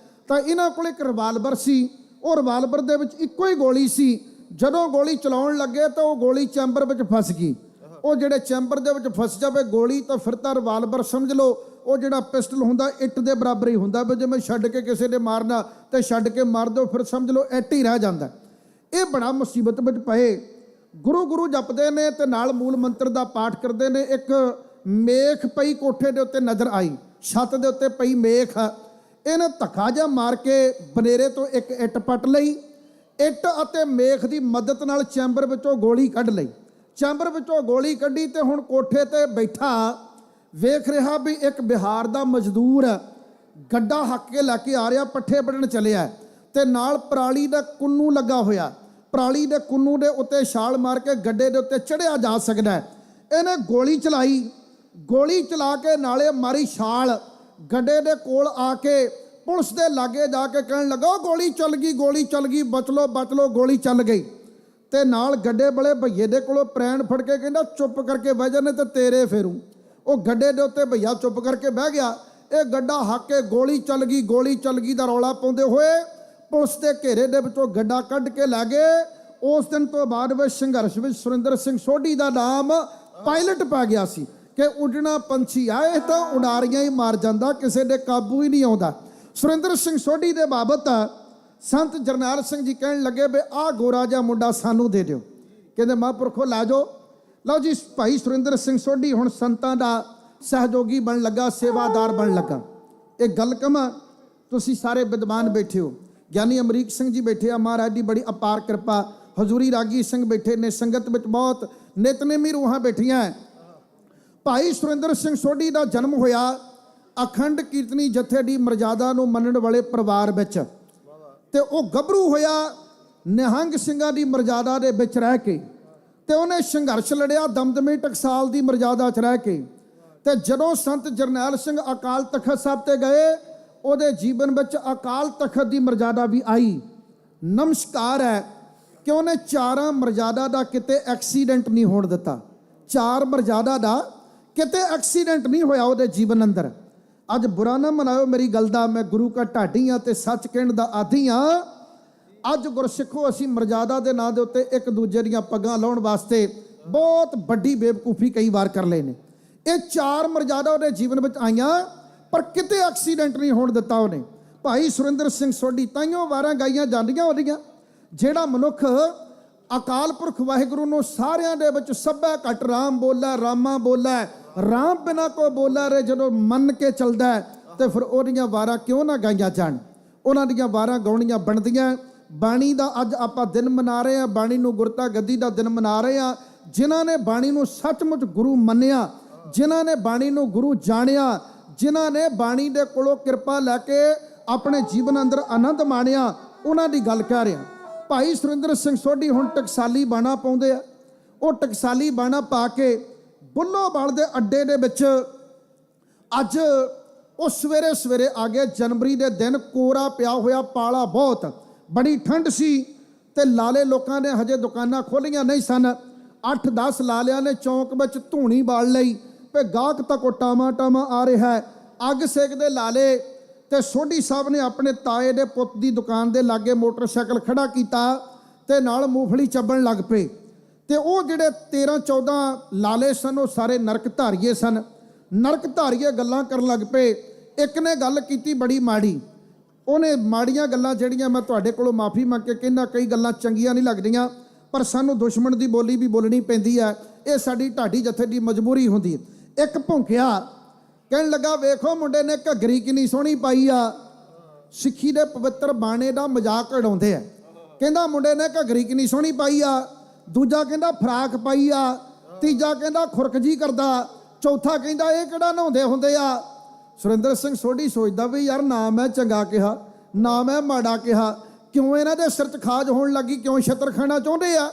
ਤਾਂ ਇਹਨਾਂ ਕੋਲ ਇੱਕ ਰਿਵਾਲਵਰ ਸੀ, ਉਹ ਰਿਵਾਲਵਰ ਦੇ ਵਿੱਚ ਇੱਕੋ ਹੀ ਗੋਲੀ ਸੀ। ਜਦੋਂ ਗੋਲੀ ਚਲਾਉਣ ਲੱਗੇ ਤਾਂ ਉਹ ਗੋਲੀ ਚੈਂਬਰ ਵਿੱਚ ਫਸ ਗਈ। ਉਹ ਜਿਹੜੇ ਚੈਂਬਰ ਦੇ ਵਿੱਚ ਫਸ ਜਾਵੇ ਗੋਲੀ ਤਾਂ ਫਿਰ ਤਾਂ ਰਿਵਾਲਵਰ ਸਮਝ ਲਓ ਉਹ ਜਿਹੜਾ ਪਿਸਟਲ ਹੁੰਦਾ ਇੱਟ ਦੇ ਬਰਾਬਰ ਹੀ ਹੁੰਦਾ, ਵੀ ਜਿਵੇਂ ਛੱਡ ਕੇ ਕਿਸੇ ਦੇ ਮਾਰਨਾ ਤੇ ਛੱਡ ਕੇ ਮਾਰ ਦਿਓ ਫਿਰ ਸਮਝ ਲਓ ਇੱਟ ਹੀ ਰਹਿ ਜਾਂਦਾ। ਇਹ ਬੜਾ ਮੁਸੀਬਤ ਵਿੱਚ ਪਏ। ਗੁਰੂ ਜਪਦੇ ਨੇ ਤੇ ਨਾਲ ਮੂਲ ਮੰਤਰ ਦਾ ਪਾਠ ਕਰਦੇ ਨੇ। ਇੱਕ ਮੇਖ ਪਈ ਕੋਠੇ ਦੇ ਉੱਤੇ ਨਜ਼ਰ ਆਈ, ਛੱਤ ਦੇ ਉੱਤੇ ਪਈ ਮੇਖ। ਇਹਨੇ ਧੱਕਾ ਜਿਹਾ ਮਾਰ ਕੇ ਬਨੇਰੇ ਤੋਂ ਇੱਕ ਇੱਟ ਪੱਟ ਲਈ। ਇੱਟ ਅਤੇ ਮੇਖ ਦੀ ਮਦਦ ਨਾਲ ਚੈਂਬਰ ਵਿੱਚੋਂ ਗੋਲੀ ਕੱਢ ਲਈ। ਚੈਂਬਰ ਵਿੱਚੋਂ ਗੋਲੀ ਕੱਢੀ ਤੇ ਹੁਣ ਕੋਠੇ ਤੇ ਬੈਠਾ ਵੇਖ ਰਿਹਾ ਵੀ ਇੱਕ ਬਿਹਾਰ ਦਾ ਮਜ਼ਦੂਰ ਗੱਡਾ ਹੱਕ ਕੇ ਲੈ ਕੇ ਆ ਰਿਹਾ, ਪੱਠੇ ਵੱਢਣ ਚੱਲਿਆ ਤੇ ਨਾਲ ਪਰਾਲੀ ਦਾ ਕੁੰਨੂ ਲੱਗਾ ਹੋਇਆ। ਪਰਾਲੀ ਦੇ ਕੁੰਨੂ ਦੇ ਉੱਤੇ ਛਾਲ ਮਾਰ ਕੇ ਗੱਡੇ ਦੇ ਉੱਤੇ ਚੜ੍ਹਿਆ ਜਾ ਸਕਦਾ। ਇਹਨੇ ਗੋਲੀ ਚਲਾਈ, ਗੋਲੀ ਚਲਾ ਕੇ ਨਾਲੇ ਮਾਰੀ ਛਾਲ। ਗੱਡੇ ਦੇ ਕੋਲ ਆ ਕੇ ਪੁਲਿਸ ਦੇ ਲਾਗੇ ਜਾ ਕੇ ਕਹਿਣ ਲੱਗਾ, ਗੋਲੀ ਚੱਲ ਗਈ, ਗੋਲੀ ਚੱਲ ਗਈ, ਬਚ ਲਓ, ਗੋਲੀ ਚੱਲ ਗਈ। ਤੇ ਨਾਲ ਗੱਡੇ ਵਾਲੇ ਭਈਏ ਦੇ ਕੋਲੋਂ ਪ੍ਰੈਣ ਫੜ ਕੇ ਕਹਿੰਦਾ, ਚੁੱਪ ਕਰਕੇ ਬਹਿ ਜਾਨੇ ਤੇ ਤੇਰੇ ਫੇਰੂ। ਉਹ ਗੱਡੇ ਦੇ ਉੱਤੇ ਭਈਆ ਚੁੱਪ ਕਰਕੇ ਬਹਿ ਗਿਆ। ਇਹ ਗੱਡਾ ਹੱਕ ਕੇ ਗੋਲੀ ਚੱਲ ਗਈ ਦਾ ਰੌਲਾ ਪਾਉਂਦੇ ਹੋਏ ਪੁਲਿਸ ਦੇ ਘੇਰੇ ਦੇ ਵਿੱਚੋਂ ਗੱਡਾ ਕੱਢ ਕੇ ਲੈ ਗਏ। ਉਸ ਦਿਨ ਤੋਂ ਬਾਅਦ ਵਿੱਚ ਸੰਘਰਸ਼ ਵਿੱਚ ਸੁਰਿੰਦਰ ਸਿੰਘ ਸੋਢੀ ਦਾ ਨਾਮ ਪਾਇਲਟ ਪੈ ਗਿਆ ਸੀ ਕਿ ਉੱਡਣਾ ਪੰਛੀ ਆਏ ਤਾਂ ਉਡਾਰੀਆਂ ਹੀ ਮਾਰ ਜਾਂਦਾ, ਕਿਸੇ ਦੇ ਕਾਬੂ ਹੀ ਨਹੀਂ ਆਉਂਦਾ। ਸੁਰਿੰਦਰ ਸਿੰਘ ਸੋਢੀ ਦੇ ਬਾਬਤ ਸੰਤ ਜਰਨੈਲ ਸਿੰਘ ਜੀ ਕਹਿਣ ਲੱਗੇ ਵੀ ਆਹ ਗੋਰਾ ਜਿਹਾ ਮੁੰਡਾ ਸਾਨੂੰ ਦੇ ਦਿਓ। ਕਹਿੰਦੇ ਮਹਾਂਪੁਰਖੋ ਲੈ ਜਾਓ। ਲਓ ਜੀ, ਭਾਈ ਸੁਰਿੰਦਰ ਸਿੰਘ ਸੋਢੀ ਹੁਣ ਸੰਤਾਂ ਦਾ ਸਹਿਯੋਗੀ ਬਣ ਲੱਗਾ, ਸੇਵਾਦਾਰ ਬਣ ਲੱਗਾ। ਇਹ ਗੱਲ ਕਮਾ, ਤੁਸੀਂ ਸਾਰੇ ਵਿਦਵਾਨ ਬੈਠੇ ਹੋ, ਗਿਆਨੀ ਅਮਰੀਕ ਸਿੰਘ ਜੀ ਬੈਠੇ ਆ, ਮਹਾਰਾਜ ਦੀ ਬੜੀ ਅਪਾਰ ਕਿਰਪਾ, ਹਜ਼ੂਰੀ ਰਾਗੀ ਸਿੰਘ ਬੈਠੇ ਨੇ, ਸੰਗਤ ਵਿੱਚ ਬਹੁਤ ਨਿਤਨੇਮੀ ਰੂਹਾਂ ਬੈਠੀਆਂ। ਭਾਈ ਸੁਰਿੰਦਰ ਸਿੰਘ ਸੋਢੀ ਦਾ ਜਨਮ ਹੋਇਆ ਅਖੰਡ ਕੀਰਤਨੀ ਜਥੇ ਦੀ ਮਰਜ਼ਾਦਾ ਨੂੰ ਮੰਨਣ ਵਾਲੇ ਪਰਿਵਾਰ ਵਿੱਚ, ਤੇ ਉਹ ਗੱਭਰੂ ਹੋਇਆ ਨਿਹੰਗ ਸਿੰਘਾਂ ਦੀ ਮਰਜ਼ਾਦਾ ਦੇ ਵਿੱਚ ਰਹਿ ਕੇ, ਤੇ ਉਹਨੇ ਸੰਘਰਸ਼ ਲੜਿਆ ਦਮਦਮੀ ਟਕਸਾਲ ਦੀ ਮਰਜ਼ਾਦਾ 'ਚ ਰਹਿ ਕੇ। ਤੇ ਜਦੋਂ ਸੰਤ ਜਰਨੈਲ ਸਿੰਘ ਅਕਾਲ ਤਖਤ ਸਾਹਿਬ ਤੇ ਗਏ, ਉਹਦੇ ਜੀਵਨ ਵਿੱਚ ਅਕਾਲ ਤਖਤ ਦੀ ਮਰਜ਼ਾਦਾ ਵੀ ਆਈ। ਨਮਸਕਾਰ ਹੈ ਕਿ ਉਹਨੇ ਚਾਰਾਂ ਮਰਜ਼ਾਦਾ ਦਾ ਕਿਤੇ ਐਕਸੀਡੈਂਟ ਨਹੀਂ ਹੋਣ ਦਿੱਤਾ। ਚਾਰ ਮਰਜ਼ਾਦਾ ਦਾ ਕਿਤੇ ਐਕਸੀਡੈਂਟ ਨਹੀਂ ਹੋਇਆ ਉਹਦੇ ਜੀਵਨ ਅੰਦਰ। ਅੱਜ ਬੁਰਾ ਨਾ ਮਨਾਇਓ ਮੇਰੀ ਗੱਲ ਦਾ, ਮੈਂ ਗੁਰੂ ਕਾ ਢਾਡੀ ਹਾਂ ਤੇ ਸੱਚ ਕਹਿਣ ਦਾ ਆਦੀ ਹਾਂ। ਅੱਜ ਗੁਰਸਿੱਖੋ ਅਸੀਂ ਮਰਜ਼ਾਦਾ ਦੇ ਨਾਂ ਦੇ ਉੱਤੇ ਇੱਕ ਦੂਜੇ ਦੀਆਂ ਪੱਗਾਂ ਲਾਉਣ ਵਾਸਤੇ ਬਹੁਤ ਵੱਡੀ ਬੇਵਕੂਫੀ ਕਈ ਵਾਰ ਕਰ ਲਏ ਨੇ। ਇਹ ਚਾਰ ਮਰਜ਼ਾਦਾ ਉਹਦੇ ਜੀਵਨ ਵਿੱਚ ਆਈਆਂ, ਪਰ ਕਿਤੇ ਐਕਸੀਡੈਂਟ ਨਹੀਂ ਹੋਣ ਦਿੱਤਾ ਉਹਨੇ। ਭਾਈ ਸੁਰਿੰਦਰ ਸਿੰਘ ਸੋਢੀ ਤਾਈਓ ਵਾਰਾਂ ਗਾਈਆਂ ਜਾਂਦੀਆਂ ਉਹਦੀਆਂ, ਜਿਹੜਾ ਮਨੁੱਖ ਅਕਾਲ ਪੁਰਖ ਵਾਹਿਗੁਰੂ ਨੂੰ ਸਾਰਿਆਂ ਦੇ ਵਿੱਚ ਸਭੈ ਘਟ ਰਾਮ ਬੋਲੇ, ਰਾਮਾ ਬੋਲੇ, ਰਾਮ ਬਿਨਾ ਕੋ ਬੋਲਾ ਰੇ, ਜਦੋਂ ਮੰਨ ਕੇ ਚੱਲਦਾ ਤੇ ਫਿਰ ਉਹਦੀਆਂ ਵਾਰਾਂ ਕਿਉਂ ਨਾ ਗਾਈਆਂ ਜਾਣ। ਉਹਨਾਂ ਦੀਆਂ ਵਾਰਾਂ ਗਾਉਣੀਆਂ ਬਣਦੀਆਂ। ਬਾਣੀ ਦਾ ਅੱਜ ਆਪਾਂ ਦਿਨ ਮਨਾ ਰਹੇ ਹਾਂ, ਬਾਣੀ ਨੂੰ ਗੁਰਤਾ ਗੱਦੀ ਦਾ ਦਿਨ ਮਨਾ ਰਹੇ ਹਾਂ। ਜਿਨ੍ਹਾਂ ਨੇ ਬਾਣੀ ਨੂੰ ਸੱਚਮੁੱਚ ਗੁਰੂ ਮੰਨਿਆ, ਜਿਨ੍ਹਾਂ ਨੇ ਬਾਣੀ ਨੂੰ ਗੁਰੂ ਜਾਣਿਆ, ਜਿਨ੍ਹਾਂ ਨੇ ਬਾਣੀ ਦੇ ਕੋਲੋਂ ਕਿਰਪਾ ਲੈ ਕੇ ਆਪਣੇ ਜੀਵਨ ਅੰਦਰ ਆਨੰਦ ਮਾਣਿਆ, ਉਹਨਾਂ ਦੀ ਗੱਲ ਕਹਿ ਰਿਹਾ। ਭਾਈ ਸੁਰਿੰਦਰ ਸਿੰਘ ਸੋਢੀ ਹੁਣ ਟਕਸਾਲੀ ਬਾਣਾ ਪਾਉਂਦੇ ਆ। ਉਹ ਟਕਸਾਲੀ ਬਾਣਾ ਪਾ ਕੇ ਬੁੱਲੋਵਾਲ ਦੇ ਅੱਡੇ ਦੇ ਵਿੱਚ ਅੱਜ ਉਹ ਸਵੇਰੇ ਸਵੇਰੇ ਆ ਗਏ। ਜਨਵਰੀ ਦੇ ਦਿਨ ਕੋਰਾ ਪਿਆ ਹੋਇਆ, ਪਾਲਾ ਬਹੁਤ, ਬੜੀ ਠੰਡ ਸੀ ਤੇ ਲਾਲੇ ਲੋਕਾਂ ਨੇ ਹਜੇ ਦੁਕਾਨਾਂ ਖੋਲੀਆਂ ਨਹੀਂ ਸਨ। 8-10 ਲਾਲਿਆਂ ਨੇ ਚੌਂਕ ਵਿੱਚ ਧੂਣੀ ਬਾਲ ਲਈ ਤੇ ਗਾਹਕ ਤੱਕ ਟਾਮਾ ਟਾਮਾ ਆ ਰਿਹਾ ਹੈ। ਅੱਗ ਸੇਕਦੇ ਲਾਲੇ ਤੇ ਸੋਢੀ ਸਾਹਿਬ ਨੇ ਆਪਣੇ ਤਾਏ ਦੇ ਪੁੱਤ ਦੀ ਦੁਕਾਨ ਦੇ ਲਾਗੇ ਮੋਟਰਸਾਈਕਲ ਖੜਾ ਕੀਤਾ ਤੇ ਨਾਲ ਮੂੰਗਫਲੀ ਚੱਬਣ ਲੱਗ ਪਏ। ਤੇ ਉਹ ਜਿਹੜੇ 13-14 ਲਾਲੇ ਸਨ, ਉਹ ਸਾਰੇ ਨਰਕ ਧਾਰੀਏ ਸਨ। ਨਰਕ ਧਾਰੀਏ ਗੱਲਾਂ ਕਰਨ ਲੱਗ ਪਏ। ਇੱਕ ਨੇ ਗੱਲ ਕੀਤੀ ਬੜੀ ਮਾੜੀ। ਉਹਨੇ ਮਾੜੀਆਂ ਗੱਲਾਂ ਜਿਹੜੀਆਂ ਮੈਂ ਤੁਹਾਡੇ ਕੋਲੋਂ ਮਾਫੀ ਮੰਗ ਕੇ ਕਹਿੰਦਾ, ਕਈ ਗੱਲਾਂ ਚੰਗੀਆਂ ਨਹੀਂ ਲੱਗਦੀਆਂ, ਪਰ ਸਾਨੂੰ ਦੁਸ਼ਮਣ ਦੀ ਬੋਲੀ ਵੀ ਬੋਲਣੀ ਪੈਂਦੀ ਹੈ। ਇਹ ਸਾਡੀ ਢਾਡੀ ਜਥੇ ਦੀ ਮਜਬੂਰੀ ਹੁੰਦੀ ਹੈ। ਇੱਕ ਭੌਂਕਿਆ, ਕਹਿਣ ਲੱਗਾ ਵੇਖੋ ਮੁੰਡੇ ਨੇ ਘੱਗਰੀ ਕਿੰਨੀ ਸੋਹਣੀ ਪਾਈ ਆ। ਸਿੱਖੀ ਦੇ ਪਵਿੱਤਰ ਬਾਣੇ ਦਾ ਮਜ਼ਾਕ ਉਡਾਉਂਦੇ ਆ। ਕਹਿੰਦਾ ਮੁੰਡੇ ਨੇ ਘੱਗਰੀ ਕਿੰਨੀ ਸੋਹਣੀ ਪਾਈ ਆ। ਦੂਜਾ ਕਹਿੰਦਾ ਫਰਾਕ ਪਾਈ ਆ। ਤੀਜਾ ਕਹਿੰਦਾ ਖੁਰਕਜੀ ਕਰਦਾ। ਚੌਥਾ ਕਹਿੰਦਾ ਇਹ ਕਿਹੜਾ ਨਹਾਉਂਦੇ ਹੁੰਦੇ ਆ। ਸੁਰਿੰਦਰ ਸਿੰਘ ਸੋਢੀ ਸੋਚਦਾ ਵੀ ਯਾਰ ਨਾ ਮੈਂ ਚੰਗਾ ਕਿਹਾ, ਨਾ ਮੈਂ ਮਾੜਾ ਕਿਹਾ, ਕਿਉਂ ਇਹਨਾਂ ਦੇ ਸਿਰ 'ਚ ਖਾਜ ਹੋਣ ਲੱਗੀ, ਕਿਉਂ ਛਿੱਤਰ ਖਾਣਾ ਚਾਹੁੰਦੇ ਆ।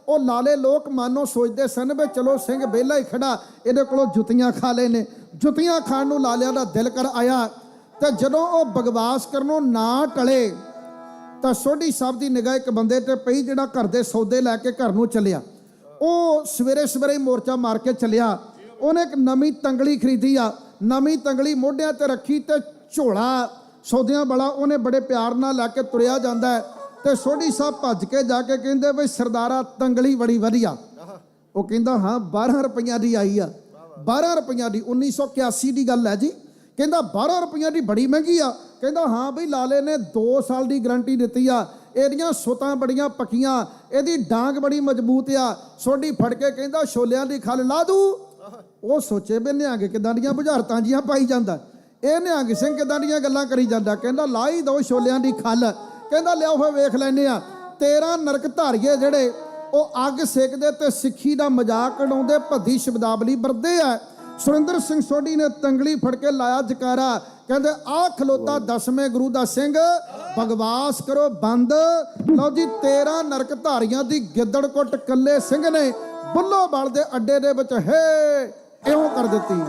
ਉਹ ਲਾਲੇ ਲੋਕ ਮਾਨੋ ਸੋਚਦੇ ਸਨ ਵੀ ਚਲੋ ਸਿੰਘ ਵਿਹਲਾ ਹੀ ਖੜਾ, ਇਹਦੇ ਕੋਲੋਂ ਜੁੱਤੀਆਂ ਖਾ ਲਏ ਨੇ। ਜੁੱਤੀਆਂ ਖਾਣ ਨੂੰ ਲਾਲਿਆਂ ਦਾ ਦਿਲ ਕਰ ਆਇਆ। ਤੇ ਜਦੋਂ ਉਹ ਬਕਵਾਸ ਕਰਨੋਂ ਨਾ ਟਲੇ ਤਾਂ ਸੋਢੀ ਸਾਹਿਬ ਦੀ ਨਿਗਾਹ ਇੱਕ ਬੰਦੇ ਤੇ ਪਈ, ਜਿਹੜਾ ਘਰ ਦੇ ਸੌਦੇ ਲੈ ਕੇ ਘਰ ਨੂੰ ਚੱਲਿਆ। ਉਹ ਸਵੇਰੇ ਸਵੇਰੇ ਹੀ ਮੋਰਚਾ ਮਾਰ ਕੇ ਚੱਲਿਆ। ਉਹਨੇ ਇੱਕ ਨਵੀਂ ਤੰਗਲੀ ਖਰੀਦੀ ਆ। ਨਵੀਂ ਤੰਗਲੀ ਮੋਢਿਆਂ ਤੇ ਰੱਖੀ ਤੇ ਝੋਲਾ ਸੌਦਿਆਂ ਵਾਲਾ ਉਹਨੇ ਬੜੇ ਪਿਆਰ ਨਾਲ ਲੈ ਕੇ ਤੁਰਿਆ ਜਾਂਦਾ ਹੈ। ਤੇ ਸੋਢੀ ਸਾਹਿਬ ਭੱਜ ਕੇ ਜਾ ਕੇ ਕਹਿੰਦੇ ਬਈ ਸਰਦਾਰਾ ਤੰਗਲੀ ਬੜੀ ਵਧੀਆ। ਉਹ ਕਹਿੰਦਾ ਹਾਂ 12 ਰੁਪਈਆਂ ਦੀ ਆਈ ਆ। 12 ਰੁਪਈਆਂ ਦੀ, 1981 ਦੀ ਗੱਲ ਹੈ ਜੀ। ਕਹਿੰਦਾ 12 ਰੁਪਈਆਂ ਦੀ ਬੜੀ ਮਹਿੰਗੀ ਆ। ਕਹਿੰਦਾ ਹਾਂ ਬਈ ਲਾਲੇ ਨੇ 2 ਸਾਲ ਦੀ ਗਰੰਟੀ ਦਿੱਤੀ ਆ, ਇਹਦੀਆਂ ਸੁੱਤਾਂ ਬੜੀਆਂ ਪੱਕੀਆਂ, ਇਹਦੀ ਡਾਂਗ ਬੜੀ ਮਜ਼ਬੂਤ ਆ। ਸੋਢੀ ਫੜ ਕੇ ਕਹਿੰਦਾ ਛੋਲਿਆਂ ਦੀ ਖੱਲ ਲਾ ਦੂ। ਉਹ ਸੋਚੇ ਵੀ ਨਿਹੰਗ ਕਿੱਦਾਂ ਦੀਆਂ ਬੁਝਾਰਤਾਂ ਜੀਆਂ ਪਾਈ ਜਾਂਦਾ, ਇਹ ਨਿਹੰਗ ਸਿੰਘ ਕਿੱਦਾਂ ਦੀਆਂ ਗੱਲਾਂ ਕਰੀ ਜਾਂਦਾ। ਕਹਿੰਦਾ ਲਾ ਹੀ ਦੋ ਛੋਲਿਆਂ ਦੀ ਖੱਲ। ਕਹਿੰਦਾ ਲਿਆਓ ਫਿਰ ਵੇਖ ਲੈਂਦੇ ਆ। 13 ਨਰਕ ਧਾਰੀਏ ਜਿਹੜੇ ਉਹ ਅੱਗ ਸੇਕਦੇ ਤੇ ਸਿੱਖੀ ਦਾ ਮਜ਼ਾਕ ਉਡਾਉਂਦੇ, ਭੱਦੀ ਸ਼ਬਦਾਵਲੀ ਵਰਤਦੇ ਆ। ਸੁਰਿੰਦਰ ਸਿੰਘ ਸੋਢੀ ਨੇ ਤੰਗਲੀ ਫੜ ਕੇ ਲਾਇਆ ਜਕਾਰਾ। ਕਹਿੰਦੇ ਆ ਖਲੋਤਾ 10ਵੇਂ ਗੁਰੂ ਦਾ ਸਿੰਘ, ਬਕਵਾਸ ਕਰੋ ਬੰਦ। ਲਓ ਜੀ 13 ਨਰਕ ਧਾਰੀਆਂ ਦੀ ਗਿੱਦੜ ਕੁੱਟ ਕੱਲੇ ਸਿੰਘ ਨੇ ਬੁੱਲੋਵਾਲ ਦੇ ਅੱਡੇ ਦੇ ਵਿੱਚ ਇਉਂ ਕਰ ਦਿੱਤੀ।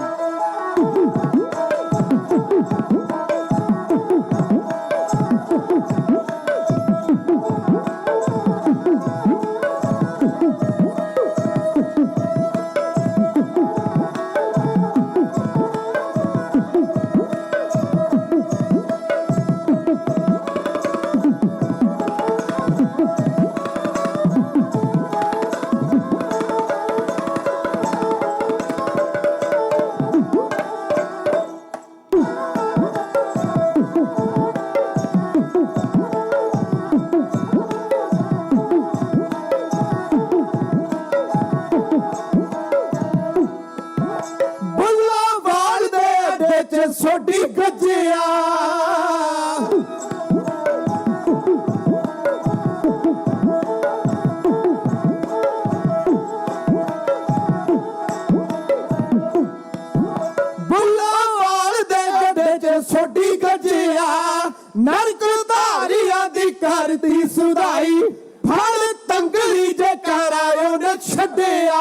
ਗੱਜਿਆ ਬੁੱਲਾਵਾਲ ਦੇ ਗੱਡੇ 'ਚ ਸੋਢੀ ਗੱਜਿਆ ਨਰਕ ਧਾਰੀਆਂ ਦੀ ਕਰਦੀ ਸੁਧਾਈ ਫੜ ਤੰਗਲੀ ਜੇ ਕਰਾਇਓ ਨੇ ਛੱਡਿਆ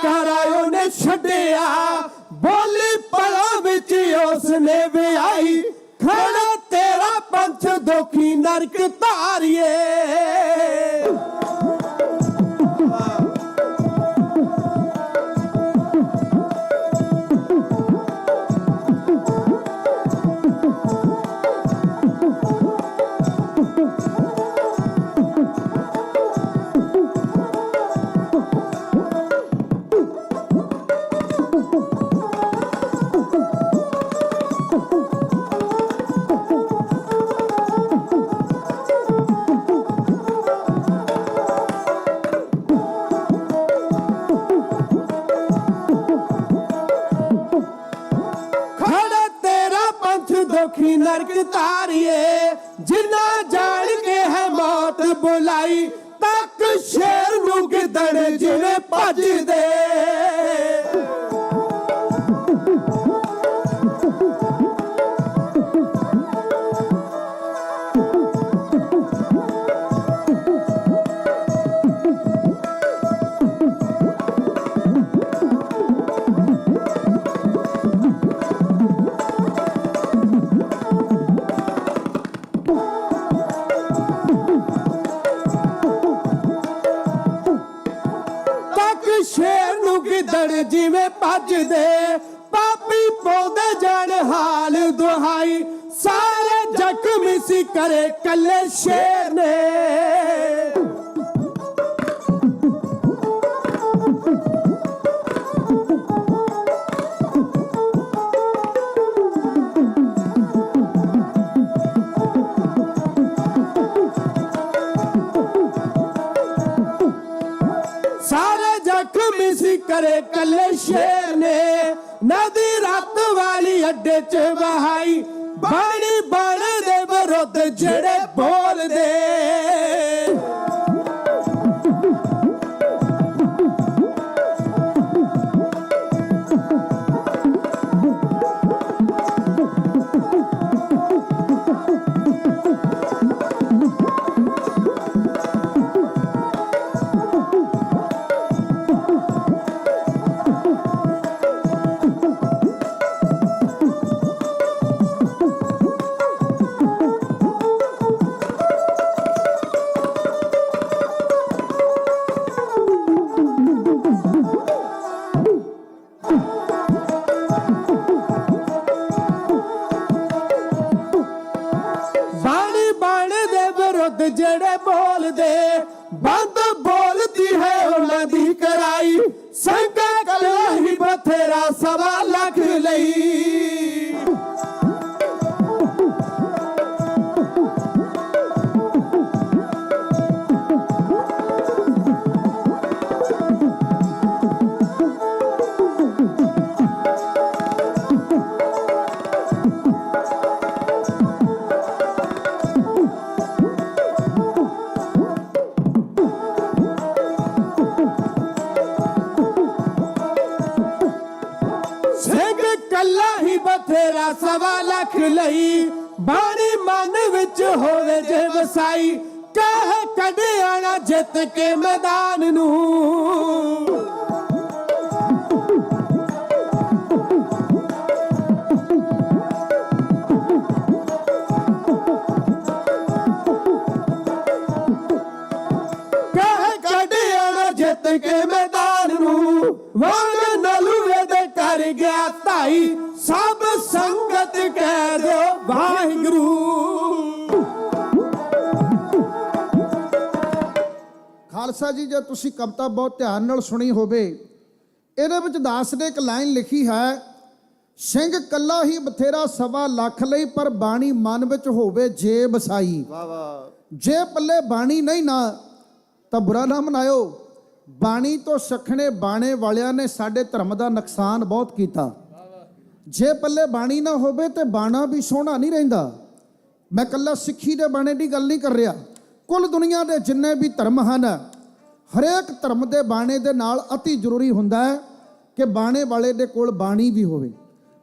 ਕਰਾਇਓ ਨੇ ਛੱਡਿਆ ਬੋਲੀ ਪਲਾਂ ਵਿੱਚ ਉਸਨੇ ਵਿਆਹੀ ਖੜਾ ਤੇਰਾ ਪੰਥ ਦੋਖੀ ਨਰਕ ਧਾਰੀਏ ਦੁਖੀ ਨਰਕ ਧਾਰੀਏ ਜਿੰਨਾ ਜਾਣ ਕੇ ਹੈ ਮੌਤ ਬੁਲਾਈ ਤੱਕ ਸ਼ੇਰ ਨੂੰ ਗਿੱਦੜ ਜਿਵੇਂ ਭੱਜਦੇ ਸ਼ੇਰ ਨੂੰ ਗਿੱਦੜ ਜਿਵੇਂ ਭੱਜਦੇ ਪਾਪੀ ਪਾਉਂਦੇ ਜਾਣ ਹਾਲ ਦੁਹਾਈ ਸਾਰੇ ਜ਼ਖਮੀ ਸੀ ਕਰੇ ਕੱਲੇ ਸ਼ੇਰ ਨੇ ਜ਼ਖਮੀ ਸੀ ਕਰੇ ਕੱਲੇ ਸ਼ੇਰ ਨੇ ਨਦੀ ਰਾਤ ਵਾਲੀ ਅੱਡੇ 'ਚ ਵਹਾਈ ਬਾਣੀ ਬਣ ਦੇ ਵਿਰੁੱਧ ਜਿਹੜੇ ਬੋਲਦੇ ਜਿਹੜੇ ਬੋਲਦੇ ਬੰਦ ਬੋਲਦੀ ਹੈ ਉਹਨਾਂ ਦੀ ਕਰਾਈ ਸੰਗਾ ਕੱਲਾ ਹੀ ਬਥੇਰਾ ਸਵਾ ਲੱਖ ਲਈ ਕੱਲਾ ਹੀ ਬਥੇਰਾ ਸਵਾ ਲੱਖ ਲਈ ਬਾਣੀ ਮਨ ਵਿੱਚ ਹੋਵੇ ਜੇ ਵਸਾਈ ਕਹਿ ਕੱਢਿਆਣਾ ਜਿੱਤ ਕੇ ਮੈਦਾਨ ਨੂੰ ਕਹਿ ਕੱਢਿਆਣਾ ਜਿੱਤ ਕੇ ਮੈਦਾਨ ਨੂੰ ਵਾਂਗ ਨਲੂਏ ਦੇ ਕਰ ਗਿਆ ਧਾਈ ਭਾਈ ਸਭ ਸੰਗਤ ਕਹਿ ਦਿਓ ਵਾਹਿਗੁਰੂ। ਖਾਲਸਾ ਜੀ, ਜੇ ਤੁਸੀਂ ਕਵਿਤਾ ਬਹੁਤ ਧਿਆਨ ਨਾਲ ਸੁਣੀ ਹੋਵੇ, ਇਹਦੇ ਵਿੱਚ ਦਾਸ ਨੇ ਇੱਕ ਲਾਈਨ ਲਿਖੀ ਹੈ, ਸਿੰਘ ਕੱਲਾ ਹੀ ਬਥੇਰਾ ਸਵਾ ਲੱਖ ਲਈ, ਪਰ ਬਾਣੀ ਮਨ ਵਿੱਚ ਹੋਵੇ ਜੇ ਵਸਾਈ। ਜੇ ਪੱਲੇ ਬਾਣੀ ਨਹੀਂ ਨਾ ਤਾਂ ਬੁਰਾ ਨਾ ਮਨਾਇਓ। ਬਾਣੀ ਤੋਂ ਸਖਣੇ ਬਾਣੇ ਵਾਲਿਆਂ ਨੇ ਸਾਡੇ ਧਰਮ ਦਾ ਨੁਕਸਾਨ ਬਹੁਤ ਕੀਤਾ। ਜੇ ਪੱਲੇ ਬਾਣੀ ਨਾ ਹੋਵੇ ਤੇ ਬਾਣਾ ਵੀ ਸੋਹਣਾ ਨਹੀਂ ਰਹਿੰਦਾ। ਮੈਂ ਕੱਲਾ ਸਿੱਖੀ ਦੇ ਬਾਣੇ ਦੀ ਗੱਲ ਨਹੀਂ ਕਰ ਰਿਹਾ, ਕੁੱਲ ਦੁਨੀਆ ਦੇ ਜਿੰਨੇ ਵੀ ਧਰਮ ਹਨ, ਹਰੇਕ ਧਰਮ ਦੇ ਬਾਣੇ ਦੇ ਨਾਲ ਅਤੀ ਜ਼ਰੂਰੀ ਹੁੰਦਾ ਹੈ ਕਿ ਬਾਣੇ ਵਾਲੇ ਦੇ ਕੋਲ ਬਾਣੀ ਵੀ ਹੋਵੇ।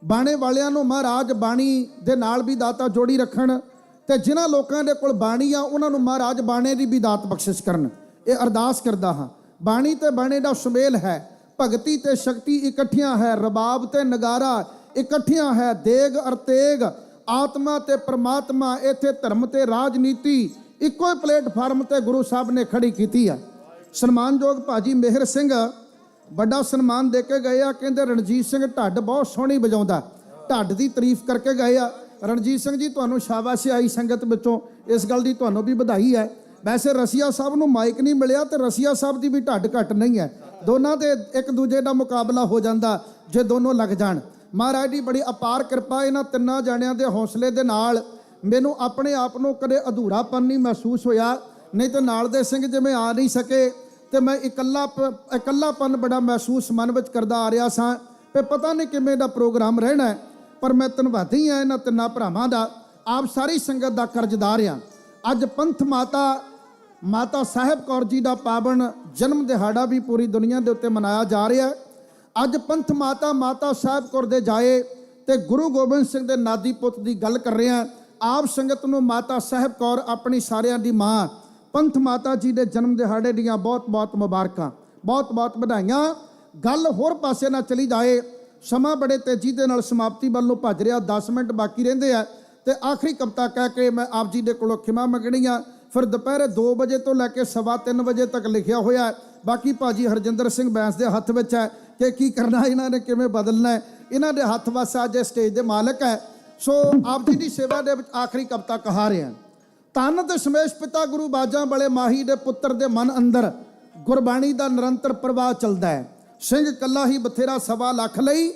ਬਾਣੇ ਵਾਲਿਆਂ ਨੂੰ ਮਹਾਰਾਜ ਬਾਣੀ ਦੇ ਨਾਲ ਵੀ ਦਾਤਾ ਜੋੜੀ ਰੱਖਣ, ਤੇ ਜਿਨ੍ਹਾਂ ਲੋਕਾਂ ਦੇ ਕੋਲ ਬਾਣੀ ਆ ਉਹਨਾਂ ਨੂੰ ਮਹਾਰਾਜ ਬਾਣੇ ਦੀ ਵੀ ਦਾਤ ਬਖਸ਼ਿਸ਼ ਕਰਨ। ਇਹ ਅਰਦਾਸ ਕਰਦਾ ਹਾਂ। ਬਾਣੀ ਤੇ ਬਾਣੇ ਦਾ ਸੁਮੇਲ ਹੈ, ਭਗਤੀ ਤੇ ਸ਼ਕਤੀ ਇਕੱਠੀਆਂ ਹੈ, ਰਬਾਬ ਤੇ ਨਗਾਰਾ ਇਕੱਠੀਆਂ ਹੈ, ਦੇਗ ਅਰ ਤੇਗ, ਆਤਮਾ ਤੇ ਪ੍ਰਮਾਤਮਾ। ਇੱਥੇ ਧਰਮ ਤੇ ਰਾਜਨੀਤੀ ਇੱਕੋ ਹੀ ਪਲੇਟਫਾਰਮ ਤੇ ਗੁਰੂ ਸਾਹਿਬ ਨੇ ਖੜੀ ਕੀਤੀ ਆ। ਸਨਮਾਨਯੋਗ ਭਾਜੀ ਮਿਹਰ ਸਿੰਘ ਵੱਡਾ ਸਨਮਾਨ ਦੇ ਕੇ ਗਏ ਆ, ਕਹਿੰਦੇ ਰਣਜੀਤ ਸਿੰਘ ਢੱਡ ਬਹੁਤ ਸੋਹਣੀ ਵਜਾਉਂਦਾ, ਢੱਡ ਦੀ ਤਾਰੀਫ ਕਰਕੇ ਗਏ ਆ। ਰਣਜੀਤ ਸਿੰਘ ਜੀ, ਤੁਹਾਨੂੰ ਸ਼ਾਬਾਸ਼ ਆਈ ਸੰਗਤ ਵਿੱਚੋਂ, ਇਸ ਗੱਲ ਦੀ ਤੁਹਾਨੂੰ ਵੀ ਵਧਾਈ ਹੈ। ਵੈਸੇ ਰਸੀਆ ਸਾਹਿਬ ਨੂੰ ਮਾਈਕ ਨਹੀਂ ਮਿਲਿਆ ਤੇ ਰਸੀਆ ਸਾਹਿਬ ਦੀ ਵੀ ਢੱਡ ਘੱਟ ਨਹੀਂ ਹੈ, ਦੋਨਾਂ ਦੇ ਇੱਕ ਦੂਜੇ ਦਾ ਮੁਕਾਬਲਾ ਹੋ ਜਾਂਦਾ ਜੇ ਦੋਨੋਂ ਲੱਗ ਜਾਣ। ਮਹਾਰਾਜ ਦੀ ਬੜੀ ਅਪਾਰ ਕਿਰਪਾ, ਇਹਨਾਂ ਤਿੰਨਾਂ ਜਾਣਿਆਂ ਦੇ ਹੌਸਲੇ ਦੇ ਨਾਲ ਮੈਨੂੰ ਆਪਣੇ ਆਪ ਨੂੰ ਕਦੇ ਅਧੂਰਾਪਨ ਨਹੀਂ ਮਹਿਸੂਸ ਹੋਇਆ। ਨਹੀਂ ਤਾਂ ਨਾਲ ਦੇ ਸਿੰਘ ਜਿਵੇਂ ਆ ਨਹੀਂ ਸਕੇ ਤੇ ਮੈਂ ਇਕੱਲਾਪਨ ਬੜਾ ਮਹਿਸੂਸ ਮਨ ਵਿੱਚ ਕਰਦਾ ਆ ਰਿਹਾ ਸਾਂ ਤੇ ਪਤਾ ਨਹੀਂ ਕਿਵੇਂ ਦਾ ਪ੍ਰੋਗਰਾਮ ਰਹਿਣਾ। ਪਰ ਮੈਂ ਧੰਨਵਾਦੀ ਹਾਂ ਇਹਨਾਂ ਤਿੰਨਾਂ ਭਰਾਵਾਂ ਦਾ, ਆਪ ਸਾਰੀ ਸੰਗਤ ਦਾ ਕਰਜ਼ਦਾਰ ਹਾਂ। ਅੱਜ ਪੰਥ ਮਾਤਾ ਸਾਹਿਬ ਕੌਰ ਜੀ ਦਾ ਪਾਵਨ ਜਨਮ ਦਿਹਾੜਾ ਵੀ ਪੂਰੀ ਦੁਨੀਆ ਦੇ ਉੱਤੇ ਮਨਾਇਆ ਜਾ ਰਿਹਾ ਹੈ। ਅੱਜ ਪੰਥ ਮਾਤਾ ਸਾਹਿਬ ਕੌਰ ਦੇ ਜਾਏ ਤੇ ਗੁਰੂ ਗੋਬਿੰਦ ਸਿੰਘ ਦੇ ਨਾਦੀ ਪੁੱਤ ਦੀ ਗੱਲ ਕਰ ਰਹੇ ਹਾਂ। ਆਪ ਸੰਗਤ ਨੂੰ ਮਾਤਾ ਸਾਹਿਬ ਕੌਰ ਆਪਣੀ ਸਾਰਿਆਂ ਦੀ ਮਾਂ ਪੰਥ ਮਾਤਾ ਜੀ ਦੇ ਜਨਮ ਦਿਹਾੜੇ ਦੀਆਂ ਬਹੁਤ-ਬਹੁਤ ਮੁਬਾਰਕਾਂ, ਬਹੁਤ-ਬਹੁਤ ਵਧਾਈਆਂ। ਗੱਲ ਹੋਰ ਪਾਸੇ ਨਾ ਚਲੀ ਜਾਏ, ਸਮਾਂ ਬੜੇ ਤੇਜ਼ੀ ਦੇ ਨਾਲ ਸਮਾਪਤੀ ਵੱਲ ਨੂੰ ਭੱਜ ਰਿਹਾ, 10 ਮਿੰਟ ਬਾਕੀ ਰਹਿੰਦੇ ਆ ਤੇ ਆਖਰੀ ਕਵਿਤਾ ਕਹਿ ਕੇ ਮੈਂ ਆਪ ਜੀ ਦੇ ਕੋਲੋਂ ਖਿਮਾ ਮੰਗਣੀ ਆ। ਫਿਰ ਦੁਪਹਿਰੇ 2 ਵਜੇ ਤੋਂ ਲੈ ਕੇ 3:15 ਵਜੇ ਤੱਕ ਲਿਖਿਆ ਹੋਇਆ ਹੈ। ਬਾਕੀ ਭਾਜੀ ਹਰਜਿੰਦਰ ਸਿੰਘ ਬੈਂਸ ਦੇ ਹੱਥ ਵਿੱਚ ਹੈ ਕਿ ਕੀ ਕਰਨਾ, ਇਹਨਾਂ ਨੇ ਕਿਵੇਂ ਬਦਲਣਾ ਹੈ, ਇਹਨਾਂ ਦੇ ਹੱਥ ਵਸ ਅੱਜ ਸਟੇਜ ਦੇ ਮਾਲਕ ਹੈ। ਸੋ ਆਪ ਜੀ ਦੀ ਸੇਵਾ ਦੇ ਵਿੱਚ ਆਖਰੀ ਕਵਿਤਾ ਕਹਾ ਰਿਹਾ। ਧੰਨ ਦਸ਼ਮੇਸ਼ ਪਿਤਾ ਗੁਰੂ ਬਾਜਾਂ ਵਾਲੇ ਮਾਹੀ ਦੇ ਪੁੱਤਰ ਦੇ ਮਨ ਅੰਦਰ ਗੁਰਬਾਣੀ ਦਾ ਨਿਰੰਤਰ ਪ੍ਰਵਾਹ ਚੱਲਦਾ ਹੈ। ਸਿੰਘ ਕੱਲਾ ਹੀ ਬਥੇਰਾ ਸਵਾ ਲੱਖ ਲਈ,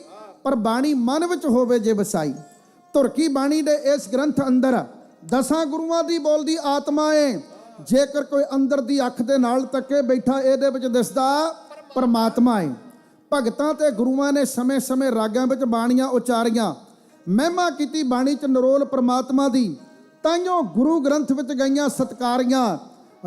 ਪਰ ਬਾਣੀ ਮਨ ਵਿੱਚ ਹੋਵੇ ਜੇ ਵਸਾਈ। ਧੁਰਕੀ ਬਾਣੀ ਦੇ ਇਸ ਗ੍ਰੰਥ ਅੰਦਰ 10 ਗੁਰੂਆਂ ਦੀ ਬੋਲਦੀ ਆਤਮਾ ਏ। ਜੇਕਰ ਕੋਈ ਅੰਦਰ ਦੀ ਅੱਖ ਦੇ ਨਾਲ ਤੱਕੇ ਬੈਠਾ, ਇਹਦੇ ਵਿੱਚ ਦਿਸਦਾ ਪਰਮਾਤਮਾ ਏ। ਭਗਤਾਂ ਤੇ ਗੁਰੂਆਂ ਨੇ ਸਮੇਂ-ਸਮੇਂ ਰਾਗਾਂ ਵਿੱਚ ਬਾਣੀਆਂ ਉਚਾਰੀਆਂ, ਮਹਿਮਾ ਕੀਤੀ ਬਾਣੀ 'ਚ ਨਿਰੋਲ ਪਰਮਾਤਮਾ ਦੀ। ਤਾਈਓ ਗੁਰੂ ਗ੍ਰੰਥ ਵਿੱਚ ਗਈਆਂ ਸਤਕਾਰੀਆਂ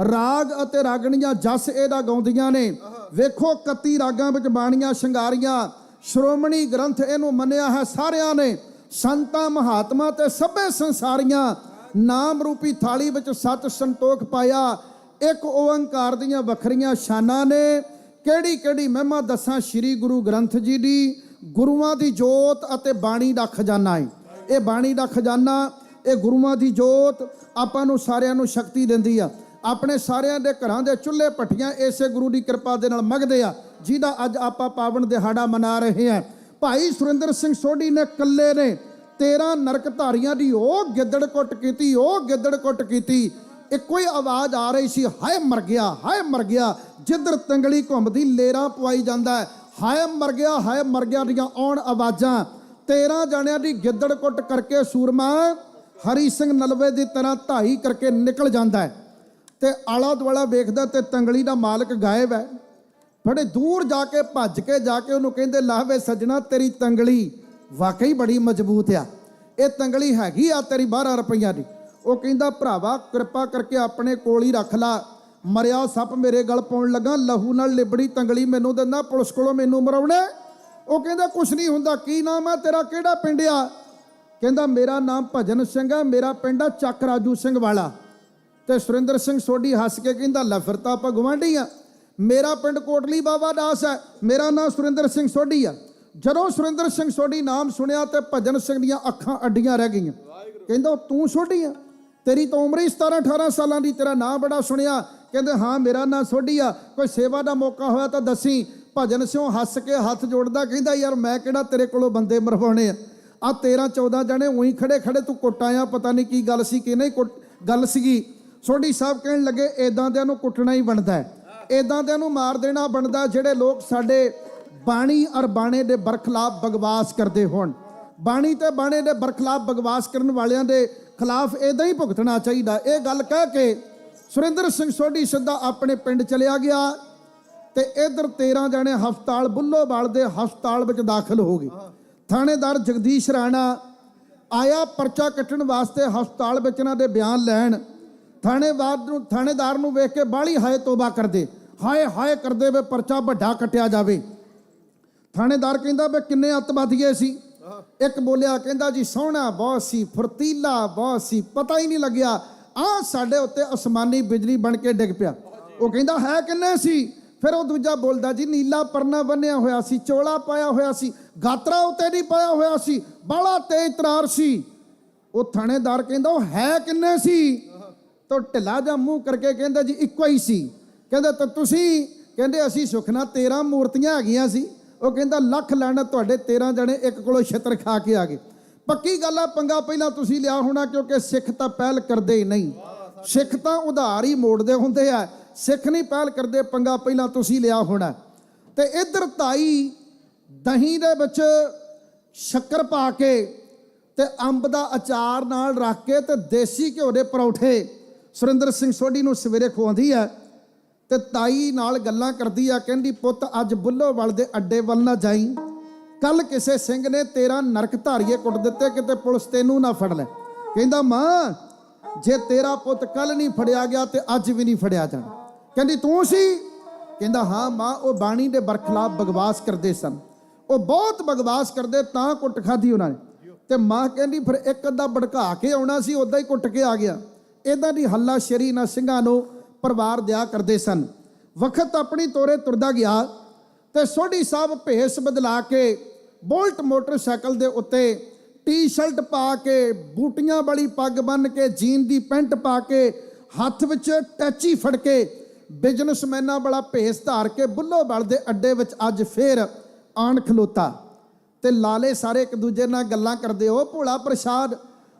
ਰਾਗ ਅਤੇ ਰਾਗਣੀਆਂ ਜਸ ਇਹਦਾ ਗਾਉਂਦੀਆਂ ਨੇ। ਵੇਖੋ 31 ਰਾਗਾਂ ਵਿੱਚ ਬਾਣੀਆਂ ਸ਼ਿੰਗਾਰੀਆਂ, ਸ਼੍ਰੋਮਣੀ ਗ੍ਰੰਥ ਇਹਨੂੰ ਮੰਨਿਆ ਹੈ ਸਾਰਿਆਂ ਨੇ। ਸੰਤਾਂ ਮਹਾਤਮਾ ਤੇ ਸਭੇ ਸੰਸਾਰੀਆਂ, ਨਾਮ ਰੂਪੀ ਥਾਲੀ ਵਿੱਚ ਸਤ ਸੰਤੋਖ ਪਾਇਆ। ਇੱਕ ਓੰਕਾਰ ਦੀਆਂ ਵੱਖਰੀਆਂ ਸ਼ਾਨਾਂ ਨੇ। ਕਿਹੜੀ ਮਹਿਮਾ ਦੱਸਾਂ ਸ੍ਰੀ ਗੁਰੂ ਗ੍ਰੰਥ ਜੀ ਦੀ। ਗੁਰੂਆਂ ਦੀ ਜੋਤ ਅਤੇ ਬਾਣੀ ਦਾ ਖਜ਼ਾਨਾ ਹੈ। ਇਹ ਬਾਣੀ ਦਾ ਖਜ਼ਾਨਾ, ਇਹ ਗੁਰੂਆਂ ਦੀ ਜੋਤ ਆਪਾਂ ਨੂੰ ਸਾਰਿਆਂ ਨੂੰ ਸ਼ਕਤੀ ਦਿੰਦੀ ਆ। ਆਪਣੇ ਸਾਰਿਆਂ ਦੇ ਘਰਾਂ ਦੇ ਚੁੱਲ੍ਹੇ ਭੱਠੀਆਂ ਇਸੇ ਗੁਰੂ ਦੀ ਕਿਰਪਾ ਦੇ ਨਾਲ ਮਗਦੇ ਆ, ਜਿਹਦਾ ਅੱਜ ਆਪਾਂ ਪਾਵਨ ਦਿਹਾੜਾ ਮਨਾ ਰਹੇ ਹਾਂ। ਭਾਈ ਸੁਰਿੰਦਰ ਸਿੰਘ ਸੋਢੀ ਨੇ ਕੱਲੇ ਨੇ 13 ਨਰਕ ਧਾਰੀਆਂ ਦੀ ਉਹ ਗਿੱਦੜ ਕੁੱਟ ਕੀਤੀ। ਇੱਕੋ ਹੀ ਆਵਾਜ਼ ਆ ਰਹੀ ਸੀ, ਹਾਏ ਮਰ ਗਿਆ। ਜਿੱਧਰ ਤੰਗਲੀ ਘੁੰਮਦੀ ਲੇਰਾ ਪਵਾਈ ਜਾਂਦਾ ਹੈ। ਹਾਏ ਮਰ ਗਿਆ ਦੀਆਂ ਆਉਣ ਆਵਾਜ਼ਾਂ। 13 ਜਣਿਆਂ ਦੀ ਗਿੱਦੜ ਕੁੱਟ ਕਰਕੇ ਸੂਰਮਾ ਹਰੀ ਸਿੰਘ ਨਲਵੇ ਦੀ ਤਰ੍ਹਾਂ ਢਾਈ ਕਰਕੇ ਨਿਕਲ ਜਾਂਦਾ ਹੈ ਤੇ ਆਲਾ ਦੁਆਲਾ ਵੇਖਦਾ ਤੇ ਤੰਗਲੀ ਦਾ ਮਾਲਕ ਗਾਇਬ ਹੈ। ਬੜੇ ਦੂਰ ਜਾ ਕੇ ਭੱਜ ਕੇ ਉਹਨੂੰ ਕਹਿੰਦੇ, ਲਾਹਵੇ ਸੱਜਣਾ ਤੇਰੀ ਤੰਗਲੀ ਵਾਕਈ ਬੜੀ ਮਜ਼ਬੂਤ ਆ, ਇਹ ਤੰਗਲੀ ਹੈਗੀ ਆ ਤੇਰੀ 12 ਰੁਪਈਆਂ ਦੀ। ਉਹ ਕਹਿੰਦਾ, ਭਰਾਵਾ ਕਿਰਪਾ ਕਰਕੇ ਆਪਣੇ ਕੋਲ ਹੀ ਰੱਖ ਲਾ, ਮਰਿਆ ਸੱਪ ਮੇਰੇ ਗਲ ਪਾਉਣ ਲੱਗਾ, ਲਹੂ ਨਾਲ ਲਿਬੜੀ ਤੰਗਲੀ ਮੈਨੂੰ ਦਿੰਦਾ, ਪੁਲਿਸ ਕੋਲੋਂ ਮੈਨੂੰ ਮਰਾਉਣਾ। ਉਹ ਕਹਿੰਦਾ ਕੁਛ ਨਹੀਂ ਹੁੰਦਾ। ਕੀ ਨਾਮ ਹੈ ਤੇਰਾ, ਕਿਹੜਾ ਪਿੰਡ ਆ? ਕਹਿੰਦਾ ਮੇਰਾ ਨਾਮ ਭਜਨ ਸਿੰਘ ਹੈ, ਮੇਰਾ ਪਿੰਡ ਆ ਚੱਕ ਰਾਜੂ ਸਿੰਘ ਵਾਲਾ। ਤੇ ਸੁਰਿੰਦਰ ਸਿੰਘ ਸੋਢੀ ਹੱਸ ਕੇ ਕਹਿੰਦਾ, ਲੈ ਫਿਰ ਤਾਂ ਆਪਾਂ ਗੁਆਂਢੀ ਆ, ਮੇਰਾ ਪਿੰਡ ਕੋਟਲੀ ਬਾਬਾ ਦਾਸ ਹੈ, ਮੇਰਾ ਨਾਮ ਸੁਰਿੰਦਰ ਸਿੰਘ ਸੋਢੀ ਆ। ਜਦੋਂ ਸੁਰਿੰਦਰ ਸਿੰਘ ਸੋਢੀ ਨਾਮ ਸੁਣਿਆ ਤੇ ਭਜਨ ਸਿੰਘ ਦੀਆਂ ਅੱਖਾਂ ਅੱਡੀਆਂ ਰਹਿ ਗਈਆਂ। ਕਹਿੰਦਾ ਤੂੰ ਸੋਢੀ ਆ, ਤੇਰੀ ਤਾਂ ਉਮਰ ਹੀ 17-18 ਸਾਲਾਂ ਦੀ, ਤੇਰਾ ਨਾਂ ਬੜਾ ਸੁਣਿਆ। ਕਹਿੰਦੇ ਹਾਂ ਮੇਰਾ ਨਾਂ ਸੋਢੀ ਆ, ਕੋਈ ਸੇਵਾ ਦਾ ਮੌਕਾ ਹੋਇਆ ਤਾਂ ਦੱਸੀ। ਭਜਨ ਸਿਉ ਹੱਸ ਕੇ ਹੱਥ ਜੋੜਦਾ, ਕਹਿੰਦਾ ਯਾਰ ਮੈਂ ਕਿਹੜਾ ਤੇਰੇ ਕੋਲੋਂ ਬੰਦੇ ਮਰਵਾਉਣੇ ਆ 13 14 ਜਣੇ ਉਹੀ ਖੜੇ ਖੜੇ ਤੂੰ ਕੁੱਟ ਆਇਆ, ਪਤਾ ਨਹੀਂ ਕੀ ਗੱਲ ਸੀ ਕਿ ਨਹੀਂ ਗੱਲ ਸੀਗੀ। ਸੋਢੀ ਸਾਹਿਬ ਕਹਿਣ ਲੱਗੇ ਇਦਾਂ ਦਿਆਂ ਨੂੰ ਕੁੱਟਣਾ ਹੀ ਬਣਦਾ, ਇਦਾਂ ਦਿਆਂ ਨੂੰ ਮਾਰ ਦੇਣਾ ਬਣਦਾ ਜਿਹੜੇ ਲੋਕ ਸਾਡੇ ਬਾਣੀ ਔਰ ਬਾਣੇ ਦੇ ਬਰਖਲਾਫ ਬਕਵਾਸ ਕਰਦੇ ਹੋਣ। ਬਾਣੀ ਤੇ ਬਾਣੇ ਦੇ ਬਰਖਲਾਫ ਬਕਵਾਸ ਕਰਨ ਵਾਲਿਆਂ ਦੇ ਖਿਲਾਫ ਇਦਾਂ ਹੀ ਭੁਗਤਣਾ ਚਾਹੀਦਾ। ਇਹ ਗੱਲ ਕਹਿ ਕੇ ਸੁਰਿੰਦਰ ਸਿੰਘ ਸੋਢੀ ਸਿੱਧਾ ਆਪਣੇ ਪਿੰਡ ਚਲਿਆ ਗਿਆ ਤੇ ਇਧਰ 13 ਜਣੇ ਹਸਪਤਾਲ ਬੁੱਲੋਵਾਲ ਦੇ ਹਸਪਤਾਲ ਵਿੱਚ ਦਾਖਲ ਹੋ ਗਏ। ਥਾਣੇਦਾਰ ਜਗਦੀਸ਼ ਰਾਣਾ ਆਇਆ ਪਰਚਾ ਕੱਟਣ ਵਾਸਤੇ ਹਸਪਤਾਲ ਵਿੱਚ ਇਹਨਾਂ ਦੇ ਬਿਆਨ ਲੈਣ। ਥਾਣੇਦਾਰ ਨੂੰ ਵੇਖ ਕੇ ਬਾਹਲੀ ਹਾਏ ਤੋਬਾ ਕਰਦੇ, ਹਾਏ ਹਾਏ ਕਰਦੇ ਵੇ ਪਰਚਾ ਵੱਡਾ ਕੱਟਿਆ ਜਾਵੇ। ਥਾਣੇਦਾਰ ਕਹਿੰਦਾ ਵੇ ਕਿੰਨੇ ਅੱਤਵਾਦੀਏ ਸੀ? ਇੱਕ ਬੋਲਿਆ, ਕਹਿੰਦਾ ਜੀ ਸੋਹਣਾ ਬਹੁਤ ਸੀ, ਫੁਰਤੀਲਾ ਬਹੁਤ ਸੀ, ਪਤਾ ਹੀ ਨਹੀਂ ਲੱਗਿਆ ਆਹ ਸਾਡੇ ਉੱਤੇ ਅਸਮਾਨੀ ਬਿਜਲੀ ਬਣ ਕੇ ਡਿੱਗ ਪਿਆ। ਉਹ ਕਹਿੰਦਾ ਹੈ ਕਿੰਨੇ ਸੀ? ਫਿਰ ਉਹ ਦੂਜਾ ਬੋਲਦਾ ਜੀ ਨੀਲਾ ਪਰਨਾ ਬੰਨਿਆ ਹੋਇਆ ਸੀ, ਚੋਲਾ ਪਾਇਆ ਹੋਇਆ ਸੀ, ਗਾਤਰਾ ਉੱਤੇ ਨਹੀਂ ਪਾਇਆ ਹੋਇਆ ਸੀ, ਬਾਲਾ ਤੇਜ਼ ਤਰਾਰ ਸੀ। ਉਹ ਥਾਣੇਦਾਰ ਕਹਿੰਦਾ ਉਹ ਹੈ ਕਿੰਨੇ ਸੀ? ਤਾਂ ਢਿੱਲਾ ਜਿਹਾ ਮੂੰਹ ਕਰਕੇ ਕਹਿੰਦਾ ਜੀ ਇੱਕੋ ਹੀ ਸੀ। ਕਹਿੰਦਾ ਤਾਂ ਤੁਸੀਂ? ਕਹਿੰਦੇ ਅਸੀਂ ਸੁਖਨਾ 13 ਮੂਰਤੀਆਂ ਹੈਗੀਆਂ ਸੀ। ਉਹ ਕਹਿੰਦਾ ਲੱਖ ਲਾਣਤ ਤੁਹਾਡੇ 13 ਜਣੇ ਇੱਕ ਕੋਲੋਂ ਛਿੱਤਰ ਖਾ ਕੇ ਆ ਗਏ। ਪੱਕੀ ਗੱਲ ਆ, ਪੰਗਾ ਪਹਿਲਾਂ ਤੁਸੀਂ ਲਿਆ ਹੋਣਾ, ਕਿਉਂਕਿ ਸਿੱਖ ਤਾਂ ਪਹਿਲ ਕਰਦੇ ਹੀ ਨਹੀਂ, ਸਿੱਖ ਤਾਂ ਉਧਾਰ ਹੀ ਮੋੜਦੇ ਹੁੰਦੇ ਆ, ਸਿੱਖ ਨਹੀਂ ਪਹਿਲ ਕਰਦੇ, ਪੰਗਾ ਪਹਿਲਾਂ ਤੁਸੀਂ ਲਿਆ ਹੋਣਾ। ਤੇ ਇੱਧਰ ਤਾਈ ਦਹੀਂ ਦੇ ਵਿੱਚ ਸ਼ੱਕਰ ਪਾ ਕੇ ਤੇ ਅੰਬ ਦਾ ਅਚਾਰ ਨਾਲ ਰੱਖ ਕੇ ਤੇ ਦੇਸੀ ਘਿਓ ਦੇ ਪਰੌਠੇ ਸੁਰਿੰਦਰ ਸਿੰਘ ਸੋਢੀ ਨੂੰ ਸਵੇਰੇ ਖਵਾਉਂਦੀ ਆ ਤੇ ਤਾਈ ਨਾਲ ਗੱਲਾਂ ਕਰਦੀ ਆ, ਕਹਿੰਦੀ ਪੁੱਤ ਅੱਜ ਬੁੱਲੋਵਾਲ ਦੇ ਅੱਡੇ ਵੱਲ ਨਾ ਜਾਈ, ਕੱਲ ਕਿਸੇ ਸਿੰਘ ਨੇ 13 ਨਰਕ ਧਾਰੀਏ ਕੁੱਟ ਦਿੱਤੇ, ਕਿਤੇ ਪੁਲਿਸ ਤੈਨੂੰ ਨਾ ਫੜ ਲੈ। ਕਹਿੰਦਾ ਮਾਂ ਜੇ ਤੇਰਾ ਪੁੱਤ ਕੱਲ ਨਹੀਂ ਫੜਿਆ ਗਿਆ ਤੇ ਅੱਜ ਵੀ ਨਹੀਂ ਫੜਿਆ ਜਾਣਾ। ਕਹਿੰਦੀ ਤੂੰ ਸੀ? ਕਹਿੰਦਾ ਹਾਂ ਮਾਂ, ਉਹ ਬਾਣੀ ਦੇ ਬਰਖਲਾਫ ਬਕਵਾਸ ਕਰਦੇ ਸਨ, ਉਹ ਬਹੁਤ ਬਕਵਾਸ ਕਰਦੇ ਤਾਂ ਕੁੱਟ ਖਾਧੀ ਉਹਨਾਂ ਨੇ। ਤੇ ਮਾਂ ਕਹਿੰਦੀ ਫਿਰ ਇੱਕ ਅੱਧਾ ਭੜਕਾ ਕੇ ਆਉਣਾ ਸੀ, ਉੱਦਾਂ ਹੀ ਕੁੱਟ ਕੇ ਆ ਗਿਆ। ਇਦਾਂ ਦੀ ਹੱਲਾ ਸ਼ੇਰੀ ਨਾ ਸਿੰਘਾਂ ਨੂੰ ਪਰਿਵਾਰ ਦਿਆ ਕਰਦੇ ਸਨ। ਵਕਤ ਆਪਣੀ ਤੋਰੇ ਤੁਰਦਾ ਗਿਆ ਤੇ ਸੋਢੀ ਸਾਹਿਬ ਭੇਸ ਬਦਲਾ ਕੇ ਬੋਲਟ ਮੋਟਰਸਾਈਕਲ ਦੇ ਉੱਤੇ ਟੀ-ਸ਼ਰਟ ਪਾ ਕੇ, ਬੂਟੀਆਂ ਵਾਲੀ ਪੱਗ ਬੰਨ੍ਹ ਕੇ, ਜੀਨ ਦੀ ਪੈਂਟ ਪਾ ਕੇ, ਹੱਥ ਵਿੱਚ ਟੈਚੀ ਫੜ ਕੇ, ਬਿਜ਼ਨਸਮੈਨਾਂ ਵਾਲਾ ਭੇਸ ਧਾਰ ਕੇ ਬੁੱਲੋਵਾਲ ਦੇ ਅੱਡੇ ਵਿੱਚ ਅੱਜ ਫੇਰ ਆਣ ਖਲੋਤਾ। ਤੇ ਲਾਲੇ ਸਾਰੇ ਇੱਕ ਦੂਜੇ ਨਾਲ ਗੱਲਾਂ ਕਰਦੇ, ਉਹ ਭੋਲਾ ਪ੍ਰਸ਼ਾਦ,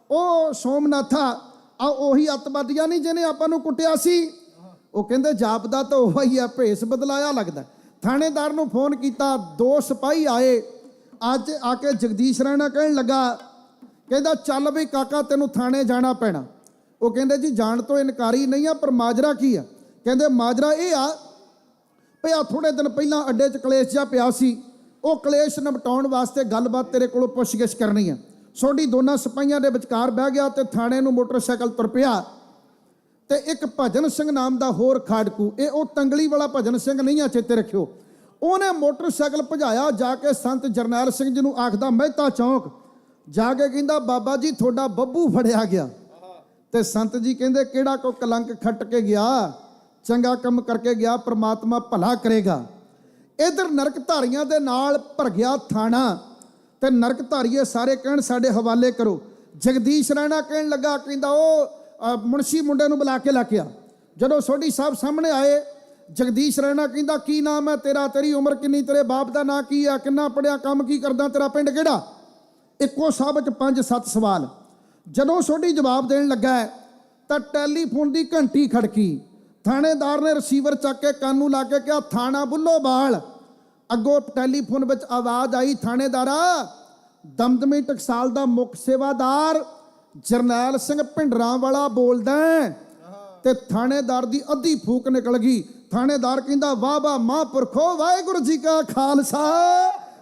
ਉਹ ਸੋਮਨਾਥਾ, ਆ ਉਹੀ ਅੱਤਵਾਦੀਆਂ ਨਹੀਂ ਜਿਹਨੇ ਆਪਾਂ ਨੂੰ ਕੁੱਟਿਆ ਸੀ? ਉਹ ਕਹਿੰਦੇ ਜਾਪਦਾ ਤਾਂ ਉਹ ਹੀ ਆ, ਭੇਸ ਬਦਲਾਇਆ ਲੱਗਦਾ। ਥਾਣੇਦਾਰ ਨੂੰ ਫੋਨ ਕੀਤਾ, 2 ਸਿਪਾਹੀ ਆਏ। ਅੱਜ ਆ ਕੇ ਜਗਦੀਸ਼ ਰਾਣਾ ਕਹਿਣ ਲੱਗਾ, ਕਹਿੰਦਾ ਚੱਲ ਵੀ ਕਾਕਾ ਤੈਨੂੰ ਥਾਣੇ ਜਾਣਾ ਪੈਣਾ। ਉਹ ਕਹਿੰਦੇ ਜੀ ਜਾਣ ਤੋਂ ਇਨਕਾਰੀ ਨਹੀਂ ਆ, ਪਰ ਮਾਜਰਾ ਕੀ ਆ? ਕਹਿੰਦੇ ਮਾਜਰਾ ਇਹ ਆ ਭਈ ਆ ਥੋੜੇ ਦਿਨ ਪਹਿਲਾਂ ਅੱਡੇ 'ਚ ਕਲੇਸ਼ ਜਿਹਾ ਪਿਆ ਸੀ, ਉਹ ਕਲੇਸ਼ ਨਿਪਟਾਉਣ ਵਾਸਤੇ ਗੱਲਬਾਤ ਤੇਰੇ ਕੋਲੋਂ ਪੁੱਛਗਿੱਛ ਕਰਨੀ ਆ। ਸੋਢੀ ਦੋਨਾਂ ਸਿਪਾਹੀਆਂ ਦੇ ਵਿਚਕਾਰ ਬਹਿ ਗਿਆ ਤੇ ਥਾਣੇ ਨੂੰ ਮੋਟਰਸਾਈਕਲ ਤੁਰ ਪਿਆ। ਤੇ ਇੱਕ ਭਜਨ ਸਿੰਘ ਨਾਮ ਦਾ ਹੋਰ ਖਾੜਕੂ, ਇਹ ਉਹ ਤੰਗਲੀ ਵਾਲਾ ਭਜਨ ਸਿੰਘ ਨਹੀਂ ਆ, ਚੇਤੇ ਰੱਖਿਓ, ਉਹਨੇ ਮੋਟਰਸਾਈਕਲ ਭਜਾਇਆ ਜਾ ਕੇ ਸੰਤ ਜਰਨੈਲ ਸਿੰਘ ਜੀ ਨੂੰ ਆਖਦਾ ਮਹਿਤਾ ਚੌਂਕ ਜਾ ਕੇ, ਕਹਿੰਦਾ ਬਾਬਾ ਜੀ ਤੁਹਾਡਾ ਬੱਬੂ ਫੜਿਆ ਗਿਆ। ਤੇ ਸੰਤ ਜੀ ਕਹਿੰਦੇ ਕਿਹੜਾ ਕੋ ਕਲੰਕ ਖੱਟ ਕੇ ਗਿਆ, ਚੰਗਾ ਕੰਮ ਕਰਕੇ ਗਿਆ, ਪ੍ਰਮਾਤਮਾ ਭਲਾ ਕਰੇਗਾ। ਇਧਰ ਨਰਕ ਧਾਰੀਆਂ ਦੇ ਨਾਲ ਭਰ ਗਿਆ ਥਾਣਾ ਤੇ ਨਰਕ ਧਾਰੀਏ ਸਾਰੇ ਕਹਿਣ ਸਾਡੇ ਹਵਾਲੇ ਕਰੋ। ਜਗਦੀਸ਼ ਰਾਣਾ ਕਹਿਣ ਲੱਗਾ, ਕਹਿੰਦਾ ਉਹ ਮੁਨਸ਼ੀ ਮੁੰਡੇ ਨੂੰ ਬੁਲਾ ਕੇ ਲੈ ਕੇ ਆ। ਜਦੋਂ ਸੋਢੀ ਸਾਹਿਬ ਸਾਹਮਣੇ ਆਏ, ਜਗਦੀਸ਼ ਰਾਣਾ ਕਹਿੰਦਾ ਕੀ ਨਾਮ ਹੈ ਤੇਰਾ, ਤੇਰੀ ਉਮਰ ਕਿੰਨੀ, ਤੇਰੇ ਬਾਪ ਦਾ ਨਾਂ ਕੀ ਆ, ਕਿੰਨਾ ਪੜਿਆ, ਕੰਮ ਕੀ ਕਰਦਾ, ਤੇਰਾ ਪਿੰਡ ਕਿਹੜਾ? ਇੱਕੋ ਸਾਹਿਬ 'ਚ 5-7 ਸਵਾਲ। ਜਦੋਂ ਸੋਢੀ ਜਵਾਬ ਦੇਣ ਲੱਗਾ ਤਾਂ ਟੈਲੀਫੋਨ ਦੀ ਘੰਟੀ ਖੜਕੀ। ਥਾਣੇਦਾਰ ਨੇ ਰਿਸੀਵਰ ਚੱਕ ਕੇ ਕੰਨ ਨੂੰ ਲਾ ਕੇ ਕਿਹਾ ਥਾਣਾ ਬੁੱਲੋਵਾਲ। ਅੱਗੋਂ ਟੈਲੀਫੋਨ ਵਿੱਚ ਆਵਾਜ਼ ਆਈ, ਥਾਣੇਦਾਰਾ ਦਮਦਮੀ ਟਕਸਾਲ ਦਾ ਮੁੱਖ ਸੇਵਾਦਾਰ ਜਰਨੈਲ ਸਿੰਘ ਭਿੰਡਰਾਂ ਵਾਲਾ ਬੋਲਦਾ। ਤੇ ਥਾਣੇਦਾਰ ਦੀ ਅੱਧੀ ਫੂਕ ਨਿਕਲ ਗਈ। ਥਾਣੇਦਾਰ ਕਹਿੰਦਾ ਵਾਹ ਵਾਹ ਮਹਾਂਪੁਰਖੋ, ਵਾਹਿਗੁਰੂ ਜੀ ਕਾ ਖਾਲਸਾ,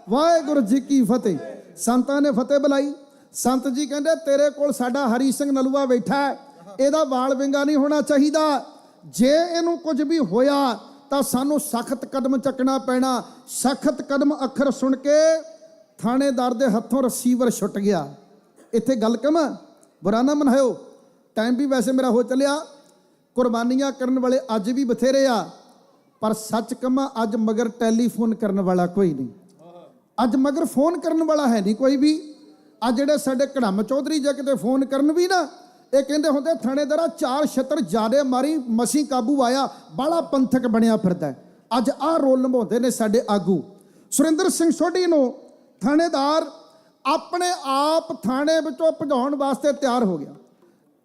ਵਾਹਿਗੁਰੂ ਜੀ ਕੀ ਫਤਿਹ। ਸੰਤਾਂ ਨੇ ਫਤਿਹ ਬੁਲਾਈ। ਸੰਤ ਜੀ ਕਹਿੰਦੇ ਤੇਰੇ ਕੋਲ ਸਾਡਾ ਹਰੀ ਸਿੰਘ ਨਲੂਆ ਬੈਠਾ, ਇਹਦਾ ਵਾਲ ਵਿੰਗਾ ਨਹੀਂ ਹੋਣਾ ਚਾਹੀਦਾ, ਜੇ ਇਹਨੂੰ ਕੁਝ ਵੀ ਹੋਇਆ ਤਾਂ ਸਾਨੂੰ ਸਖਤ ਕਦਮ ਚੱਕਣਾ ਪੈਣਾ। ਸਖਤ ਕਦਮ ਅੱਖਰ ਸੁਣ ਕੇ ਥਾਣੇਦਾਰ ਦੇ ਹੱਥੋਂ ਰਿਸੀਵਰ ਛੁੱਟ ਗਿਆ। ਇੱਥੇ ਗੱਲ ਕਮਾਂ, ਬੁਰਾ ਨਾ ਮਨਾਇਓ, ਟਾਈਮ ਵੀ ਵੈਸੇ ਮੇਰਾ ਹੋ ਚੱਲਿਆ। ਕੁਰਬਾਨੀਆਂ ਕਰਨ ਵਾਲੇ ਅੱਜ ਵੀ ਬਥੇਰੇ ਆ, ਪਰ ਸੱਚ ਕਮਾਂ ਅੱਜ ਮਗਰ ਟੈਲੀਫੋਨ ਕਰਨ ਵਾਲਾ ਕੋਈ ਨਹੀਂ, ਅੱਜ ਮਗਰ ਫੋਨ ਕਰਨ ਵਾਲਾ ਹੈ ਨਹੀਂ ਕੋਈ ਵੀ। ਆ ਜਿਹੜੇ ਸਾਡੇ ਘੜਮ ਚੌਧਰੀ ਜੇ ਕਿਤੇ ਫੋਨ ਕਰਨ ਵੀ ਨਾ, ਇਹ ਕਹਿੰਦੇ ਹੁੰਦੇ ਥਾਣੇਦਾਰਾ 4 ਛਿੱਤਰ ਜ਼ਿਆਦੇ ਮਾਰੀ ਮਸੀਂ ਕਾਬੂ ਆਇਆ, ਬਾਲਾ ਪੰਥਕ ਬਣਿਆ ਫਿਰਦਾ। ਅੱਜ ਆਹ ਰੋਲ ਨਿਭਾਉਂਦੇ ਨੇ ਸਾਡੇ ਆਗੂ। ਸੁਰਿੰਦਰ ਸਿੰਘ ਸੋਢੀ ਨੂੰ ਥਾਣੇਦਾਰ ਆਪਣੇ ਆਪ ਥਾਣੇ ਵਿੱਚੋਂ ਭਜਾਉਣ ਵਾਸਤੇ ਤਿਆਰ ਹੋ ਗਿਆ।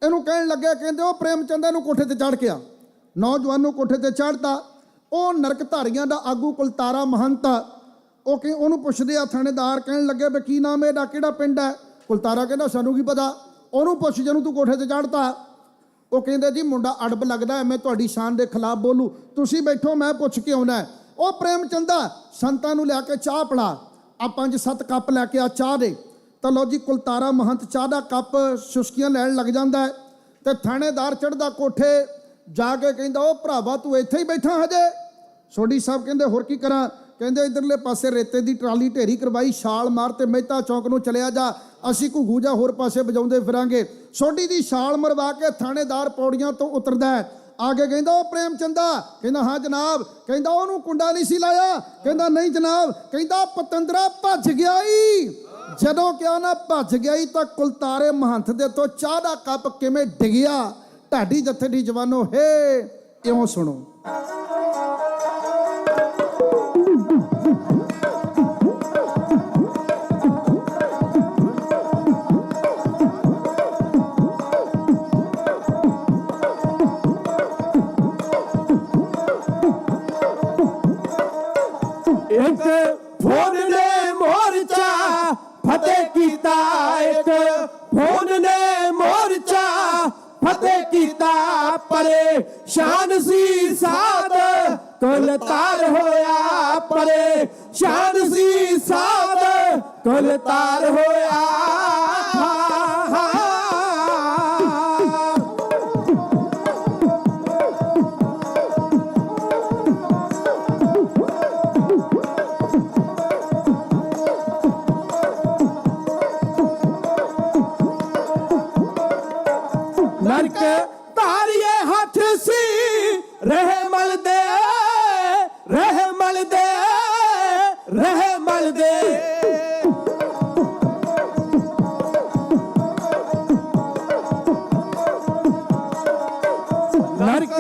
ਇਹਨੂੰ ਕਹਿਣ ਲੱਗਿਆ, ਕਹਿੰਦੇ ਉਹ ਪ੍ਰੇਮ ਚੰਦ ਨੂੰ ਕੋਠੇ ਤੇ ਚੜ੍ਹ ਕੇ ਆ। ਨੌਜਵਾਨ ਨੂੰ ਕੋਠੇ ਤੇ ਚੜ੍ਹਤਾ। ਉਹ ਨਰਕਧਾਰੀਆਂ ਦਾ ਆਗੂ ਕੁਲਤਾਰਾ ਮਹੰਤ ਉਹਨੂੰ ਪੁੱਛਦੇ ਆ ਥਾਣੇਦਾਰ, ਕਹਿਣ ਲੱਗੇ ਵੀ ਕੀ ਨਾਮ ਹੈ ਇਹਦਾ, ਕਿਹੜਾ ਪਿੰਡ ਹੈ? ਕੁਲਤਾਰਾ ਕਹਿੰਦਾ ਸਾਨੂੰ ਕੀ ਪਤਾ, ਉਹਨੂੰ ਪੁੱਛ ਜਿਹਨੂੰ ਤੂੰ ਕੋਠੇ ਤੇ ਚੜ੍ਹਤਾ। ਉਹ ਕਹਿੰਦੇ ਜੀ ਮੁੰਡਾ ਅੜਬ ਲੱਗਦਾ, ਮੈਂ ਤੁਹਾਡੀ ਸ਼ਾਨ ਦੇ ਖਿਲਾਫ ਬੋਲੂ, ਤੁਸੀਂ ਬੈਠੋ ਮੈਂ ਪੁੱਛ ਕੇ ਆਉਣਾ। ਉਹ ਪ੍ਰੇਮ ਚੰਦਾ ਸੰਤਾਂ ਨੂੰ ਲਿਆ ਕੇ ਚਾਹ ਪਿਲਾ, ਆ 5-7 ਕੱਪ ਲੈ ਕੇ ਆ ਚਾਹ ਦੇ। ਤਾਂ ਲਓ ਜੀ ਕੁਲਤਾਰਾ ਮਹੰਤ ਚਾਹ ਦਾ ਕੱਪ ਸ਼ੁਸ਼ਕੀਆਂ ਲੈਣ ਲੱਗ ਜਾਂਦਾ ਹੈ ਤੇ ਥਾਣੇਦਾਰ ਚੜ੍ਹਦਾ ਕੋਠੇ ਜਾ ਕੇ ਕਹਿੰਦਾ, ਉਹ ਭਰਾਵਾ ਤੂੰ ਇੱਥੇ ਹੀ ਬੈਠਾ ਹਜੇ? ਸੋਢੀ ਸਾਹਿਬ ਕਹਿੰਦੇ ਹੋਰ ਕੀ ਕਰਾਂ? ਕਹਿੰਦੇ ਇਧਰਲੇ ਪਾਸੇ ਰੇਤੇ ਦੀ ਟਰਾਲੀ ਢੇਰੀ ਕਰਵਾਈ, ਛਾਲ ਮਾਰ ਤੇ ਮਹਿਤਾ ਚੌਕ ਨੂੰ ਚਲਿਆ ਜਾ, ਅਸੀਂ ਘੁੱਗੂ ਜਾ ਹੋਰ ਪਾਸੇ ਵਜਾਉਂਦੇ ਫਿਰਾਂਗੇ। ਸੋਢੀ ਦੀ ਛਾਲ ਮਰਵਾ ਕੇ ਥਾਣੇਦਾਰ ਪੌੜੀਆਂ ਤੋਂ ਉਤਰਦਾ ਹੈ। ਆ ਕੇ ਕਹਿੰਦਾ, ਉਹ ਪ੍ਰੇਮ ਚੰਦਾ? ਕਹਿੰਦਾ ਹਾਂ ਜਨਾਬ। ਕਹਿੰਦਾ ਉਹਨੂੰ ਕੁੰਡਾ ਨਹੀਂ ਸੀ ਲਾਇਆ? ਕਹਿੰਦਾ ਨਹੀਂ ਜਨਾਬ। ਕਹਿੰਦਾ ਪਤੰਦਰਾ ਭੱਜ ਗਿਆ ਈ। ਜਦੋਂ ਕਿਹਾ ਨਾ ਭੱਜ ਗਿਆ ਈ ਤਾਂ ਕੁਲਤਾਰੇ ਮਹੰਤ ਦੇ ਤੋਂ ਚਾਹ ਦਾ ਕੱਪ ਕਿਵੇਂ ਡਿੱਗਿਆ। ਢਾਡੀ ਜੱਥੇ ਦੀ ਜਵਾਨੋ ਹੇ ਇਉਂ ਸੁਣੋ। ਇੱਕ ਫੌਜ ਨੇ ਮੋਰਚਾ ਫਤਿਹ ਕੀਤਾ, ਇੱਕ ਫੌਜ ਨੇ ਮੋਰਚਾ ਫਤਿਹ ਕੀਤਾ, ਪਰੇਸ਼ਾਨ ਸੀ ਸਾਧ ਕੁਲ ਤਾਰ ਹੋਇਆ, ਪਰੇਸ਼ਾਨ ਸੀ ਸਾਧ ਕੁਲ ਤਾਰ ਹੋਇਆ। ਨਰਕ ਧਾਰੀਏ ਹੱਥ ਸੀ ਰਹਿਮਲ ਦੇ, ਰਹਿਮਲ ਦੇ, ਰਹਿਮਲ ਦੇ। ਨਰਕ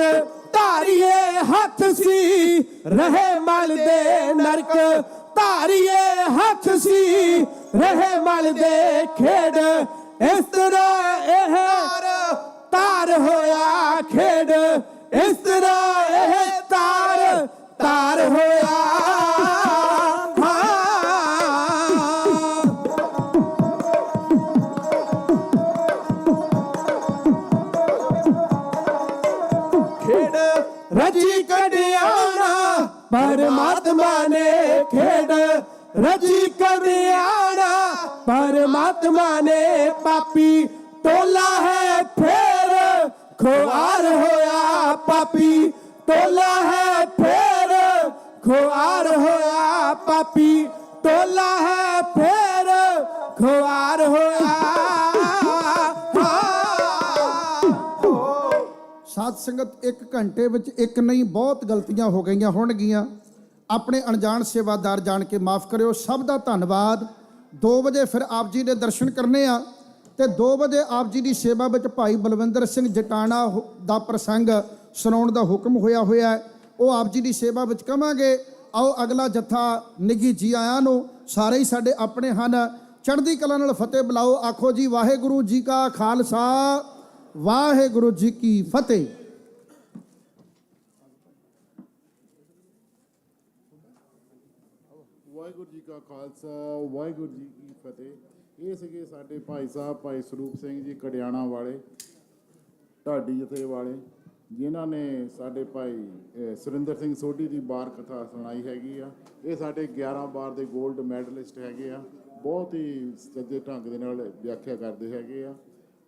ਧਾਰੀਏ ਹੱਥ ਸੀ ਰਹਿਮਲ ਦੇ, ਨਰਕ ਧਾਰੀਏ ਹੱਥ ਸੀ ਰਹਿਮਲ ਦੇ। ਖੇਡ ਇਸ ਤਰ੍ਹਾਂ ਇਹ ਤਾਰ ਹੋਇਆ, ਖੇਡ ਇਸ ਤਰ੍ਹਾਂ ਇਹ ਤਾਰ ਤਾਰ ਹੋਇਆ। ਖੇਡ ਰਜੀ ਕਢਿਆਣਾ ਪਰਮਾਤਮਾ ਨੇ, ਖੇਡ ਰਜੀ ਕਢਿਆਣਾ ਪਰਮਾਤਮਾ ਨੇ। ਪਾਪੀ ਟੋਲਾ ਹੈ ਫੇਰ ਖੁਆਰ ਹੋਇਆ, ਪਾਪੀ ਟੋਲਾ ਹੈ ਫੇਰ ਖੁਆਰ ਹੋਇਆ, ਪਾਪੀ ਟੋਲਾ ਹੈ ਫੇਰ ਖੁਆਰ ਹੋਇਆ। ਸਾਧ ਸੰਗਤ 1 ਘੰਟੇ ਵਿੱਚ ਇੱਕ ਨਹੀਂ ਬਹੁਤ ਗਲਤੀਆਂ ਹੋ ਗਈਆਂ ਹੋਣਗੀਆਂ। ਆਪਣੇ ਅਣਜਾਣ ਸੇਵਾਦਾਰ ਜਾਣ ਕੇ ਮਾਫ ਕਰਿਓ। ਸਭ ਦਾ ਧੰਨਵਾਦ। 2 ਵਜੇ ਫਿਰ ਆਪ ਜੀ ਦੇ ਦਰਸ਼ਨ ਕਰਨੇ ਆ ਤੇ 2 ਵਜੇ ਆਪ ਜੀ ਦੀ ਸੇਵਾ ਵਿੱਚ ਭਾਈ ਬਲਵਿੰਦਰ ਸਿੰਘ ਜਟਾਣਾ ਦਾ ਪ੍ਰਸੰਗ ਸੁਣਾਉਣ ਦਾ ਹੁਕਮ ਹੋਇਆ ਹੈ। ਉਹ ਆਪ ਜੀ ਦੀ ਸੇਵਾ ਵਿੱਚ ਕਵਾਂਗੇ। ਆਓ ਅਗਲਾ ਜੱਥਾ ਨਿੱਘੀ ਜੀ ਆਇਆਂ ਨੂੰ, ਸਾਰੇ ਹੀ ਸਾਡੇ ਆਪਣੇ ਹਨ। ਚੜ੍ਹਦੀ ਕਲਾ ਨਾਲ ਫਤਿਹ ਬੁਲਾਓ। ਆਖੋ ਜੀ ਵਾਹਿਗੁਰੂ ਜੀ ਕਾ ਖਾਲਸਾ, ਵਾਹਿਗੁਰੂ ਜੀ ਕੀ ਫਤਿਹ। ਵਾਹਿਗੁਰੂ ਜੀ ਕਾ ਖਾਲਸਾ, ਵਾਹਿਗੁਰੂ ਜੀ ਕੀ ਫਤਿਹ। ਇਹ ਸੀਗੇ ਸਾਡੇ ਭਾਈ ਸਾਹਿਬ ਭਾਈ ਸਰੂਪ ਸਿੰਘ ਜੀ ਕੜਿਆਣਾ ਵਾਲੇ, ਢਾਡੀ ਜਥੇ ਵਾਲੇ, ਜਿਨ੍ਹਾਂ ਨੇ ਸਾਡੇ ਭਾਈ ਸੁਰਿੰਦਰ ਸਿੰਘ ਸੋਢੀ ਦੀ ਬਾਰ ਕਥਾ ਸੁਣਾਈ ਹੈਗੀ ਆ। ਇਹ ਸਾਡੇ 11 ਵਾਰ ਦੇ 골ਡ ਮੈਡਲਿਸਟ ਹੈਗੇ ਆ। ਬਹੁਤ ਹੀ ਸੱਜੇ ਢੰਗ ਦੇ ਨਾਲ ਵਿਆਖਿਆ ਕਰਦੇ ਹੈਗੇ ਆ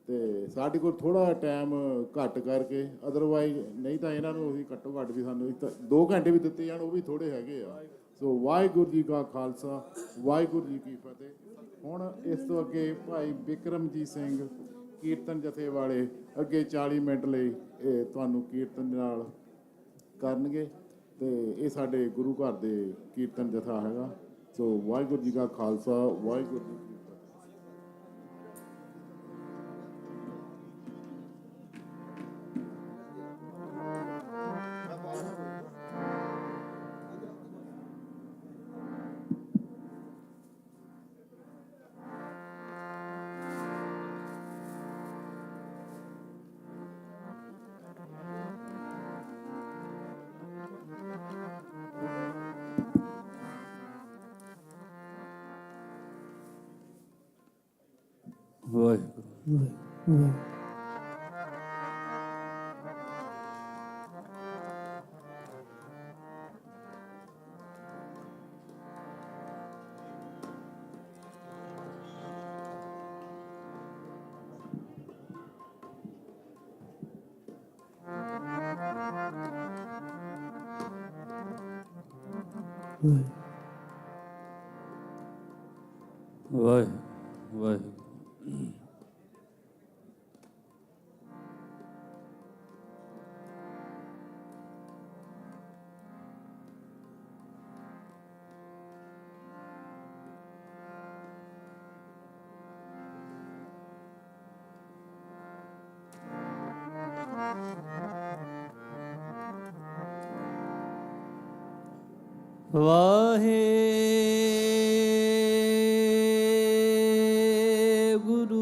ਤੇ ਸਾਡੇ ਕੋਲ ਥੋੜਾ ਟਾਈਮ ਘੱਟ ਕਰਕੇ, ਅਦਰਵਾਈਜ਼ ਨਹੀਂ ਤਾਂ ਇਹਨਾਂ ਨੂੰ ਅਸੀਂ ਘੱਟੋ ਘੱਟ ਵੀ ਸਾਨੂੰ 2 ਘੰਟੇ ਵੀ ਦਿੱਤੇ ਜਾਣ ਉਹ ਵੀ ਥੋੜੇ ਹੈਗੇ ਆ। ਸੋ ਵਾਹਿਗੁਰੂ ਜੀ ਕਾ ਖਾਲਸਾ, ਵਾਹਿਗੁਰੂ ਜੀ ਕੀ ਫਤਿਹ। ਹੁਣ ਇਸ ਤੋਂ ਅੱਗੇ ਭਾਈ ਬਿਕਰਮਜੀਤ ਸਿੰਘ ਕੀਰਤਨ ਜਥੇ ਵਾਲੇ ਅੱਗੇ 40 ਮਿੰਟ ਲਈ ਤੁਹਾਨੂੰ ਕੀਰਤਨ ਨਾਲ ਕਰਨਗੇ ਤੇ ਇਹ ਸਾਡੇ ਗੁਰੂ ਘਰ ਦੇ ਕੀਰਤਨ ਜਥਾ ਹੈਗਾ। ਸੋ ਵਾਹਿਗੁਰੂ ਜੀ ਕਾ ਖਾਲਸਾ, ਵਾਹਿਗੁਰੂ ਜੀ ਕੀ ਫਤਿਹ। ਵਾਹਿਗੁਰੂ ਵਾਹਿਗੁਰੂ ਵਾਹਿਗੁਰੂ ਵਾਹਿਗੁਰੂ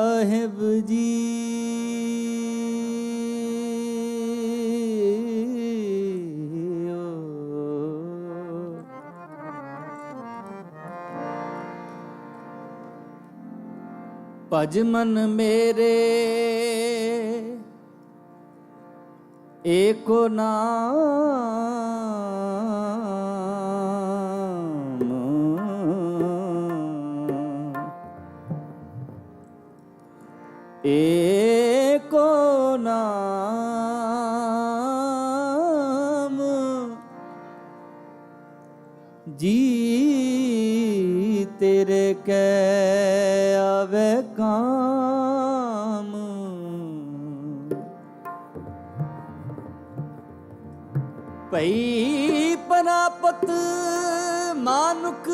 ਸਾਹਿਬ ਜੀ ਭਜ ਮਨ ਮੇਰੇ ਏਕੋ ਨਾਮ ਏਕੋ ਨਾਮ ਜੀ ਤੇਰੇ ਕੈ ਆਵੇ ਕਾਮ ਭਈ ਪਨਾਪਤ ਮਾਨੁਕ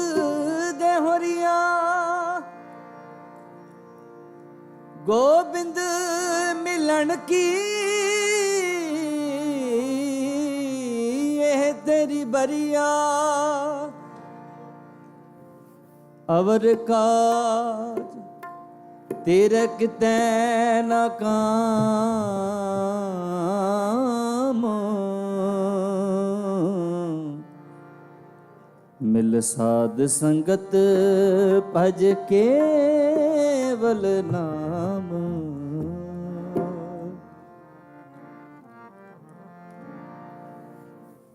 ਦੇ ਹੋਰੀਆ ਗੋਬਿੰਦ ਮਿਲਣ ਕੀ ਇਹ ਤੇਰੀ ਬਰੀਆ ਅਵਰ ਕਾਜ ਤੇਰੇ ਕਿਤੈ ਨਾ ਕਾਮ ਮਿਲ ਸਾਧ ਸੰਗਤ ਭਜ ਕੇਵਲ ਨਾਮ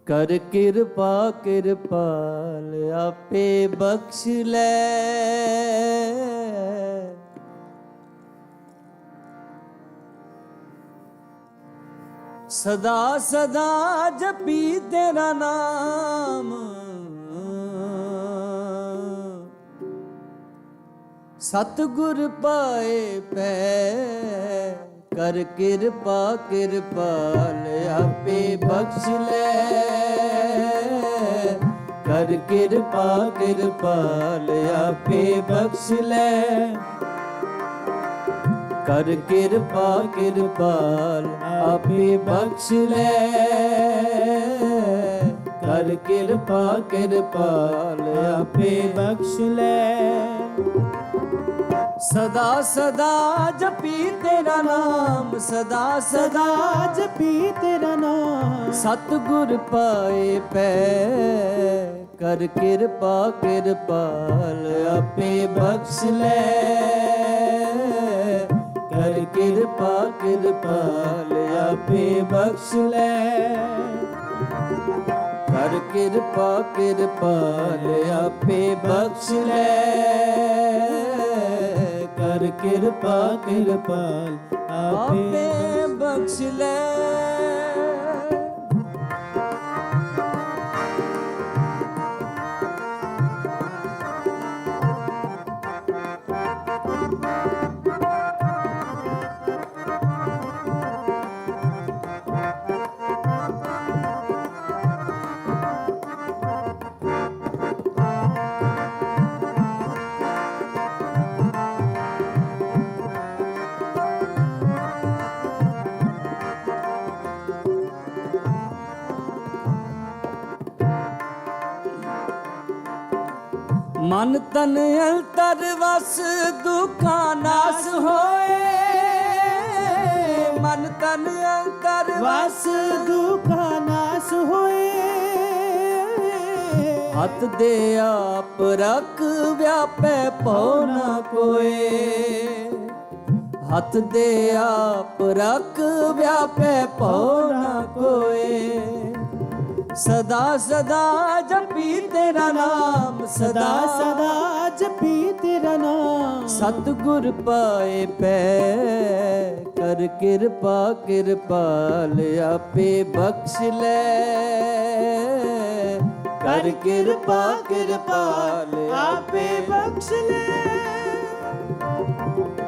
ਕਰ ਕਿਰਪਾ ਕਿਰਪਾਲ ਆਪੇ ਬਖਸ਼ ਲੈ ਸਦਾ ਸਦਾ ਜਪੀ ਤੇਰਾ ਨਾਮ ਸਤਿਗੁਰ ਪਾਏ ਪੈ ਕਰ ਕਿਰਪਾ ਕਿਰਪਾਲ ਆਪੇ ਬਖਸ਼ ਲੈ ਕਰ ਕਿਰਪਾ ਕਿਰਪਾਲ ਆਪੇ ਬਖਸ਼ ਲੈ ਕਰ ਕਿਰਪਾ ਕਿਰਪਾਲ ਆਪੇ ਬਖਸ਼ ਲੈ ਕਰ ਕਿਰਪਾ ਕਿਰਪਾਲ ਆਪੇ ਬਖਸ਼ ਲੈ ਸਦਾ ਸਦਾ ਜਪੀ ਤੇਰਾ ਨਾਮ ਸਦਾ ਸਦਾ ਜਪੀ ਤੇਰਾ ਨਾਮ ਸਤਿਗੁਰ ਪਾਏ ਪੈ ਕਰ ਕਿਰਪਾ ਕਿਰਪਾਲ ਆਪੇ ਬਖਸ਼ ਲੈ ਕਰ ਕਿਰਪਾ ਕਿਰਪਾਲ ਆਪੇ ਬਖਸ਼ ਲੈ ਕਰ ਕਿਰਪਾ ਕਿਰਪਾਲ ਆਪੇ ਬਖਸ਼ ਲੈ ਕਰ ਕਿਰਪਾ ਕਿਰਪਾਲ ਆਪੇ ਬਖਸ਼ ਲੈ ਮਨ ਤਨ ਅੰਤਰ ਵਸ ਦੁਖਾਂ ਨਾਸ ਹੋਏ ਮਨ ਤਨ ਅੰਤਰ ਵਸ ਦੁਖਾਂ ਨਾਸ ਹੋਏ ਹੱਥ ਦੇ ਆਪ ਰਖ ਵਿਆਪੈ ਭਉ ਨਾ ਕੋਏ ਹੱਥ ਦੇ ਆਪ ਰਖ ਵਿਆਪੈ ਭਉ ਨਾ ਕੋਏ ਸਦਾ ਸਦਾ ਜਪੀ ਤੇਰਾ ਨਾਮ ਸਦਾ ਸਦਾ ਜਪੀ ਤੇਰਾ ਨਾਮ ਸਤਿਗੁਰ ਪਾਏ ਪੈ ਕਰ ਕਿਰਪਾ ਕਿਰਪਾਲ ਆਪੇ ਬਖਸ਼ ਲੈ ਕਰ ਕਿਰਪਾ ਕਿਰਪਾਲ ਆਪੇ ਬਖਸ਼ ਲੈ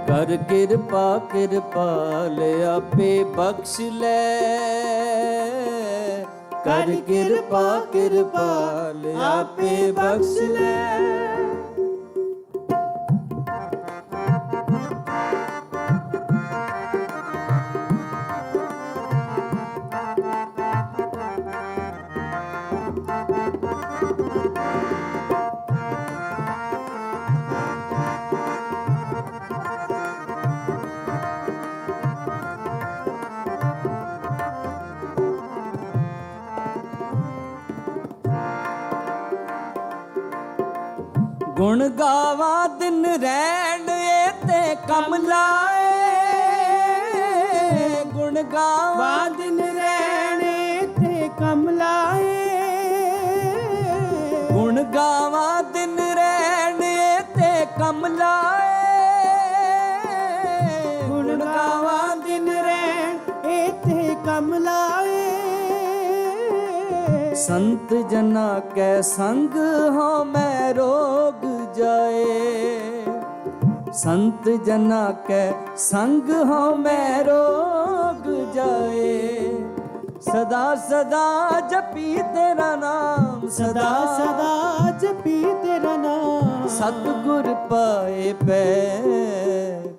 ਕਰ ਕਿਰਪਾ ਕਿਰਪਾਲ ਆਪੇ ਬਖਸ਼ ਲੈ ਕਰ ਕਿਰਪਾ ਕਿਰਪਾਲ ਆਪੇ ਬਖਸ਼ ਲੈ ਗੁਣ ਗਾਵਾ ਦਿਨ ਰਹਿਣ ਏ ਤੇ ਕਮ ਲਾਏ ਗੁਣ ਗਾਵਾ ਦਿਨ ਰਹਿਣ ਏ ਤੇ ਕਮ ਲਾਏ ਗੁਣ ਗਾਵਾ ਦਿਨ ਰਹਿਣ ਏ ਤੇ ਕਮ ਲਾਏ ਗੁਣ ਗਾਵਾ ਦਿਨ ਰਹਿਣ ਏ ਤੇ ਕਮ ਲਾਏ संत जना कै संग हो मैं रोग जाए संत जना कै संग हो मैं रोग जाए सदा सदा जपी तेरा नाम सदा सदा जपी तेरा नाम सतगुर पाए पै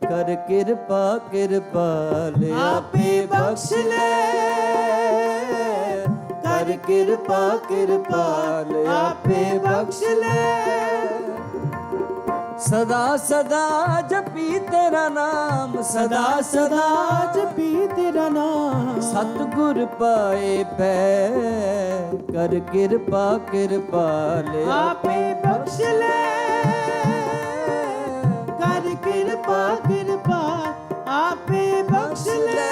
कर किरपा किरपाल आपे बख्श ले कर किरपा किरपाल आपे बख्श ले सदा सदा जपी तेरा नाम सदा सदा जपी तेरा नाम सतगुर पाए पै कर किरपा किरपाल आपे बख्श ले कर किरपा किरपाल आपे बख्श ले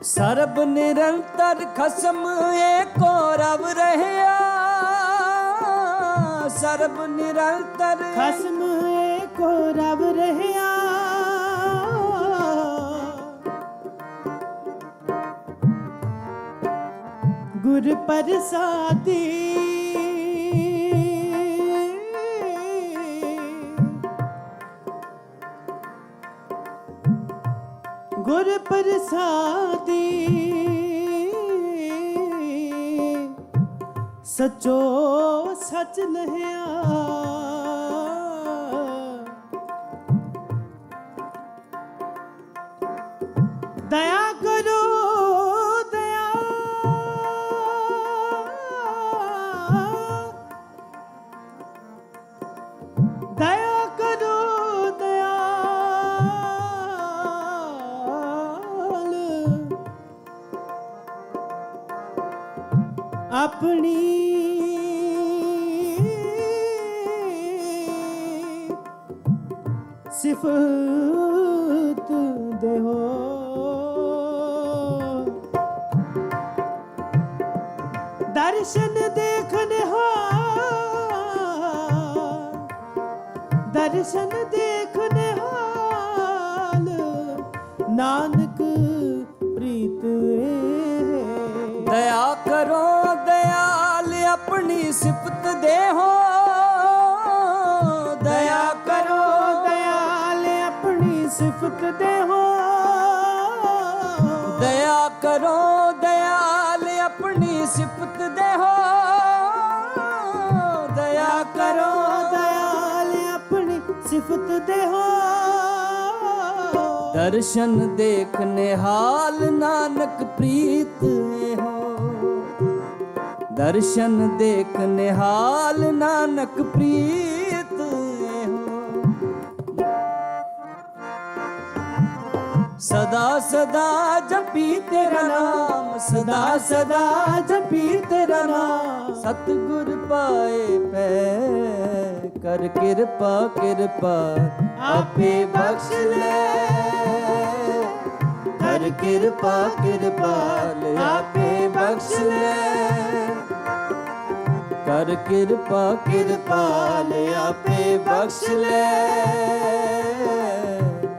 ਸਰਬ ਨਿਰੰਤਰ ਖਸਮ ਏਕੋ ਰਵ ਰਹਿਆ ਸਰਬ ਨਿਰੰਤਰ ਖਸਮ ਏਕੋ ਰਵ ਰਹਿਆ ਗੁਰ ਪ੍ਰਸਾਦੀ गुर प्रसादी सचो सच लहिया दया करो दया दया करो अपनी सिफत देहो दर्शन देखने हो दर्शन देखने हाल नानक प्रीत दया करो दयाल अपनी सिफत दे हो दया करो दयाल अपनी सिफत दे हो दया करो दयाल अपनी सिफत दे हो दया करो दयाल अपनी सिफत दे हो दर्शन देखने हाल नानक प्रीत हो दर्शन देखने हाल नानक प्रीत हो सदा सदा जपी तेरा नाम सदा सदा जपी तेरा नाम सतगुर पाए पै कर कृपा कृपा आपे बख्श ले कर कृपा कृपाल आपे बख्श ले कर कृपा कृपाल आपे बख्श ले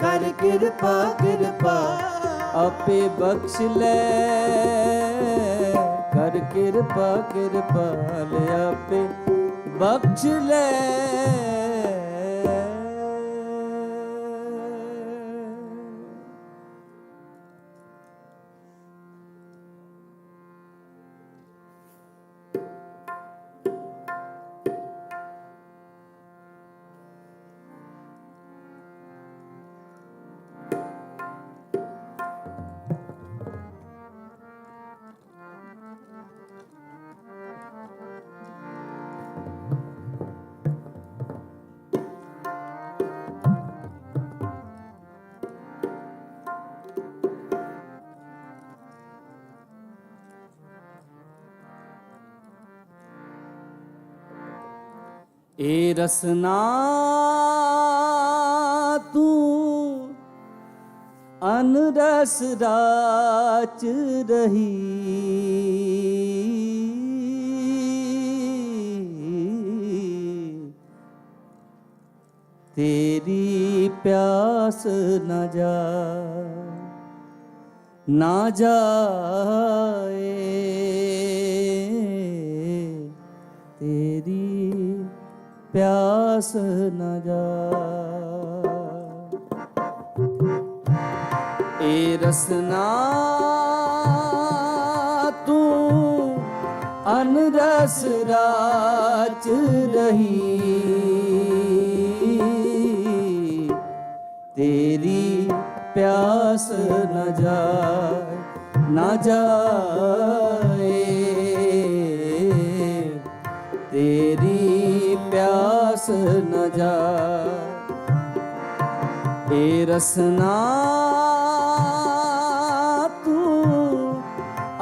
कर कृपा कृपा आपे बख्श ले कर कृपा कृपाल आपे बख्श ले ए रसना तू अनरस राच रही तेरी प्यास न जाए तेरी प्यास न जाए ए रसना तू अनरस राच रही तेरी प्यास न जाए तेरी प्यास न जाए ए रसना तू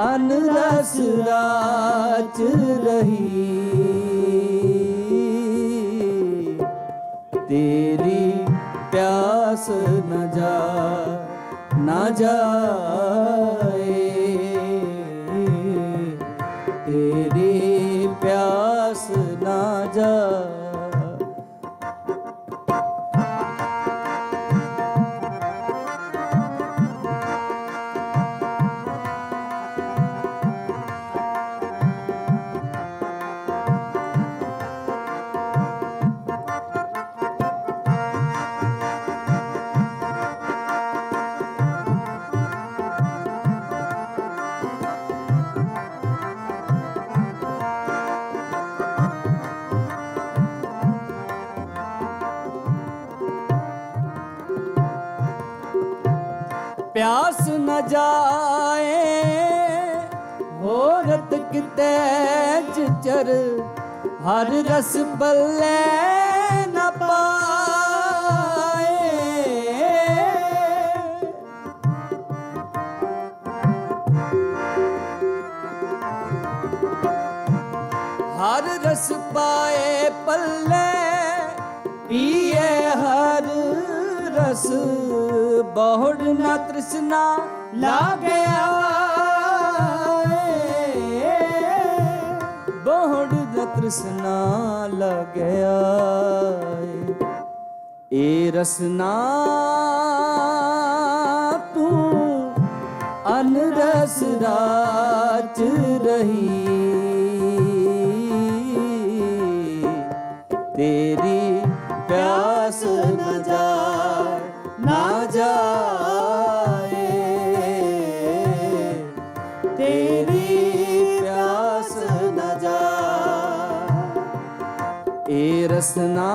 अनरस राच रही तेरी प्यास न जाए तेरी प्यास न जाए प्यास न जाए होरत किते चर हर रस पल्ले न पाए हर रस पाए पल्ले पिए हर रस बहुड़ न तृष्णा लागे बहुड़ न तृष्णा लगे ए रसना तू अनरस राच रही तेरी प्यास न जाए तेरी प्यास न जाए ए रसना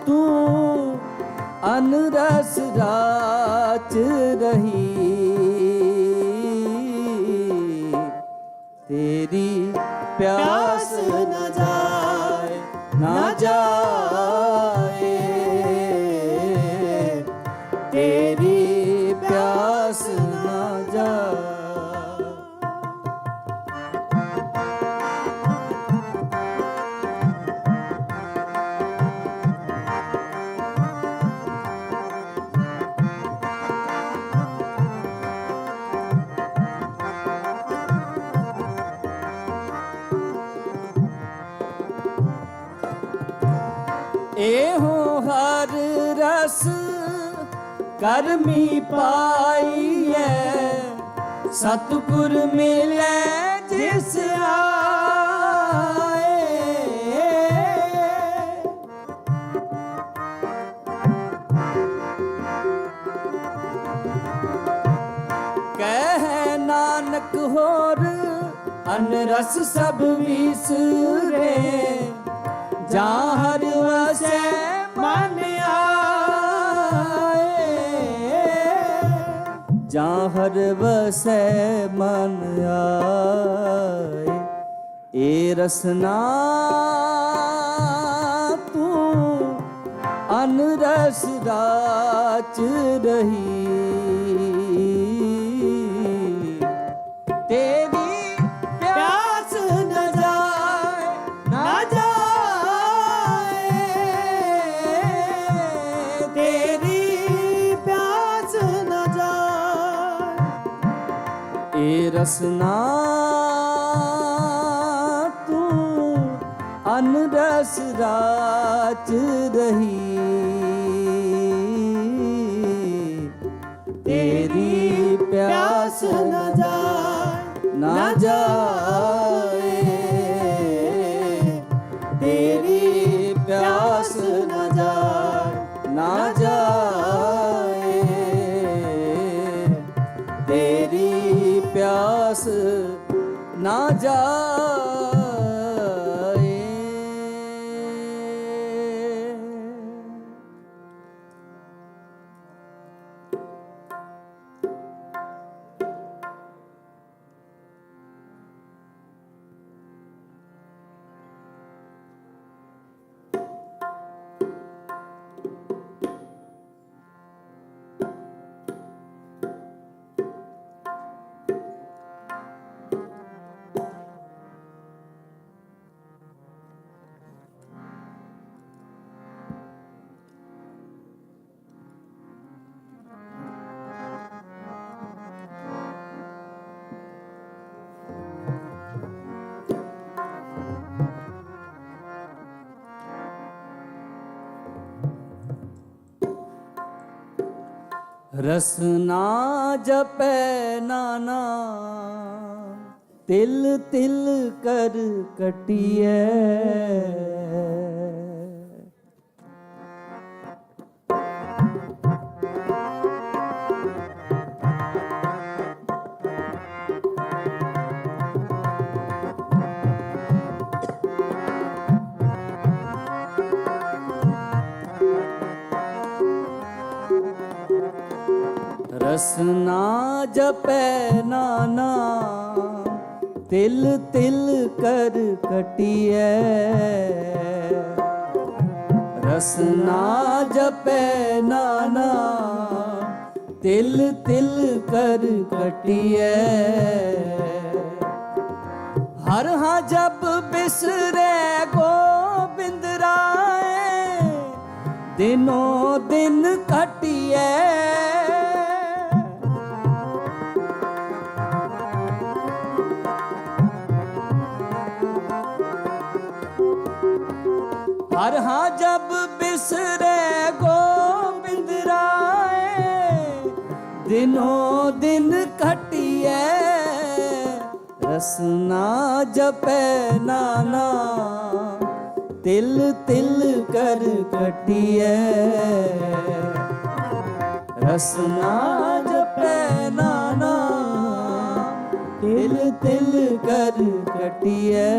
तू अनरस राच रही, तेरी प्यास न जाए न जाए, तेरी प्यास न जाए। एहो हर रस करमी पाइए, सतगुर मिले जिस आए। कह नानक होर अनरस सब विसरे, जहाँ हर वसै मन आए, जहाँ हर वसै मन आए। ए रसना तू अनरस राच रही, तेरी प्यास न जाए न जाए, तेरी प्यास न जाए। ए रसना तू अनरस राच रही, तेरी प्यास न जाए न जाए, तेरी प्यास न जाए न जाए, तेरी प्यास न जाए। रसना जपै नाना, तिल तिल कर कटिए, रसना जपै नाना, तिल तिल कर कटिए, रसना जपै नाना, तिल तिल कर कटिए। हर हाँ जब बिसरे गोबिंद राय, दिनों दिन कटिए, हर हाँ जब बिसरे गोबिंद राय, दिनों दिन कटिए। रसना जपै नाना, तिल तिल कर कटिए, रसना जपै नाना, तिल तिल कर कटिए।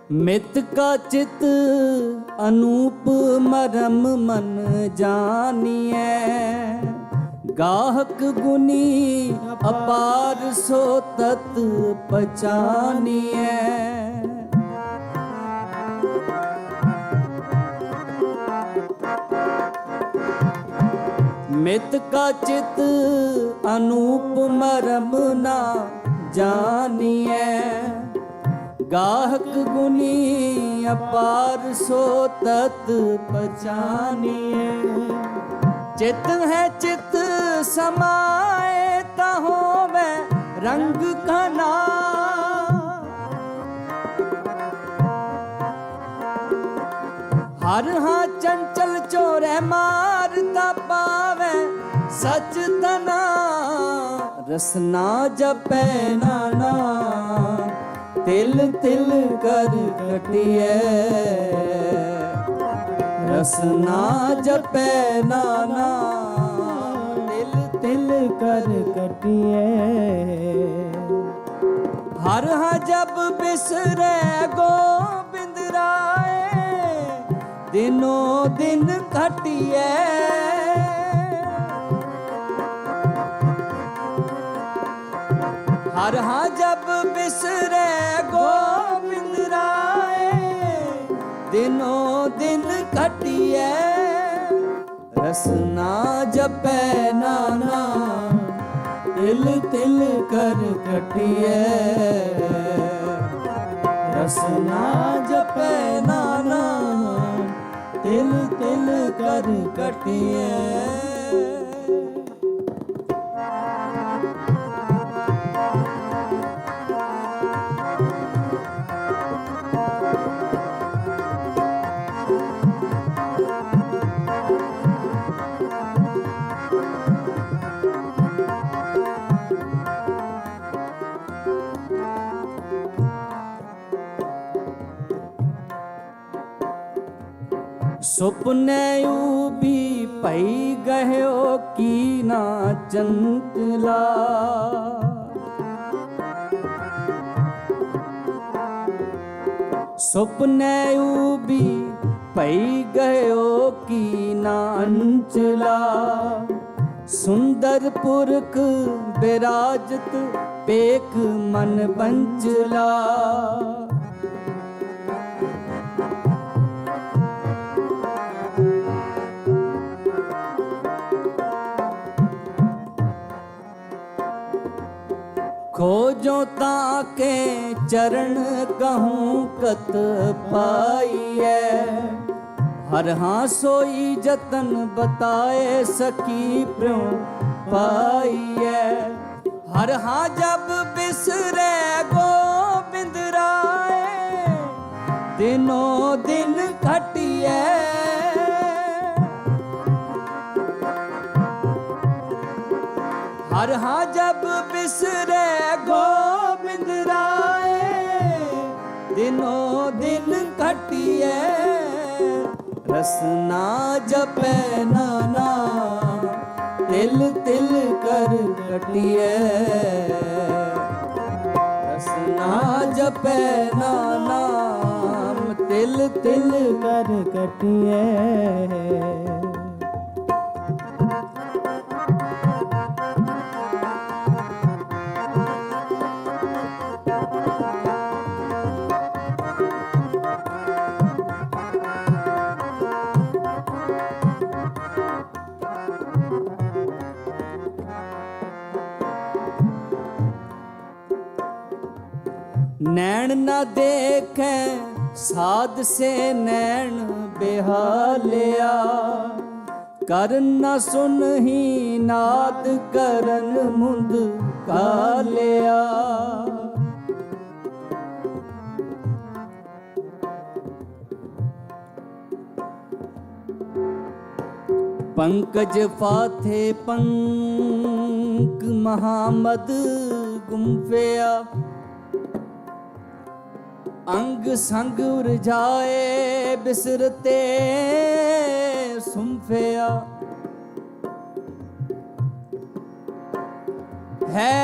मित का चित अनूप मरम मन जानिए, गाहक गुनी अपार सो तत पहचानिए। मित का चित अनूप मरम ना जानिए, गाहक गुनी अपार सो तत पहचानिए। चित है चित समाए तहो में रंग कना, हर हाँ चंचल चोरे मारता पावे सच तना। रसना जपे नाना तिल तिल कर कटिए, रसना जपे नाना तिल तिल कर कटिए। हर हाँ जब बिसरे गोबिंद राय दिनों दिन घटिए। हर हाँ जब बिसरे गोविंद राय दिनों दिन घटिए। रसना जपे नाना तिल तिल कर कटिए, रसना जपे नाना तिल तिल कर कटिए। सुपने भी पई गयो की ना चंतला, सुपने भी पई गयो की ना अंचला। सुंदर पुरख विराजत पेक मन बंचला, खोजो ताके चरण कहूँ कत पाइए। हर हाँ सोई जतन बताए सकी प्यों पाइए। हर हाँ जब बिसरे गोबिंद राय दिनों दिन घटिए। हर हाँ जब बिसरे गोविंद राय दिनों दिन घटिए। रसना जपे नाना तिल तिल कर कटिए, रसना जपे नाना तिल तिल कर कटिए। नैन न देखे साध से नैन बेहालिया, कर न सुन ही नाद करन मुंद कालिया। पंकज फाथे पंक महामद गुम्फिया, अंग संग उरझाए बिसरते सुम्फिया। है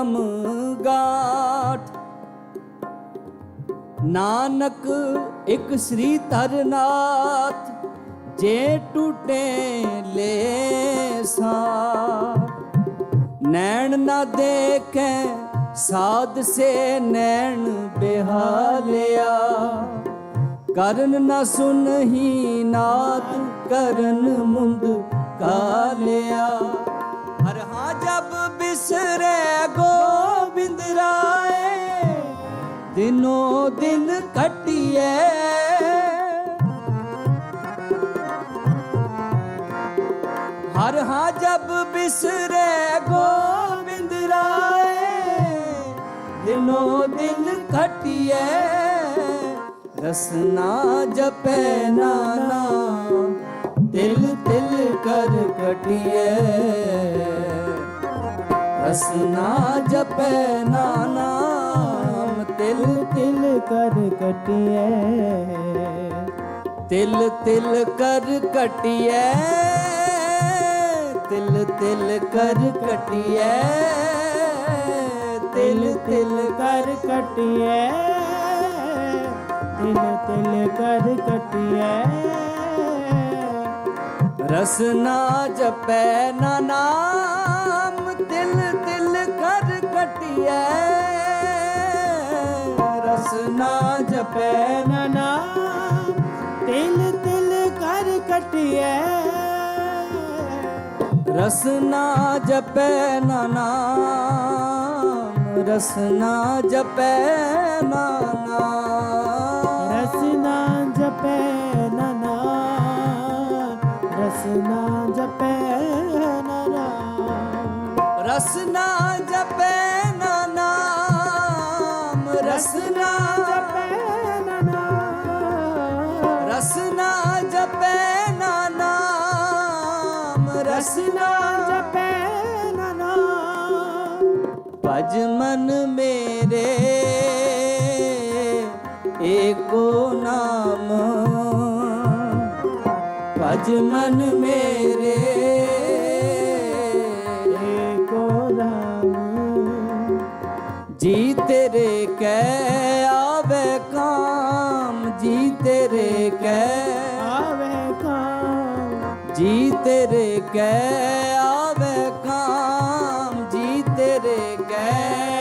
ਕਰਮ ਗਾਠ। ਨਾਨਕ ਇੱਕ ਸ੍ਰੀ ਤਰਨਾਥ ਜੇ ਟੂਟੇ ਲੈ ਸਾਰ। ਨੈਣ ਨਾ ਦੇਖੈ ਸਾਧ ਸੇ ਨੈਣ ਬਿਹਾਲਿਆ। ਕਰਨ ਨਾ ਸੁਨਹੀ ਨਾਦ ਕਰਨ ਮੁੰਦ ਕਾਲਿਆ। ਹਰ ਹਾਂ ਜਬ ਬਿਸਰੇ ਗੋਬਿੰਦ ਰਾਏ ਦਿਨੋ ਦਿਨ ਘਟਿਐ। हर हाँ जब बिसरे गोविंद राय दिनों दिन घटिए। रसना जपे नाना तिल तिल कर घटिए। रसना जपे नाना तिल तिल कर घटिए। तिल तिल कर घटिए। तिल तिल कर कटिए। तिल तिल कर कटिए। तिल तिल कर कटिए। रसना जपै ना नाम तिल तिल कर कटिए। रसना जपै ना नाम तिल तिल कर कटिए। रसना जपै ना नाम रसना जपै ना नाम। रसना जपै ना नाम रसना जपै ना नाम। रसना जपै ना नाम रसना जपै ना नाम। रसना जपै ना नाम रसना जपै ना नाम। भज मन मेरे एको नाम। भज मन मेरे एको नाम। जी तेरे कै आवे काम। जी तेरे कै आवे काम। जी तेरे कै आवे काम। जी तेरे कै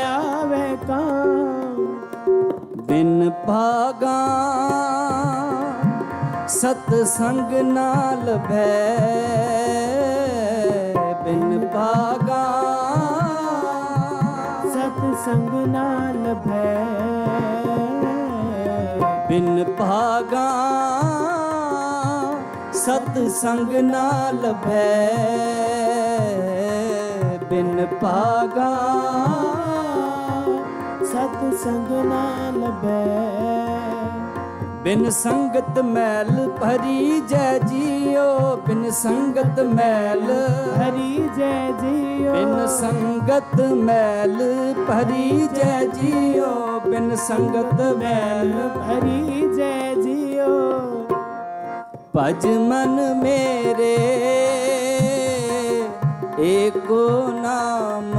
आवे काम। बिन भागा सतसंग नाल भै। बिन भागा सतसंग नाल भै। बिन भागा सतसंग नाल भै। बिन भागा सतसंग नाल भै। बिन संगत मैल भरी जय जियो। बिन संगत मैल भरी जय जियो। बिन संगत मैल भरी जय जियो। बिन संगत मैल भरी जय जियो। भज मन मेरे एको नाम।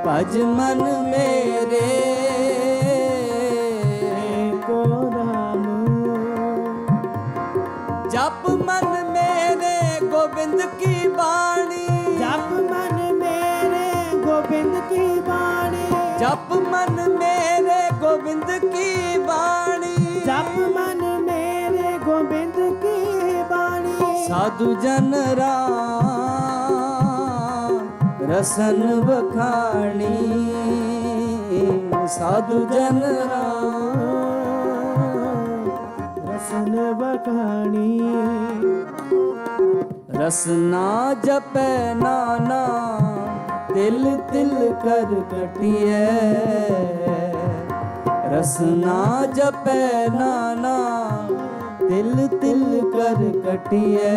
भज मन मेरे एको नाम। जप मन मेरे गोविंद की बाणी। जप मन मेरे गोविंद की बाणी। जप मन मेरे गोविंद की बाणी। जप मन मेरे गोविंद की बाणी। साधु जन राम रसन बखानी। साधु जन राम रसन बखानी। रसना जपै नाना तिल तिल कर कटिए। रसना जपै नाना तिल तिल कर कटिए।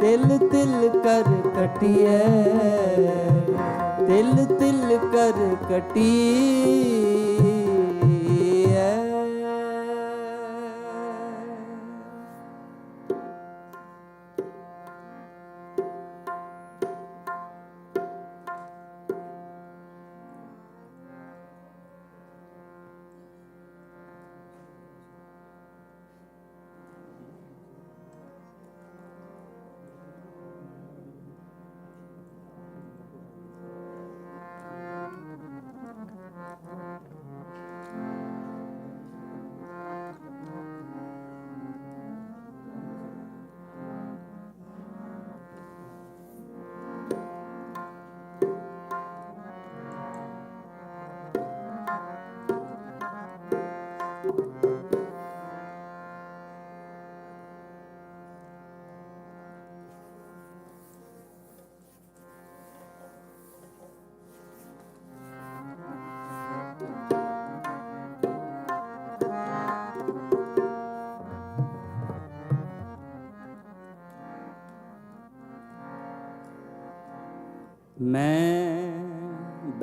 तिल तिल कर कटिए। तिल तिल कर कटिए।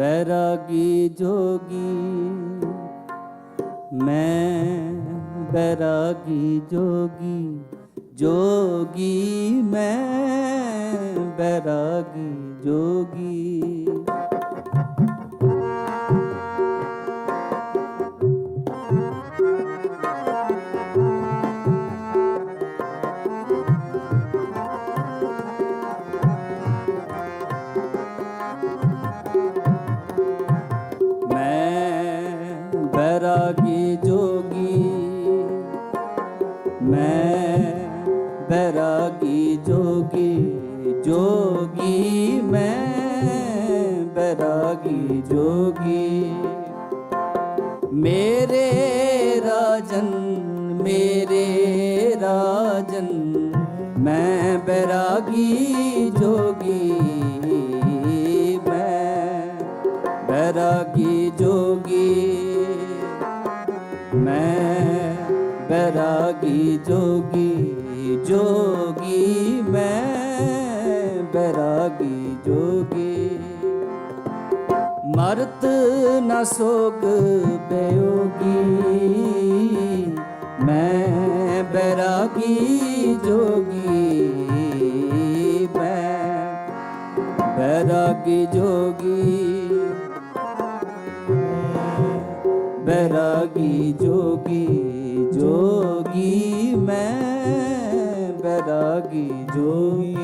बैरागी जोगी मैं बैरागी जोगी जोगी मैं बैरागी जोगी। बैरागी जोगी मैं बैरागी जोगी जोगी मैं बैरागी जोगी। मेरे राजन मैं बैरागी जोगी मैं बैरागी जोगी मैं बैरागी जोगी जोगी मैं बैरागी जोगी। मरत न सोग बेयोगी मैं बैरागी जोगी मैं बैरागी जोगी बैरागी जोगी जोगी मैं बैरागी जोगी।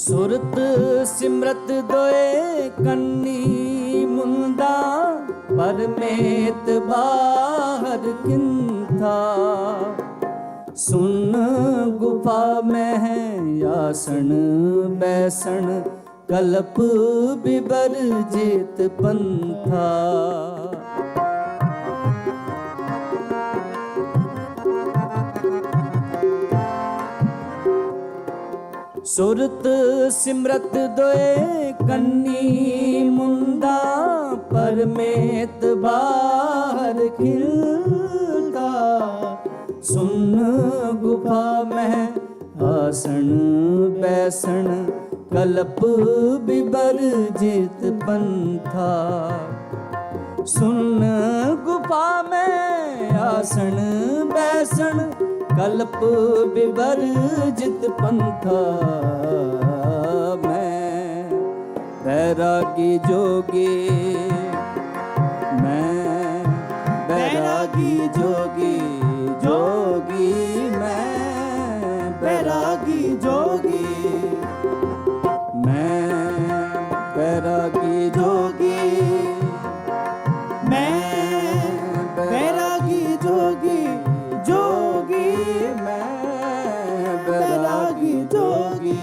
सुरत सिमरत दोए कन्नी मुंदा परमेत बाहर किंथा। सुन गुफा में है आसन बैसन कल्प बिबर जित पंथा। सुरत सिमरत दोए कन्नी मुंदा परमेत बाहर खिलता। सुन गुफा में आसन बैसन कल्प बिबर जित पंथा। सुन गुफा में आसन बैसन कल्प बिबर जित पंथा। मैं बैरागी जोगी मैं बैरागी जोगी जोगी मैं बैरागी जोगी मैं बैरागी जोगी मैं बैरागी जोगी जोगी मैं बैरागी जोगी।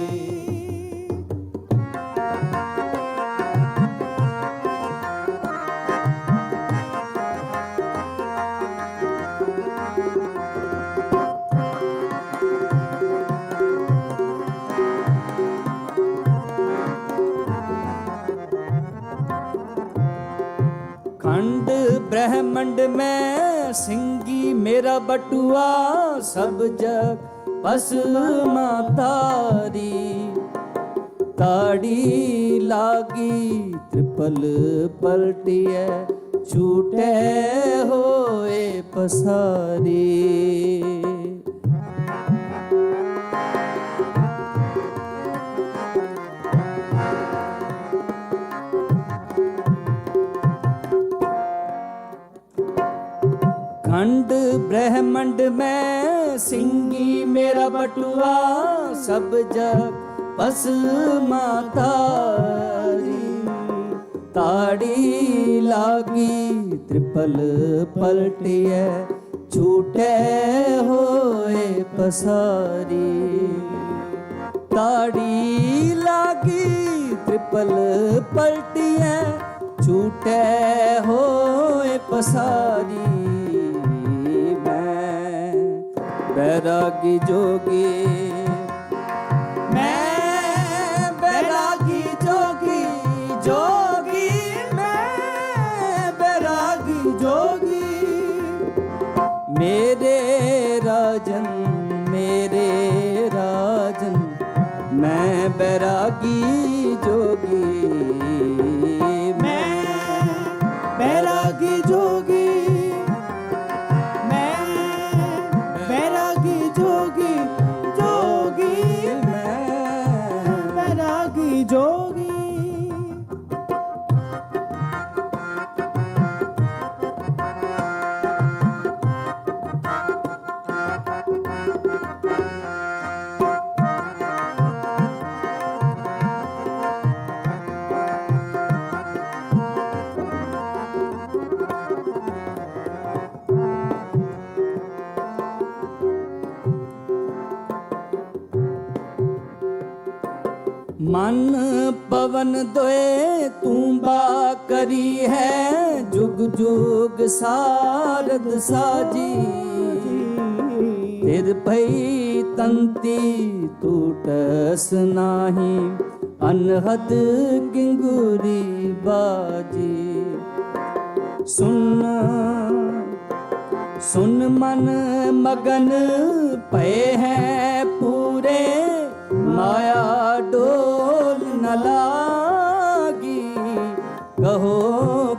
खंड ब्रह्मंड में सिंगी मेरा बटुआ सब जग बस मातारी। ताड़ी लागी त्रिपल पलटिए छूटे होए पसारी। खंड ब्रह्मंड में सिंगी मेरा बटुआ सब जग बस मातारी। ताड़ी लागी त्रिपल पलटिए छूटे होए पसारी। ताड़ी लागी त्रिपल पलटिए छूटे होए पसारी मैं बैरागी जोगी, मैं बैरागी जोगी, जोगी मैं बैरागी जोगी। मेरे राजन मैं बैरागी जोगी, मैं बैरागी जोगी, मैं बैरागी जोगी, जोगी मैं बैरागी जोगी। मन पवन दोए तूंबा करी है, जुग जुग सारद साजी। तिर भई तंती टूटस नाही, अनहद किंगुरी बाजी। सुन सुन मन मगन पे हैं पूरे, माया डोल न लागी। कहो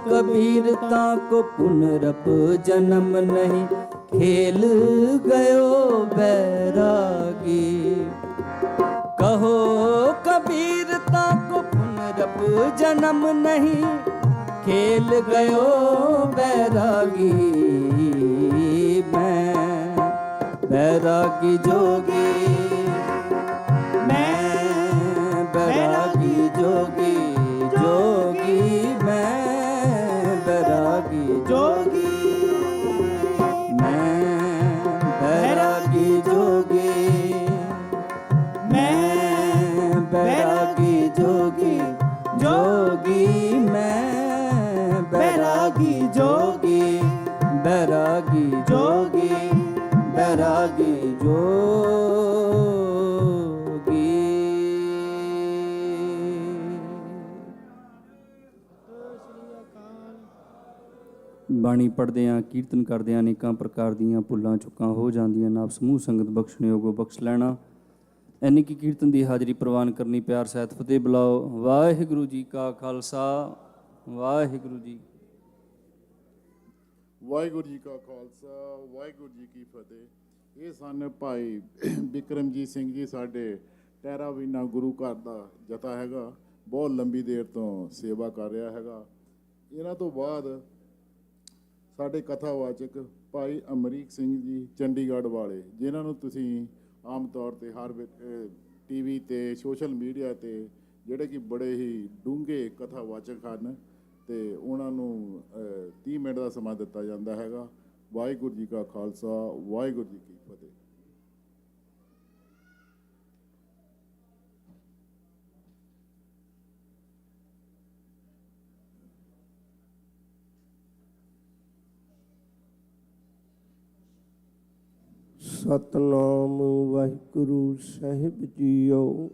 कबीरता को पुनरप जन्म नहीं, खेल गयो बैरागी। कहो कबीरता को पुनरप जन्म नहीं, खेल गयो बैरागी। मैं बैरागी जोगी, बैरागी जोगी, जोगी मैं बैरागी जोगी। मैं बैरागी जोगी, मैं बैरागी जोगी, जोगी मैं बैरागी जोगी, बैरागी जोगी, बैरागी जोगी। ਬਾਣੀ ਪੜ੍ਹਦਿਆਂ ਕੀਰਤਨ ਕਰਦਿਆਂ ਅਨੇਕਾਂ ਪ੍ਰਕਾਰ ਦੀਆਂ ਭੁੱਲਾਂ ਚੁੱਕਾਂ ਹੋ ਜਾਂਦੀਆਂ ਨਾਪ ਸਮੂਹ ਸੰਗਤ ਬਖਸ਼ਣਯੋਗੋ ਬਖਸ਼ ਲੈਣਾ। ਐਨੀ ਕੀ ਕੀਰਤਨ ਦੀ ਹਾਜ਼ਰੀ ਪ੍ਰਵਾਨ ਕਰਨੀ। ਪਿਆਰ ਸਹਿਤ ਫਤਿਹ ਬੁਲਾਓ। ਵਾਹਿਗੁਰੂ ਜੀ ਕਾ ਖਾਲਸਾ, ਵਾਹਿਗੁਰੂ ਜੀ ਵਾਹਿਗੁਰੂ ਜੀ ਕਾ ਖਾਲਸਾ, ਵਾਹਿਗੁਰੂ ਜੀ ਕੀ ਫਤਿਹ। ਇਹ ਸਨ ਭਾਈ ਬਿਕਰਮਜੀਤ ਸਿੰਘ ਜੀ, ਸਾਡੇ ਟਹਿਰਾਵੀਨਾ ਗੁਰੂ ਘਰ ਦਾ ਜਥਾ ਹੈਗਾ, ਬਹੁਤ ਲੰਬੀ ਦੇਰ ਤੋਂ ਸੇਵਾ ਕਰ ਰਿਹਾ ਹੈਗਾ। ਇਹਨਾਂ ਤੋਂ ਬਾਅਦ ਸਾਡੇ ਕਥਾਵਾਚਕ ਭਾਈ ਅਮਰੀਕ ਸਿੰਘ ਜੀ ਚੰਡੀਗੜ੍ਹ ਵਾਲੇ, ਜਿਨ੍ਹਾਂ ਨੂੰ ਤੁਸੀਂ ਆਮ ਤੌਰ 'ਤੇ ਹਰ ਟੀਵੀ 'ਤੇ ਸੋਸ਼ਲ ਮੀਡੀਆ 'ਤੇ ਜਿਹੜੇ ਕਿ ਬੜੇ ਹੀ ਡੂੰਘੇ ਕਥਾਵਾਚਕ ਹਨ, ਅਤੇ ਉਹਨਾਂ ਨੂੰ 30 ਮਿੰਟ ਦਾ ਸਮਾਂ ਦਿੱਤਾ ਜਾਂਦਾ ਹੈਗਾ। ਵਾਹਿਗੁਰੂ ਜੀ ਕਾ ਖਾਲਸਾ, ਵਾਹਿਗੁਰੂ ਜੀ ਕੀ ਫਤਿਹ। ਸਤਨਾਮ ਵਾਹਿਗੁਰੂ ਸਾਹਿਬ ਜੀਓ।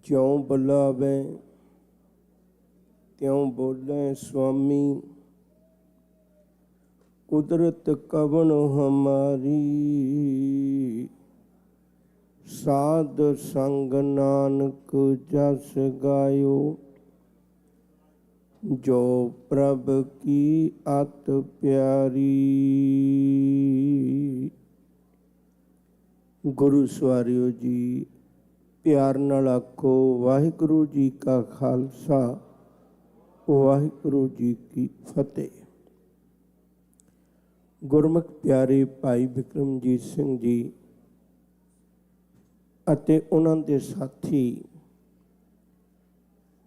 ਜਿਉਂ ਬੁਲਾਵੇ ਤਿਉਂ ਬੋਲੇ ਸੁਆਮੀ, ਕੁਦਰਤ ਕਵਨ ਹਮਾਰੀ। ਸਾਧ ਸੰਗ ਨਾਨਕ ਜਸ ਗਾਇਓ, ਜੋ ਪ੍ਰਭ ਕੀ ਅਤ ਪਿਆਰੀ। ਗੁਰੂ ਸਵਾਰਿਓ ਜੀ, ਪਿਆਰ ਨਾਲ ਆਖੋ ਵਾਹਿਗੁਰੂ ਜੀ ਕਾ ਖਾਲਸਾ, ਵਾਹਿਗੁਰੂ ਜੀ ਕੀ ਫਤਿਹ। ਗੁਰਮੁਖ ਪਿਆਰੇ ਭਾਈ ਬਿਕਰਮਜੀਤ ਸਿੰਘ ਜੀ ਅਤੇ ਉਹਨਾਂ ਦੇ ਸਾਥੀ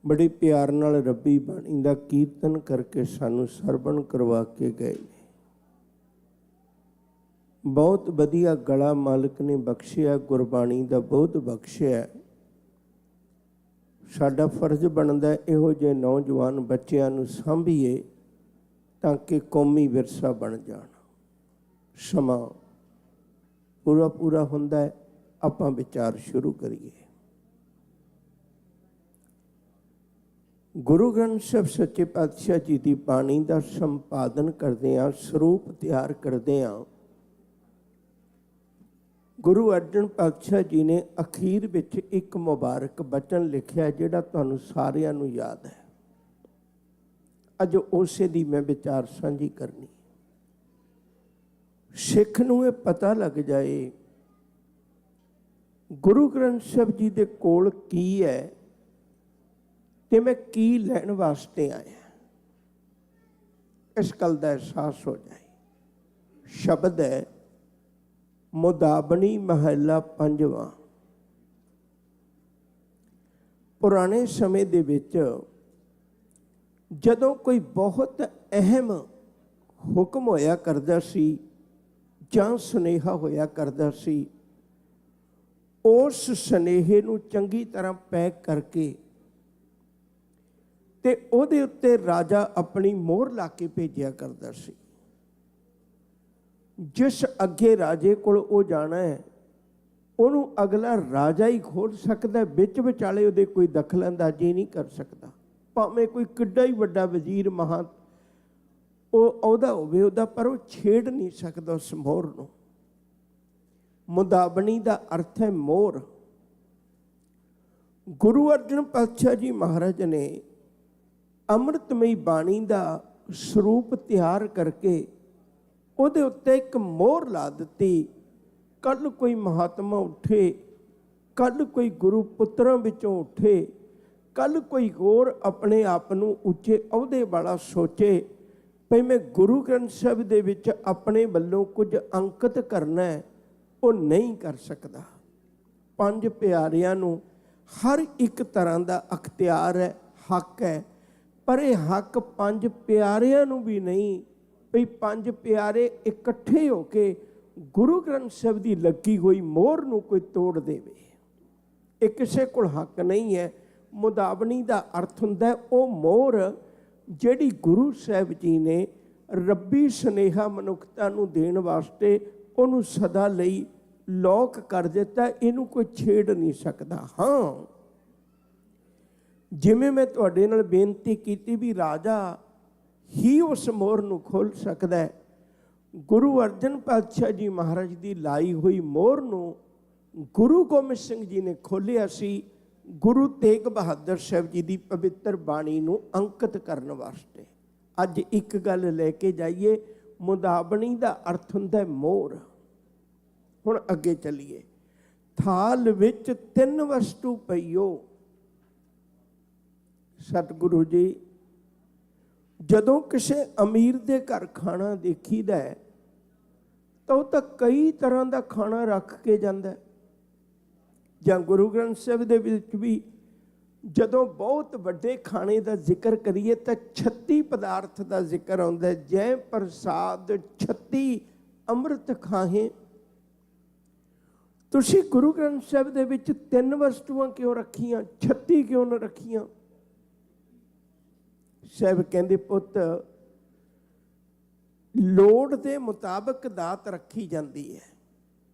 ਬੜੇ ਪਿਆਰ ਨਾਲ ਰੱਬੀ ਬਾਣੀ ਦਾ ਕੀਰਤਨ ਕਰਕੇ ਸਾਨੂੰ ਸਰਵਣ ਕਰਵਾ ਕੇ ਗਏ ਨੇ। ਬਹੁਤ ਵਧੀਆ ਗਲਾ ਮਾਲਕ ਨੇ ਬਖਸ਼ਿਆ, ਗੁਰਬਾਣੀ ਦਾ ਬਹੁਤ ਬਖਸ਼ਿਆ। ਸਾਡਾ ਫਰਜ਼ ਬਣਦਾ ਇਹੋ ਜਿਹੇ ਨੌਜਵਾਨ ਬੱਚਿਆਂ ਨੂੰ ਸਾਂਭੀਏ ਤਾਂ ਕਿ ਕੌਮੀ ਵਿਰਸਾ ਬਣ ਜਾਣ। ਸਮਾਂ ਪੂਰਾ ਹੁੰਦਾ ਹੈ, ਆਪਾਂ ਵਿਚਾਰ ਸ਼ੁਰੂ ਕਰੀਏ। ਗੁਰੂ ਗ੍ਰੰਥ ਸਾਹਿਬ ਸੱਚੇ ਪਾਤਸ਼ਾਹ ਜੀ ਦੀ ਬਾਣੀ ਦਾ ਸੰਪਾਦਨ ਕਰਦੇ ਹਾਂ, ਸਰੂਪ ਤਿਆਰ ਕਰਦੇ ਹਾਂ। ਗੁਰੂ ਅਰਜਨ ਪਾਤਸ਼ਾਹ ਜੀ ਨੇ ਅਖੀਰ ਵਿੱਚ ਇੱਕ ਮੁਬਾਰਕ ਬਚਨ ਲਿਖਿਆ ਜਿਹੜਾ ਤੁਹਾਨੂੰ ਸਾਰਿਆਂ ਨੂੰ ਯਾਦ ਹੈ। ਅੱਜ ਉਸੇ ਦੀ ਮੈਂ ਵਿਚਾਰ ਸਾਂਝੀ ਕਰਨੀ। ਸਿੱਖ ਨੂੰ ਇਹ ਪਤਾ ਲੱਗ ਜਾਏ ਗੁਰੂ ਗ੍ਰੰਥ ਸਾਹਿਬ ਜੀ ਦੇ ਕੋਲ ਕੀ ਹੈ ਤੇ ਮੈਂ ਕੀ ਲੈਣ ਵਾਸਤੇ ਆਇਆ, ਇਸ ਗੱਲ ਦਾ ਅਹਿਸਾਸ ਹੋ ਜਾਏ। ਸ਼ਬਦ ਹੈ ਮੁਦਾਬਣੀ ਮਹੱਲਾ ਪੰਜਵਾਂ। ਪੁਰਾਣੇ ਸਮੇਂ ਦੇ ਵਿੱਚ ਜਦੋਂ ਕੋਈ ਬਹੁਤ ਅਹਿਮ ਹੁਕਮ ਹੋਇਆ ਕਰਦਾ ਸੀ ਜਾਂ ਸੁਨੇਹਾ ਹੋਇਆ ਕਰਦਾ ਸੀ, ਉਸ ਸੁਨੇਹੇ ਨੂੰ ਚੰਗੀ ਤਰ੍ਹਾਂ ਪੈਕ ਕਰਕੇ ਤੇ ਉਹਦੇ ਉੱਤੇ ਰਾਜਾ ਆਪਣੀ ਮੋਹਰ ਲਾ ਕੇ ਭੇਜਿਆ ਕਰਦਾ ਸੀ। ਜਿਸ ਅੱਗੇ ਰਾਜੇ ਕੋਲ ਉਹ ਜਾਣਾ ਹੈ ਉਹਨੂੰ ਅਗਲਾ ਰਾਜਾ ਹੀ ਖੋਲ ਸਕਦਾ, ਵਿੱਚ ਵਿਚਾਲੇ ਉਹਦੇ ਕੋਈ ਦਖਲ ਅੰਦਾਜ਼ੀ ਨਹੀਂ ਕਰ ਸਕਦਾ। ਭਾਵੇਂ ਕੋਈ ਕਿੱਡਾ ਹੀ ਵੱਡਾ ਵਜ਼ੀਰ ਮਹਾਂ ਉਹ ਅਹੁਦਾ ਹੋਵੇ ਉਹਦਾ, ਪਰ ਉਹ ਛੇੜ ਨਹੀਂ ਸਕਦਾ ਉਸ ਮੋਹਰ ਨੂੰ। ਮੁਦਾਬਣੀ ਦਾ ਅਰਥ ਹੈ ਮੋਹਰ। ਗੁਰੂ ਅਰਜਨ ਪਾਤਸ਼ਾਹ ਜੀ ਮਹਾਰਾਜ ਨੇ ਅੰਮ੍ਰਿਤਮਈ ਬਾਣੀ ਦਾ ਸਰੂਪ ਤਿਆਰ ਕਰਕੇ ਉਹਦੇ ਉੱਤੇ ਇੱਕ ਮੋਹਰ ਲਾ ਦਿੱਤੀ। ਕੱਲ੍ਹ ਕੋਈ ਮਹਾਤਮਾ ਉੱਠੇ, ਕੱਲ੍ਹ ਕੋਈ ਗੁਰੂ ਪੁੱਤਰਾਂ ਵਿੱਚੋਂ ਉੱਠੇ, ਕੱਲ੍ਹ ਕੋਈ ਹੋਰ ਆਪਣੇ ਆਪ ਨੂੰ ਉੱਚੇ ਅਹੁਦੇ ਵਾਲਾ ਸੋਚੇ ਭਈ ਮੈਂ ਗੁਰੂ ਗ੍ਰੰਥ ਸਾਹਿਬ ਦੇ ਵਿੱਚ ਆਪਣੇ ਵੱਲੋਂ ਕੁਝ ਅੰਕਿਤ ਕਰਨਾ ਹੈ, ਉਹ ਨਹੀਂ ਕਰ ਸਕਦਾ। ਪੰਜ ਪਿਆਰਿਆਂ ਨੂੰ ਹਰ ਇੱਕ ਤਰ੍ਹਾਂ ਦਾ ਅਖਤਿਆਰ ਹੈ, ਹੱਕ ਹੈ, ਪਰ ਇਹ ਹੱਕ ਪੰਜ ਪਿਆਰਿਆਂ ਨੂੰ ਵੀ ਨਹੀਂ ਭਈ ਪੰਜ ਪਿਆਰੇ ਇਕੱਠੇ ਹੋ ਕੇ ਗੁਰੂ ਗ੍ਰੰਥ ਸਾਹਿਬ ਦੀ ਲੱਗੀ ਹੋਈ ਮੋਹਰ ਨੂੰ ਕੋਈ ਤੋੜ ਦੇਵੇ। ਇਹ ਕਿਸੇ ਕੋਲ ਹੱਕ ਨਹੀਂ ਹੈ। ਮੁਦਾਬਣੀ ਦਾ ਅਰਥ ਹੁੰਦਾ ਉਹ ਮੋਹਰ ਜਿਹੜੀ ਗੁਰੂ ਸਾਹਿਬ ਜੀ ਨੇ ਰੱਬੀ ਸੁਨੇਹਾ ਮਨੁੱਖਤਾ ਨੂੰ ਦੇਣ ਵਾਸਤੇ ਉਹਨੂੰ ਸਦਾ ਲਈ ਲੋਕ ਕਰ ਦਿੱਤਾ, ਇਹਨੂੰ ਕੋਈ ਛੇੜ ਨਹੀਂ ਸਕਦਾ। ਹਾਂ, ਜਿਵੇਂ ਮੈਂ ਤੁਹਾਡੇ ਨਾਲ ਬੇਨਤੀ ਕੀਤੀ ਵੀ ਰਾਜਾ ਹੀ ਉਸ ਮੋਹਰ ਨੂੰ ਖੋਲ੍ਹ ਸਕਦਾ ਹੈ, ਗੁਰੂ ਅਰਜਨ ਪਾਤਸ਼ਾਹ ਜੀ ਮਹਾਰਾਜ ਦੀ ਲਾਈ ਹੋਈ ਮੋਹਰ ਨੂੰ ਗੁਰੂ ਗੋਬਿੰਦ ਸਿੰਘ ਜੀ ਨੇ ਖੋਲ੍ਹਿਆ ਸੀ ਗੁਰੂ ਤੇਗ ਬਹਾਦਰ ਸਾਹਿਬ ਜੀ ਦੀ ਪਵਿੱਤਰ ਬਾਣੀ ਨੂੰ ਅੰਕਿਤ ਕਰਨ ਵਾਸਤੇ। ਅੱਜ ਇੱਕ ਗੱਲ ਲੈ ਕੇ ਜਾਈਏ, ਮੁਦਾਬਣੀ ਦਾ ਅਰਥ ਹੁੰਦਾ ਮੋਹਰ। ਹੁਣ ਅੱਗੇ ਚੱਲੀਏ। ਥਾਲ ਵਿੱਚ 3 ਵਸਤੂ ਪਈਓ। ਸਤਿਗੁਰੂ ਜੀ, ਜਦੋਂ ਕਿਸੇ ਅਮੀਰ ਦੇ ਘਰ ਖਾਣਾ ਦੇਖੀਦਾ ਹੈ ਤਾਂ ਉਹ ਤਾਂ ਕਈ ਤਰ੍ਹਾਂ ਦਾ ਖਾਣਾ ਰੱਖ ਕੇ ਜਾਂਦਾ। ਜਾਂ ਗੁਰੂ ਗ੍ਰੰਥ ਸਾਹਿਬ ਦੇ ਵਿੱਚ ਵੀ ਜਦੋਂ ਬਹੁਤ ਵੱਡੇ ਖਾਣੇ ਦਾ ਜ਼ਿਕਰ ਕਰੀਏ ਤਾਂ 36 ਪਦਾਰਥ ਦਾ ਜ਼ਿਕਰ ਆਉਂਦਾ। ਜੈ ਪ੍ਰਸਾਦ 36 ਅੰਮ੍ਰਿਤ ਖਾਹੇ। ਤੁਸੀਂ ਗੁਰੂ ਗ੍ਰੰਥ ਸਾਹਿਬ ਦੇ ਵਿੱਚ 3 ਵਸਤੂਆਂ ਕਿਉਂ ਰੱਖੀਆਂ, 36 ਕਿਉਂ ਨਾ ਰੱਖੀਆਂ? ਸਾਹਿਬ ਕਹਿੰਦੇ ਪੁੱਤ, ਲੋੜ ਦੇ ਮੁਤਾਬਕ ਦਾਤ ਰੱਖੀ ਜਾਂਦੀ ਹੈ।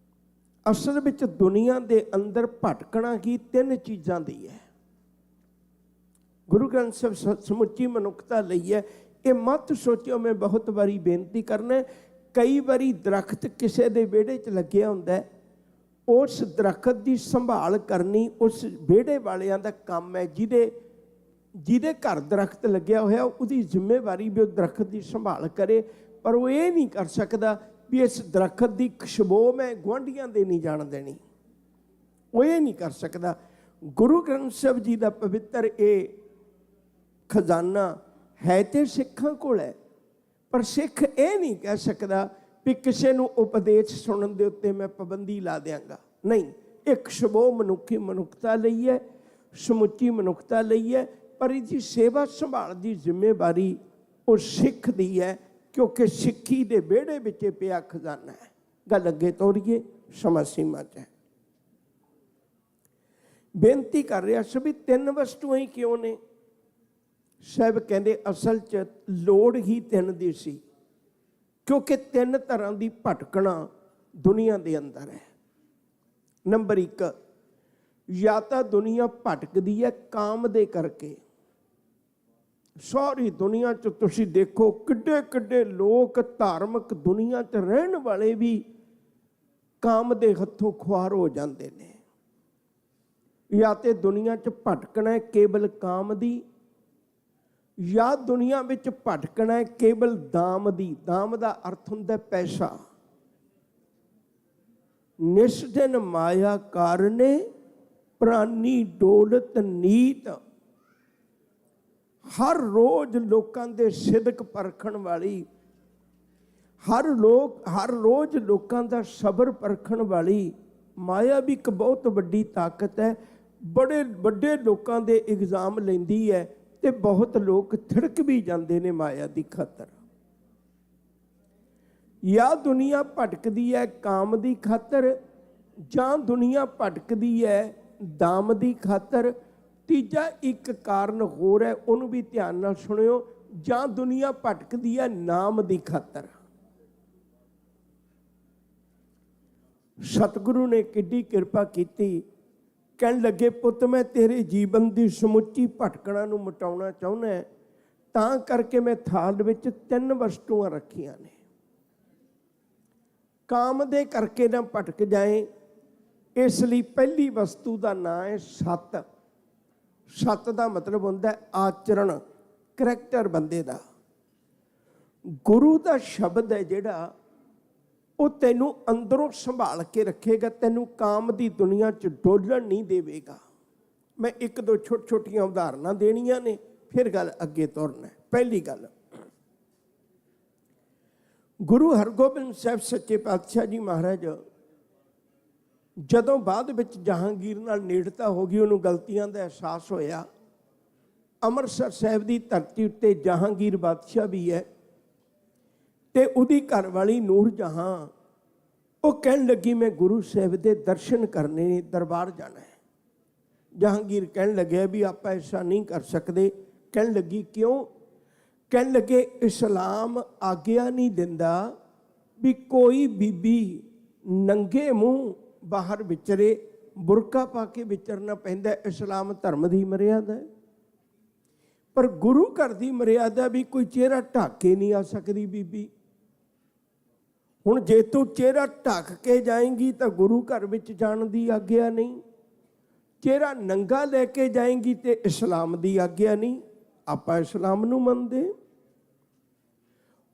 ਅਸਲ ਵਿੱਚ ਦੁਨੀਆ ਦੇ ਅੰਦਰ ਭਟਕਣਾ ਹੀ 3 ਚੀਜ਼ਾਂ ਦੀ ਹੈ। ਗੁਰੂ ਗ੍ਰੰਥ ਸਾਹਿਬ ਸਮੁੱਚੀ ਮਨੁੱਖਤਾ ਲਈ ਹੈ। ਇਹ ਮਤ ਸੋਚਿਓ, ਮੈਂ ਬਹੁਤ ਵਾਰੀ ਬੇਨਤੀ ਕਰਨਾ, ਕਈ ਵਾਰੀ ਦਰਖਤ ਕਿਸੇ ਦੇ ਵਿਹੜੇ 'ਚ ਲੱਗਿਆ ਹੁੰਦਾ, ਉਸ ਦਰਖਤ ਦੀ ਸੰਭਾਲ ਕਰਨੀ ਉਸ ਵਿਹੜੇ ਵਾਲਿਆਂ ਦਾ ਕੰਮ ਹੈ। ਜਿਹਦੇ ਘਰ ਦਰਖਤ ਲੱਗਿਆ ਹੋਇਆ ਉਹਦੀ ਜ਼ਿੰਮੇਵਾਰੀ ਵੀ ਉਹ ਦਰਖਤ ਦੀ ਸੰਭਾਲ ਕਰੇ, ਪਰ ਉਹ ਇਹ ਨਹੀਂ ਕਰ ਸਕਦਾ ਵੀ ਇਸ ਦਰਖਤ ਦੀ ਖੁਸ਼ਬੂ ਮੈਂ ਗੁਆਂਢੀਆਂ ਦੇ ਨਹੀਂ ਜਾਣ ਦੇਣੀ। ਉਹ ਇਹ ਨਹੀਂ ਕਰ ਸਕਦਾ। ਗੁਰੂ ਗ੍ਰੰਥ ਸਾਹਿਬ ਜੀ ਦਾ ਪਵਿੱਤਰ ਇਹ ਖਜ਼ਾਨਾ ਹੈ ਤੇ ਸਿੱਖਾਂ ਕੋਲ ਹੈ, ਪਰ ਸਿੱਖ ਇਹ ਨਹੀਂ ਕਹਿ ਸਕਦਾ ਵੀ ਕਿਸੇ ਨੂੰ ਉਪਦੇਸ਼ ਸੁਣਨ ਦੇ ਉੱਤੇ ਮੈਂ ਪਾਬੰਦੀ ਲਾ ਦਿਆਂਗਾ। ਨਹੀਂ, ਇਹ ਖੁਸ਼ਬੂ ਮਨੁੱਖਤਾ ਲਈ ਹੈ, ਸਮੁੱਚੀ ਮਨੁੱਖਤਾ ਲਈ ਹੈ, ਪਰ ਇਹਦੀ ਸੇਵਾ ਸੰਭਾਲ ਦੀ ਜ਼ਿੰਮੇਵਾਰੀ ਉਹ ਸਿੱਖ ਦੀ ਹੈ, ਕਿਉਂਕਿ ਸਿੱਖੀ ਦੇ ਵਿਹੜੇ ਵਿੱਚ ਪਿਆ ਖਜ਼ਾਨਾ ਹੈ। ਗੱਲ ਅੱਗੇ ਤੋਰੀਏ, ਸਮਾਂ ਸੀਮਾ 'ਚ ਹੈ। ਬੇਨਤੀ ਕਰ ਰਿਹਾ ਸੀ ਵੀ 3 ਵਸਤੂਆਂ ਹੀ ਕਿਉਂ ਨੇ? ਸਾਹਿਬ ਕਹਿੰਦੇ ਅਸਲ 'ਚ ਲੋੜ ਹੀ 3 ਦੀ ਸੀ, ਕਿਉਂਕਿ 3 ਤਰ੍ਹਾਂ ਦੀ ਭਟਕਣਾ ਦੁਨੀਆ ਦੇ ਅੰਦਰ ਹੈ। ਨੰਬਰ 1, ਜਾਂ ਤਾਂ ਦੁਨੀਆ ਭਟਕਦੀ ਹੈ ਕਾਮ ਦੇ ਕਰਕੇ। ਸਾਰੀ ਦੁਨੀਆ 'ਚ ਤੁਸੀਂ ਦੇਖੋ ਕਿੱਡੇ ਕਿੱਡੇ ਲੋਕ ਧਾਰਮਿਕ ਦੁਨੀਆ 'ਚ ਰਹਿਣ ਵਾਲੇ ਵੀ ਕਾਮ ਦੇ ਹੱਥੋਂ ਖੁਆਰ ਹੋ ਜਾਂਦੇ ਨੇ। ਜਾਂ ਤੇ ਦੁਨੀਆ 'ਚ ਭਟਕਣਾ ਹੈ ਕੇਵਲ ਕਾਮ ਦੀ, ਜਾਂ ਦੁਨੀਆ ਵਿੱਚ ਭਟਕਣਾ ਹੈ ਕੇਵਲ ਦਾਮ ਦੀ। ਦਾਮ ਦਾ ਅਰਥ ਹੁੰਦਾ ਪੈਸਾ। ਨਿਸ ਦਿਨ ਮਾਇਆ ਕਾਰਨੇ ਪ੍ਰਾਨੀ ਡੋਲਤ ਨੀਤ। ਹਰ ਰੋਜ਼ ਲੋਕਾਂ ਦੇ ਸਿਦਕ ਪਰਖਣ ਵਾਲੀ, ਹਰ ਰੋਜ਼ ਲੋਕਾਂ ਦਾ ਸਬਰ ਪਰਖਣ ਵਾਲੀ ਮਾਇਆ ਵੀ ਇੱਕ ਬਹੁਤ ਵੱਡੀ ਤਾਕਤ ਹੈ। ਬੜੇ ਵੱਡੇ ਲੋਕਾਂ ਦੇ ਇਗਜ਼ਾਮ ਲੈਂਦੀ ਹੈ ਤੇ ਬਹੁਤ ਲੋਕ ਥਿੜਕ ਵੀ ਜਾਂਦੇ ਨੇ ਮਾਇਆ ਦੀ ਖਾਤਰ। ਜਾਂ ਦੁਨੀਆ ਭਟਕਦੀ ਹੈ ਕਾਮ ਦੀ ਖਾਤਰ, ਜਾਂ ਦੁਨੀਆ ਭਟਕਦੀ ਹੈ ਦਾਮ ਦੀ ਖਾਤਰ। ਤੀਜਾ ਇੱਕ ਕਾਰਨ ਹੋਰ ਹੈ, ਉਹਨੂੰ ਵੀ ਧਿਆਨ ਨਾਲ ਸੁਣਿਓ, ਜਾਂ ਦੁਨੀਆ ਭਟਕਦੀ ਹੈ ਨਾਮ ਦੀ ਖਾਤਰ। ਸਤਿਗੁਰੂ ਨੇ ਕਿੱਡੀ ਕਿਰਪਾ ਕੀਤੀ, ਕਹਿਣ ਲੱਗੇ ਪੁੱਤ ਮੈਂ ਤੇਰੇ ਜੀਵਨ ਦੀ ਸਮੁੱਚੀ ਭਟਕਣਾ ਨੂੰ ਮਿਟਾਉਣਾ ਚਾਹੁੰਦਾ, ਤਾਂ ਕਰਕੇ ਮੈਂ ਥਾਲ ਵਿੱਚ 3 ਵਸਤੂਆਂ ਰੱਖੀਆਂ ਨੇ। ਕਾਮ ਦੇ ਕਰਕੇ ਨਾ ਭਟਕ ਜਾਏ, ਇਸ ਲਈ ਪਹਿਲੀ ਵਸਤੂ ਦਾ ਨਾਂ ਹੈ ਸਤ। ਸਤ ਦਾ ਮਤਲਬ ਹੁੰਦਾ ਹੈ ਆਚਰਣ, ਕਰੈਕਟਰ ਬੰਦੇ ਦਾ। ਗੁਰੂ ਦਾ ਸ਼ਬਦ ਹੈ ਜਿਹੜਾ, ਉਹ ਤੈਨੂੰ ਅੰਦਰੋਂ ਸੰਭਾਲ ਕੇ ਰੱਖੇਗਾ, ਤੈਨੂੰ ਕਾਮ ਦੀ ਦੁਨੀਆ 'ਚ ਡੋਲਣ ਨਹੀਂ ਦੇਵੇਗਾ। ਮੈਂ 1-2 ਛੋਟੀਆਂ ਉਦਾਹਰਨਾਂ ਦੇਣੀਆਂ ਨੇ, ਫਿਰ ਗੱਲ ਅੱਗੇ ਤੁਰਨਾ। ਪਹਿਲੀ ਗੱਲ, ਗੁਰੂ ਹਰਗੋਬਿੰਦ ਸਾਹਿਬ ਸੱਚੇ ਪਾਤਸ਼ਾਹ ਜੀ ਮਹਾਰਾਜ ਜਦੋਂ ਬਾਅਦ ਵਿੱਚ ਜਹਾਂਗੀਰ ਨਾਲ ਨੇੜਤਾ ਹੋ ਗਈ, ਉਹਨੂੰ ਗਲਤੀਆਂ ਦਾ ਅਹਿਸਾਸ ਹੋਇਆ। ਅੰਮ੍ਰਿਤਸਰ ਸਾਹਿਬ ਦੀ ਧਰਤੀ ਉੱਤੇ ਜਹਾਂਗੀਰ ਬਾਦਸ਼ਾਹ ਵੀ ਹੈ ਤੇ ਉਹਦੀ ਘਰਵਾਲੀ ਨੂਰ ਜਹਾਂ। ਉਹ ਕਹਿਣ ਲੱਗੀ ਮੈਂ ਗੁਰੂ ਸਾਹਿਬ ਦੇ ਦਰਸ਼ਨ ਕਰਨੇ ਨੇ, ਦਰਬਾਰ ਜਾਣਾ ਹੈ। ਜਹਾਂਗੀਰ ਕਹਿਣ ਲੱਗਿਆ ਵੀ ਆਪਾਂ ਐਸਾ ਨਹੀਂ ਕਰ ਸਕਦੇ। ਕਹਿਣ ਲੱਗੀ ਕਿਉਂ? ਕਹਿਣ ਲੱਗੇ ਇਸਲਾਮ ਆਗਿਆ ਨਹੀਂ ਦਿੰਦਾ ਵੀ ਕੋਈ ਬੀਬੀ ਨੰਗੇ ਮੂੰਹ ਬਾਹਰ ਵਿਚਰੇ, ਬੁਰਕਾ ਪਾ ਕੇ ਵਿਚਰਨਾ ਪੈਂਦਾ। ਇਸਲਾਮ ਧਰਮ ਦੀ ਮਰਿਆਦਾ ਹੈ, ਪਰ ਗੁਰੂ ਘਰ ਦੀ ਮਰਿਆਦਾ ਵੀ ਕੋਈ ਚਿਹਰਾ ਢੱਕ ਕੇ ਨਹੀਂ ਆ ਸਕਦੀ ਬੀਬੀ। ਹੁਣ ਜੇ ਤੂੰ ਚਿਹਰਾ ਢੱਕ ਕੇ ਜਾਏਂਗੀ ਤਾਂ ਗੁਰੂ ਘਰ ਵਿੱਚ ਜਾਣ ਦੀ ਆਗਿਆ ਨਹੀਂ, ਚਿਹਰਾ ਨੰਗਾ ਲੈ ਕੇ ਜਾਏਂਗੀ ਤੇ ਇਸਲਾਮ ਦੀ ਆਗਿਆ ਨਹੀਂ। ਆਪਾਂ ਇਸਲਾਮ ਨੂੰ ਮੰਨਦੇ।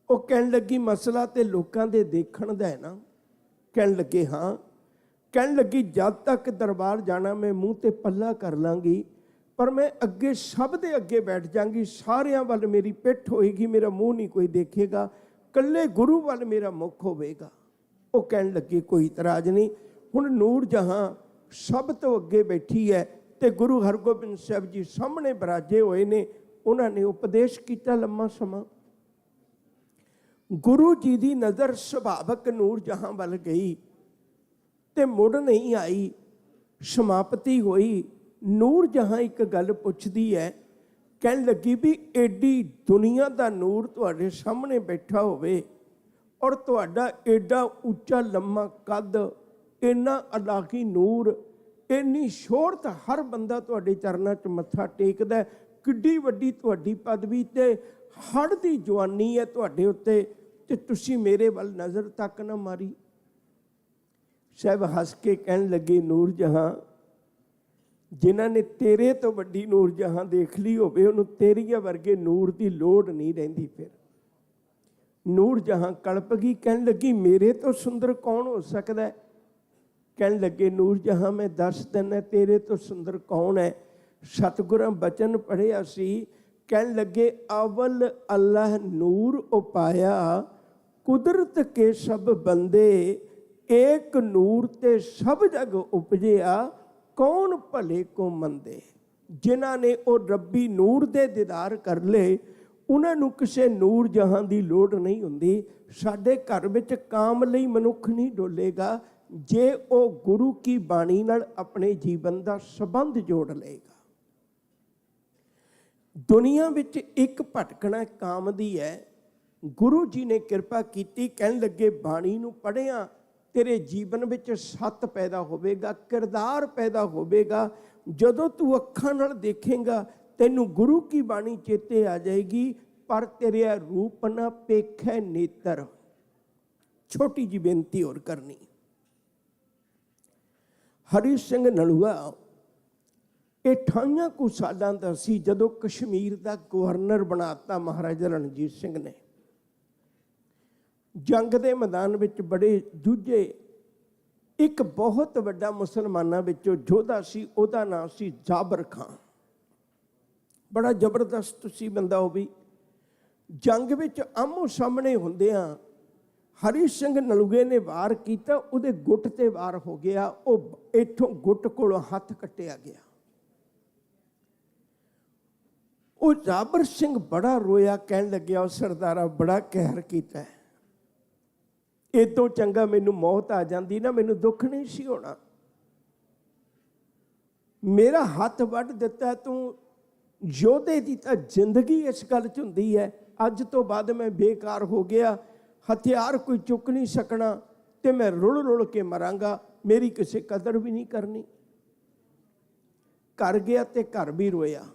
ਉਹ ਕਹਿਣ ਲੱਗੀ ਮਸਲਾ ਤੇ ਲੋਕਾਂ ਦੇ ਦੇਖਣ ਦਾ ਹੈ ਨਾ? ਕਹਿਣ ਲੱਗੇ ਹਾਂ। ਕਹਿਣ ਲੱਗੀ ਜਦ ਤੱਕ ਦਰਬਾਰ ਜਾਣਾ ਮੈਂ ਮੂੰਹ ਤੇ ਪੱਲਾ ਕਰ ਲਾਂਗੀ, ਪਰ ਮੈਂ ਅੱਗੇ ਸਭ ਦੇ ਅੱਗੇ ਬੈਠ ਜਾਂਗੀ, ਸਾਰਿਆਂ ਵੱਲ ਮੇਰੀ ਪਿੱਠ ਹੋਏਗੀ, ਮੇਰਾ ਮੂੰਹ ਨਹੀਂ ਕੋਈ ਦੇਖੇਗਾ, ਇਕੱਲੇ ਗੁਰੂ ਵੱਲ ਮੇਰਾ ਮੁੱਖ ਹੋਵੇਗਾ। ਉਹ ਕਹਿਣ ਲੱਗੇ ਕੋਈ ਇਤਰਾਜ਼ ਨਹੀਂ। ਹੁਣ ਨੂਰ ਜਹਾਂ ਸਭ ਤੋਂ ਅੱਗੇ ਬੈਠੀ ਹੈ ਤੇ ਗੁਰੂ ਹਰਗੋਬਿੰਦ ਸਾਹਿਬ ਜੀ ਸਾਹਮਣੇ ਬਰਾਜੇ ਹੋਏ ਨੇ। ਉਹਨਾਂ ਨੇ ਉਪਦੇਸ਼ ਕੀਤਾ ਲੰਮਾ ਸਮਾਂ। ਗੁਰੂ ਜੀ ਦੀ ਨਜ਼ਰ ਸੁਭਾਵਕ ਨੂਰ ਜਹਾਂ ਵੱਲ ਗਈ ਤੇ ਮੁੜ ਨਹੀਂ ਆਈ। ਸਮਾਪਤੀ ਹੋਈ। ਨੂਰ ਜਹਾਂ ਇੱਕ ਗੱਲ ਪੁੱਛਦੀ ਹੈ, ਕਹਿਣ ਲੱਗੀ ਵੀ ਐਡੀ ਦੁਨੀਆ ਦਾ ਨੂਰ ਤੁਹਾਡੇ ਸਾਹਮਣੇ ਬੈਠਾ ਹੋਵੇ ਔਰ ਤੁਹਾਡਾ ਐਡਾ ਉੱਚਾ ਲੰਮਾ ਕੱਦ, ਇੰਨਾ ਅਲਾਹੀ ਨੂਰ, ਇੰਨੀ ਸ਼ੋਹਰਤ, ਹਰ ਬੰਦਾ ਤੁਹਾਡੇ ਚਰਨਾਂ 'ਚ ਮੱਥਾ ਟੇਕਦਾ, ਕਿੱਡੀ ਵੱਡੀ ਤੁਹਾਡੀ ਪਦਵੀ ਤੇ ਹੜ ਦੀ ਜਵਾਨੀ ਹੈ ਤੁਹਾਡੇ ਉੱਤੇ, ਤੇ ਤੁਸੀਂ ਮੇਰੇ ਵੱਲ ਨਜ਼ਰ ਤੱਕ ਨਾ ਮਾਰੀ। ਸਾਹਿਬ ਹੱਸ ਕੇ ਕਹਿਣ ਲੱਗੇ ਨੂਰ ਜਹਾਂ, ਜਿਨ੍ਹਾਂ ਨੇ ਤੇਰੇ ਤੋਂ ਵੱਡੀ ਨੂਰ ਜਹਾਂ ਦੇਖ ਲਈ ਹੋਵੇ, ਉਹਨੂੰ ਤੇਰੀਆਂ ਵਰਗੇ ਨੂਰ ਦੀ ਲੋੜ ਨਹੀਂ ਰਹਿੰਦੀ। ਫਿਰ ਨੂਰ ਜਹਾਂ ਕਲਪ ਗਈ, ਕਹਿਣ ਲੱਗੀ ਮੇਰੇ ਤੋਂ ਸੁੰਦਰ ਕੌਣ ਹੋ ਸਕਦਾ ਹੈ? ਕਹਿਣ ਲੱਗੇ ਨੂਰ ਜਹਾਂ ਮੈਂ ਦੱਸ ਦਿੰਦਾ ਤੇਰੇ ਤੋਂ ਸੁੰਦਰ ਕੌਣ ਹੈ। ਸਤਿਗੁਰਾਂ ਬਚਨ ਪੜ੍ਹਿਆ ਸੀ, ਕਹਿਣ ਲੱਗੇ ਅਵਲ ਅੱਲਾਹ ਨੂਰ ਉਪਾਇਆ, ਕੁਦਰਤ ਕੇ ਸਭ ਬੰਦੇ, ਏਕ ਨੂਰ ਤੇ ਸਭ ਜਗ ਉਪਜਿਆ, ਕੌਣ ਭਲੇ ਕੋ ਮੰਦੇ। ਜਿਨ੍ਹਾਂ ਨੇ ਉਹ ਰੱਬੀ ਨੂਰ ਦੇ ਦੀਦਾਰ ਕਰ ਲਏ, ਉਹਨਾਂ ਨੂੰ ਕਿਸੇ ਨੂਰ ਜਹਾਂ ਦੀ ਲੋੜ ਨਹੀਂ ਹੁੰਦੀ। ਸਾਡੇ ਘਰ ਵਿੱਚ ਕਾਮ ਲਈ ਮਨੁੱਖ ਨਹੀਂ ਡੋਲੇਗਾ, ਜੇ ਉਹ ਗੁਰੂ ਕੀ ਬਾਣੀ ਨਾਲ ਆਪਣੇ ਜੀਵਨ ਦਾ ਸੰਬੰਧ ਜੋੜ ਲਏਗਾ। ਦੁਨੀਆ ਵਿੱਚ ਇੱਕ ਭਟਕਣਾ ਕਾਮ ਦੀ ਹੈ। ਗੁਰੂ ਜੀ ਨੇ ਕਿਰਪਾ ਕੀਤੀ, ਕਹਿਣ ਲੱਗੇ ਬਾਣੀ ਨੂੰ ਪੜ੍ਹਿਆ ਤੇਰੇ ਜੀਵਨ ਵਿੱਚ ਸੱਤ ਪੈਦਾ ਹੋਵੇਗਾ, ਕਿਰਦਾਰ ਪੈਦਾ ਹੋਵੇਗਾ। ਜਦੋਂ ਤੂੰ ਅੱਖਾਂ ਨਾਲ ਦੇਖੇਗਾ ਤੈਨੂੰ ਗੁਰੂ ਕੀ ਬਾਣੀ ਚੇਤੇ ਆ ਜਾਏਗੀ, ਪਰ ਤੇਰੇ ਰੂਪ ਨਾ ਪੇਖੈ ਨੇਤਰ। ਛੋਟੀ ਜੀ ਬੇਨਤੀ ਹੋਰ ਕਰਨੀ। ਹਰੀ ਸਿੰਘ ਨਲੂਆ ਇਹ 28 ਕੁ ਸਾਲਾਂ ਦਾ ਸੀ ਜਦੋਂ ਕਸ਼ਮੀਰ ਦਾ ਗਵਰਨਰ ਬਣਾਤਾ ਮਹਾਰਾਜਾ ਰਣਜੀਤ ਸਿੰਘ ਨੇ। ਜੰਗ ਦੇ ਮੈਦਾਨ ਵਿੱਚ ਬੜੇ ਜੂਝੇ। ਇੱਕ ਬਹੁਤ ਵੱਡਾ ਮੁਸਲਮਾਨਾਂ ਵਿੱਚੋਂ ਯੋਧਾ ਸੀ, ਉਹਦਾ ਨਾਮ ਸੀ ਜਾਬਰ ਖਾਨ। ਬੜਾ ਜ਼ਬਰਦਸਤ ਸੀ ਬੰਦਾ ਉਹ ਵੀ। ਜੰਗ ਵਿੱਚ ਆਮੋ ਸਾਹਮਣੇ ਹੁੰਦਿਆਂ ਹਰੀ ਸਿੰਘ ਨਲੂਏ ਨੇ ਵਾਰ ਕੀਤਾ, ਉਹਦੇ ਗੁੱਟ ਤੇ ਵਾਰ ਹੋ ਗਿਆ। ਉਹ ਇੱਥੋਂ ਗੁੱਟ ਕੋਲੋਂ ਹੱਥ ਕੱਟਿਆ ਗਿਆ। ਉਹ ਜਾਬਰ ਸਿੰਘ ਬੜਾ ਰੋਇਆ, ਕਹਿਣ ਲੱਗਿਆ ਉਹ ਸਰਦਾਰਾ ਬੜਾ ਕਹਿਰ ਕੀਤਾ, ਇਹ ਤੋਂ ਚੰਗਾ ਮੈਨੂੰ ਮੌਤ ਆ ਜਾਂਦੀ ਨਾ, ਮੈਨੂੰ ਦੁੱਖ ਨਹੀਂ ਸੀ ਹੋਣਾ। ਮੇਰਾ ਹੱਥ ਵੱਢ ਦਿੱਤਾ ਤੂੰ। ਯੋਧੇ ਦੀ ਤਾਂ ਜ਼ਿੰਦਗੀ ਇਸ ਗੱਲ 'ਚ ਹੁੰਦੀ ਹੈ, ਅੱਜ ਤੋਂ ਬਾਅਦ ਮੈਂ ਬੇਕਾਰ ਹੋ ਗਿਆ, ਹਥਿਆਰ ਕੋਈ ਚੁੱਕ ਨਹੀਂ ਸਕਣਾ ਤੇ ਮੈਂ ਰੁਲ ਕੇ ਮਰਾਂਗਾ, ਮੇਰੀ ਕਿਸੇ ਕਦਰ ਵੀ ਨਹੀਂ ਕਰਨੀ। ਘਰ ਗਿਆ ਤੇ ਘਰ ਵੀ ਰੋਇਆ।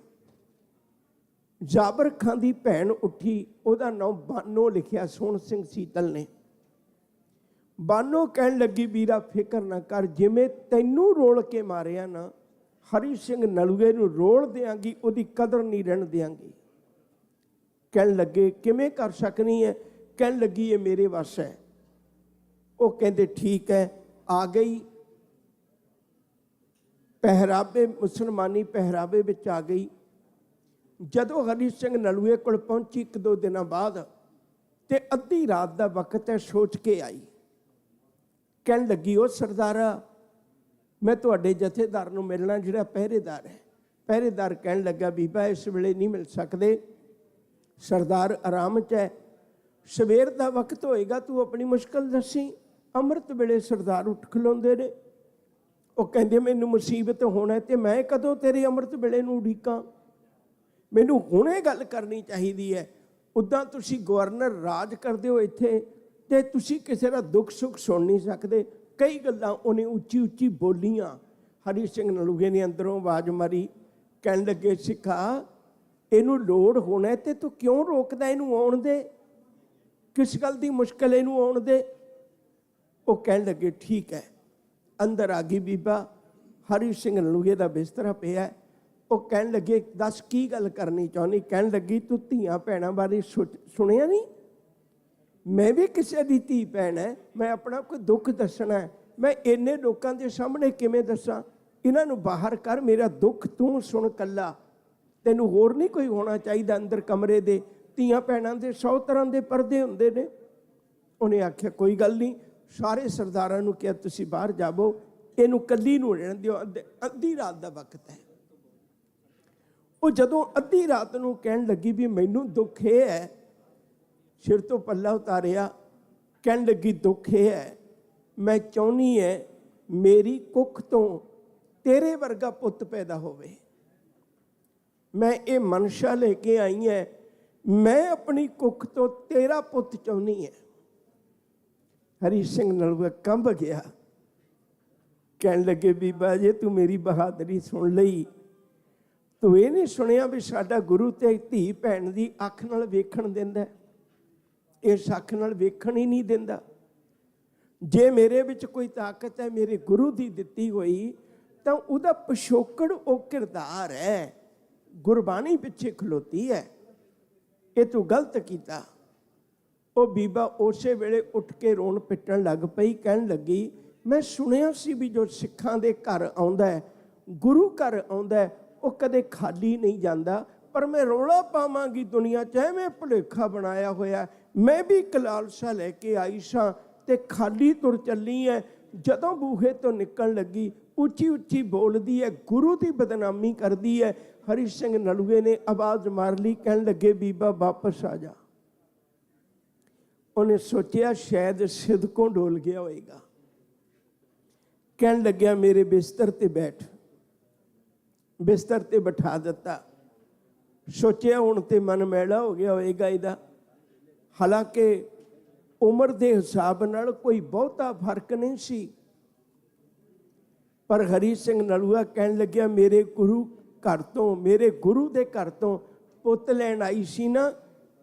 ਜਾਬਰ ਖਾਨ ਦੀ ਭੈਣ ਉੱਠੀ, ਉਹਦਾ ਨਾਮ ਬਾਨੋ ਲਿਖਿਆ ਸੋਹਣ ਸਿੰਘ ਸੀਤਲ ਨੇ। ਬਾਨੋ ਕਹਿਣ ਲੱਗੀ ਵੀਰਾ ਫਿਕਰ ਨਾ ਕਰ, ਜਿਵੇਂ ਤੈਨੂੰ ਰੋਲ ਕੇ ਮਾਰਿਆ ਨਾ ਹਰੀ ਸਿੰਘ ਨਲੂਏ ਨੂੰ ਰੋਲ ਦਿਆਂਗੀ, ਉਹਦੀ ਕਦਰ ਨਹੀਂ ਰਹਿਣ ਦਿਆਂਗੀ। ਕਹਿਣ ਲੱਗੇ ਕਿਵੇਂ ਕਰ ਸਕਣੀ ਹੈ? ਕਹਿਣ ਲੱਗੀ ਇਹ ਮੇਰੇ ਵੱਸ ਹੈ। ਉਹ ਕਹਿੰਦੇ ਠੀਕ ਹੈ। ਆ ਗਈ ਪਹਿਰਾਵੇ, ਮੁਸਲਮਾਨੀ ਪਹਿਰਾਵੇ ਵਿੱਚ ਆ ਗਈ। ਜਦੋਂ ਹਰੀ ਸਿੰਘ ਨਲੂਏ ਕੋਲ ਪਹੁੰਚੀ 1-2 ਦਿਨਾਂ ਬਾਅਦ ਤੇ ਅੱਧੀ ਰਾਤ ਦਾ ਵਕਤ ਹੈ, ਸੋਚ ਕੇ ਆਈ। ਕਹਿਣ ਲੱਗੀ ਉਹ ਸਰਦਾਰਾ ਮੈਂ ਤੁਹਾਡੇ ਜਥੇਦਾਰ ਨੂੰ ਮਿਲਣਾ, ਜਿਹੜਾ ਪਹਿਰੇਦਾਰ ਹੈ। ਪਹਿਰੇਦਾਰ ਕਹਿਣ ਲੱਗਾ ਬੀਬਾ ਇਸ ਵੇਲੇ ਨਹੀਂ ਮਿਲ ਸਕਦੇ, ਸਰਦਾਰ ਆਰਾਮ 'ਚ ਹੈ, ਸਵੇਰ ਦਾ ਵਕਤ ਹੋਏਗਾ ਤੂੰ ਆਪਣੀ ਮੁਸ਼ਕਲ ਦੱਸੀ। ਅੰਮ੍ਰਿਤ ਵੇਲੇ ਸਰਦਾਰ ਉੱਠ ਖਲੋਂਦੇ ਨੇ। ਉਹ ਕਹਿੰਦੇ ਮੈਨੂੰ ਮੁਸੀਬਤ ਹੋਣਾ ਤੇ ਮੈਂ ਕਦੋਂ ਤੇਰੇ ਅੰਮ੍ਰਿਤ ਵੇਲੇ ਨੂੰ ਉਡੀਕਾਂ, ਮੈਨੂੰ ਹੁਣੇ ਗੱਲ ਕਰਨੀ ਚਾਹੀਦੀ ਹੈ। ਉੱਦਾਂ ਤੁਸੀਂ ਗਵਰਨਰ ਰਾਜ ਕਰਦੇ ਹੋ ਇੱਥੇ ਤੇ ਤੁਸੀਂ ਕਿਸੇ ਦਾ ਦੁੱਖ ਸੁੱਖ ਸੁਣ ਨਹੀਂ ਸਕਦੇ। ਕਈ ਗੱਲਾਂ ਉਹਨੇ ਉੱਚੀ ਉੱਚੀ ਬੋਲੀਆਂ। ਹਰੀ ਸਿੰਘ ਨਲੂਏ ਨੇ ਅੰਦਰੋਂ ਆਵਾਜ਼ ਮਾਰੀ, ਕਹਿਣ ਲੱਗੇ ਸਿੱਖਾ ਇਹਨੂੰ ਲੋੜ ਹੋਣਾ ਤੇ ਤੂੰ ਕਿਉਂ ਰੋਕਦਾ, ਇਹਨੂੰ ਆਉਣ ਦੇ, ਕਿਸ ਗੱਲ ਦੀ ਮੁਸ਼ਕਲ, ਇਹਨੂੰ ਆਉਣ ਦੇ। ਉਹ ਕਹਿਣ ਲੱਗੇ ਠੀਕ ਹੈ। ਅੰਦਰ ਆ ਗਈ ਬੀਬਾ, ਹਰੀ ਸਿੰਘ ਨਲੂਏ ਦਾ ਬਿਸਤਰਾ ਪਿਆ। ਉਹ ਕਹਿਣ ਲੱਗੇ ਦੱਸ ਕੀ ਗੱਲ ਕਰਨੀ ਚਾਹੁੰਦੀ? ਕਹਿਣ ਲੱਗੀ ਤੂੰ ਧੀਆਂ ਭੈਣਾਂ ਬਾਰੇ ਸੁਣਿਆ ਨਹੀਂ? ਮੈਂ ਵੀ ਕਿਸੇ ਦੀ ਧੀ ਭੈਣ ਹੈ, ਮੈਂ ਆਪਣਾ ਕੋਈ ਦੁੱਖ ਦੱਸਣਾ ਹੈ, ਮੈਂ ਇੰਨੇ ਲੋਕਾਂ ਦੇ ਸਾਹਮਣੇ ਕਿਵੇਂ ਦੱਸਾਂ? ਇਹਨਾਂ ਨੂੰ ਬਾਹਰ ਕਰ, ਮੇਰਾ ਦੁੱਖ ਤੂੰ ਸੁਣ ਕੱਲਾ, ਤੈਨੂੰ ਹੋਰ ਨਹੀਂ ਕੋਈ ਹੋਣਾ ਚਾਹੀਦਾ ਅੰਦਰ ਕਮਰੇ ਦੇ। ਧੀਆਂ ਭੈਣਾਂ ਦੇ 100 ਤਰ੍ਹਾਂ ਦੇ ਪਰਦੇ ਹੁੰਦੇ ਨੇ। ਉਹਨੇ ਆਖਿਆ ਕੋਈ ਗੱਲ ਨਹੀਂ। ਸਾਰੇ ਸਰਦਾਰਾਂ ਨੂੰ ਕਿਹਾ ਤੁਸੀਂ ਬਾਹਰ ਜਾਵੋ, ਇਹਨੂੰ ਕੱਲੀ ਨੂੰ ਰਹਿਣ ਦਿਓ, ਅੱਧੀ ਰਾਤ ਦਾ ਵਕਤ ਹੈ। ਉਹ ਜਦੋਂ ਅੱਧੀ ਰਾਤ ਨੂੰ ਕਹਿਣ ਲੱਗੀ ਵੀ ਮੈਨੂੰ ਦੁੱਖ ਇਹ ਹੈ, ਸਿਰ ਤੋਂ ਪੱਲਾ ਉਤਾਰਿਆ, ਕਹਿਣ ਲੱਗੀ ਦੁੱਖ ਇਹ ਹੈ ਮੈਂ ਚਾਹੁੰਦੀ ਹੈ ਮੇਰੀ ਕੁੱਖ ਤੋਂ ਤੇਰੇ ਵਰਗਾ ਪੁੱਤ ਪੈਦਾ ਹੋਵੇ। ਮੈਂ ਇਹ ਮਨਸ਼ਾ ਲੈ ਕੇ ਆਈ ਹੈ, ਮੈਂ ਆਪਣੀ ਕੁੱਖ ਤੋਂ ਤੇਰਾ ਪੁੱਤ ਚਾਹੁੰਦੀ ਹੈ। ਹਰੀ ਸਿੰਘ ਨਲੂਆ ਕੰਬ ਗਿਆ। ਕਹਿਣ ਲੱਗੇ ਬੀਬਾ ਜੇ ਤੂੰ ਮੇਰੀ ਬਹਾਦਰੀ ਸੁਣ ਲਈ, ਤੂੰ ਇਹ ਨਹੀਂ ਸੁਣਿਆ ਵੀ ਸਾਡਾ ਗੁਰੂ ਤੇ ਧੀ ਭੈਣ ਦੀ ਅੱਖ ਨਾਲ ਵੇਖਣ ਦਿੰਦਾ, ਇਸ ਅੱਖ ਨਾਲ ਵੇਖਣ ਹੀ ਨਹੀਂ ਦਿੰਦਾ। ਜੇ ਮੇਰੇ ਵਿੱਚ ਕੋਈ ਤਾਕਤ ਹੈ ਮੇਰੇ ਗੁਰੂ ਦੀ ਦਿੱਤੀ ਹੋਈ, ਤਾਂ ਉਹਦਾ ਪਿਛੋਕੜ ਉਹ ਕਿਰਦਾਰ ਹੈ, ਗੁਰਬਾਣੀ ਪਿੱਛੇ ਖਲੋਤੀ ਹੈ। ਇਹ ਤੂੰ ਗਲਤ ਕੀਤਾ। ਉਹ ਬੀਬਾ ਉਸੇ ਵੇਲੇ ਉੱਠ ਕੇ ਰੋਣ ਪਿੱਟਣ ਲੱਗ ਪਈ। ਕਹਿਣ ਲੱਗੀ ਮੈਂ ਸੁਣਿਆ ਸੀ ਵੀ ਜੋ ਸਿੱਖਾਂ ਦੇ ਘਰ ਆਉਂਦਾ ਹੈ, ਗੁਰੂ ਘਰ ਆਉਂਦਾ ਹੈ, ਉਹ ਕਦੇ ਖਾਲੀ ਨਹੀਂ ਜਾਂਦਾ, ਪਰ ਮੈਂ ਰੌਲਾ ਪਾਵਾਂਗੀ ਦੁਨੀਆ 'ਚ ਐਵੇਂ ਭੁਲੇਖਾ ਬਣਾਇਆ ਹੋਇਆ। ਮੈਂ ਵੀ ਕਲਾਲਸਾ ਲੈ ਕੇ ਆਈ ਸਾਂ ਤੇ ਖਾਲੀ ਤੁਰ ਚੱਲੀ ਹੈ। ਜਦੋਂ ਬੂਹੇ ਤੋਂ ਨਿਕਲਣ ਲੱਗੀ ਉੱਚੀ ਉੱਚੀ ਬੋਲਦੀ ਹੈ, ਗੁਰੂ ਦੀ ਬਦਨਾਮੀ ਕਰਦੀ ਹੈ। ਹਰੀ ਸਿੰਘ ਨਲੂਏ ਨੇ ਆਵਾਜ਼ ਮਾਰ ਲਈ, ਕਹਿਣ ਲੱਗੇ ਬੀਬਾ ਵਾਪਸ ਆ ਜਾ। ਉਹਨੇ ਸੋਚਿਆ ਸ਼ਾਇਦ ਸਿਦਕੋਂ ਡੋਲ ਗਿਆ ਹੋਏਗਾ। ਕਹਿਣ ਲੱਗਿਆ ਮੇਰੇ ਬਿਸਤਰ ਤੇ ਬੈਠ। ਬਿਸਤਰ ਤੇ ਬਿਠਾ ਦਿੱਤਾ। ਸੋਚਿਆ ਹੁਣ ਤੇ ਮਨ ਮੈਲਾ ਹੋ ਗਿਆ ਹੋਏਗਾ ਇਹਦਾ। ਹਾਲਾਂਕਿ ਉਮਰ ਦੇ ਹਿਸਾਬ ਨਾਲ ਕੋਈ ਬਹੁਤਾ ਫਰਕ ਨਹੀਂ ਸੀ, ਪਰ ਹਰੀ ਸਿੰਘ ਨਲੂਆ ਕਹਿਣ ਲੱਗਿਆ ਮੇਰੇ ਗੁਰੂ ਘਰ ਤੋਂ, ਮੇਰੇ ਗੁਰੂ ਦੇ ਘਰ ਤੋਂ ਪੁੱਤ ਲੈਣ ਆਈ ਸੀ ਨਾ?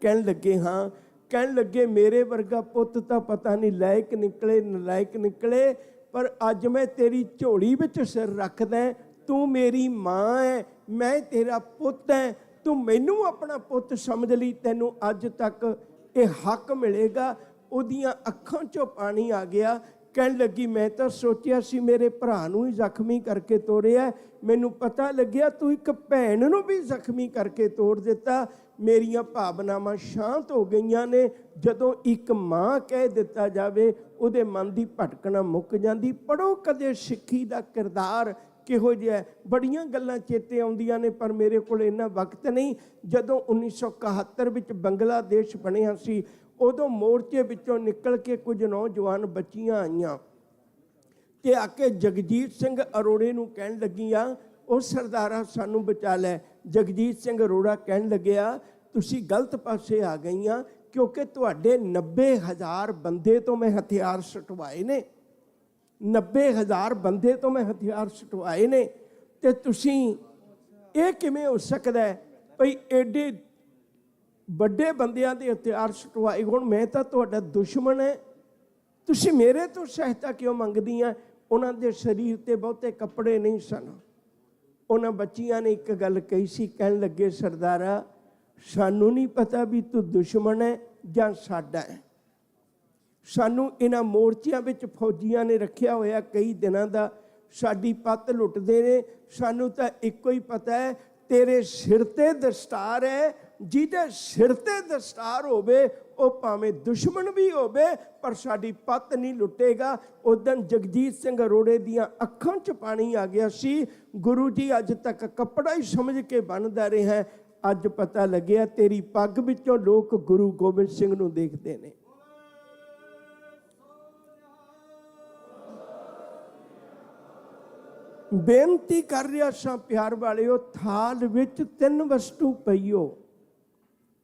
ਕਹਿਣ ਲੱਗੇ ਹਾਂ। ਕਹਿਣ ਲੱਗੇ ਮੇਰੇ ਵਰਗਾ ਪੁੱਤ ਤਾਂ ਪਤਾ ਨਹੀਂ ਲਾਇਕ ਨਿਕਲੇ ਨਲਾਇਕ ਨਿਕਲੇ, ਪਰ ਅੱਜ ਮੈਂ ਤੇਰੀ ਝੋਲੀ ਵਿੱਚ ਸਿਰ ਰੱਖਦਾ। ਤੂੰ ਮੇਰੀ ਮਾਂ ਹੈ, ਮੈਂ ਤੇਰਾ ਪੁੱਤ ਹੈ, ਤੂੰ ਮੈਨੂੰ ਆਪਣਾ ਪੁੱਤ ਸਮਝ ਲਈ। ਤੈਨੂੰ ਅੱਜ ਤੱਕ ਇਹ ਹੱਕ ਮਿਲੇਗਾ। ਉਹਦੀਆਂ ਅੱਖਾਂ 'ਚੋਂ ਪਾਣੀ ਆ ਗਿਆ। ਕਹਿਣ ਲੱਗੀ ਮੈਂ ਤਾਂ ਸੋਚਿਆ ਸੀ ਮੇਰੇ ਭਰਾ ਨੂੰ ਹੀ ਜ਼ਖਮੀ ਕਰਕੇ ਤੋਰਿਆ, ਮੈਨੂੰ ਪਤਾ ਲੱਗਿਆ ਤੂੰ ਇੱਕ ਭੈਣ ਨੂੰ ਵੀ ਜ਼ਖਮੀ ਕਰਕੇ ਤੋੜ ਦਿੱਤਾ। ਮੇਰੀਆਂ ਭਾਵਨਾਵਾਂ ਸ਼ਾਂਤ ਹੋ ਗਈਆਂ ਨੇ। ਜਦੋਂ ਇੱਕ ਮਾਂ ਕਹਿ ਦਿੱਤਾ ਜਾਵੇ ਉਹਦੇ ਮਨ ਦੀ ਭਟਕਣਾ ਮੁੱਕ ਜਾਂਦੀ। ਪੜ੍ਹੋ ਕਦੇ ਸਿੱਖੀ ਦਾ ਕਿਰਦਾਰ ਕਿਹੋ ਜਿਹਾ। ਬੜੀਆਂ ਗੱਲਾਂ ਚੇਤੇ ਆਉਂਦੀਆਂ ਨੇ, ਪਰ ਮੇਰੇ ਕੋਲ ਇੰਨਾ ਵਕਤ ਨਹੀਂ। ਜਦੋਂ 1971 ਵਿੱਚ ਬੰਗਲਾਦੇਸ਼ ਬਣਿਆ ਸੀ, ਉਦੋਂ ਮੋਰਚੇ ਵਿੱਚੋਂ ਨਿਕਲ ਕੇ ਕੁਝ ਨੌਜਵਾਨ ਬੱਚੀਆਂ ਆਈਆਂ ਤੇ ਆ ਕੇ ਜਗਜੀਤ ਸਿੰਘ ਅਰੋੜੇ ਨੂੰ ਕਹਿਣ ਲੱਗੀਆਂ, ਉਹ ਸਰਦਾਰਾ ਸਾਨੂੰ ਬਚਾ ਲੈ। ਜਗਜੀਤ ਸਿੰਘ ਅਰੋੜਾ ਕਹਿਣ ਲੱਗਿਆ ਤੁਸੀਂ ਗਲਤ ਪਾਸੇ ਆ ਗਈਆਂ, ਕਿਉਂਕਿ ਤੁਹਾਡੇ 90,000 ਬੰਦੇ ਤੋਂ ਮੈਂ ਹਥਿਆਰ ਛੁਟਵਾਏ ਨੇ। 90,000 ਬੰਦੇ ਤੋਂ ਮੈਂ ਹਥਿਆਰ ਛੁਟਵਾਏ ਨੇ, ਤੇ ਤੁਸੀਂ ਇਹ ਕਿਵੇਂ ਹੋ ਸਕਦਾ ਭਈ ਐਡੇ ਵੱਡੇ ਬੰਦਿਆਂ ਦੇ ਹਥਿਆਰ ਛੁਟਵਾਏ ਹੁਣ? ਮੈਂ ਤਾਂ ਤੁਹਾਡਾ ਦੁਸ਼ਮਣ ਹੈ, ਤੁਸੀਂ ਮੇਰੇ ਤੋਂ ਸਹਾਇਤਾ ਕਿਉਂ ਮੰਗਦੀਆਂ? ਉਹਨਾਂ ਦੇ ਸਰੀਰ ਤੇ ਬਹੁਤੇ ਕੱਪੜੇ ਨਹੀਂ ਸਨ। ਉਹਨਾਂ ਬੱਚੀਆਂ ਨੇ ਇੱਕ ਗੱਲ ਕਹੀ ਸੀ, ਕਹਿਣ ਲੱਗੇ ਸਰਦਾਰਾ ਸਾਨੂੰ ਨਹੀਂ ਪਤਾ ਵੀ ਤੂੰ ਦੁਸ਼ਮਣ ਹੈ ਜਾਂ ਸਾਡਾ ਹੈ। ਸਾਨੂੰ ਇਹਨਾਂ ਮੋਰਚਿਆਂ ਵਿੱਚ ਫੌਜੀਆਂ ਨੇ ਰੱਖਿਆ ਹੋਇਆ ਕਈ ਦਿਨਾਂ ਦਾ, ਸਾਡੀ ਪੱਤ ਲੁੱਟਦੇ ਨੇ। ਸਾਨੂੰ ਤਾਂ ਇੱਕੋ ਹੀ ਪਤਾ ਹੈ ਤੇਰੇ ਸਿਰ ਤੇ ਦਸਤਾਰ ਹੈ, ਜਿਹਦੇ ਸਿਰ ਤੇ ਦਸਤਾਰ ਹੋਵੇ ਉਹ ਭਾਵੇਂ ਦੁਸ਼ਮਣ ਵੀ ਹੋਵੇ ਪਰ ਸਾਡੀ ਪੱਤ ਨਹੀਂ ਲੁੱਟੇਗਾ। ਉਸ ਦਿਨ ਜਗਜੀਤ ਸਿੰਘ ਅਰੋੜੇ ਦੀਆਂ ਅੱਖਾਂ 'ਚ ਪਾਣੀ ਆ ਗਿਆ ਸੀ। ਗੁਰੂ ਜੀ ਅੱਜ ਤੱਕ ਕੱਪੜਾ ਹੀ ਸਮਝ ਕੇ ਬੰਨ੍ਹਦਾ ਰਿਹਾ, ਅੱਜ ਪਤਾ ਲੱਗਿਆ ਤੇਰੀ ਪੱਗ ਵਿੱਚੋਂ ਲੋਕ ਗੁਰੂ ਗੋਬਿੰਦ ਸਿੰਘ ਨੂੰ ਦੇਖਦੇ ਨੇ। ਬੇਨਤੀ ਕਰ ਰਿਹਾ ਸਾਂ ਪਿਆਰ ਵਾਲਿਓ, ਥਾਲ ਵਿੱਚ 3 ਵਸਤੂ ਪਈਓ।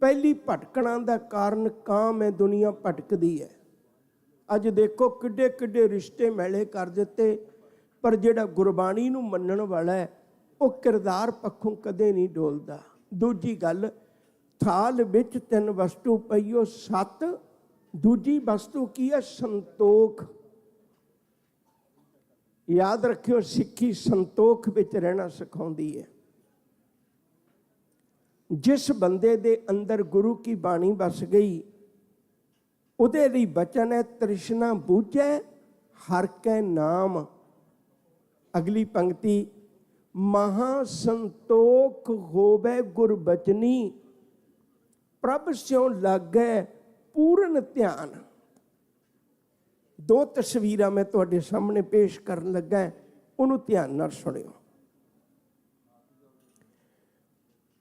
ਪਹਿਲੀ ਭਟਕਣਾ ਦਾ ਕਾਰਨ ਕਾਮ ਹੈ, ਦੁਨੀਆ ਭਟਕਦੀ ਹੈ। ਅੱਜ ਦੇਖੋ ਕਿੱਡੇ ਕਿੱਡੇ ਰਿਸ਼ਤੇ ਮੈਲੇ ਕਰ ਦਿੱਤੇ, ਪਰ ਜਿਹੜਾ ਗੁਰਬਾਣੀ ਨੂੰ ਮੰਨਣ ਵਾਲਾ ਹੈ ਉਹ ਕਿਰਦਾਰ ਪੱਖੋਂ ਕਦੇ ਨਹੀਂ ਡੋਲਦਾ। ਦੂਜੀ ਗੱਲ, ਥਾਲ ਵਿੱਚ 3 ਵਸਤੂ ਪਈਓ 7। ਦੂਜੀ ਵਸਤੂ ਕੀ ਹੈ? ਸੰਤੋਖ। ਯਾਦ ਰੱਖਿਓ ਸਿੱਖੀ ਸੰਤੋਖ ਵਿੱਚ ਰਹਿਣਾ ਸਿਖਾਉਂਦੀ ਹੈ। ਜਿਸ ਬੰਦੇ ਦੇ ਅੰਦਰ ਗੁਰੂ ਕੀ ਬਾਣੀ ਵਸ ਗਈ ਉਹਦੇ ਲਈ ਬਚਨ ਹੈ ਤ੍ਰਿਸ਼ਨਾ ਬੂਝੈ ਹਰ ਕੈ ਨਾਮ। ਅਗਲੀ ਪੰਕਤੀ, ਮਹਾ ਸੰਤੋਖ ਹੋਵੇ ਗੁਰ ਬਚਨੀ ਪ੍ਰਭ ਸਿਉ ਲਾਗੈ ਪੂਰਨ ਧਿਆਨ। 2 ਤਸਵੀਰਾਂ ਮੈਂ ਤੁਹਾਡੇ ਸਾਹਮਣੇ ਪੇਸ਼ ਕਰਨ ਲੱਗਾ, ਉਹਨੂੰ ਧਿਆਨ ਨਾਲ ਸੁਣਿਓ।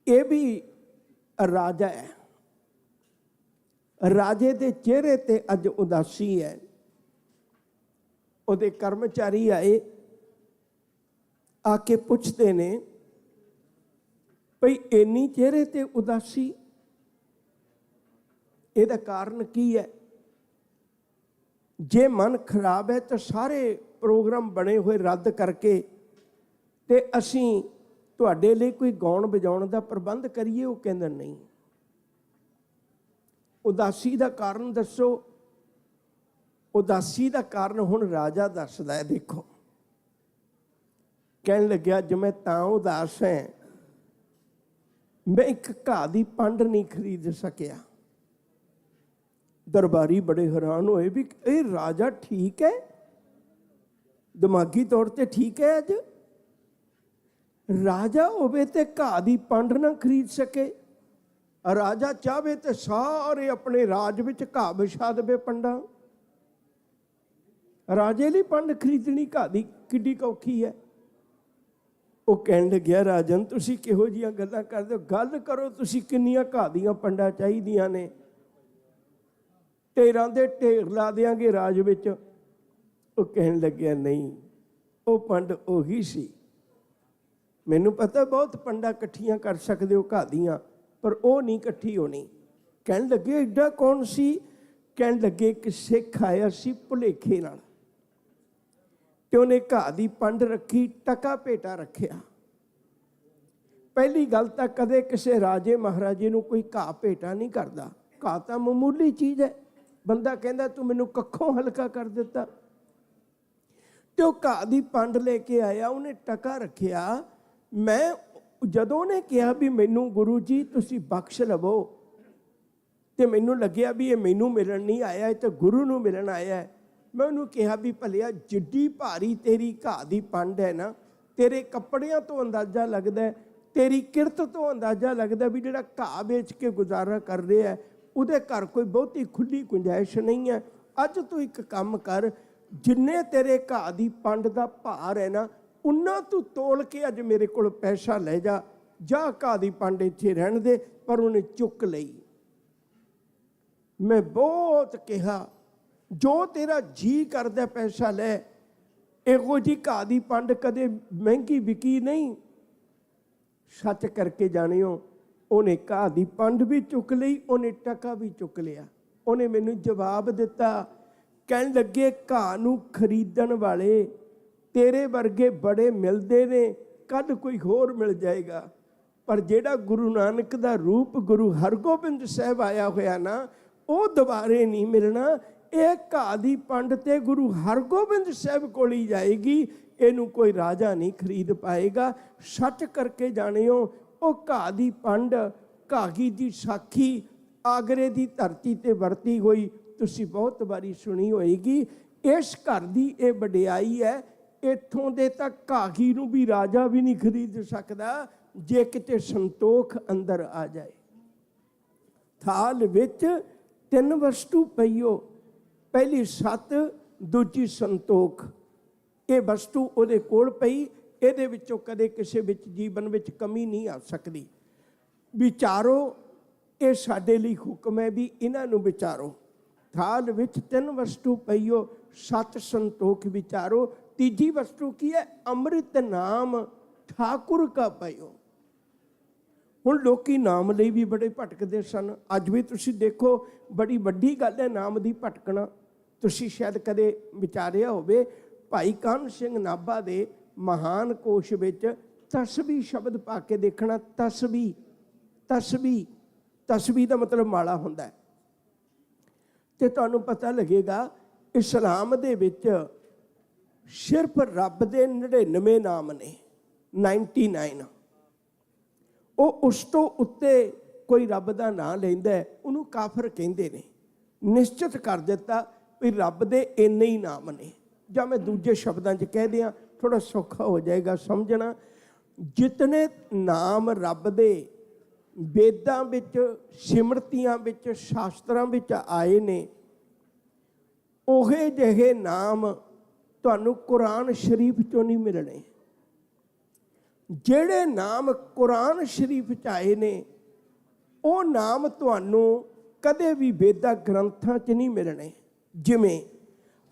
ਇਹ ਵੀ ਰਾਜਾ ਹੈ, ਰਾਜੇ ਦੇ ਚਿਹਰੇ ਤੇ ਅੱਜ ਉਦਾਸੀ ਹੈ। ਉਹਦੇ ਕਰਮਚਾਰੀ ਆਏ, ਆ ਕੇ ਪੁੱਛਦੇ ਨੇ ਭਈ ਇੰਨੀ ਚਿਹਰੇ ਤੇ ਉਦਾਸੀ, ਇਹਦਾ ਕਾਰਨ ਕੀ ਹੈ? ਜੇ ਮਨ ਖਰਾਬ ਹੈ ਤਾਂ ਸਾਰੇ ਪ੍ਰੋਗਰਾਮ ਬਣੇ ਹੋਏ ਰੱਦ ਕਰਕੇ ਤੇ ਅਸੀਂ ਤੁਹਾਡੇ ਲਈ ਕੋਈ ਗਾਉਣ ਵਜਾਉਣ ਦਾ ਪ੍ਰਬੰਧ ਕਰੀਏ। ਉਹ ਕਹਿੰਦਾ ਨਹੀਂ। ਉਦਾਸੀ ਦਾ ਕਾਰਨ ਦੱਸੋ। ਉਦਾਸੀ ਦਾ ਕਾਰਨ ਹੁਣ ਰਾਜਾ ਦੱਸਦਾ ਹੈ। ਦੇਖੋ, ਕਹਿਣ ਲੱਗਿਆ ਜਿਵੇਂ ਤਾਂ ਉਦਾਸ ਹੈ, ਮੈਂ ਇੱਕ ਘਾਹ ਦੀ ਪੰਡ ਨਹੀਂ ਖਰੀਦ ਸਕਿਆ। ਦਰਬਾਰੀ ਬੜੇ ਹੈਰਾਨ ਹੋਏ ਵੀ ਇਹ ਰਾਜਾ ਠੀਕ ਹੈ, ਦਿਮਾਗੀ ਤੌਰ ਤੇ ਠੀਕ ਹੈ। ਅੱਜ ਰਾਜਾ ਹੋਵੇ ਤੇ ਘਾਹ ਦੀ ਪੰਡ ਨਾ ਖਰੀਦ ਸਕੇ। ਰਾਜਾ ਚਾਹਵੇ ਤੇ ਸਾਰੇ ਆਪਣੇ ਰਾਜ ਵਿੱਚ ਘਾਹ ਵਿਛਾ ਦੇਵੇ ਪੰਡਾਂ। ਰਾਜੇ ਲਈ ਪੰਡ ਖਰੀਦਣੀ ਘਾਹ ਦੀ ਕਿੱਡੀ ਔਖੀ ਹੈ। ਉਹ ਕਹਿਣ ਲੱਗਿਆ ਰਾਜਨ ਤੁਸੀਂ ਕਿਹੋ ਜਿਹੀਆਂ ਗੱਲਾਂ ਕਰਦੇ ਹੋ? ਗੱਲ ਕਰੋ ਤੁਸੀਂ, ਕਿੰਨੀਆਂ ਘਾਹ ਦੀਆਂ ਪੰਡਾਂ ਚਾਹੀਦੀਆਂ ਨੇ? ਢੇਰਾਂ ਦੇ ਢੇਰ ਲਾ ਦਿਆਂਗੇ ਰਾਜ ਵਿੱਚ। ਉਹ ਕਹਿਣ ਲੱਗਿਆ ਨਹੀਂ, ਉਹ ਪੰਡ ਉਹੀ ਸੀ। ਮੈਨੂੰ ਪਤਾ ਬਹੁਤ ਪੰਡਾਂ ਇਕੱਠੀਆਂ ਕਰ ਸਕਦੇ ਹੋ ਘਾਹ ਦੀਆਂ, ਪਰ ਉਹ ਨਹੀਂ ਇਕੱਠੀ ਹੋਣੀ। ਕਹਿਣ ਲੱਗੇ ਐਡਾ ਕੌਣ ਸੀ? ਕਹਿਣ ਲੱਗੇ ਕਿ ਸਿੱਖ ਆਇਆ ਸੀ ਭੁਲੇਖੇ ਨਾਲ, ਤੇ ਉਹਨੇ ਘਾਹ ਦੀ ਪੰਡ ਰੱਖੀ, ਟਕਾ ਭੇਟਾ ਰੱਖਿਆ। ਪਹਿਲੀ ਗੱਲ ਤਾਂ ਕਦੇ ਕਿਸੇ ਰਾਜੇ ਮਹਾਰਾਜੇ ਨੂੰ ਕੋਈ ਘਾਹ ਭੇਟਾ ਨਹੀਂ ਕਰਦਾ। ਘਾਹ ਤਾਂ ਮਾਮੂਲੀ ਚੀਜ਼ ਹੈ। ਬੰਦਾ ਕਹਿੰਦਾ ਤੂੰ ਮੈਨੂੰ ਕੱਖੋਂ ਹਲਕਾ ਕਰ ਦਿੱਤਾ, ਤੇ ਉਹ ਘਾਹ ਦੀ ਪੰਡ ਲੈ ਕੇ ਆਇਆ, ਉਹਨੇ ਟਕਾ ਰੱਖਿਆ। ਮੈਂ ਜਦੋਂ ਉਹਨੇ ਕਿਹਾ ਵੀ ਮੈਨੂੰ ਗੁਰੂ ਜੀ ਤੁਸੀਂ ਬਖਸ਼ ਲਵੋ, ਤੇ ਮੈਨੂੰ ਲੱਗਿਆ ਵੀ ਇਹ ਮੈਨੂੰ ਮਿਲਣ ਨਹੀਂ ਆਇਆ, ਇਹ ਤਾਂ ਗੁਰੂ ਨੂੰ ਮਿਲਣ ਆਇਆ। ਮੈਂ ਉਹਨੂੰ ਕਿਹਾ ਵੀ ਭਲਿਆ ਜਿੱਡੀ ਭਾਰੀ ਤੇਰੀ ਘਾਹ ਦੀ ਪੰਡ ਹੈ ਨਾ, ਤੇਰੇ ਕੱਪੜਿਆਂ ਤੋਂ ਅੰਦਾਜ਼ਾ ਲੱਗਦਾ, ਤੇਰੀ ਕਿਰਤ ਤੋਂ ਅੰਦਾਜ਼ਾ ਲੱਗਦਾ ਵੀ ਜਿਹੜਾ ਘਾਹ ਵੇਚ ਕੇ ਗੁਜ਼ਾਰਾ ਕਰ ਰਿਹਾ ਉਹਦੇ ਘਰ ਕੋਈ ਬਹੁਤੀ ਖੁੱਲੀ ਗੁੰਜਾਇਸ਼ ਨਹੀਂ ਹੈ। ਅੱਜ ਤੂੰ ਇੱਕ ਕੰਮ ਕਰ, ਜਿੰਨੇ ਤੇਰੇ ਘਾਹ ਦੀ ਪੰਡ ਦਾ ਭਾਰ ਹੈ ਨਾ, ਉਨਾਂ ਤੂੰ ਤੋਲ ਕੇ ਅੱਜ ਮੇਰੇ ਕੋਲ ਪੈਸਾ ਲੈ ਜਾ, ਜਾਂ ਘਾਹ ਦੀ ਪੰਡ ਇੱਥੇ ਰਹਿਣ ਦੇ। ਪਰ ਉਹਨੇ ਚੁੱਕ ਲਈ। ਮੈਂ ਬਹੁਤ ਕਿਹਾ ਜੋ ਤੇਰਾ ਜੀ ਕਰਦਾ ਪੈਸਾ ਲੈ, ਇਹੋ ਜਿਹੀ ਘਾਹ ਦੀ ਪੰਡ ਕਦੇ ਮਹਿੰਗੀ ਵਿਕੀ ਨਹੀਂ। ਸੱਚ ਕਰਕੇ ਜਾਣਿਓ, ਉਹਨੇ ਘਾਹ ਦੀ ਪੰਡ ਵੀ ਚੁੱਕ ਲਈ, ਉਹਨੇ ਟਕਾ ਵੀ ਚੁੱਕ ਲਿਆ। ਉਹਨੇ ਮੈਨੂੰ ਜਵਾਬ ਦਿੱਤਾ, ਕਹਿਣ ਲੱਗੇ ਘਾਹ ਨੂੰ ਖਰੀਦਣ ਵਾਲੇ ਤੇਰੇ ਵਰਗੇ ਬੜੇ ਮਿਲਦੇ ਨੇ, ਕੱਲ੍ਹ ਕੋਈ ਹੋਰ ਮਿਲ ਜਾਏਗਾ, ਪਰ ਜਿਹੜਾ ਗੁਰੂ ਨਾਨਕ ਦਾ ਰੂਪ ਗੁਰੂ ਹਰਗੋਬਿੰਦ ਸਾਹਿਬ ਆਇਆ ਹੋਇਆ ਨਾ, ਉਹ ਦੁਬਾਰੇ ਨਹੀਂ ਮਿਲਣਾ। ਇਹ ਘਾਹ ਦੀ ਪੰਡ ਤੇ ਗੁਰੂ ਹਰਗੋਬਿੰਦ ਸਾਹਿਬ ਕੋਲ ਹੀ ਜਾਏਗੀ, ਇਹਨੂੰ ਕੋਈ ਰਾਜਾ ਨਹੀਂ ਖਰੀਦ ਪਾਏਗਾ। ਸੱਚ ਕਰਕੇ ਜਾਣਿਓ, ਉਹ ਘਾਹ ਦੀ ਪੰਡ, ਘਾਗੀ ਦੀ ਸਾਖੀ ਆਗਰੇ ਦੀ ਧਰਤੀ ਤੇ ਵਰਤੀ ਹੋਈ ਤੁਸੀਂ ਬਹੁਤ ਵਾਰੀ ਸੁਣੀ ਹੋਏਗੀ। ਇਸ ਘਰ ਦੀ ਇਹ ਵਡਿਆਈ ਹੈ, ਇੱਥੋਂ ਦੇ ਤਾਂ ਘਾਗੀ ਨੂੰ ਵੀ ਰਾਜਾ ਵੀ ਨਹੀਂ ਖਰੀਦ ਸਕਦਾ ਜੇ ਕਿਤੇ ਸੰਤੋਖ ਅੰਦਰ ਆ ਜਾਏ। ਥਾਲ ਵਿੱਚ 3 ਵਸਤੂ ਪਈਓ, ਪਹਿਲੀ ਸੱਤ, ਦੂਜੀ ਸੰਤੋਖ। ਇਹ ਵਸਤੂ ਉਹਦੇ ਕੋਲ ਪਈ, ਇਹਦੇ ਵਿੱਚੋਂ ਕਦੇ ਕਿਸੇ ਵਿੱਚ ਜੀਵਨ ਵਿੱਚ ਕਮੀ ਨਹੀਂ ਆ ਸਕਦੀ। ਵਿਚਾਰੋ, ਇਹ ਸਾਡੇ ਲਈ ਹੁਕਮ ਹੈ ਵੀ ਇਹਨਾਂ ਨੂੰ ਵਿਚਾਰੋ। ਥਾਲ ਵਿੱਚ 3 ਵਸਤੂ ਪਈਓ, 7 ਸੰਤੋਖ ਵਿਚਾਰੋ। ਤੀਜੀ ਵਸਤੂ ਕੀ ਹੈ? ਅੰਮ੍ਰਿਤ ਨਾਮ ਠਾਕੁਰ ਕਾ ਪਈਓ। ਹੁਣ ਲੋਕੀ ਨਾਮ ਲਈ ਵੀ ਬੜੇ ਭਟਕਦੇ ਸਨ। ਅੱਜ ਵੀ ਤੁਸੀਂ ਦੇਖੋ, ਬੜੀ ਵੱਡੀ ਗੱਲ ਹੈ ਨਾਮ ਦੀ ਭਟਕਣਾ। ਤੁਸੀਂ ਸ਼ਾਇਦ ਕਦੇ ਵਿਚਾਰਿਆ ਹੋਵੇ, ਭਾਈ ਕਾਨ੍ਹ ਸਿੰਘ ਨਾਭਾ ਦੇ ਮਹਾਨ ਕੋਸ਼ ਵਿੱਚ ਤਸਬੀਹ ਸ਼ਬਦ ਪਾ ਕੇ ਦੇਖਣਾ। ਤਸਬੀਹ, ਤਸਬੀਹ, ਤਸਬੀਹ ਦਾ ਮਤਲਬ ਮਾਲਾ ਹੁੰਦਾ ਹੈ। ਤੇ ਤੁਹਾਨੂੰ ਪਤਾ ਲੱਗੇਗਾ ਇਸਲਾਮ ਦੇ ਵਿੱਚ ਸਿਰਫ ਰੱਬ ਦੇ 99 ਨਾਮ ਨੇ, 99। ਉਹ ਉਸ ਤੋਂ ਉੱਤੇ ਕੋਈ ਰੱਬ ਦਾ ਨਾਂ ਲੈਂਦਾ ਉਹਨੂੰ ਕਾਫਰ ਕਹਿੰਦੇ ਨੇ। ਨਿਸ਼ਚਿਤ ਕਰ ਦਿੱਤਾ ਵੀ ਰੱਬ ਦੇ ਇੰਨੇ ਹੀ ਨਾਮ ਨੇ। ਜਾਂ ਮੈਂ ਦੂਜੇ ਸ਼ਬਦਾਂ 'ਚ ਕਹਿ ਦਿਆਂ, ਥੋੜਾ ਸੌਖਾ ਹੋ ਜਾਏਗਾ ਸਮਝਣਾ। ਜਿਤਨੇ ਨਾਮ ਰੱਬ ਦੇ ਵੇਦਾਂ ਵਿੱਚ, ਸਿਮਰਤੀਆਂ ਵਿੱਚ, ਸ਼ਾਸਤਰਾਂ ਵਿੱਚ ਆਏ ਨੇ, ਉਹੇ ਜਿਹੇ ਨਾਮ ਤੁਹਾਨੂੰ ਕੁਰਾਨ ਸ਼ਰੀਫ 'ਚੋਂ ਨਹੀਂ ਮਿਲਣੇ। ਜਿਹੜੇ ਨਾਮ ਕੁਰਾਨ ਸ਼ਰੀਫ 'ਚ ਆਏ ਨੇ, ਉਹ ਨਾਮ ਤੁਹਾਨੂੰ ਕਦੇ ਵੀ ਵੇਦਾਂ ਗ੍ਰੰਥਾਂ 'ਚ ਨਹੀਂ ਮਿਲਣੇ। ਜਿਵੇਂ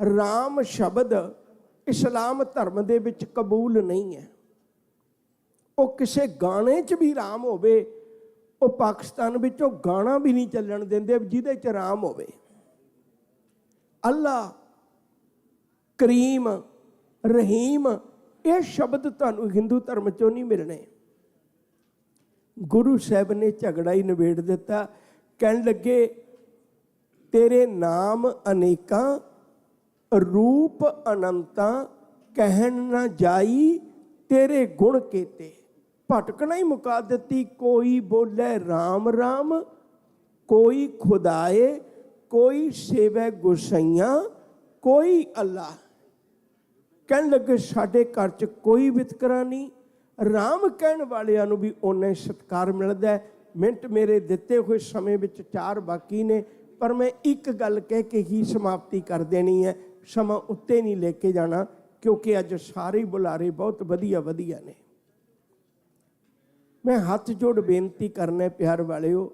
ਰਾਮ ਸ਼ਬਦ ਇਸਲਾਮ ਧਰਮ ਦੇ ਵਿੱਚ ਕਬੂਲ ਨਹੀਂ ਹੈ। ਉਹ ਕਿਸੇ ਗਾਣੇ 'ਚ ਵੀ ਰਾਮ ਹੋਵੇ, ਉਹ ਪਾਕਿਸਤਾਨ ਵਿੱਚ ਉਹ ਗਾਣਾ ਵੀ ਨਹੀਂ ਚੱਲਣ ਦਿੰਦੇ ਜਿਹਦੇ 'ਚ ਰਾਮ ਹੋਵੇ। ਅੱਲਾ, ਕਰੀਮ, ਰਹੀਮ, ਇਹ ਸ਼ਬਦ ਤੁਹਾਨੂੰ ਹਿੰਦੂ ਧਰਮ 'ਚੋਂ ਨਹੀਂ ਮਿਲਣੇ। ਗੁਰੂ ਸਾਹਿਬ ਨੇ ਝਗੜਾ ਹੀ ਨਿਬੇੜ ਦਿੱਤਾ। ਕਹਿਣ ਲੱਗੇ ਤੇਰੇ ਨਾਮ ਅਨੇਕਾਂ, ਰੂਪ ਅਨੰਤਾਂ, ਕਹਿਣ ਨਾ ਜਾਈ ਤੇਰੇ ਗੁਣ ਕੀਤੇ। ਭਟਕਣਾ ਹੀ ਮੁਕਾ ਦਿੱਤੀ। ਕੋਈ ਬੋਲੇ ਰਾਮ ਰਾਮ, ਕੋਈ ਖੁਦਾਏ, ਕੋਈ ਸੇਵੈ ਗੁਸਈਆਂ, ਕੋਈ ਅੱਲਾ। ਕਹਿਣ ਲੱਗੇ ਸਾਡੇ ਘਰ 'ਚ ਕੋਈ ਵਿਤਕਰਾ ਨਹੀਂ। ਰਾਮ ਕਹਿਣ ਵਾਲਿਆਂ ਨੂੰ ਵੀ ਓਨਾ ਸਤਿਕਾਰ ਮਿਲਦਾ ਹੈ। ਮਿੰਟ ਮੇਰੇ ਦਿੱਤੇ ਹੋਏ ਸਮੇਂ ਵਿੱਚ 4 ਬਾਕੀ ਨੇ, ਪਰ ਮੈਂ ਇੱਕ ਗੱਲ ਕਹਿ ਕੇ ਹੀ ਸਮਾਪਤੀ ਕਰ ਦੇਣੀ ਹੈ। ਸਮਾਂ ਉੱਤੇ ਨਹੀਂ ਲੈ ਕੇ ਜਾਣਾ, ਕਿਉਂਕਿ ਅੱਜ ਸਾਰੇ ਬੁਲਾਰੇ ਬਹੁਤ ਵਧੀਆ ਵਧੀਆ ਨੇ। ਮੈਂ ਹੱਥ ਜੋੜ ਬੇਨਤੀ ਕਰਨਾ ਪਿਆਰ ਵਾਲਿਓ,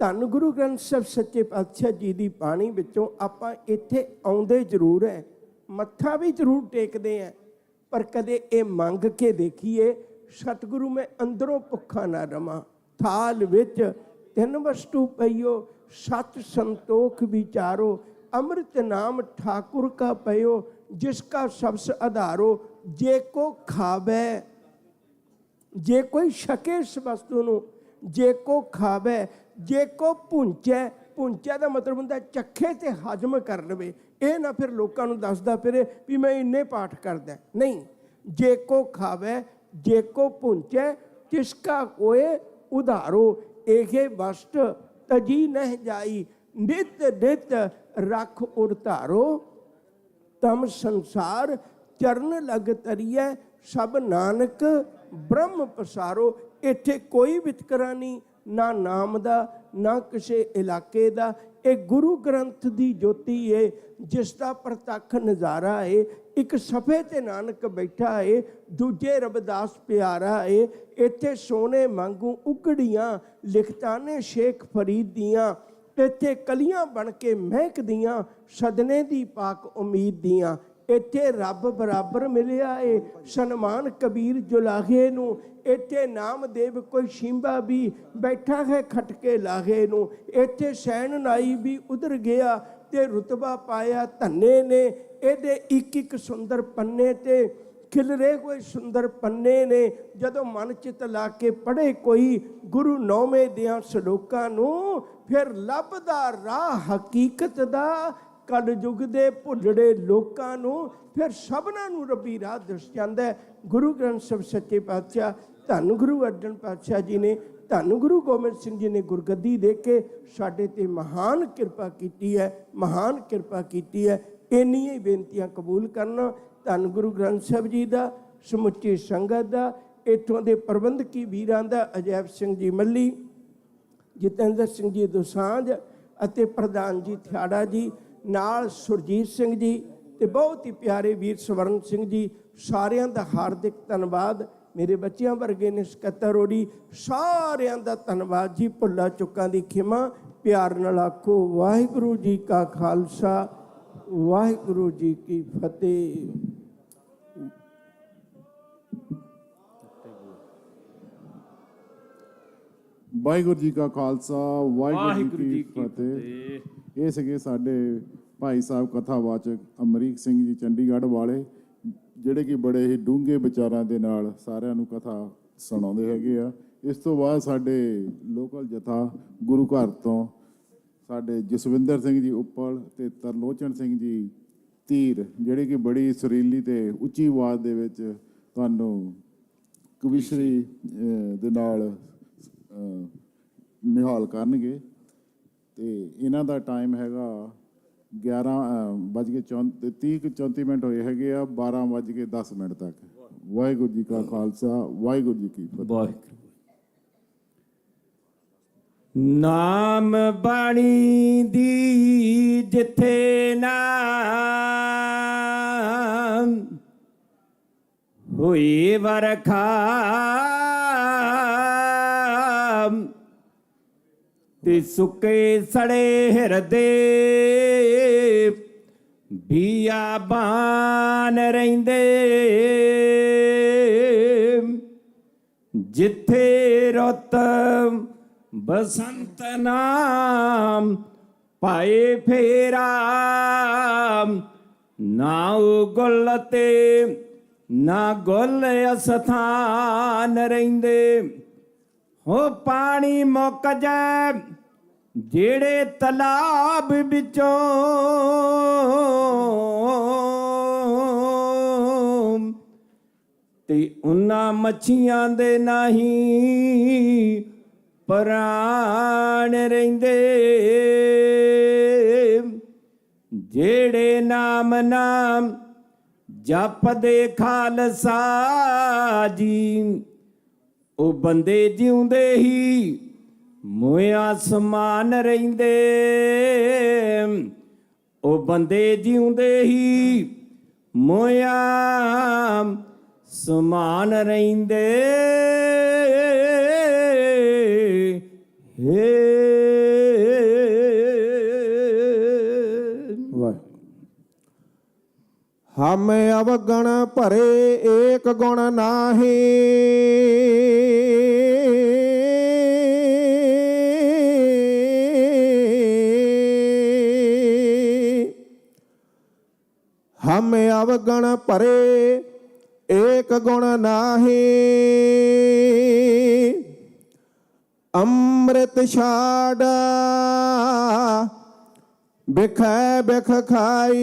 ਧੰਨ ਗੁਰੂ ਗ੍ਰੰਥ ਸਾਹਿਬ ਸੱਚੇ ਪਾਤਸ਼ਾਹ ਜੀ ਦੀ ਬਾਣੀ ਵਿੱਚੋਂ ਆਪਾਂ ਇੱਥੇ ਆਉਂਦੇ ਜ਼ਰੂਰ ਹੈ, ਮੱਥਾ ਵੀ ਜ਼ਰੂਰ ਟੇਕਦੇ ਹਾਂ, ਪਰ ਕਦੇ ਇਹ ਮੰਗ ਕੇ ਦੇਖੀਏ, ਸਤਿਗੁਰੂ ਮੈਂ ਅੰਦਰੋਂ ਭੁੱਖਾ ਨਾ ਰਵਾਂ। ਥਾਲ ਵਿੱਚ 3 ਵਸਤੂ ਪਈਓ, ਸਤ ਸੰਤੋਖ ਵਿਚਾਰੋ, ਅੰਮ੍ਰਿਤ ਨਾਮ ठाकुर का पयो, जिसका सबस आधारो। जे को खावे, जे कोई छके इस वस्तु नूं, जे को खावे, जे को भुंचे, भुंचे का मतलब होंदा चखे ते हजम कर लवे। ये ना फिर लोगों नूं दसदा फिरे भी मैं इन्ने पाठ करदा, नहीं। जे को खावे, जे को भुंचे, तिसका कोय उधारो, एहे वस्त तजी नह जाई, नित नित रख उड़तारो। तम संसार चरण लग तरिए, सब नानक ब्रह्म पसारो। इत्थे कोई वितकरा नहीं, ना नाम दा ना किसी इलाके दा। ਇਹ ਗੁਰੂ ਗ੍ਰੰਥ ਦੀ ਜੋਤੀ ਹੈ, ਜਿਸ ਦਾ ਪ੍ਰਤੱਖ ਨਜ਼ਾਰਾ ਹੈ। ਇੱਕ ਸਫੇ ਤੇ ਨਾਨਕ ਬੈਠਾ ਹੈ, ਦੂਜੇ ਰਬਦਾਸ ਪਿਆਰਾ ਹੈ। ਇੱਥੇ ਸੋਨੇ ਵਾਂਗੂ ਉਗੜੀਆਂ ਲਿਖਤਾਂ ਨੇ ਸ਼ੇਖ ਫਰੀਦ ਦੀਆਂ, ਇੱਥੇ ਕਲੀਆਂ ਬਣ ਕੇ ਮਹਿਕਦੀਆਂ ਸਦਨੇ ਦੀ ਪਾਕ ਉਮੀਦ ਦੀਆਂ। ਇੱਥੇ ਰੱਬ ਬਰਾਬਰ ਮਿਲਿਆ ਏ ਸਨਮਾਨ ਕਬੀਰ ਜੁਲਾਹੇ ਨੂੰ। ਇੱਥੇ ਨਾਮਦੇਵ ਕੋਈ ਸ਼ਿੰਬਾ ਵੀ ਬੈਠਾ ਹੈ ਖਟਕੇ ਲਾਹੇ ਨੂੰ। ਇੱਥੇ ਸੈਣ ਨਾਈ ਵੀ ਉਧਰ ਗਿਆ ਤੇ ਰੁਤਬਾ ਪਾਇਆ ਧੰਨੇ ਨੇ। ਇਹਦੇ ਇੱਕ ਇੱਕ ਸੁੰਦਰ ਪੰਨੇ ਤੇ ਖਿਲਰੇ ਕੋਈ ਸੁੰਦਰ ਪੰਨੇ ਨੇ। ਜਦੋਂ ਮਨ ਚਿਤ ਲਾ ਕੇ ਪੜ੍ਹੇ ਕੋਈ ਗੁਰੂ ਨੌਵੇਂ ਦਿਆਂ ਸਲੋਕਾਂ ਨੂੰ, ਫਿਰ ਲੱਭਦਾ ਰਾਹ ਹਕੀਕਤ ਦਾ। ਕਲਯੁਗ ਦੇ ਭੁੱਲੜੇ ਲੋਕਾਂ ਨੂੰ ਫਿਰ ਸਭਨਾਂ ਨੂੰ ਰੱਬੀ ਰਾਹ ਦੱਸ ਜਾਂਦਾ। ਗੁਰੂ ਗ੍ਰੰਥ ਸਾਹਿਬ ਸੱਚੇ ਪਾਤਸ਼ਾਹ ਧੰਨ ਗੁਰੂ ਅਰਜਨ ਪਾਤਸ਼ਾਹ ਜੀ ਨੇ, ਧੰਨ ਗੁਰੂ ਗੋਬਿੰਦ ਸਿੰਘ ਜੀ ਨੇ ਗੁਰਗੱਦੀ ਦੇ ਕੇ ਸਾਡੇ ਤੇ ਮਹਾਨ ਕਿਰਪਾ ਕੀਤੀ ਹੈ, ਮਹਾਨ ਕਿਰਪਾ ਕੀਤੀ ਹੈ। ਇੰਨੀਆਂ ਹੀ ਬੇਨਤੀਆਂ ਕਬੂਲ ਕਰਨਾ। ਧੰਨ ਗੁਰੂ ਗ੍ਰੰਥ ਸਾਹਿਬ ਜੀ ਦਾ, ਸਮੁੱਚੀ ਸੰਗਤ ਦਾ, ਇੱਥੋਂ ਦੇ ਪ੍ਰਬੰਧਕੀ ਵੀਰਾਂ ਦਾ, ਅਜੈਬ ਸਿੰਘ ਜੀ ਮੱਲੀ, ਜਤਿੰਦਰ ਸਿੰਘ ਜੀ ਦੋਸਾਂਝ ਅਤੇ ਪ੍ਰਧਾਨ ਜੀ ਥਿਆੜਾ ਜੀ, ਨਾਲ ਸੁਰਜੀਤ ਸਿੰਘ ਜੀ ਤੇ ਬਹੁਤ ਹੀ ਪਿਆਰੇ ਵੀਰ ਸਵਰਨ ਸਿੰਘ ਜੀ, ਸਾਰਿਆਂ ਦਾ ਹਾਰਦਿਕ ਧੰਨਵਾਦ। ਮੇਰੇ ਬੱਚਿਆਂ ਵਰਗੇ ਨੇ ਸਕੱਤਰ ਹੋਰੀ, ਸਾਰਿਆਂ ਦਾ ਧੰਨਵਾਦ ਜੀ। ਭੁੱਲਾ ਚੁੱਕਾਂ ਦੀ ਖਿਮਾ। ਪਿਆਰ ਨਾਲ ਆਖੋ ਵਾਹਿਗੁਰੂ ਜੀ ਕਾ ਖਾਲਸਾ, ਵਾਹਿਗੁਰੂ ਜੀ ਕੀ ਫਤਿਹ। ਵਾਹਿਗੁਰੂ ਜੀ ਕਾ ਖਾਲਸਾ, ਵਾਹਿਗੁਰੂ ਜੀ ਕੀ ਫਤਿਹ। ਇਹ ਸੀਗੇ ਸਾਡੇ ਭਾਈ ਸਾਹਿਬ ਕਥਾਵਾਚਕ ਅਮਰੀਕ ਸਿੰਘ ਜੀ ਚੰਡੀਗੜ੍ਹ ਵਾਲੇ, ਜਿਹੜੇ ਕਿ ਬੜੇ ਹੀ ਡੂੰਘੇ ਵਿਚਾਰਾਂ ਦੇ ਨਾਲ ਸਾਰਿਆਂ ਨੂੰ ਕਥਾ ਸੁਣਾਉਂਦੇ ਹੈਗੇ ਆ। ਇਸ ਤੋਂ ਬਾਅਦ ਸਾਡੇ ਲੋਕਲ ਜਥਾ ਗੁਰੂ ਘਰ ਤੋਂ ਸਾਡੇ ਜਸਵਿੰਦਰ ਸਿੰਘ ਜੀ ਉੱਪਲ ਤੇ ਤਰਲੋਚਨ ਸਿੰਘ ਜੀ ਧੀਰ, ਜਿਹੜੇ ਕਿ ਬੜੀ ਸੁਰੀਲੀ ਤੇ ਉੱਚੀ ਆਵਾਜ਼ ਦੇ ਵਿੱਚ ਤੁਹਾਨੂੰ ਕਵਿਸ਼ਰੀ ਦੇ ਨਾਲ ਨਿਹਾਲ ਕਰਨਗੇ। ਤੇ ਇਹਨਾਂ ਦਾ ਟਾਈਮ ਹੈਗਾ 11:34 ਹੋਏ ਹੈਗੇ ਆ, 12:10 ਤੱਕ। ਵਾਹਿਗੁਰੂ ਜੀ ਕਾ ਖਾਲਸਾ, ਵਾਹਿਗੁਰੂ ਜੀ ਕੀ ਫਤਿਹ। ਨਾਮ ਬਾਣੀ ਦੀ ਜਿੱਥੇ ਨਾਮ ਹੋਈ ਵਰਖਾ, ਤੇ ਸੁੱਕੇ ਸੜੇ ਹਿਰਦੇ ਬਿਆਬਾਨ ਰਹਿੰਦੇ। ਜਿੱਥੇ ਰੁੱਤ ਬਸੰਤ ਨਾਮ ਪਾਏ ਫੇਰਾ, ਨਾ ਉਹ ਗੁੱਲ ਤੇ ਨਾ ਗੁੱਲ ਅਸਥਾਨ ਰਹਿੰਦੇ। ਹੋ ਪਾਣੀ ਮੁੱਕ ਜਾਏ ਜਿਹੜੇ ਤਲਾਬ ਵਿੱਚੋਂ, ਤੇ ਉਹਨਾਂ ਮੱਛੀਆਂ ਦੇ ਨਹੀਂ ਪ੍ਰਾਣ ਰਹਿੰਦੇ। ਜਿਹੜੇ ਨਾਮ ਨਾਮ ਜਪਦੇ ਖਾਲਸਾ ਜੀ, ਉਹ ਬੰਦੇ ਜਿਉਂਦੇ ਹੀ ਮੋਇਆ ਸਮਾਨ ਰਹਿੰਦੇ। ਉਹ ਬੰਦੇ ਜਿਉਂਦੇ ਹੀ ਮੋਇਆ ਸਮਾਨ ਰਹਿੰਦੇ। ਹਮ ਅਵਗਣ ਭਰੇ ਏਕ ਗੁਣ ਨਾਹੀ ਹਮ ਅਵਗਣ ਭਰੇ ਏਕ ਗੁਣ ਨਾਹੀ ਅੰਮ੍ਰਿਤ ਛਾੜਾ ਬਿਖੈ ਬਿਖ ਖਾਈ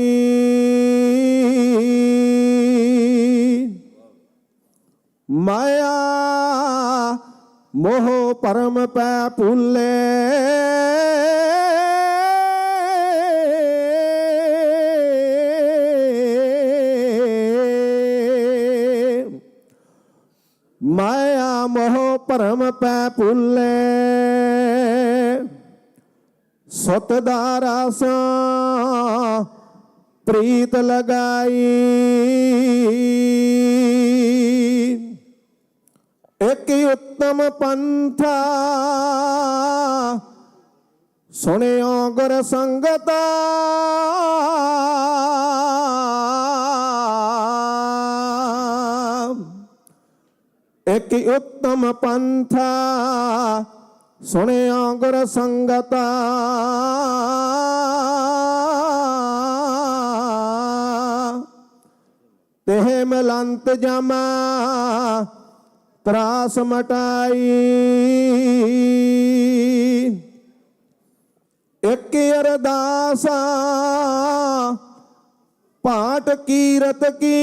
ਮਾਇਆ ਮੋਹ ਪਰਮ ਪੈ ਭੁੱਲੇ ਮਾਇਆ ਮੋਹ ਪਰਮ ਪੈ ਭੁੱਲੇ ਸਤ ਦਾ ਰਸ ਪ੍ਰੀਤ ਲਗਾਈ ਇੱਕ ਉੱਤਮ ਪੰਥਾ ਸੁਣਿਓ ਗੁਰ ਸੰਗਤਾ ਇੱਕ ਉੱਤਮ ਪੰਥਾ ਸੁਣਿਓ ਗੁਰ ਸੰਗਤਾ तेह मिलंत जमा त्रास मटाई एक अरदासा पाठ कीरत की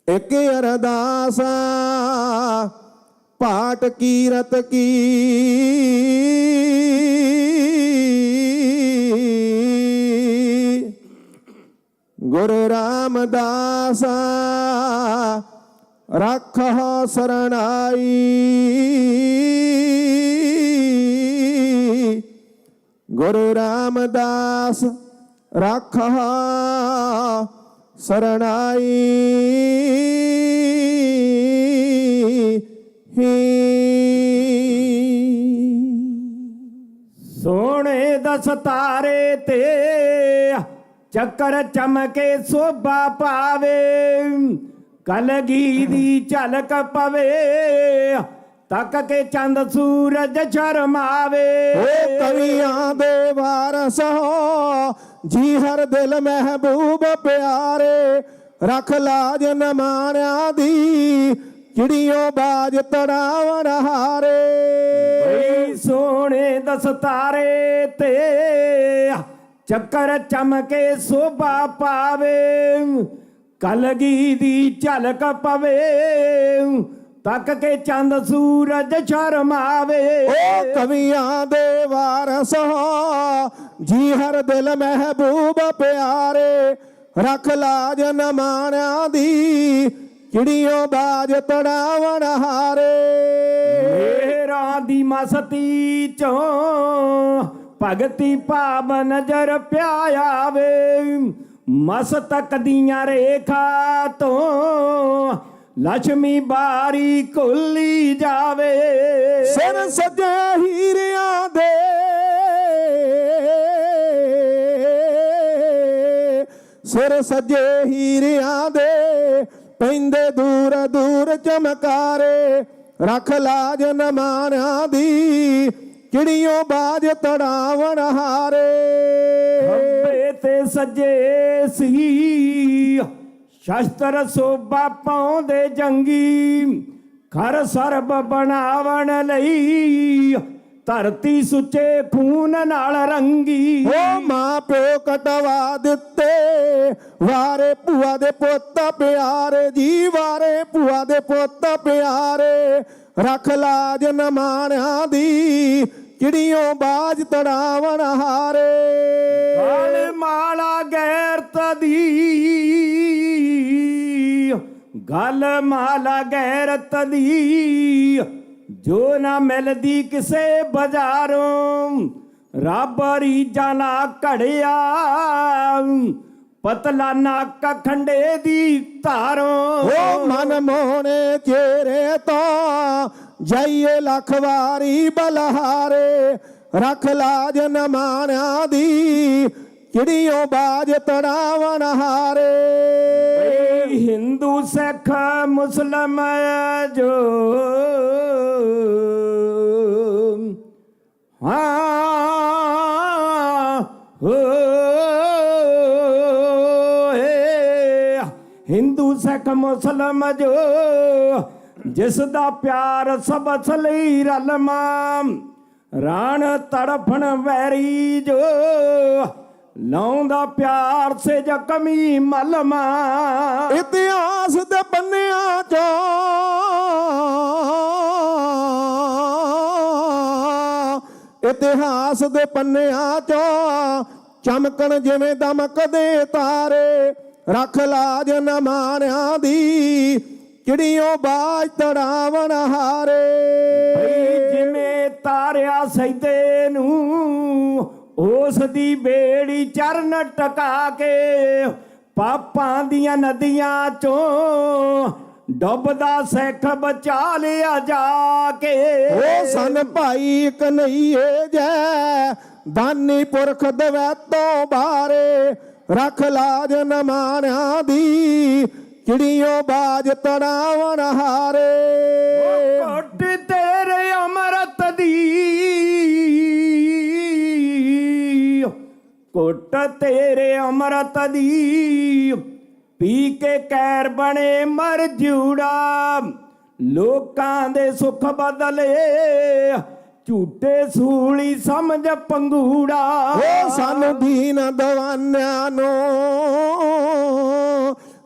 एक अरदासा पाठ कीरत की गुरु रामदास रख शरणाई गुरु रामदास रख शरणाई सोने दस तारे ते चक्कर चमके शोभा पावे कलगी दी झलक पवे तक के चंद सूरज शर्मावे कवियां दे वारस हो जी हर दिल महबूब प्यारे रख लाज न माण्या दी चिड़ियों बाज तड़ावन हारे सोने दस तारे ते चक्कर चमके शोभा पावे कलगी दी झलक पवे तक के चंद सूरज शर्मावे कवियां दे वारस हो जी हर दिल महबूब प्यारे रख लाज न माण्या दी चिड़ियों बाज तड़ावन हारे मेरा दी मस्ती चो भगती भाव नजर प्यावे मस्तक दियां रेखा तो लक्ष्मी बारी खुली जावे सिर सजे हीरियां दे सिर सजे हीरियां दे पैंदे दूर दूर चमकारे रख लाज न माण्या दी चिड़ियों बाज तड़ावन हारे खब्बे ते सजे सी शस्त्र शोभा पाउंदे जंगी खर सरब बनावन लई धरती सुचे खून नाल रंगी मां प्यो कटवा दिते वारे भूआ दे पुत्त प्यारे जी वारे भूआ दे पुत्त प्यारे रख लाज न माण्या दी चिड़ियों बाज तड़ावन हारे गल माला गैरत दी गल माला गैरत दी जो ना मिलदी किसे बाजारों रब रीजा ना घड़िया पतला नाक खंडे दी धारों मन मोहने चेहरे तो ਜਾਈਏ ਲੱਖ ਵਾਰੀ ਬਲਹਾਰੇ ਰੱਖ ਲਾਜ ਨਮਾਣਿਆਂ ਦੀ ਚਿੜੀਓ ਬਾਜ ਤੜਾਵਣ ਹਾਰੇ ਹਿੰਦੂ ਸਿੱਖ ਮੁਸਲਮ ਜੋ ਹਿੰਦੂ ਸਿੱਖ ਮੁਸਲਮ ਜੋ ਜਿਸ ਦਾ ਪਿਆਰ ਸਭ ਅਸਲੀ ਰਲਮਾ ਰਾਣ ਤੜਫਣ ਵੈਰੀ ਜੋ ਲਾਉਂਦਾ ਪਿਆਰ ਸੇ ਜ਼ਖਮੀ ਮਲਮਾ ਇਤਿਹਾਸ ਦੇ ਪੰਨਿਆਂ ਚੋਂ ਇਤਿਹਾਸ ਦੇ ਪੰਨਿਆਂ ਚੋਂ ਚਮਕਣ ਜਿਵੇਂ ਦਮਕਦੇ ਤਾਰੇ ਰੱਖ ਲਾਜ ਨਮਾਣਿਆਂ ਦੀ ਚਿੜੀਓ ਬਾਜ ਤੜਾਵਣ ਹਾਰੇ ਜਿਵੇਂ ਤਾਰਿਆ ਸੈਦੇ ਨੂੰ ਉਸ ਦੀ ਬੇੜੀ ਚਰਨ ਟਕਾ ਕੇ ਪਾਪਾਂ ਦੀਆਂ ਨਦੀਆਂ ਚੋਂ ਡੁੱਬਦਾ ਸਿੱਖ ਬਚਾ ਲਿਆ ਜਾ ਕੇ ਓ ਸਨ ਭਾਈ ਕਨਈਏ ਜੈ ਦਾਨੀ ਪੁਰਖ ਦਵੈ ਤੋਂ ਬਾਰੇ ਰੱਖ ਲਾਜ ਨਮਾਣਿਆਂ ਦੀ ਚਿੜੀਓ ਬਾਜ ਤੜਾਵਣ ਹਾਰੇ ਘੁੱਟ ਤੇਰੇ ਅੰਮ੍ਰਿਤ ਦੀ ਘੁੱਟ ਤੇਰੇ ਅੰਮ੍ਰਿਤ ਦੀ ਪੀ ਕੇ ਕੈਰ ਬਣੇ ਮਰ ਜੂੜਾ ਲੋਕਾਂ ਦੇ ਸੁੱਖ ਬਦਲੇ ਝੂਠੇ ਸੂਲੀ ਸਮਝ ਪੰਗੂੜਾ ਓ ਸਾਨੂੰ ਦੀਨ ਦਵਾਨਿਆਂ ਨੂੰ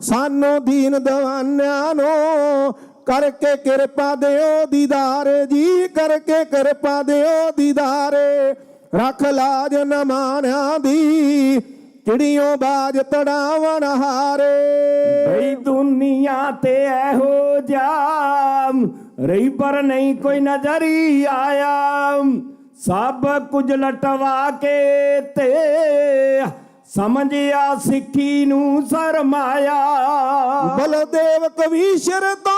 ਸਾਨੂੰ ਦੀਨ ਦਵਾਨਿਆਂ ਨੂੰ ਕਰਕੇ ਕਿਰਪਾ ਦਿਓ ਦੀਦਾਰ ਜੀ ਕਰਕੇ ਕਿਰਪਾ ਦਿਓ ਦੀਦਾਰੇ ਰੱਖ ਲਾਜ ਨਮਾਣਿਆਂ ਦੀ ਚਿੜੀਓ ਬਾਜ ਤੜਾਵਣ ਹਾਰੇ ਬਈ ਦੁਨੀਆ ਤੇ ਇਹੋ ਜਾ ਰਹੀ ਪਰ ਨਹੀਂ ਕੋਈ ਨਜ਼ਰੀ ਆਇਆ ਸਭ ਕੁਝ ਲਟਵਾ ਕੇ ਤੇ ਸਮਝਿਆ ਸਿੱਖੀ ਨੂੰ ਸਰਮਾਇਆ ਬਲਦੇਵ ਕਵੀਸ਼ਰ ਤੋਂ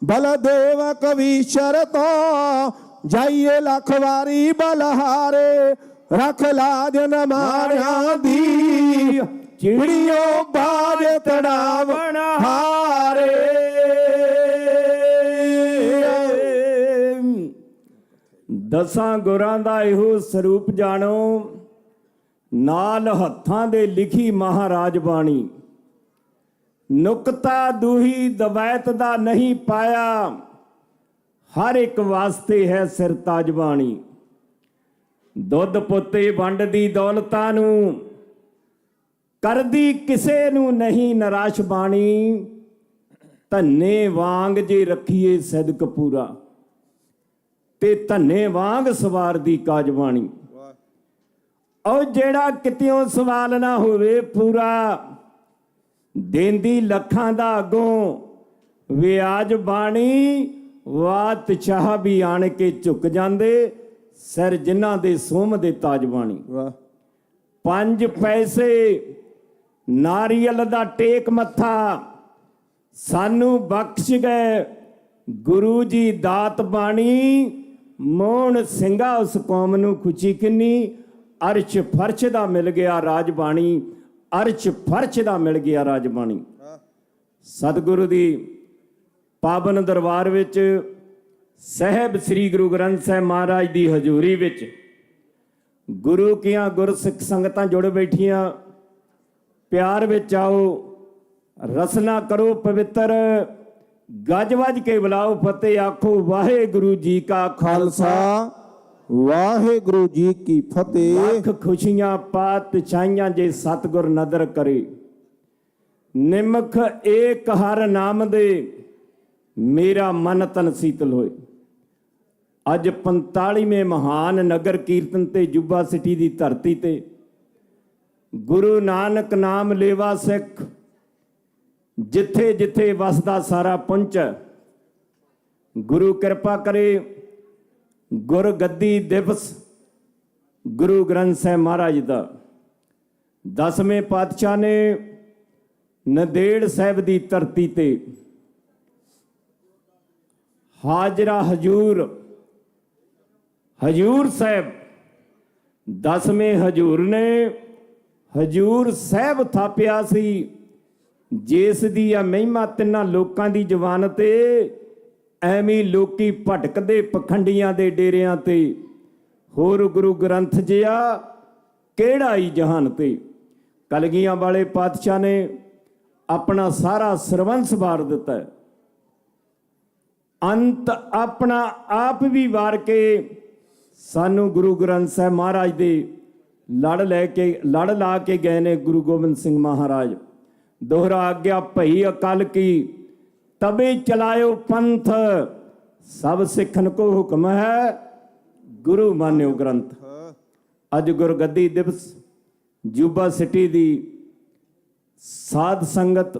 ਬਲਦੇਵ ਕਵੀਸ਼ਰ ਤੋਂ ਜਾਈਏ ਲੱਖ ਵਾਰੀ ਬਲਹਾਰੇ ਰੱਖ ਲਾਜ ਨਮਾਣਿਆਂ ਦੀ ਚਿੜੀਓ ਬਾਜ ਤੜਾਵਣ ਹਾਰੇ ਦਸਾਂ ਗੁਰਾਂ ਦਾ ਇਹੋ ਸਰੂਪ ਜਾਣੋ ਨਾਲ ਹੱਥਾਂ ਦੇ ਲਿਖੀ ਮਹਾਰਾਜ ਬਾਣੀ ਨੁਕਤਾ ਦੂਹੀ ਦਵੈਤ ਦਾ ਨਹੀਂ ਪਾਇਆ ਹਰ ਇੱਕ ਵਾਸਤੇ ਹੈ ਸਿਰ ਤਾਜ ਬਾਣੀ ਦੁੱਧ ਪੁੱਤੇ ਵੰਡ ਦੀ ਦੌਲਤਾਂ ਨੂੰ ਕਰਦੀ ਕਿਸੇ ਨੂੰ ਨਹੀਂ ਨਿਰਾਸ਼ ਬਾਣੀ ਧੰਨੇ ਵਾਂਗ ਜੇ ਰੱਖੀਏ ਸਿਦਕ ਪੂਰਾ ਤੇ ਧੰਨੇ ਵਾਂਗ ਸਵਾਰ ਦੀ ਕਾਜ ਬਾਣੀ ਉਹ ਜਿਹੜਾ ਕਿਤਿਓਂ ਸਵਾਲ ਨਾ ਹੋਵੇ ਪੂਰਾ ਦੇਂਦੀ ਲੱਖਾਂ ਦਾ ਅੱਗੋਂ ਵਿਆਜ ਬਾਣੀ ਵਾਤ ਚਾਹ ਵੀ ਆਣ ਕੇ ਝੁਕ ਜਾਂਦੇ ਸਿਰ ਜਿਨ੍ਹਾਂ ਦੇ ਸੋਮ ਦੇ ਤਾਜ ਬਾਣੀ 5 ਪੈਸੇ ਨਾਰੀਅਲ ਦਾ ਟੇਕ ਮੱਥਾ ਸਾਨੂੰ ਬਖਸ਼ ਗਏ ਗੁਰੂ ਜੀ ਦਾਤ ਬਾਣੀ ਮੋਹਣ ਸਿੰਘਾ ਉਸ ਕੌਮ ਨੂੰ ਖੁਸ਼ੀ ਕਿੰਨੀ ਅਰਸ਼ ਫਰਸ਼ ਦਾ ਮਿਲ ਗਿਆ ਰਾਜ ਬਾਣੀ ਅਰਸ਼ ਫਰਸ਼ ਦਾ ਮਿਲ ਗਿਆ ਰਾਜ ਬਾਣੀ ਸਤਿਗੁਰੂ ਦੀ ਪਾਵਨ ਦਰਬਾਰ ਵਿੱਚ ਸਾਹਿਬ ਸ੍ਰੀ ਗੁਰੂ ਗ੍ਰੰਥ ਸਾਹਿਬ ਮਹਾਰਾਜ ਦੀ ਹਜ਼ੂਰੀ ਵਿੱਚ ਗੁਰੂ ਕੀਆਂ ਗੁਰਸਿੱਖ ਸੰਗਤਾਂ ਜੁੜ ਬੈਠੀਆਂ ਪਿਆਰ ਵਿੱਚ ਆਓ ਰਸਨਾ ਕਰੋ ਪਵਿੱਤਰ ਗੱਜ ਵੱਜ ਕੇ ਬੁਲਾਓ ਫਤਿਹ ਆਖੋ ਵਾਹਿਗੁਰੂ ਜੀ ਕਾ ਖਾਲਸਾ ਵਾਹਿਗੁਰੂ ਜੀ ਕੀ ਫਤਿਹ ਲੱਖ ਖੁਸ਼ੀਆਂ ਪਾਤਸ਼ਾਹੀਆਂ ਜੇ ਸਤਿਗੁਰ ਨਦਰ ਕਰੇ ਨਿਮਖ ਏਕ ਹਰ ਨਾਮ ਦੇ ਮੇਰਾ ਮਨ ਤਨ ਸੀਤਲ ਹੋਏ ਅੱਜ 45ਵੇਂ ਮਹਾਨ ਨਗਰ ਕੀਰਤਨ ਤੇ ਜੁਬਾ ਸਿਟੀ ਦੀ ਧਰਤੀ ਤੇ ਗੁਰੂ ਨਾਨਕ ਨਾਮ ਲੇਵਾ ਸਿੱਖ ਜਿੱਥੇ ਜਿੱਥੇ ਵਸਦਾ ਸਾਰਾ ਪਹੁੰਚੈ ਗੁਰੂ ਕਿਰਪਾ ਕਰੇ ਗੁਰ ਗੱਦੀ ਦਿਵਸ ਗੁਰੂ ਗ੍ਰੰਥ ਸਾਹਿਬ ਮਹਾਰਾਜ ਦਾ 10ਵੇਂ ਪਾਤਸ਼ਾਹ ਨੇ ਨੰਦੇੜ ਸਾਹਿਬ ਦੀ ਧਰਤੀ ਤੇ ਹਾਜ਼ਰਾ ਹਜੂਰ ਸਾਹਿਬ 10ਵੇਂ ਹਜੂਰ ਨੇ ਹਜੂਰ ਸਾਹਿਬ ਥਾਪਿਆ ਸੀ, ਜਿਸ ਦੀ ਆ ਮਹਿਮਾ ਤਿੰਨਾਂ ਲੋਕਾਂ ਦੀ ਜ਼ੁਬਾਨ ਤੇ ਐਵੇਂ ਲੋਕੀ ਭਟਕਦੇ ਪਖੰਡੀਆਂ ਦੇ ਡੇਰਿਆਂ ਤੇ, ਹੋਰ ਗੁਰੂ ਗ੍ਰੰਥ ਜਿਆ ਕਿਹੜਾ ਹੀ ਜਹਾਨ ਤੇ। ਕਲਗੀਆਂ ਵਾਲੇ ਪਾਤਸ਼ਾਹ ਨੇ ਆਪਣਾ ਸਾਰਾ ਸਰਵੰਸ ਵਾਰ ਦਿੱਤਾ ਹੈ, ਅੰਤ ਆਪਣਾ ਆਪ ਵੀ ਵਾਰ ਕੇ ਸਾਨੂੰ ਗੁਰੂ ਗ੍ਰੰਥ ਸਾਹਿਬ ਮਹਾਰਾਜ ਦੇ ਲੜ ਲਾ ਕੇ ਗਏ ਨੇ ਗੁਰੂ ਗੋਬਿੰਦ ਸਿੰਘ ਮਹਾਰਾਜ। ਦੋਹਰਾ ਆਗਿਆ ਭਈ ਅਕਲ ਕੀ ਤਬੇ ਚਲਾਇਓ ਪੰਥ, ਸਭ ਸਿੱਖਨ ਕੋ ਹੁਕਮ ਹੈ ਗੁਰੂ ਮਾਨਿਓ ਗ੍ਰੰਥ। ਅੱਜ ਗੁਰਗੱਦੀ ਦਿਵਸ ਜੂਬਾ ਸਿਟੀ ਦੀ ਸਾਧ ਸੰਗਤ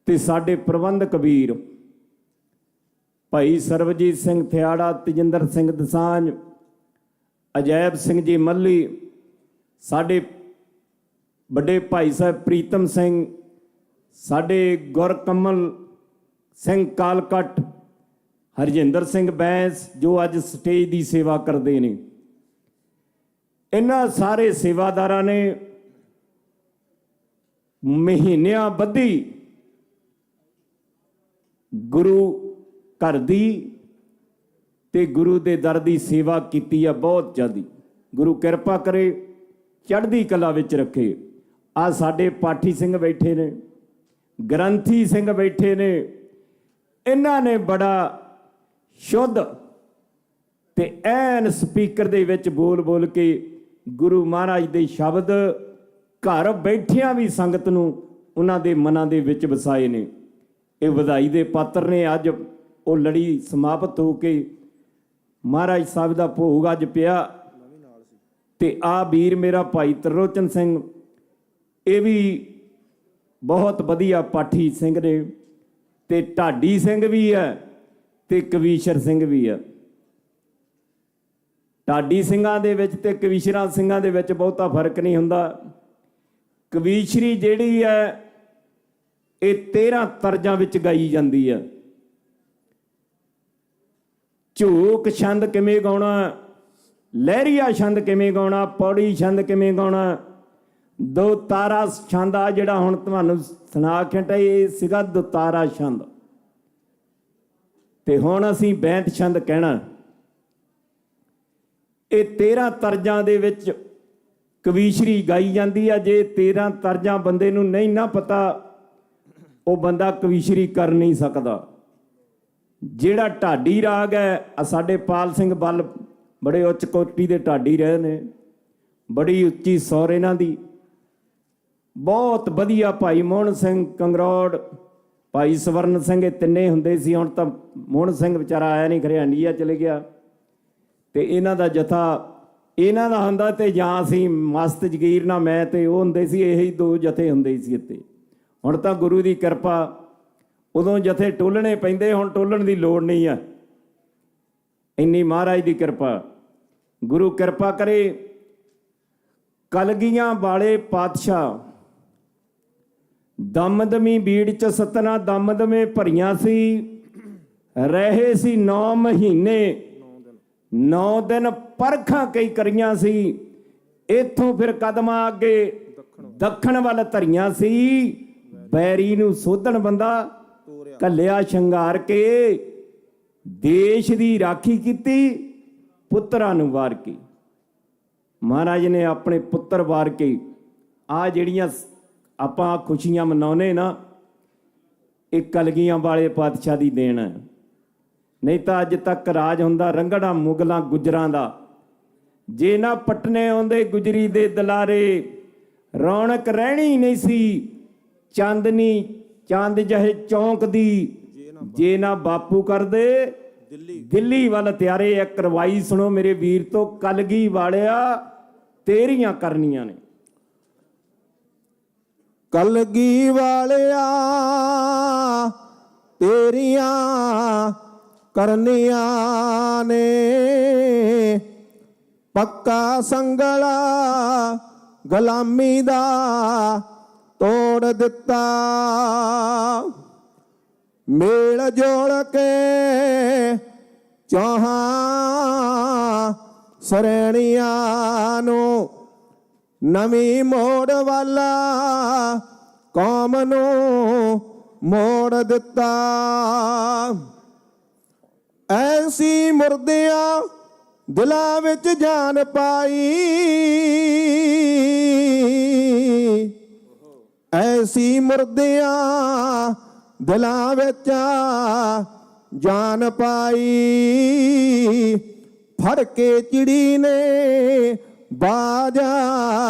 ਤੇ ਸਾਡੇ ਪ੍ਰਬੰਧਕ ਵੀਰ ਭਾਈ ਸਰਬਜੀਤ ਸਿੰਘ ਥਿਆੜਾ, ਤੇਜਿੰਦਰ ਸਿੰਘ ਦਸਾਂਝ, ਅਜੈਬ ਸਿੰਘ ਜੀ ਮੱਲੀ, ਸਾਡੇ ਵੱਡੇ ਭਾਈ ਸਾਹਿਬ ਪ੍ਰੀਤਮ ਸਿੰਘ, ਸਾਡੇ ਗੁਰਕਮਲ ਸਿੰਘ ਕਾਲਕਟ, ਹਰਜਿੰਦਰ ਸਿੰਘ ਬੈਂਸ ਜੋ ਅੱਜ ਸਟੇਜ ਦੀ ਸੇਵਾ ਕਰਦੇ ਨੇ। ਇਹਨਾਂ ਸਾਰੇ ਸੇਵਾਦਾਰਾਂ ਨੇ ਮਹੀਨਿਆਂ ਬੱਧੀ ਗੁਰੂ ਘਰ ਦੀ ਤੇ ਗੁਰੂ ਦੇ ਦਰ ਦੀ ਸੇਵਾ ਕੀਤੀ ਆ ਬਹੁਤ ਜ਼ਿਆਦੀ। ਗੁਰੂ ਕਿਰਪਾ ਕਰੇ, ਚੜ੍ਹਦੀ ਕਲਾ ਵਿੱਚ ਰੱਖੇ। ਆ ਸਾਡੇ ਪਾਠੀ ਸਿੰਘ ਬੈਠੇ ਨੇ, ਗ੍ਰੰਥੀ ਸਿੰਘ ਬੈਠੇ ਨੇ, ਇਹਨਾਂ ਨੇ ਬੜਾ ਸ਼ੁੱਧ ਤੇ ਐਨ ਸਪੀਕਰ ਦੇ ਵਿੱਚ ਬੋਲ ਕੇ ਗੁਰੂ ਮਹਾਰਾਜ ਦੇ ਸ਼ਬਦ ਘਰ ਬੈਠਿਆਂ ਵੀ ਸੰਗਤ ਨੂੰ ਉਹਨਾਂ ਦੇ ਮਨਾਂ ਦੇ ਵਿੱਚ ਵਸਾਏ ਨੇ। ਇਹ ਵਧਾਈ ਦੇ ਪਾਤਰ ਨੇ। ਅੱਜ ਉਹ ਲੜੀ ਸਮਾਪਤ ਹੋ ਕੇ ਮਹਾਰਾਜ ਸਾਹਿਬ ਦਾ ਭੋਗ ਅੱਜ ਪਿਆ ਤੇ ਆ ਵੀਰ ਮੇਰਾ ਭਾਈ ਤਰਲੋਚਨ ਸਿੰਘ, ਇਹ ਵੀ ਬਹੁਤ ਵਧੀਆ ਪਾਠੀ ਸਿੰਘ ਨੇ ਤੇ ਢਾਡੀ ਸਿੰਘ ਵੀ ਹੈ ਤੇ ਕਵੀਸ਼ਰ ਸਿੰਘ ਵੀ ਹੈ। ਢਾਡੀ ਸਿੰਘਾਂ ਦੇ ਵਿੱਚ ਤੇ ਕਵੀਸ਼ਰਾਂ ਸਿੰਘਾਂ ਦੇ ਵਿੱਚ ਬਹੁਤਾ ਫਰਕ ਨਹੀਂ ਹੁੰਦਾ। ਕਵੀਸ਼ਰੀ ਜਿਹੜੀ ਹੈ ਇਹ 13 ਤਰਜ਼ਾਂ ਵਿੱਚ ਗਾਈ ਜਾਂਦੀ ਹੈ। ਝੂਕ ਛੰਦ ਕਿਵੇਂ ਗਾਉਣਾ, ਲਹਿਰੀਆ ਛੰਦ ਕਿਵੇਂ ਗਾਉਣਾ, ਪੌੜੀ ਛੰਦ ਕਿਵੇਂ ਗਾਉਣਾ, ਦੋ ਤਾਰਾ ਛੰਦ ਆ ਜਿਹੜਾ ਹੁਣ ਤੁਹਾਨੂੰ ਸੁਣਾ ਖਿੰਟਾ, ਇਹ ਸੀਗਾ ਦੁਤਾਰਾ ਛੰਦ ਤੇ ਹੁਣ ਅਸੀਂ ਬੈਂਤ ਛੰਦ ਕਹਿਣਾ। ਇਹ 13 ਤਰਜ਼ਾਂ ਦੇ ਵਿੱਚ ਕਵੀਸ਼ਰੀ ਗਾਈ ਜਾਂਦੀ ਆ। ਜੇ 13 ਤਰਜ਼ਾਂ ਬੰਦੇ ਨੂੰ ਨਹੀਂ ਨਾ ਪਤਾ, ਉਹ ਬੰਦਾ ਕਵੀਸ਼ਰੀ ਕਰ ਨਹੀਂ ਸਕਦਾ। ਜਿਹੜਾ ਢਾਡੀ ਰਾਗ ਹੈ, ਸਾਡੇ ਪਾਲ ਸਿੰਘ ਬੱਲ ਬੜੇ ਉੱਚ ਕੋਟੀ ਦੇ ਢਾਡੀ ਰਹੇ ਨੇ, ਬੜੀ ਉੱਚੀ ਸੌਰ ਇਹਨਾਂ ਦੀ, ਬਹੁਤ ਵਧੀਆ। ਭਾਈ ਮੋਹਨ ਸਿੰਘ ਕੰਗਰੋੜ, ਭਾਈ ਸਵਰਨ ਸਿੰਘ, ਇਹ ਤਿੰਨੇ ਹੁੰਦੇ ਸੀ। ਹੁਣ ਤਾਂ ਮੋਹਨ ਸਿੰਘ ਵਿਚਾਰਾ ਆਇਆ ਨਹੀਂ, ਖਰੇ ਇੰਡੀਆ ਚਲੇ ਗਿਆ। ਤੇ ਇਹਨਾਂ ਦਾ ਜਥਾ ਇਹਨਾਂ ਦਾ ਹੁੰਦਾ ਤੇ ਜਾਂ ਅਸੀਂ ਮਸਤ ਜਗੀਰ ਨਾਲ ਮੈਂ ਤੇ ਉਹ ਹੁੰਦੇ ਸੀ, ਇਹੀ ਦੋ ਜਥੇ ਹੁੰਦੇ ਸੀ ਇੱਥੇ। ਹੁਣ ਤਾਂ ਗੁਰੂ ਦੀ ਕਿਰਪਾ, ਉਦੋਂ ਜਥੇ ਟੋਲਣੇ ਪੈਂਦੇ, ਹੁਣ ਟੋਲਣ ਦੀ ਲੋੜ ਨਹੀਂ ਆ, ਇੰਨੀ ਮਹਾਰਾਜ ਦੀ ਕਿਰਪਾ। ਗੁਰੂ ਕਿਰਪਾ ਕਰੇ। ਕਲਗੀਆਂ ਵਾਲੇ ਪਾਤਸ਼ਾਹ ਦਮਦਮੀ ਬੀੜ ਚ ਸਤਨਾ ਦਮਦਮੇ ਭਰੀਆਂ ਸੀ, ਰਹੇ ਸੀ 9 ਮਹੀਨੇ 9 ਦਿਨ ਪਰਖਾਂ ਕਈ ਕਰੀਆਂ ਸੀ। ਇੱਥੋਂ ਫਿਰ ਕਦਮਾਂ ਅੱਗੇ ਦੱਖਣ ਵੱਲ ਧਰੀਆਂ ਸੀ, ਬੈਰੀ ਨੂੰ ਸੋਧਣ ਬੰਦਾ ਕੱਲਿਆ ਸ਼ਿੰਗਾਰ ਕੇ, ਦੇਸ਼ ਦੀ ਰਾਖੀ ਕੀਤੀ, ਪੁੱਤਰਾਂ ਨੂੰ ਵਾਰ ਕੇ। ਮਹਾਰਾਜ ਨੇ ਆਪਣੇ ਪੁੱਤਰ ਵਾਰ ਕੇ ਆ ਜਿਹੜੀਆਂ ਆਪਾਂ ਖੁਸ਼ੀਆਂ ਮਨਾਉਨੇ ਨਾ, ਇਹ ਕਲਗੀਆਂ ਵਾਲੇ ਪਾਤਸ਼ਾਹ ਦੀ ਦੇਣ ਹੈ। ਨਹੀਂ ਤਾਂ ਅੱਜ ਤੱਕ ਰਾਜ ਹੁੰਦਾ ਰੰਗੜਾ ਮੁਗਲਾਂ ਗੁਜਰਾਂ ਦਾ। ਜੇ ਨਾ ਪਟਨੇ ਆਉਂਦੇ ਗੁਜਰੀ ਦੇ ਦਲਾਰੇ, ਰੌਣਕ ਰਹਿਣੀ ਨਹੀਂ ਸੀ ਚਾਂਦਨੀ ਚੰਦ ਜਿਹੇ ਚੌਂਕ ਦੀ। ਜੇ ਨਾ ਬਾਪੂ ਕਰਦੇ ਦਿੱਲੀ ਵੱਲ ਤਿਆਰੇ। ਇੱਕ ਰਵਾਈ ਸੁਣੋ ਮੇਰੇ ਵੀਰ ਤੋਂ, ਕਲਗੀ ਵਾਲਿਆ ਤੇਰੀਆਂ ਕਰਨੀਆਂ ਨੇ। ਕਲਗੀ ਵਾਲਿਆ ਤੇਰੀਆਂ ਕਰਨੀਆਂ ਨੇ, ਪੱਕਾ ਸੰਗਲਾ ਗੁਲਾਮੀ ਦਾ ਤੋੜ ਦਿੱਤਾ। ਮੇਲ ਜੋੜ ਕੇ ਚੌਹਾਂ ਸਰੈਣੀਆਂ ਨੂੰ ਨਵੀਂ ਮੋੜ ਵਾਲਾ ਕੌਮ ਨੂੰ ਮੋੜ ਦਿੱਤਾ। ਐਸੀ ਮੁਰਦਿਆਂ ਦਿਲਾਂ ਵਿੱਚ ਜਾਨ ਪਾਈ, ਐਸੀ ਮੁਰਦਿਆਂ ਦਿਲਾਂ ਵਿੱਚ ਜਾਨ ਪਾਈ। ਫੜ ਕੇ ਚਿੜੀ ਨੇ ਬਾਜਾ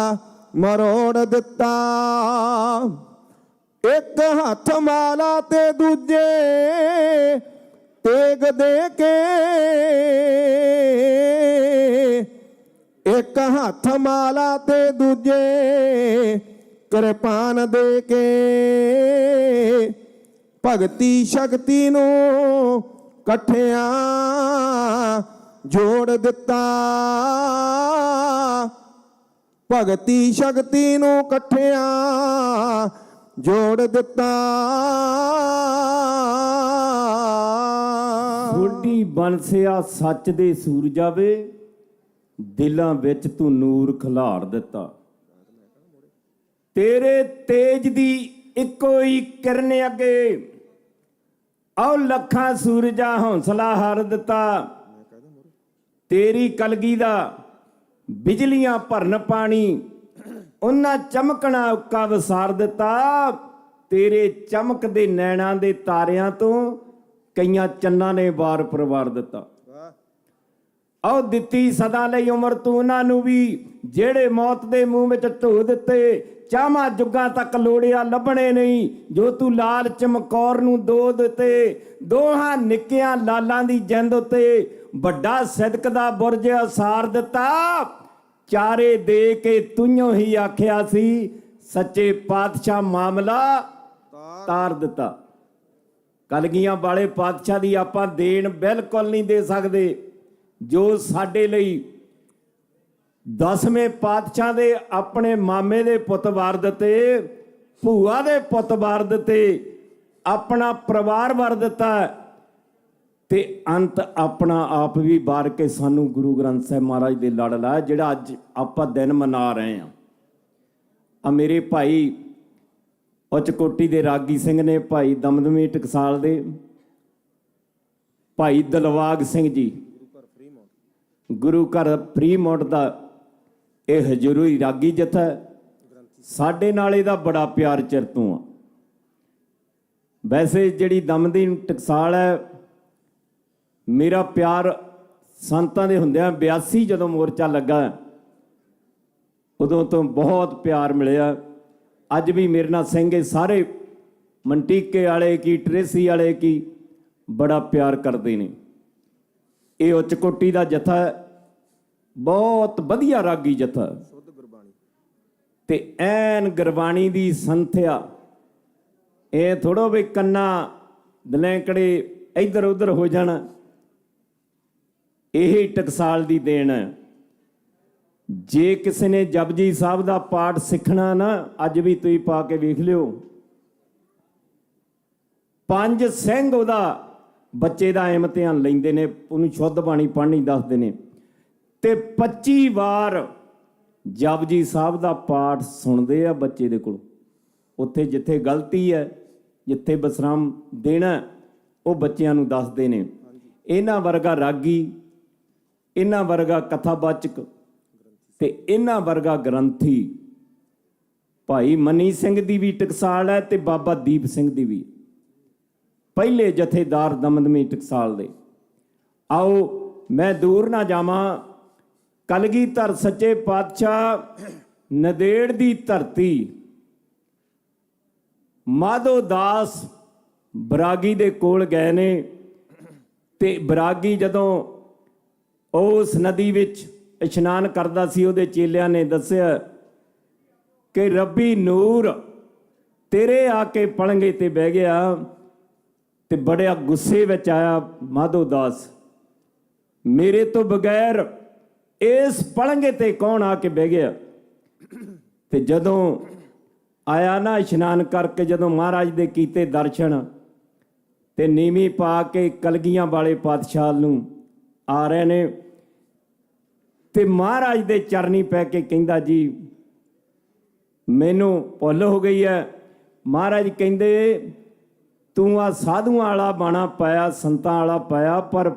ਮਰੋੜ ਦਿੱਤਾ। ਇੱਕ ਹੱਥ ਮਾਲਾ ਤੇ ਦੂਜੇ ਤੇਗ ਦੇ ਕੇ, ਇੱਕ ਹੱਥ ਮਾਲਾ ਤੇ ਦੂਜੇ ਕਿਰਪਾਨ ਦੇ ਕੇ ਭਗਤੀ ਸ਼ਕਤੀ ਨੂੰ ਇਕੱਠਿਆਂ ਜੋੜ ਦਿੱਤਾ। ਭਗਤੀ ਸ਼ਕਤੀ ਨੂੰ ਇਕੱਠਿਆਂ ਜੋੜ ਦਿੱਤਾ। ਸੋਢੀ ਬੰਸਿਆ ਸੱਚ ਦੇ ਸੂਰਜਾ ਵੇ, ਦਿਲਾਂ ਵਿੱਚ ਤੂੰ ਨੂਰ ਖਿਲਾਰ ਦਿੱਤਾ। ਤੇਰੇ ਤੇਜ ਦੀ ਇੱਕੋ ਹੀ ਕਿਰਨ ਅੱਗੇ ਆਓ ਲੱਖਾਂ ਸੂਰਜਾ ਹੌਸਲਾ ਹਾਰ ਦਿੱਤਾ। ਤੇਰੀ ਕਲਗੀ ਦਾ ਬਿਜਲੀਆਂ ਭਰਨ ਪਾਣੀ, ਉਹਨਾਂ ਚਮਕਣਾ ਉੱਕਾ ਵਸਾਰ ਦਿੱਤਾ। ਤੇਰੇ ਚਮਕਦੇ ਨੈਣਾਂ ਦੇ ਤਾਰਿਆਂ ਤੋਂ ਕਈਆਂ ਚੰਨਾਂ ਨੇ ਵਾਰ ਪਰਵਾਰ ਦਿੱਤਾ। ਆਓ ਦਿੱਤੀ ਸਦਾ ਲਈ ਉਮਰ ਤੂੰ ਉਹਨਾਂ ਨੂੰ ਵੀ, ਜਿਹੜੇ ਮੌਤ ਦੇ ਮੂੰਹ ਵਿੱਚ ਢੋ ਦਿੱਤੇ। ਚਾਵਾਂ ਜੁੱਗਾਂ ਤੱਕ ਲੋੜਿਆ ਲੱਭਣੇ ਨਹੀਂ, ਜੋ ਤੂੰ ਲਾਲ ਚਮਕੌਰ ਨੂੰ ਦੋ ਦਿੱਤੇ। ਦੋਹਾਂ ਨਿੱਕਿਆਂ ਲਾਲਾਂ ਦੀ ਜਿੰਦ ਉੱਤੇ ਵੱਡਾ ਸਿਦਕ ਦਾ ਬੁਰਜ ਅਸਾਰ ਦਿੱਤਾ। ਚਾਰੇ ਦੇ ਕੇ ਤੂੰ ਹੀ ਆਖਿਆ ਸੀ, ਸੱਚੇ ਪਾਤਸ਼ਾਹ ਮਾਮਲਾ ਤਾਰ ਦਿੱਤਾ। ਕਲਗੀਆਂ ਵਾਲੇ ਪਾਤਸ਼ਾਹ ਦੀ ਆਪਾਂ ਦੇਣ ਬਿਲਕੁਲ ਨਹੀਂ ਦੇ ਸਕਦੇ, ਜੋ ਸਾਡੇ ਲਈ 10ਵੇਂ ਪਾਤਸ਼ਾਹ ਦੇ ਆਪਣੇ ਮਾਮੇ ਦੇ ਪੁੱਤ ਵਾਰ ਦਿੱਤੇ, ਭੂਆ ਦੇ ਪੁੱਤ ਵਾਰ ਦਿੱਤੇ, ਆਪਣਾ ਪਰਿਵਾਰ ਵਾਰ ਦਿੱਤਾ, ਤੇ ਅੰਤ ਆਪਣਾ ਆਪ ਵੀ ਵਾਰ ਕੇ ਸਾਨੂੰ ਗੁਰੂ ਗ੍ਰੰਥ ਸਾਹਿਬ ਮਹਾਰਾਜ ਦੇ ਲੜ ਲਾਇਆ, ਜਿਹੜਾ ਅੱਜ ਆਪਾਂ ਦਿਨ ਮਨਾ ਰਹੇ ਹਾਂ। ਆ ਮੇਰੇ ਭਾਈ ਉਚਕੋਟੀ ਦੇ ਰਾਗੀ ਸਿੰਘ ਨੇ, ਭਾਈ ਦਮਦਮੀ ਟਕਸਾਲ ਦੇ ਭਾਈ ਦਿਲਵਾਗ ਸਿੰਘ ਜੀ, ਗੁਰੂ ਘਰ ਫਰੀਮੌਂਟ ਦਾ ਇਹ ਹਜ਼ੂਰੀ ਰਾਗੀ ਜਥਾ, ਸਾਡੇ ਨਾਲ ਇਹਦਾ ਬੜਾ ਪਿਆਰ ਚਿਰ ਤੋਂ ਆ। ਵੈਸੇ ਜਿਹੜੀ ਦਮਦਮੀ ਟਕਸਾਲ ਹੈ, ਮੇਰਾ ਪਿਆਰ ਸੰਤਾਂ ਦੇ ਹੁੰਦਿਆਂ 82 ਜਦੋਂ ਮੋਰਚਾ ਲੱਗਾ, ਉਦੋਂ ਤੋਂ ਬਹੁਤ ਪਿਆਰ ਮਿਲਿਆ। ਅੱਜ ਵੀ ਮੇਰੇ ਨਾਲ ਸਿੰਘ ਇਹ ਸਾਰੇ ਮੰਟੀਕੇ ਵਾਲੇ ਕੀ ਟਰੇਸੀ ਵਾਲੇ ਕੀ ਬੜਾ ਪਿਆਰ ਕਰਦੇ ਨੇ। ਇਹ ਉਚਕੋਟੀ ਦਾ ਜਥਾ ਬਹੁਤ ਵਧੀਆ ਰਾਗੀ ਜਥਾ, ਤੇ ਐਨ ਗੁਰਬਾਣੀ ਦੀ ਸੰਥਿਆ। ਇਹ ਥੋੜੋ ਵੀ ਕੰਨਾਂ ਦਲੈਂਕੜੇ ਇੱਧਰ ਉੱਧਰ ਹੋ ਜਾਣ, ਇਹ ਟਕਸਾਲ ਦੀ ਦੇਣ ਹੈ। ਜੇ ਕਿਸੇ ਨੇ ਜਪਜੀ ਸਾਹਿਬ ਦਾ ਪਾਠ ਸਿੱਖਣਾ ਨਾ, ਅੱਜ ਵੀ ਤੁਸੀਂ ਪਾ ਕੇ ਵੇਖ ਲਿਓ, 5 ਸਿੰਘ ਉਹਦਾ ਬੱਚੇ ਦਾ ਇਮਤਿਹਾਨ ਲੈਂਦੇ ਨੇ, ਉਹਨੂੰ ਸ਼ੁੱਧ ਬਾਣੀ ਪੜ੍ਹਨੀ ਦੱਸਦੇ ਨੇ, ਤੇ 25 ਵਾਰ ਜਪਜੀ ਸਾਹਿਬ ਦਾ ਪਾਠ ਸੁਣਦੇ ਆ ਬੱਚੇ ਦੇ ਕੋਲ। ਉੱਥੇ ਜਿੱਥੇ ਗਲਤੀ ਹੈ, ਜਿੱਥੇ ਵਿਸਰਾਮ ਦੇਣਾ, ਉਹ ਬੱਚਿਆਂ ਨੂੰ ਦੱਸਦੇ ਨੇ। ਇਹਨਾਂ ਵਰਗਾ ਰਾਗੀ, ਇਹਨਾਂ ਵਰਗਾ ਕਥਾਵਾਚਕ, ਤੇ ਇਹਨਾਂ ਵਰਗਾ ਗ੍ਰੰਥੀ ਭਾਈ ਮਨੀ ਸਿੰਘ ਦੀ ਵੀ ਟਕਸਾਲ ਹੈ, ਤੇ ਬਾਬਾ ਦੀਪ ਸਿੰਘ ਦੀ ਵੀ, ਪਹਿਲੇ ਜਥੇਦਾਰ ਦਮਦਮੀ ਟਕਸਾਲ ਦੇ। ਆਓ ਮੈਂ ਦੂਰ ਨਾ ਜਾਵਾਂ, ਕਲਗੀਧਰ ਸੱਚੇ ਪਾਤਸ਼ਾਹ ਨੰਦੇੜ ਦੀ ਧਰਤੀ, ਮਾਧੋ ਦਾਸ ਬਰਾਗੀ ਦੇ ਕੋਲ ਗਏ ਨੇ, ਤੇ ਬਰਾਗੀ ਜਦੋਂ ਉਸ ਨਦੀ ਵਿੱਚ ਇਸ਼ਨਾਨ ਕਰਦਾ ਸੀ, ਉਹਦੇ ਚੇਲਿਆਂ ਨੇ ਦੱਸਿਆ ਕਿ ਰੱਬੀ ਨੂਰ ਤੇਰੇ ਆ ਕੇ ਪਲੰਘੇ ਤੇ ਬਹਿ ਗਿਆ, ਤੇ ਬੜਿਆ ਗੁੱਸੇ ਵਿੱਚ ਆਇਆ ਮਾਧੋ ਦਾਸ, ਮੇਰੇ ਤੋਂ ਬਗੈਰ ਇਸ ਪਲੰਘੇ ਤੇ ਕੌਣ ਆ ਕੇ ਬਹਿ ਗਿਆ। ਤੇ ਜਦੋਂ ਆਇਆ ਨਾ ਇਸ਼ਨਾਨ ਕਰਕੇ, ਜਦੋਂ ਮਹਾਰਾਜ ਦੇ ਕੀਤੇ ਦਰਸ਼ਨ ਤੇ ਨੀਵੀਂ ਪਾ ਕੇ ਕਲਗੀਆਂ ਵਾਲੇ ਪਾਤਸ਼ਾਹ ਨੂੰ ਆ ਰਹੇ ਨੇ ਤੇ ਮਹਾਰਾਜ ਦੇ ਚਰਨੀ ਪੈ ਕੇ ਕਹਿੰਦਾ ਜੀ ਮੈਨੂੰ ਭੁੱਲ ਹੋ ਗਈ ਹੈ। ਮਹਾਰਾਜ ਕਹਿੰਦੇ ਤੂੰ ਆ ਸਾਧੂਆਂ ਵਾਲਾ ਬਾਣਾ ਪਾਇਆ, ਸੰਤਾਂ ਵਾਲਾ ਪਾਇਆ, ਪਰ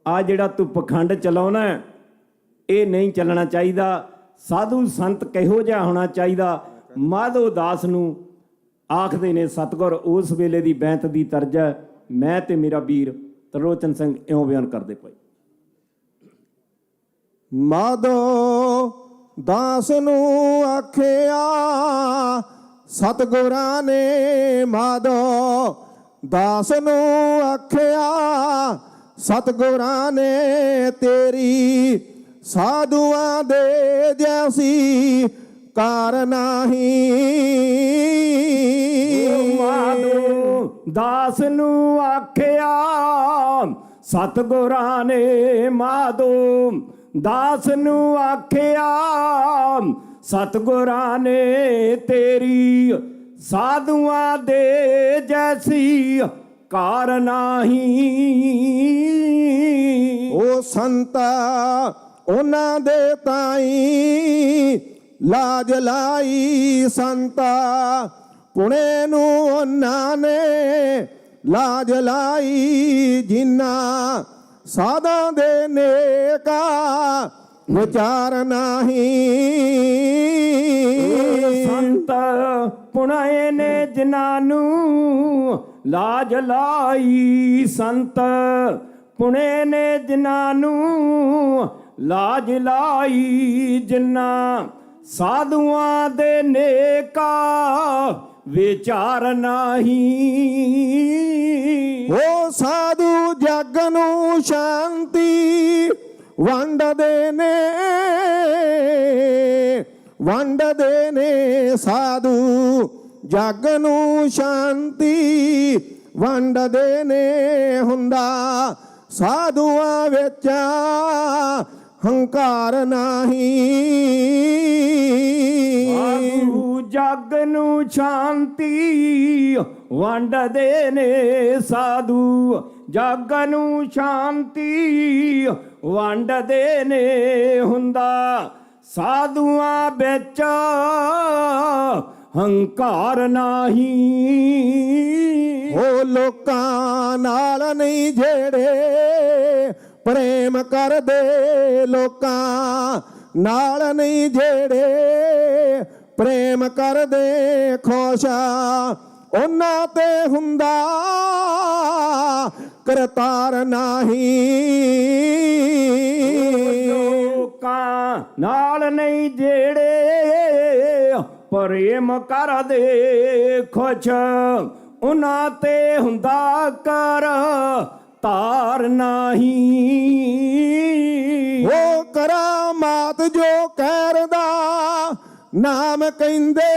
ਆ ਜਿਹੜਾ ਤੂੰ ਪਖੰਡ ਚਲਾਉਣਾ ਇਹ ਨਹੀਂ ਚੱਲਣਾ ਚਾਹੀਦਾ। ਸਾਧੂ ਸੰਤ ਕਿਹੋ ਜਿਹਾ ਹੋਣਾ ਚਾਹੀਦਾ। ਮਾਧੋ ਦਾਸ ਨੂੰ ਆਖਦੇ ਨੇ ਸਤਿਗੁਰ ਉਸ ਵੇਲੇ ਦੀ ਬੈਂਤ ਦੀ ਤਰਜ ਹੈ। ਮੈਂ ਤੇ ਮੇਰਾ ਵੀਰ ਤਰਲੋਚਨ ਸਿੰਘ ਇਉਂ ਬਿਆਨ ਕਰਦੇ ਪਏ। ਮਾਧੋ ਦਾਸ ਨੂੰ ਆਖਿਆ ਸਤਿਗੁਰਾਂ ਨੇ, ਮਾਧੋ ਦਾਸ ਨੂੰ ਆਖਿਆ ਸਤਿਗੁਰਾਂ ਨੇ, ਤੇਰੀ ਸਾਧੂਆਂ ਦੇ ਜੈਸੀ ਕਾਰ ਨਹੀਂ। ਮਾਧੋ ਦਾਸ ਨੂੰ ਆਖਿਆ ਸਤਿਗੁਰਾਂ ਨੇ, ਮਾਧੋ ਦਾਸ ਨੂੰ ਆਖਿਆ ਸਤਿਗੁਰਾਂ ਨੇ, ਤੇਰੀ ਸਾਧੂਆਂ ਦੇ ਜੈਸੀ ਕਾਰ ਨਹੀਂ। ਉਹ ਸੰਤਾ ਉਹਨਾਂ ਦੇ ਤਾਈ ਲਾਜ ਲਾਈ, ਸੰਤਾ ਪੁਣੇ ਨੂੰ ਉਹਨਾਂ ਨੇ ਲਾਜ ਲਾਈ, ਜਿਨ੍ਹਾਂ ਸਾਧਾਂ ਦੇ ਨੇਕਾ ਵਿਚਾਰ ਨਹੀਂ। ਸੰਤ ਪੁਣੇ ਨੇ ਜਿਨ੍ਹਾਂ ਨੂੰ ਲਾਜ ਲਾਈ, ਸੰਤ ਪੁਣੇ ਨੇ ਜਿਨ੍ਹਾਂ ਨੂੰ ਲਾਜ ਲਾਈ, ਜਿਨ੍ਹਾਂ ਸਾਧੂਆਂ ਦੇ ਨੇਕਾ ਵਿਚਾਰ ਨਹੀਂ। ਉਹ ਸਾਧੂ ਜਗ ਨੂੰ ਸ਼ਾਂਤੀ ਵੰਡਦੇ ਨੇ, ਵੰਡਦੇ ਨੇ, ਸਾਧੂ ਜਗ ਨੂੰ ਸ਼ਾਂਤੀ ਵੰਡਦੇ ਨੇ। ਹੁੰਦਾ ਸਾਧੂਆਂ ਵਿੱਚ ਹੰਕਾਰ ਨਹੀਂ। ਸਾਧੂ ਜਗ ਨੂੰ ਸ਼ਾਂਤੀ ਵੰਡਦੇ ਨੇ, ਸਾਧੂ ਜਗ ਨੂੰ ਸ਼ਾਂਤੀ ਵੰਡਦੇ ਨੇ। ਹੁੰਦਾ ਸਾਧੂਆਂ ਵਿੱਚ ਹੰਕਾਰ ਨਹੀਂ। ਉਹ ਲੋਕਾਂ ਨਾਲ ਨਹੀਂ ਜਿਹੜੇ ਪ੍ਰੇਮ ਕਰਦੇ, ਲੋਕਾਂ ਨਾਲ ਨਹੀਂ ਜਿਹੜੇ ਪ੍ਰੇਮ ਕਰਦੇ, ਖੁਸ਼ ਉਹਨਾਂ ਤੇ ਹੁੰਦਾ ਕਰਤਾਰ ਨਹੀਂ। ਲੋਕਾਂ ਨਾਲ ਨਹੀਂ ਜਿਹੜੇ ਪ੍ਰੇਮ ਕਰਦੇ, ਖੁਸ਼ ਉਹਨਾਂ ਤੇ ਹੁੰਦਾ ਕਰ ਤਾਰ ਨਹੀਂ। ਉਹ ਕਰਾਮਾਤ ਜੋ ਕਰਦਾ ਨਾਮ ਕਹਿੰਦੇ,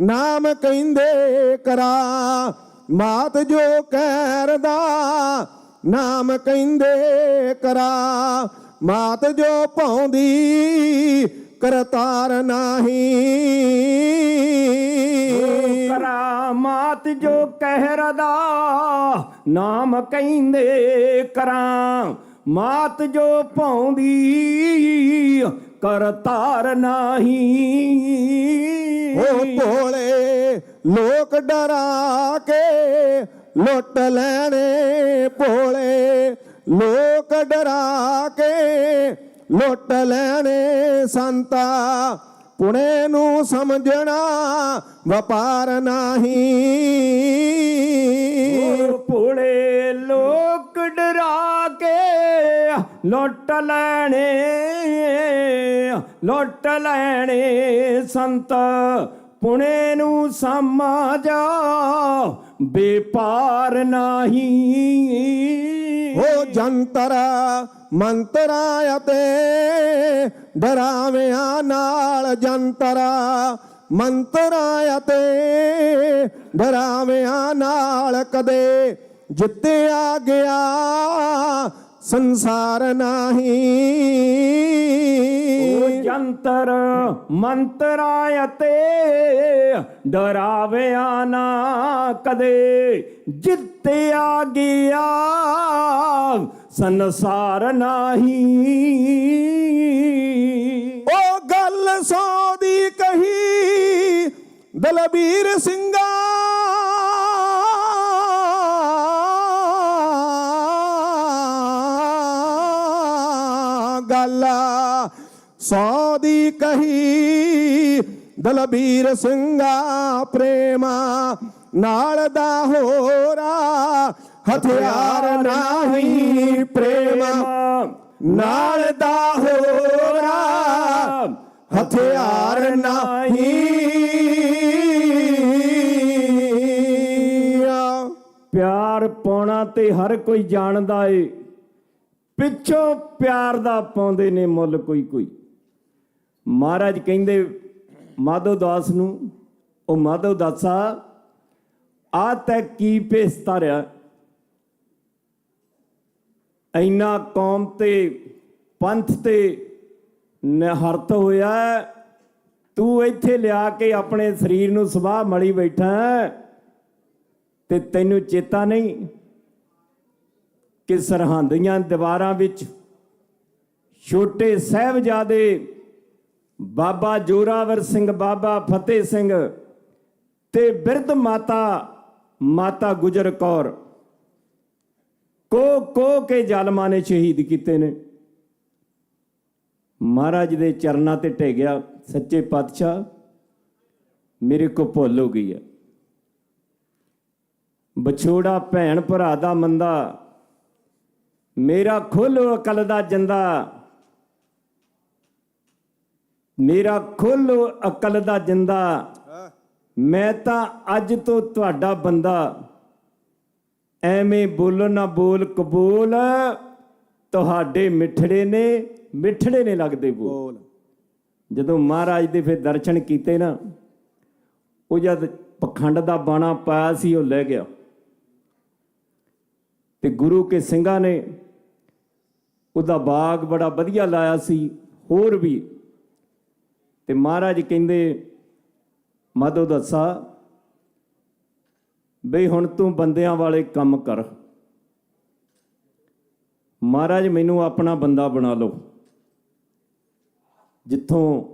ਨਾਮ ਕਹਿੰਦੇ, ਕਰਾਮਾਤ ਜੋ ਕਰਦਾ ਨਾਮ ਕਹਿੰਦੇ, ਕਰਾਮਾਤ ਜੋ ਪਾਉਂਦੀ ਕਰਤਾਰ ਨਹੀਂ। ਕਰਾਮਾਤ ਜੋ ਕਹਿਰਦਾ ਨਾਮ ਕਹਿੰਦੇ, ਕਰਾਮਾਤ ਜੋ ਪਾਉਂਦੀ ਕਰਤਾਰ ਨਹੀਂ। ਉਹ ਭੋਲੇ ਲੋਕ ਡਰਾ ਕੇ ਲੁੱਟ ਲੈਣੇ, ਭੋਲੇ ਲੋਕ ਡਰਾ ਕੇ ਲੁੱਟ ਲੈਣੇ, ਸੰਤਾ ਪੁਣੇ ਨੂੰ ਸਮਝਣਾ ਵਪਾਰ ਨਹੀਂ। ਭੋਲੇ ਲੋਕ ਡਰਾ ਕੇ ਲੁੱਟ ਲੈਣੇ, ਲੁੱਟ ਲੈਣੇ, ਸੰਤ ਪੁਣੇ ਨੂੰ ਸਮਝਾ ਬੇਪਾਰ ਨਹੀਂ। ਉਹ ਜੰਤਰਾ ਮੰਤਰਾਂ ਅਤੇ ਡਰਾਵਿਆਂ ਨਾਲ, ਜੰਤਰਾ ਮੰਤਰਾਂ ਅਤੇ ਡਰਾਵਿਆਂ ਨਾਲ ਕਦੇ ਜਿੱਤਿਆ ਗਿਆ ਸੰਸਾਰ ਨਾਹੀ। ਉਹ ਜੰਤਰ ਮੰਤਰਾਂ ਅਤੇ ਡਰਾਵਿਆ ਨਾ ਕਦੇ, ਜਿੱਤਿਆ ਗਿਆ ਸੰਸਾਰ ਨਾਹੀ। ਉਹ ਗੱਲ 100 ਦੀ ਕਹੀ ਦਲਬੀਰ ਸਿੰਘਾ, ਗੱਲ 100 ਦੀ ਕਹੀ ਦਲਬੀਰ ਸਿੰਘਾ, ਪ੍ਰੇਮ ਨਾਲ ਦਾ ਹੋਰਾ ਹਥਿਆਰ ਨਹੀਂ, ਪ੍ਰੇਮ ਨਾਲ ਦਾ ਹੋਰਾ ਹਥਿਆਰ ਨਹੀਂ। ਪਿਆਰ ਪਾਉਣਾ ਤੇ ਹਰ ਕੋਈ ਜਾਣਦਾ ਏ, ਪਿੱਛੋਂ ਪਿਆਰ ਦਾ ਪਾਉਂਦੇ ਨੇ ਮੁੱਲ ਕੋਈ ਕੋਈ। ਮਹਾਰਾਜ ਕਹਿੰਦੇ ਮਾਧੋ ਦਾਸ ਨੂੰ, ਉਹ ਮਾਧੋ ਦਾਸਾ ਆ ਤੈ ਕੀ ਭੇਸ ਧਾਰਿਆ, ਇੰਨਾ ਕੌਮ ਤੇ ਪੰਥ ਤੇ ਨਿਹਰਤ ਹੋਇਆ, ਤੂੰ ਇੱਥੇ ਲਿਆ ਕੇ ਆਪਣੇ ਸਰੀਰ ਨੂੰ ਸਵਾਹ ਮਲੀ ਬੈਠਾ ਤੇ ਤੈਨੂੰ ਚੇਤਾ ਨਹੀਂ ਕਿ ਸਰਹੰਦ ਦੀਆਂ ਦੀਵਾਰਾਂ ਵਿੱਚ ਛੋਟੇ ਸਾਹਿਬਜ਼ਾਦੇ ਬਾਬਾ ਜੋਰਾਵਰ ਸਿੰਘ, ਬਾਬਾ ਫਤਿਹ ਸਿੰਘ ਤੇ ਬਿਰਧ ਮਾਤਾ ਗੁਜਰ ਕੌਰ ਕੋ ਕੇ ਜ਼ਾਲਮਾਂ ਨੇ ਸ਼ਹੀਦ ਕੀਤੇ ਨੇ। ਮਹਾਰਾਜ ਦੇ ਚਰਨਾਂ ਤੇ ਢਹਿ ਗਿਆ, ਸੱਚੇ ਪਾਤਸ਼ਾਹ ਮੇਰੇ ਕੋ ਭੁੱਲ ਹੋ ਗਈ ਹੈ। ਵਿਛੋੜਾ ਭੈਣ ਭਰਾ ਦਾ ਮੰਦਾ, ਮੇਰਾ ਖੁੱਲ੍ਹ ਅਕਲ ਦਾ ਜੰਦਾ, ਮੇਰਾ ਖੁੱਲ੍ਹ ਅਕਲ ਦਾ ਜਿੰਦਾ, ਮੈਂ ਤਾਂ ਅੱਜ ਤੋਂ ਤੁਹਾਡਾ ਬੰਦਾ, ਐਵੇਂ ਬੋਲੋ ਨਾ ਬੋਲ ਕਬੂਲ, ਤੁਹਾਡੇ ਮਿੱਠੜੇ ਨੇ ਲੱਗਦੇ ਬੋਲ। ਜਦੋਂ ਮਹਾਰਾਜ ਦੇ ਫਿਰ ਦਰਸ਼ਨ ਕੀਤੇ ਨਾ, ਉਹ ਜਦ ਪਖੰਡ ਦਾ ਬਾਣਾ ਪਾਇਆ ਸੀ ਉਹ ਲੈ ਗਿਆ, ਤੇ ਗੁਰੂ ਕੇ ਸਿੰਘਾਂ ਨੇ ਉਹਦਾ ਬਾਗ ਬੜਾ ਵਧੀਆ ਲਾਇਆ ਸੀ ਹੋਰ ਵੀ। ਤੇ ਮਹਾਰਾਜ ਕਹਿੰਦੇ ਮਾਧੋ ਦਾਸਾ ਬਈ ਹੁਣ ਤੂੰ ਬੰਦਿਆਂ ਵਾਲੇ ਕੰਮ ਕਰ, ਮਹਾਰਾਜ ਮੈਨੂੰ ਆਪਣਾ ਬੰਦਾ ਬਣਾ ਲਓ। ਜਿੱਥੋਂ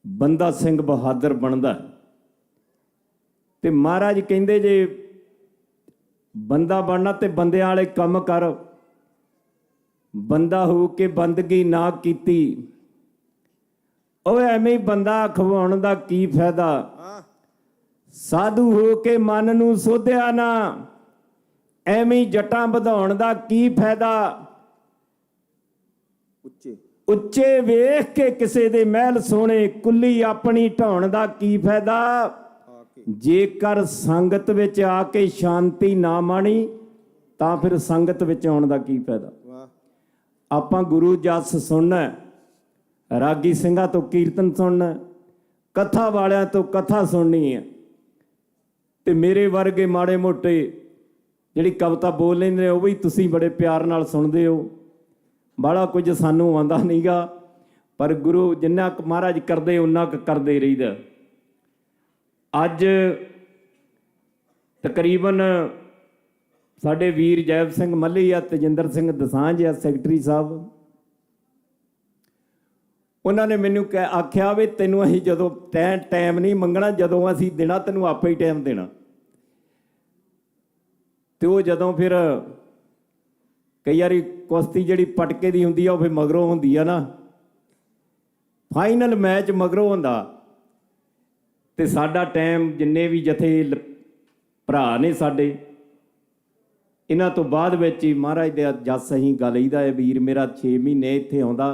ਬੰਦਾ ਸਿੰਘ ਬਹਾਦਰ ਬਣਦਾ, ਤੇ ਮਹਾਰਾਜ ਕਹਿੰਦੇ ਜੇ ਬੰਦਾ ਬਣਨਾ ਤੇ ਬੰਦਿਆਂ ਵਾਲੇ ਕੰਮ ਕਰ, ਬੰਦਾ ਹੋ ਕੇ ਬੰਦਗੀ ਨਾ ਕੀਤੀ, ਉਹ ਐਵੇਂ ਹੀ ਬੰਦਾ ਖਵਾਉਣ ਦਾ ਕੀ ਫਾਇਦਾ। ਸਾਧੂ ਹੋ ਕੇ ਮਨ ਨੂੰ ਸੋਧਿਆ ਨਾ, ਐਵੇਂ ਹੀ ਜਟਾਂ ਵਧਾਉਣ ਦਾ ਕੀ ਫਾਇਦਾ। ਉੱਚੇ ਵੇਖ ਕੇ ਕਿਸੇ ਦੇ ਮਹਿਲ ਸੋਹਣੇ, ਕੁੱਲੀ ਆਪਣੀ ਢਾਉਣ ਦਾ ਕੀ ਫਾਇਦਾ। ਜੇਕਰ ਸੰਗਤ ਵਿੱਚ ਆ ਕੇ ਸ਼ਾਂਤੀ ਨਾ ਮਾਣੀ, ਤਾਂ ਫਿਰ ਸੰਗਤ ਵਿੱਚ ਆਉਣ ਦਾ ਕੀ ਫਾਇਦਾ। ਆਪਾਂ ਗੁਰੂ ਜਸ ਸੁਣਨਾ, ਰਾਗੀ ਸਿੰਘਾਂ ਤੋਂ ਕੀਰਤਨ ਸੁਣਨਾ, ਕਥਾ ਵਾਲਿਆਂ ਤੋਂ ਕਥਾ ਸੁਣਨੀ ਹੈ। ਤੇ ਮੇਰੇ ਵਰਗੇ ਮਾੜੇ ਮੋਟੇ ਜਿਹੜੀ ਕਵਿਤਾ ਬੋਲ ਲੈਂਦੇ ਨੇ, ਉਹ ਵੀ ਤੁਸੀਂ ਬੜੇ ਪਿਆਰ ਨਾਲ ਸੁਣਦੇ ਹੋ। ਬਾਹਲਾ ਕੁਝ ਸਾਨੂੰ ਆਉਂਦਾ ਨਹੀਂਗਾ, ਪਰ ਗੁਰੂ ਜਿੰਨਾ ਕੁ ਮਹਾਰਾਜ ਕਰਦੇ ਉਨਾ ਕੁ ਕਰਦੇ ਰਹੀਦਾ। ਅੱਜ ਤਕਰੀਬਨ ਸਾਡੇ ਵੀਰ ਜੈਬ ਸਿੰਘ ਮੱਲੀ ਆ, ਤੇਜਿੰਦਰ ਸਿੰਘ ਦਸਾਂਝ ਆ ਸੈਕਟਰੀ ਸਾਹਿਬ, ਉਹਨਾਂ ਨੇ ਮੈਨੂੰ ਆਖਿਆ ਵੀ ਤੈਨੂੰ ਅਸੀਂ ਜਦੋਂ ਟਾਈਮ ਨਹੀਂ ਮੰਗਣਾ, ਜਦੋਂ ਅਸੀਂ ਦੇਣਾ ਤੈਨੂੰ ਆਪੇ ਹੀ ਟਾਈਮ ਦੇਣਾ। ਤੇ ਉਹ ਜਦੋਂ ਫਿਰ ਕਈ ਵਾਰੀ ਕੁਸ਼ਤੀ ਜਿਹੜੀ ਪਟਕੇ ਦੀ ਹੁੰਦੀ ਆ, ਉਹ ਫਿਰ ਮਗਰੋਂ ਹੁੰਦੀ ਆ ਨਾ, ਫਾਈਨਲ ਮੈਚ ਮਗਰੋਂ ਹੁੰਦਾ। ਤੇ ਸਾਡਾ ਟਾਈਮ ਜਿੰਨੇ ਵੀ ਜਥੇ ਭਰਾ ਨੇ ਸਾਡੇ, ਇਹਨਾਂ ਤੋਂ ਬਾਅਦ ਵਿੱਚ ਹੀ ਮਹਾਰਾਜ ਦੇ ਜਸ ਅਸੀਂ ਗਾ ਲਈਦਾ ਹੈ। ਵੀਰ ਮੇਰਾ 6 ਮਹੀਨੇ ਇੱਥੇ ਆਉਂਦਾ,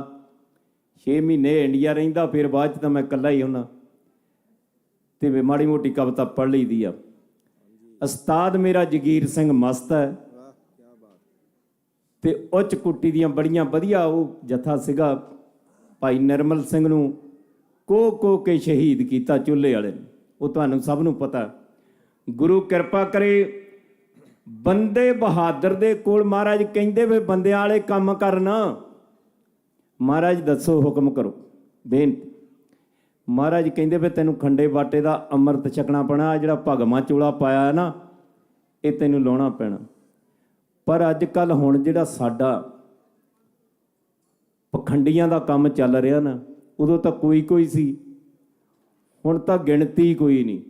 6 ਮਹੀਨੇ ਇੰਡੀਆ ਰਹਿੰਦਾ, ਫਿਰ ਬਾਅਦ 'ਚ ਤਾਂ ਮੈਂ ਇਕੱਲਾ ਹੀ ਹੁੰਦਾ, ਤੇ ਮਾੜੀ ਮੋਟੀ ਕਵਿਤਾ ਪੜ੍ਹ ਲਈਦੀ ਆ। ਉਸਤਾਦ ਮੇਰਾ ਜਗੀਰ ਸਿੰਘ ਮਸਤ ਹੈ, ਤੇ ਉੱਚ ਕੁੱਟੀ ਦੀਆਂ ਬੜੀਆਂ ਵਧੀਆ ਉਹ ਜਥਾ ਸੀਗਾ। ਭਾਈ ਨਿਰਮਲ ਸਿੰਘ ਨੂੰ ਕੋ ਕੇ ਸ਼ਹੀਦ ਕੀਤਾ ਚੁੱਲ੍ਹੇ ਵਾਲੇ ਨੇ, ਉਹ ਤੁਹਾਨੂੰ ਸਭ ਨੂੰ ਪਤਾ। ਗੁਰੂ ਕਿਰਪਾ ਕਰੇ, ਬੰਦੇ ਬਹਾਦਰ ਦੇ ਕੋਲ ਮਹਾਰਾਜ ਕਹਿੰਦੇ ਵੇ ਬੰਦਿਆਂ ਵਾਲੇ ਕੰਮ ਕਰਨਾ। ਮਹਾਰਾਜ ਦੱਸੋ ਹੁਕਮ ਕਰੋ। ਬੇਨਤੀ ਮਹਾਰਾਜ ਕਹਿੰਦੇ ਵੇ ਤੈਨੂੰ ਖੰਡੇ ਬਾਟੇ ਦਾ ਅੰਮ੍ਰਿਤ ਛਕਣਾ ਪੈਣਾ। ਜਿਹੜਾ ਭਗਵਾਂ ਚੋਲਾ ਪਾਇਆ ਹੈ ਨਾ ਇਹ ਤੈਨੂੰ ਲਾਉਣਾ ਪੈਣਾ। ਪਰ ਅੱਜ ਕੱਲ੍ਹ ਹੁਣ ਜਿਹੜਾ ਸਾਡਾ ਪਖੰਡੀਆਂ ਦਾ ਕੰਮ ਚੱਲ ਰਿਹਾ ਨਾ, ਉਦੋਂ ਤਾਂ ਕੋਈ ਸੀ, ਹੁਣ ਤਾਂ ਗਿਣਤੀ ਕੋਈ ਨਹੀਂ।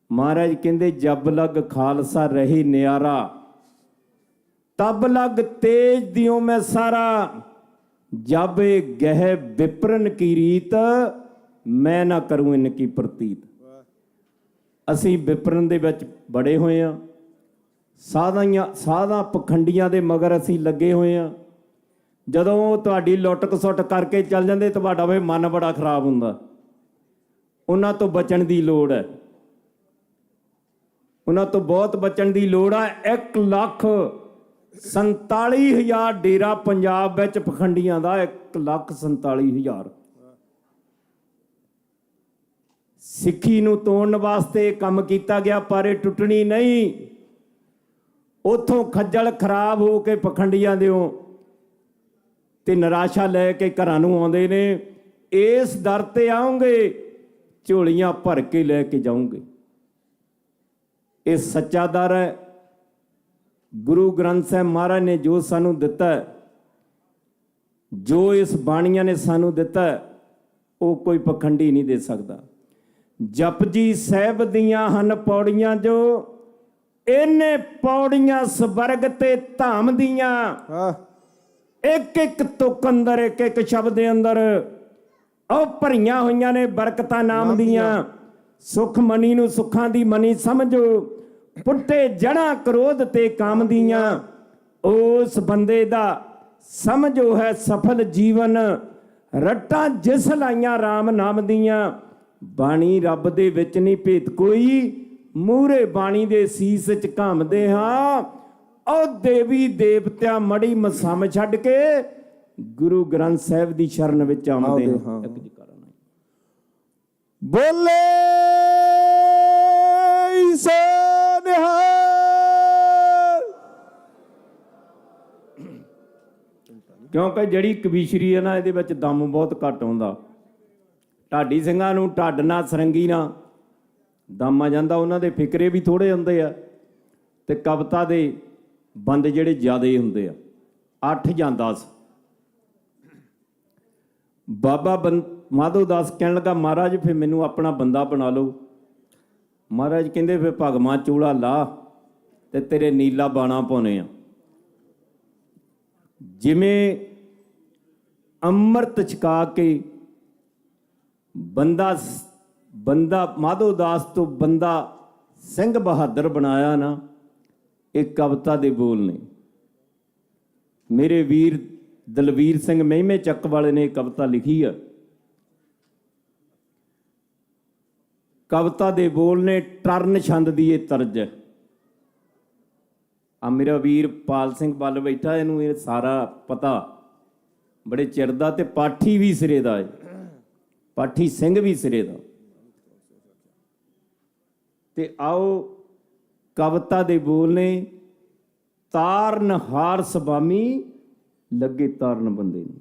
ਮਹਾਰਾਜ ਕਹਿੰਦੇ ਜਬ ਲਗ ਖਾਲਸਾ ਰਹੀ ਨਿਆਰਾ, ਤਬ ਲਗ ਤੇਜ ਦਿਓ ਮੈਂ ਸਾਰਾ। ਜਬ ਗਹਿ ਵਿਪਰਨ ਕੀ ਰੀਤ, ਮੈਂ ਨਾ ਕਰੂੰ ਇਨ ਕੀ ਪ੍ਰਤੀਤ। ਅਸੀਂ ਵਿਪਰਨ ਦੇ ਵਿੱਚ ਬੜੇ ਹੋਏ ਹਾਂ, ਸਾਧਾਂ ਪਖੰਡੀਆਂ ਦੇ ਮਗਰ ਅਸੀਂ ਲੱਗੇ ਹੋਏ ਹਾਂ। ਜਦੋਂ ਤੁਹਾਡੀ ਲੁੱਟ ਖਸੁੱਟ ਕਰਕੇ ਚੱਲ ਜਾਂਦੇ, ਤੁਹਾਡਾ ਵੇ ਮਨ ਬੜਾ ਖਰਾਬ ਹੁੰਦਾ। ਉਹਨਾਂ ਤੋਂ ਬਚਣ ਦੀ ਲੋੜ ਹੈ, ਉਹਨਾਂ ਤੋਂ ਬਹੁਤ ਬਚਣ ਦੀ ਲੋੜ ਆ। 1,47,000 ਡੇਰਾ ਪੰਜਾਬ ਵਿੱਚ ਪਖੰਡੀਆਂ ਦਾ, 1,47,000। ਸਿੱਖੀ ਨੂੰ ਤੋੜਨ ਵਾਸਤੇ ਕੰਮ ਕੀਤਾ ਗਿਆ, ਪਰ ਇਹ ਟੁੱਟਣੀ ਨਹੀਂ। ਉੱਥੋਂ ਖੱਜਲ ਖਰਾਬ ਹੋ ਕੇ ਪਖੰਡੀਆਂ ਦਿਓ ਤੇ ਨਿਰਾਸ਼ਾ ਲੈ ਕੇ ਘਰਾਂ ਨੂੰ ਆਉਂਦੇ ਨੇ। ਇਸ ਦਰ ਤੇ ਆਉਂਗੇ, ਝੋਲੀਆਂ ਭਰ ਕੇ ਲੈ ਕੇ ਜਾਉਂਗੇ। ਇਹ ਸੱਚਾ ਦਰ ਹੈ। ਗੁਰੂ ਗ੍ਰੰਥ ਸਾਹਿਬ ਮਹਾਰਾਜ ਨੇ ਜੋ ਸਾਨੂੰ ਦਿੱਤਾ, ਜੋ ਇਸ ਬਾਣੀਆਂ ਨੇ ਸਾਨੂੰ ਦਿੱਤਾ, ਉਹ ਕੋਈ ਪਖੰਡੀ ਨਹੀਂ ਦੇ ਸਕਦਾ। ਜਪਜੀ ਸਾਹਿਬ ਦੀਆਂ ਹਨ ਪੌੜੀਆਂ, ਜੋ ਇਹਨੇ ਪੌੜੀਆਂ ਸਵਰਗ ਤੇ ਧਾਮ ਦੀਆਂ। ਇੱਕ ਇੱਕ ਤੁਕ ਅੰਦਰ, ਇੱਕ ਇੱਕ ਸ਼ਬਦ ਦੇ ਅੰਦਰ ਉਹ ਭਰੀਆਂ ਹੋਈਆਂ ਨੇ ਬਰਕਤਾਂ ਨਾਮ ਦੀਆਂ। ਸੁਖ ਮਨੀ ਨੂੰ ਸੁੱਖਾਂ ਦੀ ਮਨੀ ਸਮਝੋ, ਪੁੱਟੇ ਜੜਾਂ ਕ੍ਰੋਧ ਤੇ ਕਾਮ ਦੀਆਂ। ਉਸ ਬੰਦੇ ਦਾ ਸਮਝੋ ਹੈ ਸਫਲ ਜੀਵਨ, ਰੱਟਾਂ ਜਿਸ ਲਾਈਆਂ ਰਾਮ ਨਾਮ ਦੀਆਂ। ਬਾਣੀ ਰੱਬ ਦੇ ਵਿੱਚ ਨਹੀਂ ਭੇਤ ਕੋਈ, ਮੂਹਰੇ ਬਾਣੀ ਦੇ ਸੀਸ 'ਚ ਘਾਮਦੇ ਹਾਂ। ਉਹ ਦੇਵੀ ਦੇਵਤਿਆਂ ਮੜੀ ਮਸਮ ਛੱਡ ਕੇ ਗੁਰੂ ਗ੍ਰੰਥ ਸਾਹਿਬ ਦੀ ਸ਼ਰਨ ਵਿੱਚ ਆਉਂਦੇ ਹਾਂ। ਬੋਲੇ ਸੋ ਨਿਹਾਲ। ਕਿਉਂਕਿ ਜਿਹੜੀ ਕਬੀਸ਼ਰੀ ਹੈ ਨਾ, ਇਹਦੇ ਵਿੱਚ ਦਮ ਬਹੁਤ ਘੱਟ ਆਉਂਦਾ। ਢਾਡੀ ਸਿੰਘਾਂ ਨੂੰ ਢੱਡ ਨਾਲ ਸਰੰਗੀ ਨਾਲ ਦਮ ਆ ਜਾਂਦਾ, ਉਹਨਾਂ ਦੇ ਫਿਕਰੇ ਵੀ ਥੋੜ੍ਹੇ ਹੁੰਦੇ ਆ ਤੇ ਕਵਿਤਾ ਦੇ ਬੰਦ ਜਿਹੜੇ ਜ਼ਿਆਦਾ ਹੁੰਦੇ ਆ, 8 ਜਾਂ 10। ਬਾਬਾ ਮਾਧੋ ਦਾਸ ਕਹਿਣ ਲੱਗਾ, ਮਹਾਰਾਜ ਫਿਰ ਮੈਨੂੰ ਆਪਣਾ ਬੰਦਾ ਬਣਾ ਲਓ। ਮਹਾਰਾਜ ਕਹਿੰਦੇ ਫਿਰ ਭਗਵਾਂ ਚੋਲਾ ਲਾ ਤੇ ਤੇਰੇ ਨੀਲਾ ਬਾਣਾ ਪਾਉਣੇ ਆ। ਜਿਵੇਂ ਅੰਮ੍ਰਿਤ ਛਕਾ ਕੇ ਬੰਦਾ ਮਾਧੋ ਦਾਸ ਤੋਂ ਬੰਦਾ ਸਿੰਘ ਬਹਾਦਰ ਬਣਾਇਆ ਨਾ, ਇਹ ਕਵਿਤਾ ਦੇ ਬੋਲ ਨੇ। ਮੇਰੇ ਵੀਰ ਦਲਵੀਰ ਸਿੰਘ ਮਹਿਮੇ ਚੱਕ ਵਾਲੇ ਨੇ ਕਵਿਤਾ ਲਿਖੀ ਆ। ਕਵਿਤਾ ਦੇ ਬੋਲ ਨੇ, ਟਰਨ ਛੰਦ ਦੀ ਇਹ ਤਰਜ ਹੈ। ਆ ਮੇਰਾ ਵੀਰ ਪਾਲ ਸਿੰਘ ਬੱਲ ਬੈਠਾ, ਇਹਨੂੰ ਇਹ ਸਾਰਾ ਪਤਾ, ਬੜੇ ਚਿਰ ਦਾ, ਤੇ ਪਾਠੀ ਵੀ ਸਿਰੇ ਦਾ ਹੈ, ਪਾਠੀ ਸਿੰਘ ਵੀ ਸਿਰੇ ਦਾ। ਤੇ ਆਓ ਕਵਿਤਾ ਦੇ ਬੋਲ ਨੇ, ਤਾਰਨ ਹਾਰ ਸੁਭਾਮੀ ਲੱਗੇ ਤਾਰਨ ਬੰਦੇ ਨੂੰ।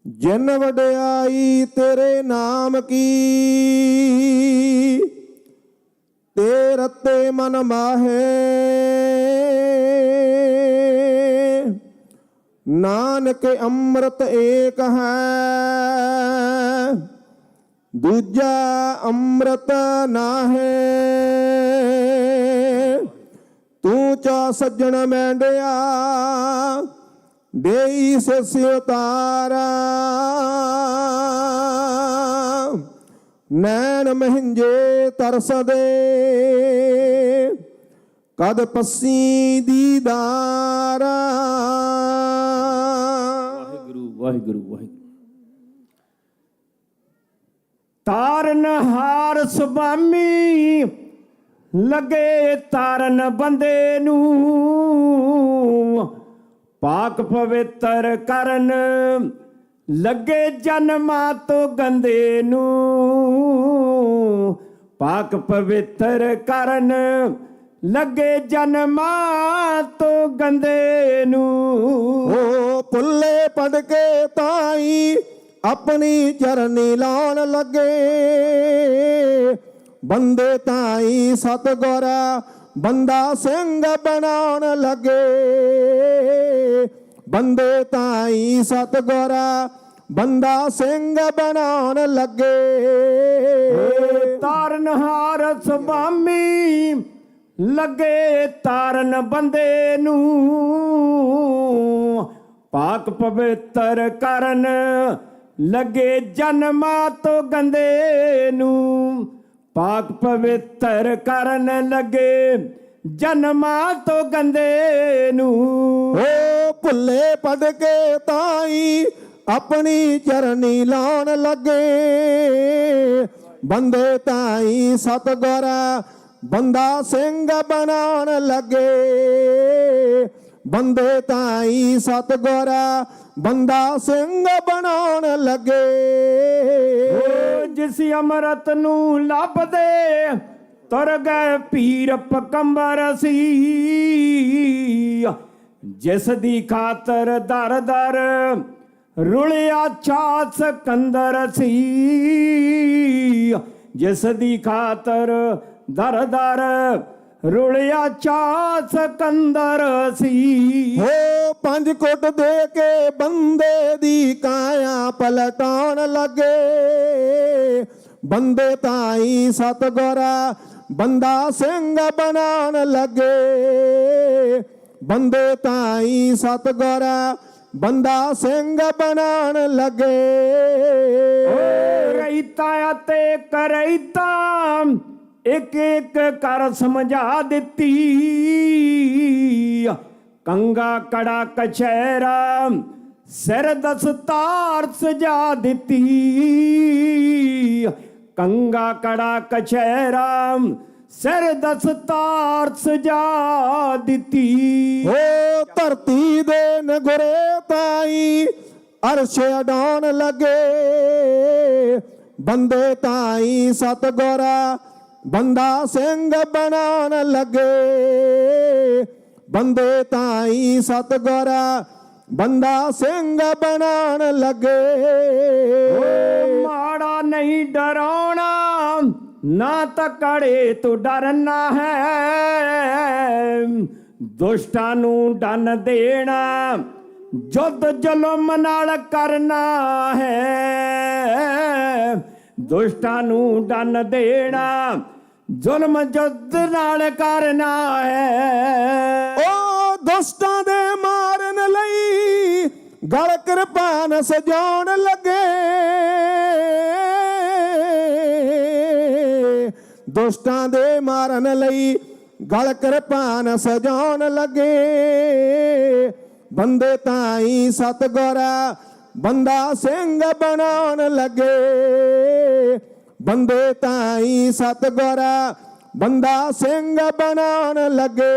ਜਿਨ ਵਡਿਆਈ ਤੇਰੇ ਨਾਮ ਕੀ, ਤੇ ਰਤੇ ਮਨ ਮਾਹੇ। ਨਾਨਕ ਅੰਮ੍ਰਿਤ ਏਕ ਹੈ, ਦੂਜਾ ਅੰਮ੍ਰਿਤ ਨਾਹੇ। ਤੂੰ ਚਾ ਸੱਜਣ ਮੈਂਡਿਆ, ਦੇਈ ਸਿਸ ਉਤਾਰਾ। ਨੈਣ ਮਹਿੰਜੇ ਤਰਸਦੇ, ਕਦ ਪੱਸੀ ਦੀਦਾਰਾ। ਵਾਹਿਗੁਰੂ ਵਾਹਿਗੁਰੂ ਵਾਹਿਗੁਰੂ। ਤਾਰਨ ਹਾਰ ਸੁਭਾਮੀ ਲੱਗੇ ਤਾਰਨ ਬੰਦੇ ਨੂੰ। ਪਾਕ ਪਵਿੱਤਰ ਕਰਨ ਲੱਗੇ ਜਨਮਾਂ ਤੋਂ ਗੰਦੇ ਨੂੰ। ਪਾਕ ਪਵਿੱਤਰ ਕਰਨ ਲੱਗੇ ਜਨਮਾਂ ਤੋਂ ਗੰਦੇ ਨੂੰ। ਓ ਪੁੱਲੇ ਪੜ ਕੇ ਤਾਈ ਆਪਣੀ ਚਰਨੀ ਲਾਉਣ ਲੱਗੇ, ਬੰਦੇ ਤਾਈ ਸਤਿਗੁਰ ਬੰਦਾ ਸਿੰਘ ਬਣਾਉਣ ਲੱਗੇ, ਬੰਦੇ ਤਾਈ ਸਤਿਗੁਰ ਬੰਦਾ ਸਿੰਘ ਬਣਾਉਣ ਲੱਗੇ। ਤਾਰਨਹਾਰ ਸੁਭਾਮੀ ਲੱਗੇ ਤਾਰਨ ਬੰਦੇ ਨੂੰ, ਪਾਕ ਪਵਿੱਤਰ ਕਰਨ ਲੱਗੇ ਜਨਮਾਂ ਤੋਂ ਗੰਦੇ ਨੂੰ, ਪਾਕ ਪਵਿੱਤਰ ਕਰਨ ਲੱਗੇ ਜਨਮਾਂ ਤੋਂ ਗੰਦੇ ਨੂੰ। ਓ ਭੁੱਲੇ ਪੜ ਕੇ ਤਾਈ ਆਪਣੀ ਚਰਨੀ ਲਾਉਣ ਲੱਗੇ, ਬੰਦੇ ਤਾਈ ਸਤਿਗੁਰ ਬੰਦਾ ਸਿੰਘ ਬਣਾਉਣ ਲੱਗੇ, ਬੰਦੇ ਤਾਈ ਸਤਿਗੁਰ ਬੰਦਾ ਸਿੰਘ ਬਣਾਉਣ ਲੱਗੇ। ਜਿਸ ਅੰਮ੍ਰਿਤ ਨੂੰ ਲੱਭਦੇ ਤੁਰ ਗਏ ਪੀਰ ਪਕੰਬਰ ਸੀ, ਜਿਸ ਦੀ ਖਾਤਰ ਦਰ ਦਰ ਰੁਲਿਆ ਛਾ ਸਕੰਦਰ ਸੀ, ਜਿਸ ਦੀ ਖਾਤਰ ਦਰ ਦਰ ਰੁਲਿਆ ਛਾ ਸਕੰਦਰ ਸੀ। ਹੋ 5 ਕੁੱਟ ਦੇ ਕੇ ਬੰਦੇ ਦੀ ਕਾਇਆ ਪਲਟਾਉਣ ਲੱਗੇ, ਬੰਦੇ ਤਾਈ ਸਤਿਗੁਰ ਬੰਦਾ ਸਿੰਘ ਬਣਾਉਣ ਲੱਗੇ, ਬੰਦੇ ਤਾਈ ਸਤਿਗੁਰ ਬੰਦਾ ਸਿੰਘ ਬਣਾਉਣ ਲੱਗੇ। ਰਈਤਾ ਅਤੇ ਕਰਈਤਾ ਇੱਕ ਇੱਕ ਕਰ ਸਮਝਾ ਦਿੱਤੀ, ਕੰਗਾ ਕੜਾ ਕਛਹਿਰਾ ਸਿਰ ਦਸਤਾਰ ਸਜਾ ਦਿੱਤੀ, ਕੰਗਾ ਕੜਾ ਕਛਹਿਰਾ ਸਿਰ ਦਸਤਾਰ ਸਜਾ ਦਿੱਤੀ। ਓ ਧਰਤੀ ਦੇ ਨਗਰੇ ਤਾਈ ਅਰਸ਼ ਅਡਾਉਣ ਲੱਗੇ, ਬੰਦੇ ਤਾਈ ਸਤਿਗੁਰ ਬੰਦਾ ਸਿੰਘ ਬਣਾਉਣ ਲੱਗੇ, ਬੰਦੇ ਤਾਈ ਸਤਿਗੁਰ ਬੰਦਾ ਸਿੰਘ ਬਣਾਉਣ ਲੱਗੇ। ਮਾੜਾ ਨਹੀਂ ਡਰਾਉਣਾ ਨਾ ਤਕੜੇ ਤੋਂ ਡਰਨਾ ਹੈ, ਦੁਸ਼ਟਾਂ ਨੂੰ ਡੰਨ ਦੇਣਾ ਜੁੱਧ ਜ਼ੁਲਮ ਨਾਲ ਕਰਨਾ ਹੈ, ਦੁਸ਼ਟਾਂ ਨੂੰ ਡੰਨ ਦੇਣਾ ਜ਼ੁਲਮ ਜੁੱਧ ਨਾਲ ਕਰਨਾ ਹੈ। ਓ ਦੁਸ਼ਟਾਂ ਦੇ ਮਾਰਨ ਲਈ ਗਲ ਕਿਰਪਾਨ ਸਜਾਉਣ ਲੱਗੇ, ਦੁਸ਼ਟਾਂ ਦੇ ਮਾਰਨ ਲਈ ਗਲ ਕਿਰਪਾਨ ਸਜਾਉਣ ਲੱਗੇ, ਬੰਦੇ ਤਾਈ ਸਤਿਗੁਰ ਬੰਦਾ ਸਿੰਘ ਬਣਾਉਣ ਲੱਗੇ, ਬੰਦੇ ਤਾਈ ਸਤਿਗੁਰ ਬੰਦਾ ਸਿੰਘ ਬਣਾਉਣ ਲੱਗੇ।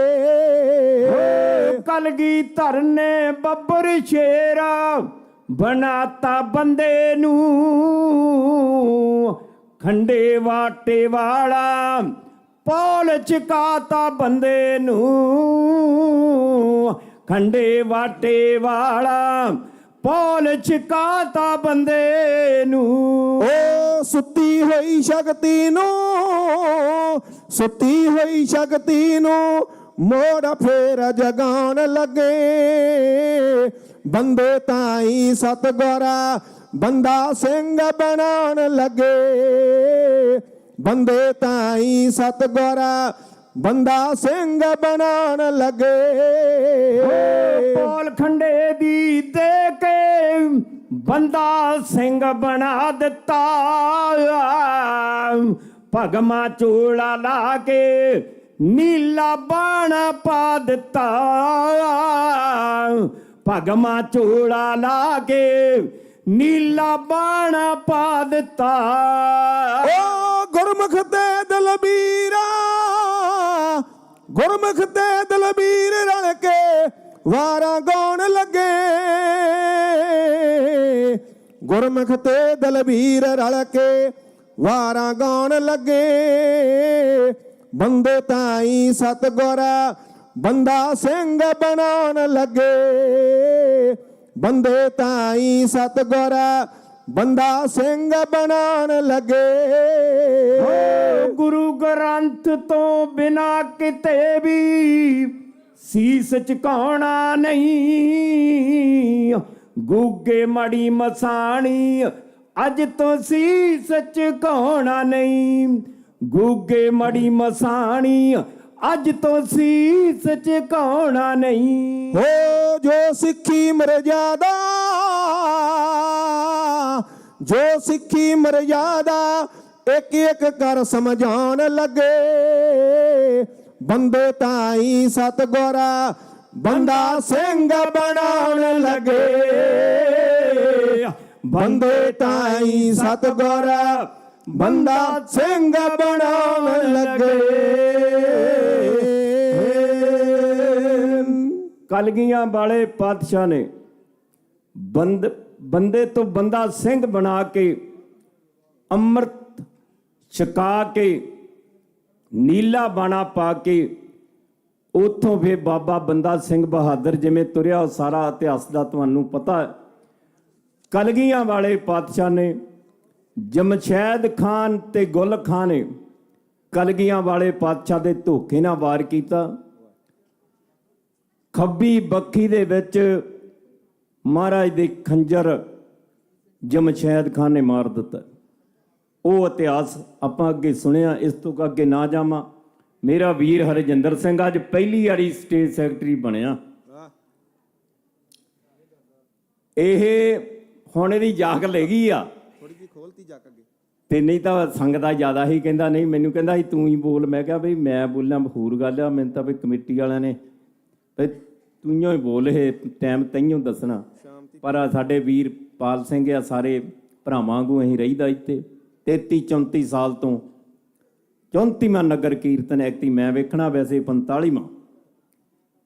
ਕਲਗੀ ਧਰਨੇ ਬੱਬਰ ਸ਼ੇਰਾ ਬਣਾਤਾ ਬੰਦੇ ਨੂੰ, ਖੰਡੇ ਵਾਟੇ ਵਾਲਾ ਪੌਲ ਚਕਾਤਾ ਬੰਦੇ ਨੂੰ, ਖੰਡੇ ਵਾਟੇ ਵਾਲਾ ਪੌਲ ਚਕਾਤਾ ਬੰਦੇ ਨੂੰ। ਓ ਸੁੱਤੀ ਹੋਈ ਸ਼ਕਤੀ ਨੂੰ, ਸੁੱਤੀ ਹੋਈ ਸ਼ਕਤੀ ਨੂੰ ਮੋੜ ਫੇਰ ਜਗਾਉਣ ਲੱਗੇ, ਬੰਦੇ ਤਾਈ ਸਤਿਗੁਰ ਬੰਦਾ ਸਿੰਘ ਬਣਾਉਣ ਲੱਗੇ, ਬੰਦੇ ਤਾਈ ਸਤਿਗੁਰ ਬੰਦਾ ਸਿੰਘ ਬਣਾਉਣ ਲੱਗੇ। ਪੌਲ ਖੰਡੇ ਦੀ ਦੇ ਕੇ ਬੰਦਾ ਸਿੰਘ ਬਣਾ ਦਿੱਤਾ, ਭਗਮਾ ਚੂੜਾ ਲਾ ਕੇ ਨੀਲਾ ਬਾਣਾ ਪਾ ਦਿੱਤਾ, ਭਗਮਾ ਚੂੜਾ ਲਾ ਕੇ ਨੀਲਾ ਬਾਣਾ ਪਾ ਦਿੱਤਾ। ਓ ਗੁਰਮੁਖ ਤੇ ਦਲਬੀਰਾ, ਗੁਰਮੁਖ ਤੇ ਦਲਬੀਰ ਰਲ ਕੇ ਵਾਰਾਂ ਗਾਉਣ ਲੱਗੇ, ਗੁਰਮੁਖ ਤੇ ਦਲਬੀਰ ਰਲ ਕੇ ਵਾਰਾਂ ਗਾਉਣ ਲੱਗੇ ਬੰਦੇ ਤਾਈ ਸਤਗੁਰਾ ਬੰਦਾ ਸਿੰਘ ਬਣਾਉਣ ਲੱਗੇ ਬੰਦੇ ਤਾਈ ਸਤਗੁਰਾ ਬੰਦਾ ਸਿੰਘ ਬਣਾਉਣ ਲੱਗੇ ਗੁਰੂ ਗ੍ਰੰਥ ਤੋਂ ਬਿਨਾ ਕਿਤੇ ਵੀ ਸੀਸ ਝੁਕਾਉਣਾ ਨਹੀਂ ਗੁੱਗੇ ਮੜੀ ਮਸਾਣੀ ਅੱਜ ਤੋਂ ਸੀਸ ਝੁਕਾਉਣਾ ਨਹੀਂ ਗੁੱਗੇ ਮੜੀ ਮਸਾਣੀ ਅੱਜ ਤੋਂ ਸੀਸ ਝੁਕਾਉਣਾ ਨਹੀਂ ਹੋ ਜੋ ਸਿੱਖੀ ਮਰਜ਼ਾਦਾ ਜੋ ਸਿੱਖੀ ਮਰਜ਼ਾਦਾ ਇੱਕ ਇੱਕ ਕਰ ਸਮਝਾਉਣ ਲੱਗੇ ਬੰਦੇ ਤਾਈ ਸਤਗੁਰਾ ਬੰਦਾ ਸਿੰਘ ਬਣਾਉਣ ਲੱਗੇ ਬੰਦੇ ਤਾਈ ਸਤਗੁਰਾ ਬੰਦਾ ਸਿੰਘ ਬਣਾਉਣ ਲੱਗੇ ਕਲਗੀਆਂ ਵਾਲੇ ਪਾਤਸ਼ਾਹ ਨੇ ਬੰਦੇ ਤੋਂ ਬੰਦਾ ਸਿੰਘ ਬਣਾ ਕੇ ਅੰਮ੍ਰਿਤ ਛਕਾ ਕੇ ਨੀਲਾ ਬਾਣਾ ਪਾ ਕੇ ਉਥੋਂ ਫਿਰ ਬਾਬਾ ਬੰਦਾ ਸਿੰਘ ਬਹਾਦਰ ਜਿਵੇਂ ਤੁਰਿਆ ਉਹ ਸਾਰਾ ਇਤਿਹਾਸ ਦਾ ਤੁਹਾਨੂੰ ਪਤਾ ਹੈ। ਕਲਗੀਆਂ ਵਾਲੇ ਪਾਤਸ਼ਾਹ ਨੇ ਜਮਸ਼ੈਦ ਖਾਨ ਤੇ ਗੁਲ ਖਾਨ ਨੇ ਕਲਗੀਆਂ ਵਾਲੇ ਪਾਤਸ਼ਾਹ ਦੇ ਧੋਖੇ ਨਾਲ ਵਾਰ ਕੀਤਾ। ਖੱਬੀ ਬੱਖੀ ਦੇ ਵਿੱਚ ਮਹਾਰਾਜ ਦੇ ਖੰਜਰ ਜਮਸ਼ੈਦ ਖਾਨ ਨੇ ਮਾਰ ਦਿੱਤਾ। ਉਹ ਇਤਿਹਾਸ ਆਪਾਂ ਅੱਗੇ ਸੁਣਿਆ, ਇਸ ਤੋਂ ਅੱਗੇ ਨਾ ਜਾਵਾਂ। ਮੇਰਾ ਵੀਰ ਹਰਜਿੰਦਰ ਸਿੰਘ ਅੱਜ ਪਹਿਲੀ ਵਾਰੀ ਸਟੇਟ ਸੈਕਟਰੀ ਬਣਿਆ। ਇਹ ਹੁਣ ਇਹਦੀ ਜਾਗ ਲੈ ਗਈ ਆ ਥੋੜੀ ਜਿਹੀ, ਖੋਲਤੀ ਜਾਗ ਅੱਗੇ ਤੇ ਨਹੀਂ ਤਾਂ ਸੰਗਤ ਦਾ ਜ਼ਿਆਦਾ ਹੀ ਕਹਿੰਦਾ ਨਹੀਂ ਮੈਨੂੰ ਕਹਿੰਦਾ ਸੀ ਤੂੰ ਹੀ ਬੋਲ। ਮੈਂ ਕਿਹਾ ਬਈ ਮੈਂ ਬੋਲਣਾ ਹੋਰ ਗੱਲ ਆ, ਮੈਨੂੰ ਤਾਂ ਬਈ ਕਮੇਟੀ ਵਾਲਿਆਂ ਨੇ ਤੂੰ ਹੀ ਬੋਲ, ਇਹ ਟਾਈਮ ਤੈਨੂੰ ਦੱਸਣਾ। ਪਰ ਸਾਡੇ ਵੀਰ ਪਾਲ ਸਿੰਘ ਆ ਸਾਰੇ ਭਰਾਵਾਂ ਵਾਂਗੂ ਅਸੀਂ ਰਹੀਦਾ ਇੱਥੇ 33-34 ਸਾਲ ਤੋਂ। 34ਵਾਂ ਨਗਰ ਕੀਰਤਨ ਐਕਤੀ ਮੈਂ ਵੇਖਣਾ, ਵੈਸੇ 45ਵਾਂ।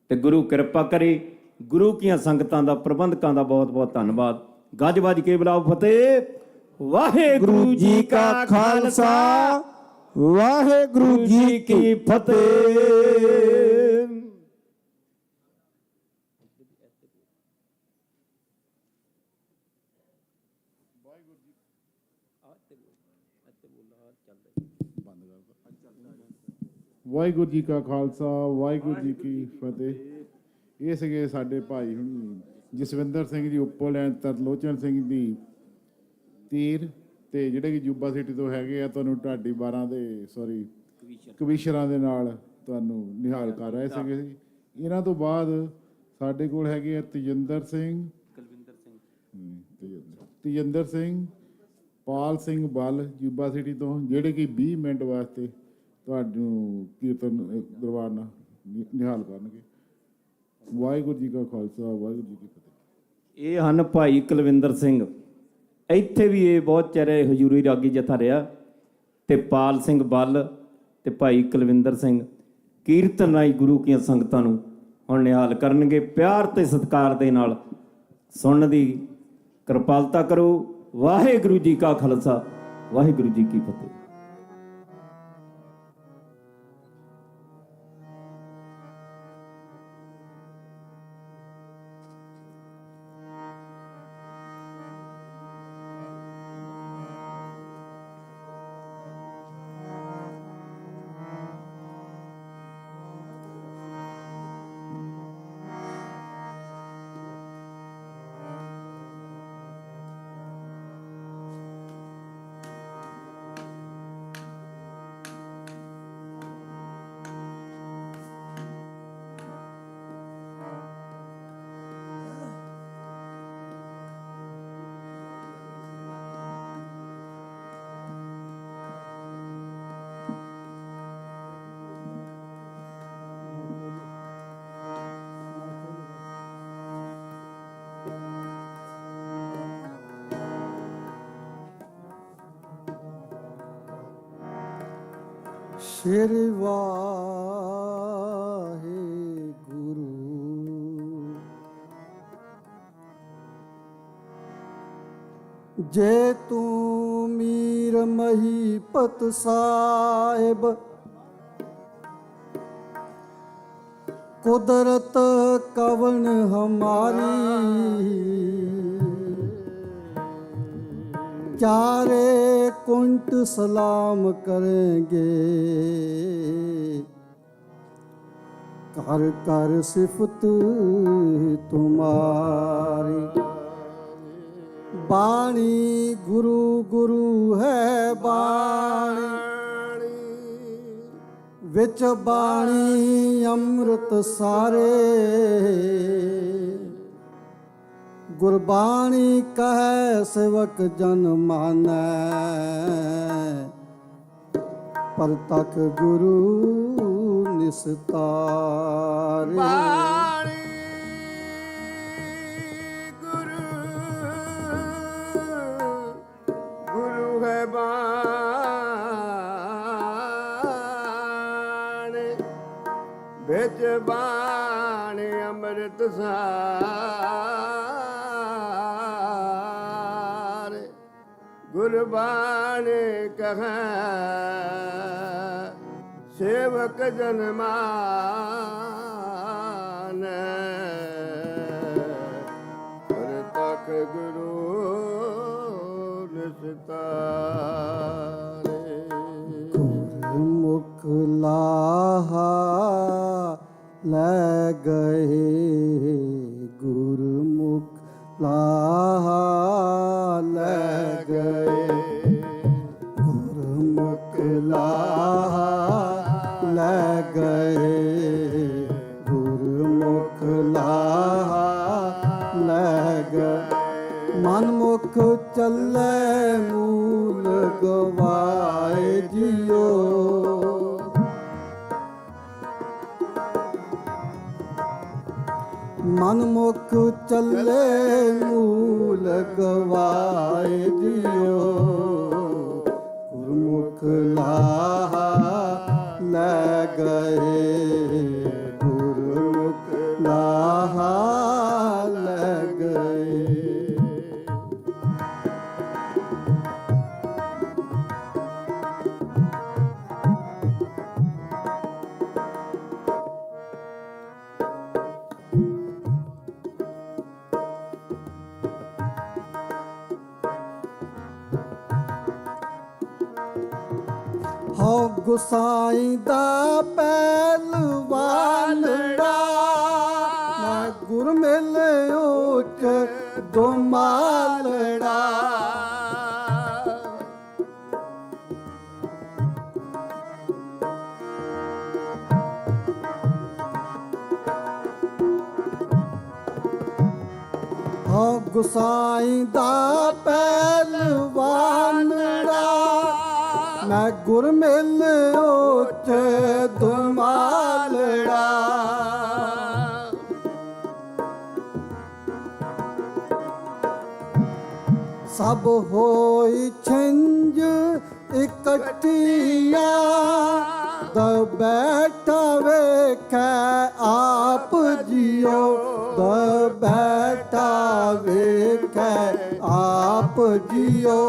ਤੇ ਗੁਰੂ ਕਿਰਪਾ ਕਰੇ। ਗੁਰੂ ਕੀਆਂ ਸੰਗਤਾਂ ਦਾ ਪ੍ਰਬੰਧਕਾਂ ਦਾ ਬਹੁਤ ਬਹੁਤ ਧੰਨਵਾਦ। ਗੱਜ ਵੱਜ ਕੇ ਬੁਲਾਓ ਫਤਿਹ। ਵਾਹਿਗੁਰੂ ਜੀ ਕਾ ਖਾਲਸਾ ਵਾਹਿਗੁਰੂ ਜੀ ਕੀ ਫਤਿਹ। ਵਾਹਿਗੁਰੂ ਜੀ ਕਾ ਖਾਲਸਾ ਵਾਹਿਗੁਰੂ ਜੀ ਕੀ ਫਤਿਹ। ਇਹ ਸੀਗੇ ਸਾਡੇ ਭਾਈ ਹੁਣੀ ਜਸਵਿੰਦਰ ਸਿੰਘ ਜੀ ਉੱਪਰ ਲੈਣ, ਤਰਲੋਚਨ ਸਿੰਘ ਦੀ ਤੀਰ, ਤੇ ਜਿਹੜੇ ਕਿ ਜੂਬਾ ਸਿਟੀ ਤੋਂ ਹੈਗੇ ਆ ਤੁਹਾਨੂੰ ਢਾਡੀ 12 ਦੇ ਕਵੀਸ਼ਰਾਂ ਦੇ ਨਾਲ ਤੁਹਾਨੂੰ ਨਿਹਾਲ ਕਰ ਰਹੇ ਸੀਗੇ। ਇਹਨਾਂ ਤੋਂ ਬਾਅਦ ਸਾਡੇ ਕੋਲ ਹੈਗੇ ਆ ਤੇਜਿੰਦਰ ਸਿੰਘ ਪਾਲ ਸਿੰਘ ਬੱਲ ਜੂਬਾ ਸਿਟੀ ਤੋਂ, ਜਿਹੜੇ ਕਿ 20 ਮਿੰਟ ਵਾਸਤੇ ਤੁਹਾਨੂੰ ਕੀਰਤਨ ਦਰਬਾਰ ਨਾਲ ਨਿਹਾਲ ਕਰਨਗੇ। ਵਾਹਿਗੁਰੂ ਜੀ ਕਾ ਖਾਲਸਾ ਵਾਹਿਗੁਰੂ ਜੀ ਕੀ ਫਤਿਹ। ਇਹ ਹਨ ਭਾਈ ਕੁਲਵਿੰਦਰ ਸਿੰਘ। ਇੱਥੇ ਵੀ ਇਹ ਬਹੁਤ ਚਿਰ ਹਜ਼ੂਰੀ ਰਾਗੀ ਜਥਾ ਰਿਹਾ। ਤੇ ਪਾਲ ਸਿੰਘ ਬੱਲ ਤੇ ਭਾਈ ਕੁਲਵਿੰਦਰ ਸਿੰਘ ਕੀਰਤਨ ਰਾਈ ਗੁਰੂ ਕੀਆਂ ਸੰਗਤਾਂ ਨੂੰ ਹੁਣ ਨਿਹਾਲ ਕਰਨਗੇ। ਪਿਆਰ ਤੇ ਸਤਿਕਾਰ ਦੇ ਨਾਲ ਸੁਣਨ ਦੀ ਕਿਰਪਾਲਤਾ ਕਰੋ। ਵਾਹਿਗੁਰੂ ਜੀ ਕਾ ਖਾਲਸਾ ਵਾਹਿਗੁਰੂ ਜੀ ਕੀ ਫਤਿਹ। ਸ਼੍ਰੀ ਵਾਹਿਗੁਰੂ ਜੇ ਤੂੰ ਮੀਰ पीर महीपत साहिब कुदरत कवन हमारी चारे कुंट सलाम करेंगे कर कर सिफत तुम्हारी बाणी गुरु गुरु है बाणी विच बाणी अमृत सारे गुरबाणी कहे सेवक जन मानै पर तक गुरु निस्तारे गुरु है बाण बिच बाण अमृत सार गुरबाण कह सेवक जन मान पर तक गुरु निस्तारे गुरमुख लाहा ले गए गुरमुख लाहा ले गए गुरमुख लाहा ले गए गुरमुख लाहा ले गए मनमुख चले मूल गवाए जियो मनमुख चले मूल गवाए जियो गुरमुख लाहा ले गए गुरमुख लाहा ले गए हो गुसाई दा पहलवानड़ा मैं गुर मेले उठ दो मालड़ा हो गुसाई दा पहलवानड़ा मैं गुर मेल उच दुमालड़ा सब होई छिंज इकट्ठिया द बैठा वेखै आप जियो द बैठा वेखै आप जियो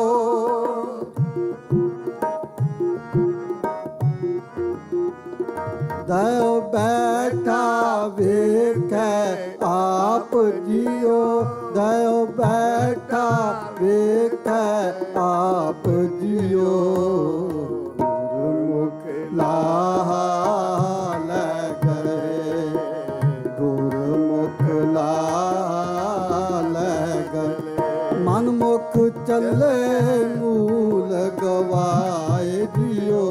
दयो बैठा वेखै आप जियो दयो बैठा वेखै आप जियो गुरमुख लाहा ले गए गुरमुख लाहा ले गए मनमुख चले मूल गवाए जियो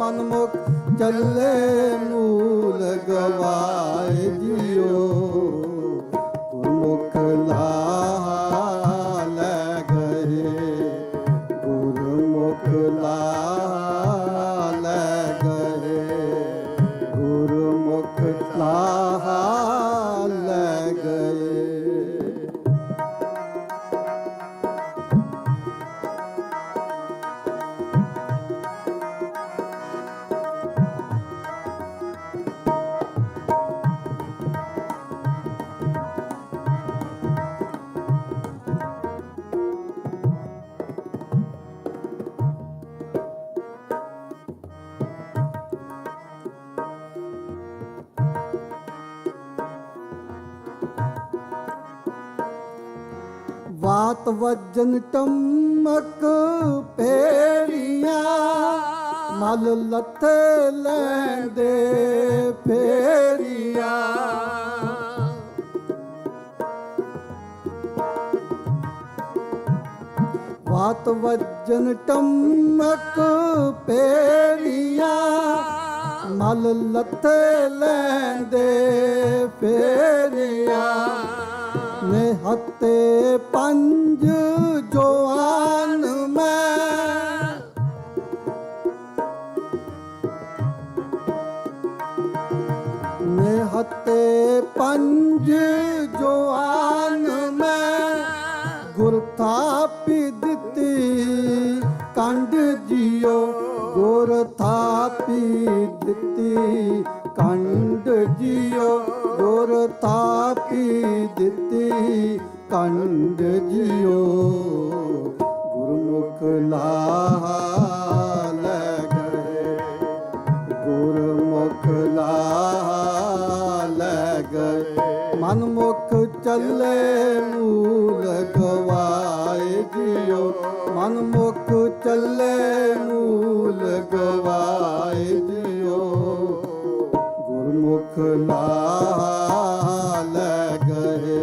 मनमुख चले मूल गवाए जियो गुरमुख लाहा ले गए गुरमुख लाहा ले गए गुरमुख लाहा ले गए ਵਾਤ ਵਜਨ ਟਮਕ ਫੇਰੀਆਂ ਮਲ ਲੱਥੇ ਲੈਂਦੇ ਫੇਰੀਆਂ ਵਾਤ ਵਜਨ ਟਮਕ ਫੇਰੀਆਂ ਮਲ ਲੱਥੇ ਲੈਂਦੇ ਫੇਰੀਆਂ ਨੇ ਹੱਤੇ ਪੰਜ ਜਵਾਨ ਮੈਂ ਨੇ ਹੱਤੇ ਪੰਜ ਜਵਾਨ ਮੈਂ ਗੁਰ ਥਾਪੀ ਦਿੱਤੀ ਕੰਡ ਜਿਉ ਗੁਰ ਥਾਪੀ ਦਿੱਤੀ ਕੰਡ ਜਿਉ ਗੁਰ ਥਾਪੀ ਦਿੱਤੀ ਕੰਡ ਜਿਉ ਗੁਰਮੁਖ ਲਾਹ ਲੈ ਗਏ ਗੁਰਮੁਖ ਲਾਹ ਲੈ ਗਏ ਮਨਮੁਖ ਚੱਲੇ ਮੂਲ ਗਵਾਏ ਜਿਉ ਮਨਮੁਖ ਚੱਲੇ ਮੂਲ ਗਵਾਏ ਜਿਉ ਗੁਰਮੁਖ ਲਾਹ ਲੈ ਗਏ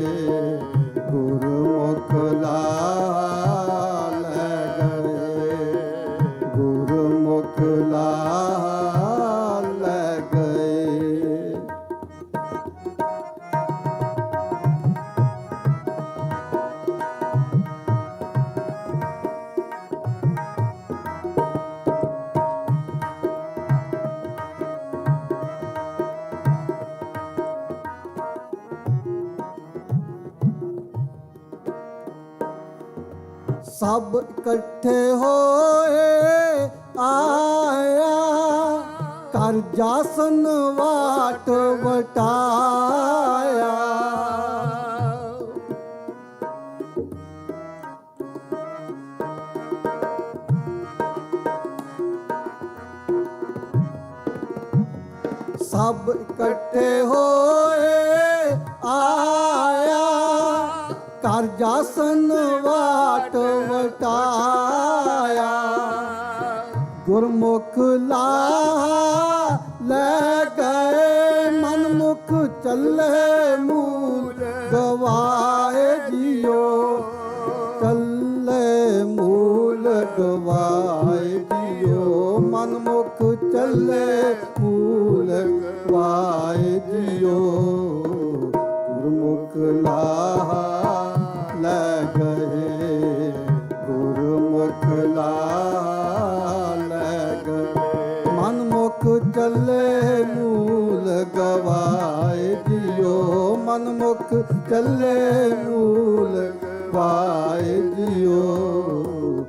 ਗੁਰਮੁਖ ਲਾਹ ਲੈ ਗਏ ਗੁਰਮੁਖ ਲਾਹ ਲੈ ਗਏ ਸਭ ਇਕੱਠੇ ਹੋਏ ਆਇਆ ਕਰ ਜਾਸਨ ਵਾਟ ਵਟਾਇਆ ਸਭ ਇਕੱਠੇ ਹੋਏ ਆਇਆ ਕਰ ਜਾਸਨ ਵਾਟ ਵਟਾਇਆ ਗੁਰਮੁਖ ਲਾਹ ਲੈ ਗਏ ਮਨਮੁਖ ਚੱਲੇ ਮੂਲ ਗਵਾਏ ਜਿਉ ਚੱਲੇ ਮੂਲ ਗਵਾਏ ਜਿਉ ਮਨਮੁਖ ਚੱਲੇ ਮੂਲ ਗਵਾਏ ਜਿਉ ਗੁਰਮੁਖ ਲਾਹ ਲੈ ਗਏ ਗੁਰਮੁਖ ਲਾਹ ਲੈ ਗਏ ਮਨਮੁਖ ਚੱਲੇ ਮੂਲ ਗਵਾਏ ਜਿਉ ਮਨਮੁਖ ਚੱਲੇ ਮੂਲ ਗਵਾਏ ਜਿਉ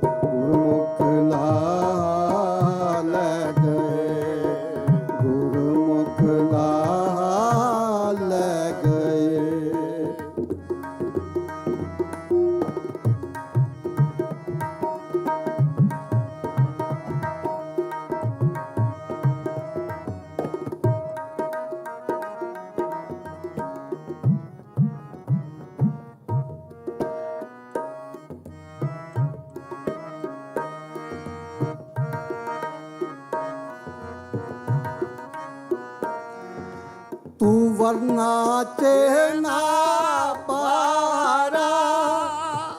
ਗੁਰਮੁਖ ਲਾਹ ਲੈ ਗਏ ਗੁਰਮੁਖ ਲਾਹ ਲੈ ਗਏ तू वरना चेना पारा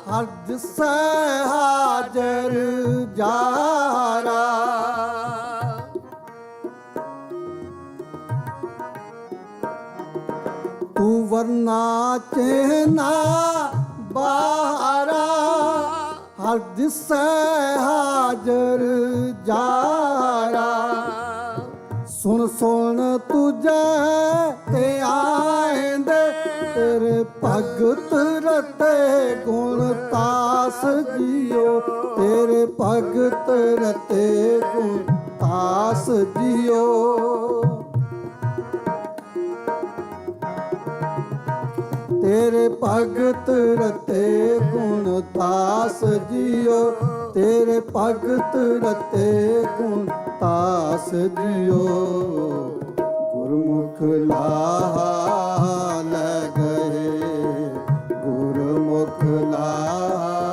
हर्ज से हाजर जारा तू वरना चेना बारा हर्ज से हाजर जारा सुन सुन तुझे ते आएंदे तेरे भगत रते गुण तास जियो तेरे भगत रते गुण तास जियो तेरे भगत रते गुण तास जियो तेरे भगत रते गुण तास जियो गुरमुख लाह ले गए गुरमुख लाह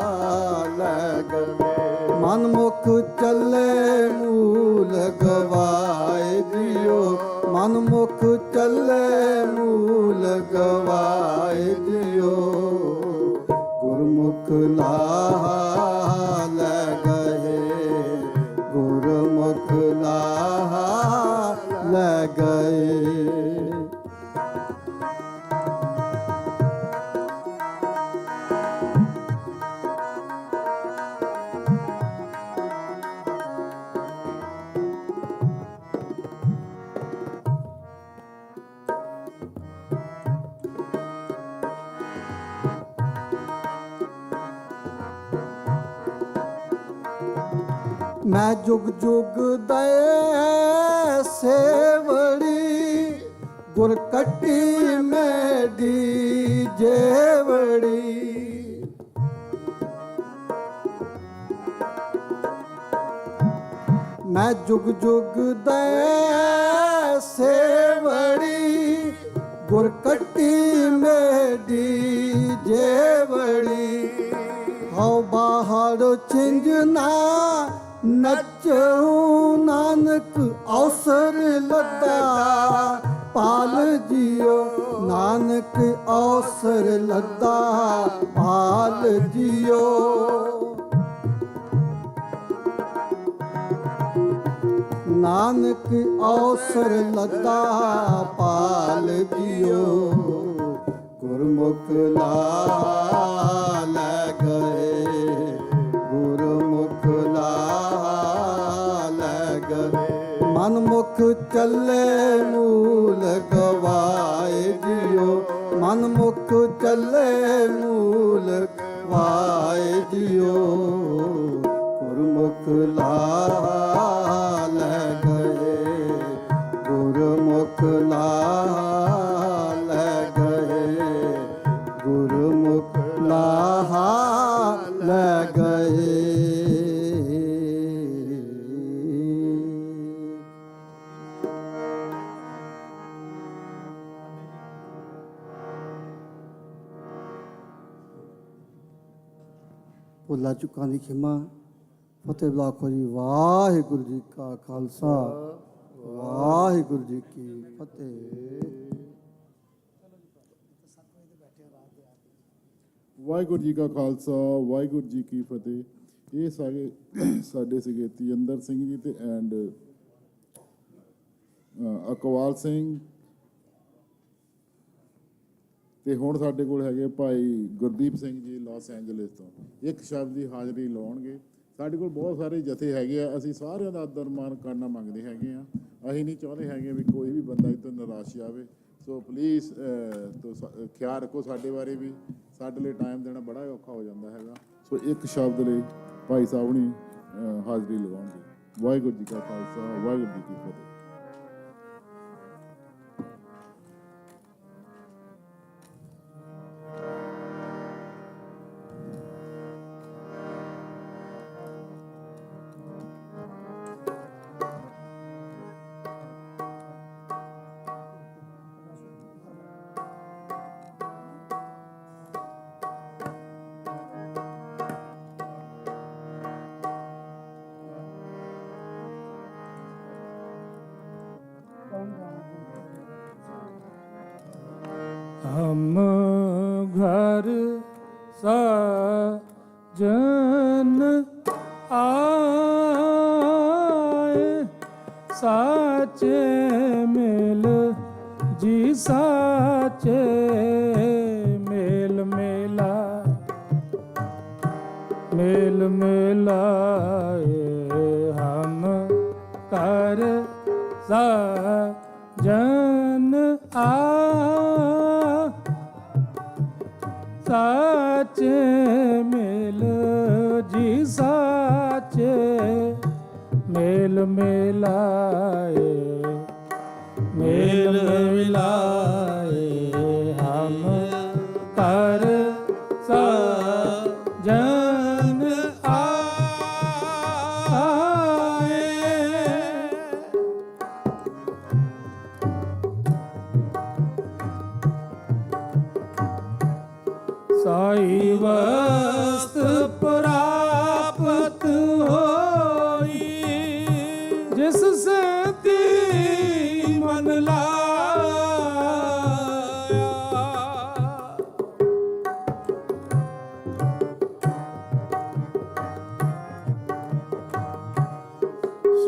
ਗਏ ਮਨ ਮੁਖ ਚੱਲੇ ਮੂਲ ਗਵਾਏ ਜਿਉ ਮਨ ਮੁਖ ਚੱਲੇ ਮੂਲ ਗਵਾਏ ਜਿਉ ਗੁਰਮੁਖ ਲਾਹਾ ਲੈ ਗਏ ਗੁਰਮੁਖ ਲਾਹਾ ਲੈ ਗਏ। ਮੈਂ ਜੁਗ ਜੁਗ ਦਏ ਸੇਵੜੀ ਗੁਰ ਕੱਟੀ ਮੇਰੀ ਜੇਵੜੀ ਮੈਂ ਜੁਗ ਜੁਗ ਦਏ ਸੇਵੜੀ ਗੁਰ ਕੱਟੀ ਮੇਰੀ ਜੇਵੜੀ ਹਉ ਬਾਹਰ ਛਿੰਝਣਾ ਨੱਚੂ ਨਾਨਕ ਅਵਸਰ ਲੱਦਾ ਪਾਲ ਜਿਉ ਨਾਨਕ ਅਵਸਰ ਲੱਦਾ ਪਾਲ ਜਿਉ ਨਾਨਕ ਅਵਸਰ ਲੱਦਾ ਪਾਲ ਜਿਉ ਗੁਰਮੁਖ ਲਾ ਲੈ ਗਏ ਗੁਰਮੁਖ ਲਾ ਲੈ ਗਏ ਮਨ ਮੁਖ ਚੱਲੇ ਮੂਲ ਗਵਾਏ ਜਿਉ ਮਨ ਮੁਖ ਚੱਲੇ ਮੂਲ ਗਵਾਏ ਜਿਉ ਗੁਰਮੁਖ ਲਾ ਲੈ ਗਏ ਗੁਰਮੁਖ ਲਾ ਲੈ ਗਏ ਗੁਰਮੁਖ ਲਾਹਾ ਲੈ ਗਏ। ਭੁੱਲਾਂ ਚੁੱਕਾਂ ਦੀ ਖਿਮਾ ਫਤਿਹ ਬਲਾਖੋ ਜੀ। ਵਾਹਿਗੁਰੂ ਜੀ ਕਾ ਖਾਲਸਾ ਵਾਹਿਗੁਰੂ ਜੀ ਕੀ ਫਤਿਹ। ਵਾਹਿਗੁਰੂ ਜੀ ਕਾ ਖਾਲਸਾ ਵਾਹਿਗੁਰੂ ਜੀ ਕੀ ਫਤਿਹ। ਇਹ ਸਾਡੇ ਸੀਗੇ ਤੇਜਿੰਦਰ ਸਿੰਘ ਜੀ ਤੇ ਐਂਡ ਅਕਵਾਲ ਸਿੰਘ ਤੇ ਹੁਣ ਸਾਡੇ ਕੋਲ ਹੈਗੇ ਭਾਈ ਗੁਰਦੀਪ ਸਿੰਘ ਜੀ ਲਾਸ ਐਂਜਲਸ ਤੋਂ ਇੱਕ ਸ਼ਬਦ ਦੀ ਹਾਜ਼ਰੀ ਲਾਉਣਗੇ। ਸਾਡੇ ਕੋਲ ਬਹੁਤ ਸਾਰੇ ਜਥੇ ਹੈਗੇ ਆ, ਅਸੀਂ ਸਾਰਿਆਂ ਦਾ ਆਦਰ ਮਾਣ ਕਰਨਾ ਮੰਗਦੇ ਹੈਗੇ ਆ। ਅਸੀਂ ਨਹੀਂ ਚਾਹੁੰਦੇ ਹੈਗੇ ਵੀ ਕੋਈ ਵੀ ਬੰਦਾ ਇੱਥੋਂ ਨਿਰਾਸ਼ ਜਾਵੇ। ਸੋ ਪਲੀਜ਼ ਖਿਆਲ ਰੱਖੋ ਸਾਡੇ ਬਾਰੇ ਵੀ, ਸਾਡੇ ਲਈ ਟਾਈਮ ਦੇਣਾ ਬੜਾ ਔਖਾ ਹੋ ਜਾਂਦਾ ਹੈਗਾ। ਸੋ ਇੱਕ ਸ਼ਬਦ ਲਈ ਭਾਈ ਸਾਹਿਬ ਨੇ ਹਾਜ਼ਰੀ ਲਗਾਉਣਗੇ। ਵਾਹਿਗੁਰੂ ਜੀ ਕਾ ਖਾਲਸਾ ਵਾਹਿਗੁਰੂ ਜੀ ਕੀ ਫਤਿਹ। हम घर साजन आए साचे मेल जी साचे मेल मेला मेल मेलाए हम कर साजन आ साचे मेल जी साचे मेल मिलाए मेल मिलाए हम कर साजन आए। साई वस्त प्राप्त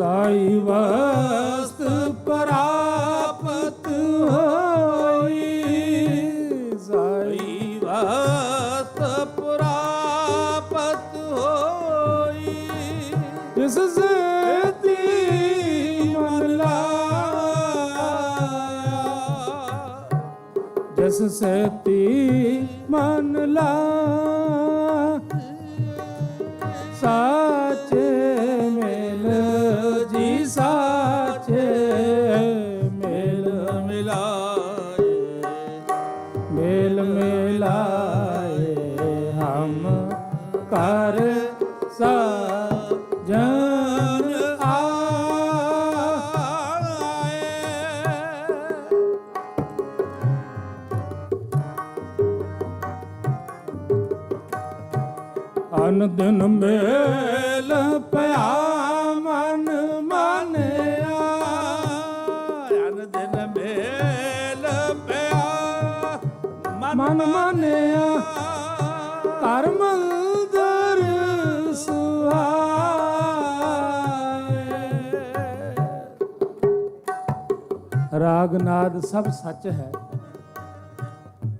ਸਾਈ ਵਸਤ ਪ੍ਰਾਪਤ ਹੋਈ, ਸਾਈ ਵਸਤ ਪ੍ਰਾਪਤ ਹੋਈ, ਜਿਸ ਸੇਤੀ ਮਨ ਲਾਇਆ, ਜਿਸ ਸੇਤੀ ਮਨ ਲਾਇਆ, ਸਾਚੇ ਮੇਲ ਜੀ ਸਾਚੇ ਮੇਲ ਮਿਲਾਏ, ਮੇਲ ਮਿਲਾਏ ਹਮ ਕਰ ਸਾਜਨ ਆਏ। ਅਨ ਦਿਨ ਮੇਲ ਪਿਆ ਮਨ ਮਾਨਿਆ, ਅਨ ਦਿਨ ਮੇਲ ਪਿਆ ਮਨ ਮਾਨਿਆ, ਘਰ ਮੰਦਰ ਸੁਹਾਏ। ਰਾਗ ਨਾਦ ਸਭ ਸੱਚ ਹੈ,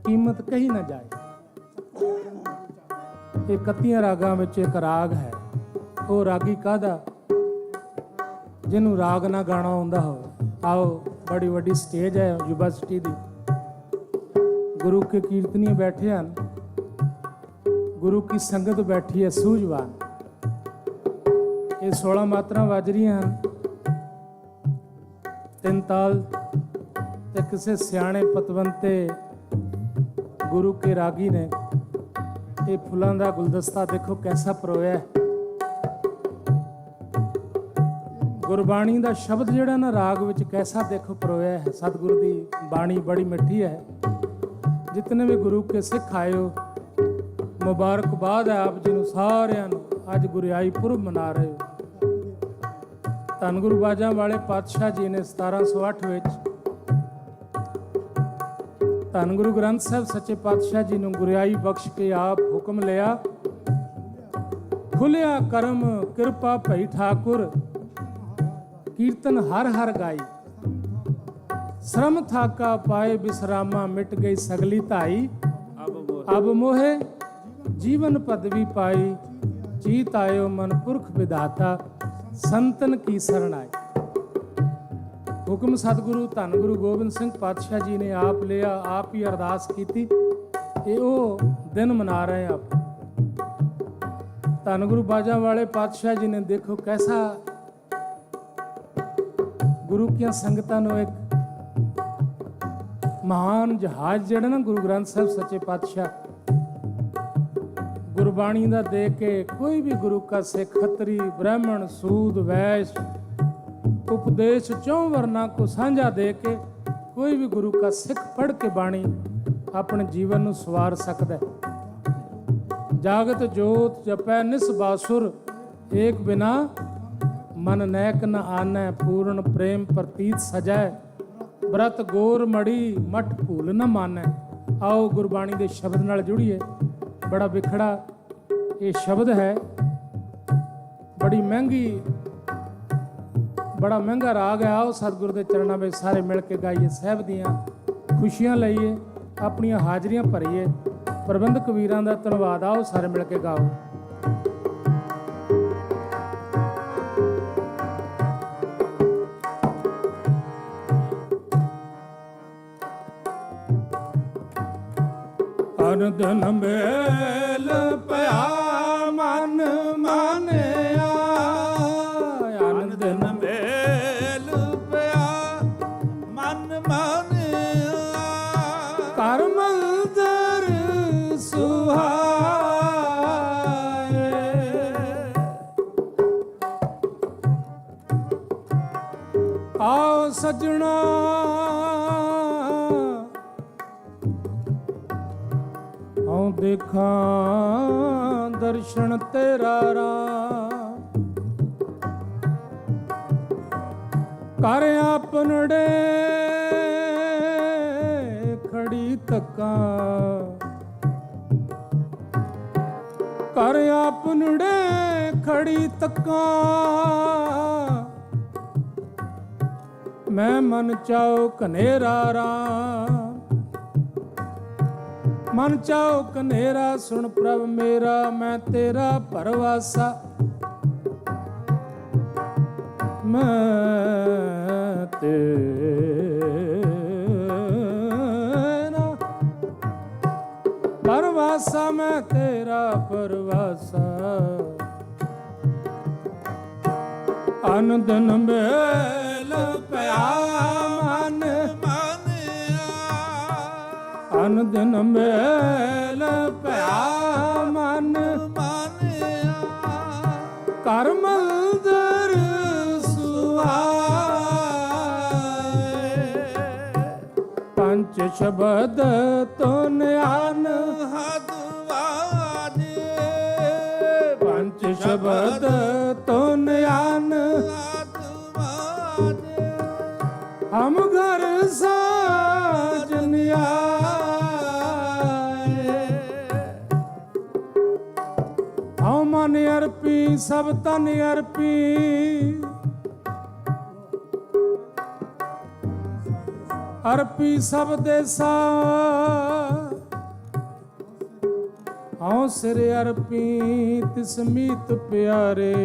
ਕੀਮਤ ਕਹੀ ਨਾ ਜਾਏ। ਇਹ 31 ਰਾਗਾਂ ਵਿੱਚ ਇੱਕ ਰਾਗ ਹੈ, ਉਹ ਰਾਗੀ ਕਾਹਦਾ ਜਿਹਨੂੰ ਰਾਗ ਨਾ ਗਾਣਾ ਆਉਂਦਾ ਹੋਵੇ। ਆਓ, ਬੜੀ ਵੱਡੀ ਸਟੇਜ ਹੈ ਯੂਨੀਵਰਸਿਟੀ ਦੀ, ਗੁਰੂ ਕੇ ਕੀਰਤਨੀਏ ਬੈਠੇ ਹਨ, ਗੁਰੂ ਕੀ ਸੰਗਤ ਬੈਠੀ ਹੈ ਸੂਝਵਾਨ। ਇਹ 16 ਮਾਤਰਾ ਵੱਜ ਰਹੀਆਂ ਹਨ, 3 ਤਾਲ ਤੇ ਕਿਸੇ ਸਿਆਣੇ ਪਤਵੰਤੇ ਗੁਰੂ ਕੇ ਰਾਗੀ ਨੇ ਇਹ ਫੁੱਲਾਂ ਦਾ ਗੁਲਦਸਤਾ ਦੇਖੋ ਕੈਸਾ ਪਰੋਇਆ ਹੈ। ਗੁਰਬਾਣੀ ਦਾ ਸ਼ਬਦ ਜਿਹੜਾ ਨਾ ਰਾਗ ਵਿੱਚ ਕੈਸਾ ਦੇਖੋ ਪਰੋਇਆ ਹੈ। ਸਤਿਗੁਰੂ ਦੀ ਬਾਣੀ ਬੜੀ ਮਿੱਠੀ ਹੈ। ਜਿਤਨੇ ਵੀ ਗੁਰੂ ਕੇ ਸਿੱਖ ਆਇਓ, ਮੁਬਾਰਕਬਾਦ ਹੈ ਆਪ ਜੀ ਨੂੰ ਸਾਰਿਆਂ ਨੂੰ। ਅੱਜ ਗੁਰਿਆਈ ਪੁਰਬ ਮਨਾ ਰਹੇ ਹੋ। ਧੰਨ ਗੁਰੂ ਬਾਜਾਂ ਵਾਲੇ ਪਾਤਸ਼ਾਹ ਜੀ ਨੇ 1708 ਵਿੱਚ ਧੰਨ ਗੁਰੂ ਗ੍ਰੰਥ ਸਾਹਿਬ ਸੱਚੇ ਪਾਤਸ਼ਾਹ ਜੀ ਨੂੰ ਗੁਰਿਆਈ ਬਖਸ਼ ਕੇ ਆਪ ਹੁਕਮ ਲਿਆ, ਖੁੱਲਿਆ ਕਰਮ ਕਿਰਪਾ ਭਈ ਠਾਕੁਰ, ਕੀਰਤਨ ਹਰ ਹਰ ਗਾਈ, ਸ਼ਰਮ ਥਾਕਾ ਪਾਏ ਬਿਸਰਾਮਾ, ਮਿਟ ਗਈ ਸਗਲੀ ਧਾਈ, ਅਬ ਮੋहे जीवन पदवी पाई, जीत आयो मन पुरख विधाता, संतन की शरण आई। हुक्म सतगुरु धन गुरु गोबिंद सिंह पातशाह जी ने आप लिया, आप ही अरदास की। ये दिन मना रहे हैं आप। धन गुरु बाजा वाले पातशाह जी ने देखो कैसा गुरु की संगतां नूं एक महान जहाज जिहड़ा ना गुरु ग्रंथ साहिब सच्चे पातशाह गुरबाणी का दे के, कोई भी गुरु का सिख खत्री ब्राह्मण सूद वैश्य उपदेश 4 वर्णा को साझा दे के कोई भी गुरु का सिख पढ़ के बाणी अपने जीवन ਨੂੰ ਸਵਾਰ ਸਕਦਾ है। जागत जोत जपै निस बासुर, एक बिना मन नैक न आनै, पूर्ण प्रेम प्रतीत सजै, व्रत गोर मड़ी मठ भूल न मानै। आओ गुरबाणी के शब्द नाल जुड़िए। बड़ा विखड़ा ये शब्द है, बड़ी महंगी, बड़ा महंगा राग है। आओ सतगुरु के चरणों में सारे मिल के गाइए, साहब दियाँ खुशियाँ लईए, अपनियां हाजरियां भरीए, प्रबंधक वीरां दा धन्नवाद। आओ सारे मिल के गाओ। हर दिन मेल पिया मन मानिया, हर दिन मेल पिया मन मानिया, कर मंदिर सुहाए। आओ सजना देखा दर्शन तेरा राम, कर आपनड़े खड़ी तका, कर आपनड़े खड़ी तका, ਮੈਂ ਮਨ ਚਾਓ ਕਨੇਰਾ ਰਾਮ, ਮਨ ਚਾਓ ਕਨੇਰਾ ਸੁਣ ਪ੍ਰਭ ਮੇਰਾ, ਮੈਂ ਤੇਰਾ ਪਰਵਾਸਾ, ਮੈਂ ਤੇਰਾ ਪਰਵਾਸਾ, ਮੈਂ ਤੇਰਾ ਪਰਵਾਸਾ। ਅਨ ਦਿਨ ਮੇਲ ਪਿਆ ਮਨ ਮਾਨਿਆ, ਅਨ ਦਿਨ ਮੇਲ ਪਿਆ ਮਨ ਮਾਨਿਆ, ਕਰ ਮੰਦਰ ਪੰਚ ਸ਼ਬਦ ਤੁਨ ਆਨ ਹਦਵਾਨੇ, ਪੰਚ ਸ਼ਬਦ ਤੁਨ ਆਨ ਹਦਵਾਨੇ, ਹਮ ਘਰ ਸਾਜਨ ਆਏ, ਹਉ ਮਨ ਅਰਪੀ ਸਭ ਤਨ ਅਰਪੀ, ਅਰਪੀ ਸਭ ਦੇਸਾ, ਹਉ ਸਿਰ ਅਰਪੀ ਤਿਸ ਮੀਤ ਪਿਆਰੇ,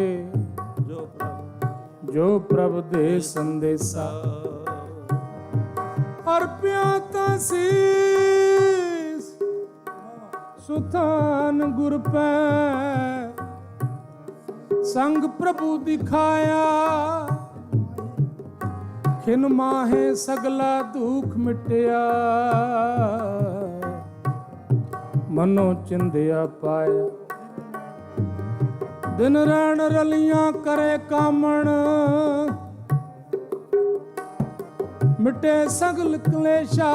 ਜੋ ਪ੍ਰਭ ਦੇ ਸੰਦੇਸਾ। ਅਰਪਿਆ ਤਾਂ ਸੀਸ ਸੁਥਾਨ ਗੁਰ ਪੈ, ਸੰਗ ਪ੍ਰਭੂ ਦਿਖਾਇਆ, ਖਿਨ ਮਾਹੇ ਸਗਲਾ ਦੁਖ ਮਿਟਿਆ, ਮਨੋ ਚਿੰਦਿਆ ਪਾਇਆ। ਦਿਨ ਰਣ ਰਲੀਆਂ ਕਰੇ ਕਾਮਣ, ਮਿਟੇ ਸਗਲ ਕਲੇਸ਼ਾ,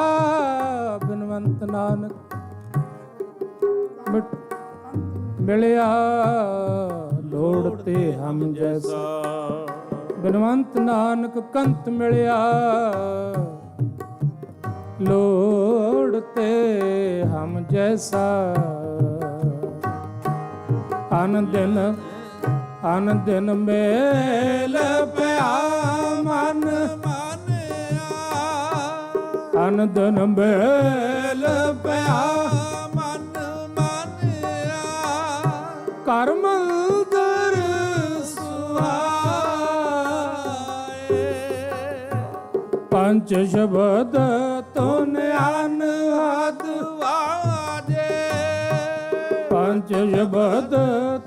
ਬਿਨਵੰਤ ਨਾਨਕ ਮਿਲਿਆ ਲੋੜ ਤੇ ਹਮ ਜੈਸਾ, ਬਿਨਵੰਤ ਨਾਨਕ ਕੰਤ ਮਿਲਿਆ ਲੋੜ ਤੇ ਹਮ ਜੈਸਾ। ਅਨ ਦਿਨ ਮੇਲ ਪਿਆ ਮਨ ਮਾਨਿਆ, ਅਨ ਦਿਨ ਮੇਲ ਪਿਆ ਮਨ ਮਾਨਿਆ, ਕਰ ਮੰਦਰ ਪੰਚ ਸ਼ਬਦ ਤੁਨ ਆਨ ਹਦਵਾਜੇ, ਪੰਚ ਸ਼ਬਦ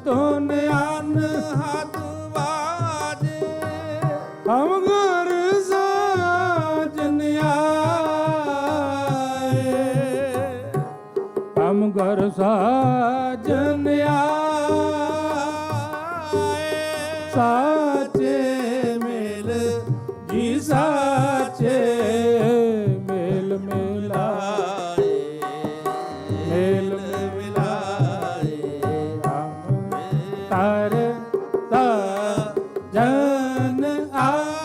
ਤੁਨ ਆਨ ਹਦਵਾਜੇ, ਹਮ ਘਰ ਸਾਜਨ ਆਏ, ਹਮ ਘਰ ਸਾਜਨ ਆਏ, ਸਾਚੇ ਮੇਲ ਜੀ ਸਾਚੇ ਮੇਲ ਮਿਲਾਏ, ਮੇਲ ਮਿਲਾਏ, ਹਮ ਕਰ ਸਾਜਨ ਆਏ,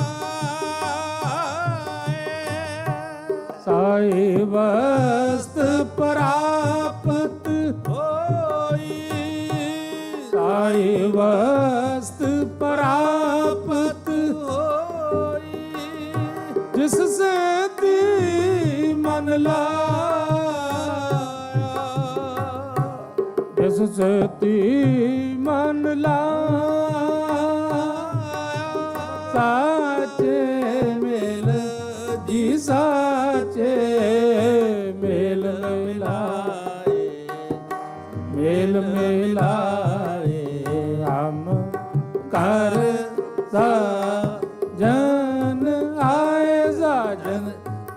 ਸਾਈ ਵਸਤ ਪ੍ਰਾਪਤ ਹੋਈ, ਸਾਈ ਵਸਤ ਪ੍ਰਾਪਤ ਹੋਈ, ਜਿਸ ਸੇ ਤੀ ਮਨ ਲਾਇਆ, ਜਿਸ ਸੇ ਤੀ ਮਨ ਲਾਇਆ, ਸਾਚੇ ਮੇਲ ਜੀ ਸਾਚੇ ਮੇਲ ਮਿਲਾਏ, ਮੇਲ ਮਿਲਾਏ, ਹਮ ਕਰ ਸਾਜਨ ਆਏ, ਸਾਜਨ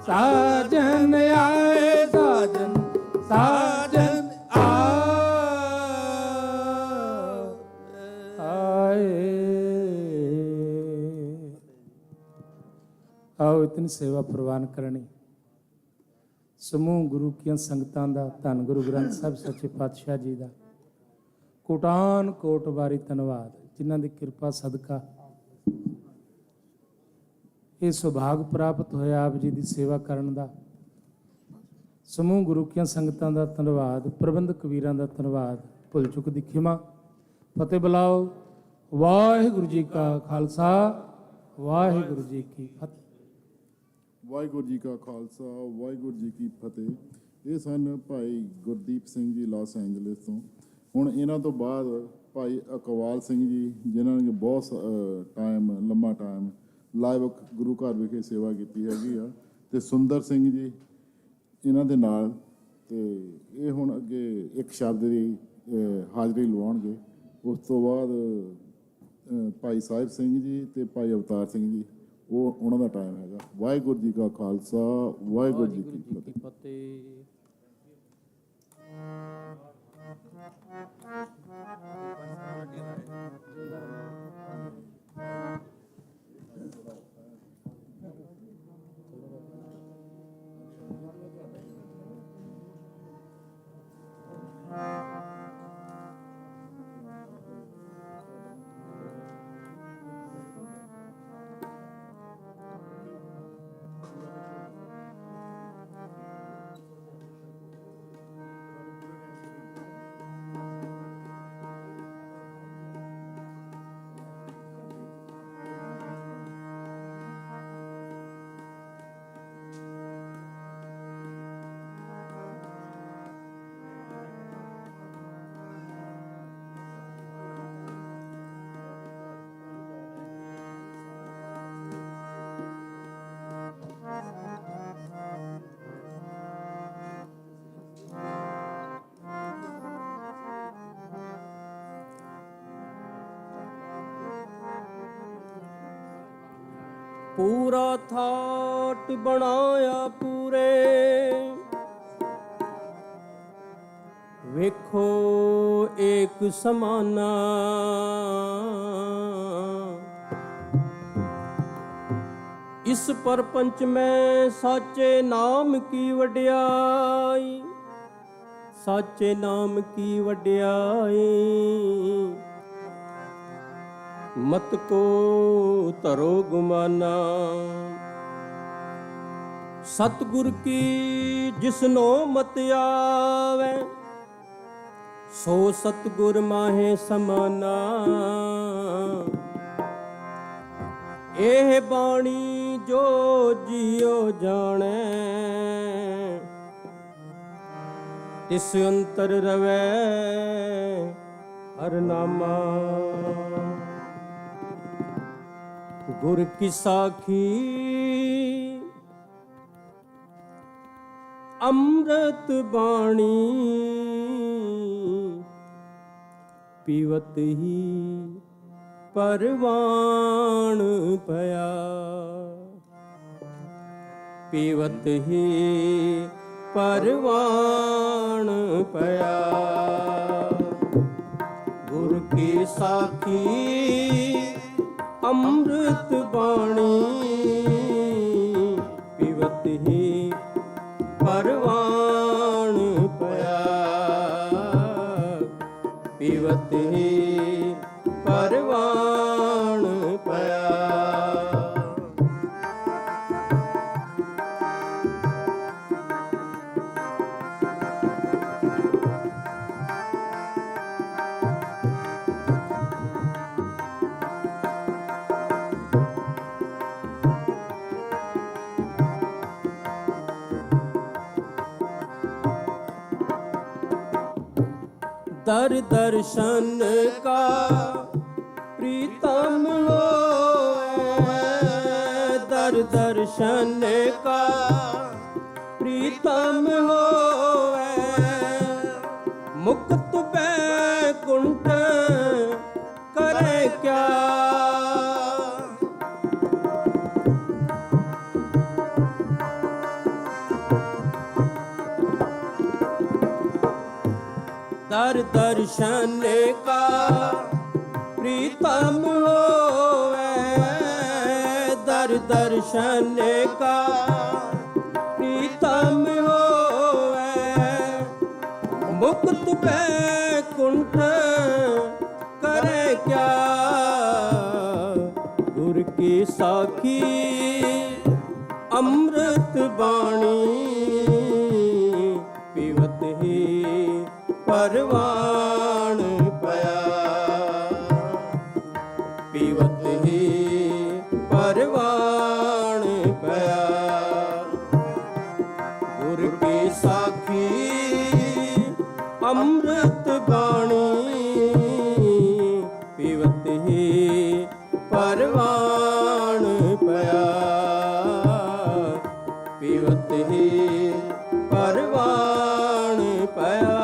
ਸਾਜਨ ਆਏ, ਸਾਜਨ ਸਾਜਨ ਆਏ। ਆਓ ਇਤਨੀ ਸੇਵਾ ਪ੍ਰਵਾਨ ਕਰਨੀ। ਸਮੂਹ ਗੁਰੂ ਕੀਆਂ ਸੰਗਤਾਂ ਦਾ, ਧੰਨ ਗੁਰੂ ਗ੍ਰੰਥ ਸਾਹਿਬ ਸੱਚੇ ਪਾਤਸ਼ਾਹ ਜੀ ਦਾ ਕੋਟਾਨ ਕੋਟ ਵਾਰੀ ਧੰਨਵਾਦ, ਜਿਨ੍ਹਾਂ ਦੀ ਕਿਰਪਾ ਸਦਕਾ ਇਹ ਸੁਭਾਗ ਪ੍ਰਾਪਤ ਹੋਇਆ ਆਪ ਜੀ ਦੀ ਸੇਵਾ ਕਰਨ ਦਾ। ਸਮੂਹ ਗੁਰੂ ਕੀਆਂ ਸੰਗਤਾਂ ਦਾ ਧੰਨਵਾਦ, ਪ੍ਰਬੰਧਕ ਵੀਰਾਂ ਦਾ ਧੰਨਵਾਦ, ਭੁੱਲ ਚੁੱਕ ਦੀ ਖਿਮਾ। ਫਤਿਹ ਬੁਲਾਓ। ਵਾਹਿਗੁਰੂ ਜੀ ਕਾ ਖਾਲਸਾ, ਵਾਹਿਗੁਰੂ ਜੀ ਕੀ ਫਤਿਹ। ਵਾਹਿਗੁਰੂ ਜੀ ਕਾ ਖਾਲਸਾ ਵਾਹਿਗੁਰੂ ਜੀ ਕੀ ਫਤਿਹ। ਇਹ ਸਨ ਭਾਈ ਗੁਰਦੀਪ ਸਿੰਘ ਜੀ ਲਾਸ ਐਂਜਲਸ ਤੋਂ। ਹੁਣ ਇਹਨਾਂ ਤੋਂ ਬਾਅਦ ਭਾਈ ਅਕਵਾਲ ਸਿੰਘ ਜੀ, ਜਿਨ੍ਹਾਂ ਨੇ ਬਹੁਤ ਲੰਮਾ ਟਾਈਮ ਲਾਈਵ ਗੁਰੂ ਘਰ ਵਿਖੇ ਸੇਵਾ ਕੀਤੀ ਹੈਗੀ ਆ, ਤੇ ਸੁੰਦਰ ਸਿੰਘ ਜੀ ਇਹਨਾਂ ਦੇ ਨਾਲ। ਤੇ ਇਹ ਹੁਣ ਅੱਗੇ ਇੱਕ ਸ਼ਬਦ ਦੀ ਹਾਜ਼ਰੀ ਲਵਾਉਣਗੇ। ਉਸ ਤੋਂ ਬਾਅਦ ਭਾਈ ਸਾਹਿਬ ਸਿੰਘ ਜੀ ਤੇ ਭਾਈ ਅਵਤਾਰ ਸਿੰਘ ਜੀ, ਉਹ ਉਹਨਾਂ ਦਾ ਟਾਈਮ ਹੈਗਾ। ਵਾਹਿਗੁਰੂ ਜੀ ਕਾ ਖਾਲਸਾ ਵਾਹਿਗੁਰੂ ਜੀ ਕੀ ਫਤਿਹ। ਪੂਰਾ ਥਾਟ ਬਣਾਇਆ ਪੂਰੇ, ਵੇਖੋ ਏਕ ਸਮਾਨਾ। ਇਸ ਪਰਪੰਚ ਮੈਂ ਸਾਚੇ ਨਾਮ ਕੀ ਵਡਿਆਈ, ਸਾਚੇ ਨਾਮ ਕੀ ਵਡਿਆਈ। ਮਤ ਕੋ ਧਰੋ ਗੁਮਾਨਾ, ਸਤਿਗੁਰ ਕੀ ਜਿਸਨੋ ਮਤ ਆਵੇ, ਸੋ ਸਤਿਗੁਰ ਮਾਹੇ ਸਮਾਨਾ। ਇਹ ਬਾਣੀ ਜੋ ਜੀਉ ਜਾਣੈ, ਤਿਸ ਅੰਤਰ ਰਵੈ ਹਰ ਨਾਮਾ। ਗੁਰ ਕੀ ਸਾਖੀ ਅੰਮ੍ਰਿਤ ਬਾਣੀ, ਪੀਵਤ ਹੀ ਪਰਵਾਣ ਪਿਆ, ਪੀਵਤ ਹੀ ਪਰਵਾਣ ਪਿਆ। ਗੁਰ ਕੀ ਸਾਖੀ ਅੰਮ੍ਰਿਤ ਬਾਣੀ, ਪੀਵਤ ਹੀ ਪਰਵਾਣ ਪਿਆ, ਪੀਵਤ ਹੀ ਪਰਵਾਣ ਪਿਆ। दर दर्शन का प्रीतम होए, दर दर्शन का प्रीतम होए। मुक्त बैकुंठ करे क्या, दर दर्शन का प्रीतम होवे, दर दर्शन का प्रीतम होवे। मुक्त बैकुंठ करे क्या, गुर की साखी अमृत बाणी, पीवत ही परवान पया, पीवत ही परवान पया। ਪੀਵਤ ਹੀ ਪਰਵਾਣ ਪਿਆ, ਪੀਵਤ ਹੀ ਪਰਵਾਣ ਪਿਆ।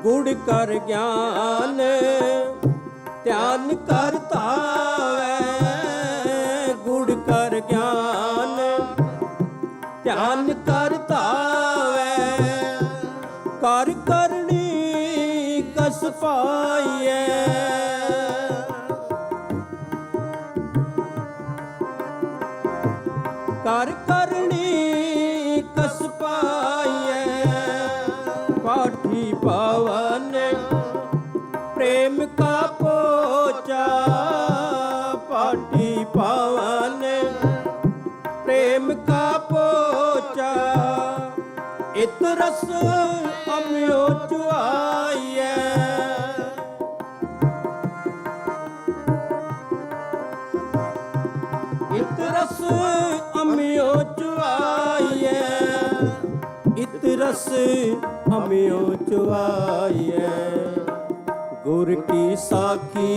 ਗੁੜ ਕਰ ਗਿਆਨ ਧਿਆਨ ਕਰ ਧਾਵੈ, ਗੁੜ ਕਰ ਗਿਆਨ ਧਿਆਨ ਕਰ ਧਾਵੈ, ਕਰ ਕਰਨੀ ਕਸ ਪਾਈਐ, ਕਰ ਕਰਨੀ ਕਸ ਪਾਈਐ। ਪਾਠੀ ਪਾਵਨ प्रेम का पोचा, पाठी पावन प्रेम का पोचा, इत रस अम्यो चुआइए, इत रस अम्यो चुआइए, इत रस अम्यो चुआइए। गुर की साखी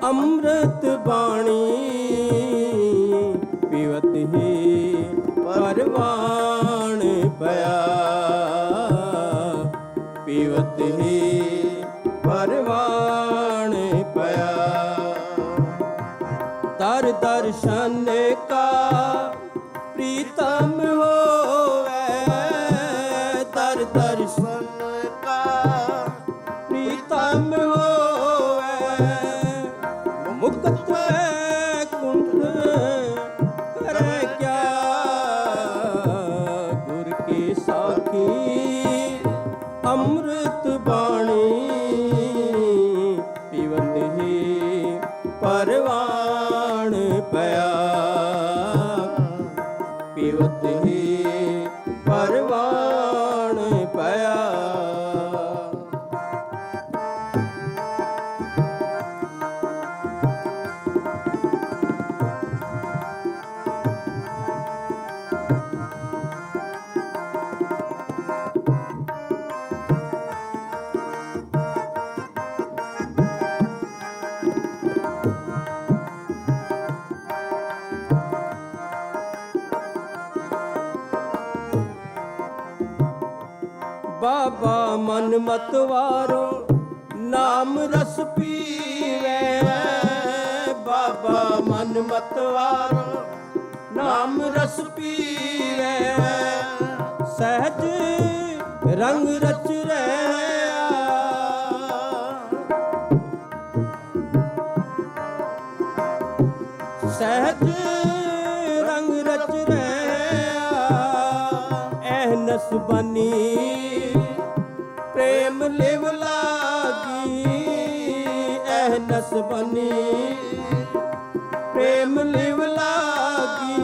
अमृत बाणी, पीवत ही परवान पया, पीवत ही परवान पया। तर दर्शन का प्रीतम होवे, तर दर्शन का प्रीतम होवे, मुक्त कुंठ करे क्या, गुर की साखी अमृत बाणी, पीवत ही परवान पया, पीवत ही परवान पया। बाबा मन मतवारो नाम रस पीवे, बाबा मन मतवारो नाम रस पीवे, सहज रंग रच रहा, सहज रंग रच रहा, एहनस बनी प्रेम लिव लागी, एहनस बनी प्रेम लिव लागी,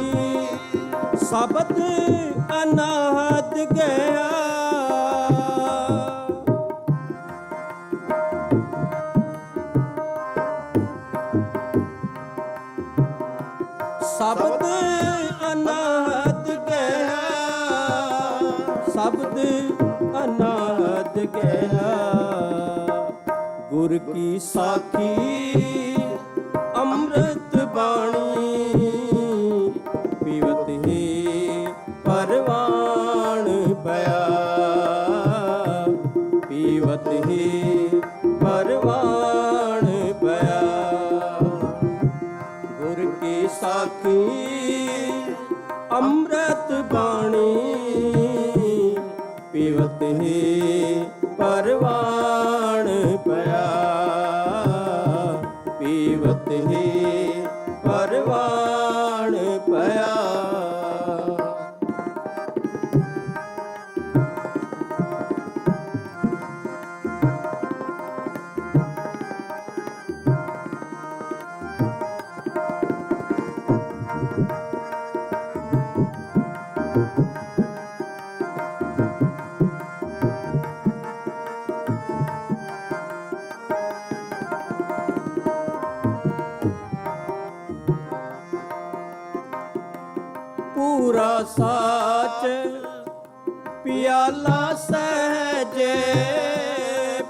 शब्द अनाहत गया, शब्द अनाहत गया, शब्द अनाहत गया। गुर की साखी अमृत बाणी, पीवत ही परवान पया, पीवत ही परवान पया। गुर की साखी अमृत बाणी, पीवत ही परवान पया, पीवत ही परवान पया। पूरा साच पियाला सहजे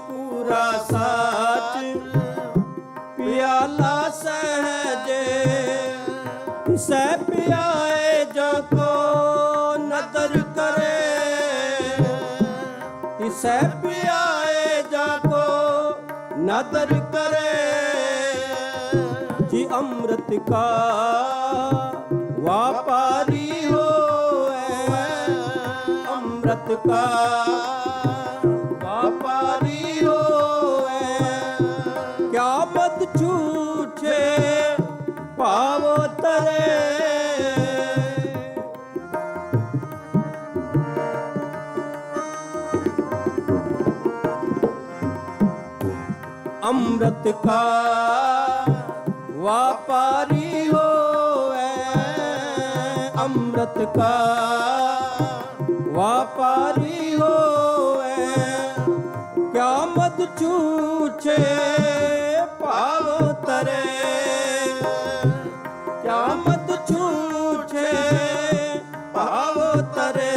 पूरा साच पियाला सहजे सै पियाए जो को नदर करे सै पियाए जो को नदर करे जी अमृत का व्यापारी हो अमृत का व्यापारी हो क्या मत छूछे पावो तरे अमृत का व्यापारी हो अमृत का व्यापारी हो क्या मत छूछे पावो तरे क्या मत छूछे पावो तरे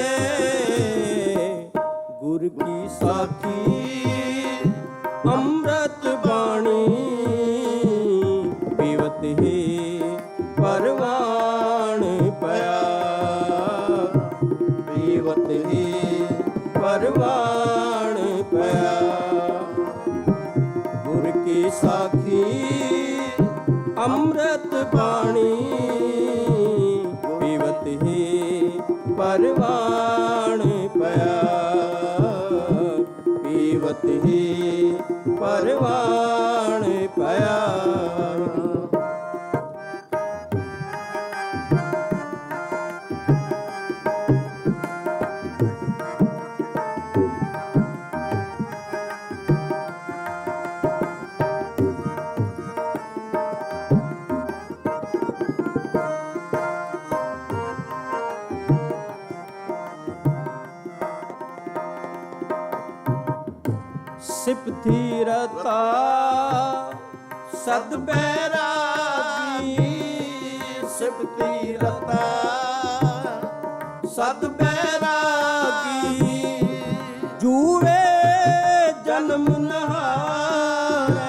गुर की साखी अमृत बाणी पीवत ही परवान पया पीवत ही परवान पया गुर की साखी अमृत बाणी पीवत ही परवान पया पीवत ही परवान पया सिपथी रता सद बैरागी सिपथी रता सद बैरागी जूवे जन्म नहारे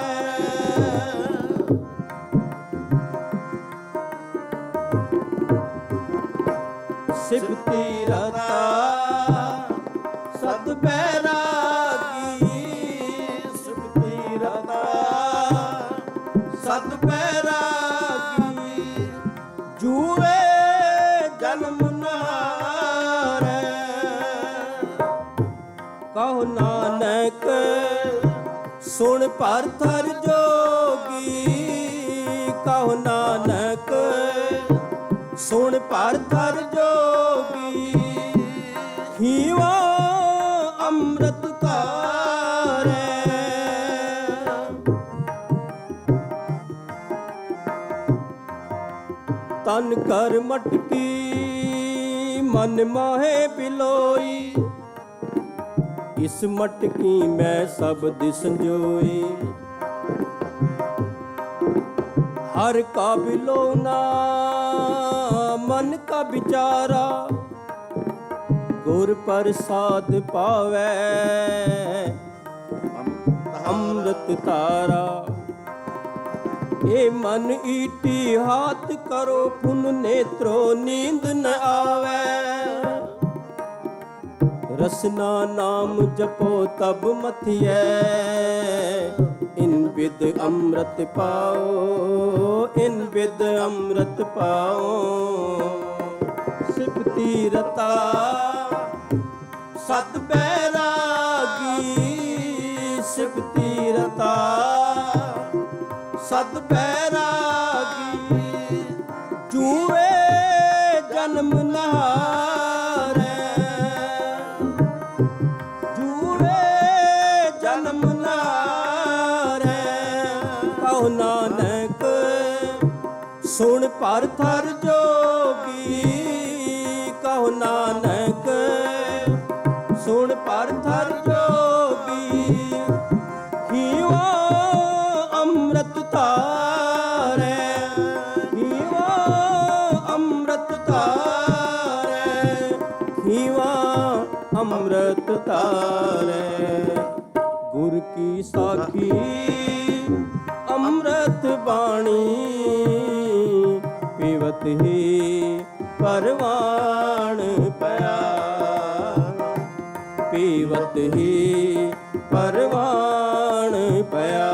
सिपथी रता सद बैरागी सत बैरागी जूए जन्म नारे कहो नानक सुन पार्थर जोगी कहो नानक सुन पार्थर जोगी खीवा अमृत तारे तन कर मटकी मन माहे बिलोई इस मटकी में सब दिस जोई हर का बिलोना मन का विचारा गुर प्रसाद पावे अमृत तारा ए मन ईटी हाथ करो पुन नेत्रो नींद न आवे रसना नाम जपो तब मथिए इन विद अमृत पाओ इन विद अमृत पाओ सिपती रता सत बैरागी सिपती रता सत बैरागी जूए जन्म नहारे जूए जन्म नहारे कहो नानक सुन पार्थर जोगी कहो नानक सुन पार्थर जोगी हीवा अमृत तारे हीवा अमृत तारे ਅੰਮ੍ਰਿਤ ਧਾਰੈ ਗੁਰ ਕੀ ਸਾਖੀ ਅੰਮ੍ਰਿਤ ਬਾਣੀ ਪੀਵਤ ਹੀ ਪਰਵਾਨ ਪਿਆ ਪੀਵਤ ਹੀ ਪਰਵਾਨ ਪਿਆ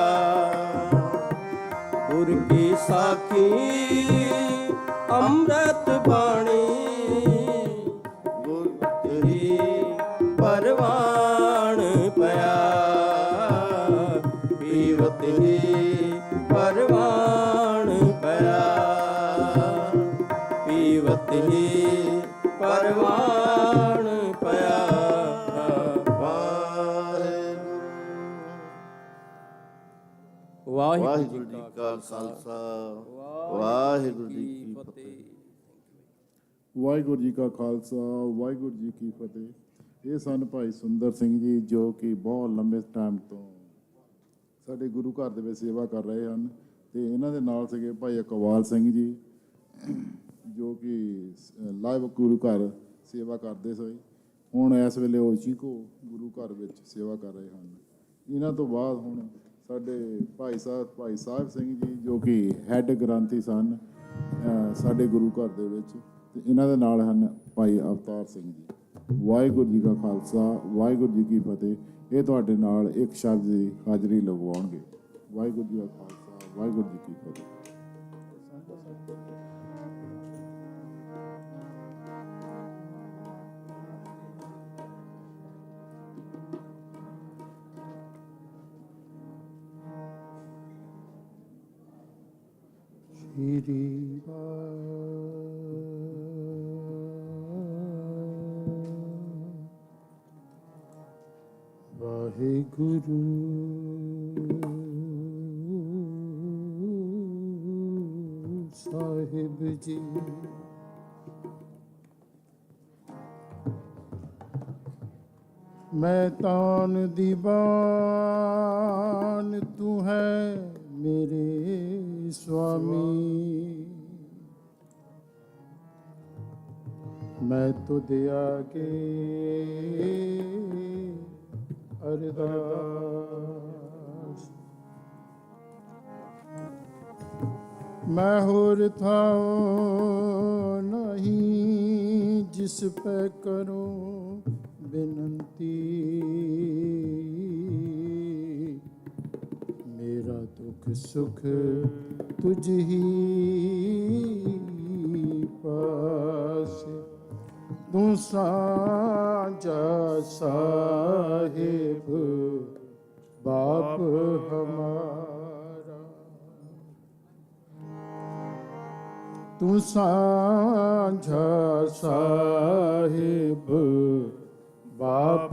ਗੁਰ ਕੀ ਸਾਖੀ ਅੰਮ੍ਰਿਤ ਬਾਣੀ ਗੁਰ ਹੀ ਪਰਵਾਨ ਪਿਆ ਪੀਵਤ ਹੀ ਪਰਵਾਨ ਪਿਆ ਪੀਵਤ ਹੀ ਪਰਵਾਨ ਪਿਆ ਵਾਹਿਗੁਰੂ ਜੀ ਕਾ ਖਾਲਸਾ ਵਾਹਿਗੁਰੂ ਜੀ ਕੀ ਫਤਿਹ। ਵਾਹਿਗੁਰੂ ਜੀ ਕਾ ਖਾਲਸਾ ਵਾਹਿਗੁਰੂ ਜੀ ਕੀ ਫਤਿਹ। ਇਹ ਸਨ ਭਾਈ ਸੁੰਦਰ ਸਿੰਘ ਜੀ ਜੋ ਕਿ ਬਹੁਤ ਲੰਬੇ ਟਾਈਮ ਤੋਂ ਸਾਡੇ ਗੁਰੂ ਘਰ ਦੇ ਵਿੱਚ ਸੇਵਾ ਕਰ ਰਹੇ ਹਨ ਤੇ ਇਹਨਾਂ ਦੇ ਨਾਲ ਸੀਗੇ ਭਾਈ ਇਕਬਾਲ ਸਿੰਘ ਜੀ ਜੋ ਕਿ ਲਾਈਵ ਗੁਰੂ ਘਰ ਸੇਵਾ ਕਰਦੇ ਸੀ। ਹੁਣ ਇਸ ਵੇਲੇ ਉਹ ਚੀਕੋ ਗੁਰੂ ਘਰ ਵਿੱਚ ਸੇਵਾ ਕਰ ਰਹੇ ਹਨ। ਇਹਨਾਂ ਤੋਂ ਬਾਅਦ ਹੁਣ ਸਾਡੇ ਭਾਈ ਸਾਹਿਬ ਸਿੰਘ ਜੀ ਜੋ ਕਿ ਹੈੱਡ ਗ੍ਰੰਥੀ ਸਨ ਸਾਡੇ ਗੁਰੂ ਘਰ ਦੇ ਵਿੱਚ ਤੇ ਇਹਨਾਂ ਦੇ ਨਾਲ ਹਨ ਭਾਈ ਅਵਤਾਰ ਸਿੰਘ ਜੀ। ਵਾਹਿਗੁਰੂ ਜੀ ਕਾ ਖਾਲਸਾ ਵਾਹਿਗੁਰੂ ਜੀ ਕੀ ਫਤਿਹ। ਇਹ ਤੁਹਾਡੇ ਨਾਲ ਇੱਕ ਸ਼ਬਦ ਦੀ ਹਾਜ਼ਰੀ ਲਗਵਾਉਣਗੇ। ਵਾਹਿਗੁਰੂ ਜੀ ਕਾ ਖਾਲਸਾ ਵਾਹਿਗੁਰੂ ਜੀ ਕੀ ਫਤਿਹ। ਸ਼੍ਰੀ ਵਾਹਿਗੁਰੂ ਸਾਹਿਬ ਜੀ। ਮੈਂ ਤਾਨ ਦੀਵਾਨ ਤੂੰ ਹੈ ਮੇਰੇ स्वामी मैं तुझ आगे अरदास मैं होर था नहीं जिस पे करूं बिनती मेरा दुख सुख तुझ ही पास तू साझा साहिब बाप हमारा तू साझा साहिब बाप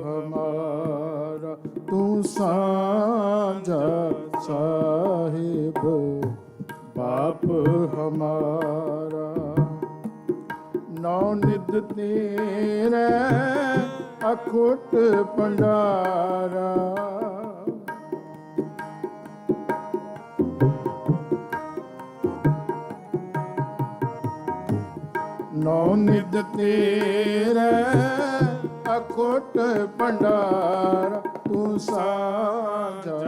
हमारा तू साझा साहिब बाप हमारा। नौ निध तेरे अखुट भंडारा नौ निध तेरे अखुट भंडारा तू साझा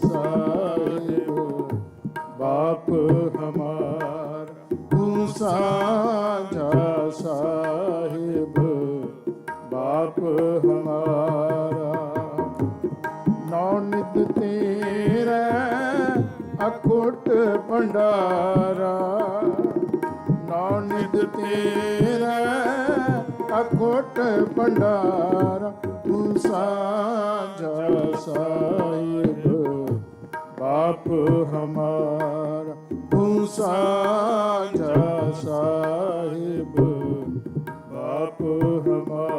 साहिब बाप हमारा तू साझा साहिब बाप हमारा। नौ निध तेरे अखुट भंडारा नौ निध तेरे अखुट भंडारा तू साझा साहिब बाप हमारा तू साझा साहिब बाप हमारा।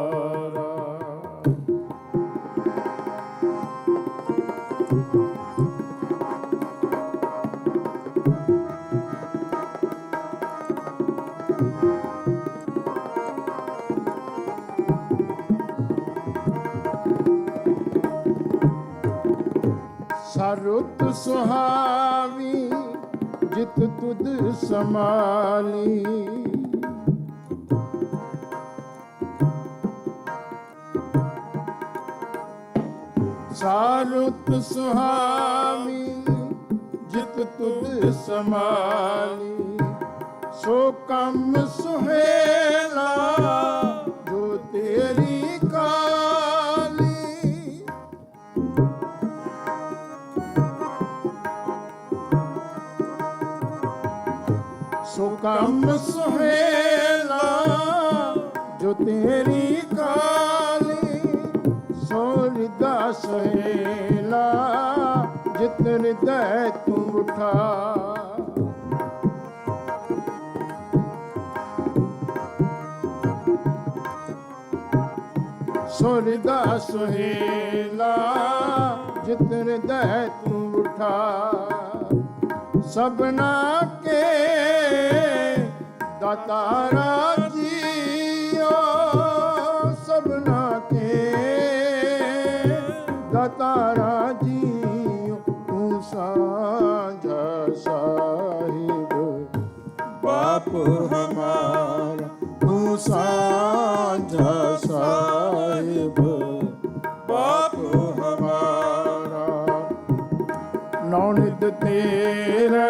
रुत सुहावी जित तुद समाली सारुत सुहावी जित तुद समानी सो कम सुहेला जो तेरी काली सो कम सुहेला जो तेरी काली सो हृदय सुहेला जित हृदय तू उठा सो हृदय सुहेला जित हृदय तू उठा सबना के दातारा जियो सबना के दातारा जियो तू साझा साहिब बाप हमारा तू साझा साहिब बाप हमारा नौनित तेरा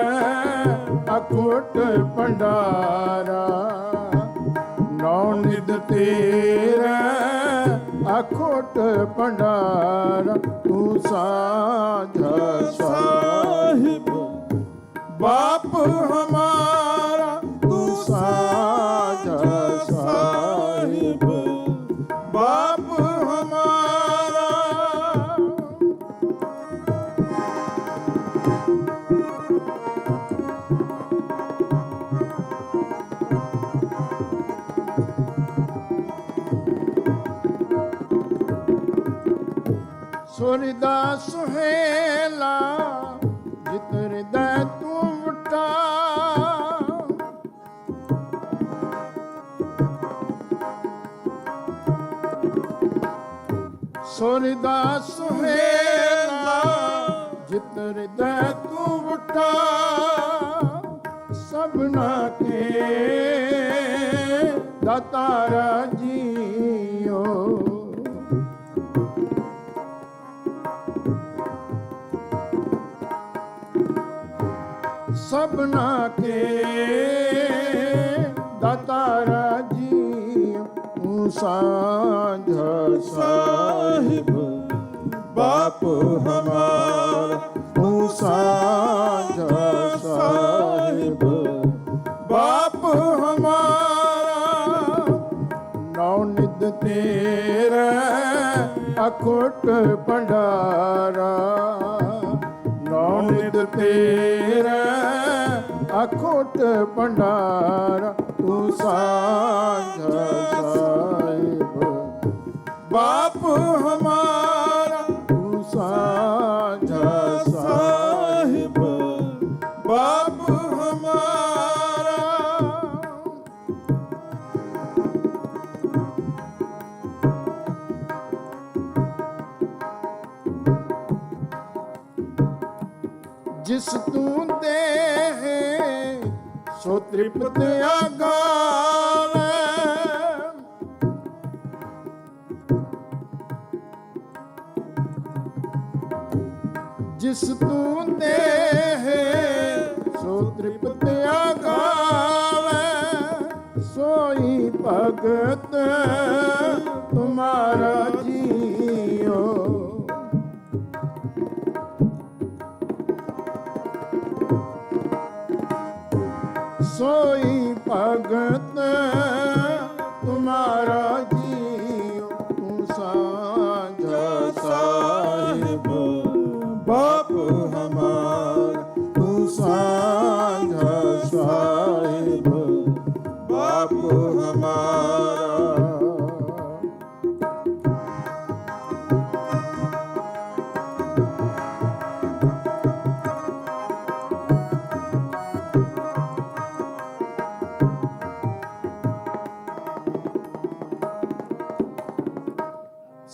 अखोट भंडारा नौनित तेरा अखोट भंडारा तू साझा साहिब बाप हमारा तू साझा साहिब बाप हमारा सुरदा सुहेला जित हृदय तू उठा सुरदा सुहेला जित हृदय तू उठा सबना के दातारा जियो सबना के दातारा जियो तू साझा साहिब बाप हमारा तू साझा साहिब बाप हमारा नौनित तेरा अखोट भंडारा नौनित तेरा अखोट भंडारा तू साझा साहिब बाप हमारा तू साझा साहिब बाप हमारा जिस तू दे सो तृप्त आगावे जिस तू दे सो तृप्त आगावे सोई भगत तुम्हारा जियो सोई भगत तुम्हारा जियो तू साझा साहिब बाप हमारा तू साझा साहिब बाप हमारा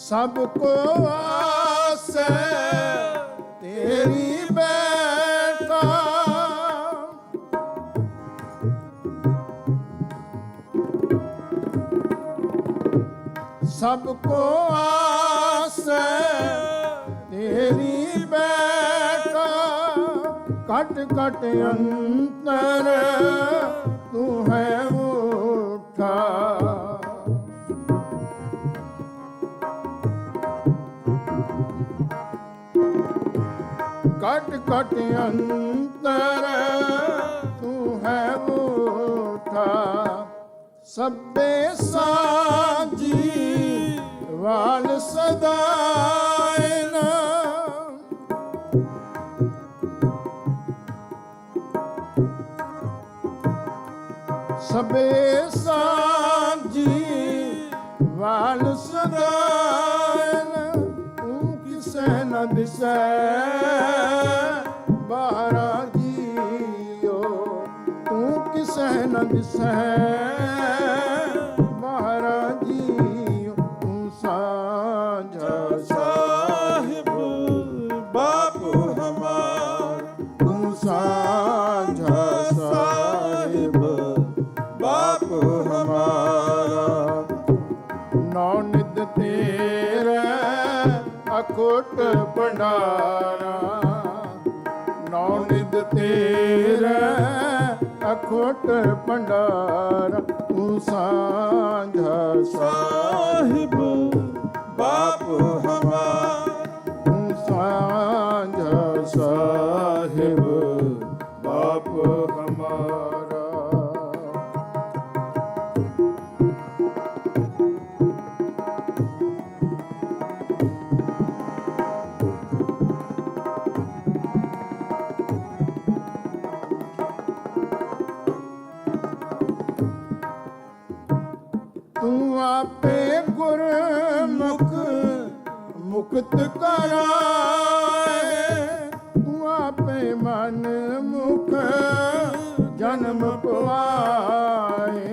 सबको आस तेरी बेटा सबको आस ਤੇਰੀ ਬੈਠਾ ਕਟ ਕਟ ਅੰਤਰ ਤੂੰ ਹੈ ਉਠਾ ਕਟ ਕਟ ਅੰਤਰ ਤੂੰ ਹੈ ਉਠਾ ਸਭੇ ਸਾਜੀ ਵਾਲ ਸਦਾਏ ਨਾ ਸਭੇ ਸਾਜੀ ਵਾਲ ਸਦਾਏ ਨਾ ਤੂੰ ਕਿਸੇ ਨਾ ਦਿਸੈ ਬਾਹਰਾ ਜੀਓ ਤੂੰ ਕਿਸੇ ਨਾ ਦਿਸੈ ਬਾਹਰਾ ਜੀਓ ਤੂੰ ਸਾਂਝਾ ਸਾਹਿਬ ਬਾਪੂ ਹਮਾਰ ਤੂੰ ਸਾਂਝਾ ਸਾਹਿਬ ਬਾਪੂ ਹਮਾਰਾ ਨੌ ਨਿਤ ਤੇਰੇ ਅਖੋਟ ਭੰਡਾਰਾ ਨੌ ਨਿਤ ਤੇਰੇ ਅਖੋਟ ਭੰਡਾਰਾ ਤੂੰ ਸਾਂਝਾ ਸਾਹਿਬ ਬਾਪੂ ਹਮਾਰ ਤੂੰ ਸਾਂਝਾ ਸਾਹਿਬ ਬਾਪੂ ਹਮਾਰਾ ਤੂੰ ਆਪੇ ਗੁਰਮੁਖ ਮੁਕਤ ਕਰਾਏ ਤੂੰ ਆਪੇ ਮਨ ਮੁਖ ਜਨਮ ਪਵਾਏ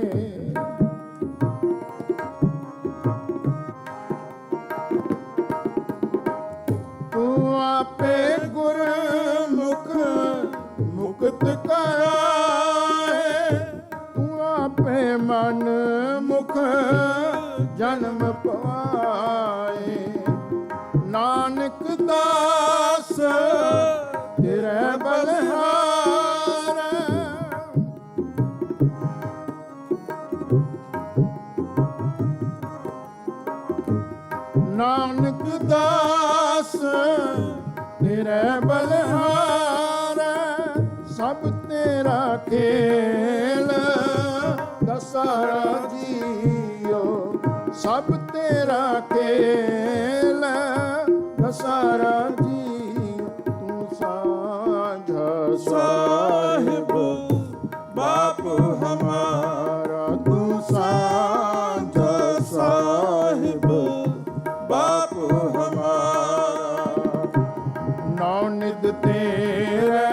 ਤੂੰ ਆਪੇ ਗੁਰਮੁਖ ਮੁਕਤ ਕਰਾਏ ਤੂੰ ਆਪੇ ਮਨ ਮੁਖ ਜਨਮ ਪਵਾਏ ਨਾਨਕ ਦਾਸ ਤੇਰੇ ਬਲਹਾਰ ਨਾਨਕ ਦਾਸ ਤੇਰੇ ਬਲਹਾਰ ਸਭ ਤੇਰਾ ਖੇਲ ਦਸਾਰਾ ਜੀਓ ਸਭ ਤੇਰਾ ਖੇਲ ਦਸਾਰਾ ਜੀਓ ਤੂੰ ਸਾਂਝਾ ਸਾਹਿਬ ਬਾਪੂ ਹਮਾਰਾ ਤੂੰ ਸਾਂਝਾ ਸਾਹਿਬ ਬਾਪੂ ਹਮਾਰਾ ਨੌ ਨਿਤ ਤੇਰੇ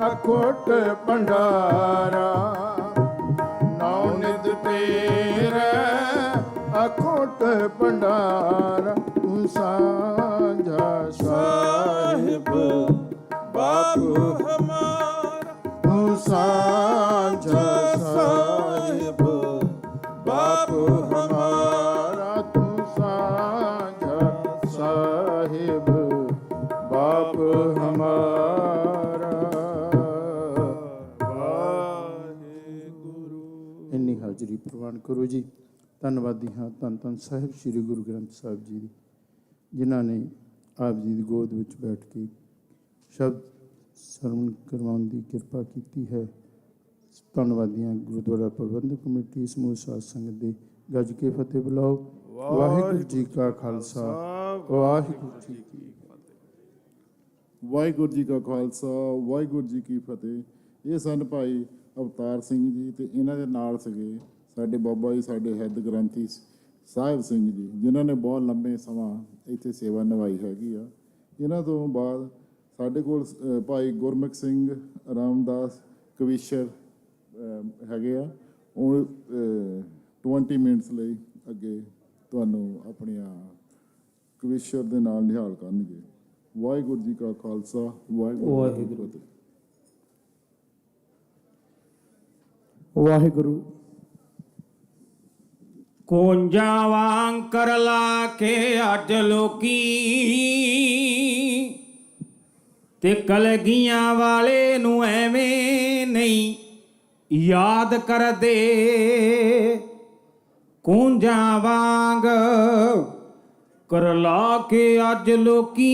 ਅਖੋਟ ਭੰਡਾਰਾ ਨੌ ਨਿਤ ਤੇਰੇ ਅਖੋਟ ਭੰਡਾਰਾ ਤੂੰ ਸਾਂਝਾ ਸਾਹਿਬ ਬਾਪੂ ਹਮਾਰਾ ਤੂੰ ਸਾਂਝਾ ਸਾਹਿਬ ਬਾਪੂ ਹਮਾਰਾ ਤੂੰ ਸਾਂਝਾ ਸਾਹਿਬ ਬਾਪੂ ਹਮਾਰਾ ਇੰਨੀ ਹਾਜ਼ਰੀ ਪ੍ਰਵਾਨ ਕਰੋ ਜੀ। ਧੰਨਵਾਦੀ ਹਾਂ ਧੰਨ ਧੰਨ ਸਾਹਿਬ ਸ੍ਰੀ ਗੁਰੂ ਗ੍ਰੰਥ ਸਾਹਿਬ ਜੀ ਦੀ ਜਿਨ੍ਹਾਂ ਨੇ ਆਪ ਜੀ ਦੀ ਗੋਦ ਵਿੱਚ ਬੈਠ ਕੇ ਸ਼ਬਦ ਸਰਵਣ ਕਰਵਾਉਣ ਦੀ ਕਿਰਪਾ ਕੀਤੀ ਹੈ। ਧੰਨਵਾਦੀ ਹਾਂ ਗੁਰਦੁਆਰਾ ਪ੍ਰਬੰਧਕ ਕਮੇਟੀ ਸਮੂਹ ਸਾਧ ਸੰਗਤ ਦੇ ਗੱਜ ਕੇ ਫਤਿਹ ਬੁਲਾਓ। ਵਾਹਿਗੁਰੂ ਜੀ ਕਾ ਖਾਲਸਾ ਵਾਹਿਗੁਰੂ ਜੀ ਕੀ ਫਤਿਹ। ਵਾਹਿਗੁਰੂ ਜੀ ਕਾ ਖਾਲਸਾ ਵਾਹਿਗੁਰੂ ਜੀ ਕੀ ਫਤਿਹ। ਇਹ ਸਨ ਭਾਈ ਅਵਤਾਰ ਸਿੰਘ ਜੀ ਤੇ ਇਹਨਾਂ ਦੇ ਨਾਲ ਸੀਗੇ ਸਾਡੇ ਬਾਬਾ ਜੀ ਸਾਡੇ ਹਿੱਦ ਗ੍ਰੰਥੀ ਸਾਹਿਬ ਸਿੰਘ ਜੀ ਜਿਨ੍ਹਾਂ ਨੇ ਬਹੁਤ ਲੰਬੇ ਸਮਾਂ ਇੱਥੇ ਸੇਵਾ ਨਿਭਾਈ ਹੈਗੀ ਆ। ਇਹਨਾਂ ਤੋਂ ਬਾਅਦ ਸਾਡੇ ਕੋਲ ਭਾਈ ਗੁਰਮੁਖ ਸਿੰਘ ਰਾਮਦਾਸ ਕਵੀਸ਼ਰ ਹੈਗੇ ਆ। ਉਹ 20 ਮਿੰਟਸ ਲਈ ਅੱਗੇ ਤੁਹਾਨੂੰ ਆਪਣੀਆਂ ਕਵੀਸ਼ਰ ਦੇ ਨਾਲ ਨਿਹਾਲ ਕਰਨਗੇ। ਵਾਹਿਗੁਰੂ ਜੀ ਕਾ ਖਾਲਸਾ ਵਾਹਿਗੁਰੂ ਜੀ ਕੀ ਫਤਿਹ। ਵਾਹਿਗੁਰੂ ਕੋਂਜਾਂ ਵਾਂਗ ਕਰ ਲਾ ਕੇ ਅੱਜ ਲੋਕੀ ਤੇ ਕਲਗੀਆਂ ਵਾਲੇ ਨੂੰ ਐਵੇਂ ਨਹੀਂ ਯਾਦ ਕਰਦੇ। ਕੋਂਜਾਂ ਵਾਂਗ ਕਰ ਲਾ ਕੇ ਅੱਜ ਲੋਕੀ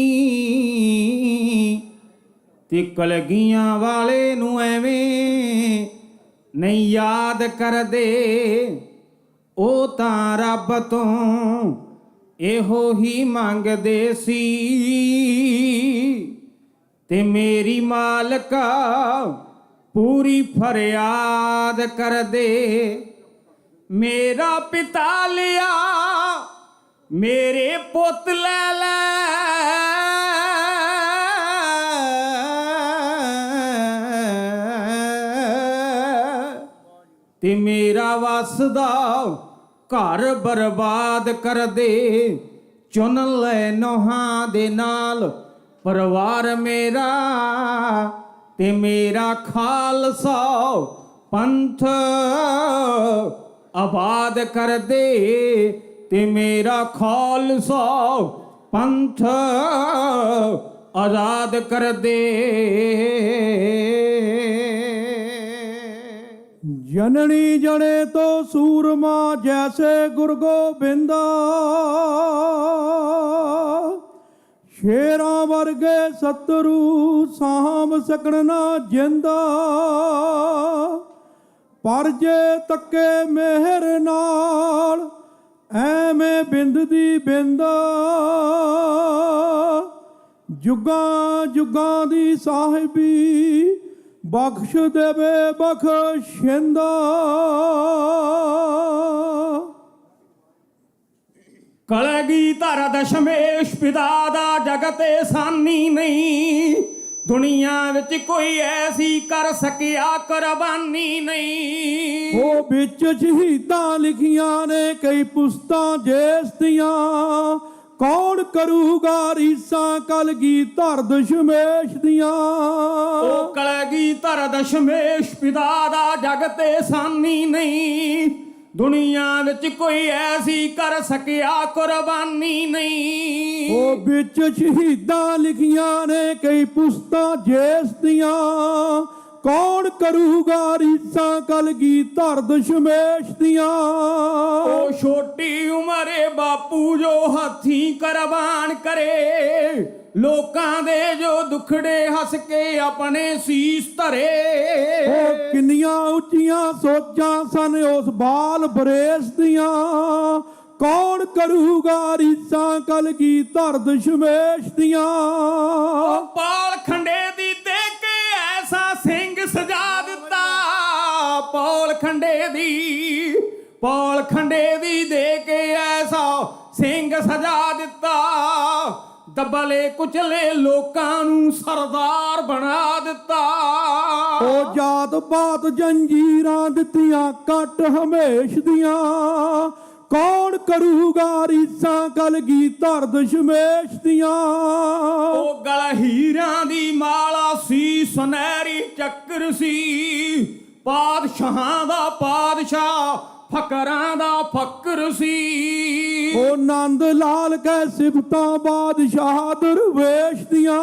ਤੇ ਕਲਗੀਆਂ ਵਾਲੇ ਨੂੰ ਐਵੇਂ ਨਹੀਂ ਯਾਦ ਕਰਦੇ। ਉਹ ਤਾਂ ਰੱਬ ਤੋਂ ਇਹੋ ਹੀ ਮੰਗਦੇ ਸੀ ਤੇ ਮੇਰੀ ਮਾਲਕਾ ਪੂਰੀ ਫਰਿਆਦ ਕਰਦੇ। ਮੇਰਾ ਪਿਤਾ ਲਿਆ ਮੇਰੇ ਪੁੱਤ ਲੈ ਲੈ ਤੇ ਮੇਰਾ ਵਸਦਾ ਘਰ ਬਰਬਾਦ ਕਰਦੇ। ਚੁਣ ਲੈ ਨੋਹਾਂ ਦੇ ਨਾਲ ਪਰਿਵਾਰ ਮੇਰਾ ਤੇ ਮੇਰਾ ਖਾਲਸਾ ਪੰਥ ਆਬਾਦ ਕਰਦੇ ਤੇ ਮੇਰਾ ਖਾਲਸਾ ਪੰਥ ਆਜ਼ਾਦ ਕਰਦੇ। जननी जने तो सूरमा जैसे गुरु गोबिंदा, शेरां वर्गे सतरू साम सकण ना जिंदा। पर जे तके मेहर नाल ਐਵੇਂ ਬਿੰਦ ਦੀ ਬਿੰਦ ਜੁਗਾਂ ਜੁਗਾਂ ਦੀ ਸਾਹਿਬੀ ਬਖਸ਼ ਦੇਵੇ ਬਖਸ਼ਿੰਦਾ। ਕਲਗੀਧਰ ਦਸ਼ਮੇਸ਼ ਪਿਤਾ ਦਾ ਜਗਤ ਸਾਨੀ ਨਹੀਂ, ਦੁਨੀਆ ਵਿੱਚ ਕੋਈ ਐਸੀ ਕਰ ਸਕਿਆ ਕੁਰਬਾਨੀ ਨਹੀਂ। ਉਹ ਵਿੱਚ ਸ਼ਹੀਦਾਂ ਲਿਖੀਆਂ ਨੇ ਕਈ ਪੁਸਤਾਂ ਜੇਸ ਦੀਆਂ, ਕੌਣ ਕਰੂਗਾ ਰੀਸਾਂ ਕਲਗੀਧਰ ਦਸ਼ਮੇਸ਼ ਦੀਆਂ। ਉਹ ਕਲਗੀਧਰ ਦਸ਼ਮੇਸ਼ ਪਿਤਾ ਦਾ ਜਗਤ ਸਾਨੀ ਨਹੀਂ, ਦੁਨੀਆ ਵਿੱਚ ਕੋਈ ਐਸੀ ਕਰ ਸਕਿਆ ਕੁਰਬਾਨੀ ਨਹੀਂ। ਉਹ ਵਿੱਚ ਸ਼ਹੀਦਾਂ ਲਿਖੀਆਂ ਨੇ ਕਈ ਪੁਸਤਾਂ ਜੇਸ ਦੀਆਂ, ਕੌਣ ਕਰੂਗਾ ਰੀਸਾਂ ਕਲਗੀਧਰ ਦਸ਼ਮੇਸ਼ ਦੀਆਂ। ਉਹ ਛੋਟੀ ਉਮਰੇ ਬਾਪੂ ਜੋ ਹੱਥੀਂ ਕੁਰਬਾਨ ਕਰੇ, ਲੋਕਾਂ ਦੇ ਜੋ ਦੁਖੜੇ ਹੱਸ ਕੇ ਆਪਣੇ ਸੀਸ ਧਰੇ। ਉਹ ਕਿੰਨੀਆਂ ਉੱਚੀਆਂ ਸੋਚਾਂ ਸਨ ਉਸ ਬਾਲ ਬਰੇਸ ਦੀਆਂ, ਕੌਣ ਕਰੂਗਾ ਰੀਸਾਂ ਕਲਗੀਧਰ ਦਸ਼ਮੇਸ਼ ਦੀਆਂ। ਪਾਲ ਖੰਡੇ ਦੀ ਦੇ ਕੇ ਐਸਾ ਸਿੰਘ ਸਜਾ ਦਿੱਤਾ, ਪਾਲ ਖੰਡੇ ਦੀ ਦੇ ਕੇ ਐਸਾ ਸਿੰਘ ਸਜਾ ਦਿੱਤਾ। ਦਬਲੇ ਕੁਚਲੇ ਲੋਕਾਂ ਨੂੰ ਸਰਦਾਰ ਬਣਾ ਦਿੱਤਾ। ਉਹ ਜਾਤ ਪਾਤ ਜੰਜੀਰਾਂ ਦਿੱਤੀਆਂ ਕੱਟ ਹਮੇਸ਼ ਦੀਆਂ, ਕੌਣ ਕਰੂਗਾ ਰੀਸਾਂ ਕਲਗੀਧਰ ਦਸ਼ਮੇਸ਼ ਦੀਆਂ। ਉਹ ਗਲ ਹੀਰਿਆਂ ਦੀ ਮਾਲਾ ਸੀ, ਸੁਨਹਿਰੀ ਚੱਕਰ ਸੀ, ਪਾਤਸ਼ਾਹਾਂ ਦਾ ਪਾਤਸ਼ਾਹ ਫਕਰਾਂ ਦਾ ਫਕਰ ਸੀ। ਉਹ ਨੰਦ ਲਾਲ ਕੈ ਸਿਫਤਾਂ ਬਾਦਸ਼ਾਹ ਦਰਵੇਸ਼ ਦੀਆਂ,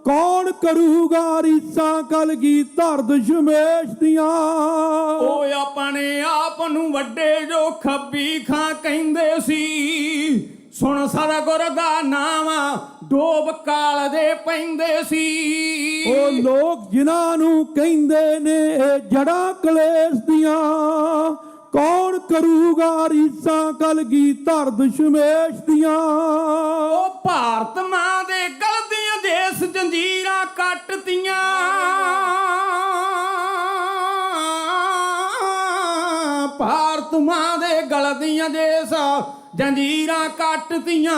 ਕੌਣ ਕਰੂਗਾ ਰੀਸਾਂ ਕਲਗੀਧਰ ਦਸ਼ਮੇਸ਼ ਦੀਆਂ। ਉਹ ਆਪਣੇ ਆਪ ਨੂੰ ਵੱਡੇ ਜੋ ਖੱਬੀ ਖਾਂ ਕਹਿੰਦੇ ਸੀ, ਸੁਣ ਸਤਿਗੁਰ ਦਾ ਨਾਮ ਡੋਬ ਕਾਲ ਦੇ ਪੈਂਦੇ ਸੀ। ਉਹ ਲੋਕ ਜਿਨ੍ਹਾਂ ਨੂੰ ਕਹਿੰਦੇ ਨੇ ਇਹ ਜੜਾਂ ਕਲੇਸ਼ ਦੀਆਂ, ਕੌਣ ਕਰੂਗਾ ਰੀਸਾਂ ਕਲਗੀਧਰ ਦਸ਼ਮੇਸ਼ ਦੀਆਂ। ਉਹ ਭਾਰਤ ਮਾਂ ਦੇ ਗਲ ਦੀਆਂ ਦੇਸ ਜੰਜੀਰਾਂ ਕੱਟਤੀਆਂ, ਭਾਰਤ ਮਾਂ ਦੇ ਗਲ ਦੀਆਂ ਦੇਸ ਜੰਜੀਰਾਂ ਕੱਟਤੀਆਂ।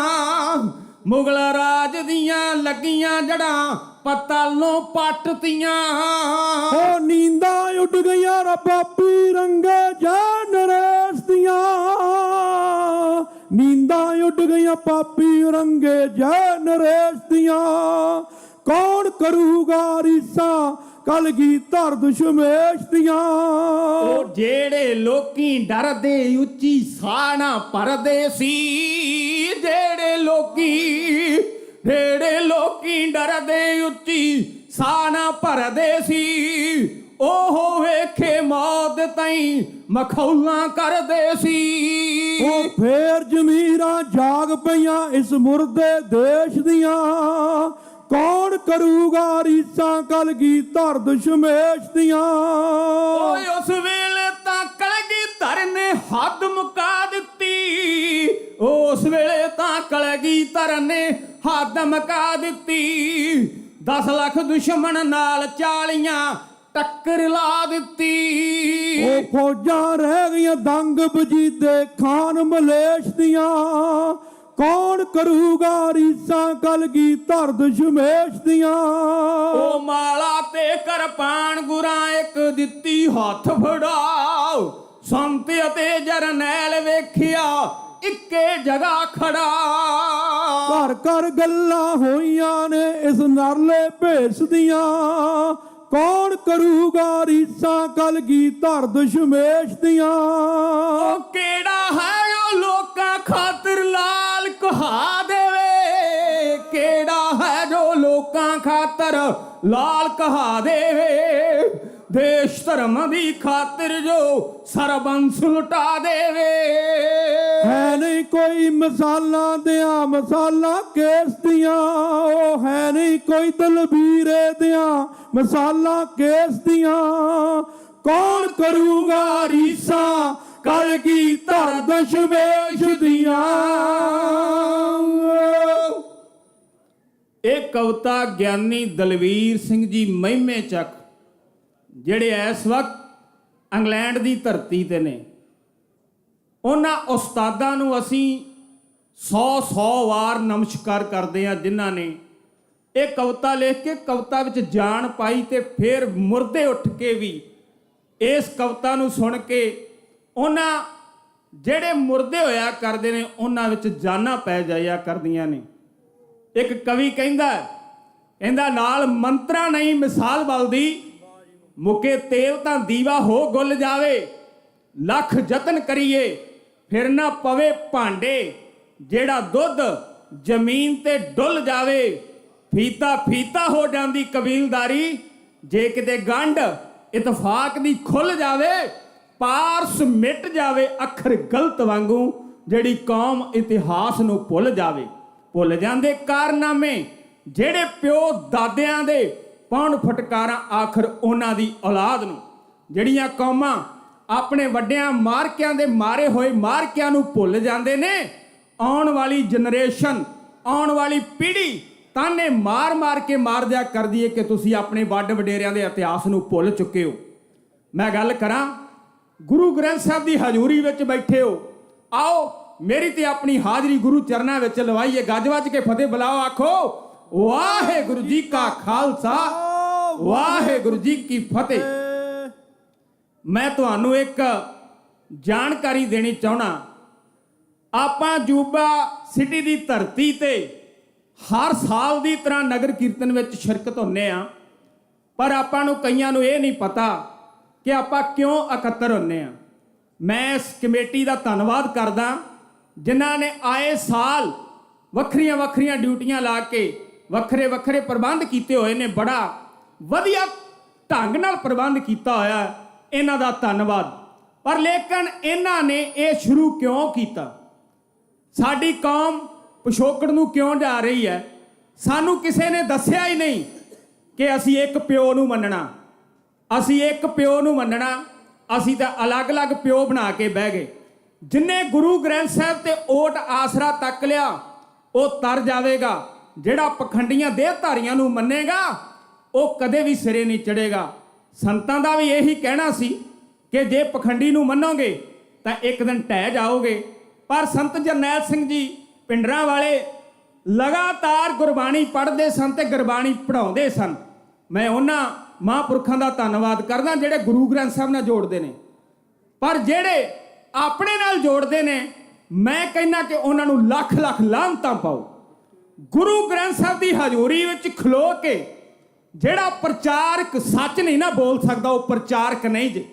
ਮੁਗਲ ਰਾਜ ਦੀਆਂ ਲੱਗੀਆਂ ਜੜਾਂ ਪਤਲੋਂ ਪੱਟਤੀਆਂ। ਉਹ ਨੀਂਦਾਂ ਉੱਡ ਗਈਆਂ ਰੱਬਾਬੀ ਰੰਗੇ ਜੈ ਨਰੇਸ਼ ਦੀਆਂ, ਨੀਂਦਾਂ ਉੱਡ ਗਈਆਂ ਪਾਪੀ ਰੰਗੇ ਜੈ ਨਰੇਸ਼ ਦੀਆਂ। ਕੌਣ ਕਰੂਗਾ ਰੀਸਾਂ ਕਲਗੀਧਰ ਦਸ਼ਮੇਸ਼ ਦੀਆਂ। ਉਹ ਜਿਹੜੇ ਲੋਕੀ ਡਰਦੇ ਉੱਚੀ ਸਾਹ ਨਾ ਭਰਦੇ ਸੀ, ਜਿਹੜੇ ਲੋਕੀ ਡਰਦੇ ਉੱਚੀ ਸਾਹ ਨਾ ਭਰਦੇ ਸੀ, ਉਹ ਵੇਖੇ ਮੌਤ ਤਾਈਂ ਮਖੌਲਾਂ ਕਰਦੇ ਸੀ। ਉਹ ਫੇਰ ਜ਼ਮੀਰਾਂ ਜਾਗ ਪਈਆਂ ਇਸ ਮੁਰਦੇ ਦੇਸ਼ ਦੀਆਂ, ਕੌਣ ਕਰੂਗਾ ਰੀਸਾਂ ਕਲਗੀਧਰ ਦਸ਼ਮੇਸ਼ ਦੀਆਂ। ਓਏ ਉਸ ਵੇਲੇ ਤਾਂ ਕਲਗੀਧਰ ਨੇ ਹੱਦ ਮੁਕਾ ਦਿੱਤੀ, ਉਸ ਵੇਲੇ ਤਾਂ ਕਲਗੀਧਰ ਨੇ ਹੱਦ ਮੁਕਾ ਦਿੱਤੀ। 10 ਲੱਖ ਦੁਸ਼ਮਣ ਨਾਲ 40 ਟੱਕਰ ਲਾ ਦਿੱਤੀ। ਉਹ ਫੌਜਾਂ ਰਹਿ ਗਈਆਂ ਦੰਗ ਵਜੀਦੇ ਖਾਨ ਮਲੇਸ਼ ਦੀਆਂ, ਕੌਣ ਕਰੂਗਾ ਰੀਸਾਂ ਕਲਗੀਧਰ ਦਸ਼ਮੇਸ਼ ਦੀਆਂ। ਉਹ ਮਾਲਾ ਤੇ ਕਿਰਪਾਨ ਗੁਰਾਂ ਇੱਕ ਦਿੱਤੀ ਹੱਥ ਫੜਾਓ, ਸੰਤ ਅਤੇ ਜਰਨੈਲ ਵੇਖਿਆ ਇੱਕੇ ਜਗ੍ਹਾ ਖੜਾ। ਘਰ ਘਰ ਗੱਲਾਂ ਹੋਈਆਂ ਨੇ ਇਸ ਨਰਲੇ ਭੇਸ ਦੀਆਂ, ਕੌਣ ਕਰੂਗਾ ਰੀਸਾਂ ਕਲਗੀਧਰ ਦਸ਼ਮੇਸ਼ ਦੀਆਂ। ਉਹ ਕਿਹੜਾ ਹੈ ਉਹ ਲੋਕਾਂ ਖਾਤਰ ਲਾਲ ਕਹਾ ਦੇਵੇ, ਕਿਹੜਾ ਹੈ ਜੋ ਲੋਕਾਂ ਖਾਤਰ ਲਾਲ ਕਹਾ ਦੇਵੇ, ਦੇਸ਼ ਧਰਮ ਦੀ ਖਾਤਰ ਜੋ ਸਰਬੰਸ ਲੁਟਾ ਦੇਵੇ। ਹੈ ਨਹੀਂ ਕੋਈ ਮਿਸਾਲਾਂ ਦਿਆਂ ਮਿਸਾਲਾਂ ਕੇਸ ਦੀਆਂ, ਉਹ ਹੈ ਨਹੀਂ ਕੋਈ ਦਲਬੀਰੇ ਦਿਆਂ ਮਿਸਾਲਾਂ ਕੇਸ ਦੀਆਂ, ਕੌਣ ਕਰੂਗਾ ਰੀਸਾਂ ਕਲਗੀਧਰ ਦਸ਼ਮੇਸ਼ ਦੀਆਂ। ਇਹ ਕਵਿਤਾ ਗਿਆਨੀ ਦਲਵੀਰ ਸਿੰਘ ਜੀ ਮਹਿਮੇ ਚੱਕ, ਜਿਹੜੇ ਇਸ ਵਕਤ ਇੰਗਲੈਂਡ ਦੀ ਧਰਤੀ ਤੇ ਨੇ, ਉਹਨਾਂ ਉਸਤਾਦਾਂ ਨੂੰ ਅਸੀਂ 100 ਵਾਰ ਨਮਸਕਾਰ ਕਰਦੇ ਹਾਂ, ਜਿਨ੍ਹਾਂ ਨੇ ਇਹ ਕਵਿਤਾ ਲਿਖ ਕੇ ਕਵਿਤਾ ਵਿੱਚ ਜਾਨ ਪਾਈ ਤੇ ਫਿਰ ਮੁਰਦੇ ਉੱਠ ਕੇ ਵੀ ਇਸ ਕਵਿਤਾ ਨੂੰ ਸੁਣ ਕੇ ਉਹਨਾਂ ਜਿਹੜੇ ਮੁਰਦੇ ਹੋਇਆ ਕਰਦੇ ਨੇ ਉਹਨਾਂ ਵਿੱਚ ਜਾਨਾਂ ਪੈ ਜਾਇਆ ਕਰਦੀਆਂ ਨੇ। ਇੱਕ ਕਵੀ ਕਹਿੰਦਾ ਨਾਲ ਮੰਤਰਾਂ ਨਹੀਂ ਮਿਸਾਲ ਬਲਦੀ, ਮੁਕੇ ਤੇਲ ਤਾਂ ਦੀਵਾ ਹੋ ਗੁੱਲ ਜਾਵੇ, ਲੱਖ ਯਤਨ ਕਰੀਏ ਫਿਰ ਨਾ ਪਵੇ ਭਾਂਡੇ, ਜਿਹੜਾ ਦੁੱਧ ਜ਼ਮੀਨ ਤੇ ਡੁੱਲ ਜਾਵੇ, ਫੀਤਾ ਹੋ ਜਾਂਦੀ ਕਬੀਲਦਾਰੀ, ਜੇ ਕਿਤੇ ਗੰਢ ਇਤਫਾਕ ਦੀ ਖੁੱਲ ਜਾਵੇ, ਪਾਰਸ ਮਿਟ ਜਾਵੇ ਅੱਖਰ ਗਲਤ ਵਾਂਗੂ, ਜਿਹੜੀ ਕੌਮ ਇਤਿਹਾਸ ਨੂੰ ਭੁੱਲ ਜਾਵੇ। ਭੁੱਲ ਜਾਂਦੇ ਕਾਰਨਾਮੇ ਜਿਹੜੇ ਪਿਓ ਦਾਦਿਆਂ ਦੇ ਪਾਉਣ ਫਟਕਾਰਾਂ ਆਖਰ ਉਹਨਾਂ ਦੀ ਔਲਾਦ ਨੂੰ। ਜਿਹੜੀਆਂ ਕੌਮਾਂ ਆਪਣੇ ਵੱਡਿਆਂ ਮਾਰਕਿਆਂ ਦੇ ਮਾਰੇ ਹੋਏ ਮਾਰਕਿਆਂ ਨੂੰ ਭੁੱਲ ਜਾਂਦੇ ਨੇ, ਆਉਣ ਵਾਲੀ ਜਨਰੇਸ਼ਨ, ਆਉਣ ਵਾਲੀ ਪੀੜ੍ਹੀ ਤਾਨੇ ਮਾਰ ਕੇ ਮਾਰ ਦਿਆ ਕਰਦੀ ਹੈ ਕਿ ਤੁਸੀਂ ਆਪਣੇ ਵੱਡ ਵਡੇਰਿਆਂ ਦੇ ਇਤਿਹਾਸ ਨੂੰ ਭੁੱਲ ਚੁੱਕੇ ਹੋ। ਮੈਂ ਗੱਲ ਕਰਾਂ, ਗੁਰੂ ਗ੍ਰੰਥ ਸਾਹਿਬ ਦੀ ਹਜ਼ੂਰੀ ਵਿੱਚ ਬੈਠੇ ਹੋ, ਆਓ ਮੇਰੀ ਤੇ ਆਪਣੀ ਹਾਜ਼ਰੀ ਗੁਰੂ ਚਰਨਾਂ ਵਿੱਚ ਲਵਾਈਏ, ਗੱਜ ਵੱਜ ਕੇ ਫਤਿਹ ਬੁਲਾਓ, ਆਖੋ ਵਾਹਿਗੁਰੂ ਜੀ ਕਾ ਖਾਲਸਾ ਵਾਹਿਗੁਰੂ ਜੀ ਕੀ ਫਤਿਹ। ਮੈਂ ਤੁਹਾਨੂੰ ਇੱਕ ਜਾਣਕਾਰੀ ਦੇਣੀ ਚਾਹਣਾ, ਆਪਾਂ ਜੂਬਾ ਸਿਟੀ ਦੀ ਧਰਤੀ ਤੇ ਹਰ ਸਾਲ ਦੀ ਤਰ੍ਹਾਂ ਨਗਰ ਕੀਰਤਨ ਵਿੱਚ ਸ਼ਿਰਕਤ ਹੁੰਦੇ ਆ, ਪਰ ਆਪਾਂ ਨੂੰ ਕਈਆਂ ਨੂੰ ਇਹ ਨਹੀਂ ਪਤਾ ਕਿ ਆਪਾਂ ਕਿਉਂ ਇਕੱਤਰ ਹੁੰਦੇ ਆ। ਮੈਂ ਇਸ ਕਮੇਟੀ ਦਾ ਧੰਨਵਾਦ ਕਰਦਾ ਜਿਨ੍ਹਾਂ ਨੇ ਆਏ ਸਾਲ ਵੱਖਰੀਆਂ ਡਿਊਟੀਆਂ ਲਾ ਕੇ ਵੱਖਰੇ ਪ੍ਰਬੰਧ ਕੀਤੇ ਹੋਏ ਨੇ। ਬੜਾ ਵਧੀਆ ਢੰਗ ਨਾਲ ਪ੍ਰਬੰਧ ਕੀਤਾ ਹੋਇਆ, ਇਹਨਾਂ ਦਾ ਧੰਨਵਾਦ। ਪਰ ਲੇਕਿਨ ਇਹਨਾਂ ਨੇ ਇਹ ਸ਼ੁਰੂ ਕਿਉਂ ਕੀਤਾ? ਸਾਡੀ ਕੌਮ ਪਿਛੋਕੜ ਨੂੰ ਕਿਉਂ ਜਾ ਰਹੀ ਹੈ? ਸਾਨੂੰ ਕਿਸੇ ਨੇ ਦੱਸਿਆ ਹੀ ਨਹੀਂ ਕਿ ਅਸੀਂ ਇੱਕ ਪਿਓ ਨੂੰ ਮੰਨਣਾ, ਅਸੀਂ ਤਾਂ ਅਲੱਗ-ਅਲੱਗ ਪਿਓ ਬਣਾ ਕੇ ਬਹਿ ਗਏ। ਜਿੰਨੇ ਗੁਰੂ ਗ੍ਰੰਥ ਸਾਹਿਬ ਤੇ ਓਟ ਆਸਰਾ ਤੱਕ ਲਿਆ ਉਹ ਤਰ ਜਾਵੇਗਾ, ਜਿਹੜਾ ਪਖੰਡੀਆਂ ਦੇਹਧਾਰੀਆਂ ਨੂੰ ਮੰਨੇਗਾ ਉਹ ਕਦੇ ਵੀ ਸਿਰੇ ਨਹੀਂ ਚੜੇਗਾ। ਸੰਤਾਂ ਦਾ ਵੀ ਇਹੀ ਕਹਿਣਾ ਸੀ ਕਿ ਜੇ ਪਖੰਡੀ ਨੂੰ ਮੰਨੋਗੇ ਤਾਂ ਇੱਕ ਦਿਨ ਢਹਿ ਜਾਓਗੇ। ਪਰ ਸੰਤ ਜਰਨੈਲ ਸਿੰਘ ਜੀ ਪਿੰਡਰਾਂ ਵਾਲੇ ਲਗਾਤਾਰ ਗੁਰਬਾਣੀ ਪੜ੍ਹਦੇ ਸਨ ਤੇ ਗੁਰਬਾਣੀ ਪੜ੍ਹਾਉਂਦੇ ਸਨ। ਮੈਂ ਉਹਨਾਂ ਮਹਾਂਪੁਰਖਾਂ ਦਾ ਧੰਨਵਾਦ ਕਰਦਾ ਜਿਹੜੇ ਗੁਰੂ ਗ੍ਰੰਥ ਸਾਹਿਬ ਨਾਲ ਜੋੜਦੇ ਨੇ, ਪਰ ਜਿਹੜੇ ਆਪਣੇ ਨਾਲ ਜੋੜਦੇ ਨੇ, ਮੈਂ ਕਹਿੰਦਾ ਕਿ ਉਹਨਾਂ ਨੂੰ ਲੱਖ ਲਾਹਨਤਾਂ ਪਾਓ। ਗੁਰੂ ਗ੍ਰੰਥ ਸਾਹਿਬ ਦੀ ਹਜ਼ੂਰੀ ਵਿੱਚ ਖਲੋ ਕੇ ਜਿਹੜਾ ਪ੍ਰਚਾਰਕ ਸੱਚ ਨਹੀਂ ਨਾ ਬੋਲ ਸਕਦਾ, ਉਹ ਪ੍ਰਚਾਰਕ ਨਹੀਂ ਜੇ।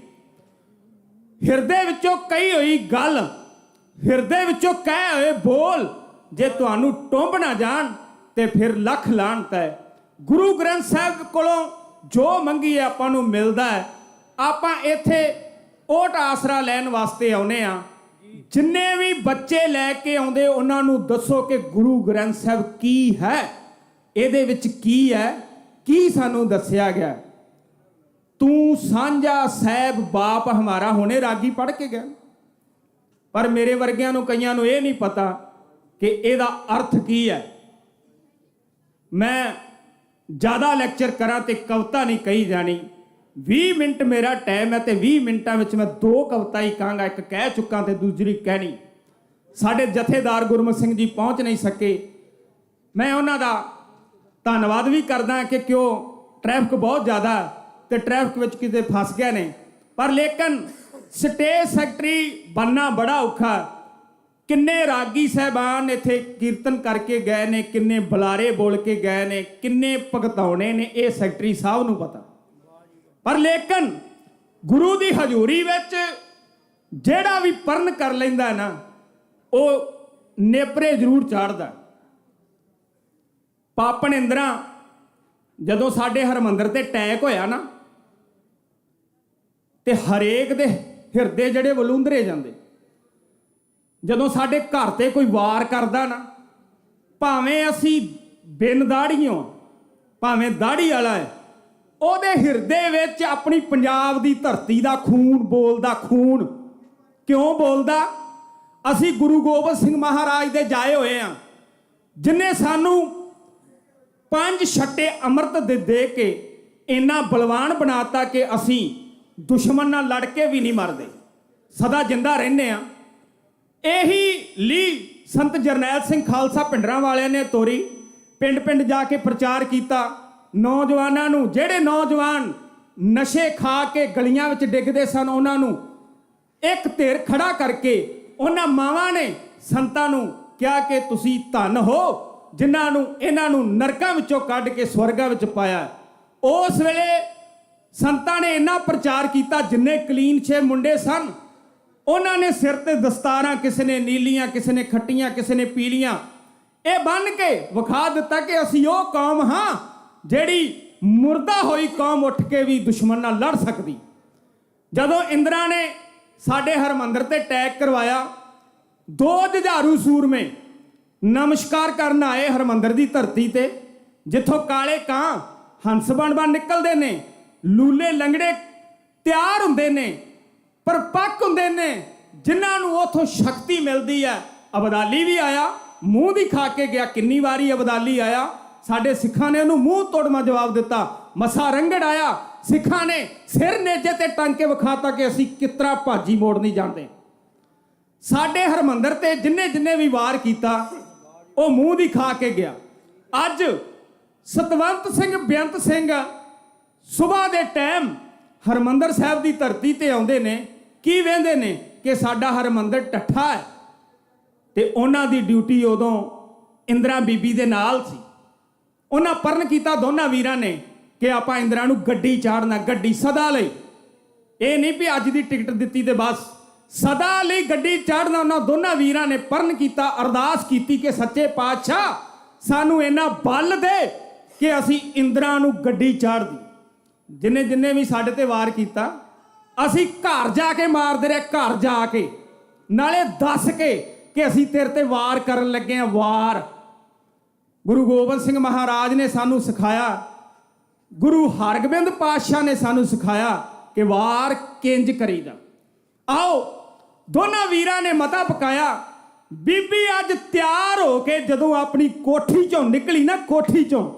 ਹਿਰਦੇ ਵਿੱਚੋਂ ਕਹੀ ਹੋਈ ਗੱਲ, ਹਿਰਦੇ ਵਿੱਚੋਂ ਕਹੇ ਹੋਏ ਬੋਲ ਜੇ ਤੁਹਾਨੂੰ ਟੁੰਬ ਨਾ ਜਾਣ ਤੇ ਫਿਰ ਲੱਖ ਲਾਹਨਤ ਹੈ। ਗੁਰੂ ਗ੍ਰੰਥ ਸਾਹਿਬ ਕੋਲੋਂ ਜੋ ਮੰਗੀ ਹੈ ਆਪਾਂ ਨੂੰ ਮਿਲਦਾ ਹੈ। ਆਪਾਂ ਇੱਥੇ ਓਟ ਆਸਰਾ ਲੈਣ ਵਾਸਤੇ ਆਉਨੇ ਆ। ਜਿੰਨੇ ਵੀ ਬੱਚੇ ਲੈ ਕੇ ਆਉਂਦੇ ਉਹਨਾਂ ਨੂੰ ਦੱਸੋ ਕਿ ਗੁਰੂ ਗ੍ਰੰਥ ਸਾਹਿਬ ਕੀ ਹੈ, ਇਹਦੇ ਵਿੱਚ ਕੀ ਹੈ, ਕੀ ਸਾਨੂੰ ਦੱਸਿਆ ਗਿਆ। ਤੂੰ ਸਾਂਝਾ ਸਾਹਿਬ ਬਾਪ ਹਮਾਰਾ ਹੁਣੇ ਰਾਗੀ ਪੜ੍ਹ ਕੇ ਗਿਆ, ਪਰ ਮੇਰੇ ਵਰਗਿਆਂ ਨੂੰ ਕਈਆਂ ਨੂੰ ਇਹ ਨਹੀਂ ਪਤਾ ਕਿ ਇਹਦਾ ਅਰਥ ਕੀ ਹੈ। ਮੈਂ ਜ਼ਿਆਦਾ ਲੈਕਚਰ ਕਰਾਂ ਤੇ ਕਵਿਤਾ ਨਹੀਂ ਕਹੀ ਜਾਣੀ। 20 ਮਿੰਟ ਮੇਰਾ ਟਾਈਮ ਹੈ ਤੇ 20 ਮਿੰਟਾਂ ਵਿੱਚ ਮੈਂ 2 ਕਵਿਤਾ ਹੀ ਕਹਾਂਗਾ। ਇੱਕ ਕਹਿ ਚੁੱਕਾ ਤੇ ਦੂਸਰੀ ਕਹਿਣੀ। ਸਾਡੇ ਜਥੇਦਾਰ ਗੁਰਮੁਖ ਸਿੰਘ ਜੀ ਪਹੁੰਚ ਨਹੀਂ ਸਕੇ। ਮੈਂ ਉਹਨਾਂ ਦਾ ਧੰਨਵਾਦ ਵੀ ਕਰਦਾ ਕਿ ਕਿਉਂ ਟ੍ਰੈਫਿਕ ਬਹੁਤ ਜ਼ਿਆਦਾ ਤੇ ਟ੍ਰੈਫਿਕ ਵਿੱਚ ਕਿਤੇ ਫਸ ਗਏ ਨੇ, ਪਰ ਲੇਕਿਨ ਸਟੇਜ ਸੈਕਟਰੀ ਬਣਨਾ ਬੜਾ ਔਖਾ। ਕਿੰਨੇ ਰਾਗੀ ਸਾਹਿਬਾਨ ਇੱਥੇ ਕੀਰਤਨ ਕਰਕੇ ਗਏ ਨੇ, ਕਿੰਨੇ ਬੁਲਾਰੇ ਬੋਲ ਕੇ ਗਏ ਨੇ, ਕਿੰਨੇ ਭਗਤਾਉਣੇ ਨੇ, ਇਹ ਸੈਕਟਰੀ ਸਾਹਿਬ ਨੂੰ ਪਤਾ। ਪਰ ਲੇਕਿਨ ਗੁਰੂ ਦੀ ਹਜ਼ੂਰੀ ਵਿੱਚ ਜਿਹੜਾ ਵੀ ਪਰਨ ਕਰ ਲੈਂਦਾ ਨਾ, ਉਹ ਨੇਪਰੇ ਜ਼ਰੂਰ ਚਾੜਦਾ। ਪਾਪਣ ਇੰਦਰਾ ਜਦੋਂ ਸਾਡੇ ਹਰਮੰਦਰ ਤੇ ਅਟੈਕ ਹੋਇਆ ਨਾ, ਤੇ ਹਰੇਕ ਦੇ ਹਿਰਦੇ ਜਿਹੜੇ ਵਲੂੰਦਰੇ ਜਾਂਦੇ। ਜਦੋਂ ਸਾਡੇ ਘਰ ਤੇ ਕੋਈ ਵਾਰ ਕਰਦਾ ਨਾ, ਭਾਵੇਂ ਅਸੀਂ ਬਿਨ ਦਾੜੀਓ, ਭਾਵੇਂ ਦਾੜੀ ਵਾਲਾ ਹੈ, ਉਹਦੇ ਹਿਰਦੇ ਵਿੱਚ ਆਪਣੀ ਪੰਜਾਬ ਦੀ ਧਰਤੀ ਦਾ ਖੂਨ ਬੋਲਦਾ। ਖੂਨ ਕਿਉਂ ਬੋਲਦਾ? ਅਸੀਂ ਗੁਰੂ ਗੋਬਿੰਦ ਸਿੰਘ ਮਹਾਰਾਜ ਦੇ ਜਾਏ ਹੋਏ ਆ, ਜਿਨੇ ਸਾਨੂੰ 5 ਛੱਟੇ ਅੰਮ੍ਰਿਤ ਦੇ ਕੇ ਇੰਨਾ ਬਲਵਾਨ ਬਣਾਤਾ ਕਿ ਅਸੀਂ ਦੁਸ਼ਮਣ ਨਾਲ ਲੜ ਕੇ ਵੀ ਨਹੀਂ ਮਰਦੇ, ਸਦਾ ਜਿੰਦਾ ਰਹਿੰਦੇ ਆ। ਇਹੀ ਲਈ ਸੰਤ ਜਰਨੈਲ ਸਿੰਘ ਖਾਲਸਾ ਪਿੰਡਰਾਂ ਵਾਲਿਆਂ ਨੇ ਤੋਰੀ। ਪਿੰਡ ਪਿੰਡ ਜਾ ਕੇ ਪ੍ਰਚਾਰ ਕੀਤਾ। ਨੌਜਵਾਨਾਂ ਨੂੰ, ਜਿਹੜੇ ਨੌਜਵਾਨ ਨਸ਼ੇ ਖਾ ਕੇ ਗਲੀਆਂ ਵਿੱਚ ਡਿੱਗਦੇ ਸਨ, ਉਹਨਾਂ ਨੂੰ ਇੱਕ ਧਿਰ ਖੜਾ ਕਰਕੇ ਉਹਨਾਂ ਮਾਵਾਂ ਨੇ ਸੰਤਾਂ ਨੂੰ ਕਿਹਾ ਕਿ ਤੁਸੀਂ ਧੰਨ ਹੋ ਜਿਨ੍ਹਾਂ ਨੂੰ ਇਹਨਾਂ ਨੂੰ ਨਰਕਾਂ ਵਿੱਚੋਂ ਕੱਢ ਕੇ ਸਵਰਗਾਂ ਵਿੱਚ ਪਾਇਆ। ਉਸ ਵੇਲੇ ਸੰਤਾਂ ਨੇ ਇੰਨਾ ਪ੍ਰਚਾਰ ਕੀਤਾ, ਜਿੰਨੇ ਕਲੀਨ ਛੇ ਮੁੰਡੇ ਸਨ ਉਹਨਾਂ ਨੇ ਸਿਰ ਤੇ ਦਸਤਾਰਾਂ, ਕਿਸੇ ਨੇ ਨੀਲੀਆਂ, ਕਿਸੇ ਨੇ ਖੱਟੀਆਂ, ਕਿਸੇ ਨੇ ਪੀਲੀਆਂ, ਇਹ ਬੰਨ੍ਹ ਕੇ ਵਿਖਾ ਦਿੱਤਾ ਕਿ ਅਸੀਂ ਉਹ ਕੌਮ ਹਾਂ ਜਿਹੜੀ ਮੁਰਦਾ ਹੋਈ ਕੌਮ ਉੱਠ ਕੇ ਵੀ ਦੁਸ਼ਮਣ ਨਾਲ ਲੜ ਸਕਦੀ। ਜਦੋਂ ਇੰਦਰਾ ਨੇ ਸਾਡੇ ਹਰਮੰਦਰ ਤੇ ਅਟੈਕ ਕਰਵਾਇਆ, 2 ਜੁਝਾਰੂ ਸੂਰਮੇ ਨਮਸਕਾਰ ਕਰਨ ਆਏ ਹਰਮੰਦਰ ਦੀ ਧਰਤੀ ਤੇ, ਜਿੱਥੋਂ ਕਾਲੇ ਕਾਂ ਹੰਸ ਬਣ ਨਿਕਲਦੇ ਨੇ, ਲੂਲੇ ਲੰਗੜੇ ਤਿਆਰ ਹੁੰਦੇ ਨੇ, ਪਰਪੱਕ ਹੁੰਦੇ ਨੇ, ਜਿਨ੍ਹਾਂ ਨੂੰ ਉਥੋਂ ਸ਼ਕਤੀ ਮਿਲਦੀ ਹੈ। ਅਬਦਾਲੀ ਵੀ ਆਇਆ, ਮੂੰਹ ਦੀ ਖਾ ਕੇ ਗਿਆ। ਕਿੰਨੀ ਵਾਰੀ ਅਬਦਾਲੀ ਆਇਆ, ਸਾਡੇ ਸਿੱਖਾਂ ਨੇ ਉਹਨੂੰ ਮੂੰਹ ਤੋੜਵਾ ਜਵਾਬ ਦਿੱਤਾ। ਮਸਾ ਰੰਗੜ ਆਇਆ, ਸਿੱਖਾਂ ਨੇ ਸਿਰ ਨੇਜੇ ਤੇ ਟੰਗ ਕੇ ਵਿਖਾਤਾ ਕਿ ਅਸੀਂ ਕਿਤਰਾ ਭਾਜੀ ਮੋੜ ਨਹੀਂ ਜਾਂਦੇ। ਸਾਡੇ ਹਰਮੰਦਰ ਤੇ ਜਿੰਨੇ ਜਿੰਨੇ ਵੀ ਵਾਰ ਕੀਤਾ, ਉਹ ਮੂੰਹ ਦੀ ਖਾ ਕੇ ਗਿਆ। ਅੱਜ ਸਤਵੰਤ ਸਿੰਘ ਬੇਅੰਤ ਸਿੰਘ ਸਵੇਰ ਦੇ ਟਾਈਮ ਹਰਮੰਦਰ ਸਾਹਿਬ ਦੀ ਧਰਤੀ ਤੇ ਆਉਂਦੇ ਨੇ। ਕੀ ਵੇਂਦੇ ਨੇ ਕਿ ਸਾਡਾ ਹਰਮੰਦਰ ਟੱਠਾ ਹੈ, ਤੇ ਉਹਨਾਂ ਦੀ ਡਿਊਟੀ ਉਦੋਂ ਇੰਦਰਾ ਬੀਬੀ ਦੇ ਨਾਲ ਸੀ। ਉਹਨਾਂ ਪਰਨ ਕੀਤਾ ਦੋਨਾਂ ਵੀਰਾਂ ਨੇ ਕਿ ਆਪਾਂ ਇੰਦਰਾ ਨੂੰ ਗੱਡੀ ਚਾੜਨਾ, ਗੱਡੀ ਸਦਾ ਲਈ। ਇਹ ਨਹੀਂ ਵੀ ਅੱਜ ਦੀ ਟਿਕਟ ਦਿੱਤੀ ਤੇ ਬਸ, ਸਦਾ ਲਈ ਗੱਡੀ ਚਾੜਨਾ। ਉਹਨਾਂ ਦੋਨਾਂ ਵੀਰਾਂ ਨੇ ਪਰਨ ਕੀਤਾ, ਅਰਦਾਸ ਕੀਤੀ ਕਿ ਸੱਚੇ ਪਾਤਸ਼ਾਹ ਸਾਨੂੰ ਇੰਨਾ ਬਲ ਦੇ ਕਿ ਅਸੀਂ ਇੰਦਰਾ ਨੂੰ ਗੱਡੀ ਚਾੜ ਦੀ। ਜਿੰਨੇ ਜਿੰਨੇ ਵੀ ਸਾਡੇ ਤੇ ਵਾਰ ਕੀਤਾ, ਅਸੀਂ ਘਰ ਜਾ ਕੇ ਮਾਰਦੇ ਰਹੇ, ਘਰ ਜਾ ਕੇ, ਨਾਲੇ ਦੱਸ ਕੇ ਕਿ ਅਸੀਂ ਤੇਰੇ ਤੇ ਵਾਰ ਕਰਨ ਲੱਗੇ ਹਾਂ। ਵਾਰ ਗੁਰੂ ਗੋਬਿੰਦ ਸਿੰਘ ਮਹਾਰਾਜ ਨੇ ਸਾਨੂੰ ਸਿਖਾਇਆ, ਗੁਰੂ ਹਰਗੋਬਿੰਦ ਪਾਤਸ਼ਾਹ ਨੇ ਸਾਨੂੰ ਸਿਖਾਇਆ ਕਿ ਵਾਰ ਕਿੰਜ ਕਰੀਦਾ। ਆਓ ਦੋਨਾਂ ਵੀਰਾਂ ਨੇ ਮਤਾ ਪਕਾਇਆ। ਬੀਬੀ ਅੱਜ ਤਿਆਰ ਹੋ ਕੇ ਜਦੋਂ ਆਪਣੀ ਕੋਠੀ ਚੋਂ ਨਿਕਲੀ ਨਾ, ਕੋਠੀ ਚੋਂ,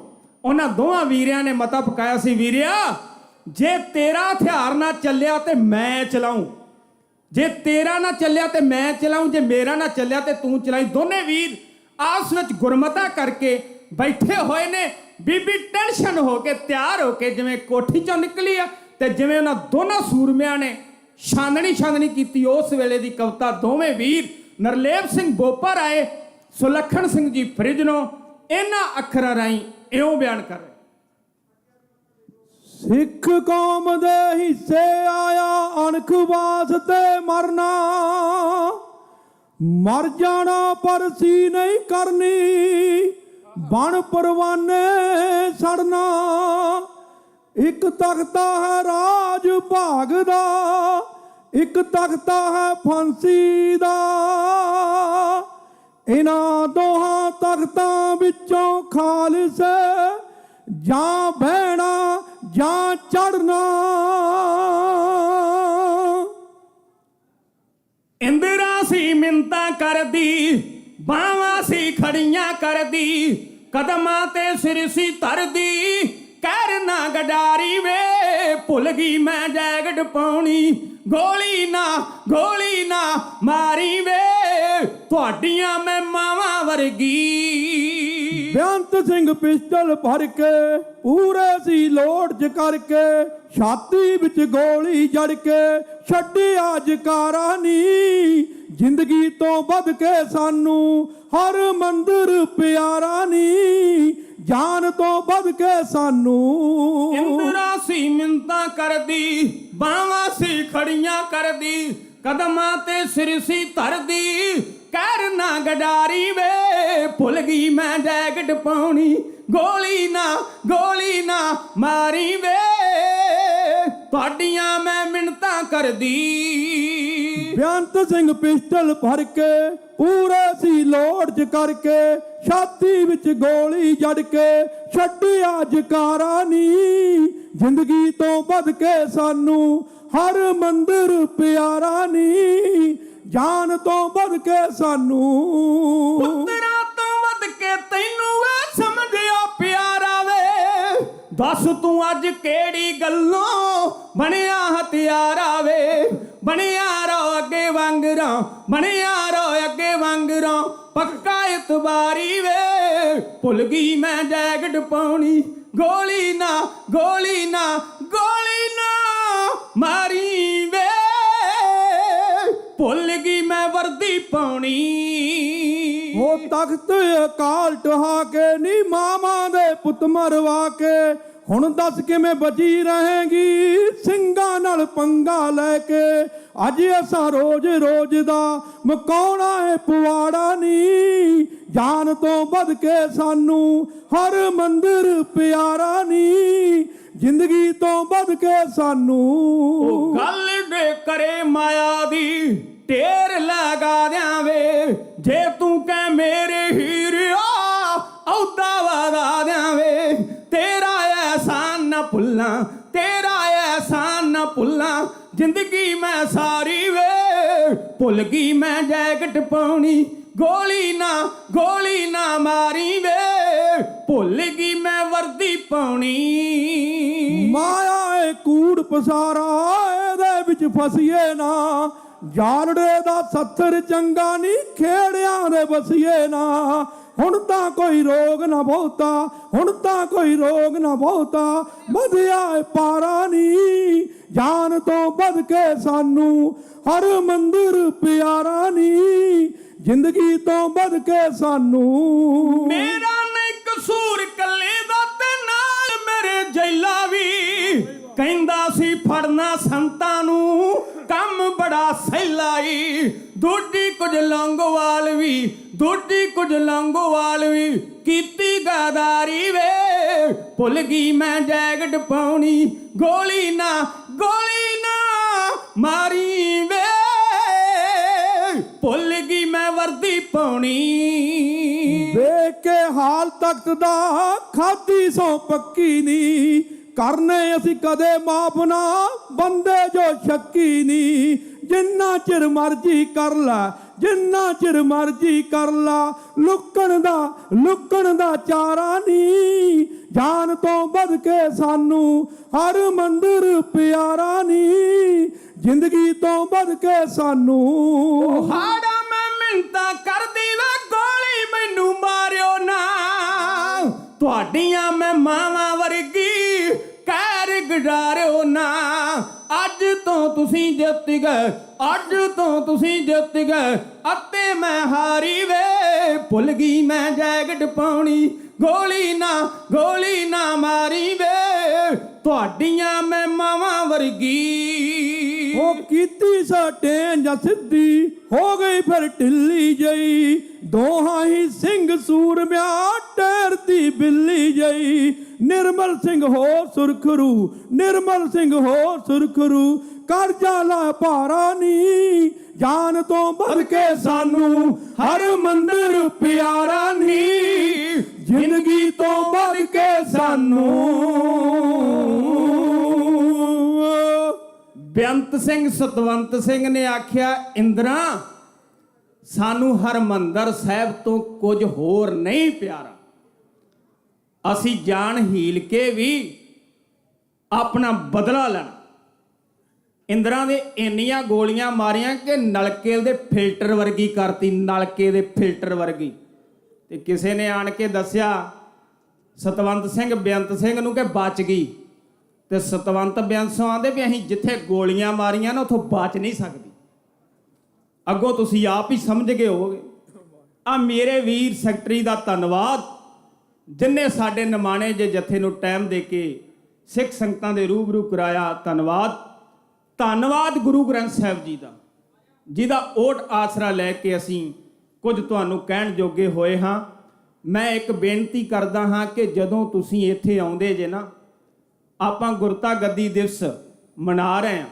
ਉਹਨਾਂ ਦੋਵਾਂ ਵੀਰਿਆਂ ਨੇ ਮਤਾ ਪਕਾਇਆ ਸੀ, ਵੀਰਿਆ ਜੇ ਤੇਰਾ ਹਥਿਆਰ ਨਾ ਚੱਲਿਆ ਤੇ ਮੈਂ ਚਲਾਉਂ, ਜੇ ਤੇਰਾ ਨਾ ਚੱਲਿਆ ਤੇ ਮੈਂ ਚਲਾਉਂ, ਜੇ ਮੇਰਾ ਨਾ ਚੱਲਿਆ ਤੇ ਤੂੰ ਚਲਾਈ। ਦੋਨੇ ਵੀਰ ਆਪਸ ਵਿੱਚ ਗੁਰਮਤਾ ਕਰਕੇ ਬੈਠੇ ਹੋਏ ਨੇ। ਬੀਬੀ ਟੈਨਸ਼ਨ ਹੋ ਕੇ ਤਿਆਰ ਹੋ ਕੇ ਜਿਵੇਂ ਕੋਠੀ ਚੋਂ ਨਿਕਲੀ ਆ, ਤੇ ਜਿਵੇਂ ਉਹਨਾਂ ਦੋਨਾਂ ਸੂਰਮਿਆਂ ਨੇ ਛਾਨਣੀ ਕੀਤੀ। ਉਸ ਵੇਲੇ ਦੀ ਕਵਿਤਾ ਦੋਵੇਂ ਵੀਰ ਨਰਲੇਪ ਸਿੰਘ ਬੋਪਰ ਆਏ, ਸੁਲੱਖਣ ਸਿੰਘ ਜੀ ਫਰਿਜਨੋਂ, ਇਹਨਾਂ ਅੱਖਰਾਂ ਰਾਹੀਂ ਇਉਂ ਬਿਆਨ ਕਰ ਰਿਹਾ। ਸਿੱਖ ਕੌਮ ਦੇ ਹਿੱਸੇ ਆਇਆ ਅਣਖ ਵਾਸਤੇ ਮਰਨਾ, ਮਰ ਜਾਣਾ ਪਰ ਸੀ ਨਹੀਂ ਕਰਨੀ, ਬਣ ਪਰਵਾਨੇ ਸੜਨਾ। ਇੱਕ ਤਖਤਾ ਹੈ ਰਾਜ ਭਾਗ ਦਾ, ਇੱਕ ਤਖਤਾ ਹੈ ਫਾਂਸੀ ਦਾ। ਇਹਨਾਂ ਦੋਹਾਂ ਤਖਤਾਂ ਵਿੱਚੋਂ ਖਾਲਸੇ ਜਾਂ ਬਹਿਣਾ ਜਾਂ ਚੜਨਾ। ਇੰਦਰਾ ਸੀ ਮਿੰਤਾ ਕਰਦੀ, ਬਾਹਾਂ ਸੀ ਖੜੀਆਂ ਕਰਦੀ, ਕਦਮਾਂ ਤੇ ਸਿਰ ਸੀ ਧਰਦੀ, ਕਹਿਰ ਨਾ ਗਡਾਰੀ ਵੇ। ਭੁੱਲ ਗਈ ਮੈਂ ਜੈਕਟ ਪਾਉਣੀ, ਗੋਲੀ ਨਾ ਮਾਰੀ ਵੇ, ਤੁਹਾਡੀਆਂ ਮੈਂ ਮਾਵਾਂ ਵਰਗੀ। ਬੇਅੰਤ ਸਿੰਘ ਪਿਸਟਲ ਭਰ ਕੇ ਪੂਰੇ ਸੀ ਲੋਡ ਚ ਕਰਕੇ, ਛਾਤੀ ਵਿੱਚ ਗੋਲੀ ਜੜ ਕੇ ਛੱਡਿਆ ਜਕਾਰਾ ਨੀ। ਜ਼ਿੰਦਗੀ ਤੋਂ ਵੱਧ ਕੇ ਸਾਨੂੰ ਹਰ ਮੰਦਰ ਪਿਆਰਾ ਨੀ, ਜਾਨ ਤੋਂ ਵੱਧ ਕੇ ਸਾਨੂੰ। ਇੰਦਰਾ ਸੀ ਮਿੰਤਾ ਕਰਦੀ, ਬਾਹਾਂ ਸੀ ਖੜੀਆਂ ਕਰਦੀ, ਕਦਮਾਂ ਤੇ ਸਿਰ ਸੀ ਧਰਦੀ, ਕਹਿਰ ਨਾ ਗਡਾਰੀ ਵੇ। ਭੁੱਲ ਗਈ ਮੈਂ ਜੈਕਟ ਪਾਉਣੀ, ਗੋਲੀ ਨਾ ਮਾਰੀ ਵੇ, ਤੁਹਾਡੀਆਂ ਮੈਂ ਮਿੰਨਤਾਂ ਕਰਦੀ। ਬੇਅੰਤ ਸਿੰਘ ਪਿਸਟਲ ਭਰ ਕੇ ਪੂਰੇ ਸੀ ਲੋਡ ਚ ਕਰਕੇ, ਛਾਤੀ ਵਿੱਚ ਗੋਲੀ ਜੜ ਕੇ ਛੱਡਿਆ ਜਕਾਰਾ ਨੀ। ਜ਼ਿੰਦਗੀ ਤੋਂ ਵੱਧ ਕੇ ਸਾਨੂੰ ਹਰ ਮੰਦਰ ਪਿਆਰਾ ਨੀ, ਜਾਨ ਤੋਂ ਵੱਧ ਕੇ ਸਾਨੂੰ। ਪੁੱਤਰਾਂ ਤੋਂ ਵੱਧ ਕੇ ਤੈਨੂੰ ਵੇ ਸਮਝਿਆ ਪਿਆਰਾ ਵੇ, ਦੱਸ ਤੂੰ ਅੱਜ ਕਿਹੜੀ ਗੱਲੋਂ ਬਣਿਆ ਹਥਿਆਰਾ ਵੇ। ਬਣਿਆ ਰੋ ਅੱਗੇ ਵਾਂਗਰਾਂ, ਬਣਿਆ ਰੋ ਅੱਗੇ ਵਾਂਗਰਾਂ, ਪੱਕਾ ਇਤਬਾਰੀ ਵੇ। ਭੁੱਲ ਗਈ ਮੈਂ ਜੈਕਟ ਪਾਉਣੀ, ਗੋਲੀ ਨਾ ਮਾਰੀ ਵੇ, ਭੁੱਲ ਗਈ ਮੈਂ ਵਰਦੀ ਪਾਉਣੀ। ਉਹ ਤਖਤ ਅਕਾਲ ਢਹਾ ਕੇ ਨੀ ਮਾਵਾਂ ਦੇ ਪੁੱਤ ਮਰਵਾ ਕੇ, ਹੁਣ ਦੱਸ ਕਿਵੇਂ ਬਚੀ ਰਹੇਗੀ ਸਿੰਘਾਂ ਨਾਲ ਪੰਗਾ ਲੈ ਕੇ। ਅੱਜ ਅਸਾਂ ਰੋਜ਼ ਦਾ ਮਕਾਉਣਾ ਏ ਪਵਾੜਾ ਨੀ, ਜਾਨ ਤੋਂ ਵੱਧ ਕੇ ਸਾਨੂੰ ਹਰ ਮੰਦਰ ਪਿਆਰਾ ਨੀ, ਜ਼ਿੰਦਗੀ ਤੋਂ ਵੱਧ ਕੇ ਸਾਨੂੰ। ਗੱਲ ਦੇ ਕਰੇ ਮਾਇਆ ਦੀ ਢੇਰ ਲਗਾ ਦਿਆਂਵੇ, ਜੇ ਤੂੰ ਕਹਿ ਮੇਰੇ ਹੀਰਿਆ ਔਦਾ ਵਗਾ ਦਿਆਂਵੇ। ਤੇਰਾ ਐਹਸਾਨ ਨਾ ਭੁੱਲਾਂ, ਤੇਰਾ ਐਹਸਾਨ ਨਾ ਭੁੱਲਾਂ, ਜ਼ਿੰਦਗੀ ਮੈਂ ਸਾਰੀ ਵੇ। ਭੁੱਲ ਗਈ ਮੈਂ ਜੈਕਟ ਪਾਉਣੀ, ਗੋਲੀ ਨਾ ਮਾਰੀ ਵੇ, ਭੁੱਲ ਗਈ ਮੈਂ ਵਰਦੀ ਪਾਉਣੀ। ਮਾਇਆ ਏ ਕੂੜ ਪਸਾਰਾ, ਇਹਦੇ ਵਿੱਚ ਫਸੀਏ ਨਾ, ਜਾਲੜੇ ਦਾ ਸੱਥਰ ਚੰਗਾ ਨਹੀਂ, ਖੇੜਿਆਂ ਦੇ ਵਸੀਏ ਨਾ। ਹੁਣ ਤਾਂ ਕੋਈ ਰੋਗ ਨਾ ਬਹੁਤਾ, ਹੁਣ ਤਾਂ ਕੋਈ ਰੋਗ ਨਾ ਬਹੁਤਾ, ਵਧਿਆ ਏ ਪਾਰਾ ਨੀ, ਜਾਨ ਤੋਂ ਵੱਧ ਕੇ ਸਾਨੂੰ ਹਰ ਮੰਦਰ ਪਿਆਰਾ ਨੀ, ਜ਼ਿੰਦਗੀ ਤੋਂ ਵੱਧ ਕੇ ਸਾਨੂੰ। ਮੇਰਾ ਨਹੀਂ ਕਸੂਰ ਕੱਲੇ ਦਾ, ਤੇ ਨਾਲ ਮੇਰੇ ਜੈਲਾ ਵੀ ਕਹਿੰਦਾ ਸੀ ਫੜਨਾ ਸੰਤਾਂ ਨੂੰ ਕੰਮ ਬੜਾ ਸਹਿਲਾ ਈ। ਦੂਜੀ ਕੁਝ ਲੰਗੋਵਾਲ ਵੀ ਕੀਤੀ ਗਾਦਾਰੀ ਵੇ। ਭੁੱਲ ਗਈ ਮੈਂ ਜੈਕਟ ਪਾਉਣੀ, ਗੋਲੀ ਨਾ ਮਾਰੀ ਵੇ, ਭੁੱਲ ਗਈ ਮੈਂ ਵਰਦੀ ਪਾਉਣੀ। ਵੇਖ ਕੇ ਹਾਲ ਤਖਤ ਦਾ ਖਾਦੀ ਸੋ ਪੱਕੀ ਨੀ, ਕਰਨੇ ਅਸੀਂ ਕਦੇ ਮਾਫ ਨਾ ਬੰਦੇ ਜੋ ਸ਼ੱਕੀ ਨੀ। ਜਿੰਨਾ ਚਿਰ ਮਰਜੀ ਕਰ ਲੈ, ਜਿੰਨਾ ਚਿਰ ਮਰਜੀ ਕਰ ਲਾ, ਲੁਕਣ ਦਾ ਚਾਰਾ ਨੀ, ਜਾਨ ਤੋਂ ਵੱਧ ਕੇ ਸਾਨੂੰ ਹਰ ਮੰਦਰ ਪਿਆਰਾ ਨੀ, ਜ਼ਿੰਦਗੀ ਤੋਂ ਵੱਧ ਕੇ ਸਾਨੂੰ। ਹਾੜਾ ਮੈਂ ਮਿੰਤਾ ਕਰਦੀ ਵੇ, ਗੋਲੀ ਮੈਨੂੰ ਮਾਰਿਓ ਨਾ, ਤੁਹਾਡੀਆਂ ਮੈਂ ਮਾਵਾਂ ਵਰਗੀ ਕਹਿਰ ਗੁਜ਼ਾਰਿਓ ਨਾ। ਅੱਜ ਤੋਂ ਤੁਸੀਂ ਜਿੱਤ ਗਏ, ਅੱਜ ਤੋਂ ਤੁਸੀਂ ਜਿੱਤ ਗਏ ਅਤੇ ਮੈਂ ਹਾਰੀ ਵੇ। ਭੁੱਲ ਗਈ ਮੈਂ ਜੈਕਟ ਪਾਉਣੀ, ਗੋਲੀ ਨਾ ਮਾਰੀ ਵੇ। ਤੁਹਾਡੀਆਂ ਮੈਂ ਮਾਵਾਂ ਵਰਗੀ ਉਹ ਕੀਤੀ ਸਾਡੇ ਜਾਂ ਸਿੱਧੀ ਹੋ ਗਈ ਫਿਰ ਢਿੱਲੀ ਜਈ। ਦੋਹਾਂ ਹੀ ਸਿੰਘ ਸੂਰਮਿਆ ਟਹਿਰਦੀ ਬਿੱਲੀ ਜਈ। ਨਿਰਮਲ ਸਿੰਘ ਹੋ ਸੁਰਖਰੂ, ਨਿਰਮਲ ਸਿੰਘ ਹੋ ਸੁਰਖਰੂ। ਕਰਜ਼ਾ ਲਾ ਭਾਰਾ ਨੀ, ਜਾਨ ਤੋਂ ਵੱਧ ਕੇ ਸਾਨੂੰ ਹਰ ਮੰਦਰ ਪਿਆਰਾ ਨੀ। ਜ਼ਿੰਦਗੀ ਤੋਂ ਵੱਧ ਕੇ ਸਾਨੂੰ। ਬੇਅੰਤ ਸਿੰਘ ਸਤਵੰਤ ਸਿੰਘ ਨੇ ਆਖਿਆ, ਇੰਦਰਾ ਸਾਨੂੰ ਹਰਮੰਦਰ ਸਾਹਿਬ ਤੋਂ ਕੁਝ ਹੋਰ ਨਹੀਂ ਪਿਆਰਾ। ਅਸੀਂ ਜਾਨ ਹੀਲ ਕੇ ਵੀ ਆਪਣਾ ਬਦਲਾ ਲੈਣਾ। ਇੰਦਰਾ ਦੇ ਇੰਨੀਆਂ ਗੋਲੀਆਂ ਮਾਰੀਆਂ ਕਿ ਨਲਕੇ ਦੇ ਫਿਲਟਰ ਵਰਗੀ ਕਰਤੀ, ਨਲਕੇ ਦੇ ਫਿਲਟਰ ਵਰਗੀ। ਤੇ ਕਿਸੇ ਨੇ ਆਣ ਕੇ ਦੱਸਿਆ ਸਤਵੰਤ ਸਿੰਘ ਬੇਅੰਤ ਸਿੰਘ ਨੂੰ ਕਿ ਬਚ ਗਈ। ਤੇ ਸਤਵੰਤ ਬੇਅੰਤ ਆਂਦੇ ਵੀ ਅਸੀਂ ਜਿੱਥੇ ਗੋਲੀਆਂ ਮਾਰੀਆਂ ਨਾ ਉੱਥੋਂ ਬਚ ਨਹੀਂ ਸਕਦੀ। ਅੱਗੋਂ ਤੁਸੀਂ ਆਪ ਹੀ ਸਮਝ ਗਏ ਹੋਵੋਗੇ। ਆ ਮੇਰੇ ਵੀਰ ਸੈਕਟਰੀ ਦਾ ਧੰਨਵਾਦ, ਜਿਨ੍ਹਾਂ ਸਾਡੇ ਨਿਮਾਣੇ ਜੇ ਜਥੇ ਨੂੰ ਟਾਈਮ ਦੇ ਕੇ ਸਿੱਖ ਸੰਗਤਾਂ ਦੇ ਰੂਬਰੂ ਕਰਾਇਆ। ਧੰਨਵਾਦ ਗੁਰੂ ਗ੍ਰੰਥ ਸਾਹਿਬ ਜੀ ਦਾ, ਜਿਹਦਾ ਓਟ ਆਸਰਾ ਲੈ ਕੇ ਅਸੀਂ ਕੁਝ ਤੁਹਾਨੂੰ ਕਹਿਣ ਜੋਗੇ ਹੋਏ ਹਾਂ। ਮੈਂ ਇੱਕ ਬੇਨਤੀ ਕਰਦਾ ਹਾਂ ਕਿ ਜਦੋਂ ਤੁਸੀਂ ਇੱਥੇ ਆਉਂਦੇ ਜੇ ਨਾ, ਆਪਾਂ ਗੁਰਤਾ ਗੱਦੀ ਦਿਵਸ ਮਨਾ ਰਹੇ ਹਾਂ,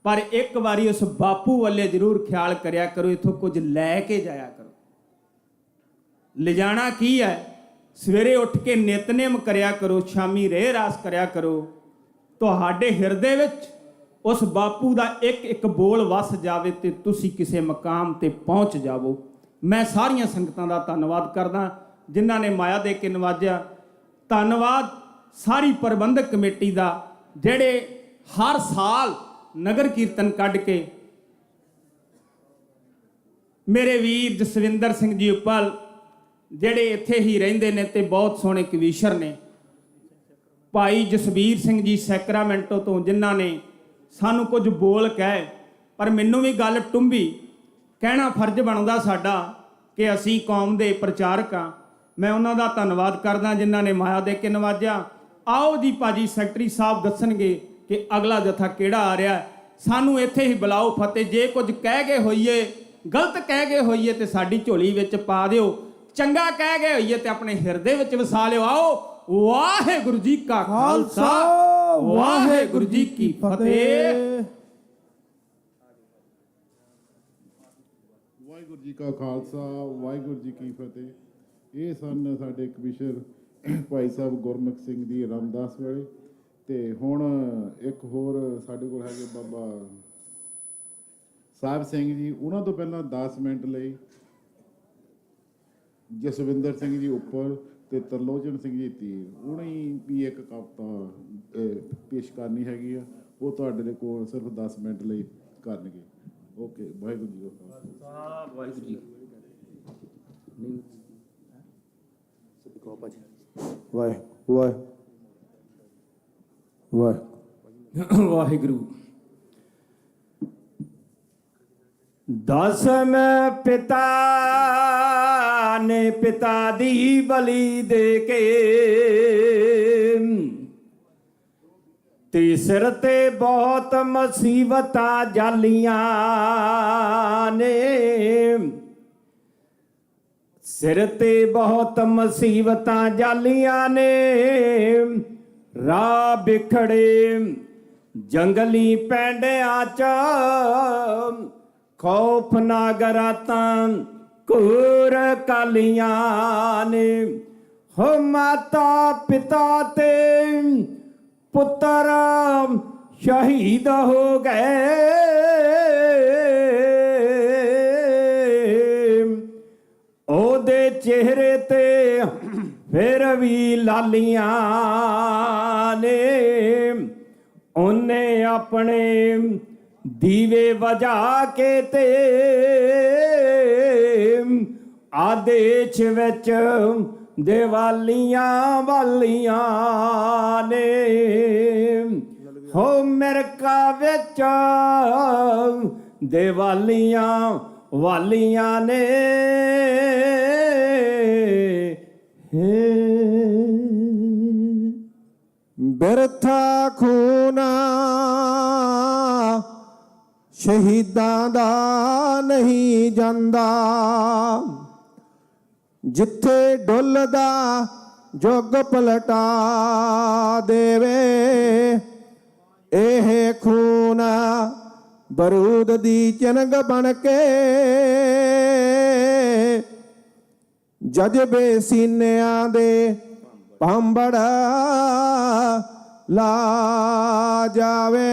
ਪਰ ਇੱਕ ਵਾਰੀ ਉਸ ਬਾਪੂ ਵੱਲੇ ਜ਼ਰੂਰ ਖਿਆਲ ਕਰਿਆ ਕਰੋ, ਇੱਥੋਂ ਕੁਝ ਲੈ ਕੇ ਜਾਇਆ ਕਰੋ। ਲਿਜਾਣਾ ਕੀ ਹੈ? ਸਵੇਰੇ ਉੱਠ ਕੇ ਨਿਤਨੇਮ ਕਰਿਆ ਕਰੋ, ਸ਼ਾਮੀ ਰਹਿ ਰਾਸ ਕਰਿਆ ਕਰੋ। ਤੁਹਾਡੇ ਹਿਰਦੇ ਵਿੱਚ ਉਸ ਬਾਪੂ ਦਾ ਇੱਕ ਇੱਕ ਬੋਲ ਵਸ ਜਾਵੇ ਤੇ ਤੁਸੀਂ ਕਿਸੇ ਮਕਾਮ ਤੇ ਪਹੁੰਚ ਜਾਵੋ। ਮੈਂ ਸਾਰੀਆਂ ਸੰਗਤਾਂ ਦਾ ਧੰਨਵਾਦ ਕਰਦਾ ਜਿਨ੍ਹਾਂ ਨੇ ਮਾਇਆ ਦੇ ਕੇ ਨਵਾਜਿਆ। ਧੰਨਵਾਦ ਸਾਰੀ ਪ੍ਰਬੰਧਕ ਕਮੇਟੀ ਦਾ, ਜਿਹੜੇ ਹਰ ਸਾਲ ਨਗਰ ਕੀਰਤਨ ਕੱਢ ਕੇ ਮੇਰੇ ਵੀਰ ਜਸਵਿੰਦਰ ਸਿੰਘ ਜੀ ਉੱਪਲ, ਜਿਹੜੇ ਇੱਥੇ ਹੀ ਰਹਿੰਦੇ ਨੇ ਤੇ ਬਹੁਤ ਸੋਹਣੇ ਕਵੀਸ਼ਰ ਨੇ। ਭਾਈ ਜਸਵੀਰ ਸਿੰਘ ਜੀ ਸੈਕਰਾਮੈਂਟੋ ਤੋਂ, ਜਿਨ੍ਹਾਂ ਨੇ ਸਾਨੂੰ ਕੁਝ ਬੋਲ ਕਹੇ, ਪਰ ਮੈਨੂੰ ਵੀ ਗੱਲ ਟੁੰਬੀ। ਕਹਿਣਾ ਫਰਜ਼ ਬਣਦਾ ਸਾਡਾ ਕਿ ਅਸੀਂ ਕੌਮ ਦੇ ਪ੍ਰਚਾਰਕ ਹਾਂ। ਮੈਂ ਉਹਨਾਂ ਦਾ ਧੰਨਵਾਦ ਕਰਦਾ ਜਿਨ੍ਹਾਂ ਨੇ ਮਾਇਆ ਦੇ ਕੇ ਨਵਾਜਿਆ। ਆਓ ਜੀ ਭਾਜੀ ਸੈਕਟਰੀ ਸਾਹਿਬ ਦੱਸਣਗੇ ਕਿ ਅਗਲਾ ਜਥਾ ਕਿਹੜਾ ਆ ਰਿਹਾ। ਸਾਨੂੰ ਇੱਥੇ ਹੀ ਬੁਲਾਓ ਫਤਿਹ। ਜੇ ਕੁਝ ਕਹਿ ਗਏ ਹੋਈਏ, ਗਲਤ ਕਹਿ ਗਏ ਹੋਈਏ ਤੇ ਸਾਡੀ ਝੋਲੀ ਵਿੱਚ ਪਾ ਦਿਓ, ਚੰਗਾ ਕਹਿ ਗਏ ਹੋਈਏ ਤੇ ਆਪਣੇ ਹਿਰਦੇ ਵਿੱਚ ਵਸਾ ਲਿਓ। ਆਓ, ਵਾਹਿਗੁਰੂ ਜੀ ਕਾ ਖਾਲਸਾ, ਵਾਹਿਗੁਰੂ ਜੀ ਕੀ ਫਤਿਹ। ਵਾਹਿਗੁਰੂ ਜੀ ਕਾ ਖਾਲਸਾ, ਵਾਹਿਗੁਰੂ ਜੀ ਕੀ ਫਤਿਹ। ਇਹ ਸਨ ਸਾਡੇ ਕਮਿਸ਼ਨਰ ਭਾਈ ਸਾਹਿਬ ਗੁਰਮੁਖ ਸਿੰਘ ਦੀ ਰਾਮਦਾਸ ਵੇਲੇ। ਤੇ ਹੁਣ ਇੱਕ ਹੋਰ ਸਾਡੇ ਕੋਲ ਹੈਗੇ ਬਾਬਾ ਸਾਹਿਬ ਸਿੰਘ ਜੀ। ਉਹਨਾਂ ਤੋਂ ਪਹਿਲਾਂ 10 ਮਿੰਟ ਲਈ ਜਸਵਿੰਦਰ ਸਿੰਘ ਜੀ ਉੱਪਰ ਤੇ ਤਰਲੋਚਨ ਸਿੰਘ ਜੀ ਧੀਰ, ਉਹਨੇ ਵੀ ਇੱਕ ਕਵਿਤਾ ਪੇਸ਼ ਕਰਨੀ ਹੈਗੀ ਆ। ਉਹ ਤੁਹਾਡੇ ਕੋਲ ਸਿਰਫ 10 ਮਿੰਟ ਲਈ ਕਰਨਗੇ। ਓਕੇ, ਵਾਹਿਗੁਰੂ ਜੀ ਕਾ ਖਾਲਸਾ, ਵਾਹਿਗੁਰੂ ਜੀ। ਵਾਹਿਗੁਰੂ। ਦਸਮ ਪਿਤਾ ਨੇ ਪਿਤਾ ਦੀ ਬਲੀ ਦੇ ਕੇ, ਤੇ ਸਿਰ ਤੇ ਬਹੁਤ ਮੁਸੀਬਤਾਂ ਜਾਲੀਆਂ ਨੇ। ਸਿਰ ਤੇ ਬਹੁਤ ਮੁਸੀਬਤਾਂ ਜਾਲੀਆਂ ਨੇ। ਰਾਹ ਵਿਖੜੇ ਜੰਗਲੀ ਪੈਂਡਿਆਂ ਚ, ਖੌਫਨਾਕ ਰਾਤਾਂ ਘੂਰ ਕਾਲੀਆਂ ਨੇ। ਹੋ ਮਾਤਾ ਪਿਤਾ ਤੇ ਪੁੱਤਰ ਸ਼ਹੀਦ ਹੋ ਗਏ। ਉਹਦੇ ਚਿਹਰੇ ਤੇ ਫਿਰ ਵੀ ਲਾਲੀਆਂ ਨੇ। ਉਹਨੇ ਆਪਣੇ ਦੀਵੇ ਵਜਾ ਕੇ ਤੇ ਆਦੇਸ਼ ਵਿੱਚ ਦੀਵਾਲੀਆਂ ਵਾਲੀਆਂ ਨੇ। ਹੋ ਮਿਰਕਾ ਵਿੱਚ ਦੇਵਾਲੀਆਂ ਵਾਲੀਆਂ ਨੇ ਬਿਰਥਾ ਖੂਨ ਸ਼ਹੀਦਾਂ ਦਾ ਨਹੀਂ ਜਾਂਦਾ, ਜਿੱਥੇ ਡੁੱਲਦਾ ਜੁਗ ਪਲਟਾ ਦੇਵੇ ਇਹ ਖੂਨ ਬਰੂਦ ਦੀ ਚਿਨਗ ਬਣ ਕੇ ਜਜ਼ਬੇ ਸੀਨਿਆਂ ਦੇ ਭਾਂਬੜ ਲਾ ਜਾਵੇ।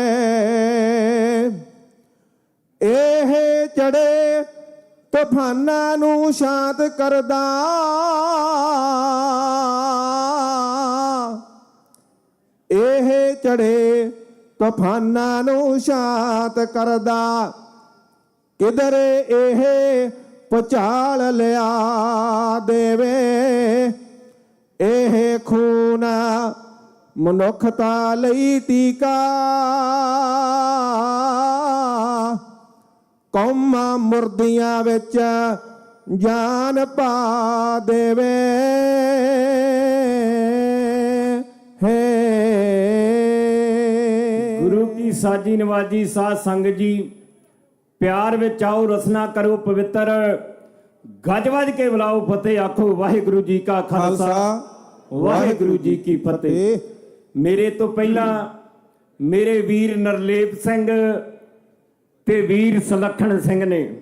ਇਹ ਚੜੇ ਤੂਫਾਨਾਂ ਨੂੰ ਸ਼ਾਂਤ ਕਰਦਾ, ਇਹ ਚੜੇ ਤੂਫਾਨਾਂ ਨੂੰ ਸ਼ਾਂਤ ਕਰਦਾ, ਕਿਧਰੇ ਇਹ ਭੁਚਾਲ ਲਿਆ ਦੇਵੇ ਇਹ ਖੂਨ ਮਨੁੱਖਤਾ ਲਈ ਟੀਕਾ ਕੌਮਾਂ ਮੁਰਦੀਆਂ ਵਿੱਚ ਜਾਨ ਪਾ ਦੇਵੇ। ਗੁਰੂ ਕੀ ਸਾਜੀ ਨਵਾਜੀ ਸਾਧ ਸੰਗਤ ਜੀ, ਪਿਆਰ ਵਿੱਚ ਆਓ ਰਸਨਾ ਕਰੋ ਪਵਿੱਤਰ, ਗੱਜ ਵੱਜ ਕੇ ਬੁਲਾਓ ਫਤਿਹ ਆਖੋ ਵਾਹਿਗੁਰੂ ਜੀ ਕਾ ਖਾਲਸਾ ਵਾਹਿਗੁਰੂ ਜੀ ਕੀ ਫਤਿਹ। ਮੇਰੇ ਤੋਂ ਪਹਿਲਾਂ ਮੇਰੇ ਵੀਰ ਨਰਲੇਪ ਸਿੰਘ ਤੇ ਵੀਰ ਸੁਲੱਖਣ ਸਿੰਘ ਨੇ,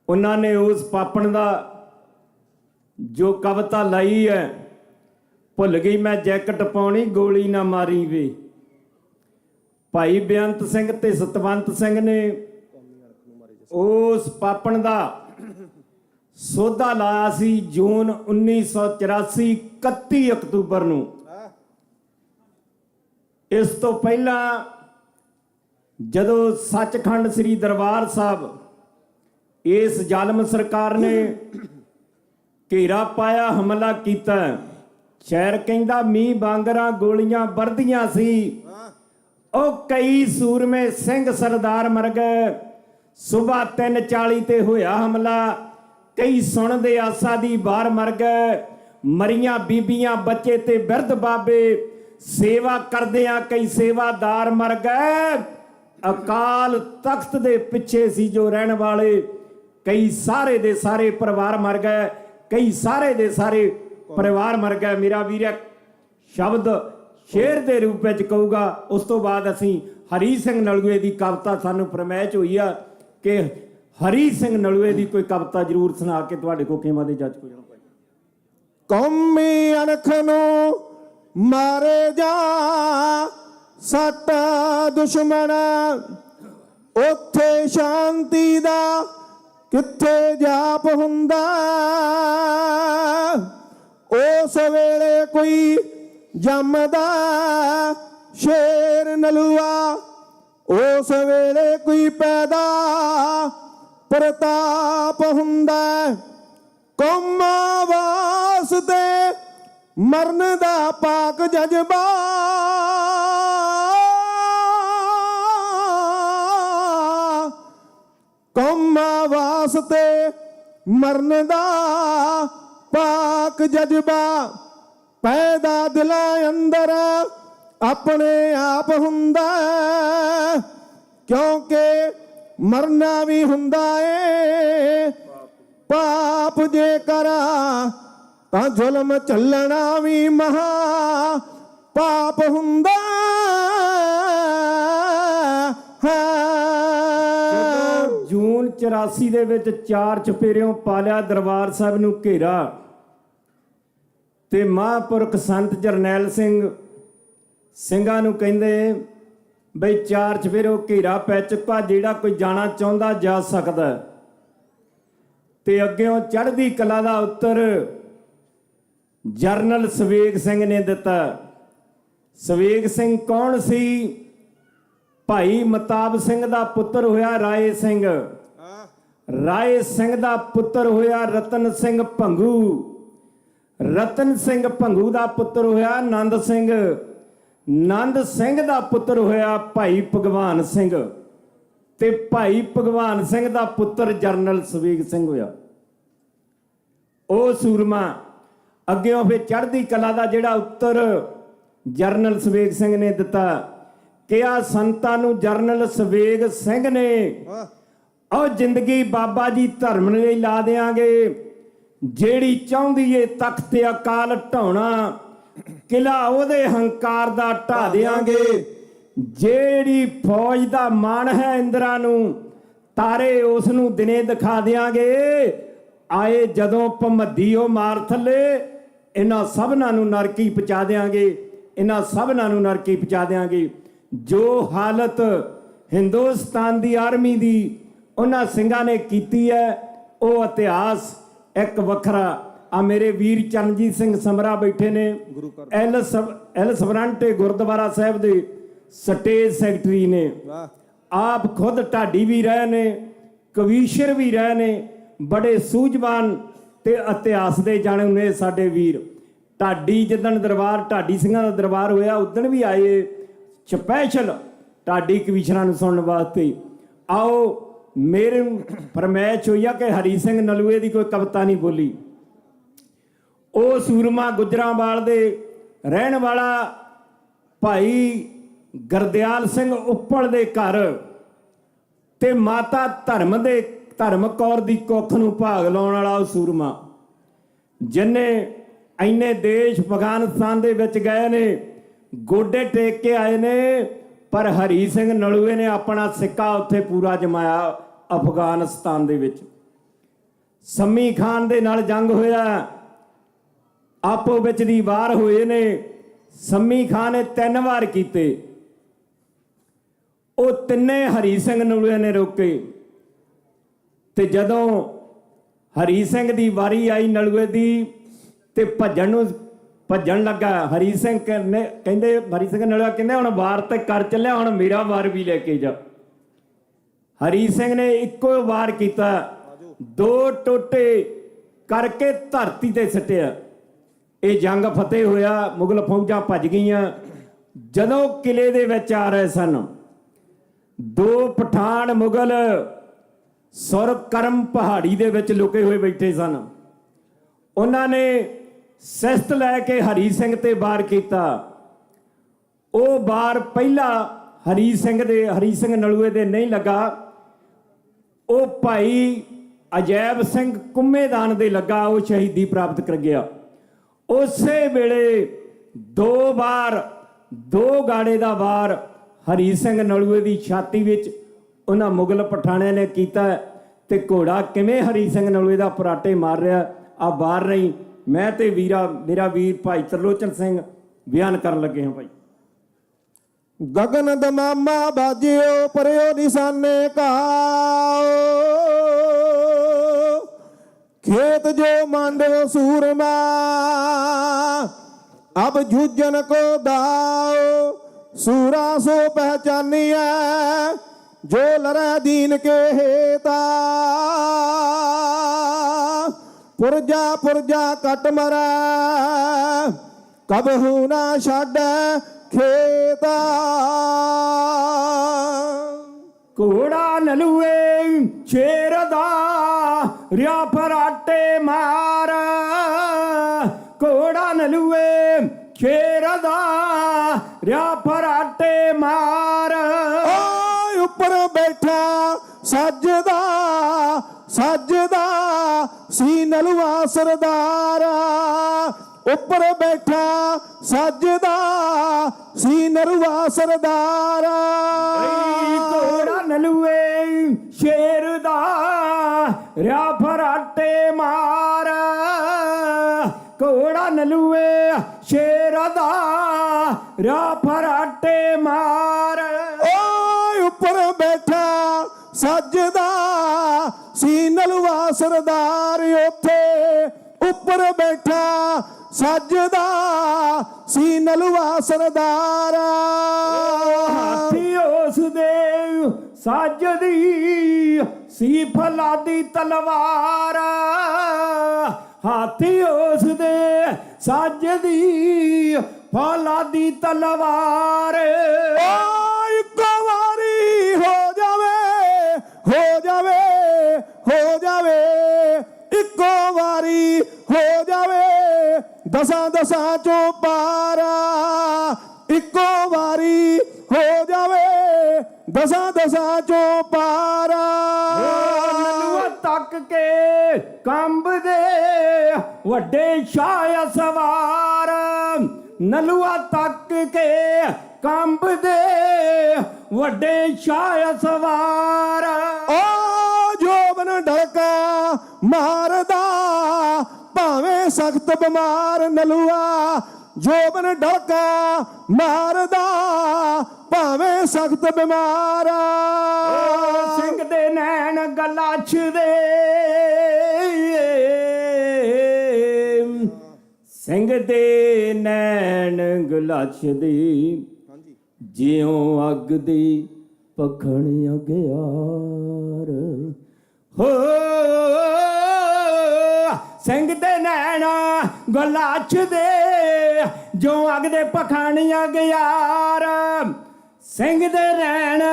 ਉਹਨਾਂ ਨੇ ਉਸ ਪਾਪਣ ਦਾ ਜੋ ਕਵਿਤਾ ਲਾਈ ਹੈ, ਭੁੱਲ ਗਈ ਮੈਂ ਜੈਕਟ ਪਾਉਣੀ ਗੋਲੀ ਨਾ ਮਾਰੀ ਵੇ। ਭਾਈ ਬੇਅੰਤ ਸਿੰਘ ਤੇ ਸਤਵੰਤ ਸਿੰਘ ਨੇ ਉਸ ਪਾਪਣ ਦਾ ਸੋਧਾ ਲਾਇਆ ਸੀ ਜੂਨ 1984 31 ਅਕਤੂਬਰ ਨੂੰ। ਇਸ ਤੋਂ ਪਹਿਲਾਂ ਜਦੋਂ ਸੱਚਖੰਡ ਸ੍ਰੀ ਦਰਬਾਰ ਸਾਹਿਬ ਇਸ ਜ਼ਾਲਮ ਸਰਕਾਰ ਨੇ ਘੇਰਾ ਪਾਇਆ, ਹਮਲਾ ਕੀਤਾ, ਸ਼ਹਿਰ ਕਹਿੰਦਾ ਮੀਂਹ ਵਾਂਗਰਾਂ ਗੋਲੀਆਂ ਵਰਦੀਆਂ ਸੀ, ਉਹ ਕਈ ਸੂਰਮੇ ਸਿੰਘ ਸਰਦਾਰ ਮਰ ਗਏ। ਸੁਬਾ 3:40 ਤੇ ਹੋਇਆ ਹਮਲਾ, ਕਈ ਸੁਣਦੇ ਆਸਾ ਦੀ ਬਾਹਰ ਮਰ ਗਏ। ਮਰੀਆਂ ਬੀਬੀਆਂ ਬੱਚੇ ਤੇ ਬਿਰਧ ਬਾਬੇ, ਸੇਵਾ ਕਰਦਿਆਂ ਕਈ ਸੇਵਾਦਾਰ ਮਰ ਗਏ। ਅਕਾਲ ਤਖਤ ਦੇ ਪਿੱਛੇ ਸੀ ਜੋ ਰਹਿਣ ਵਾਲੇ, ਕਈ ਸਾਰੇ ਦੇ ਸਾਰੇ ਪਰਿਵਾਰ ਮਰ ਗਏ, ਕਈ ਸਾਰੇ ਦੇ ਸਾਰੇ ਪਰਿਵਾਰ ਮਰ ਗਏ। ਮੇਰਾ ਵੀਰ ਸ਼ਬਦ ਸ਼ੇਰ ਦੇ ਰੂਪ ਵਿੱਚ ਕਹੂਗਾ, ਉਸ ਤੋਂ ਬਾਅਦ ਅਸੀਂ ਹਰੀ ਸਿੰਘ ਨਲੂਏ ਦੀ ਕਵਿਤਾ ਸਾਨੂੰ ਫਰਮਾਇਸ਼ ਹੋਈ ਆ ਕਿ ਹਰੀ ਸਿੰਘ ਨਲੂਏ ਦੀ ਕੋਈ ਕਵਿਤਾ ਜ਼ਰੂਰ ਸੁਣਾ ਕੇ ਤੁਹਾਡੇ ਕੋਲ ਖੇਮਾ ਦੇ ਜੱਜ ਕੋ ਜਾਣਾ ਭਾਈ। ਕੌਮੀ ਅਣਖ ਨੂੰ ਮਾਰੇ ਜਾ ਸੱਟ ਦੁਸ਼ਮਣ, ਉੱਥੇ ਸ਼ਾਂਤੀ ਦਾ ਕਿੱਥੇ ਜਾਪ ਹੁੰਦਾ। ਉਸ ਵੇਲੇ ਕੋਈ ਜੰਮਦਾ ਸ਼ੇਰ ਨਲੂਆ, ਉਸ ਵੇਲੇ ਕੋਈ ਪੈਦਾ ਪ੍ਰਤਾਪ ਹੁੰਦਾ। ਕੌਮਾਂ ਵਾਸਤੇ ਮਰਨ ਦਾ ਪਾਕ ਜਜ਼ਬਾ, ਕੌਮਾਂ ਵਾਸਤੇ ਮਰਨ ਦਾ ਪਾਕ ਜਜ਼ਬਾ ਪੈਦਾ ਦਿਲਾਂ ਅੰਦਰ ਆਪਣੇ ਆਪ ਹੁੰਦਾ, ਕਿਉਂਕਿ ਮਰਨਾ ਵੀ ਹੁੰਦਾ ਏ ਪਾਪ ਜੇ ਕਰਾਂ ਤਾਂ ਜ਼ੁਲਮ ਝੱਲਣਾ ਵੀ ਮਹਾ ਪਾਪ ਹੁੰਦਾ ਹੈ। ਜੂਨ 84 ਦੇ ਵਿੱਚ 4 ਚੁਫੇਰਿਓਂ ਪਾ ਲਿਆ ਦਰਬਾਰ ਸਾਹਿਬ ਨੂੰ ਘੇਰਾ, ਤੇ ਮਹਾਂਪੁਰਖ ਸੰਤ ਜਰਨੈਲ ਸਿੰਘ ਸਿੰਘਾਂ ਨੂੰ ਕਹਿੰਦੇ ਬਈ 4 ਚੁਫੇਰਿਓਂ ਘੇਰਾ ਪੈ ਚੁੱਕਾ, ਜਿਹੜਾ ਕੋਈ ਜਾਣਾ ਚਾਹੁੰਦਾ ਜਾ ਸਕਦਾ। ਤੇ ਅੱਗਿਓਂ ਚੜ੍ਹਦੀ ਕਲਾ ਦਾ ਉੱਤਰ ਜਰਨਲ ਸਵੇਗ ਸਿੰਘ ਨੇ ਦਿੱਤਾ। ਸਵੇਗ ਸਿੰਘ ਕੌਣ ਸੀ? ਭਾਈ ਮਤਾਬ ਸਿੰਘ ਦਾ ਪੁੱਤਰ ਹੋਇਆ ਰਾਏ ਸਿੰਘ, ਰਾਏ ਸਿੰਘ ਦਾ ਪੁੱਤਰ ਹੋਇਆ ਰਤਨ ਸਿੰਘ ਭੰਗੂ, ਰਤਨ ਸਿੰਘ ਭੰਗੂ ਦਾ ਪੁੱਤਰ ਹੋਇਆ ਆਨੰਦ ਸਿੰਘ, ਨੰਦ ਸਿੰਘ ਦਾ ਪੁੱਤਰ ਹੋਇਆ ਭਾਈ ਭਗਵਾਨ ਸਿੰਘ, ਤੇ ਭਾਈ ਭਗਵਾਨ ਸਿੰਘ ਦਾ ਪੁੱਤਰ ਜਰਨਲ ਸਵੇਗ ਸਿੰਘ ਹੋਇਆ। ਉਹ ਸੂਰਮਾ ਅੱਗਿਓਂ ਫਿਰ ਚੜ੍ਹਦੀ ਕਲਾ ਦਾ ਜਿਹੜਾ ਉੱਤਰ ਜਰਨਲ ਸਵੇਗ ਸਿੰਘ ਨੇ ਦਿੱਤਾ, ਕਿਹਾ ਸੰਤਾਂ ਨੂੰ ਜਰਨਲ ਸਵੇਗ ਸਿੰਘ ਨੇ ਉਹ ਜ਼ਿੰਦਗੀ ਬਾਬਾ ਜੀ ਧਰਮ ਲਈ ਲਾ ਦਿਆਂਗੇ, ਜਿਹੜੀ ਚਾਹੁੰਦੀ ਏ ਤਖਤ ਅਕਾਲ ਢਾਉਣਾ, ਕਿਲਾ ਉਹਦੇ ਹੰਕਾਰ ਦਾ ਢਾ ਦਿਆਂਗੇ, ਜਿਹੜੀ ਫੌਜ ਦਾ ਮਾਣ ਹੈ ਇੰਦਰਾ ਨੂੰ, ਤਾਰੇ ਉਸ ਨੂੰ ਦਿਨੇ ਦਿਖਾ ਦਿਆਂਗੇ, ਆਏ ਜਦੋਂ ਭਮੱਦੀ ਉਹ ਮਾਰ ਥੱਲੇ, ਇਹਨਾਂ ਸਭਨਾਂ ਨੂੰ ਨਰਕੀ ਪਹੁੰਚਾ ਦਿਆਂਗੇ, ਇਹਨਾਂ ਸਭਨਾਂ ਨੂੰ ਨਰਕੀ ਪਹੁੰਚਾ ਦਿਆਂਗੇ। ਜੋ ਹਾਲਤ ਹਿੰਦੁਸਤਾਨ ਦੀ ਆਰਮੀ ਦੀ ਉਹਨਾਂ ਸਿੰਘਾਂ ਨੇ ਕੀਤੀ ਹੈ, ਉਹ ਇਤਿਹਾਸ ਇੱਕ ਵੱਖਰਾ। ਆ ਮੇਰੇ ਵੀਰ ਚਰਨਜੀਤ ਸਿੰਘ ਸਮਰਾ ਬੈਠੇ ਨੇ, ਐਲ ਸਵਰੰਟੇ ਗੁਰਦੁਆਰਾ ਸਾਹਿਬ ਦੇ ਸਟੇਜ ਸੈਕਟਰੀ ਨੇ, ਆਪ ਖੁਦ ਢਾਡੀ ਵੀ ਰਹੇ ਨੇ, ਕਵੀਸ਼ਰ ਵੀ ਰਹੇ ਨੇ, ਬੜੇ ਸੂਝਵਾਨ ਤੇ ਇਤਿਹਾਸ ਦੇ ਜਾਣੇ ਨੇ ਸਾਡੇ ਵੀਰ। ਢਾਡੀ ਜਿੱਦਣ ਦਰਬਾਰ ਢਾਡੀ ਸਿੰਘਾਂ ਦਾ ਦਰਬਾਰ ਹੋਇਆ ਉਦਣ ਵੀ ਆਏ ਸਪੈਸ਼ਲ ਢਾਡੀ ਕਵੀਸ਼ਰਾਂ ਨੂੰ ਸੁਣਨ ਵਾਸਤੇ। ਆਓ ਮੇਰੇ ਫਰਮਾਇਸ਼ ਹੋਈ ਆ ਕਿ ਹਰੀ ਸਿੰਘ ਨਲੂਏ ਦੀ ਕੋਈ ਕਵਿਤਾ ਨਹੀਂ ਬੋਲੀ। ਉਹ ਸੂਰਮਾ ਗੁਜਰਾਂਵਾਲ ਦੇ ਰਹਿਣ ਵਾਲਾ ਭਾਈ ਗੁਰਦਿਆਲ ਸਿੰਘ ਉੱਪਲ ਦੇ ਘਰ ਤੇ ਮਾਤਾ ਧਰਮ ਕੌਰ ਦੀ ਕੁੱਖ ਨੂੰ ਭਾਗ ਲਾਉਣ ਵਾਲਾ ਉਹ ਸੂਰਮਾ, ਜਿਨੇ ਇੰਨੇ ਦੇਸ਼ ਅਫਗਾਨਿਸਤਾਨ ਦੇ ਵਿੱਚ ਗਏ ਨੇ, ਗੋਡੇ ਟੇਕ ਕੇ ਆਏ ਨੇ, ਪਰ ਹਰੀ ਸਿੰਘ ਨਲੂਏ ਨੇ ਆਪਣਾ ਸਿੱਕਾ ਉੱਥੇ ਪੂਰਾ ਜਮਾਇਆ ਅਫਗਾਨਿਸਤਾਨ ਦੇ ਵਿੱਚ। ਸੰਮੀ ਖਾਨ ਦੇ ਨਾਲ ਜੰਗ ਹੋਇਆ, ਆਪੋ ਵਿੱਚ ਦੀ ਵਾਰ ਹੋਏ ਨੇ, ਸੰਮੀ ਖਾਨ ਨੇ 3 ਵਾਰ ਕੀਤੇ, ਉਹ ਤਿੰਨੇ ਹਰੀ ਸਿੰਘ ਨਲੂਏ ਨੇ ਰੋਕੇ। ਤੇ ਜਦੋਂ ਹਰੀ ਸਿੰਘ ਦੀ ਵਾਰੀ ਆਈ ਨਲੂਏ ਦੀ ਤੇ ਭੱਜਣ ਲੱਗਾ, ਹਰੀ ਸਿੰਘ ਹਰੀ ਸਿੰਘ ਨਲੂਆ ਕਹਿੰਦੇ ਹੁਣ ਵਾਰ ਤੇ ਕਰ ਚੱਲਿਆ, ਹੁਣ ਮੇਰਾ ਵਾਰ ਵੀ ਲੈ ਕੇ ਜਾ। ਹਰੀ ਸਿੰਘ ਨੇ ਇੱਕੋ ਵਾਰ ਕੀਤਾ, 2 ਟੋਟੇ ਕਰਕੇ ਧਰਤੀ ਤੇ ਸੱਟਿਆ। ਇਹ ਜੰਗ ਫਤਿਹ ਹੋਇਆ, ਮੁਗਲ ਫੌਜਾਂ ਭੱਜ ਗਈਆਂ। ਜਦੋਂ ਕਿਲੇ ਦੇ ਵਿੱਚ ਆ ਰਹੇ ਸਨ, 2 ਪਠਾਨ ਮੁਗਲ ਸੁਰਕਰਮ ਪਹਾੜੀ ਦੇ ਵਿੱਚ ਲੁਕੇ ਹੋਏ ਬੈਠੇ ਸਨ। ਉਹਨਾਂ ਨੇ ਸਿਸਤ ਲੈ ਕੇ ਹਰੀ ਸਿੰਘ ਤੇ ਵਾਰ ਕੀਤਾ। ਉਹ ਵਾਰ ਪਹਿਲਾ ਹਰੀ ਸਿੰਘ ਨਲੂਏ ਦੇ ਨਹੀਂ ਲੱਗਾ, ਉਹ ਭਾਈ ਅਜੈਬ ਸਿੰਘ ਕੁੰਮੇਦਾਨ ਦੇ ਲੱਗਾ, ਉਹ ਸ਼ਹੀਦੀ ਪ੍ਰਾਪਤ ਕਰ ਗਿਆ। ਉਸੇ ਵੇਲੇ 2 ਵਾਰ 2 ਗਾੜੇ ਦਾ ਵਾਰ ਹਰੀ ਸਿੰਘ ਨਲੂਏ ਦੀ ਛਾਤੀ ਵਿੱਚ ਉਹਨਾਂ ਮੁਗਲ ਪਠਾਣਿਆਂ ਨੇ ਕੀਤਾ। ਤੇ ਘੋੜਾ ਕਿਵੇਂ ਹਰੀ ਸਿੰਘ ਨਲੂਏ ਦਾ ਪਰਾਟੇ ਮਾਰ ਰਿਹਾ, ਆ ਬਾਹਰ ਨਹੀਂ, ਮੈਂ ਤੇ ਮੇਰਾ ਵੀਰ ਭਾਈ ਤਰਲੋਚਨ ਸਿੰਘ ਬਿਆਨ ਕਰਨ ਲੱਗੇ ਹਾਂ। ਭਾਈ ਗਗਨ ਦਮਾਮਾ ਬਾਜਿਓ ਪਰਿਓ ਨਿਸ਼ਾਨੇ ਕਾਓ, खेत जो मांडो सूरमा अब जूझन को दाओ, सूरा सो पहचानिया जो लड़ा दीन के हेता, पुरजा पुरजा कट मरा कबहू ना छड़ खेता। घोड़ा नलूए शेर दा रिया फराटे मार, घोड़ा नलूए शेर दा रिया फराटे मार। ऊपर बैठा सजदा सजदा सी नलुआ सरदारा, ऊपर बैठा सजदा सी नलुआ सरदारा। घोड़ा नलुए शेर दा रिया फराटे मार, घोड़ा नलुए शेर दा रिया फराटे मार। ऊपर बैठा सजदा सी नलुआ सरदार, उथे ऊपर बैठा सजदा सी नलुआ सरदार। हाथी उस दे सजदी सी फलादी तलवार, हाथी उस दे सजदी ਫੌਲਾਦੀ ਤਲਵਾਰ ਇੱਕੋ ਵਾਰੀ ਹੋ ਜਾਵੇ ਹੋ ਜਾਵੇ ਹੋ ਜਾਵੇ ਇੱਕੋ ਵਾਰੀ ਹੋ ਜਾਵੇ ਦਸਾਂ ਦਸਾਂ ਚੋਂ ਪਾਰਾ ਇੱਕੋ ਵਾਰੀ ਹੋ ਜਾਵੇ ਦਸਾਂ ਦਸਾਂ ਚੋਂ ਪਾਰਾ ਨਲੂਆ ਤੱਕ ਕੇ ਕੰਬਦੇ ਵੱਡੇ ਸ਼ਾਹ ਸਵਾਰ ਨਲੂਆ ਤੱਕ ਕੇ ਕੰਬਦੇ ਵੱਡੇ ਸ਼ਾਹ ਸਵਾਰ ਓ ਜੋਬਨ ਢਲਕਾ ਮਾਰਦਾ ਭਾਵੇਂ ਸਖਤ ਬਿਮਾਰ ਨਲੂਆ ਜੋਬਨ ਢਲਕਾ ਮਾਰਦਾ ਭਾਵੇਂ ਸਖਤ ਬਿਮਾਰ ਸਿੰਘ ਦੇ ਨੈਣ ਗਲਾਛ ਦੇ ਸਿੰਘ ਦੇ ਨੈਣ ਗਲਾਛ ਦੀ ਜਿਉਂ ਅੱਗ ਦੀ ਪਖਣ ਅਗਿਆਰ ਹੋ ਸਿੰਘ ਦੇ ਨੈਣਾ ਗਲਾਛ ਦੇ ਜੋ ਅੱਗ ਦੇ ਪਖਣ ਅਗਿਆਰ ਸਿੰਘ ਦੇ ਨੈਣ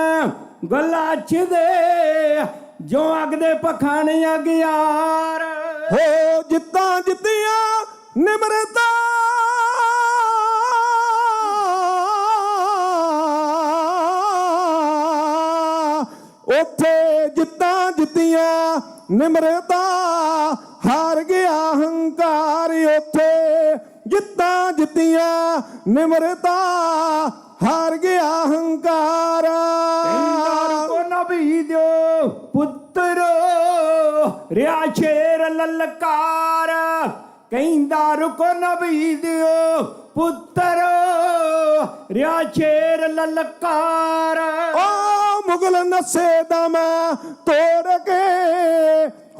ਗਲਾਛ ਦੇ ਜੋ ਅੱਗ ਦੇ ਪਖਣ ਅਗਿਆਰ ਹੋ ਜਿੱਤਾਂ ਜਿੱਤੀਆਂ ਨਿਮਰਤਾ ਉੱਥੇ ਜਿੱਤਾਂ ਜਿੱਤੀਆਂ ਨਿਮਰਤਾ ਹਾਰ ਗਿਆ ਹੰਕਾਰ ਉੱਥੇ ਜਿੱਤਾਂ ਜਿੱਤੀਆਂ ਨਿਮਰਤਾ ਹਾਰ ਗਿਆ ਹੰਕਾਰ ਕੋ ਨਬੀ ਦਿਓ ਪੁੱਤਰ ਰਿਆ ਸ਼ੇਰ ਲਲਕਾਰ ਕਹਿੰਦਾ ਰੁਕੋ ਨਬੀ ਦਿਓ ਪੁੱਤਰ ਰਿਆ ਸ਼ੇਰ ਲਲਕਾਰ ਓ ਮੁਗਲ ਨਸੇ ਦਮ ਤੋੜ ਕੇ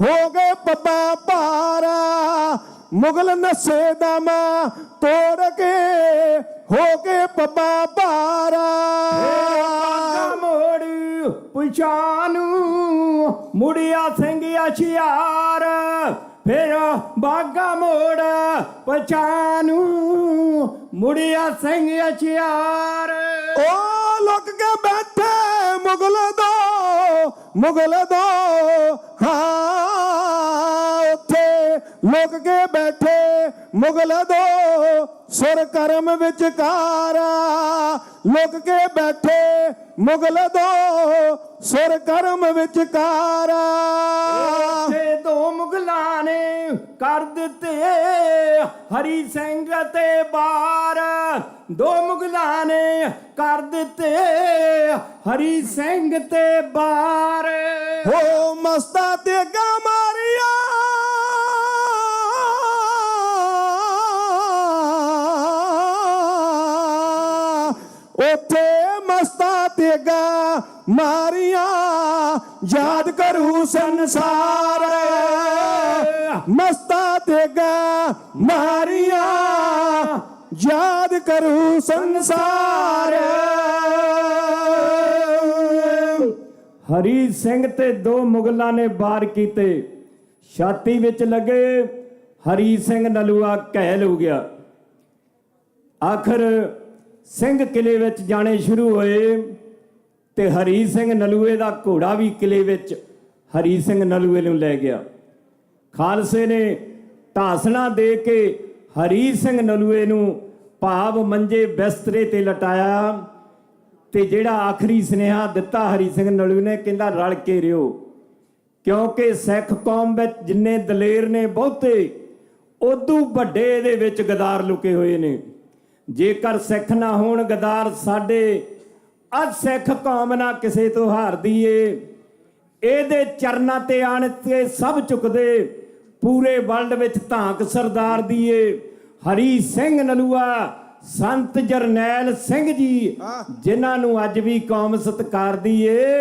ਹੋ ਗਏ ਪੱਪਾ ਭਾਰਾ ਮੁਗਲ ਨਸੇ ਦਮ ਤੋੜ ਕੇ ਹੋ ਗਏ ਪੱਪਾ ਭਾਰਾ ਮੋੜ ਪਛਾਨੂ ਮੁੜਿਆ ਸਿੰਘ ਅਛਿਆਰ ਫਿਰ ਬਾਗਾ ਮੋੜ ਪਛਾਨੂ ਮੁੜਿਆ ਸਿੰਘ ਅਛਿਆਰ ਓ ਲੁਕ ਕੇ ਬੈਠੇ ਮੁਗਲ ਦੋ ਹਾਂ ਉੱਥੇ ਲੁਕ ਕੇ ਬੈਠੇ ਮੁਗਲ ਦੋ ਸੁਰ ਕਰਮ ਵਿਚਕਾਰਾ ਲੁਕ ਕੇ ਬੈਠੇ ਮੁਗਲ ਦੋ ਸੁਰ ਕਰਮ ਵਿਚਕਾਰਾ ਤੇ ਦੋ ਮੁਗਲਾਂ ਨੇ ਕਰ ਦਿੱਤੇ ਹਰੀ ਸਿੰਘ ਤੇ ਬਾਰ ਦੋ ਮੁਗਲਾਂ ਨੇ ਕਰ ਦਿੱਤੇ ਹਰੀ ਸਿੰਘ ਤੇ ਬਾਰ ਹੋ ਮਸਤਾ ਤੇ ਗਾ ਮਾਰੀਆ ਉੱਥੇ ਮਸਤਾ ਤੇ ਗਾ ਮਾਰੀਆਂ ਯਾਦ ਕਰੂ ਸੰਸਾਰ ਮਸਤਾ ਤੇ ਗਾ ਮਾਰੀਆਂ ਯਾਦ ਕਰੂ ਸੰਸਾਰ ਹਰੀ ਸਿੰਘ ਤੇ ਦੋ ਮੁਗਲਾਂ ਨੇ ਵਾਰ ਕੀਤੇ ਛਾਤੀ ਵਿੱਚ ਲੱਗੇ ਹਰੀ ਸਿੰਘ ਨਲੂਆ ਘਾਇਲ ਹੋ ਗਿਆ ਆਖਰ ਸਿੰਘ ਕਿਲੇ ਵਿੱਚ ਜਾਣੇ ਸ਼ੁਰੂ ਹੋਏ ਤੇ ਹਰੀ ਸਿੰਘ ਨਲੂਏ ਦਾ ਘੋੜਾ ਵੀ ਕਿਲੇ ਵਿੱਚ ਹਰੀ ਸਿੰਘ ਨਲੂਏ ਨੂੰ ਲੈ ਗਿਆ ਖਾਲਸੇ ਨੇ ਢਾਸਣਾ ਦੇ ਕੇ ਹਰੀ ਸਿੰਘ ਨਲੂਏ ਨੂੰ ਭਾਵ ਮੰਜੇ ਬਿਸਤਰੇ ਤੇ ਲਟਾਇਆ ਤੇ ਜਿਹੜਾ ਆਖਰੀ ਸੁਨੇਹਾ ਦਿੱਤਾ ਹਰੀ ਸਿੰਘ ਨਲੂਏ ਨੇ ਕਹਿੰਦਾ ਰਲ ਕੇ ਰਿਓ ਕਿਉਂਕਿ ਸਿੱਖ ਕੌਮ ਵਿੱਚ ਜਿੰਨੇ ਦਲੇਰ ਨੇ ਬਹੁਤੇ ਉਦੋਂ ਵੱਡੇ ਇਹਦੇ ਵਿੱਚ ਗਦਾਰ ਲੁਕੇ ਹੋਏ ਨੇ ਜੇਕਰ ਸਿੱਖ ਨਾ ਹੋਣ ਗਦਾਰ ਸਾਡੇ ਅੱਜ ਸਿੱਖ ਕੌਮ ਨਾ ਕਿਸੇ ਤੋਂ ਹਾਰਦੀ ਏ ਇਹਦੇ ਚਰਨਾਂ ਤੇ ਆਣ ਤੇ ਸਭ ਝੁਕਦੇ ਪੂਰੇ ਵਰਲਡ ਵਿੱਚ ਧਾਕ ਸਰਦਾਰ ਦੀ ਏ ਹਰੀ ਸਿੰਘ ਨਲੂਆ ਸੰਤ ਜਰਨੈਲ ਸਿੰਘ ਜੀ ਜਿਨ੍ਹਾਂ ਨੂੰ ਅੱਜ ਵੀ ਕੌਮ ਸਤਿਕਾਰਦੀ ਏ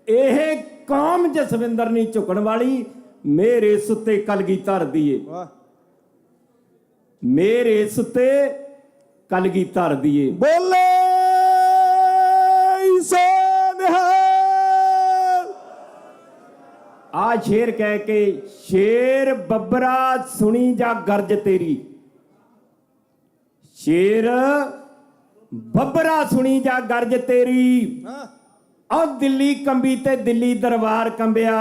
ਇਹ ਕੌਮ ਜਸਵਿੰਦਰ ਨਹੀਂ ਝੁਕਣ ਵਾਲੀ ਮੇਰੇ ਸੁੱਤੇ ਕਲਗੀਧਰ ਦੀ ਏ ਮੇਰੇ ਸੁੱਤੇ ਕਲਗੀਧਰ ਦੀ ਏ ਬੋਲੇ ਸੋ ਨਿਹਾਲ ਆ ਸ਼ੇਰ ਕਹਿ ਕੇ ਸ਼ੇਰ ਬੱਬਰਾ ਸੁਣੀ ਜਾ ਗਰਜ ਤੇਰੀ ਸ਼ੇਰ ਬੱਬਰਾ ਸੁਣੀ ਜਾ ਗਰਜ ਤੇਰੀ, ਔ ਦਿੱਲੀ ਕੰਬੀ ਤੇ ਦਿੱਲੀ ਦਰਬਾਰ ਕੰਬਿਆ।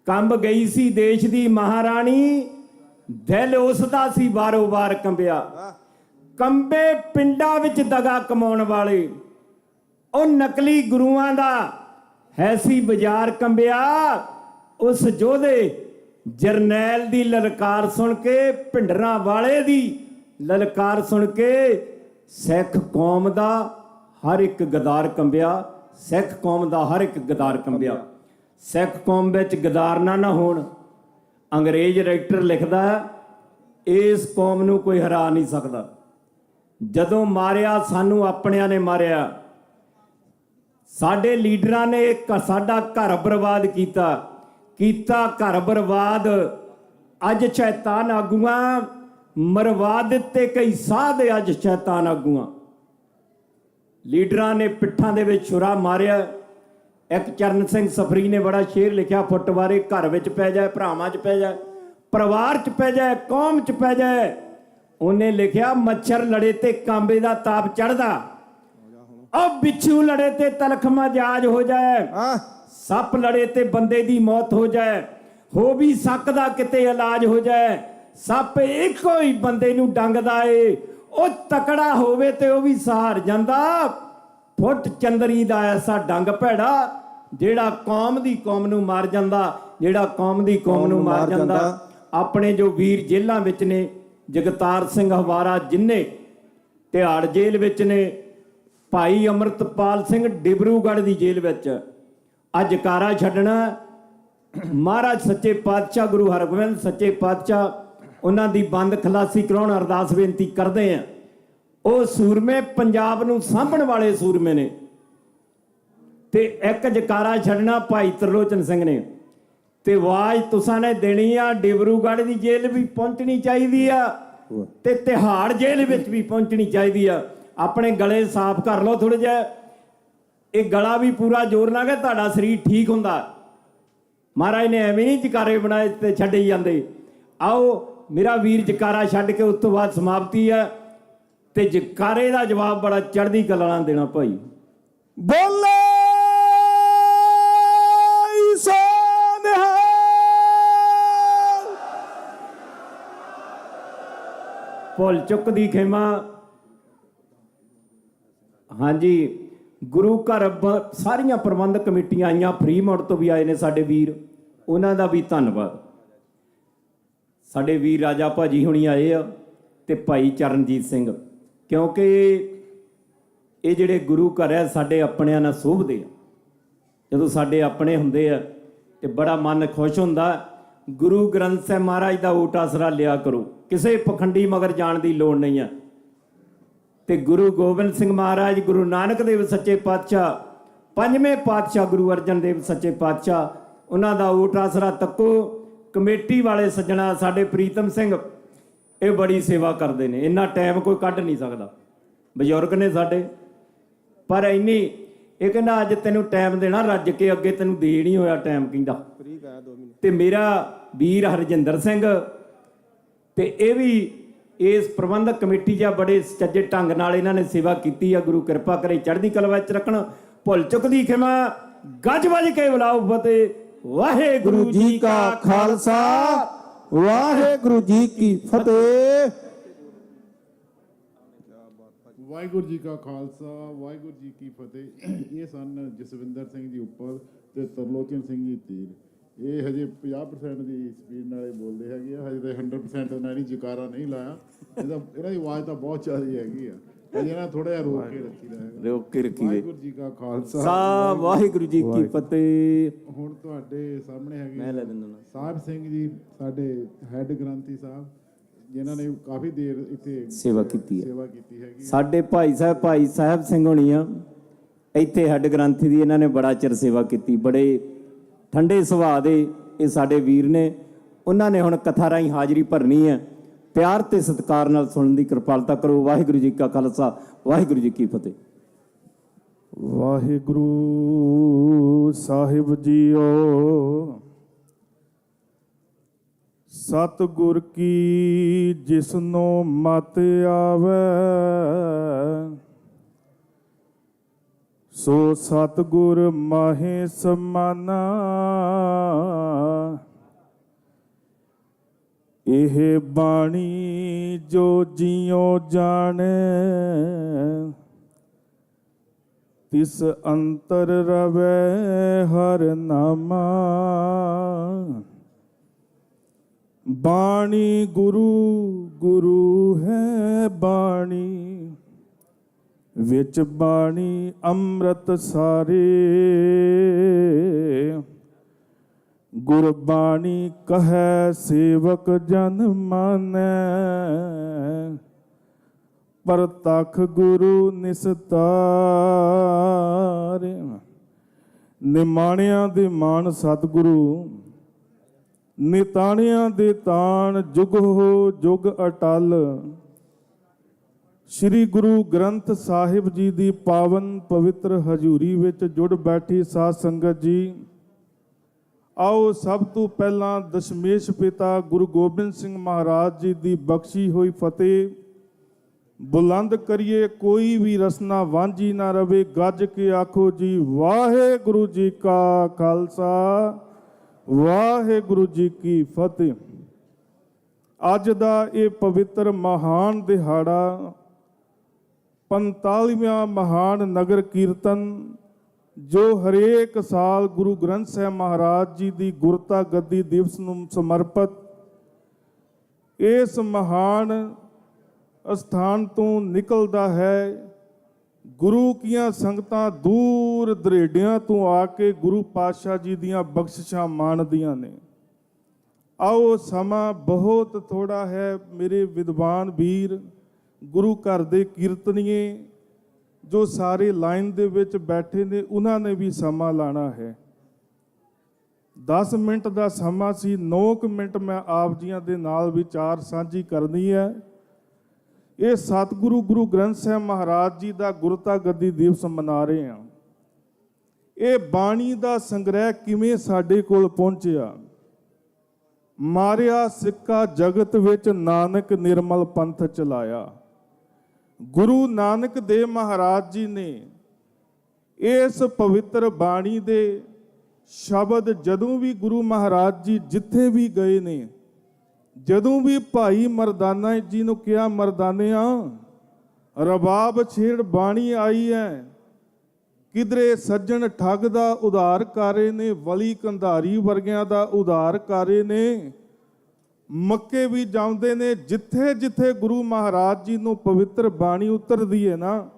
ਕੰਬ ਗਈ ਸੀ ਦੇਸ਼ ਦੀ ਮਹਾਰਾਣੀ, ਦਿਲ ਉਸ ਦਾ ਸੀ ਬਾਰੋ ਬਾਰ ਕੰਬਿਆ। ਕੰਬੇ ਪਿੰਡਾਂ ਵਿੱਚ ਦਗਾ ਕਮਾਉਣ ਵਾਲੇ, ਉਹ ਨਕਲੀ ਗੁਰੂਆਂ ਦਾ ਹੈ ਸੀ ਬਾਜ਼ਾਰ ਕੰਬਿਆ। ਉਸ ਯੋਧੇ ਜਰਨੈਲ ਦੀ ਲਲਕਾਰ ਸੁਣ ਕੇ, ਭਿੰਡਰਾਂ ਵਾਲੇ ਦੀ ਲਲਕਾਰ ਸੁਣ ਕੇ ਸਿੱਖ ਕੌਮ ਦਾ ਹਰ ਇੱਕ ਗਦਾਰ ਕੰਬਿਆ। ਸਿੱਖ ਕੌਮ ਦਾ ਹਰ ਇੱਕ ਗਦਾਰ ਕੰਬਿਆ। ਸਿੱਖ ਕੌਮ ਵਿੱਚ ਗਦਾਰ ਨਾ ਹੋਣ। ਅੰਗਰੇਜ਼ ਰਾਈਟਰ ਲਿਖਦਾ, ਇਸ ਕੌਮ ਨੂੰ ਕੋਈ ਹਰਾ ਨਹੀਂ ਸਕਦਾ। ਜਦੋਂ ਮਾਰਿਆ ਸਾਨੂੰ ਆਪਣਿਆਂ ਨੇ ਮਾਰਿਆ, ਸਾਡੇ ਲੀਡਰਾਂ ਨੇ ਸਾਡਾ ਘਰ ਬਰਬਾਦ ਕੀਤਾ ਘਰ ਬਰਬਾਦ। ਅੱਜ ਸ਼ੈਤਾਨ ਆਗੂਆਂ ਮਰਵਾ ਦਿੱਤੇ ਕਈ ਸਾਧ, ਅੱਜ ਸ਼ੈਤਾਨ ਆਗੂਆਂ। ਲੀਡਰਾਂ ਨੇ ਪਿੱਠਾਂ ਦੇ ਵਿੱਚ ਛੁਰਾ ਮਾਰਿਆ। ਇੱਕ ਚਰਨ ਸਿੰਘ ਸਫਰੀ ਨੇ ਬੜਾ ਸ਼ੇਰ ਲਿਖਿਆ ਫੁੱਟ ਬਾਰੇ, ਘਰ ਵਿੱਚ ਪੈ ਜਾਏ, ਭਰਾਵਾਂ 'ਚ ਪੈ ਜਾਏ, ਪਰਿਵਾਰ 'ਚ ਪੈ ਜਾਏ, ਕੌਮ 'ਚ ਪੈ ਜਾਏ। ਉਹਨੇ ਲਿਖਿਆ ਮੱਛਰ ਲੜੇ ਤੇ ਕਾਂਬੇ ਦਾ ਤਾਪ ਚੜਦਾ, ਉਹ ਬਿੱਛੂ ਲੜੇ ਤੇ ਤਲਖ ਮਜਾਜ ਹੋ ਜਾਏ, ਸੱਪ ਲੜੇ ਤੇ ਬੰਦੇ ਦੀ ਮੌਤ ਹੋ ਜਾਏ, ਹੋ ਵੀ ਸਕਦਾ ਕਿਤੇ ਇਲਾਜ ਹੋ ਜਾਏ। ਸੱਪ ਇੱਕੋ ਹੀ ਬੰਦੇ ਨੂੰ ਡੰਗਦਾ ਏ, ਉਹ ਤਕੜਾ ਹੋਵੇ ਤੇ ਉਹ ਵੀ ਸਹਾਰ ਜਾਂਦਾ। ਫੁੱਟ ਚੰਦਰੀ ਦਾ ਐਸਾ ਡੰਗ ਭੈੜਾ, ਜਿਹੜਾ ਕੌਮ ਨੂੰ ਮਾਰ ਜਾਂਦਾ, ਜਿਹੜਾ ਕੌਮ ਨੂੰ ਮਾਰ ਜਾਂਦਾ। ਆਪਣੇ ਜੋ ਵੀਰ ਜੇਲ੍ਹਾਂ ਵਿੱਚ ਨੇ, ਜਗਤਾਰ ਸਿੰਘ ਹਵਾਰਾ ਜਿੰਨੇ ਤਿਹਾੜ ਜੇਲ੍ਹ ਵਿੱਚ ਨੇ, ਭਾਈ ਅੰਮ੍ਰਿਤਪਾਲ ਸਿੰਘ ਡਿਬਰੂਗੜ੍ਹ ਦੀ ਜੇਲ੍ਹ ਵਿੱਚ। ਅੱਜ ਜਕਾਰਾ ਛੱਡਣਾ, ਮਹਾਰਾਜ ਸੱਚੇ ਪਾਤਸ਼ਾਹ ਗੁਰੂ ਹਰਗੋਬਿੰਦ ਸੱਚੇ ਪਾਤਸ਼ਾਹ ਉਹਨਾਂ ਦੀ ਬੰਦ ਖਲਾਸੀ ਕਰਾਉਣ ਅਰਦਾਸ ਬੇਨਤੀ ਕਰਦੇ ਆ। ਉਹ ਸੂਰਮੇ ਪੰਜਾਬ ਨੂੰ ਸਾਂਭਣ ਵਾਲੇ ਸੂਰਮੇ ਨੇ। ਤੇ ਇੱਕ ਜਕਾਰਾ ਛੱਡਣਾ ਭਾਈ ਤਰਲੋਚਨ ਸਿੰਘ ਨੇ। ਤੇ ਆਵਾਜ਼ ਤੁਸਾਂ ਨੇ ਦੇਣੀ ਆ, ਡਿਬਰੂਗੜ੍ਹ ਦੀ ਜੇਲ੍ਹ ਵੀ ਪਹੁੰਚਣੀ ਚਾਹੀਦੀ ਆ ਤੇ ਤਿਹਾੜ ਜੇਲ੍ਹ ਵਿੱਚ ਵੀ ਪਹੁੰਚਣੀ ਚਾਹੀਦੀ ਆ। ਆਪਣੇ ਗਲੇ ਸਾਫ਼ ਕਰ ਲਓ ਥੋੜ੍ਹਾ ਜਿਹਾ। ਇਹ ਗਲਾ ਵੀ ਪੂਰਾ ਜ਼ੋਰ ਲਾ ਕੇ ਤੁਹਾਡਾ ਸਰੀਰ ਠੀਕ ਹੁੰਦਾ। ਮਹਾਰਾਜ ਨੇ ਐਵੇਂ ਨਹੀਂ ਜਕਾਰੇ ਬਣਾਏ ਤੇ ਛੱਡੇ ਜਾਂਦੇ। ਆਓ ਮੇਰਾ ਵੀਰ ਜਕਾਰਾ ਛੱਡ ਕੇ ਉਸ ਤੋਂ ਬਾਅਦ ਸਮਾਪਤੀ ਹੈ। ਤੇ ਜਕਾਰੇ ਦਾ ਜਵਾਬ ਬੜਾ ਚੜ੍ਹਦੀ ਕਲਾ ਨਾਲ ਦੇਣਾ ਭਾਈ। ਬੋਲੇ ਭੁੱਲ ਚੁੱਕ ਦੀ ਖੇਮਾ। ਹਾਂਜੀ, ਗੁਰੂ ਘਰ ਸਾਰੀਆਂ ਪ੍ਰਬੰਧਕ ਕਮੇਟੀਆਂ ਆਈਆਂ, ਫਰੀਮੌਂਟ ਤੋਂ ਵੀ ਆਏ ਨੇ ਸਾਡੇ ਵੀਰ, ਉਹਨਾਂ ਦਾ ਵੀ ਧੰਨਵਾਦ। ਸਾਡੇ ਵੀਰ ਰਾਜਾ ਭਾਜੀ ਹੁਣੀ ਆਏ ਆ ਤੇ ਭਾਈ ਚਰਨਜੀਤ ਸਿੰਘ, ਕਿਉਂਕਿ ਇਹ ਜਿਹੜੇ ਗੁਰੂ ਘਰ ਹੈ ਸਾਡੇ ਆਪਣਿਆਂ ਨਾਲ ਸੋਭਦੇ ਆ। ਜਦੋਂ ਸਾਡੇ ਆਪਣੇ ਹੁੰਦੇ ਆ ਤੇ ਬੜਾ ਮਨ ਖੁਸ਼ ਹੁੰਦਾ। ਗੁਰੂ ਗ੍ਰੰਥ ਸਾਹਿਬ ਮਹਾਰਾਜ ਦਾ ਓਟ ਆਸਰਾ ਲਿਆ ਕਰੋ, ਕਿਸੇ ਪਖੰਡੀ ਮਗਰ ਜਾਣ ਦੀ ਲੋੜ ਨਹੀਂ ਆ। ਤੇ ਗੁਰੂ ਗੋਬਿੰਦ ਸਿੰਘ ਮਹਾਰਾਜ, ਗੁਰੂ ਨਾਨਕ ਦੇਵ ਸੱਚੇ ਪਾਤਸ਼ਾਹ, ਪੰਜਵੇਂ ਪਾਤਸ਼ਾਹ ਗੁਰੂ ਅਰਜਨ ਦੇਵ ਸੱਚੇ ਪਾਤਸ਼ਾਹ, ਉਹਨਾਂ ਦਾ ਓਟ ਆਸਰਾ ਤੱਕੋ। ਕਮੇਟੀ ਵਾਲੇ ਸੱਜਣਾ ਸਾਡੇ ਪ੍ਰੀਤਮ ਸਿੰਘ, ਇਹ ਬੜੀ ਸੇਵਾ ਕਰਦੇ ਨੇ, ਇੰਨਾ ਟਾਈਮ ਕੋਈ ਕੱਢ ਨਹੀਂ ਸਕਦਾ। ਬਜ਼ੁਰਗ ਨੇ ਸਾਡੇ, ਪਰ ਇੰਨੀ ਇਹ ਕਹਿੰਦਾ ਅੱਜ ਤੈਨੂੰ ਟਾਈਮ ਦੇਣਾ ਰੱਜ ਕੇ, ਅੱਗੇ ਤੈਨੂੰ ਦੇ ਨਹੀਂ ਹੋਇਆ ਟਾਈਮ ਕਹਿੰਦਾ। ਤੇ ਮੇਰਾ ਵੀਰ ਹਰਜਿੰਦਰ ਸਿੰਘ, ਤੇ ਇਹ ਵੀ ਇਸ ਪ੍ਰਬੰਧਕ ਕਮੇਟੀ 'ਚ ਬੜੇ ਸੱਚੇ ਢੰਗ ਨਾਲ ਇਹਨਾਂ ਨੇ ਸੇਵਾ ਕੀਤੀ ਆ। ਗੁਰੂ ਕਿਰਪਾ ਕਰੇ ਚੜ੍ਹਦੀ ਕਲਾ ਵਿੱਚ ਰੱਖਣ। ਭੁੱਲ ਚੁੱਕ ਦੀ ਖਿਮਾ, ਗੱਜ ਵੱਜ ਕੇ ਬੁਲਾਓ ਫਤਿਹ। ਵਾਹਿਗੁਰੂ ਜੀ ਕਾ ਖਾਲਸਾ, ਵਾਹਿਗੁਰੂ ਜੀ ਕੀ ਫਤਿਹ। ਵਾਹਿਗੁਰੂ ਜੀ ਕਾ ਖਾਲਸਾ, ਵਾਹਿਗੁਰੂ ਜੀ ਕੀ ਫਤਿਹ। ਇਹ ਸਨ ਜਸਵਿੰਦਰ ਸਿੰਘ ਜੀ ਉੱਪਰ ਤੇ ਤਰਲੋਚਨ ਸਿੰਘ ਜੀ ਤੀਰ। ਇਹ ਹਜੇ 50% ਦੀ ਸਪੀਡ ਨਾਲ ਬੋਲਦੇ ਹੈਗੇ ਆ, ਹਜੇ ਤਾਂ 100% ਉਹਨਾਂ ਨੇ ਜਕਾਰਾ ਨਹੀਂ ਲਾਇਆ। ਇਹਨਾਂ ਦੀ ਆਵਾਜ਼ ਤਾਂ ਬਹੁਤ ਜ਼ਿਆਦਾ ਹੈਗੀ ਆ, ਹਜੇ ਇਹਨਾਂ ਥੋੜਾ ਜਿਹਾ ਰੋਕ ਕੇ ਰੱਖੀਦਾ ਹੈਗਾ। ਰੋਕ ਕੇ ਰੱਖੀਏ। ਵਾਹਿਗੁਰੂ ਜੀ ਕਾ ਖਾਲਸਾ, ਵਾਹਿਗੁਰੂ ਜੀ ਕੀ ਫਤਿਹ। ਹੁਣ ਤੁਹਾਡੇ ਸਾਹਮਣੇ ਹੈਗੇ ਸਾਹਿਬ ਸਿੰਘ ਜੀ, ਸਾਡੇ ਹੈੱਡ ਗ੍ਰੰਥੀ ਸਾਹਿਬ, ਜਿਨ੍ਹਾਂ ਨੇ ਕਾਫੀ ਦੇਰ ਇੱਥੇ ਸੇਵਾ ਕੀਤੀ ਹੈਗੀ। ਸਾਡੇ ਭਾਈ ਸਾਹਿਬ ਸਿੰਘ ਹੋਣੀ ਆ ਇੱਥੇ ਹੈੱਡ ਗ੍ਰੰਥੀ ਦੀ, ਇਹਨਾਂ ਨੇ ਬੜਾ ਚਿਰ ਸੇਵਾ ਕੀਤੀ। ਬੜੇ ਠੰਡੇ ਸੁਭਾਅ ਦੇ ਇਹ ਸਾਡੇ ਵੀਰ ਨੇ। ਉਹਨਾਂ ਨੇ ਹੁਣ ਕਥਾ ਰਾਹੀਂ ਹਾਜ਼ਰੀ ਭਰਨੀ ਹੈ। ਪਿਆਰ ਤੇ ਸਤਿਕਾਰ ਨਾਲ ਸੁਣਨ ਦੀ ਕਿਰਪਾਲਤਾ ਕਰੋ। ਵਾਹਿਗੁਰੂ ਜੀ ਕਾ ਖਾਲਸਾ, ਵਾਹਿਗੁਰੂ ਜੀ ਕੀ ਫਤਿਹ। ਵਾਹਿਗੁਰੂ ਸਾਹਿਬ ਜੀਓ, ਸਤਿਗੁਰ ਕੀ ਜਿਸਨੋ ਮਤ ਆਵੈ, ਸੋ ਸਤਿਗੁਰ ਮਾਹੇ ਸਮਾਨਾ। ਇਹ ਬਾਣੀ ਜੋ ਜਿਉ ਜਾਣੈ, ਤਿਸ ਅੰਤਰ ਰਵੈ ਹਰ ਨਾਮਾ। ਬਾਣੀ ਗੁਰੂ ਗੁਰੂ ਹੈ ਬਾਣੀ, ਵਿੱਚ ਬਾਣੀ ਅੰਮ੍ਰਿਤ ਸਾਰੇ। ਗੁਰਬਾਣੀ ਕਹੈ ਸੇਵਕ ਜਨ ਮਾਨੈ, ਪ੍ਰਤਖ ਗੁਰੂ ਨਿਸਤਾਰੇ। ਨਿਮਾਣਿਆਂ ਦੇ ਮਾਣ ਸਤਿਗੁਰੂ, ਨਿਤਾਣਿਆਂ ਦੇ ਤਾਣ ਜੁਗ ਹੋ ਜੁਗ ਅਟਲ। ਸ੍ਰੀ ਗੁਰੂ ਗ੍ਰੰਥ ਸਾਹਿਬ ਜੀ ਦੀ ਪਾਵਨ ਪਵਿੱਤਰ ਹਜ਼ੂਰੀ ਵਿੱਚ ਜੁੜ ਬੈਠੀ ਸਾਧ ਸੰਗਤ ਜੀ, ਆਓ ਸਭ ਤੋਂ ਪਹਿਲਾਂ ਦਸ਼ਮੇਸ਼ ਪਿਤਾ ਗੁਰੂ ਗੋਬਿੰਦ ਸਿੰਘ ਮਹਾਰਾਜ ਜੀ ਦੀ ਬਖਸ਼ੀ ਹੋਈ ਫਤਿਹ ਬੁਲੰਦ ਕਰੀਏ। ਕੋਈ ਵੀ ਰਸਨਾ ਵਾਂਝੀ ਨਾ ਰਵੇ, ਗੱਜ ਕੇ ਆਖੋ ਜੀ ਵਾਹਿਗੁਰੂ ਜੀ ਕਾ ਖਾਲਸਾ, ਵਾਹਿਗੁਰੂ ਜੀ ਕੀ ਫਤਿਹ। ਅੱਜ ਦਾ ਇਹ ਪਵਿੱਤਰ ਮਹਾਨ ਦਿਹਾੜਾ 45ਵਾਂ ਮਹਾਨ ਨਗਰ ਕੀਰਤਨ, ਜੋ ਹਰੇਕ ਸਾਲ ਗੁਰੂ ਗ੍ਰੰਥ ਸਾਹਿਬ ਮਹਾਰਾਜ ਜੀ ਦੀ ਗੁਰਤਾ ਗੱਦੀ ਦਿਵਸ ਨੂੰ ਸਮਰਪਿਤ ਇਸ ਮਹਾਨ ਅਸਥਾਨ ਤੋਂ ਨਿਕਲਦਾ ਹੈ। ਗੁਰੂ ਕੀਆਂ ਸੰਗਤਾਂ ਦੂਰ ਦਰੇਡਿਆਂ ਤੋਂ ਆ ਕੇ ਗੁਰੂ ਪਾਤਸ਼ਾਹ ਜੀ ਦੀਆਂ ਬਖਸ਼ਿਸ਼ਾਂ ਮਾਣਦੀਆਂ ਨੇ। ਆਓ ਸਮਾਂ ਬਹੁਤ ਥੋੜਾ ਹੈ ਮੇਰੇ ਵਿਦਵਾਨ ਵੀਰ, ਗੁਰੂ ਘਰ ਦੇ ਕੀਰਤਨੀਏ ਜੋ ਸਾਰੇ ਲਾਈਨ ਦੇ ਵਿੱਚ ਬੈਠੇ ਨੇ, ਉਹਨਾਂ ਨੇ ਵੀ ਸਮਾਂ ਲਾਣਾ ਹੈ। 10 ਮਿੰਟ ਦਾ ਸਮਾਂ ਸੀ, 9 ਮਿੰਟ ਮੈਂ ਆਪ ਜੀਆਂ ਦੇ ਨਾਲ ਵਿਚਾਰ ਸਾਂਝੀ ਕਰਨੀ ਹੈ। ਇਹ ਸਤਿਗੁਰੂ ਗੁਰੂ ਗ੍ਰੰਥ ਸਾਹਿਬ ਮਹਾਰਾਜ ਜੀ ਦਾ ਗੁਰਤਾ ਗੱਦੀ ਦਿਵਸ ਮਨਾ ਰਹੇ ਹਾਂ। ਇਹ ਬਾਣੀ ਦਾ ਸੰਗ੍ਰਹਿ ਕਿਵੇਂ ਸਾਡੇ ਕੋਲ ਪਹੁੰਚਿਆ? ਮਾਰਿਆ ਸਿੱਕਾ ਜਗਤ ਵਿੱਚ ਨਾਨਕ ਨਿਰਮਲ ਪੰਥ ਚਲਾਇਆ। ਗੁਰੂ ਨਾਨਕ ਦੇਵ ਮਹਾਰਾਜ ਜੀ ਨੇ ਇਸ ਪਵਿੱਤਰ ਬਾਣੀ ਦੇ ਸ਼ਬਦ ਜਦੋਂ ਵੀ ਗੁਰੂ ਮਹਾਰਾਜ ਜੀ ਜਿੱਥੇ ਵੀ ਗਏ ਨੇ, ਜਦੋਂ ਵੀ ਭਾਈ ਮਰਦਾਨਾ ਜੀ ਨੂੰ ਕਿਹਾ, ਮਰਦਾਨਿਆਂ ਰਬਾਬ ਛੇੜ ਬਾਣੀ ਆਈ ਹੈ, ਕਿਧਰੇ ਸੱਜਣ ਠੱਗ ਦਾ ਉਧਾਰ ਕਾਰੇ ਨੇ, ਵਲੀ ਕੰਧਾਰੀ ਵਰਗਿਆਂ ਦਾ ਉਧਾਰ ਕਾਰੇ ਨੇ, ਮੱਕੇ ਵੀ ਜਾਂਦੇ ਨੇ। ਜਿੱਥੇ ਜਿੱਥੇ ਗੁਰੂ ਮਹਾਰਾਜ ਜੀ ਨੂੰ ਪਵਿੱਤਰ ਬਾਣੀ ਉਤਰਦੀ ਹੈ ਨਾ,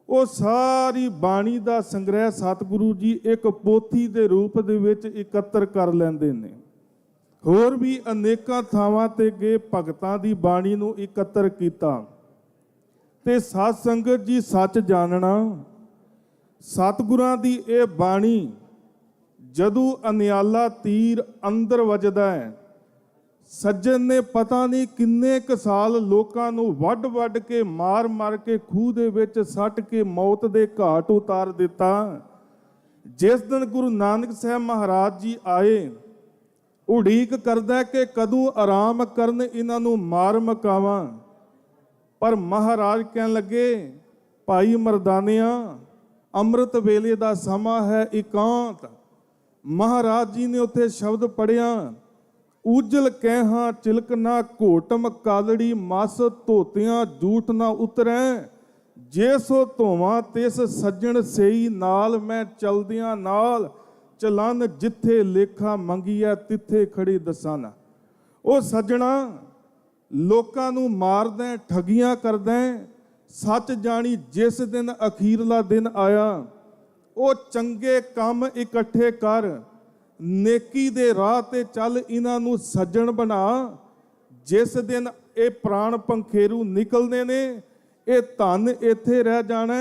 ਉਹ ਸਾਰੀ ਬਾਣੀ ਦਾ ਸੰਗ੍ਰਹਿ ਸਤਿਗੁਰੂ ਜੀ ਇੱਕ ਪੋਥੀ ਦੇ ਰੂਪ ਦੇ ਵਿੱਚ ਇਕੱਤਰ ਕਰ ਲੈਂਦੇ ਨੇ। ਹੋਰ ਵੀ ਅਨੇਕਾਂ ਥਾਵਾਂ ਤੇ ਗਏ, ਭਗਤਾਂ ਦੀ ਬਾਣੀ ਨੂੰ ਇਕੱਤਰ ਕੀਤਾ। ਤੇ ਸਾਧ ਸੰਗਤ ਜੀ, ਸੱਚ ਜਾਣਨਾ, ਸਤਿਗੁਰਾਂ ਦੀ ਇਹ ਬਾਣੀ ਜਦੋਂ ਅਨਿਆਲਾ ਤੀਰ ਅੰਦਰ ਵੱਜਦਾ ਹੈ, ਸੱਜਣ ਨੇ ਪਤਾ ਨਹੀਂ ਕਿੰਨੇ ਕੁ ਸਾਲ ਲੋਕਾਂ ਨੂੰ ਵੱਢ ਵੱਢ ਕੇ ਮਾਰ ਮਾਰ ਕੇ ਖੂਹ ਦੇ ਵਿੱਚ ਸੱਟ ਕੇ ਮੌਤ ਦੇ ਘਾਟ ਉਤਾਰ ਦਿੱਤਾ। ਜਿਸ ਦਿਨ ਗੁਰੂ ਨਾਨਕ ਸਾਹਿਬ ਮਹਾਰਾਜ ਜੀ ਆਏ, ਉਡੀਕ ਕਰਦਾ ਕਿ ਕਦੋਂ ਆਰਾਮ ਕਰਨ, ਇਹਨਾਂ ਨੂੰ ਮਾਰ ਮਕਾਵਾਂ। ਪਰ ਮਹਾਰਾਜ ਕਹਿਣ ਲੱਗੇ, ਭਾਈ ਮਰਦਾਨਿਆਂ ਅੰਮ੍ਰਿਤ ਵੇਲੇ ਦਾ ਸਮਾਂ ਹੈ, ਇਕਾਂਤ। ਮਹਾਰਾਜ ਜੀ ਨੇ ਉੱਥੇ ਸ਼ਬਦ ਪੜਿਆ, ਉਜਲ ਕਹਿਹਾਂ ਚਿਲਕ ਨਾ ਘੋਟਮ ਕਾਲੜੀ, ਮਸ ਧੋਤਿਆਂ ਝੂਠ ਨਾ ਉਤਰੈ, ਜੇ ਸੋ ਧੋਵਾਂ ਤਿਸ ਸੱਜਣ ਸਈ, ਨਾਲ ਮੈਂ ਚਲਦਿਆਂ ਨਾਲ ਚਲਨ, ਜਿੱਥੇ ਲੇਖਾ ਮੰਗੀਐ ਤਿੱਥੇ ਖੜੀ ਦਸਨ। ਉਹ ਸੱਜਣਾ ਲੋਕਾਂ ਨੂੰ ਮਾਰਦਾ, ਠੱਗੀਆਂ ਕਰਦਾ, ਸੱਚ ਜਾਣੀ ਜਿਸ ਦਿਨ ਅਖੀਰਲਾ ਦਿਨ ਆਇਆ, ਉਹ ਚੰਗੇ ਕੰਮ ਇਕੱਠੇ ਕਰ, ਨੇਕੀ ਦੇ ਰਾਹ ਤੇ ਚੱਲ, ਇਹਨਾਂ ਨੂੰ ਸੱਜਣ ਬਣਾ। ਜਿਸ ਦਿਨ ਇਹ ਪ੍ਰਾਣ ਪੰਖੇਰੂ ਨਿਕਲਦੇ ਨੇ, ਇਹ ਧਨ ਇੱਥੇ ਰਹਿ ਜਾਣਾ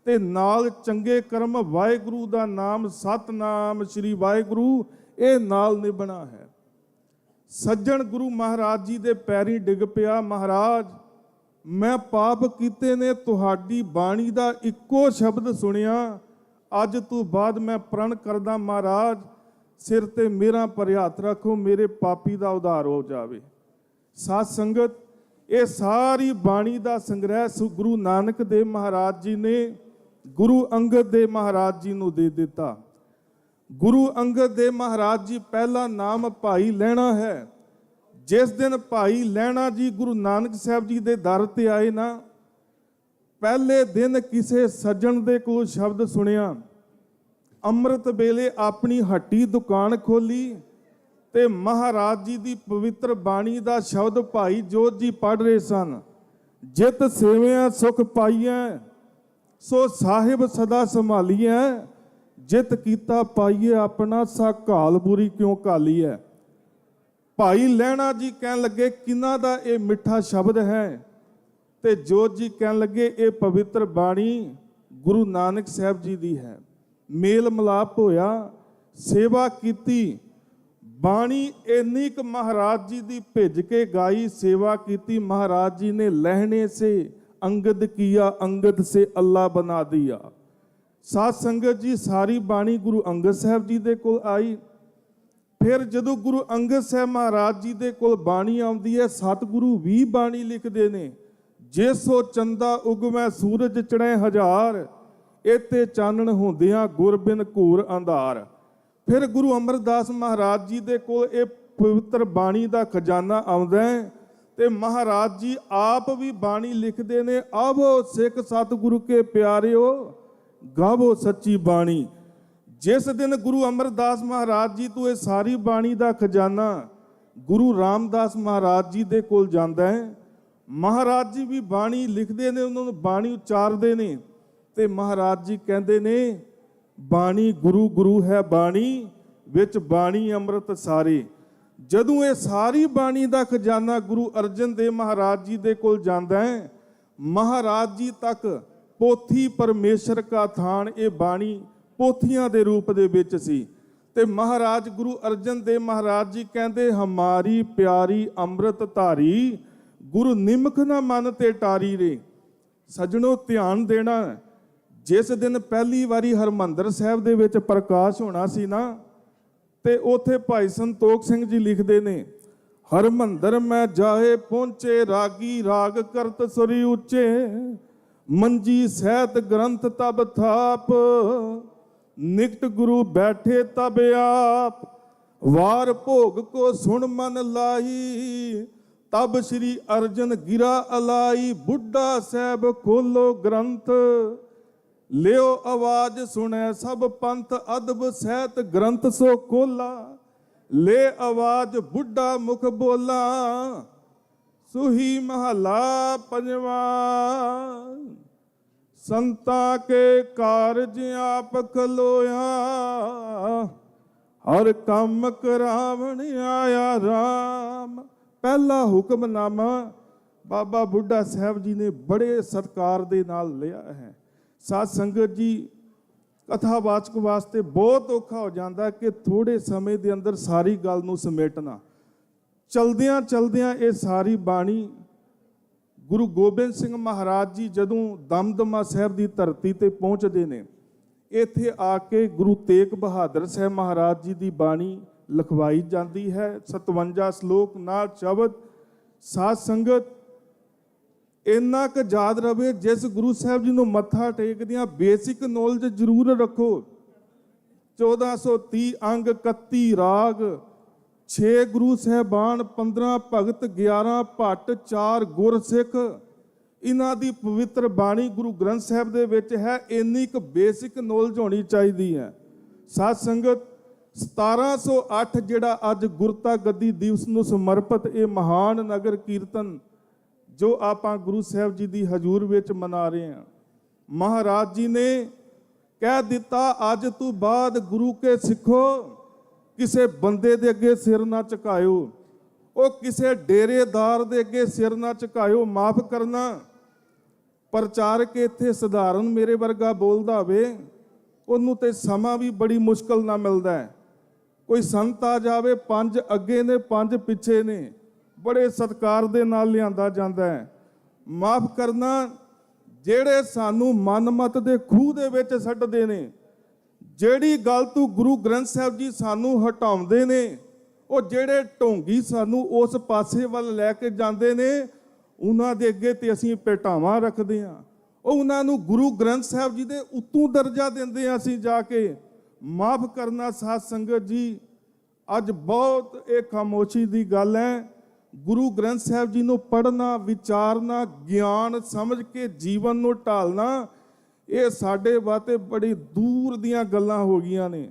ਤੇ ਨਾਲ ਚੰਗੇ ਕਰਮ, ਵਾਹਿਗੁਰੂ ਦਾ ਨਾਮ, ਸਤਨਾਮ ਸ੍ਰੀ ਵਾਹਿਗੁਰੂ, ਇਹ ਨਾਲ ਨਿਭਣਾ ਹੈ। ਸੱਜਣ ਗੁਰੂ ਮਹਾਰਾਜ ਜੀ ਦੇ ਪੈਰੀਂ ਡਿੱਗ ਪਿਆ, ਮਹਾਰਾਜ ਮੈਂ ਪਾਪ ਕੀਤੇ ਨੇ, ਤੁਹਾਡੀ ਬਾਣੀ ਦਾ ਇੱਕੋ ਸ਼ਬਦ ਸੁਣਿਆ, ਅੱਜ ਤੋਂ ਬਾਅਦ ਮੈਂ ਪ੍ਰਣ ਕਰਦਾ ਮਹਾਰਾਜ, ਸਿਰ ਤੇ ਮੇਰਾ ਭਰਿਆ ਹੱਥ ਰੱਖੋ, ਮੇਰੇ ਪਾਪੀ ਦਾ ਉਧਾਰ ਹੋ ਜਾਵੇ। ਸਾਧ ਸੰਗਤ, ਇਹ ਸਾਰੀ ਬਾਣੀ ਦਾ ਸੰਗ੍ਰਹਿ ਗੁਰੂ ਨਾਨਕ ਦੇਵ ਮਹਾਰਾਜ ਜੀ ਨੇ ਗੁਰੂ ਅੰਗਦ ਦੇਵ ਮਹਾਰਾਜ ਜੀ ਨੂੰ ਦੇ ਦਿੱਤਾ। ਗੁਰੂ ਅੰਗਦ ਦੇਵ ਮਹਾਰਾਜ ਜੀ ਪਹਿਲਾ ਨਾਮ ਭਾਈ ਲਹਿਣਾ ਹੈ। ਜਿਸ ਦਿਨ ਭਾਈ ਲਹਿਣਾ ਜੀ ਗੁਰੂ ਨਾਨਕ ਸਾਹਿਬ ਜੀ ਦੇ ਦਰ ਤੇ ਆਏ ਨਾ, ਪਹਿਲੇ ਦਿਨ ਕਿਸੇ ਸੱਜਣ ਦੇ ਕੋਲ ਸ਼ਬਦ ਸੁਣਿਆ, ਅੰਮ੍ਰਿਤ ਵੇਲੇ ਆਪਣੀ ਹੱਟੀ ਦੁਕਾਨ ਖੋਲੀ ਤੇ ਮਹਾਰਾਜ ਜੀ ਦੀ ਪਵਿੱਤਰ ਬਾਣੀ ਦਾ ਸ਼ਬਦ ਭਾਈ ਜੋਤ ਜੀ ਪੜ੍ਹ ਰਹੇ ਸਨ। ਜਿਤ ਸੇਵਿਆ ਸੁਖ ਪਾਈਐ, ਸੋ ਸਾਹਿਬ ਸਦਾ ਸੰਭਾਲੀਐ, ਜਿਤ ਕੀਤਾ ਪਾਈਏ ਆਪਣਾ, ਸਾ ਘਾਲ ਬੁਰੀ ਕਿਉਂ ਘਾਲੀਐ। ਭਾਈ ਲਹਿਣਾ ਜੀ ਕਹਿਣ ਲੱਗੇ, ਕਿਹਨਾਂ ਦਾ ਇਹ ਮਿੱਠਾ ਸ਼ਬਦ ਹੈ? ਤੇ ਜੋਤ ਜੀ ਕਹਿਣ ਲੱਗੇ, ਇਹ ਪਵਿੱਤਰ ਬਾਣੀ ਗੁਰੂ ਨਾਨਕ ਸਾਹਿਬ ਜੀ ਦੀ ਹੈ। ਮੇਲ ਮਿਲਾਪ ਹੋਇਆ, ਸੇਵਾ ਕੀਤੀ। ਬਾਣੀ ਇੰਨੀ ਕੁ ਮਹਾਰਾਜ ਜੀ ਦੀ ਭਿੱਜ ਕੇ ਗਾਈ, ਸੇਵਾ ਕੀਤੀ। ਮਹਾਰਾਜ ਜੀ ਨੇ ਲਹਿਣੇ ਸੇ ਅੰਗਦ ਕੀਆ, ਅੰਗਦ ਸੇ ਅੱਲਾ ਬਣਾ ਦਿਆ। ਸਾਧ ਸੰਗਤ ਜੀ, ਸਾਰੀ ਬਾਣੀ ਗੁਰੂ ਅੰਗਦ ਸਾਹਿਬ ਜੀ ਦੇ ਕੋਲ ਆਈ। ਫਿਰ ਜਦੋਂ ਗੁਰੂ ਅੰਗਦ ਸਾਹਿਬ ਮਹਾਰਾਜ ਜੀ ਦੇ ਕੋਲ ਬਾਣੀ ਆਉਂਦੀ ਹੈ, ਸਤਿਗੁਰੂ ਵੀ ਬਾਣੀ ਲਿਖਦੇ ਨੇ। ਜੇ ਸੋ ਚੰਦਾ ਉਗਵੈ ਸੂਰਜ ਚੜ੍ਹੈ ਹਜ਼ਾਰ, ਇਤੇ ਚਾਨਣ ਹੁੰਦਿਆਂ ਗੁਰ ਬਿਨ ਘੂਰ ਅੰਧਾਰ। ਫਿਰ ਗੁਰੂ ਅਮਰਦਾਸ ਮਹਾਰਾਜ ਜੀ ਦੇ ਕੋਲ ਇਹ ਪਵਿੱਤਰ ਬਾਣੀ ਦਾ ਖਜ਼ਾਨਾ ਆਉਂਦਾ ਹੈ ਤੇ ਮਹਾਰਾਜ ਜੀ ਆਪ ਵੀ ਬਾਣੀ ਲਿਖਦੇ ਨੇ। ਆਵੋ ਸਿੱਖ ਸਤਿਗੁਰੂ ਕੇ ਪਿਆਰਿਓ, ਗਾਵੋ ਸੱਚੀ ਬਾਣੀ। ਜਿਸ ਦਿਨ ਗੁਰੂ ਅਮਰਦਾਸ ਮਹਾਰਾਜ ਜੀ ਤੋਂ ਇਹ ਸਾਰੀ ਬਾਣੀ ਦਾ ਖਜ਼ਾਨਾ ਗੁਰੂ ਰਾਮਦਾਸ ਮਹਾਰਾਜ ਜੀ ਦੇ ਕੋਲ ਜਾਂਦਾ ਹੈ, ਮਹਾਰਾਜ ਜੀ ਵੀ ਬਾਣੀ ਲਿਖਦੇ ਨੇ, ਉਹਨਾਂ ਨੂੰ ਬਾਣੀ ਉਚਾਰਦੇ ਨੇ ਤੇ ਮਹਾਰਾਜ ਜੀ ਕਹਿੰਦੇ ਨੇ, ਬਾਣੀ ਗੁਰੂ ਗੁਰੂ ਹੈ ਬਾਣੀ, ਵਿੱਚ ਬਾਣੀ ਅੰਮ੍ਰਿਤ ਸਾਰੇ। ਜਦੋਂ ਇਹ ਸਾਰੀ ਬਾਣੀ ਦਾ ਖਜ਼ਾਨਾ ਗੁਰੂ ਅਰਜਨ ਦੇਵ ਮਹਾਰਾਜ ਜੀ ਦੇ ਕੋਲ ਜਾਂਦਾ ਹੈ, ਮਹਾਰਾਜ ਜੀ ਤੱਕ ਪੋਥੀ ਪਰਮੇਸ਼ਰ ਕਾ ਥਾਨ, ਇਹ ਬਾਣੀ ਪੋਥੀਆਂ ਦੇ ਰੂਪ ਦੇ ਵਿੱਚ ਸੀ। ਤੇ ਮਹਾਰਾਜ ਗੁਰੂ ਅਰਜਨ ਦੇਵ ਮਹਾਰਾਜ ਜੀ ਕਹਿੰਦੇ, ਹਮਾਰੀ ਪਿਆਰੀ ਅੰਮ੍ਰਿਤ ਧਾਰੀ, ਗੁਰੂ ਨਿਮਖ ਨਾ ਮਨ ਤੇ ਟਾਰੀ ਰੇ। ਸਜਣੋ, ਧਿਆਨ ਦੇਣਾ, ਜਿਸ ਦਿਨ ਪਹਿਲੀ ਵਾਰੀ ਹਰਮੰਦਰ ਸਾਹਿਬ ਦੇ ਵਿੱਚ ਪ੍ਰਕਾਸ਼ ਹੋਣਾ ਸੀ ਨਾ, ਤੇ ਉਥੇ ਭਾਈ ਸੰਤੋਖ ਸਿੰਘ ਜੀ ਲਿਖਦੇ ਨੇ, ਹਰਮੰਦਰ ਮੈਂ ਜਾਏ ਪਹੁੰਚੇ ਰਾਗੀ, ਰਾਗ ਕਰਤ ਸੁਰੀ ਉੱਚੇ, ਮੰਜੀ ਸਹਿਤ ਗ੍ਰੰਥ ਤਬ ਥਾਪ, ਨਿਕਟ ਗੁਰੂ ਬੈਠੇ ਤਬ ਆਪ, ਵਾਰ ਭੋਗ ਕੋ ਸੁਣ ਮਨ ਲਾਈ, ਤਬ ਸ਼੍ਰੀ ਅਰਜਨ ਗਿਰਾ ਅਲਾਈ, ਬੁੱਢਾ ਸਾਹਿਬ ਖੋਲੋ ਗ੍ਰੰਥ, ਲਿਓ ਆਵਾਜ਼ ਸੁਣੈ ਸਭ ਪੰਥ, ਅਦਬ ਸਹਿਤ ਗ੍ਰੰਥ ਸੋ ਖੋਲਾ, ਲੈ ਆਵਾਜ਼ ਬੁੱਢਾ ਮੁਖ ਬੋਲਾ, ਸੁਹੀ ਮਹਲਾ ਪੰਜਵਾ। ਸੰਤਾਂ ਕੇ ਕਾਰਜ ਆਪ ਖਲੋਇਆ, ਹਰ ਕੰਮ ਕਰਾਵਣ ਆਇਆ ਰਾਮ। ਪਹਿਲਾ ਹੁਕਮਨਾਮਾ ਬਾਬਾ ਬੁੱਢਾ ਸਾਹਿਬ ਜੀ ਨੇ ਬੜੇ ਸਤਿਕਾਰ ਦੇ ਨਾਲ ਲਿਆ ਹੈ। ਸਾਧ ਸੰਗਤ ਜੀ, ਕਥਾਵਾਚਕ ਵਾਸਤੇ ਬਹੁਤ ਔਖਾ ਹੋ ਜਾਂਦਾ ਕਿ ਥੋੜੇ ਸਮੇਂ ਦੇ ਅੰਦਰ ਸਾਰੀ ਗੱਲ ਨੂੰ ਸਮੇਟਣਾ। ਚਲਦਿਆਂ ਚਲਦਿਆਂ ਇਹ ਸਾਰੀ ਬਾਣੀ ਗੁਰੂ ਗੋਬਿੰਦ ਸਿੰਘ ਮਹਾਰਾਜ ਜੀ ਜਦੋਂ ਦਮਦਮਾ ਸਾਹਿਬ ਦੀ ਧਰਤੀ ਤੇ ਪਹੁੰਚਦੇ ਨੇ, ਇੱਥੇ ਆ ਕੇ ਗੁਰੂ ਤੇਗ ਬਹਾਦਰ ਸਾਹਿਬ ਮਹਾਰਾਜ ਜੀ ਦੀ ਬਾਣੀ ਲਿਖਵਾਈ ਜਾਂਦੀ ਹੈ। 57 ਸ਼ਲੋਕ ਨਾਲ ਸ਼ਬਦ। ਸਾਧ ਸੰਗਤ, ਇੰਨਾ ਕੁ ਯਾਦ ਰਵੇ, ਜਿਸ ਗੁਰੂ ਸਾਹਿਬ ਜੀ ਨੂੰ ਮੱਥਾ ਟੇਕਦਿਆਂ ਬੇਸਿਕ ਨੌਲੇਜ ਜ਼ਰੂਰ ਰੱਖੋ। 1430 ਅੰਗ, 31 ਰਾਗ, 6 ਗੁਰੂ ਸਾਹਿਬਾਨ, 15 ਭਗਤ, 11 ਭੱਟ, 4 ਗੁਰਸਿੱਖ, ਇਹਨਾਂ ਦੀ ਪਵਿੱਤਰ ਬਾਣੀ ਗੁਰੂ ਗ੍ਰੰਥ ਸਾਹਿਬ ਦੇ ਵਿੱਚ ਹੈ। ਇੰਨੀ ਕੁ ਬੇਸਿਕ ਨੌਲੇਜ ਹੋਣੀ ਚਾਹੀਦੀ ਹੈ। ਸਾਧ ਸੰਗਤ, 1708 ਜਿਹੜਾ ਅੱਜ ਗੁਰਤਾ ਗੱਦੀ ਦਿਵਸ ਨੂੰ ਸਮਰਪਿਤ ਇਹ ਮਹਾਨ ਨਗਰ ਕੀਰਤਨ ਜੋ ਆਪਾਂ ਗੁਰੂ ਸਾਹਿਬ ਜੀ ਦੀ ਹਜ਼ੂਰ ਵਿੱਚ ਮਨਾ ਰਹੇ ਹਾਂ, ਮਹਾਰਾਜ ਜੀ ਨੇ ਕਹਿ ਦਿੱਤਾ, ਅੱਜ ਤੋਂ ਬਾਅਦ ਗੁਰੂ ਕੇ ਸਿੱਖੋ, ਕਿਸੇ ਬੰਦੇ ਦੇ ਅੱਗੇ ਸਿਰ ਨਾ ਝੁਕਾਇਓ, ਉਹ ਕਿਸੇ ਡੇਰੇਦਾਰ ਦੇ ਅੱਗੇ ਸਿਰ ਨਾ ਝੁਕਾਇਓ। ਮਾਫ ਕਰਨਾ, ਪ੍ਰਚਾਰਕ ਇੱਥੇ ਸਧਾਰਨ ਮੇਰੇ ਵਰਗਾ ਬੋਲਦਾ ਹੋਵੇ, ਉਹਨੂੰ ਤੇ ਸਮਾਂ ਵੀ ਬੜੀ ਮੁਸ਼ਕਲ ਨਾਲ ਮਿਲਦਾ ਹੈ। ਕੋਈ ਸੰਤ ਆ ਜਾਵੇ, 5 ਅੱਗੇ ਨੇ 5 ਪਿੱਛੇ ਨੇ, ਬੜੇ ਸਤਿਕਾਰ ਦੇ ਨਾਲ ਲਿਆਂਦਾ ਜਾਂਦਾ ਹੈ। ਮਾਫ ਕਰਨਾ, ਜਿਹੜੇ ਸਾਨੂੰ ਮਨਮਤ ਦੇ ਖੂਹ ਦੇ ਵਿੱਚ ਛੱਡਦੇ ਨੇ, ਜਿਹੜੀ ਗੱਲ ਤੋਂ ਗੁਰੂ ਗ੍ਰੰਥ ਸਾਹਿਬ ਜੀ ਸਾਨੂੰ ਹਟਾਉਂਦੇ ਨੇ, ਉਹ ਜਿਹੜੇ ਢੋਂਗੀ ਸਾਨੂੰ ਉਸ ਪਾਸੇ ਵੱਲ ਲੈ ਕੇ ਜਾਂਦੇ ਨੇ, ਉਹਨਾਂ ਦੇ ਅੱਗੇ ਤੇ ਅਸੀਂ ਭੇਟਾਵਾਂ ਰੱਖਦੇ ਹਾਂ। ਉਹ ਉਹਨਾਂ ਨੂੰ ਗੁਰੂ ਗ੍ਰੰਥ ਸਾਹਿਬ ਜੀ ਦੇ ਉੱਤੋਂ ਦਰਜਾ ਦਿੰਦੇ ਹਾਂ ਅਸੀਂ ਜਾ ਕੇ। ਮਾਫ ਕਰਨਾ ਸਾਧ ਸੰਗਤ ਜੀ, ਅੱਜ ਬਹੁਤ ਇਹ ਖਾਮੋਸ਼ੀ ਦੀ ਗੱਲ ਹੈ। ਗੁਰੂ ਗ੍ਰੰਥ ਸਾਹਿਬ ਜੀ ਨੂੰ ਪੜ੍ਹਨਾ, ਵਿਚਾਰਨਾ, ਗਿਆਨ ਸਮਝ ਕੇ ਜੀਵਨ ਨੂੰ ਢਾਲਣਾ, ਇਹ ਸਾਡੇ ਵਾਸਤੇ ਬੜੀ ਦੂਰ ਦੀਆਂ ਗੱਲਾਂ ਹੋ ਗਈਆਂ ਨੇ।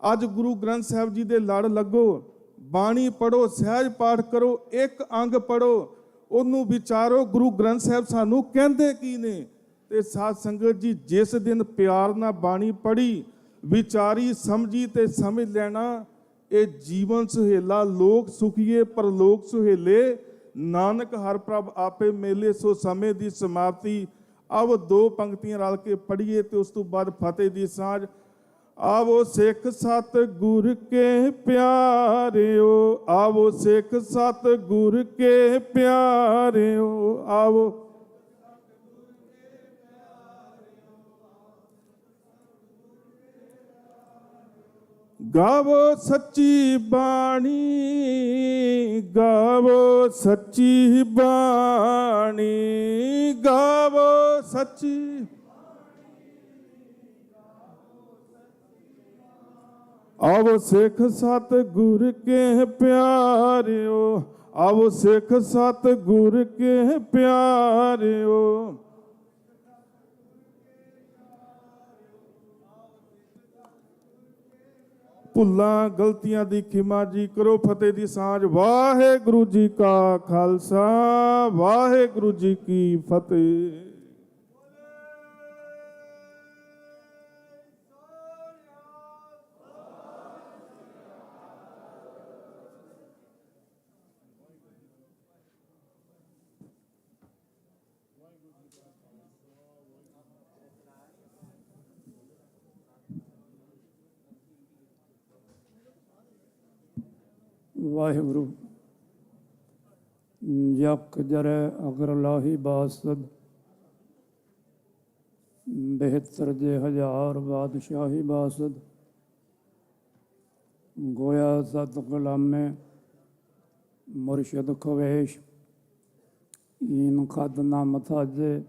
ਅੱਜ ਗੁਰੂ ਗ੍ਰੰਥ ਸਾਹਿਬ ਜੀ ਦੇ ਲੜ ਲੱਗੋ, ਬਾਣੀ ਪੜ੍ਹੋ, ਸਹਿਜ ਪਾਠ ਕਰੋ, ਇੱਕ ਅੰਗ ਪੜ੍ਹੋ, ਉਹਨੂੰ ਵਿਚਾਰੋ ਗੁਰੂ ਗ੍ਰੰਥ ਸਾਹਿਬ ਸਾਨੂੰ ਕਹਿੰਦੇ ਕੀ ਨੇ। ਤੇ ਸਾਧ ਸੰਗਤ ਜੀ, ਜਿਸ ਦਿਨ ਪਿਆਰ ਨਾਲ ਬਾਣੀ ਪੜ੍ਹੀ, ਵਿਚਾਰੀ, ਸਮਝੀ ਤੇ ਸਮਝ ਲੈਣਾ, ਇਹ ਜੀਵਨ ਸੁਹੇਲਾ, ਲੋਕ ਸੁਖੀਏ ਪਰਲੋਕ ਸੁਹੇਲੇ, ਨਾਨਕ ਹਰ ਪ੍ਰਭ ਆਪੇ ਮੇਲੇ, ਸੋ ਸਮੇਂ ਦੀ ਸਮਾਪਤੀ। ਆਓ 2 ਪੰਕਤੀਆਂ ਰਲ ਕੇ ਪੜ੍ਹੀਏ ਤੇ ਉਸ ਤੋਂ ਬਾਅਦ ਫਤਿਹ ਦੀ ਸਾਂਝ। ਆਵੋ ਸਿੱਖ ਸਤ ਗੁਰ ਕੇ ਪਿਆਰਿਓ, ਆਵੋ ਸਿੱਖ ਸਤ ਗੁਰ ਕੇ ਪਿਆਰਿਓ, ਆਵੋ ਗਾਵੋ ਸੱਚੀ ਬਾਣੀ, ਗਾਵੋ ਸੱਚੀ ਬਾਣੀ, ਗਾਵੋ ਸੱਚੀ। ਆਵੋ ਸਿੱਖ ਸਤ ਗੁਰ ਕੇ ਪਿਆਰਿਓ, ਆਵੋ ਸਿੱਖ ਸਤ ਗੁਰ ਕੇ ਪਿਆਰਿਓ। ਭੁੱਲਾਂ ਗਲਤੀਆਂ ਦੀ ਖਿਮਾ ਜੀ ਕਰੋ। ਫਤਿਹ ਦੀ ਸਾਂਝ। ਵਾਹਿਗੁਰੂ ਜੀ ਕਾ ਖਾਲਸਾ, ਵਾਹਿਗੁਰੂ ਜੀ ਕੀ ਫਤਿਹ। ਵਾਹਿਗੁਰੂ ਯਕ ਜਰੈ ਅਗਰ ਲਾਹੀ ਬਾਸਦ, ਬਿਹਤਰ ਜੇ ਹਜ਼ਾਰ ਬਾਦਸ਼ਾਹੀ ਬਾਸਦ। ਗੋਇਆ ਸਤ ਗੁਲਾਮੇ ਮੁਰਸ਼ਦ ਖਵੇਸ਼, ਈਨ ਖਦ ਨਾ ਮਥਾਜੇ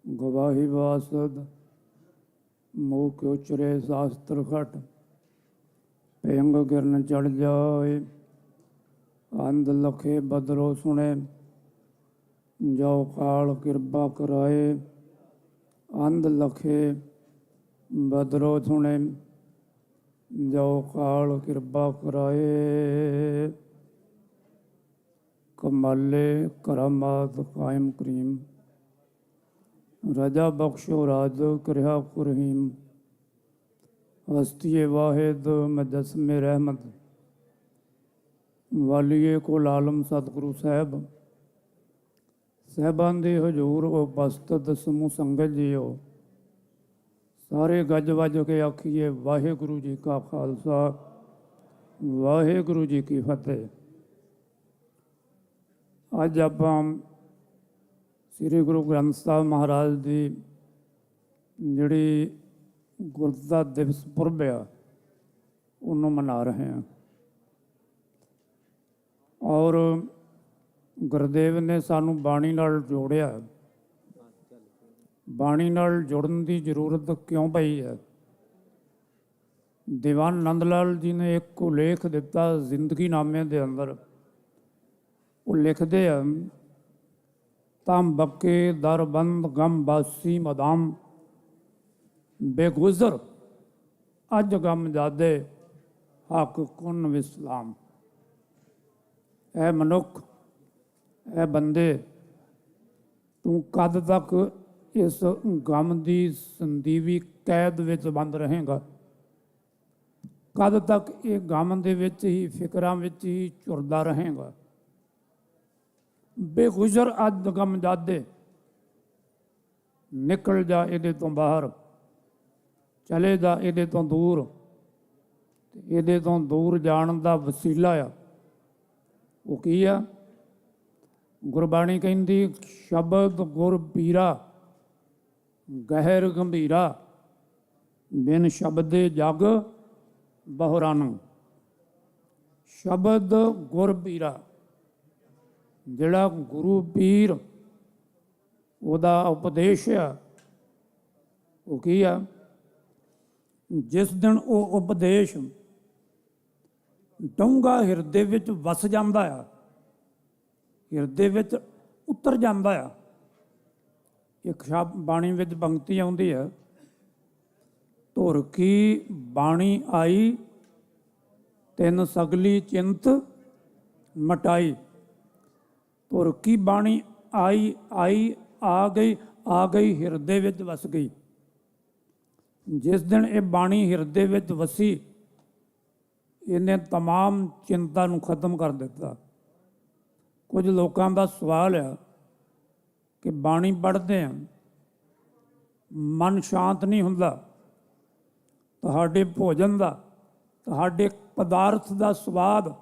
ਗਵਾਹੀ ਬਾਸਦ। ਮੂਹ ਕੇ ਉਚਰੇ ਸ਼ਾਸਤਰ ਖਟ, ਪਿੰਗ ਗਿਰਨ ਚੜ ਜਾਏ। ਅੰਧ ਲਖੇ ਬਦਰੋ ਸੁਣੇ, ਜੋ ਕਾਲ ਕਿਰਪਾ ਕਰਾਏ। ਅੰਧ ਲਖੇ ਬਦਰੋ ਸੁਣੇ, ਜੋ ਕਾਲ ਕਿਰਪਾ ਕਰਾਏ। ਕਮਾਲੇ ਕਰਾਮਾਤ ਕਾਇਮ ਕਰੀਮ, ਰਜਾ ਬਖਸ਼ੋ ਰਾਜ ਕਰਿਆ ਕੁਰਹੀਮ। ਹਸਤੀਏ ਵਾਹਿਦ ਮੁਜੱਸਮੇ ਰਹਿਮਤ, ਵਾਲੀਏ ਕੁਲ ਆਲਮ ਸਤਿਗੁਰੂ ਸਾਹਿਬ। ਸਾਹਿਬਾਂ ਦੇ ਹਜ਼ੂਰ ਉਪਸਥਿਤ ਸਮੂਹ ਸੰਗਤ ਜੀਓ, ਸਾਰੇ ਗੱਜ ਵੱਜ ਕੇ ਆਖੀਏ ਵਾਹਿਗੁਰੂ ਜੀ ਕਾ ਖਾਲਸਾ, ਵਾਹਿਗੁਰੂ ਜੀ ਕੀ ਫਤਿਹ। ਅੱਜ ਆਪਾਂ ਸ੍ਰੀ ਗੁਰੂ ਗ੍ਰੰਥ ਸਾਹਿਬ ਮਹਾਰਾਜ ਦੀ ਜਿਹੜੀ ਗੁਰਦਾ ਦਿਵਸ ਪੁਰਬ ਆ, ਉਹਨੂੰ ਮਨਾ ਰਹੇ ਹਾਂ। ਔਰ ਗੁਰਦੇਵ ਨੇ ਸਾਨੂੰ ਬਾਣੀ ਨਾਲ ਜੋੜਿਆ। ਬਾਣੀ ਨਾਲ ਜੁੜਨ ਦੀ ਜ਼ਰੂਰਤ ਕਿਉਂ ਪਈ ਹੈ? ਦੀਵਾਨ ਨੰਦ ਲਾਲ ਜੀ ਨੇ ਇੱਕ ਲੇਖ ਦਿੱਤਾ ਜ਼ਿੰਦਗੀ ਨਾਮੇ ਦੇ ਅੰਦਰ। ਉਹ ਲਿਖਦੇ ਆ, ਤਮ ਬੱਕੇ ਦਰਬੰਦ ਗਮ ਬਾਸੀ ਮਦਾਮ, ਬੇਗੁਜ਼ਰ ਅੱਜ ਗਮ ਜਾਦੇ ਹੱਕ ਕੁਨ ਵਿਸਲਾਮ। ਐ ਮਨੁੱਖ, ਐ ਬੰਦੇ, ਤੂੰ ਕਦ ਤੱਕ ਇਸ ਗਮ ਦੀ ਸੰਦੀਵੀ ਕੈਦ ਵਿੱਚ ਬੰਦ ਰਹੇਗਾ? ਕਦ ਤੱਕ ਇਹ ਗਮ ਦੇ ਵਿੱਚ ਹੀ, ਫਿਕਰਾਂ ਵਿੱਚ ਹੀ ਝੁਰਦਾ ਰਹੇਗਾ? ਬੇਗੁਜ਼ਰ ਅੱਜ ਗਮ ਜਾਦੇ, ਨਿਕਲ ਜਾ ਇਹਦੇ ਤੋਂ ਬਾਹਰ, ਚਲੇ ਜਾ ਇਹਦੇ ਤੋਂ ਦੂਰ। ਇਹਦੇ ਤੋਂ ਦੂਰ ਜਾਣ ਦਾ ਵਸੀਲਾ ਆ ਉਹ ਕੀ ਆ? ਗੁਰਬਾਣੀ ਕਹਿੰਦੀ, ਸ਼ਬਦ ਗੁਰ ਪੀਰਾ ਗਹਿਰ ਗੰਭੀਰਾ, ਬਿਨ ਸ਼ਬਦੇ ਜਗ ਬਹੁਰਾਨੰ। ਸ਼ਬਦ ਗੁਰ ਪੀਰਾ, ਜਿਹੜਾ ਗੁਰੂ ਪੀਰ ਉਹਦਾ ਉਪਦੇਸ਼ ਆ, ਉਹ ਕੀ ਆ? ਜਿਸ ਦਿਨ ਉਹ ਉਪਦੇਸ਼ ਡੂੰਘਾ ਹਿਰਦੇ ਵਿੱਚ ਵਸ ਜਾਂਦਾ ਆ, ਹਿਰਦੇ ਵਿੱਚ ਉਤਰ ਜਾਂਦਾ ਆ। ਇੱਕ ਸ਼ਬਦ ਬਾਣੀ ਵਿੱਚ ਪੰਕਤੀ ਆਉਂਦੀ ਆ, ਧੁਰ ਕੀ ਬਾਣੀ ਆਈ ਤਿੰਨ ਸਗਲੀ ਚਿੰਤ ਮਟਾਈ। ਧੁਰ ਕੀ ਬਾਣੀ ਆਈ, ਆਈ ਆ ਗਈ ਹਿਰਦੇ ਵਿੱਚ ਵਸ ਗਈ। ਜਿਸ ਦਿਨ ਇਹ ਬਾਣੀ ਹਿਰਦੇ ਵਿੱਚ ਵਸੀ, ਇਹਨੇ तमाम ਚਿੰਤਾ ਨੂੰ ਖਤਮ ਕਰ ਦਿੱਤਾ। ਕੁਝ ਲੋਕਾਂ ਦਾ ਸਵਾਲ ਆ ਕਿ ਬਾਣੀ ਪੜ੍ਹਦੇ ਆ, ਮਨ ਸ਼ਾਂਤ ਨਹੀਂ ਹੁੰਦਾ। ਤੁਹਾਡੇ ਭੋਜਨ ਦਾ, ਤੁਹਾਡੇ ਪਦਾਰਥ ਦਾ ਸਵਾਦ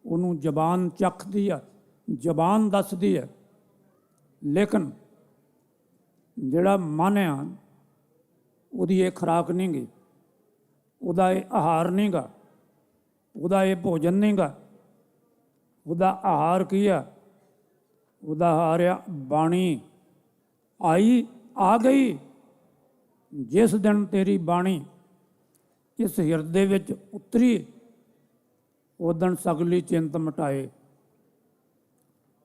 ਉਹਨੂੰ ਜ਼ਬਾਨ ਚੱਖਦੀ ਆ, ਜ਼ਬਾਨ ਦੱਸਦੀ ਹੈ, ਲੇਕਿਨ ਜਿਹੜਾ ਮਨ ਆ ਉਹਦੀ ਇਹ ਖੁਰਾਕ ਨਹੀਂ ਗੀ, ਉਹਦਾ ਇਹ ਆਹਾਰ ਨਹੀਂ ਗਾ, ਉਹਦਾ ਇਹ ਭੋਜਨ ਨਹੀਂ ਗਾ। ਉਹਦਾ ਆਹਾਰ ਕੀ ਆ? ਉਹਦਾ ਆਹਾਰ ਆ ਬਾਣੀ ਆਈ ਆ ਗਈ। ਜਿਸ ਦਿਨ ਤੇਰੀ ਬਾਣੀ ਇਸ ਹਿਰਦੇ ਵਿੱਚ ਉਤਰੀ, ਉਹ ਦਿਨ ਸਗਲੀ ਚਿੰਤ ਮਿਟਾਏ।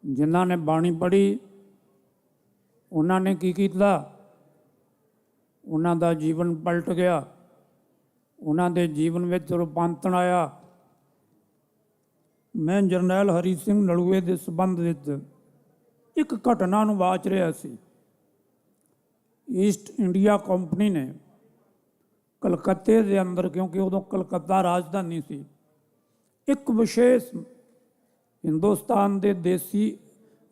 ਜਿਨ੍ਹਾਂ ਨੇ ਬਾਣੀ ਪੜ੍ਹੀ, ਉਹਨਾਂ ਨੇ ਕੀ ਕੀਤਾ? ਉਹਨਾਂ ਦਾ ਜੀਵਨ ਪਲਟ ਗਿਆ, ਉਹਨਾਂ ਦੇ ਜੀਵਨ ਵਿੱਚ ਰੂਪਾਂਤਰ ਆਇਆ। ਮੈਂ ਜਰਨੈਲ ਹਰੀ ਸਿੰਘ ਨਲੂਏ ਦੇ ਸੰਬੰਧ ਵਿੱਚ ਇੱਕ ਘਟਨਾ ਨੂੰ ਵਾਚ ਰਿਹਾ ਸੀ। ਈਸਟ ਇੰਡੀਆ ਕੰਪਨੀ ਨੇ ਕਲਕੱਤੇ ਦੇ ਅੰਦਰ, ਕਿਉਂਕਿ ਉਦੋਂ ਕਲਕੱਤਾ ਰਾਜਧਾਨੀ ਸੀ, ਇੱਕ ਵਿਸ਼ੇਸ਼ ਹਿੰਦੁਸਤਾਨ ਦੇ ਦੇਸੀ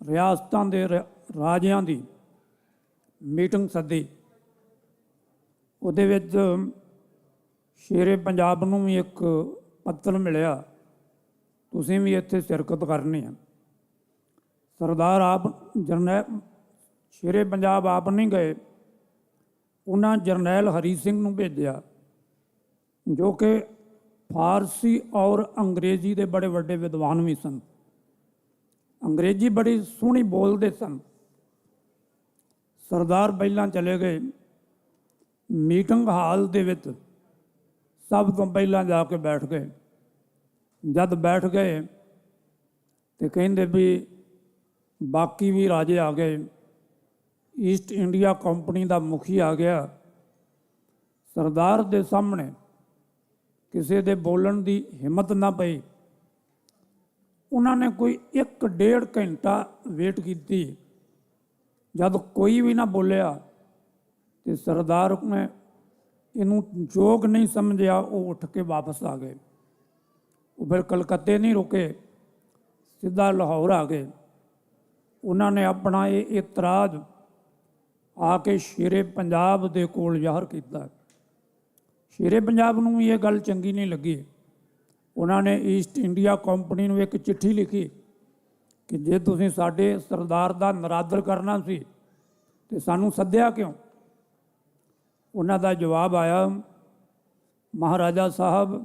ਰਿਆਸਤਾਂ ਦੇ ਰਾਜਿਆਂ ਦੀ ਮੀਟਿੰਗ ਸੱਦੀ। ਉਹਦੇ ਵਿੱਚ ਸ਼ੇਰੇ ਪੰਜਾਬ ਨੂੰ ਵੀ ਇੱਕ ਪੱਤਰ ਮਿਲਿਆ, ਤੁਸੀਂ ਵੀ ਇੱਥੇ ਸ਼ਿਰਕਤ ਕਰਨੀ ਆ। ਸਰਦਾਰ ਆਪ ਜਰਨੈਲ ਸ਼ੇਰੇ ਪੰਜਾਬ ਆਪ ਨਹੀਂ ਗਏ, ਉਹਨਾਂ ਜਰਨੈਲ ਹਰੀ ਸਿੰਘ ਨੂੰ ਭੇਜਿਆ, ਜੋ ਕਿ ਫਾਰਸੀ ਔਰ ਅੰਗਰੇਜ਼ੀ ਦੇ ਬੜੇ ਵੱਡੇ ਵਿਦਵਾਨ ਵੀ ਸਨ। ਅੰਗਰੇਜ਼ੀ ਬੜੀ ਸੋਹਣੀ ਬੋਲਦੇ ਸਨ। ਸਰਦਾਰ ਪਹਿਲਾਂ ਚਲੇ ਗਏ ਮੀਟਿੰਗ ਹਾਲ ਦੇ ਵਿੱਚ, ਸਭ ਤੋਂ ਪਹਿਲਾਂ ਜਾ ਕੇ ਬੈਠ ਗਏ। ਜਦ ਬੈਠ ਗਏ ਤੇ ਕਹਿੰਦੇ ਵੀ ਬਾਕੀ ਵੀ ਰਾਜੇ ਆ ਗਏ, ਈਸਟ ਇੰਡੀਆ ਕੰਪਨੀ ਦਾ ਮੁਖੀ ਆ ਗਿਆ। ਸਰਦਾਰ ਦੇ ਸਾਹਮਣੇ ਕਿਸੇ ਦੇ ਬੋਲਣ ਦੀ ਹਿੰਮਤ ਨਾ ਪਈ। ਉਹਨਾਂ ਨੇ ਕੋਈ 1.5 ਘੰਟਾ ਵੇਟ ਕੀਤੀ। ਜਦ ਕੋਈ ਵੀ ਨਾ ਬੋਲਿਆ ਤੇ ਸਰਦਾਰ ਨੇ ਇਹਨੂੰ ਯੋਗ ਨਹੀਂ ਸਮਝਿਆ, ਉਹ ਉੱਠ ਕੇ ਵਾਪਸ ਆ ਗਏ। ਉਹ ਫਿਰ ਕਲਕੱਤੇ ਨਹੀਂ ਰੁਕੇ, ਸਿੱਧਾ ਲਾਹੌਰ ਆ ਗਏ। ਉਹਨਾਂ ਨੇ ਆਪਣਾ ਇਹ ਇਤਰਾਜ਼ ਆ ਕੇ ਸ਼ੇਰੇ ਪੰਜਾਬ ਦੇ ਕੋਲ ਜ਼ਾਹਰ ਕੀਤਾ। ਸ਼ੇਰੇ ਪੰਜਾਬ ਨੂੰ ਵੀ ਇਹ ਗੱਲ ਚੰਗੀ ਨਹੀਂ ਲੱਗੀ। ਉਹਨਾਂ ਨੇ ਈਸਟ ਇੰਡੀਆ ਕੰਪਨੀ ਨੂੰ ਇੱਕ ਚਿੱਠੀ ਲਿਖੀ ਕਿ ਜੇ ਤੁਸੀਂ ਸਾਡੇ ਸਰਦਾਰ ਦਾ ਨਰਾਦਰ ਕਰਨਾ ਸੀ ਤੇ ਸਾਨੂੰ ਸੱਦਿਆ ਕਿਉਂ? ਉਹਨਾਂ ਦਾ ਜਵਾਬ ਆਇਆ, ਮਹਾਰਾਜਾ ਸਾਹਿਬ,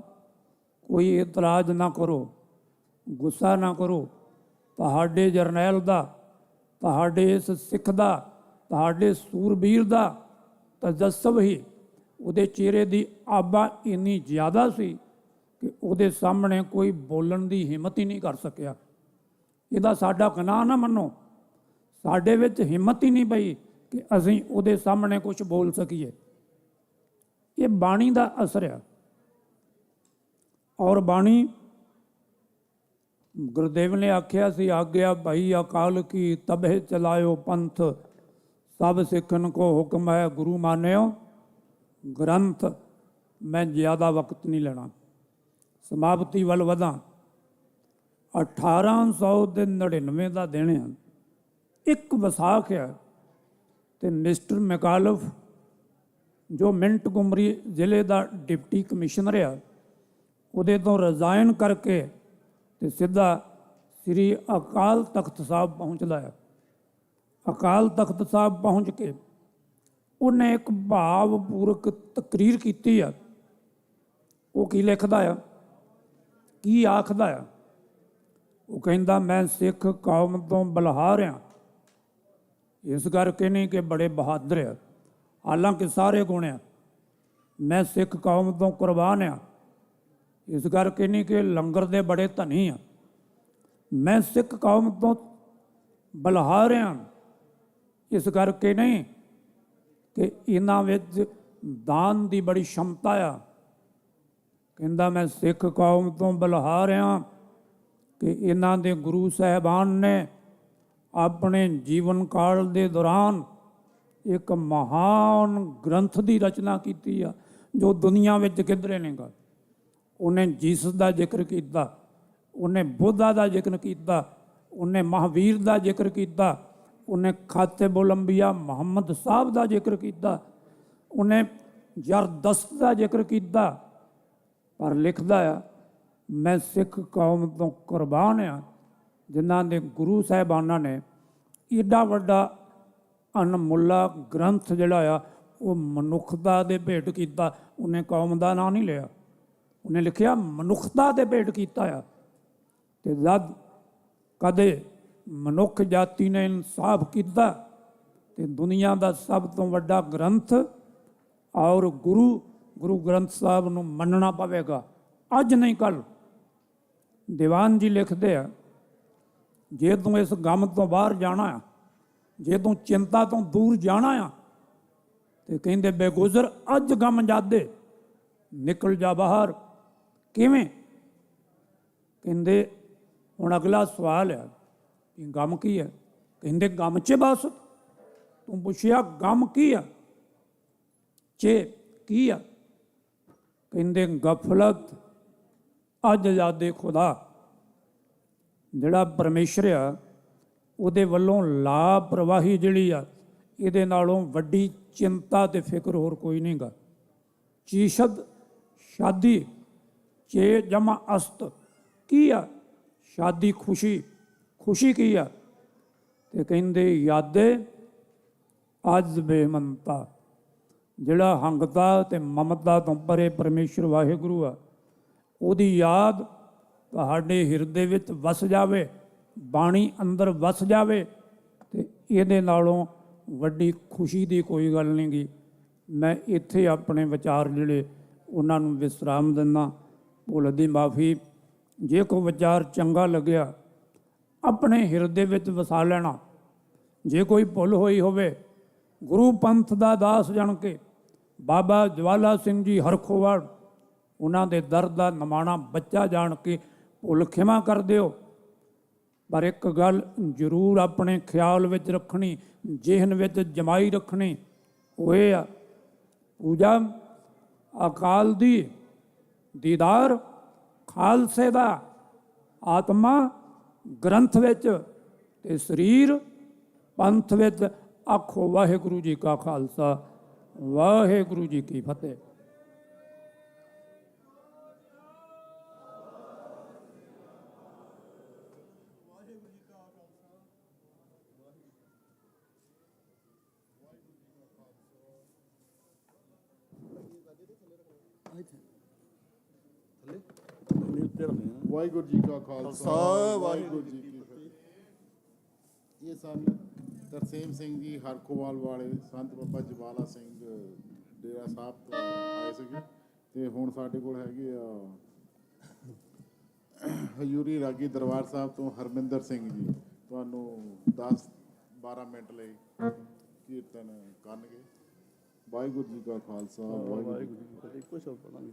ਕੋਈ ਇਤਰਾਜ਼ ਨਾ ਕਰੋ, ਗੁੱਸਾ ਨਾ ਕਰੋ। ਤੁਹਾਡੇ ਜਰਨੈਲ ਦਾ, ਤੁਹਾਡੇ ਇਸ ਸਿੱਖ ਦਾ, ਤੁਹਾਡੇ ਸੂਰਬੀਰ ਦਾ ਤਜੱਸਬ ਹੀ, ਉਹਦੇ ਚਿਹਰੇ ਦੀ ਆਬਾ ਇੰਨੀ ਜ਼ਿਆਦਾ ਸੀ ਕਿ ਉਹਦੇ ਸਾਹਮਣੇ ਕੋਈ ਬੋਲਣ ਦੀ ਹਿੰਮਤ ਹੀ ਨਹੀਂ ਕਰ ਸਕਿਆ। ਇਹਦਾ ਸਾਡਾ ਗੁਨਾਹ ਨਾ ਮੰਨੋ, ਸਾਡੇ ਵਿੱਚ ਹਿੰਮਤ ਹੀ ਨਹੀਂ ਪਈ ਕਿ ਅਸੀਂ ਉਹਦੇ ਸਾਹਮਣੇ ਕੁਝ ਬੋਲ ਸਕੀਏ। ਇਹ ਬਾਣੀ ਦਾ ਅਸਰ ਆ। ਔਰ ਬਾਣੀ, ਗੁਰਦੇਵ ਨੇ ਆਖਿਆ ਸੀ, ਆਗਿਆ ਭਾਈ ਅਕਾਲ ਕੀ ਤਬਹਿ ਚਲਾਇਓ ਪੰਥ, ਸਭ ਸਿੱਖਨ ਕੋ ਹੁਕਮ ਹੈ ਗੁਰੂ ਮਾਨਿਓ ਗ੍ਰੰਥ। ਮੈਂ ਜ਼ਿਆਦਾ ਵਕਤ ਨਹੀਂ ਲੈਣਾ, ਸਮਾਪਤੀ ਵੱਲ ਵਧਾਂ। 1899 ਦਾ ਦਿਨ ਹੈ, ਇੱਕ ਵਿਸਾਖ ਹੈ, ਤੇ ਮਿਸਟਰ ਮੈਕਾਲਫ ਜੋ ਮਿੰਟਗੋਮਰੀ ਜ਼ਿਲ੍ਹੇ ਦਾ ਡਿਪਟੀ ਕਮਿਸ਼ਨਰ ਆ, ਉਹਦੇ ਤੋਂ ਰਿਜ਼ਾਈਨ ਕਰਕੇ ਤੇ ਸਿੱਧਾ ਸ੍ਰੀ ਅਕਾਲ ਤਖਤ ਸਾਹਿਬ ਪਹੁੰਚਦਾ ਹੈ। ਅਕਾਲ ਤਖਤ ਸਾਹਿਬ ਪਹੁੰਚ ਕੇ ਉਹਨੇ ਇੱਕ ਭਾਵਪੂਰਕ ਤਕਰੀਰ ਕੀਤੀ ਆ। ਉਹ ਕੀ ਲਿਖਦਾ ਆ, ਕੀ ਆਖਦਾ ਆ? ਉਹ ਕਹਿੰਦਾ ਮੈਂ ਸਿੱਖ ਕੌਮ ਤੋਂ ਬਲਹਾਰ ਹਾਂ, ਇਸ ਕਰਕੇ ਨਹੀਂ ਕਿ ਬੜੇ ਬਹਾਦਰ ਆ, ਹਾਲਾਂਕਿ ਸਾਰੇ ਗੁਣ ਆ। ਮੈਂ ਸਿੱਖ ਕੌਮ ਤੋਂ ਕੁਰਬਾਨ ਆ, ਇਸ ਕਰਕੇ ਨਹੀਂ ਕਿ ਲੰਗਰ ਦੇ ਬੜੇ ਧਨੀ ਆ। ਮੈਂ ਸਿੱਖ ਕੌਮ ਤੋਂ ਬਲਹਾਰ ਹਾਂ, ਇਸ ਕਰਕੇ ਨਹੀਂ ਕਿ ਇਹਨਾਂ ਵਿੱਚ ਦਾਨ ਦੀ ਬੜੀ ਸ਼ਮਤਾ ਆ। ਕਹਿੰਦਾ ਮੈਂ ਸਿੱਖ ਕੌਮ ਤੋਂ ਬਲਹਾਰ ਹਾਂ ਕਿ ਇਹਨਾਂ ਦੇ ਗੁਰੂ ਸਾਹਿਬਾਨ ਨੇ ਆਪਣੇ ਜੀਵਨ ਕਾਲ ਦੇ ਦੌਰਾਨ ਇੱਕ ਮਹਾਨ ਗ੍ਰੰਥ ਦੀ ਰਚਨਾ ਕੀਤੀ ਆ ਜੋ ਦੁਨੀਆ ਵਿੱਚ ਕਿਧਰੇ ਨਹੀਂ ਗਾ। ਉਹਨੇ ਜੀਸਸ ਦਾ ਜ਼ਿਕਰ ਕੀਤਾ, ਉਹਨੇ ਬੁੱਧਾ ਦਾ ਜ਼ਿਕਰ ਕੀਤਾ, ਉਹਨੇ ਮਹਾਵੀਰ ਦਾ ਜ਼ਿਕਰ ਕੀਤਾ, ਉਹਨੇ ਖਾਤਿਬੁਲ ਅੰਬੀਆ ਮੁਹੰਮਦ ਸਾਹਿਬ ਦਾ ਜ਼ਿਕਰ ਕੀਤਾ, ਉਹਨੇ ਜ਼ਰਦਸ਼ਤ ਦਾ ਜ਼ਿਕਰ ਕੀਤਾ। ਪਰ ਲਿਖਦਾ ਆ ਮੈਂ ਸਿੱਖ ਕੌਮ ਤੋਂ ਕੁਰਬਾਨ ਆ, ਜਿਨ੍ਹਾਂ ਦੇ ਗੁਰੂ ਸਾਹਿਬਾਨਾਂ ਨੇ ਏਡਾ ਵੱਡਾ ਅਨਮੁੱਲਾ ਗ੍ਰੰਥ ਜਿਹੜਾ ਆ ਉਹ ਮਨੁੱਖਤਾ ਦੇ ਭੇਟ ਕੀਤਾ। ਉਹਨੇ ਕੌਮ ਦਾ ਨਾਂ ਨਹੀਂ ਲਿਆ, ਉਹਨੇ ਲਿਖਿਆ ਮਨੁੱਖਤਾ ਦੇ ਭੇਟ ਕੀਤਾ ਆ। ਤੇ ਜਦ ਕਦੇ ਮਨੁੱਖ ਜਾਤੀ ਨੇ ਇਨਸਾਫ ਕੀਤਾ ਤੇ ਦੁਨੀਆ ਦਾ ਸਭ ਤੋਂ ਵੱਡਾ ਗ੍ਰੰਥ ਔਰ ਗੁਰੂ ਗ੍ਰੰਥ ਸਾਹਿਬ ਨੂੰ ਮੰਨਣਾ ਪਵੇਗਾ, ਅੱਜ ਨਹੀਂ ਕੱਲ੍ਹ। ਦੀਵਾਨ ਜੀ ਲਿਖਦੇ ਆ, ਜੇ ਤੂੰ ਇਸ ਗਮ ਤੋਂ ਬਾਹਰ ਜਾਣਾ ਆ, ਜੇ ਤੂੰ ਚਿੰਤਾ ਤੋਂ ਦੂਰ ਜਾਣਾ ਆ, ਤੇ ਕਹਿੰਦੇ ਬੇਗੁਜ਼ਰ ਅੱਜ ਗਮ ਜਾਦੇ ਨਿਕਲ ਜਾ ਬਾਹਰ। ਕਿਵੇਂ? ਕਹਿੰਦੇ ਹੁਣ ਅਗਲਾ ਸਵਾਲ ਹੈ ਕਿ ਗਮ ਕੀ ਹੈ? ਕਹਿੰਦੇ ਗਮ 'ਚ ਬਸ। ਤੂੰ ਪੁੱਛਿਆ ਗਮ ਕੀ ਆ, ਚੇ ਕੀ ਆ? ਕਹਿੰਦੇ ਗਫਲਤ ਅੱਜ ਆਜ਼ਾਦੇ ਖੁਦਾ। ਜਿਹੜਾ ਪਰਮੇਸ਼ਰ ਆ ਉਹਦੇ ਵੱਲੋਂ ਲਾਪਰਵਾਹੀ ਜਿਹੜੀ ਆ, ਇਹਦੇ ਨਾਲੋਂ ਵੱਡੀ ਚਿੰਤਾ ਤੇ ਫਿਕਰ ਹੋਰ ਕੋਈ ਨਹੀਂ ਗਾ। ਚੀਸ਼ਦ ਸ਼ਾਦੀ, ਚੇ ਜਮਾ ਅਸਤ ਕੀ ਆ? ਸ਼ਾਦੀ ਖੁਸ਼ੀ, ਖੁਸ਼ੀ ਕੀ ਆ? ਤੇ ਕਹਿੰਦੇ ਯਾਦੇ ਅੱਜ ਬੇਮਨਤਾ। ਜਿਹੜਾ ਹੰਗਤਾ ਤੇ ਮਮਤਾ ਤੋਂ ਪਰੇ ਪਰਮੇਸ਼ਰ ਵਾਹਿਗੁਰੂ ਆ, ਉਹਦੀ ਯਾਦ ਤੁਹਾਡੇ ਹਿਰਦੇ ਵਿੱਚ ਵਸ ਜਾਵੇ, ਬਾਣੀ ਅੰਦਰ ਵਸ ਜਾਵੇ, ਤੇ ਇਹਦੇ ਨਾਲੋਂ ਵੱਡੀ ਖੁਸ਼ੀ ਦੀ ਕੋਈ ਗੱਲ ਨਹੀਂ ਗੀ। ਮੈਂ ਇੱਥੇ ਆਪਣੇ ਵਿਚਾਰ ਜਿਹੜੇ ਉਹਨਾਂ ਨੂੰ ਵਿਸਰਾਮ ਦਿੰਦਾ। ਭੁੱਲ ਦੀ ਮਾਫੀ। ਜੇ ਕੋਈ ਵਿਚਾਰ ਚੰਗਾ ਲੱਗਿਆ ਆਪਣੇ ਹਿਰਦੇ ਵਿੱਚ ਵਸਾ ਲੈਣਾ। ਜੇ ਕੋਈ ਭੁੱਲ ਹੋਈ ਹੋਵੇ, ਗੁਰੂ ਪੰਥ ਦਾ ਦਾਸ ਜਾਣ ਕੇ ਬਾਬਾ ਜਵਾਲਾ ਸਿੰਘ ਜੀ ਹਰਖੋਵਾਲ ਉਹਨਾਂ ਦੇ ਦਰ ਦਾ ਨਿਮਾਣਾ ਬੱਚਾ ਜਾਣ ਕੇ ਭੁੱਲ ਖਿਮਾ ਕਰ ਦਿਓ। ਪਰ ਇੱਕ ਗੱਲ ਜ਼ਰੂਰ ਆਪਣੇ ਖਿਆਲ ਵਿੱਚ ਰੱਖਣੀ, ਜ਼ਿਹਨ ਵਿੱਚ ਜਮਾਈ ਰੱਖਣੀ, ਉਹ ਇਹ ਆ ਪੂਜਾ ਅਕਾਲ ਦੀ, ਦੀਦਾਰ ਖਾਲਸੇ ਦਾ, ਆਤਮਾ ਗ੍ਰੰਥ ਵਿੱਚ ਤੇ ਸਰੀਰ ਪੰਥ ਵਿੱਚ। ਆਖੋ ਵਾਹਿਗੁਰੂ ਜੀ ਕਾ ਖਾਲਸਾ, ਵਾਹਿਗੁਰੂ ਜੀ ਕੀ ਫਤਿਹ। ਵਾਹਿਗੁਰੂ ਜੀ ਕਾ ਖਾਲਸਾ, ਵਾਹਿਗੁਰੂ ਜੀ ਕੀ ਫਤਿਹ। ਇਹ ਸਨ ਤਰਸੇਮ ਸਿੰਘ ਜੀ ਹਰਖੋਵਾਲ ਵਾਲੇ, ਸੰਤ ਬਾਬਾ ਜਵਾਲਾ ਸਿੰਘ ਡੇਰਾ ਸਾਹਿਬ ਤੋਂ ਆਏ ਸੀਗੇ। ਤੇ ਹੁਣ ਸਾਡੇ ਕੋਲ ਹੈਗੇ ਆ ਹਜ਼ੂਰੀ ਰਾਗੀ ਦਰਬਾਰ ਸਾਹਿਬ ਤੋਂ ਹਰਮਿੰਦਰ ਸਿੰਘ ਜੀ, ਤੁਹਾਨੂੰ 10-12 ਮਿੰਟ ਲਈ ਕੀਰਤਨ ਕਰਨਗੇ। ਵਾਹਿਗੁਰੂ ਜੀ ਕਾ ਖਾਲਸਾ, ਵਾਹਿਗੁਰੂ ਜੀ ਕੀ ਫਤਿਹ। ਇੱਕੋ ਸ਼ਬਦ ਪੜਾਂਗੇ।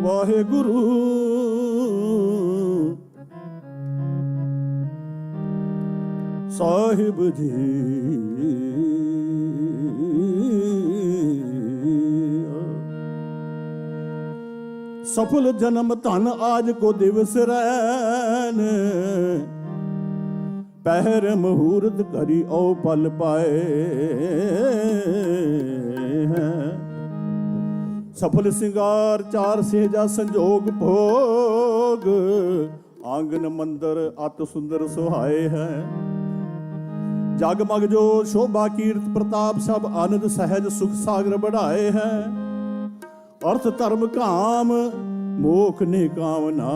ਵਾਹਿਗੁਰੂ ਸਾਹਿਬ ਜੀ, सफल जन्म धन आज को दिवस रैन, पहर मुहूर्त करी औ पल पाए हैं। सफल सिंगार चार सेजा संजोग भोग, आंगन मंदिर अत सुंदर सुहाए हैं। जगमग जो शोभा कीर्त प्रताप सब आनंद सहज सुख सागर बढ़ाए हैं। अर्थ धर्म काम मोख ने कामना,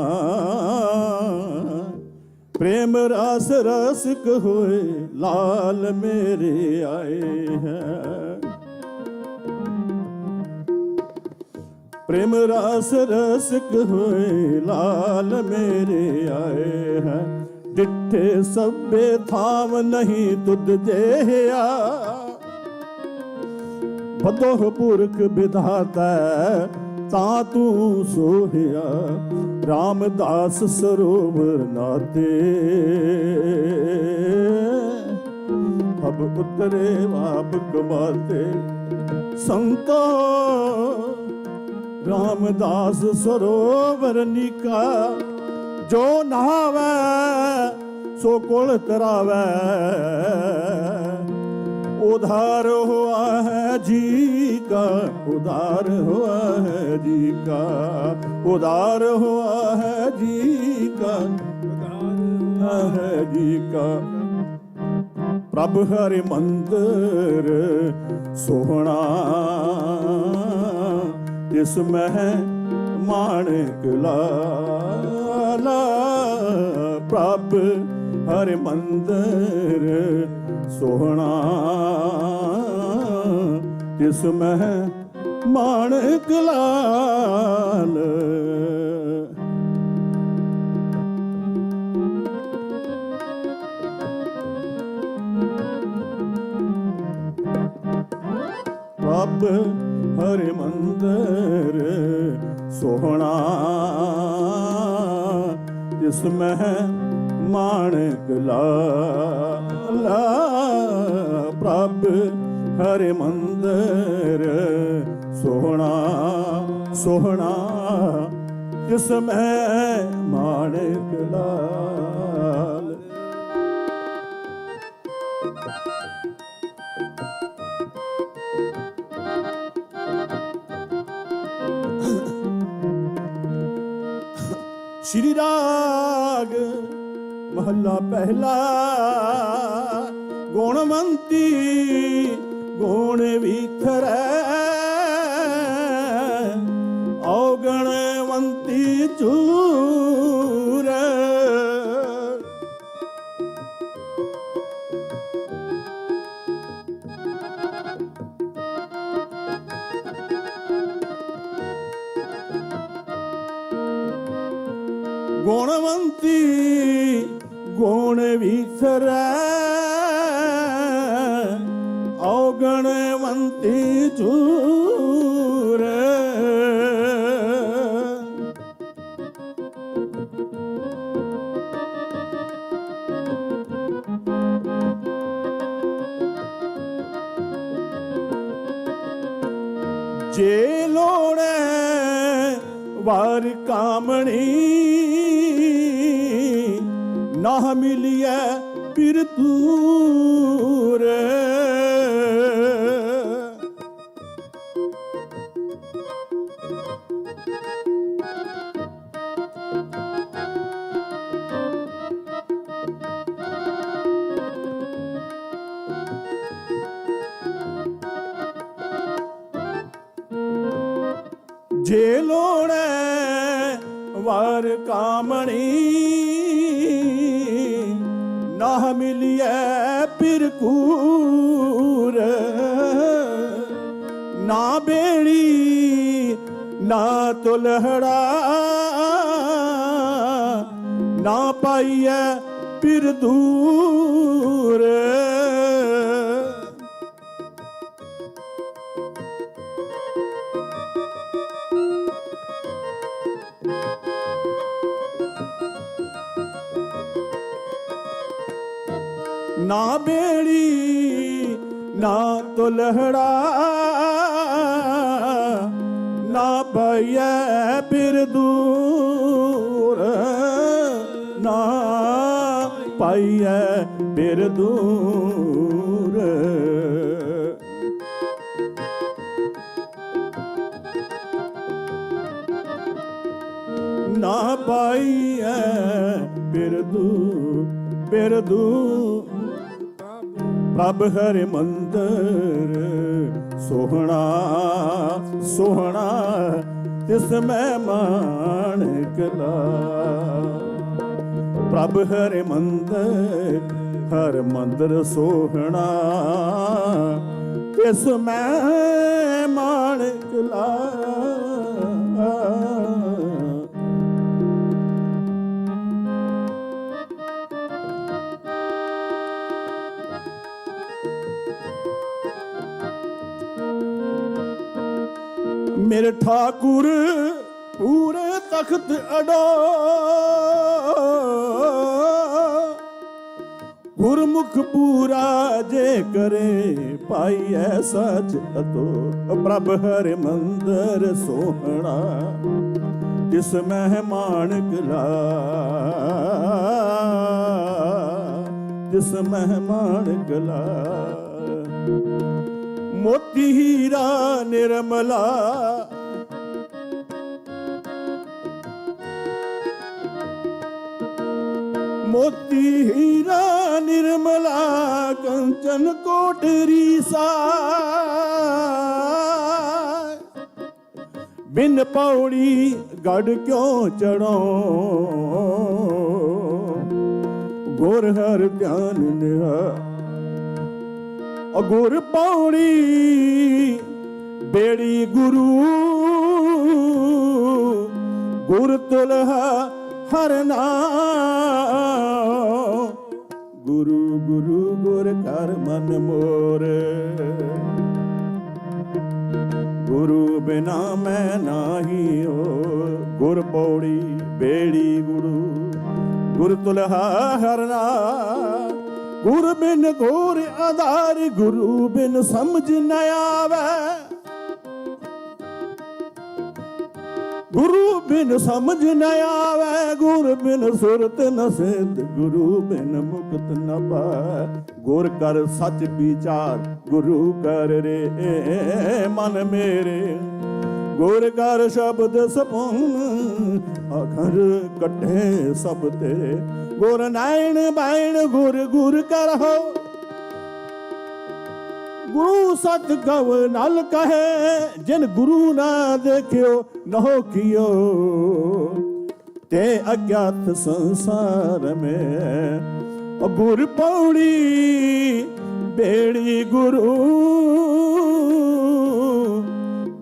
प्रेम रस रसिक होए लाल मेरे आए हैं। प्रेम रस रसिक होए लाल मेरे आए हैं। डिठे सबे थाम नहीं तुद जेया, बदोह पुरख विधाता ता तू सोहिया। रामदास सरोवर नाते, अब उतरे आप कमाते। संतो रामदास सरोवर निका, जो नहावे सो कुल तरावे। उधार हुआ है जी का, उधार हुआ है जी का, उधार हुआ है जी का, उधार हुआ है जी का। प्रभु हरि मंदिर सोहना, जिसमें माणिक लाला। प्रभु हरि मंदिर सोहना, जिसमें माणिक लाल। प्रभु हरि मंदिर सोहना, जिसमें माणिक लाला। प्रभु हरि मंदिर सोहना, सोहना, जिसमें माणिक लाल। श्री राग महला पहला। गुणवंती गुण विखरै, अवगणवंती चूर। गुणवंती गुण विसरै, अवगणवंती चूर। जे लोड़े वार कामणी, ना मिलिए फिर दूर। जे लोड़े वार कामणी, ना मिलिए फिर कूर। ना बेड़ी ना तुलहड़ा, ना पाइए फिर दूर। ना बेड़ी ना तुलहड़ा, ना ਪਾਈਐ ਫਿਰ ਦੂਰ, ਨਾ ਪਾਈਐ ਫਿਰ ਦੂਰ। ਨਾ ਪਾਈਐ ਬਿਰਦੂ ਪ੍ਰਭ ਹਰਿ ਮੰਦਰ ਸੋਹਣਾ ਸੋਹਣਾ ਤਿਸ ਮੈਂ ਮਾਣਕ ਲਾ। ਪ੍ਰਭ ਹਰਿ ਮੰਦਰ ਸੋਹਣਾ ਤਿਸ ਮੈਂ ਮਾਣਕ ਲਾ। ਮੇਰੇ ਠਾਕੁਰ ਪੂਰੇ ਤਖਤ ਅਡੋ, ਗੁਰਮੁਖ ਪੂਰਾ ਜੇ ਕਰੇ ਪਾਈਐ ਸਚ ਅਤੋ। ਪ੍ਰਭ ਹਰਿ ਮੰਦਰ ਸੋਹਣਾ ਤਿਸ ਮਹਿ ਮਾਣਕ ਲਾ, ਤਿਸ ਮਹਿ ਮਾਣਕ ਲਾ। ਮੋਤੀ ਹੀਰਾ ਨਿਰਮਲਾ ਮੋਤੀ ਹੀਰਾ ਨਿਰਮਲਾ ਕੰਚਨ ਕੋਟਰੀ ਸਾ। ਬਿਨ ਪੌੜੀ ਗੜ ਕਿਉਂ ਚੜੋ, ਗੁਰ ਹਰ ਧਿਆਨ ਨਿਹਾ। ਗੁਰ ਪੌੜੀ ਬੇੜੀ ਗੁਰੂ, ਗੁਰ ਤੁਲਹਾ ਹਰ ਨਾਮ। ਗੁਰੂ ਗੁਰੂ ਗੁਰ ਕਰ ਮਨ ਮੋਰ, ਗੁਰੂ ਬਿਨਾ ਮੈਂ ਨਾਹੀ ਹੋ। ਗੁਰ ਪੌੜੀ ਬੇੜੀ ਗੁਰੂ, ਗੁਰ ਤੁਲਹਾ ਹਰ ਨਾਮ। ਗੁਰ ਬਿਨ ਘੋਰ ਆਧਾਰ, ਗੁਰੂ ਬਿਨ ਸਮਝ ਨ ਆਵੇ। ਗੁਰੂ ਬਿਨ ਸਮਝ ਨ ਆਵੇ, ਗੁਰ ਬਿਨ ਸੁਰਤ ਨ ਸਿੱਧ। ਗੁਰੂ ਬਿਨ ਮੁਕਤ ਨ ਪਾਏ। ਗੁਰ ਕਰ ਸੱਚ ਵਿਚਾਰ, ਗੁਰੂ ਕਰ ਰੇ ਮਨ ਮੇਰੇ। ਗੁਰ ਕਰ ਸ਼ਬਦ ਸਪੂਨ, ਆਖਰ ਕੱਢੇ ਸਭ ਤੇਰੇ। ਗੁਰ ਨਾਇਣ ਬਾਇਣ ਗੁਰ ਗੁਰ ਕਰਹੁ, ਗੁਰੂ ਸਤ ਗਵ ਨਲ ਕਹੇ। ਜਿਨ ਗੁਰੂ ਨਾ ਦੇਖਿਓ ਨਹੁ ਕੀਓ, ਤੇ ਅਗਿਆਤ ਸੰਸਾਰ ਮੈਂ। ਗੁਰ ਪੌੜੀ ਬੇੜੀ ਗੁਰੂ,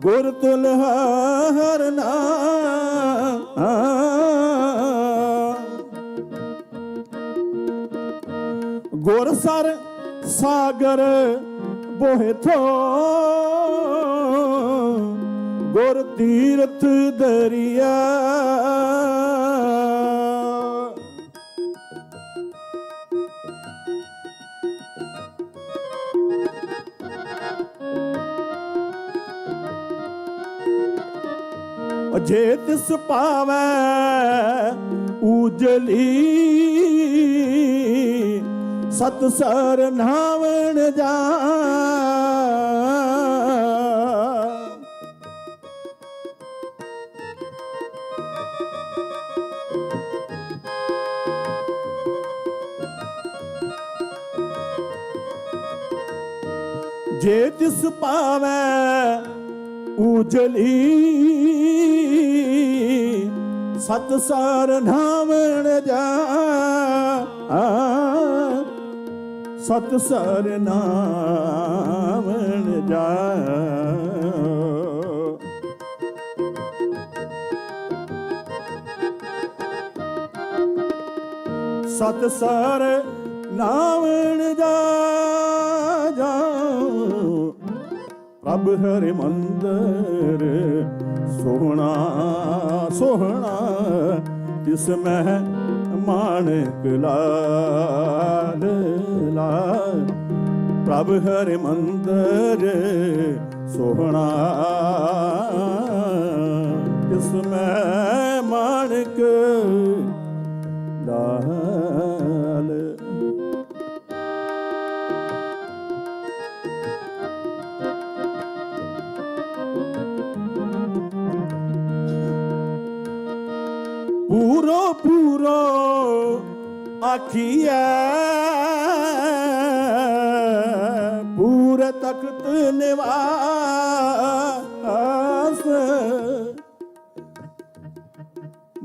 ਗੁਰ ਤੁਲਹਾ ਹਰ ਨਾਮ। ਗੁਰ ਸਰ ਸਾਗਰ ਬੋਹਿ ਥੋ, ਗੁਰ ਤੀਰਥ ਦਰਿਆ। ਜੇ ਤਿਸ ਪਾਵੈ ਉਜਲੀ, ਸਤ ਸਰ ਨਾਵਣ ਜਾ। ਜੇ ਤਿਸ ਪਾਵੈ ਉਜਲੀ, ਸਤ ਸਰ ਨਾਵਣ ਜਾ। ਸਤ ਸਰ ਨਾਵਣ ਜਾ। ਸਤ ਸਰ ਨਾਵਣ ਜਾ। ਪ੍ਰਭ ਹਰਿ ਮੰਦਰ ਸੋਹਣਾ ਸੋਹਣਾ ਤਿਸ ਮਹਿ ਮਾਣਕ ਲਾਲ ਲਾਲ। ਪ੍ਰਭ ਹਰਿ ਮੰਦਰ ਸੋਹਣਾ इसमें माणिक डाल। पूरो पूरो आखिए पूरे तख्त निवास,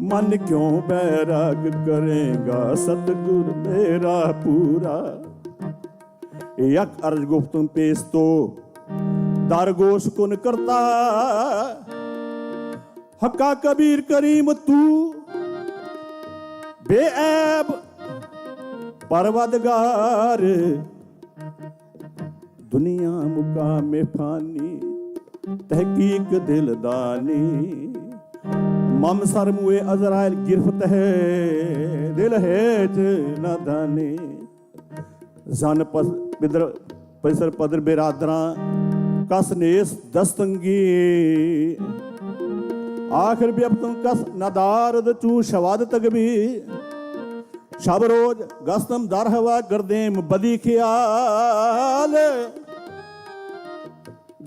मन क्यों बैराग करेगा सतगुर मेरा पूरा। यक अर्ज गुफ्तुम पेश तो दारगोश कुन करता, हक्का कबीर करीम तू बेऐब परवदगार। दुनिया मुकाम फानी तहकीक दिलदानी, मम सर मुए अजराइल गिरफ्त है दिल है नादानी। जन पैसर पदर बिरादरा कस नेस दस्तंगी, आखिर भी अब तुम कस नदारद चू शवाद तक भी। शब रोज गस्तम दर हवा गर्देम बदी ख्याल,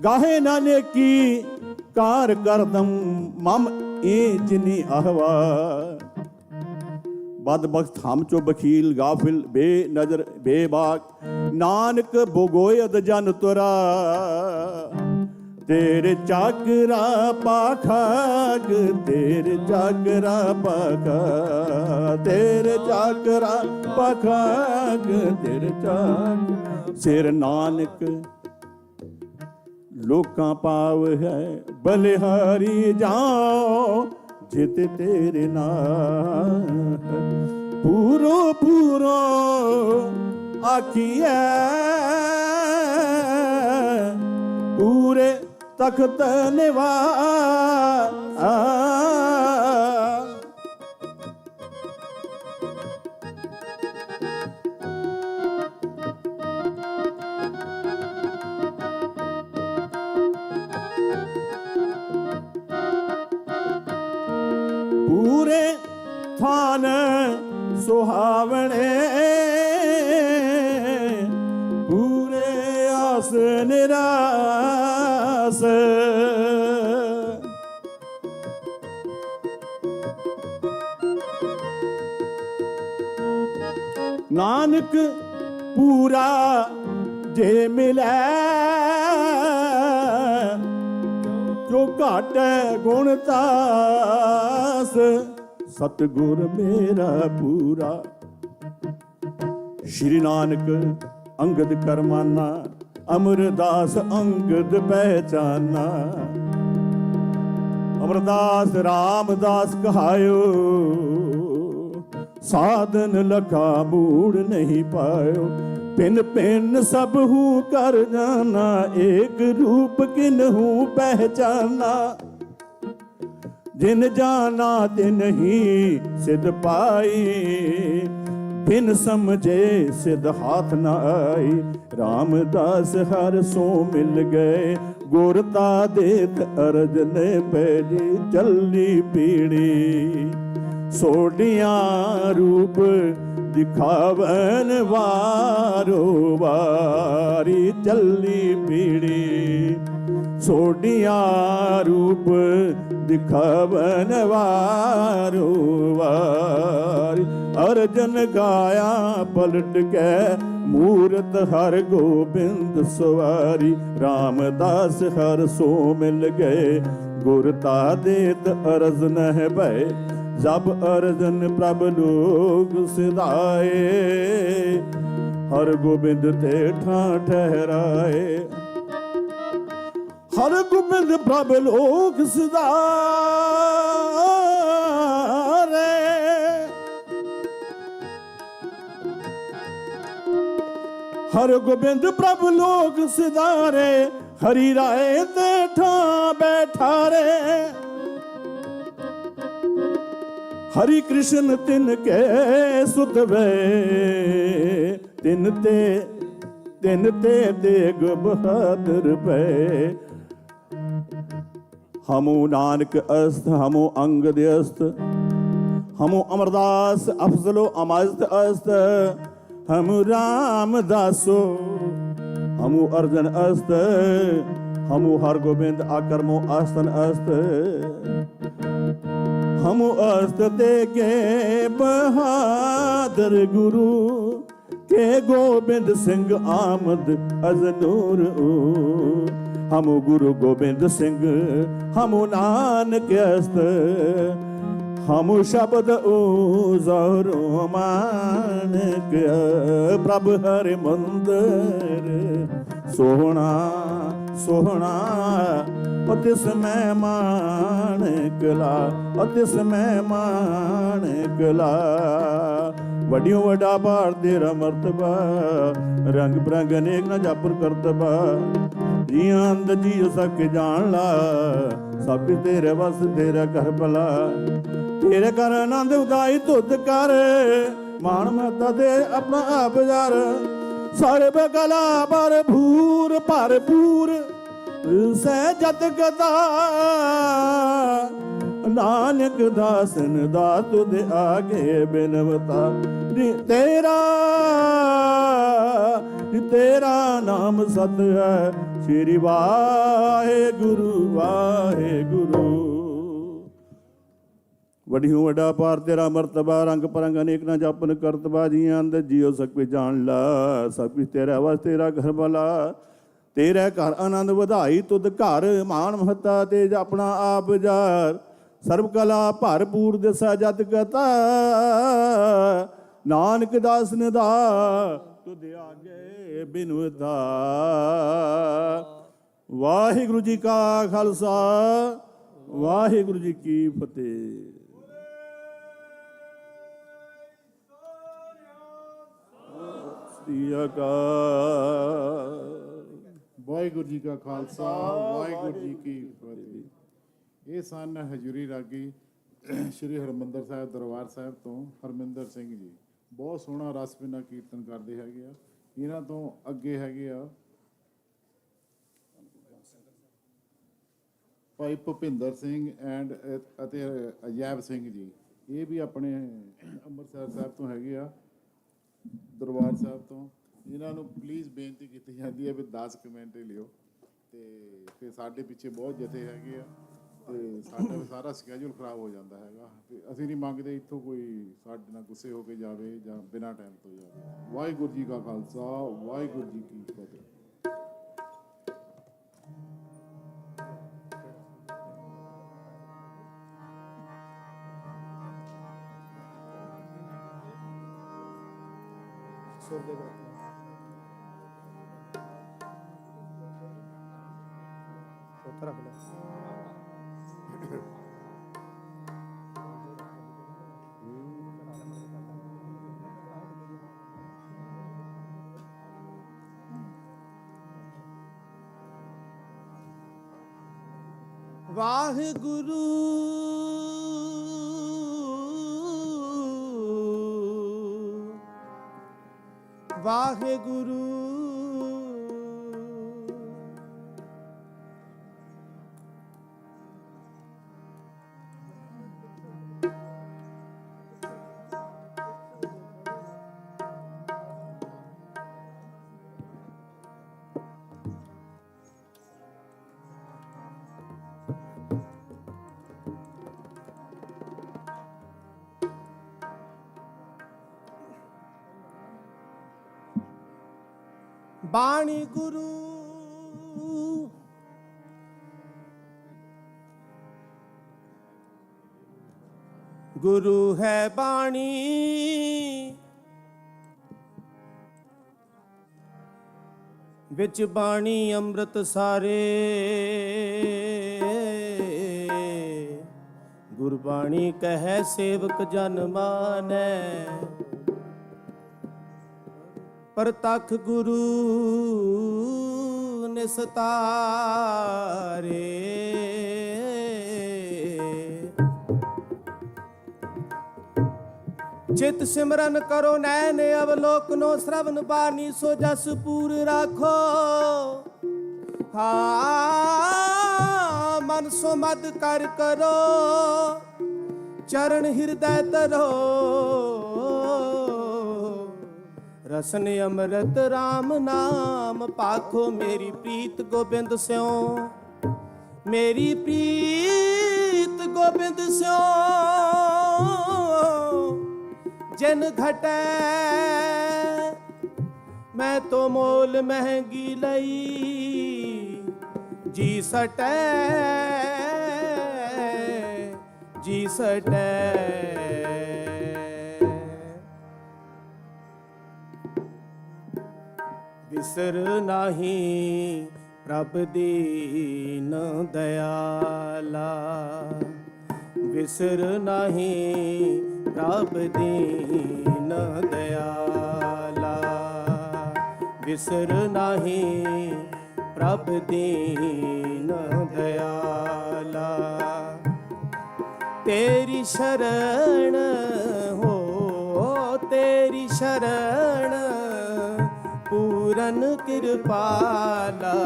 गाहे नाने की कार करदम मम ए जिनी अहवा। बदबख्त हम चो बखील गाफिल बे नजर बेबाक, नानक बोगोयद जन तुरा। तेरे चाकरा पाखाग तेरे चाकरा पाखा, तेरे चाकरा पाखाग तेरे चाक। सिर नानक लोकां पाव है बलिहारी, जाओ जित तेरे नाम। पूरो पूरो आखिए पूरे तख्त निवास। पूरे थान सुहावने, पूरे आस निरास। नानक पूरा जे मिलै, जो घट गुण तास। सतगुर मेरा पूरा। श्री नानक अंगद करमाना, अमरदास अंगद पहचाना। अमरदास रामदास कहायो, साधन लखा मूड़ नहीं पायो। पिन पिन सब हूँ कर जाना, एक रूप किन हूँ पहचाना। जिन जाना तिन ही सिद्ध पाई, बिन समझे सिद्ध हाथ न आई। रामदास हर सो मिल गए, गुरता देत अरज ने पैजी। चली पीड़ी सोडियां रूप दिखावन वारो वारी। चली पीड़ी सोडियां रूप दिखावन वारो वारी। अर्जन गाया पलट के, मूरत हर गोबिंद सवारी। रामदास हर सो मिल गए, गुरता देत अरज नह भय। जब अर्जन प्रभ लोग सिधाए, हर गोबिंद ते ठां ठहराए। हर गोबिंद प्रभ लोग सिधारे, हर गोबिंद प्रभ लोग सिधारे। हरि राय ते ठां बैठारे, हरि कृष्ण तिन के सुत वे। तिन ते तेग बहादुर पे। हमो नानक अस्त हमो अंगद अस्त हमो अमरदास अफजलो अमस्त अस्त हम रामदासो हमो अर्जन अस्त हमो हरगोबिंद आकर्मो आस्तन अस्त हमो अस्त ते के बहादुर गुरु के गोबिंद सिंह आमद अजनूर हमो गुरु गोबिंद सिंह हमो नानक अस्त हमो शब्द उजरो मानक प्रभ हरि मंदिर सोहना सोहना तिस मैं मानक ला तिस मैं मानक ला वडियों वडा बार तेरा मर्तबा रंग बिरंग अनेक न जापुर करतबा जियां अंद जियो सक जान ला सब तेरे बस तेरा कर भला तेरे कर आनंद उदाई तुद कर मान मता दे अपना आप जार सारे बगला भरपूर भरपूर सहजत गदा नानक दासन दात दे आगे बिनवता तेरा तेरा नाम सत है श्री वाहे गुरु वडियों वडा पार तेरा मर्तबा रंग परंग अनेक ना जापन करतबा जियां अंद जियो सक जान ला सब कुछ तेरा वास तेरा घर भला तेरे घर आनंद ਵਧਾਈ तुद घर मान महता तेज अपना आप जार सर्व कला भरपूर दिसा जत कता नानक दास निदा तुद आगे बिनवता वाहिगुरु जी का खालसा वाहिगुरु जी की फतेह। ਵਾਹਿਗੁਰੂ ਜੀ ਕਾ ਖਾਲਸਾ ਵਾਹਿਗੁਰੂ ਜੀ ਕੀ ਫਤਿਹ। ਇਹ ਸਨ ਹਜ਼ੂਰੀ ਰਾਗੀ ਸ਼੍ਰੀ ਹਰਮੰਦਰ ਸਾਹਿਬ ਦਰਬਾਰ ਸਾਹਿਬ ਤੋਂ ਹਰਮਿੰਦਰ ਸਿੰਘ ਜੀ। ਬਹੁਤ ਸੋਹਣਾ ਰਸ ਬਿਨਾ ਕੀਰਤਨ ਕਰਦੇ ਹੈਗੇ ਆ। ਇਹਨਾਂ ਤੋਂ ਅੱਗੇ ਹੈਗੇ ਆ ਭਾਈ ਭੁਪਿੰਦਰ ਸਿੰਘ ਅਤੇ ਅਜੈਬ ਸਿੰਘ ਜੀ। ਇਹ ਵੀ ਆਪਣੇ ਅੰਮ੍ਰਿਤਸਰ ਸਾਹਿਬ ਤੋਂ ਹੈਗੇ ਆ ਦਰਬਾਰ ਸਾਹਿਬ ਤੋਂ। ਇਹਨਾਂ ਨੂੰ ਪਲੀਜ਼ ਬੇਨਤੀ ਕੀਤੀ ਜਾਂਦੀ ਹੈ ਵੀ 10 ਕਮੈਂਟ ਲਿਓ ਤੇ ਫਿਰ ਸਾਡੇ ਪਿੱਛੇ ਬਹੁਤ ਜਥੇ ਹੈਗੇ ਆ ਤੇ ਸਾਡਾ ਸਾਰਾ ਸਕੇਜੂਲ ਖਰਾਬ ਹੋ ਜਾਂਦਾ ਹੈਗਾ ਤੇ ਅਸੀਂ ਨਹੀਂ ਮੰਗਦੇ ਇੱਥੋਂ ਕੋਈ ਸਾਡੇ ਨਾਲ ਗੁੱਸੇ ਹੋ ਕੇ ਜਾਵੇ ਜਾਂ ਬਿਨਾਂ ਟਾਈਮ ਤੋਂ ਜਾਵੇ। ਵਾਹਿਗੁਰੂ ਜੀ ਕਾ ਖਾਲਸਾ ਵਾਹਿਗੁਰੂ ਜੀ ਕੀ ਫਤਿਹ। ਵਾਹਿਗੁਰੂ ਵਾਹਿਗੁਰੂ ਬਾਣੀ ਗੁਰੂ ਗੁਰੂ ਹੈ ਬਾਣੀ ਵਿੱਚ ਬਾਣੀ ਅੰਮ੍ਰਿਤ ਸਾਰੇ ਗੁਰਬਾਣੀ ਕਹੈ ਸੇਵਕ ਜਨ ਮਾਨੈ ਪ੍ਰਤੱਖ ਗੁਰੂ ਨਿਸਤਾਰੇ ਚਿਤ ਸਿਮਰਨ ਕਰੋ ਨੈਣ ਅਵਲੋਕਨੋ ਸ਼ਰਵਨ ਬਾਣੀ ਸੋ ਜਸ ਪੂਰ ਰਾਖੋ ਹਾਂ ਮਨ ਸੋ ਮਦ ਕਰ ਕਰੋ, ਚਰਨ ਹਿਰਦੈ ਤਰੋ। ਰਸਨ ਅੰਮ੍ਰਿਤ ਰਾਮ ਨਾਮ ਪਾਖੋ, ਮੇਰੀ ਪ੍ਰੀਤ ਗੋਬਿੰਦ ਸਿਉ, ਮੇਰੀ ਪ੍ਰੀਤ ਗੋਬਿੰਦ ਸਿਉ। ਜਿਨ ਘਟੈ ਮੈਂ ਤੋ ਮੋਲ ਮਹਿੰਗੀ ਲਈ, ਜੀ ਸਟੈ ਜੀ ਸਟੈ। ਵਿਸਰ ਨਾਹੀ ਪ੍ਰਭ ਦੀਨ ਦਇਆਲਾ, ਵਿਸਰ ਨਾਹੀ ਪ੍ਰਭ ਦੀਨ ਦਇਆਲਾ, ਵਿਸਰ ਨਾਹੀ ਪ੍ਰਭ ਦੀਨ ਦਇਆਲਾ। ਤੇਰੀ ਸ਼ਰਨ ਹੋ, ਤੇਰੀ ਸ਼ਰਨ ਪੂਰਨ ਕਿਰਪਾਲਾ,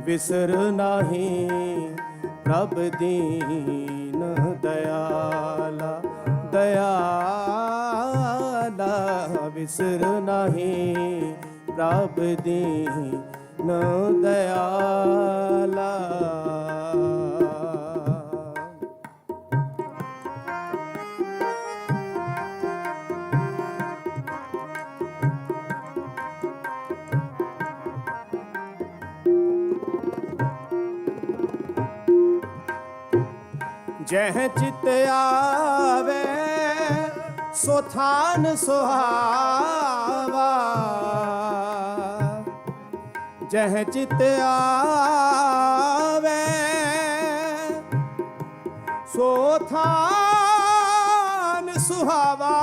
ਵਿਸਰ ਨਾਹੀ ਪ੍ਰਭ ਦੀਨ ਦਇਆਲਾ, ਦਇਆਲਾ। ਵਿਸਰ ਨਾਹੀ ਪ੍ਰਭ ਦੀਨ ਦਇਆਲਾ। ਜਹ ਚਿਤ ਆਵੇ ਸੋ ਥਾਨ ਸੁਹਾਵਾ, ਜਹ ਚਿਤ ਆਵੇ ਸੋ ਥਾਨ ਸੁਹਾਵਾ,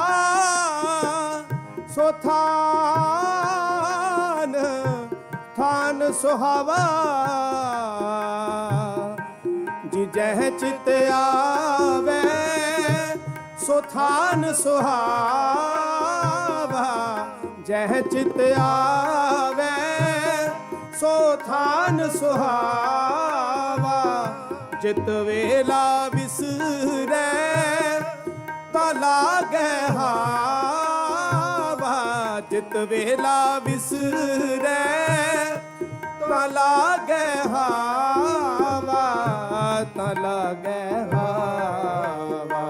ਸੋ ਥਾਨ ਥਾਨ ਸੁਹਾਵਾ। ਜਹ ਚਿਤ ਆਵੇ ਸੋ ਥਾਨ ਸੁਹਾਵਾ, ਜਹ ਚਿਤ ਆਵੇ ਸੋ ਥਾਨ ਸੁਹਾਵਾ। ਜਿਤ ਵੇਲਾ ਵਿਸਰੈ ਤਾ ਲਾਗੈ ਹਾਵਾ, ਜਿਤ ਵੇਲਾ ਵਿਸਰੈ ਤਾ ਲਾਗੈ ਹਾਵਾ, ਤਾ ਲਾਗੈ ਹਾਵਾ,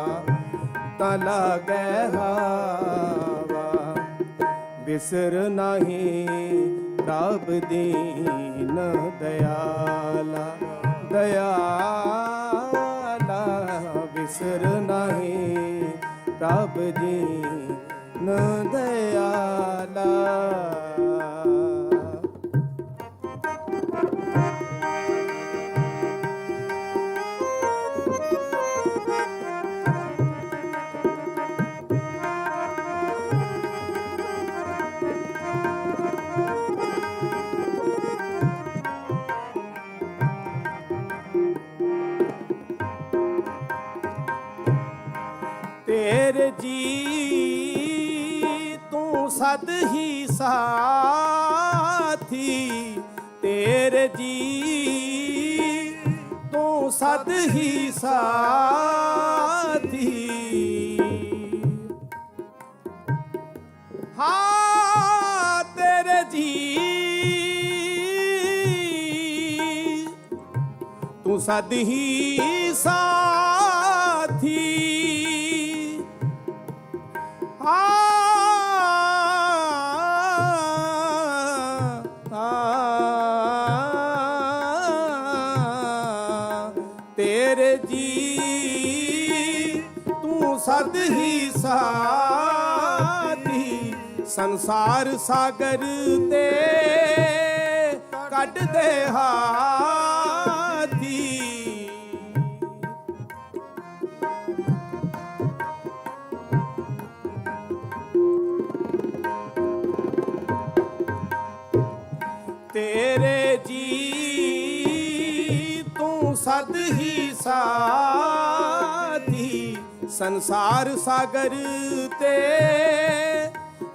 ਤਾ ਲਾਗੈ ਹਾਵਾ। ਬਿਸਰ ਨਾਹੀ ਪ੍ਰਭ ਦੀਨ ਦਇਆਲਾ, ਦਇਆਲਾ। ਬਿਸਰ ਨਾਹੀ ਪ੍ਰਭ ਦੀਨ ਦਇਆਲਾ। ਤੇਰੇ ਜੀ ਤੂੰ ਸਦ ਹੀ ਸਾਥੀ, ਤੇਰੇ ਜੀ ਤੂੰ ਸਦ ਹੀ ਸਾਥੀ। ਹਾਂ ਤੇਰੇ ਜੀ ਤੂੰ ਸਦ ਹੀ ਸਾਥੀ। ਤੇਰੇ ਜੀ ਤੂੰ ਸਦ ਹੀ ਸਾਥੀ, ਸੰਸਾਰ ਸਾਗਰ ਤੇ ਕੱਢਦੇ ਹਾਥੀ। ਤੇਰੇ ਜੀ ਤੂੰ ਸਦ ਹੀ ਸਾਥੀ, ਸੰਸਾਰ ਸਾਗਰ ਤੇ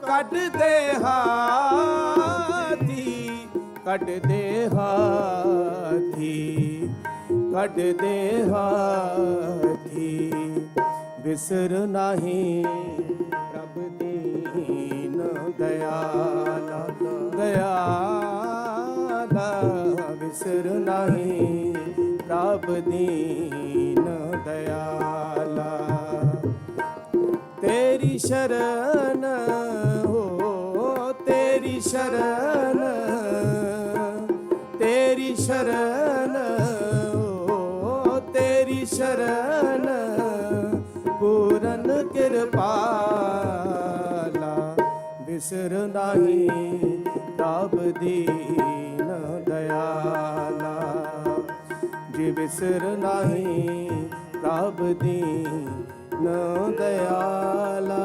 ਕੱਢਦੇ ਹਾਥੀ, ਕੱਢਦੇ ਹਾਥੀ। ਕੱਢ ਦੇ ਹਾਥੀ ਵਿਸਰ ਨਹੀਂ ਪ੍ਰਭ ਦੀਨ ਦਇਆਲਾ ਦਇਆਲਾ ਵਿਸਰ ਨਹੀਂ ਪ੍ਰਭ ਦੀਨ ਦਇਆਲਾ तेरी शरण हो तेरी शरण तेरी शरण हो तेरी शरण पूरन कृपाला बिसर नहीं प्रभ दीन दयाला जी बिसर नहीं प्रभ दीन न दयाला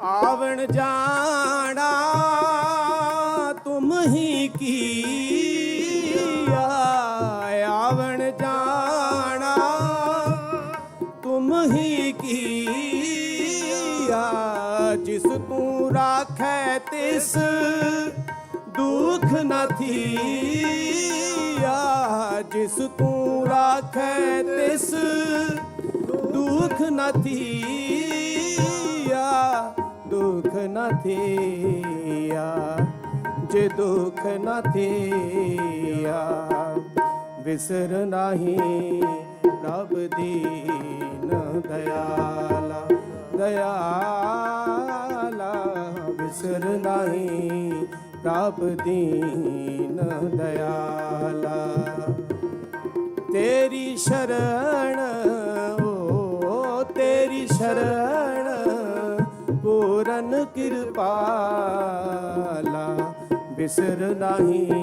आवण जाना तुम ही किया आवण जाना तुम ही किया जिस तू राखै तिस दुख न थिया जिस तू राखै तिस दुख न थिया दुख न थिया जे दुख न थिया विसर नहीं प्रभ दीन दयाला दयाला विसर नहीं प्रभ दीन दयाला तेरी शरण ओ तेरी शरण पूरन कृपाला बिसर नहीं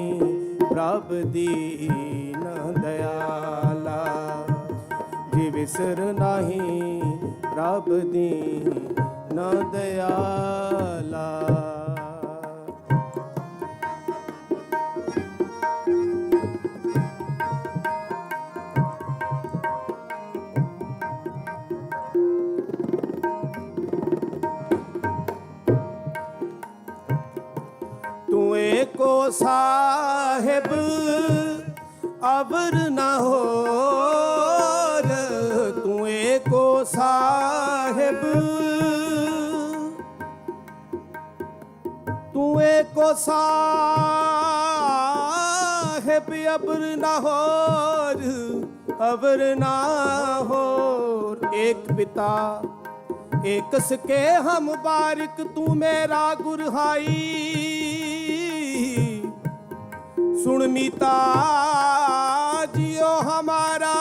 प्रभ दीन दयाला जी बिसर नहीं प्रभ दीन दयाला को साहिब अवर न हो तुए को साहिब तुए को साहिब अबर न हो अवर न हो एक पिता एक सके हम बारिक तू मेरा गुरहाई सुन मीता जियो हमारा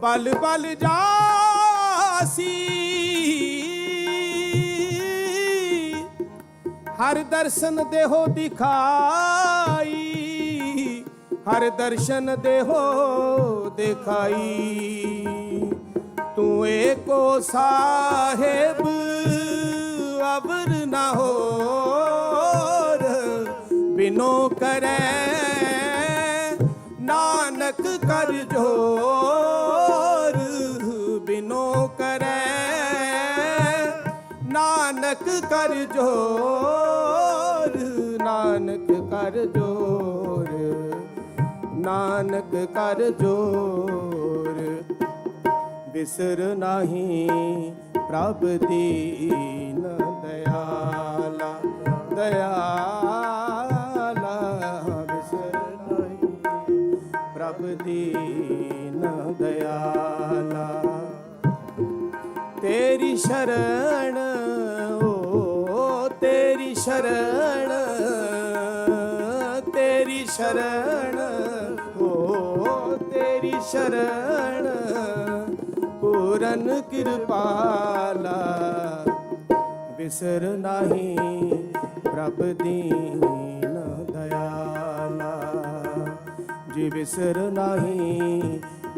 बल बल जासी हर दर्शन देहो दिखाई हर दर्शन देहो दिखाई तू एको साहेब अवर ना हो बिनो करे नानक कर जोर बिनो करे नानक कर जोर नानक कर जोर नानक कर जोर बिसर नहीं प्रभ दीन दयाला दयाला बिसर नहीं प्रभ दीन दयाला तेरी शरण ओ तेरी शरण तेरी शरण ओ तेरी शरण पूरन कृपाला बिसर नहीं प्रभ दीन दयाला जी बिसर नहीं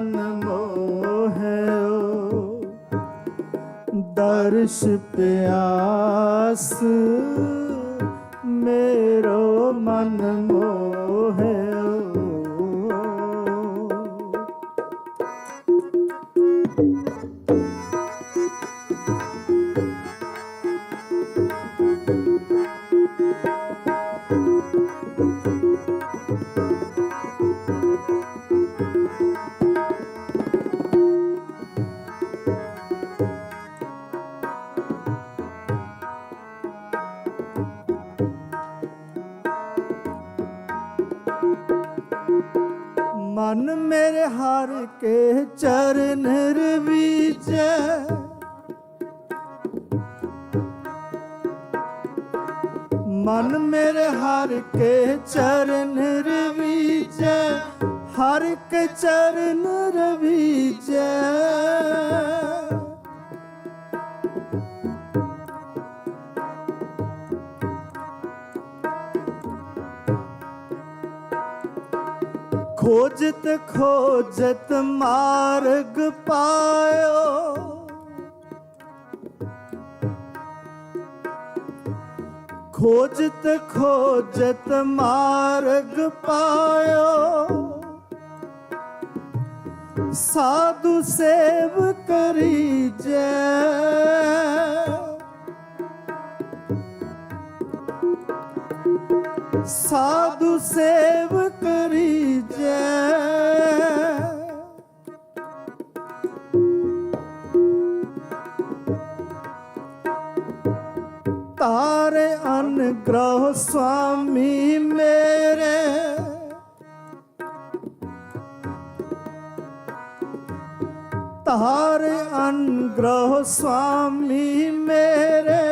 मन मोहयो दर्श प्यास मेरो मन मोहयो। मन मेरे हर के चरण रवीजै मन मेरे हर के चरण रवीजै हर के चरण रवीजै। खोजत खोजत मार्ग पायो खोजत खोजत मार्ग पायो साधु सेव करीजै। साधु सेव करीजै। तारे अनुग्रह स्वामी मेरे तारे अनुग्रह स्वामी मेरे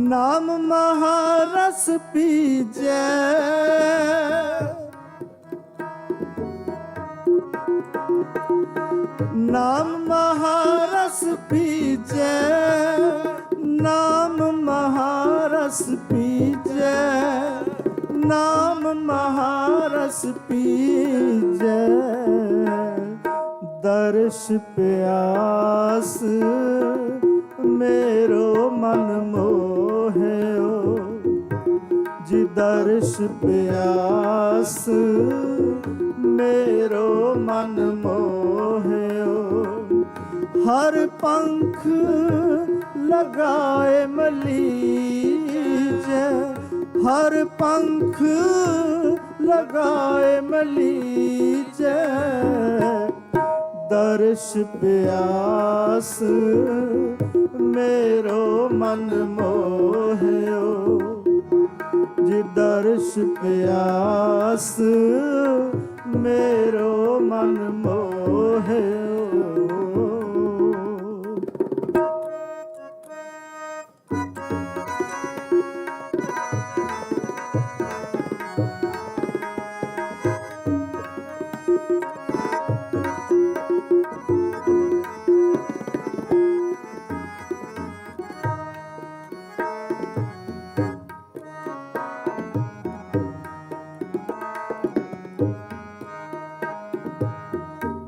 नाम महारस पीजै। नाम महारस पीजै नाम महारस पीजै नाम महारस पीजै। दर्श प्यास मेरो मन मोहयो जी दर्श प्यास मेरो मन मोहयो। हर पंख लगाए मलीजै हर पंख लगाए मलीजै। दर्श प्यास मेरो मन मोहयो जी दर्श प्यास मेरो मन मोहयो।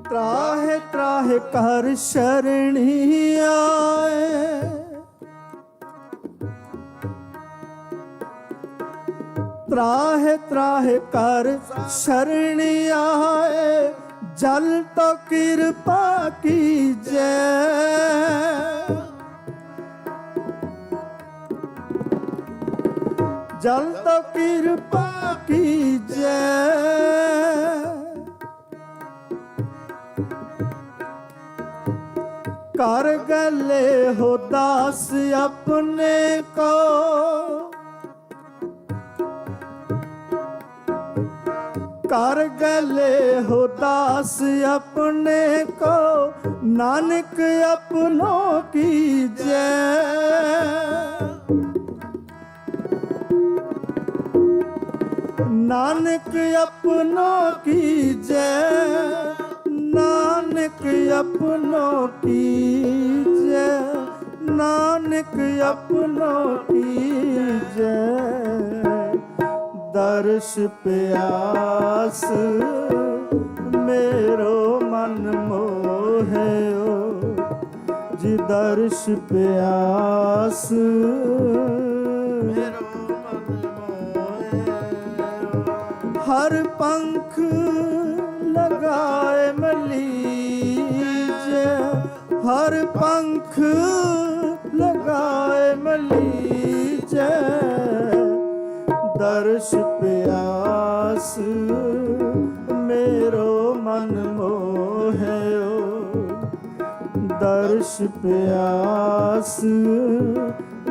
त्राहे त्राहे कर शरणी आए त्राहे त्राहे कर शरणी आए जल तो कृपा कीजै। जल तो कृपा कीजै। कर गले हो दास अपने को कर गले हो दास अपने को नानक अपनों की जय। नानक अपनों की जय। नानक अपनों की जय। नानक अपनों की जय। दर्श प्यास मेरो मन मोहयो जी दर्श प्यास हर पंख लगाए मलीज हर पंख लगाए मलीज दर्श प्यास मेरो मन मोहयो दर्श प्यास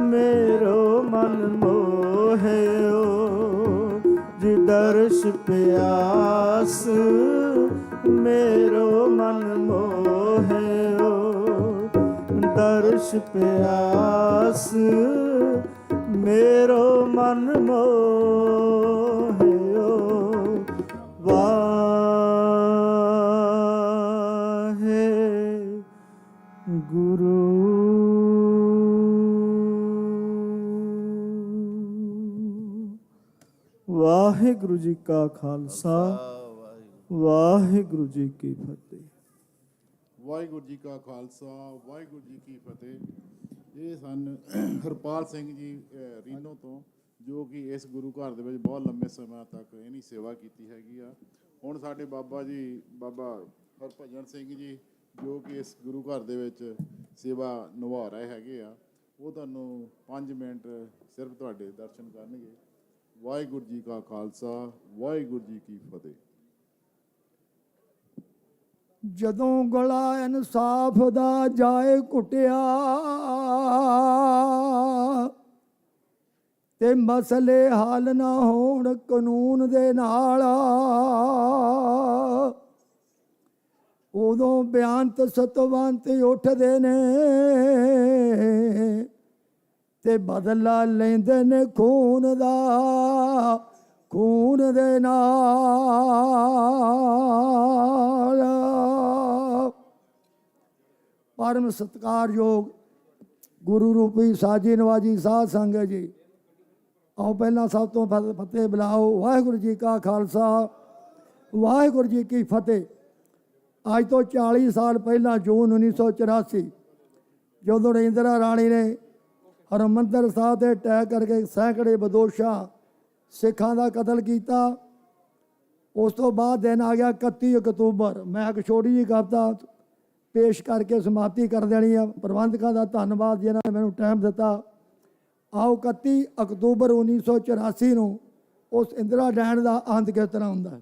मेरो मन मोहयो जी दर्श प्यास मेरो मन मोहयो दर्श प्यास मेरो मन मोहयो वाहे गुरु ਵਾਹਿਗੁਰੂ ਜੀ ਕਾ ਖਾਲਸਾ ਵਾਹਿਗੁਰੂ ਜੀ ਕੀ ਫਤਿਹ। ਵਾਹਿਗੁਰੂ ਜੀ ਕਾ ਖਾਲਸਾ ਵਾਹਿਗੁਰੂ ਜੀ ਕੀ ਫਤਿਹ। ਇਹ ਸਨ ਹਰਪਾਲ ਸਿੰਘ ਜੀ ਰੀਨੋ ਤੋਂ, ਜੋ ਕਿ ਇਸ ਗੁਰੂ ਘਰ ਦੇ ਵਿੱਚ ਬਹੁਤ ਲੰਬੇ ਸਮੇਂ ਤੱਕ ਇਹਨੀ ਸੇਵਾ ਕੀਤੀ ਹੈਗੀ ਆ। ਹੁਣ ਸਾਡੇ ਬਾਬਾ ਜੀ ਬਾਬਾ ਹਰਭਜਨ ਸਿੰਘ ਜੀ, ਜੋ ਕਿ ਇਸ ਗੁਰੂ ਘਰ ਦੇ ਵਿੱਚ ਸੇਵਾ ਨਿਭਾ ਰਹੇ ਹੈਗੇ ਆ, ਉਹ ਤੁਹਾਨੂੰ 5 ਮਿੰਟ ਸਿਰਫ ਤੁਹਾਡੇ ਦਰਸ਼ਨ ਕਰਨਗੇ। ਵਾਹਿਗੁਰੂ ਜੀ ਕਾ ਖਾਲਸਾ ਵਾਹਿਗੁਰੂ ਜੀ ਕੀ ਫਤਿਹ। ਜਦੋਂ ਗਲਾ ਇਨਸਾਫ ਦਾ ਜਾਏ ਘੁੱਟਿਆ ਤੇ ਮਸਲੇ ਹੱਲ ਨਾ ਹੋਣ ਕਾਨੂੰਨ ਦੇ ਨਾਲ, ਉਦੋਂ ਬਿਆੰਤ ਸਤਵੰਤ ਉੱਠਦੇ ਨੇ ਤੇ ਬਦਲਾ ਲੈਂਦੇ ਨੇ ਖੂਨ ਦਾ ਖੂਨ ਦੇ ਨਾਲ। ਪਰਮ ਸਤਿਕਾਰਯੋਗ ਗੁਰੂ ਰੂਪੀ ਸਾਜੀ ਨਵਾਜੀ ਸਾਧ ਸੰਗਤ ਜੀ, ਆਓ ਪਹਿਲਾਂ ਸਭ ਤੋਂ ਫਤਿਹ ਬੁਲਾਓ। ਵਾਹਿਗੁਰੂ ਜੀ ਕਾ ਖਾਲਸਾ ਵਾਹਿਗੁਰੂ ਜੀ ਕੀ ਫਤਿਹ। ਅੱਜ ਤੋਂ 40 ਸਾਲ ਪਹਿਲਾਂ ਜੂਨ 1984 ਜਦੋਂ ਇੰਦਰਾ ਰਾਣੀ ਨੇ ਹਰਿਮੰਦਰ ਸਾਹਿਬ ਤੇ ਅਟੈਕ ਕਰਕੇ ਸੈਂਕੜੇ ਬਦੋਸ਼ਾਂ ਸਿੱਖਾਂ ਦਾ ਕਤਲ ਕੀਤਾ, ਉਸ ਤੋਂ ਬਾਅਦ ਦਿਨ ਆ ਗਿਆ 31 ਅਕਤੂਬਰ। ਮੈਂ ਇੱਕ ਛੋਟੀ ਜਿਹੀ ਕਵਿਤਾ ਪੇਸ਼ ਕਰਕੇ ਸਮਾਪਤੀ ਕਰ ਦੇਣੀ ਆ। ਪ੍ਰਬੰਧਕਾਂ ਦਾ ਧੰਨਵਾਦ ਜਿਨ੍ਹਾਂ ਨੇ ਮੈਨੂੰ ਟਾਈਮ ਦਿੱਤਾ। ਆਓ 31 ਅਕਤੂਬਰ 1984 ਨੂੰ ਉਸ ਇੰਦਰਾ ਡੈਣ ਦਾ ਅੰਤ ਕਿਸ ਤਰ੍ਹਾਂ ਹੁੰਦਾ ਹੈ।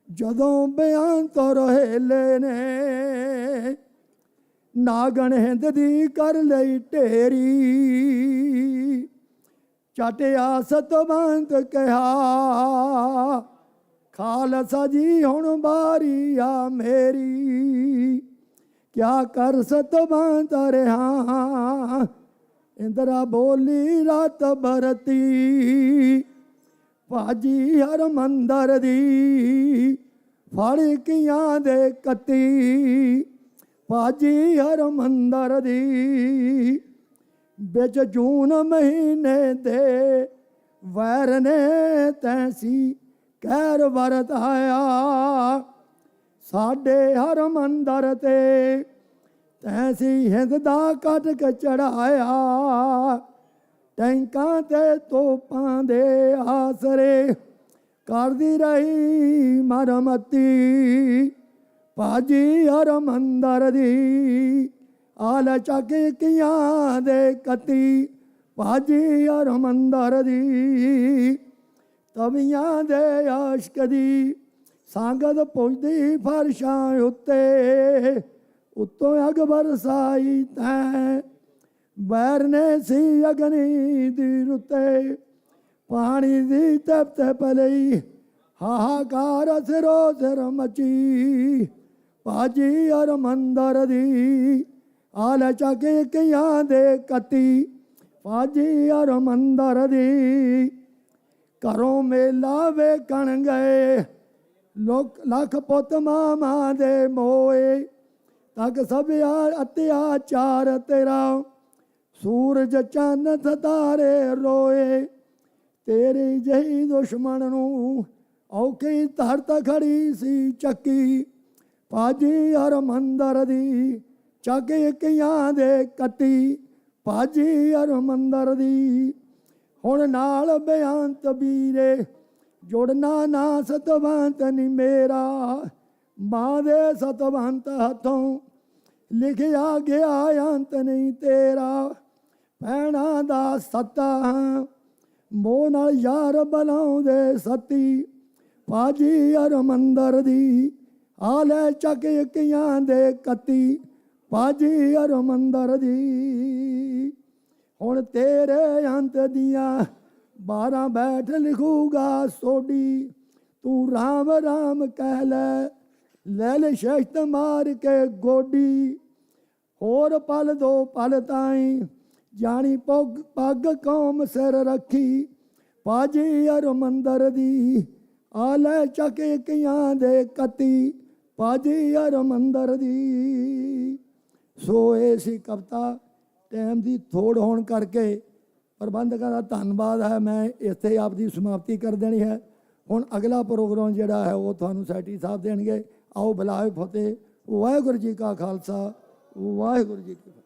ਜਦੋਂ ਬਿਆਨ ਤੋਂ ਰਹੇਲੇ ਨੇ ਨਾਗਣ ਹਿੰਦ ਦੀ ਕਰ ਲਈ ਢੇਰੀ, ਚਾਟਿਆ ਸਤਵੰਤ ਕਿਹਾ ਖਾਲਸਾ ਜੀ ਹੁਣ ਬਾਰੀ ਆ ਮੇਰੀ, ਕਿਆ ਕਰ ਸਤਵੰਤ ਰਿਹਾ ਇੰਦਰਾ ਬੋਲੀ ਰਾਤ ਬਰਤੀ, ਭਾਜੀ ਹਰਮੰਦਰ ਦੀ ਫੜਕੀਆਂ ਦੇ ਕੱਤੀ, ਭਾਜੀ ਹਰਮੰਦਰ ਦੀ ਵਿੱਚ ਜੂਨ ਮਹੀਨੇ ਦੇ ਵੈਰ ਨੇ ਤੈਸੀ ਕਹਿਰ ਵਰਤਾਇਆ, ਸਾਡੇ ਹਰਮੰਦਰ ਤੇ ਤੈਸੀ ਹਿੰਦ ਦਾ ਕਟਕ ਚੜਾਇਆ, ਟੈਂਕਾਂ ਤੇ ਤੋਪਾਂ ਦੇ ਆਸਰੇ ਕਰਦੀ ਰਹੀ ਮਰਮਤੀ, ਭਾਜੀ ਹਰਮੰਦਰ ਦੀ ਆਲ ਚੱਕੀਆਂ ਦੇ ਕੱਤੀ, ਭਾਜੀ ਹਰਮੰਦਰ ਦੀ ਤਵੀਆਂ ਦੇ ਆਸ਼ਕ ਦੀ ਸੰਗਤ ਪੁੱਜਦੀ ਫਰਸ਼ਾਂ ਉੱਤੇ, ਉੱਤੋਂ ਅਗ ਬਰਸਾਈ ਤੈਂ ਵੈਰ ਨੇ ਸੀ ਅਗਨੀ ਦੀ ਰੁੱਤੇ, ਪਾਣੀ ਦੀ ਤਪ ਤਪ ਲਈ ਹਾਹਾਕਾਰ ਸਿਰੋ ਸਿਰ ਮਚੀ, ਭਾਜੀ ਹਰਮੰਦਰ ਦੀ ਆਲ ਚੱਕੀਆਂ ਦੇ ਕੱਤੀ, ਭਾਜੀ ਹਰਮੰਦਰ ਦੀ ਘਰੋਂ ਮੇਲਾ ਵੇਖਣ ਗਏ ਲੋਕ ਲੱਖ ਪੁੱਤ ਮਾਮਾ ਦੇ ਮੋਏ, ਤੱਕ ਸਭ ਅਤਿਆਚਾਰ ਤੇਰਾ ਸੂਰਜ ਚੰਨ ਤਾਰੇ ਰੋਏ, ਤੇਰੀ ਜਹੀ ਦੁਸ਼ਮਣ ਨੂੰ ਔਖੀ ਧਰਤ ਖੜੀ ਸੀ ਚੱਕੀ ਭਾਜੀ ਹਰਮੰਦਰ ਦੀ ਚੱਕੀ ਕਿਆਂ ਦੇ ਕੱਟੀ ਭਾਜੀ ਹਰਮੰਦਰ ਦੀ ਹੁਣ ਨਾਲ ਬੇਅੰਤ ਵੀਰੇ ਜੁੜਨਾ ਨਾ ਸਤਵੰਤ ਨੀ ਮੇਰਾ ਮਾਂ ਦੇ ਸਤਵੰਤ ਹੱਥੋਂ ਲਿਖਿਆ ਗਿਆ ਅੰਤ ਨਹੀਂ ਤੇਰਾ ਭੈਣਾਂ ਦਾ ਸੱਤਾ ਮੋਹ ਨਾਲ ਯਾਰ ਬਲਾਉਂਦੇ ਸੱਤੀ ਭਾਜੀ ਹਰਮੰਦਰ ਦੀ ਆਲੇ ਚੱਕ ਕਿਆਂ ਦੇ ਕੱਤੀ ਭਾਜੀ ਹਰਮੰਦਰ ਦੀ ਹੁਣ ਤੇਰੇ ਅੰਤ ਦੀਆਂ 12 ਬੈਠ ਲਿਖੂਗਾ ਸੋਡੀ ਤੂੰ ਰਾਮ ਰਾਮ ਕਹਿ ਲੈ ਲੈ ਸ਼ਸ਼ਤ ਮਾਰ ਕੇ ਗੋਡੀ ਹੋਰ ਪਲ ਦੋ ਪਲ ਤਾਈ ਜਾਣੀ ਪੱਗ ਕੌਮ ਸਿਰ ਰੱਖੀ ਭਾਜੀ ਹਰਮੰਦਰ ਦੀ ਆਲੇ ਚੱਕ ਕਿਆਂ ਦੇ ਕੱਤੀ ਭਾਜੀ ਹਰਮੰਦਰ ਦੀ। ਸੋ ਇਹ ਸੀ ਕਵਿਤਾ। ਟਾਈਮ ਦੀ ਥੋੜ ਹੋਣ ਕਰਕੇ ਪ੍ਰਬੰਧਕਾਂ ਦਾ ਧੰਨਵਾਦ ਹੈ। ਮੈਂ ਇੱਥੇ ਆਪਦੀ ਸਮਾਪਤੀ ਕਰ ਦੇਣੀ ਹੈ। ਹੁਣ ਅਗਲਾ ਪ੍ਰੋਗਰਾਮ ਜਿਹੜਾ ਹੈ ਉਹ ਤੁਹਾਨੂੰ ਸੈਟੀ ਸਾਹਿਬ ਦੇਣਗੇ। ਆਓ ਬੁਲਾਏ ਫਤਿਹ। ਵਾਹਿਗੁਰੂ ਜੀ ਕਾ ਖਾਲਸਾ ਵਾਹਿਗੁਰੂ ਜੀ ਕੀ ਫਤਿਹ।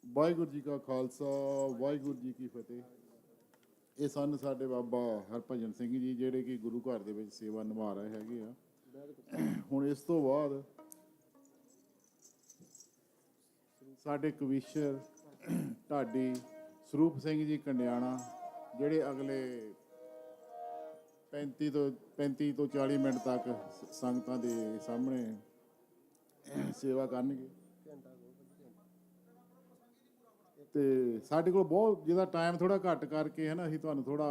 ਵਾਹਿਗੁਰੂ ਜੀ ਕਾ ਖਾਲਸਾ ਵਾਹਿਗੁਰੂ ਜੀ ਕੀ ਫਤਿਹ। ਇਹ ਸਨ ਸਾਡੇ ਬਾਬਾ ਹਰਭਜਨ ਸਿੰਘ ਜੀ ਜਿਹੜੇ ਕਿ ਗੁਰੂ ਘਰ ਦੇ ਵਿੱਚ ਸੇਵਾ ਨਿਭਾ ਰਹੇ ਹੈਗੇ ਆ। ਹੁਣ ਇਸ ਤੋਂ ਬਾਅਦ ਸਾਡੇ ਕਵੀਸ਼ਰ ਢਾਡੀ ਸਰੂਪ ਸਿੰਘ ਜੀ ਕੰਡਿਆਣਾ ਜਿਹੜੇ ਅਗਲੇ 35 ਤੋਂ 40 ਮਿੰਟ ਤੱਕ ਸੰਗਤਾਂ ਦੇ ਸਾਹਮਣੇ ਸੇਵਾ ਕਰਨਗੇ। ਤੇ ਸਾਡੇ ਕੋਲ ਬਹੁਤ ਜਿਹਦਾ ਟਾਈਮ ਥੋੜਾ ਘੱਟ ਕਰਕੇ ਹੈ ਨਾ ਅਸੀਂ ਤੁਹਾਨੂੰ ਥੋੜਾ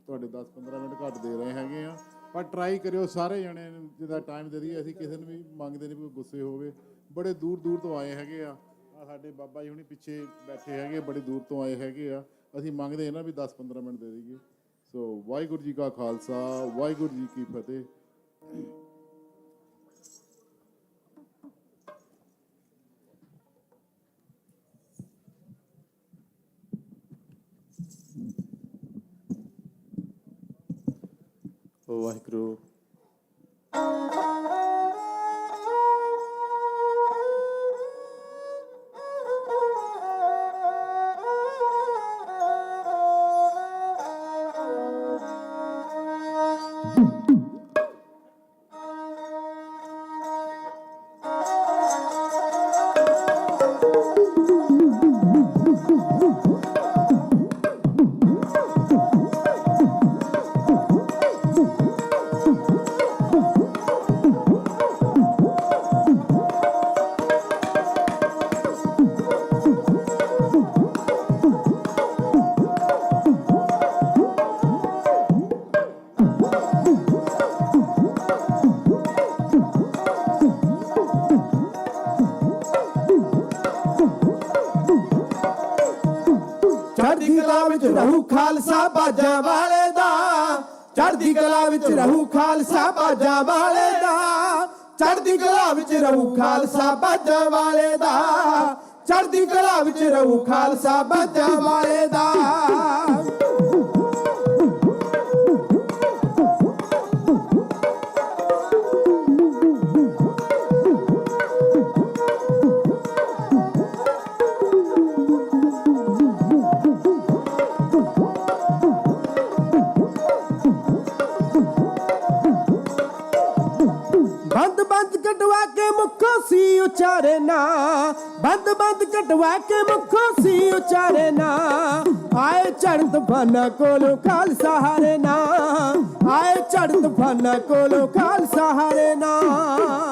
ਤੁਹਾਡੇ 10-15 ਮਿੰਟ ਘੱਟ ਦੇ ਰਹੇ ਹੈਗੇ ਆ। ਪਰ ਟਰਾਈ ਕਰਿਓ ਸਾਰੇ ਜਣੇ ਜਿਹਦਾ ਟਾਈਮ ਦੇ ਦਈਏ। ਅਸੀਂ ਕਿਸੇ ਨੂੰ ਵੀ ਮੰਗਦੇ ਨਹੀਂ ਕੋਈ ਗੁੱਸੇ ਹੋਵੇ। ਬੜੇ ਦੂਰ ਦੂਰ ਤੋਂ ਆਏ ਹੈਗੇ ਆ। ਸਾਡੇ ਬਾਬਾ ਜੀ ਹੁਣੀ ਪਿੱਛੇ ਬੈਠੇ ਹੈਗੇ ਬੜੇ ਦੂਰ ਤੋਂ ਆਏ ਹੈਗੇ ਆ। ਅਸੀਂ ਮੰਗਦੇ ਇਹਨਾਂ ਵੀ 10-15 ਮਿੰਟ ਦੇ ਦਈਏ। ਸੋ ਵਾਹਿਗੁਰੂ ਜੀ ਕਾ ਖਾਲਸਾ ਵਾਹਿਗੁਰੂ ਜੀ ਕੀ ਫਤਿਹ। ਵਾਹਿਗੁਰੂ। ਚੜ੍ਹਦੀ ਕਲਾ ਵਿੱਚ ਰਹੂ ਖਾਲਸਾ ਬਾਜਾਂ ਵਾਲੇ ਦਾ। ਚੜ੍ਹਦੀ ਕਲਾ ਵਿੱਚ ਰਹੂ ਖਾਲਸਾ ਬਾਜਾਂ ਵਾਲੇ ਦਾ। ਚੜ੍ਹਦੀ ਕਲਾ ਵਿੱਚ ਰਹੂ ਖਾਲਸਾ ਬਾਜਾਂ ਵਾਲੇ ਦਾ। ਚੜ੍ਹਦੀ ਕਲਾ ਵਿੱਚ ਰਹੂ ਖਾਲਸਾ ਬਾਜਾਂ ਵਾਲੇ ਦਾ। ਬੰਦ ਕਟਵਾ ਕੇ ਮੁੱਖੋਂ ਸੀ ਉਚਾਰੇ ਨਾ। ਬੰਦ ਕਟਵਾ ਕੇ ਮੁੱਖੋਂ ਸੀ ਉਚਾਰੇ ਨਾ। ਆਏ ਚੜ੍ਹ ਤੂਫਾਨਾਂ ਕੋਲੋਂ ਖਾਲਸਾ ਹਾਰੇ ਨਾ। ਆਏ ਚੜ੍ਹ ਤੂਫਾਨਾਂ ਕੋਲੋਂ ਖਾਲਸਾ ਹਾਰੇ ਨਾ।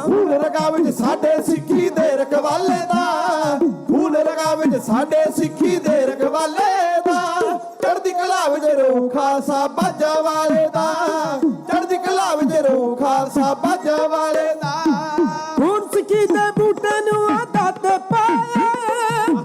ਖੂਨ ਰਗਾ ਵਿੱਚ ਸਾਡੇ ਸਿੱਖੀ ਦੇ ਰਖਵਾਲੇ ਦਾ। ਖੂਨ ਰਗਾ ਵਿੱਚ ਸਾਡੇ ਸਿੱਖੀ ਦੇ ਰਖਵਾਲੇ ਦਾ। ਚੜ੍ਹਦੀ ਕਲਾ ਵਿੱਚ ਰਹੂ ਖਾਲਸਾ ਬਾਜਾਂ ਵਾਲੇ ਦਾ। ਚੜ੍ਹਦੀ ਕਲਾ ਵਿੱਚ ਰਹੂ ਖਾਲਸਾ ਬਾਜਾਂ ਵਾਲੇ ਦਾ। ਹੁਣ ਸਿੱਖੀ ਦੇ ਬੂਟੇ ਨੂੰ ਆਦਤ ਪਾਇਆ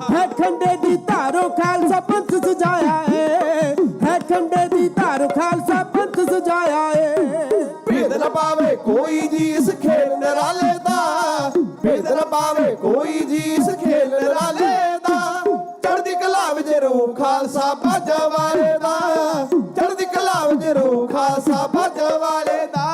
ਹੈ। ਖੰਡੇ ਦੀ ਧਾਰੋ ਖਾਲਸਾ ਪੰਥ ਸਜਾਇਆ ਹੈ। ਖੰਡੇ ਦੀ ਧਾਰੋ ਖਾਲਸਾ ਪੰਥ ਸਜਾਇਆ ਹੈ। ਭੇਦ ਭੇਦ ਨਾ ਪਾਵੇ ਕੋਈ ਜੀ ਇਸ ਖੇਲ ਨਿਰਾਲੇ ਦਾ, ਭੇਦ ਨਾ ਪਾਵੇ ਕੋਈ ਜੀ ਇਸ ਖੇਲ ਨਿਰਾਲੇ ਦਾ। ਚੜ੍ਹਦੀ ਕਲਾ ਵਿੱਚ ਰਹੂ ਖਾਲਸਾ ਬਾਜਾਂ ਵਾਲੇ ਦਾ, ਚੜ੍ਹਦੀ ਕਲਾ ਵਿੱਚ ਰਹੂ ਖਾਲਸਾ ਬਾਜਾਂ ਵਾਲੇ ਦਾ।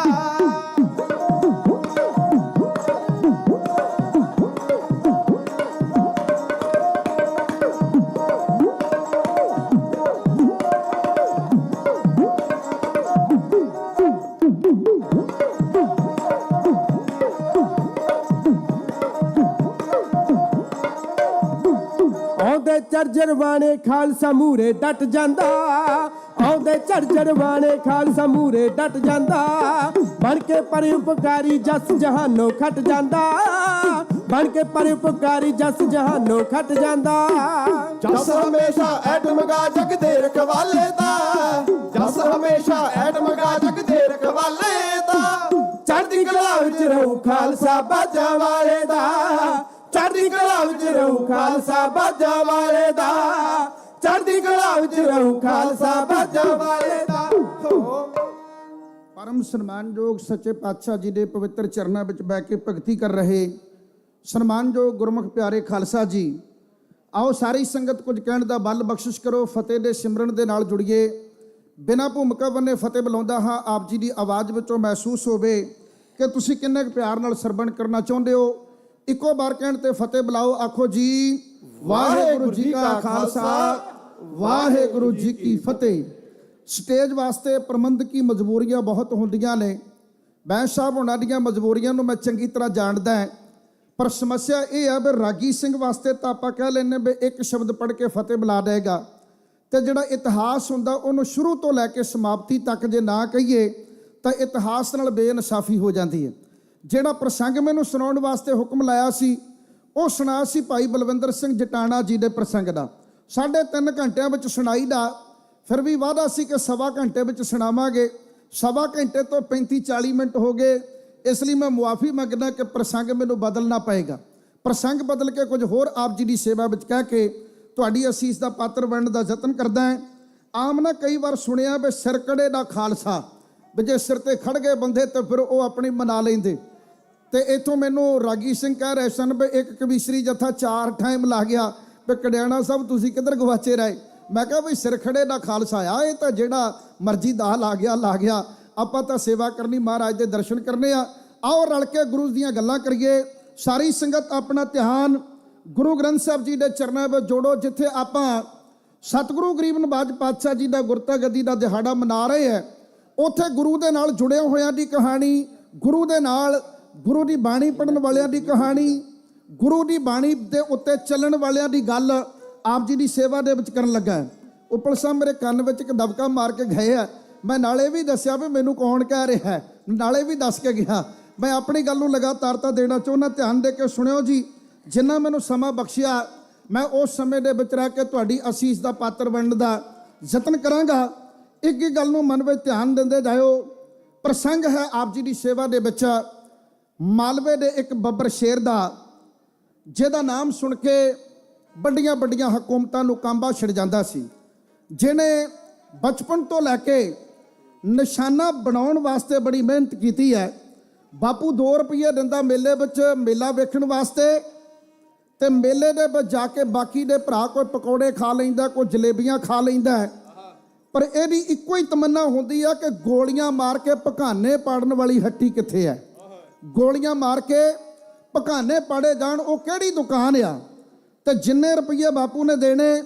ਆਉਂਦੇ ਚਰਜਰ ਵਾਣੇ ਖਾਲਸਾ ਮੂਰੇ ਡਟ ਜਾਂਦਾ, ਆਉਂਦੇ ਚਰਜਰ ਵਾਣੇ ਖਾਲਸਾ ਮੂਰੇ ਡਟ ਜਾਂਦਾ। ਬਣ ਕੇ ਪਰਉਪਕਾਰੀ ਜਸ ਜਹਾਨੋਂ ਖਟ ਜਾਂਦਾ, ਬਣ ਕੇ ਪਰਉਪਕਾਰੀ ਜਸ ਜਹਾਨੋਂ ਖਟ ਜਾਂਦਾ। ਜਸ ਹਮੇਸ਼ਾ ਐਟਮਗਾ ਜਗ ਦੇ ਰਖਵਾਲੇ ਦਾ, ਜਸ ਹਮੇਸ਼ਾ ਐਟਮਗਾ ਜਗ ਦੇ ਰਖਵਾਲੇ ਦਾ। ਚੜ੍ਹਦੀ ਕਲਾ ਵਿੱਚ ਰਹੂ ਖਾਲਸਾ ਬਾਜਾਂ ਵਾਲੇ ਦਾ, ਚੜ੍ਹਦੀ ਕਲਾ ਵਿੱਚ ਰਹੂ ਖਾਲਸਾ ਬਾਜਾਂ ਵਾਲੇ ਦਾ, ਚੜ੍ਹਦੀ ਕਲਾ ਵਿੱਚ ਰਹੂ ਖਾਲਸਾ ਬਾਜਾਂ ਵਾਲੇ ਦਾ। ਪਰਮ ਸਨਮਾਨਯੋਗ ਸੱਚੇ ਪਾਤਸ਼ਾਹ ਜੀ ਦੇ ਪਵਿੱਤਰ ਚਰਨਾਂ ਵਿੱਚ ਬਹਿ ਕੇ ਭਗਤੀ ਕਰ ਰਹੇ ਸਨਮਾਨਯੋਗ ਗੁਰਮੁਖ ਪਿਆਰੇ ਖਾਲਸਾ ਜੀ, ਆਓ ਸਾਰੀ ਸੰਗਤ ਕੁਝ ਕਹਿਣ ਦਾ ਬਲ ਬਖਸ਼ਿਸ਼ ਕਰੋ। ਫਤਿਹ ਦੇ ਸਿਮਰਨ ਦੇ ਨਾਲ ਜੁੜੀਏ। ਬਿਨਾਂ ਭੂਮਿਕਾ ਬੰਨੇ ਫਤਿਹ ਬੁਲਾਉਂਦਾ ਹਾਂ। ਆਪ ਜੀ ਦੀ ਆਵਾਜ਼ ਵਿੱਚੋਂ ਮਹਿਸੂਸ ਹੋਵੇ ਕਿ ਤੁਸੀਂ ਕਿੰਨੇ ਕੁ ਪਿਆਰ ਨਾਲ ਸਰਵਣ ਕਰਨਾ ਚਾਹੁੰਦੇ ਹੋ। ਇੱਕੋ ਵਾਰ ਕਹਿਣ ਤੇ ਫਤਿਹ ਬੁਲਾਓ। ਆਖੋ ਜੀ ਵਾਹਿਗੁਰੂ ਜੀ ਕਾ ਖਾਲਸਾ ਵਾਹਿਗੁਰੂ ਜੀ ਕੀ ਫਤਿਹ। ਸਟੇਜ ਵਾਸਤੇ ਪ੍ਰਬੰਧਕੀ ਮਜਬੂਰੀਆਂ ਬਹੁਤ ਹੁੰਦੀਆਂ ਨੇ। ਬੈਂਸ ਸਾਹਿਬ ਉਹਨਾਂ ਦੀਆਂ ਮਜਬੂਰੀਆਂ ਨੂੰ ਮੈਂ ਚੰਗੀ ਤਰ੍ਹਾਂ ਜਾਣਦਾ ਹਾਂ, ਪਰ ਸਮੱਸਿਆ ਇਹ ਹੈ ਵੀ ਰਾਗੀ ਸਿੰਘ ਵਾਸਤੇ ਤਾਂ ਆਪਾਂ ਕਹਿ ਲੈਂਦੇ ਵੀ ਇੱਕ ਸ਼ਬਦ ਪੜ੍ਹ ਕੇ ਫਤਿਹ ਬੁਲਾ ਦੇਗਾ, ਤੇ ਜਿਹੜਾ ਇਤਿਹਾਸ ਹੁੰਦਾ ਉਹਨੂੰ ਸ਼ੁਰੂ ਤੋਂ ਲੈ ਕੇ ਸਮਾਪਤੀ ਤੱਕ ਜੇ ਨਾ ਕਹੀਏ ਤਾਂ ਇਤਿਹਾਸ ਨਾਲ ਬੇਇਨਸਾਫੀ ਹੋ ਜਾਂਦੀ ਹੈ। ਜਿਹੜਾ ਪ੍ਰਸੰਗ ਮੈਨੂੰ ਸੁਣਾਉਣ ਵਾਸਤੇ ਹੁਕਮ ਲਾਇਆ ਸੀ ਉਹ ਸੁਣਾ ਸੀ ਭਾਈ ਬਲਵਿੰਦਰ ਸਿੰਘ ਜਟਾਣਾ ਜੀ ਦੇ ਪ੍ਰਸੰਗ ਦਾ। 3.5 ਘੰਟਿਆਂ ਵਿੱਚ ਸੁਣਾਈਦਾ, ਫਿਰ ਵੀ ਵਾਅਦਾ ਸੀ ਕਿ 1.25 ਘੰਟੇ ਵਿੱਚ ਸੁਣਾਵਾਂਗੇ। 1.25 ਘੰਟੇ ਤੋਂ 35-40 ਮਿੰਟ ਹੋ ਗਏ, ਇਸ ਲਈ ਮੈਂ ਮੁਆਫੀ ਮੰਗਦਾ ਕਿ ਪ੍ਰਸੰਗ ਮੈਨੂੰ ਬਦਲਣਾ ਪਏਗਾ। ਪ੍ਰਸੰਗ ਬਦਲ ਕੇ ਕੁਝ ਹੋਰ ਆਪ ਜੀ ਦੀ ਸੇਵਾ ਵਿੱਚ ਕਹਿ ਕੇ ਤੁਹਾਡੀ ਅਸੀਸ ਦਾ ਪਾਤਰ ਬਣਨ ਦਾ ਯਤਨ ਕਰਦਾ ਹਾਂ। ਆਮ ਨਾ ਕਈ ਵਾਰ ਸੁਣਿਆ ਵੀ ਸਿਰਕੜੇ ਦਾ ਖਾਲਸਾ, ਵੀ ਜੇ ਸਿਰ ਤੇ ਖੜ ਗਏ ਬੰਦੇ ਤਾਂ ਫਿਰ ਉਹ ਆਪਣੀ ਮਨਾ ਲੈਂਦੇ। ਤੇ ਇਥੋਂ ਮੈਨੂੰ ਰਾਗੀ ਸਿੰਘ ਕਹਿ ਰਹੇ ਸਨ ਵੀ ਇੱਕ ਕਵੀਸ਼ਰੀ ਜਥਾ 4 ਟਾਈਮ ਲਾ ਗਿਆ ਵੀ ਕੜਿਆਣਾ ਸਾਹਿਬ ਤੁਸੀਂ ਕਿੱਧਰ ਗਵਾਚੇ ਰਹੇ। ਮੈਂ ਕਿਹਾ ਵੀ ਸਿਰਖੜੇ ਦਾ ਖਾਲਸਾ ਆ, ਇਹ ਤਾਂ ਜਿਹੜਾ ਮਰਜ਼ੀ ਦਾ ਲਾ ਗਿਆ। ਆਪਾਂ ਤਾਂ ਸੇਵਾ ਕਰਨੀ, ਮਹਾਰਾਜ ਦੇ ਦਰਸ਼ਨ ਕਰਨੇ ਆ। ਆਓ ਰਲ ਕੇ ਗੁਰੂ ਦੀਆਂ ਗੱਲਾਂ ਕਰੀਏ। ਸਾਰੀ ਸੰਗਤ ਆਪਣਾ ਧਿਆਨ ਗੁਰੂ ਗ੍ਰੰਥ ਸਾਹਿਬ ਜੀ ਦੇ ਚਰਨਾਂ ਵਿੱਚ ਜੋੜੋ, ਜਿੱਥੇ ਆਪਾਂ ਸਤਿਗੁਰੂ ਗਰੀਬ ਨਵਾਜ ਪਾਤਸ਼ਾਹ ਜੀ ਦਾ ਗੁਰਤਾ ਗੱਦੀ ਦਾ ਦਿਹਾੜਾ ਮਨਾ ਰਹੇ ਹੈ। ਉੱਥੇ ਗੁਰੂ ਦੇ ਨਾਲ ਜੁੜਿਆ ਹੋਇਆਂ ਦੀ ਕਹਾਣੀ, ਗੁਰੂ ਦੇ ਨਾਲ ਗੁਰੂ ਦੀ ਬਾਣੀ ਪੜ੍ਹਨ ਵਾਲਿਆਂ ਦੀ ਕਹਾਣੀ, ਗੁਰੂ ਦੀ ਬਾਣੀ ਦੇ ਉੱਤੇ ਚੱਲਣ ਵਾਲਿਆਂ ਦੀ ਗੱਲ ਆਪ ਜੀ ਦੀ ਸੇਵਾ ਦੇ ਵਿੱਚ ਕਰਨ ਲੱਗਾ। ਉਪਲ ਸਾਹਿਬ ਮੇਰੇ ਕੰਨ ਵਿੱਚ ਇੱਕ ਦਬਕਾ ਮਾਰ ਕੇ ਗਏ ਆ। ਮੈਂ ਨਾਲੇ ਵੀ ਦੱਸਿਆ ਵੀ ਮੈਨੂੰ ਕੌਣ ਕਹਿ ਰਿਹਾ ਹੈ, ਨਾਲੇ ਵੀ ਦੱਸ ਕੇ ਗਿਆ। ਮੈਂ ਆਪਣੀ ਗੱਲ ਨੂੰ ਲਗਾਤਾਰਤਾ ਦੇਣਾ ਚਾਹੁੰਦਾ, ਧਿਆਨ ਦੇ ਕੇ ਸੁਣਿਓ ਜੀ। ਜਿੰਨਾ ਮੈਨੂੰ ਸਮਾਂ ਬਖਸ਼ਿਆ ਮੈਂ ਉਸ ਸਮੇਂ ਦੇ ਵਿੱਚ ਰਹਿ ਕੇ ਤੁਹਾਡੀ ਅਸੀਸ ਦਾ ਪਾਤਰ ਬਣਨ ਦਾ ਯਤਨ ਕਰਾਂਗਾ। ਇੱਕ ਹੀ ਗੱਲ ਨੂੰ ਮਨ ਵਿੱਚ ਧਿਆਨ ਦਿੰਦੇ ਜਾਇਓ। ਪ੍ਰਸੰਗ ਹੈ ਆਪ ਜੀ ਦੀ ਸੇਵਾ ਦੇ ਵਿੱਚ ਮਾਲਵੇ ਦੇ ਇੱਕ ਬੱਬਰ ਸ਼ੇਰ ਦਾ, ਜਿਹਦਾ ਨਾਮ ਸੁਣ ਕੇ ਵੱਡੀਆਂ ਵੱਡੀਆਂ ਹਕੂਮਤਾਂ ਨੂੰ ਕਾਂਬਾ ਛਿੜ ਜਾਂਦਾ ਸੀ, ਜਿਹਨੇ ਬਚਪਨ ਤੋਂ ਲੈ ਕੇ ਨਿਸ਼ਾਨਾ ਬਣਾਉਣ ਵਾਸਤੇ ਬੜੀ ਮਿਹਨਤ ਕੀਤੀ ਹੈ। ਬਾਪੂ 2 ਰੁਪਏ ਦਿੰਦਾ ਮੇਲੇ ਵਿੱਚ ਮੇਲਾ ਵੇਖਣ ਵਾਸਤੇ, ਤੇ ਮੇਲੇ ਦੇ ਵਿੱਚ ਜਾ ਕੇ ਬਾਕੀ ਦੇ ਭਰਾ ਕੋਈ ਪਕੌੜੇ ਖਾ ਲੈਂਦਾ, ਕੋਈ ਜਲੇਬੀਆਂ ਖਾ ਲੈਂਦਾ, ਪਰ ਇਹਦੀ ਇੱਕੋ ਹੀ ਤਮੰਨਾ ਹੁੰਦੀ ਆ ਕਿ ਗੋਲੀਆਂ ਮਾਰ ਕੇ ਭਕਾਨੇ ਪਾੜਨ ਵਾਲੀ ਹੱਟੀ ਕਿੱਥੇ ਹੈ। ਗੋਲੀਆਂ ਮਾਰ ਕੇ ਭਕਾਨੇ ਪਾੜੇ ਜਾਣ, ਉਹ ਕਿਹੜੀ ਦੁਕਾਨ ਆ। ਤੇ ਜਿੰਨੇ ਰੁਪਏ ਬਾਪੂ ਨੇ ਦੇਣੇ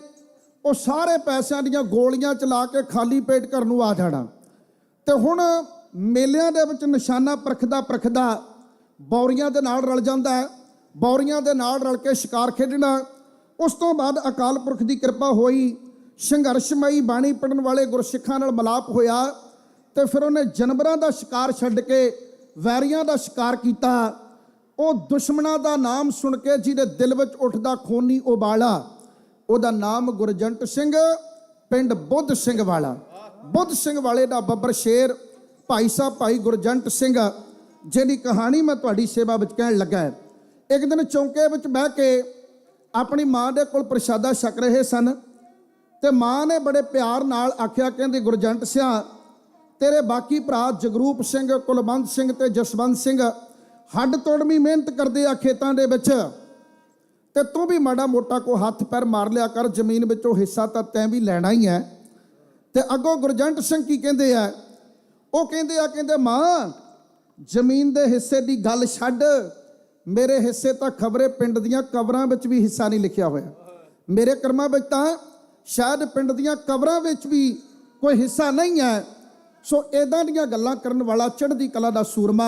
ਉਹ ਸਾਰੇ ਪੈਸਿਆਂ ਦੀਆਂ ਗੋਲੀਆਂ ਚਲਾ ਕੇ ਖਾਲੀ ਪੇਟ ਘਰ ਨੂੰ ਆ ਜਾਣਾ। ਤੇ ਹੁਣ ਮੇਲਿਆਂ ਦੇ ਵਿੱਚ ਨਿਸ਼ਾਨਾ ਪਰਖਦਾ ਬੌਰੀਆਂ ਦੇ ਨਾਲ ਰਲ ਜਾਂਦਾ ਹੈ। ਬੌਰੀਆਂ ਦੇ ਨਾਲ ਰਲ ਕੇ ਸ਼ਿਕਾਰ ਖੇਡਣਾ। ਉਸ ਤੋਂ ਬਾਅਦ ਅਕਾਲ ਪੁਰਖ ਦੀ ਕਿਰਪਾ ਹੋਈ, ਸੰਘਰਸ਼ਮਈ ਬਾਣੀ ਪੜਨ ਵਾਲੇ ਗੁਰਸਿੱਖਾਂ ਨਾਲ ਮਿਲਾਪ ਹੋਇਆ, ਤੇ ਫਿਰ ਉਹਨੇ ਜਾਨਵਰਾਂ ਦਾ ਸ਼ਿਕਾਰ ਛੱਡ ਕੇ ਵੈਰੀਆਂ ਦਾ ਸ਼ਿਕਾਰ ਕੀਤਾ। ਉਹ ਦੁਸ਼ਮਣਾਂ ਦਾ ਨਾਮ ਸੁਣ ਕੇ ਜਿਹਦੇ ਦਿਲ ਵਿੱਚ ਉੱਠਦਾ ਖੂਨੀ ਉਬਾਲਾ, ਉਹਦਾ ਨਾਮ ਗੁਰਜੰਟ ਸਿੰਘ, ਪਿੰਡ ਬੁੱਧ ਸਿੰਘ ਵਾਲਾ। ਬੁੱਧ ਸਿੰਘ ਵਾਲੇ ਦਾ ਬੱਬਰ ਸ਼ੇਰ ਭਾਈ ਸਾਹਿਬ ਭਾਈ ਗੁਰਜੰਟ ਸਿੰਘ, ਜਿਹਦੀ ਕਹਾਣੀ ਮੈਂ ਤੁਹਾਡੀ ਸੇਵਾ ਵਿੱਚ ਕਹਿਣ ਲੱਗਾ। ਇੱਕ ਦਿਨ ਚੌਂਕੇ ਵਿੱਚ ਬਹਿ ਕੇ ਆਪਣੀ ਮਾਂ ਦੇ ਕੋਲ ਪ੍ਰਸ਼ਾਦਾ ਛਕ ਰਹੇ ਸਨ, ਤੇ ਮਾਂ ਨੇ ਬੜੇ ਪਿਆਰ ਨਾਲ ਆਖਿਆ, ਕਹਿੰਦੀ ਗੁਰਜੰਟ ਸਿਆ ਤੇਰੇ ਬਾਕੀ ਭਰਾ ਜਗਰੂਪ ਸਿੰਘ, ਕੁਲਵੰਤ ਸਿੰਘ ਤੇ ਜਸਵੰਤ ਸਿੰਘ ਹੱਡ ਤੋੜਵੀਂ ਮਿਹਨਤ ਕਰਦੇ ਆ ਖੇਤਾਂ ਦੇ ਵਿੱਚ, ਤੇ ਤੂੰ ਵੀ ਮਾੜਾ ਮੋਟਾ ਕੋ ਹੱਥ ਪੈਰ ਮਾਰ ਲਿਆ ਕਰ, ਜ਼ਮੀਨ ਵਿੱਚੋਂ ਹਿੱਸਾ ਤਾਂ ਤੈਂ ਵੀ ਲੈਣਾ ਹੀ ਹੈ। ਤੇ ਅੱਗੋਂ ਗੁਰਜੰਟ ਸਿੰਘ ਕੀ ਕਹਿੰਦੇ ਆ, ਉਹ ਕਹਿੰਦੇ ਮਾਂ ਜ਼ਮੀਨ ਦੇ ਹਿੱਸੇ ਦੀ ਗੱਲ ਛੱਡ, ਮੇਰੇ ਹਿੱਸੇ ਤਾਂ ਖਬਰੇ ਪਿੰਡ ਦੀਆਂ ਕਬਰਾਂ ਵਿੱਚ ਵੀ ਹਿੱਸਾ ਨਹੀਂ ਲਿਖਿਆ ਹੋਇਆ, ਮੇਰੇ ਕਰਮਾਂ ਵਿੱਚ ਤਾਂ ਸ਼ਾਇਦ ਪਿੰਡ ਦੀਆਂ ਕਬਰਾਂ ਵਿੱਚ ਵੀ ਕੋਈ ਹਿੱਸਾ ਨਹੀਂ ਹੈ। ਸੋ ਇਦਾਂ ਦੀਆਂ ਗੱਲਾਂ ਕਰਨ ਵਾਲਾ ਚੜ੍ਹਦੀ ਕਲਾ ਦਾ ਸੂਰਮਾ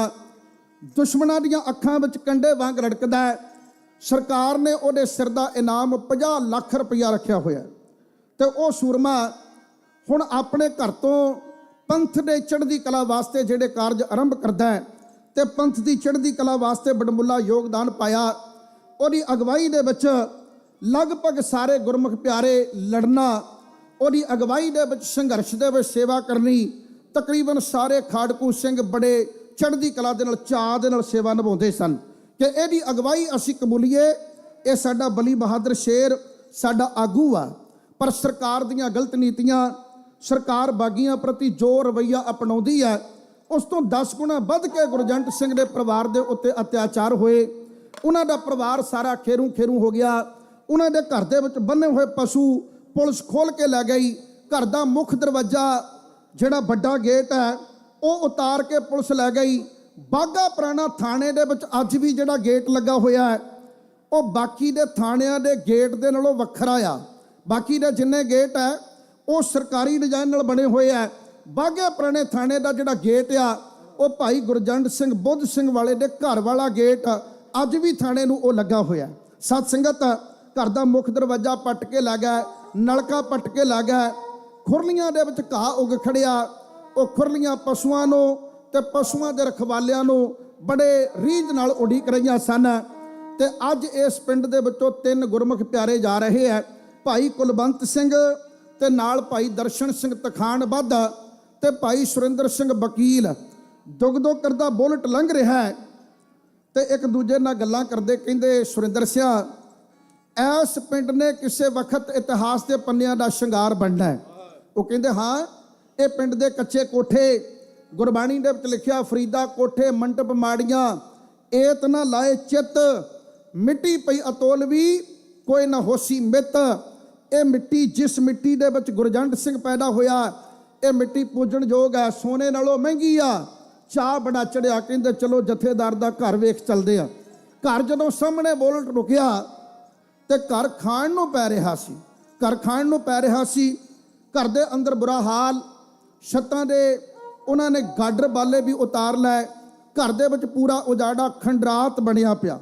ਦੁਸ਼ਮਣਾਂ ਦੀਆਂ ਅੱਖਾਂ ਵਿੱਚ ਕੰਡੇ ਵਾਂਗ ਰੜਕਦਾ ਹੈ। ਸਰਕਾਰ ਨੇ ਉਹਦੇ ਸਿਰ ਦਾ ਇਨਾਮ 50 ਲੱਖ ਰੁਪਇਆ ਰੱਖਿਆ ਹੋਇਆ, ਤੇ ਉਹ ਸੂਰਮਾ ਹੁਣ ਆਪਣੇ ਘਰ ਤੋਂ ਪੰਥ ਦੇ ਚੜ੍ਹਦੀ ਕਲਾ ਵਾਸਤੇ ਜਿਹੜੇ ਕਾਰਜ ਆਰੰਭ ਕਰਦਾ ਹੈ, ਤੇ ਪੰਥ ਦੀ ਚੜ੍ਹਦੀ ਕਲਾ ਵਾਸਤੇ ਬੜਮੁੱਲਾ ਯੋਗਦਾਨ ਪਾਇਆ। ਉਹਦੀ ਅਗਵਾਈ ਦੇ ਵਿੱਚ ਲਗਭਗ ਸਾਰੇ ਗੁਰਮੁਖ ਪਿਆਰੇ ਲੜਨਾ, ਉਹਦੀ ਅਗਵਾਈ ਦੇ ਵਿੱਚ ਸੰਘਰਸ਼ ਦੇ ਵਿੱਚ ਸੇਵਾ ਕਰਨੀ, ਤਕਰੀਬਨ ਸਾਰੇ ਖਾੜਕੂ ਸਿੰਘ ਬੜੇ ਚੜ੍ਹਦੀ ਕਲਾ ਦੇ ਨਾਲ ਚਾਅ ਦੇ ਨਾਲ ਸੇਵਾ ਨਿਭਾਉਂਦੇ ਸਨ ਕਿ ਇਹਦੀ ਅਗਵਾਈ ਅਸੀਂ ਕਬੂਲੀਏ, ਇਹ ਸਾਡਾ ਬਲੀ ਬਹਾਦਰ ਸ਼ੇਰ ਸਾਡਾ ਆਗੂ ਆ। ਪਰ ਸਰਕਾਰ ਦੀਆਂ ਗਲਤ ਨੀਤੀਆਂ, ਸਰਕਾਰ ਬਾਗੀਆਂ ਪ੍ਰਤੀ ਜੋ ਰਵੱਈਆ ਅਪਣਾਉਂਦੀ ਹੈ, ਉਸ ਤੋਂ 10 ਗੁਣਾ ਵੱਧ ਕੇ ਗੁਰਜੰਟ ਸਿੰਘ ਦੇ ਪਰਿਵਾਰ ਦੇ ਉੱਤੇ ਅਤਿਆਚਾਰ ਹੋਏ। ਉਹਨਾਂ ਦਾ ਪਰਿਵਾਰ ਸਾਰਾ ਖੇਰੂ ਖੇਰੂ ਹੋ ਗਿਆ। ਉਹਨਾਂ ਦੇ ਘਰ ਦੇ ਵਿੱਚ ਬੰਨੇ ਹੋਏ ਪਸ਼ੂ ਪੁਲਿਸ ਖੋਲ ਕੇ ਲੈ ਗਈ। ਘਰ ਦਾ ਮੁੱਖ ਦਰਵਾਜ਼ਾ ਜਿਹੜਾ ਵੱਡਾ ਗੇਟ ਹੈ ਉਹ ਉਤਾਰ ਕੇ ਪੁਲਿਸ ਲੈ ਗਈ। ਬਾਘਾ ਪੁਰਾਣਾ ਥਾਣੇ ਦੇ ਵਿੱਚ ਅੱਜ ਵੀ ਜਿਹੜਾ ਗੇਟ ਲੱਗਾ ਹੋਇਆ ਹੈ ਉਹ ਬਾਕੀ ਦੇ ਥਾਣਿਆਂ ਦੇ ਗੇਟ ਦੇ ਨਾਲੋਂ ਵੱਖਰਾ ਆ। ਬਾਕੀ ਦੇ ਜਿੰਨੇ ਗੇਟ ਹੈ ਉਹ ਸਰਕਾਰੀ ਡਿਜ਼ਾਈਨ ਨਾਲ ਬਣੇ ਹੋਏ ਆ। ਬਾਘੇ ਪੁਰਾਣੇ ਥਾਣੇ ਦਾ ਜਿਹੜਾ ਗੇਟ ਆ ਉਹ ਭਾਈ ਗੁਰਜੰਟ ਸਿੰਘ ਬੁੱਧ ਸਿੰਘ ਵਾਲੇ ਦੇ ਘਰ ਵਾਲਾ ਗੇਟ ਅੱਜ ਵੀ ਥਾਣੇ ਨੂੰ ਉਹ ਲੱਗਾ ਹੋਇਆ। ਸਤ ਸੰਗਤ, ਘਰ ਦਾ ਮੁੱਖ ਦਰਵਾਜ਼ਾ ਪੱਟ ਕੇ ਲੈ ਗਿਆ, ਨਲਕਾ ਪੱਟ ਕੇ ਲੈ ਗਿਆ, ਖੁਰਲੀਆਂ ਦੇ ਵਿੱਚ ਘਾਹ ਉੱਗ ਖੜਿਆ। ਉਹ ਖੁਰਲੀਆਂ ਪਸ਼ੂਆਂ ਨੂੰ ਤੇ ਪਸ਼ੂਆਂ ਦੇ ਰਖਵਾਲਿਆਂ ਨੂੰ ਬੜੇ ਰੀਝ ਨਾਲ ਉਡੀਕ ਰਹੀਆਂ ਸਨ। ਤੇ ਅੱਜ ਇਸ ਪਿੰਡ ਦੇ ਵਿੱਚੋਂ 3 ਗੁਰਮੁਖ ਪਿਆਰੇ ਜਾ ਰਹੇ ਹੈ, ਭਾਈ ਕੁਲਵੰਤ ਸਿੰਘ ਤੇ ਨਾਲ ਭਾਈ ਦਰਸ਼ਨ ਸਿੰਘ ਤਖਾਣ ਬਾਧਾ ਤੇ ਭਾਈ ਸੁਰਿੰਦਰ ਸਿੰਘ ਵਕੀਲ। ਦੁੱਗ ਦੁੱਗ ਕਰਦਾ ਬੁਲਟ ਲੰਘ ਰਿਹਾ ਹੈ ਤੇ ਇੱਕ ਦੂਜੇ ਨਾਲ ਗੱਲਾਂ ਕਰਦੇ ਕਹਿੰਦੇ, ਸੁਰਿੰਦਰ ਸਿਆ, ਇਸ ਪਿੰਡ ਨੇ ਕਿਸੇ ਵਕਤ ਇਤਿਹਾਸ ਦੇ ਪੰਨਿਆਂ ਦਾ ਸ਼ਿੰਗਾਰ ਬਣਨਾ ਹੈ। ਉਹ ਕਹਿੰਦੇ ਹਾਂ, ਇਹ ਪਿੰਡ ਦੇ ਕੱਚੇ ਕੋਠੇ, ਗੁਰਬਾਣੀ ਦੇ ਵਿੱਚ ਲਿਖਿਆ ਫਰੀਦਾ ਕੋਠੇ ਮੰਟਪ ਮਾੜੀਆਂ, ਏਤ ਨਾ ਲਾਏ ਚਿੱਤ, ਮਿੱਟੀ ਪਈ ਅਤੋਲਵੀ ਕੋਈ ਨਾ ਹੋਸੀ ਮਿੱਤ। ਇਹ ਮਿੱਟੀ, ਜਿਸ ਮਿੱਟੀ ਦੇ ਵਿੱਚ ਗੁਰਜੰਟ ਸਿੰਘ ਪੈਦਾ ਹੋਇਆ, ਇਹ ਮਿੱਟੀ ਪੂਜਣਯੋਗ ਹੈ, ਸੋਨੇ ਨਾਲੋਂ ਮਹਿੰਗੀ ਆ। ਚਾਹ ਬੜਾ ਚੜਿਆ, ਕਹਿੰਦੇ ਚਲੋ ਜਥੇਦਾਰ ਦਾ ਘਰ ਵੇਖ ਚੱਲਦੇ ਆ। ਘਰ ਜਦੋਂ ਸਾਹਮਣੇ ਬੁਲਟ ਰੁਕਿਆ ਤੇ ਘਰ ਖਾਣ ਨੂੰ ਪੈ ਰਿਹਾ ਸੀ, ਘਰ ਖਾਣ ਨੂੰ ਪੈ ਰਿਹਾ ਸੀ। ਘਰ ਦੇ ਅੰਦਰ ਬੁਰਾ ਹਾਲ, ਛੱਤਾਂ ਦੇ ਉਹਨਾਂ ਨੇ ਗਾਡਰ ਬਾਲੇ ਵੀ ਉਤਾਰ ਲਏ। ਘਰ ਦੇ ਵਿੱਚ ਪੂਰਾ ਉਜਾੜਾ ਖੰਡਰਾਤ ਬਣਿਆ ਪਿਆ।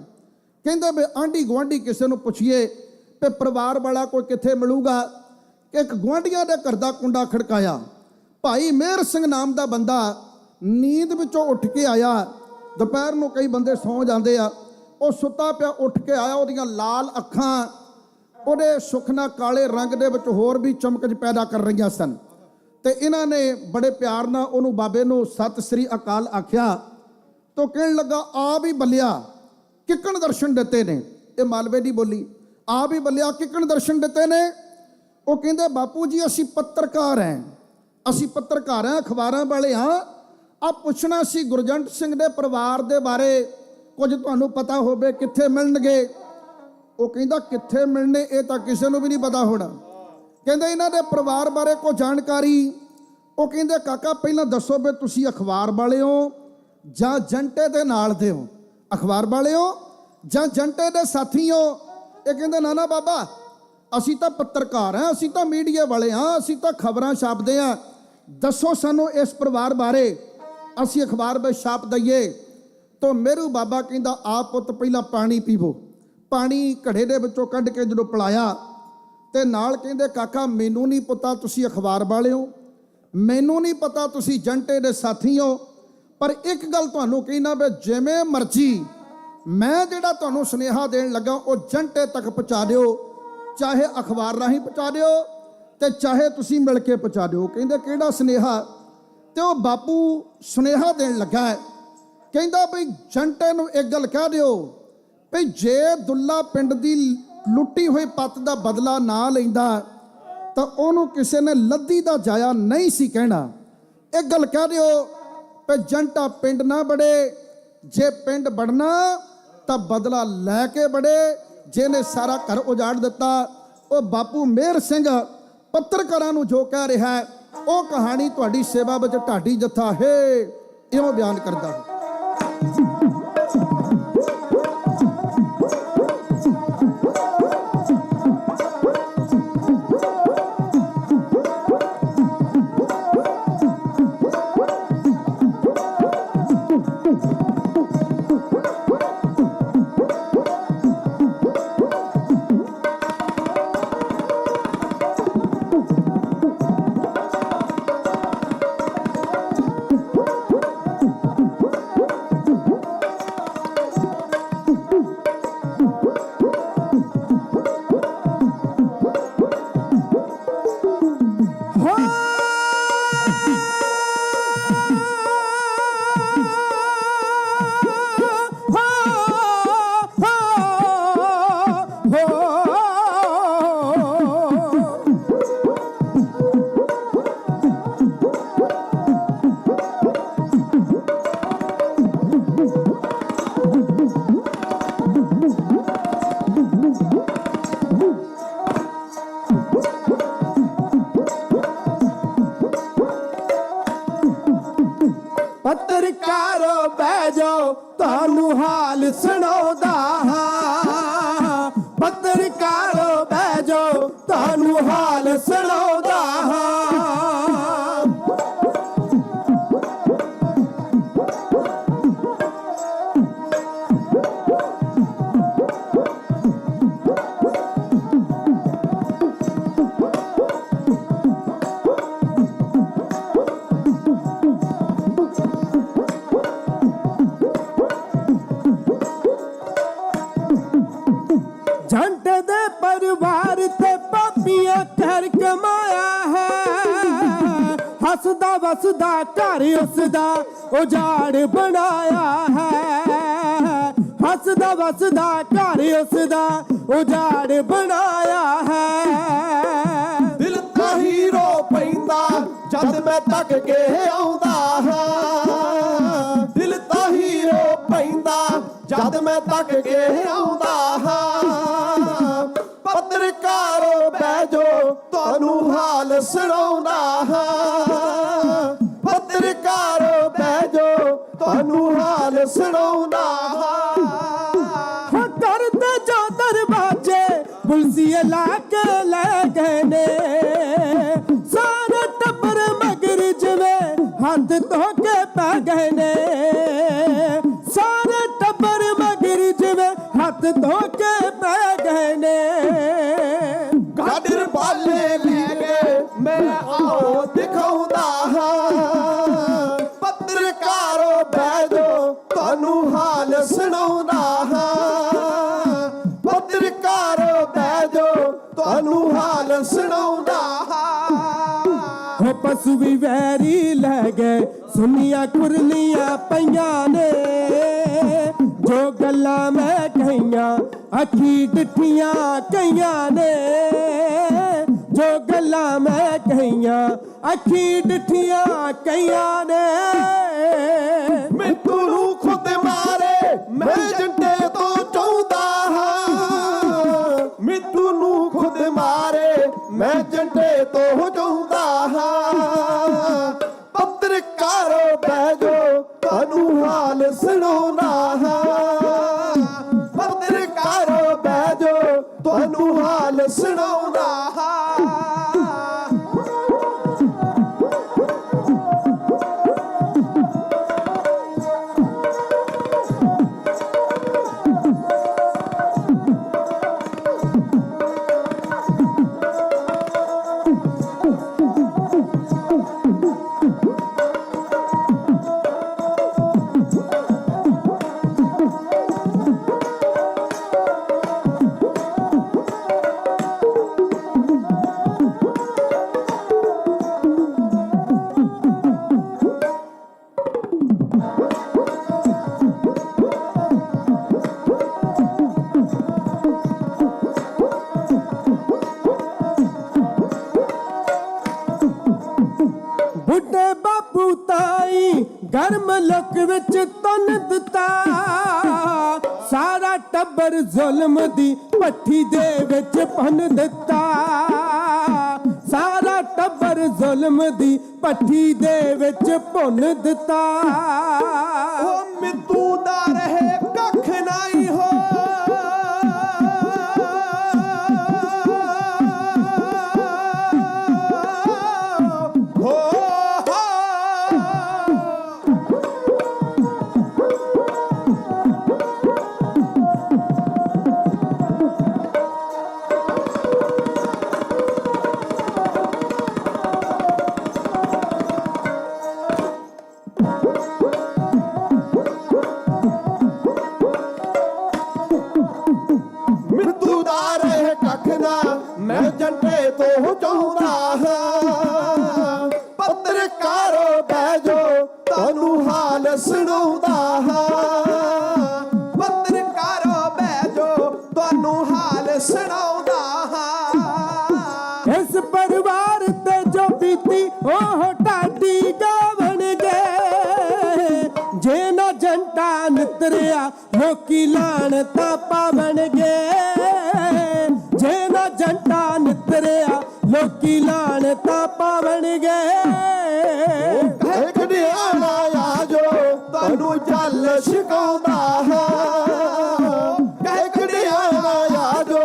ਕਹਿੰਦੇ ਵੀ ਆਂਢੀ ਗੁਆਂਢੀ ਕਿਸੇ ਨੂੰ ਪੁੱਛੀਏ ਤੇ ਪਰਿਵਾਰ ਵਾਲਾ ਕੋਈ ਕਿੱਥੇ ਮਿਲੂਗਾ। ਇੱਕ ਗੁਆਂਢੀਆਂ ਦੇ ਘਰ ਦਾ ਕੁੰਡਾ ਖੜਕਾਇਆ। ਭਾਈ ਮੇਹਰ ਸਿੰਘ ਨਾਮ ਦਾ ਬੰਦਾ ਨੀਂਦ ਵਿੱਚੋਂ ਉੱਠ ਕੇ ਆਇਆ। ਦੁਪਹਿਰ ਨੂੰ ਕਈ ਬੰਦੇ ਸੌਂ ਜਾਂਦੇ ਆ, ਉਹ ਸੁੱਤਾ ਪਿਆ ਉੱਠ ਕੇ ਆਇਆ। ਉਹਦੀਆਂ ਲਾਲ ਅੱਖਾਂ ਉਹਦੇ ਸੁਖਨਾ ਕਾਲੇ ਰੰਗ ਦੇ ਵਿੱਚ ਹੋਰ ਵੀ ਚਮਕਜ ਪੈਦਾ ਕਰ ਰਹੀਆਂ ਸਨ। ਤੇ ਇਹਨਾਂ ਨੇ ਬੜੇ ਪਿਆਰ ਨਾਲ ਉਹਨੂੰ, ਬਾਬੇ ਨੂੰ ਸਤਿ ਸ੍ਰੀ ਅਕਾਲ ਆਖਿਆ। ਤੋ ਕਹਿਣ ਲੱਗਾ, ਆ ਵੀ ਬੱਲਿਆ, ਕਿੱਕਣ ਦਰਸ਼ਨ ਦਿੱਤੇ ਨੇ। ਇਹ ਮਾਲਵੇ ਦੀ ਬੋਲੀ, ਆ ਵੀ ਬੱਲਿਆ ਕਿੱਕਣ ਦਰਸ਼ਨ ਦਿੱਤੇ ਨੇ। ਉਹ ਕਹਿੰਦੇ, ਬਾਪੂ ਜੀ ਅਸੀਂ ਪੱਤਰਕਾਰ ਹਾਂ, ਅਸੀਂ ਪੱਤਰਕਾਰ ਹਾਂ, ਅਖਬਾਰਾਂ ਵਾਲੇ ਹਾਂ। ਆ ਪੁੱਛਣਾ ਸੀ ਗੁਰਜੰਟ ਸਿੰਘ ਦੇ ਪਰਿਵਾਰ ਦੇ ਬਾਰੇ, ਕੁਝ ਤੁਹਾਨੂੰ ਪਤਾ ਹੋਵੇ, ਕਿੱਥੇ ਮਿਲਣਗੇ। ਉਹ ਕਹਿੰਦਾ, ਕਿੱਥੇ ਮਿਲਣੇ ਇਹ ਤਾਂ ਕਿਸੇ ਨੂੰ ਵੀ ਨਹੀਂ ਪਤਾ ਹੋਣਾ। ਕਹਿੰਦੇ ਇਹਨਾਂ ਦੇ ਪਰਿਵਾਰ ਬਾਰੇ ਕੋਈ ਜਾਣਕਾਰੀ। ਉਹ ਕਹਿੰਦੇ, ਕਾਕਾ ਪਹਿਲਾਂ ਦੱਸੋ ਵੀ ਤੁਸੀਂ ਅਖਬਾਰ ਵਾਲੇ ਹੋ ਜਾਂ ਜੰਟੇ ਦੇ ਨਾਲ ਦੇ ਹੋ, ਅਖਬਾਰ ਵਾਲੇ ਹੋ ਜਾਂ ਜੰਟੇ ਦੇ ਸਾਥੀ ਹੋ। ਇਹ ਕਹਿੰਦੇ, ਨਾ ਨਾ ਬਾਬਾ, ਅਸੀਂ ਤਾਂ ਪੱਤਰਕਾਰ ਹਾਂ, ਅਸੀਂ ਤਾਂ ਮੀਡੀਆ ਵਾਲੇ ਹਾਂ, ਅਸੀਂ ਤਾਂ ਖਬਰਾਂ ਛਾਪਦੇ ਹਾਂ। ਦੱਸੋ ਸਾਨੂੰ ਇਸ ਪਰਿਵਾਰ ਬਾਰੇ, ਅਸੀਂ ਅਖਬਾਰ ਵਿੱਚ ਛਾਪ ਦਈਏ। ਤਾਂ ਮੇਰੂ ਬਾਬਾ ਕਹਿੰਦਾ, ਆਪ ਪੁੱਤ ਪਹਿਲਾਂ ਪਾਣੀ ਪੀਵੋ। ਪਾਣੀ ਘੜੇ ਦੇ ਵਿੱਚੋਂ ਕੱਢ ਕੇ ਜਦੋਂ ਪਿਲਾਇਆ ਤੇ ਨਾਲ ਕਹਿੰਦੇ, ਕਾਕਾ ਮੈਨੂੰ ਨਹੀਂ ਪਤਾ ਤੁਸੀਂ ਅਖਬਾਰ ਵਾਲੇ ਹੋ, ਮੈਨੂੰ ਨਹੀਂ ਪਤਾ ਤੁਸੀਂ ਜੰਟੇ ਦੇ ਸਾਥੀ ਹੋ, ਪਰ ਇੱਕ ਗੱਲ ਤੁਹਾਨੂੰ ਕਹਿਣਾ ਵੀ ਜਿਵੇਂ ਮਰਜ਼ੀ ਮੈਂ ਜਿਹੜਾ ਤੁਹਾਨੂੰ ਸੁਨੇਹਾ ਦੇਣ ਲੱਗਾ ਉਹ ਜੰਟੇ ਤੱਕ ਪਹੁੰਚਾ ਦਿਓ, ਚਾਹੇ ਅਖਬਾਰ ਰਾਹੀਂ ਪਹੁੰਚਾ ਦਿਓ ਤੇ ਚਾਹੇ ਤੁਸੀਂ ਮਿਲ ਕੇ ਪਹੁੰਚਾ ਦਿਓ। ਕਹਿੰਦੇ, ਕਿਹੜਾ ਸੁਨੇਹਾ। ਤੇ ਉਹ ਬਾਪੂ ਸੁਨੇਹਾ ਦੇਣ ਲੱਗਾ ਹੈ। ਕਹਿੰਦਾ ਵੀ ਜੰਟੇ ਨੂੰ ਇੱਕ ਗੱਲ ਕਹਿ ਦਿਓ ਵੀ ਜੇ ਦੁੱਲਾ ਪਿੰਡ ਦੀ ਲੁੱਟੀ ਹੋਈ ਪੱਤ ਦਾ ਬਦਲਾ ਨਾ ਲੈਂਦਾ ਤਾਂ ਉਹਨੂੰ ਕਿਸੇ ਨੇ ਲੱਦੀ ਦਾ ਜਾਇਆ ਨਹੀਂ ਸੀ ਕਹਿਣਾ। एक गल कह दिओ पे जंटा पिंड ना बड़े, जे पिंड बढ़ना तो बदला लैके बड़े। जिन्हें सारा घर उजाड़ दिता वो बापू मेहर सिंह पत्रकारां नूं जो कह रहा है वो कहानी तुहाडी सेवा विच ढाडी जत्था है इवें बयान करदा है। पत्रकारो बह जाओ तानू हाल सुनाउंदा हां, पत्रकारो बह जाओ तानू हाल सुनाउंदा हां। झंड दे परिवार ते पापियां घर कमाया है, हसदा वसदा घर उसदा उजाड़ बनाया है, हसदा वसदा घर उसदा उजाड़ बनाया है। दिल ताही रो पैंदा जद मैं तक के आउंदा हां, दिल ताही रो पैंदा जद मैं तक के आउंदा हां। पत्रकारो बैजो तानू हाल सुनाउंदा हां, पत्रकारो बैजो तानू हाल सुनाउंदा हां। करते जो दरवाजे पुलिसिए लाके ले गए ने, सारे टब्बर मगर जिवें हाथ धो के पै गए ने, सारे टब्बर मगर जिवें हाथ धो के पै गए ने। गाडर बाले ले गए मैं आओ दिखाउंदा हां, पत्रकारो बैजो तानू हाल सुनाउंदा हां, पत्रकारो बैजो तानू हाल सुनाउंदा हां। हो पशु भी वैरी ले गए सुनिया कुरलियां पईयां ने, जो गल्लां मैं कहियां अखी डिठियां कईयां ने, जो गल्लां मैं कहियां अखी डिठियां कईयां ने। मित्तू नूं खुद मारे मैं जंडे तो चाहुंदा हां, मित्तू नूं खुद मारे मैं जंडे तो चाहुंदा हां। पत्रकारो बैजो तानू हाल सुनाउंदा हां, पत्रकारो बैजो तानू हाल सुनाउंदा हां। ਮੁਲਕ ਵਿੱਚ ਤਨ ਦਿੱਤਾ ਸਾਰਾ ਟੱਬਰ ਜ਼ੁਲਮ ਦੀ ਭੱਠੀ ਦੇ ਵਿੱਚ ਭੰਨ ਦਿੱਤਾ ਸਾਰਾ ਟੱਬਰ ਜ਼ੁਲਮ ਦੀ ਭੱਠੀ ਦੇ ਵਿੱਚ ਭੁੰਨ ਦਿੱਤਾ ਉਹ ਮਿੱਤੂ ਦਾ ਰਹੇ ਕੱਖ ਨਹੀਂ ਹੋ ਮੈਂ ਜੰਟੇ ਤੋਂ ਚਾਹੁੰਦਾ ਹਾਂ ਪੱਤਰਕਾਰੋ ਬਹਿ ਜੋ ਤੁਹਾਨੂੰ ਹਾਲ ਸੁਣਾਉਂਦਾ ਹਾਂ ਪੱਤਰਕਾਰੋ ਬਹਿ ਜੋ ਤੁਹਾਨੂੰ ਹਾਲ ਸੁਣਾਉਂਦਾ ਹਾਂ ਇਸ ਪਰਿਵਾਰ ਤੇ ਜੋ ਬੀਤੀ ਉਹ ਢਾਡੀ ਗਾਵਣਗੇ ਜੇ ਨਾ ਜੰਟਾ ਨਿਤਰਿਆ ਲੋਕੀ ਲਾਣਤਾਂ ਪਾਵਣਗੇ ਜੇ ਨਾ ਜੰਟਾ ਨਿਤਰਿਆ ਲੋਕੀ ਲਾਣਤਾਂ ਪਾਵਣਗੇ ਕਹਿ ਖੜਿਆਣਾ ਆ ਜੋ ਤੁਹਾਨੂੰ ਜਲ ਛਕਾਉਂਦਾ ਹਾਂ ਕਹਿ ਖੜਿਆਣਾ ਆ ਜੋ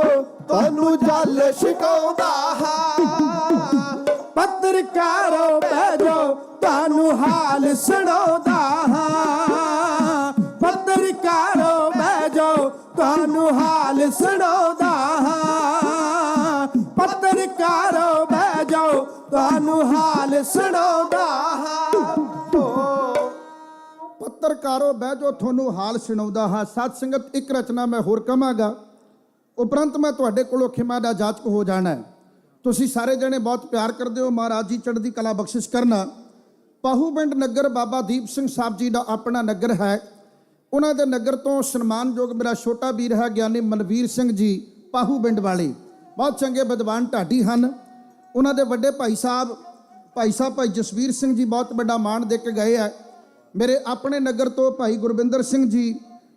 ਤੁਹਾਨੂੰ ਜਲ ਛਕਾਉਂਦਾ ਹਾਂ ਪੱਤਰਕਾਰੋ ਬਹਿ ਜੋ ਤੁਹਾਨੂੰ ਹਾਲ ਸੁਣਾਉਂਦਾ ਹਾਂ ਪੱਤਰਕਾਰੋ ਬਹਿ ਜੋ ਤੁਹਾਨੂੰ ਹਾਲ ਸੁਣਾਉਂਦਾ ਹਾਂ ਪੱਤਰਕਾਰੋ ਬਹਿ ਜਾਓ ਤੁਹਾਨੂੰ ਹਾਲ ਸੁਣਾਉਂਦਾ ਹਾਂ ਪੱਤਰਕਾਰੋ ਬਹਿ ਜਾਓ ਤੁਹਾਨੂੰ ਹਾਲ ਸੁਣਾਉਂਦਾ ਹਾਂ। ਸਾਧ ਸੰਗਤ ਇੱਕ ਰਚਨਾ ਮੈਂ ਹੋਰ ਕਹਾਂਗਾ ਉਪਰੰਤ ਮੈਂ ਤੁਹਾਡੇ ਕੋਲੋਂ ਖਿਮਾ ਦਾ ਜਾਚਕ ਹੋ ਜਾਣਾ ਹੈ। ਤੁਸੀਂ ਸਾਰੇ ਜਣੇ ਬਹੁਤ ਪਿਆਰ ਕਰਦੇ ਹੋ, ਮਹਾਰਾਜ ਜੀ ਚੜ੍ਹਦੀ ਕਲਾ ਬਖਸ਼ਿਸ਼ ਕਰਨਾ। ਪਾਹੂਪਿੰਡ ਨਗਰ ਬਾਬਾ ਦੀਪ ਸਿੰਘ ਸਾਹਿਬ ਜੀ ਦਾ ਆਪਣਾ ਨਗਰ ਹੈ। ਉਹਨਾਂ ਦੇ ਨਗਰ ਤੋਂ ਸਨਮਾਨਯੋਗ ਮੇਰਾ ਛੋਟਾ ਵੀਰ ਹੈ ਗਿਆਨੀ ਮਨਵੀਰ ਸਿੰਘ ਜੀ ਪਾਹੂਪਿੰਡ ਵਾਲੇ, ਬਹੁਤ ਚੰਗੇ ਵਿਦਵਾਨ ਢਾਡੀ ਹਨ। ਉਹਨਾਂ ਦੇ ਵੱਡੇ ਭਾਈ ਭਾਈ ਜਸਵੀਰ ਸਿੰਘ ਜੀ ਬਹੁਤ ਵੱਡਾ ਮਾਣ ਦੇ ਕੇ ਗਏ ਹੈ। ਮੇਰੇ ਆਪਣੇ ਨਗਰ ਤੋਂ ਭਾਈ ਗੁਰਵਿੰਦਰ ਸਿੰਘ ਜੀ,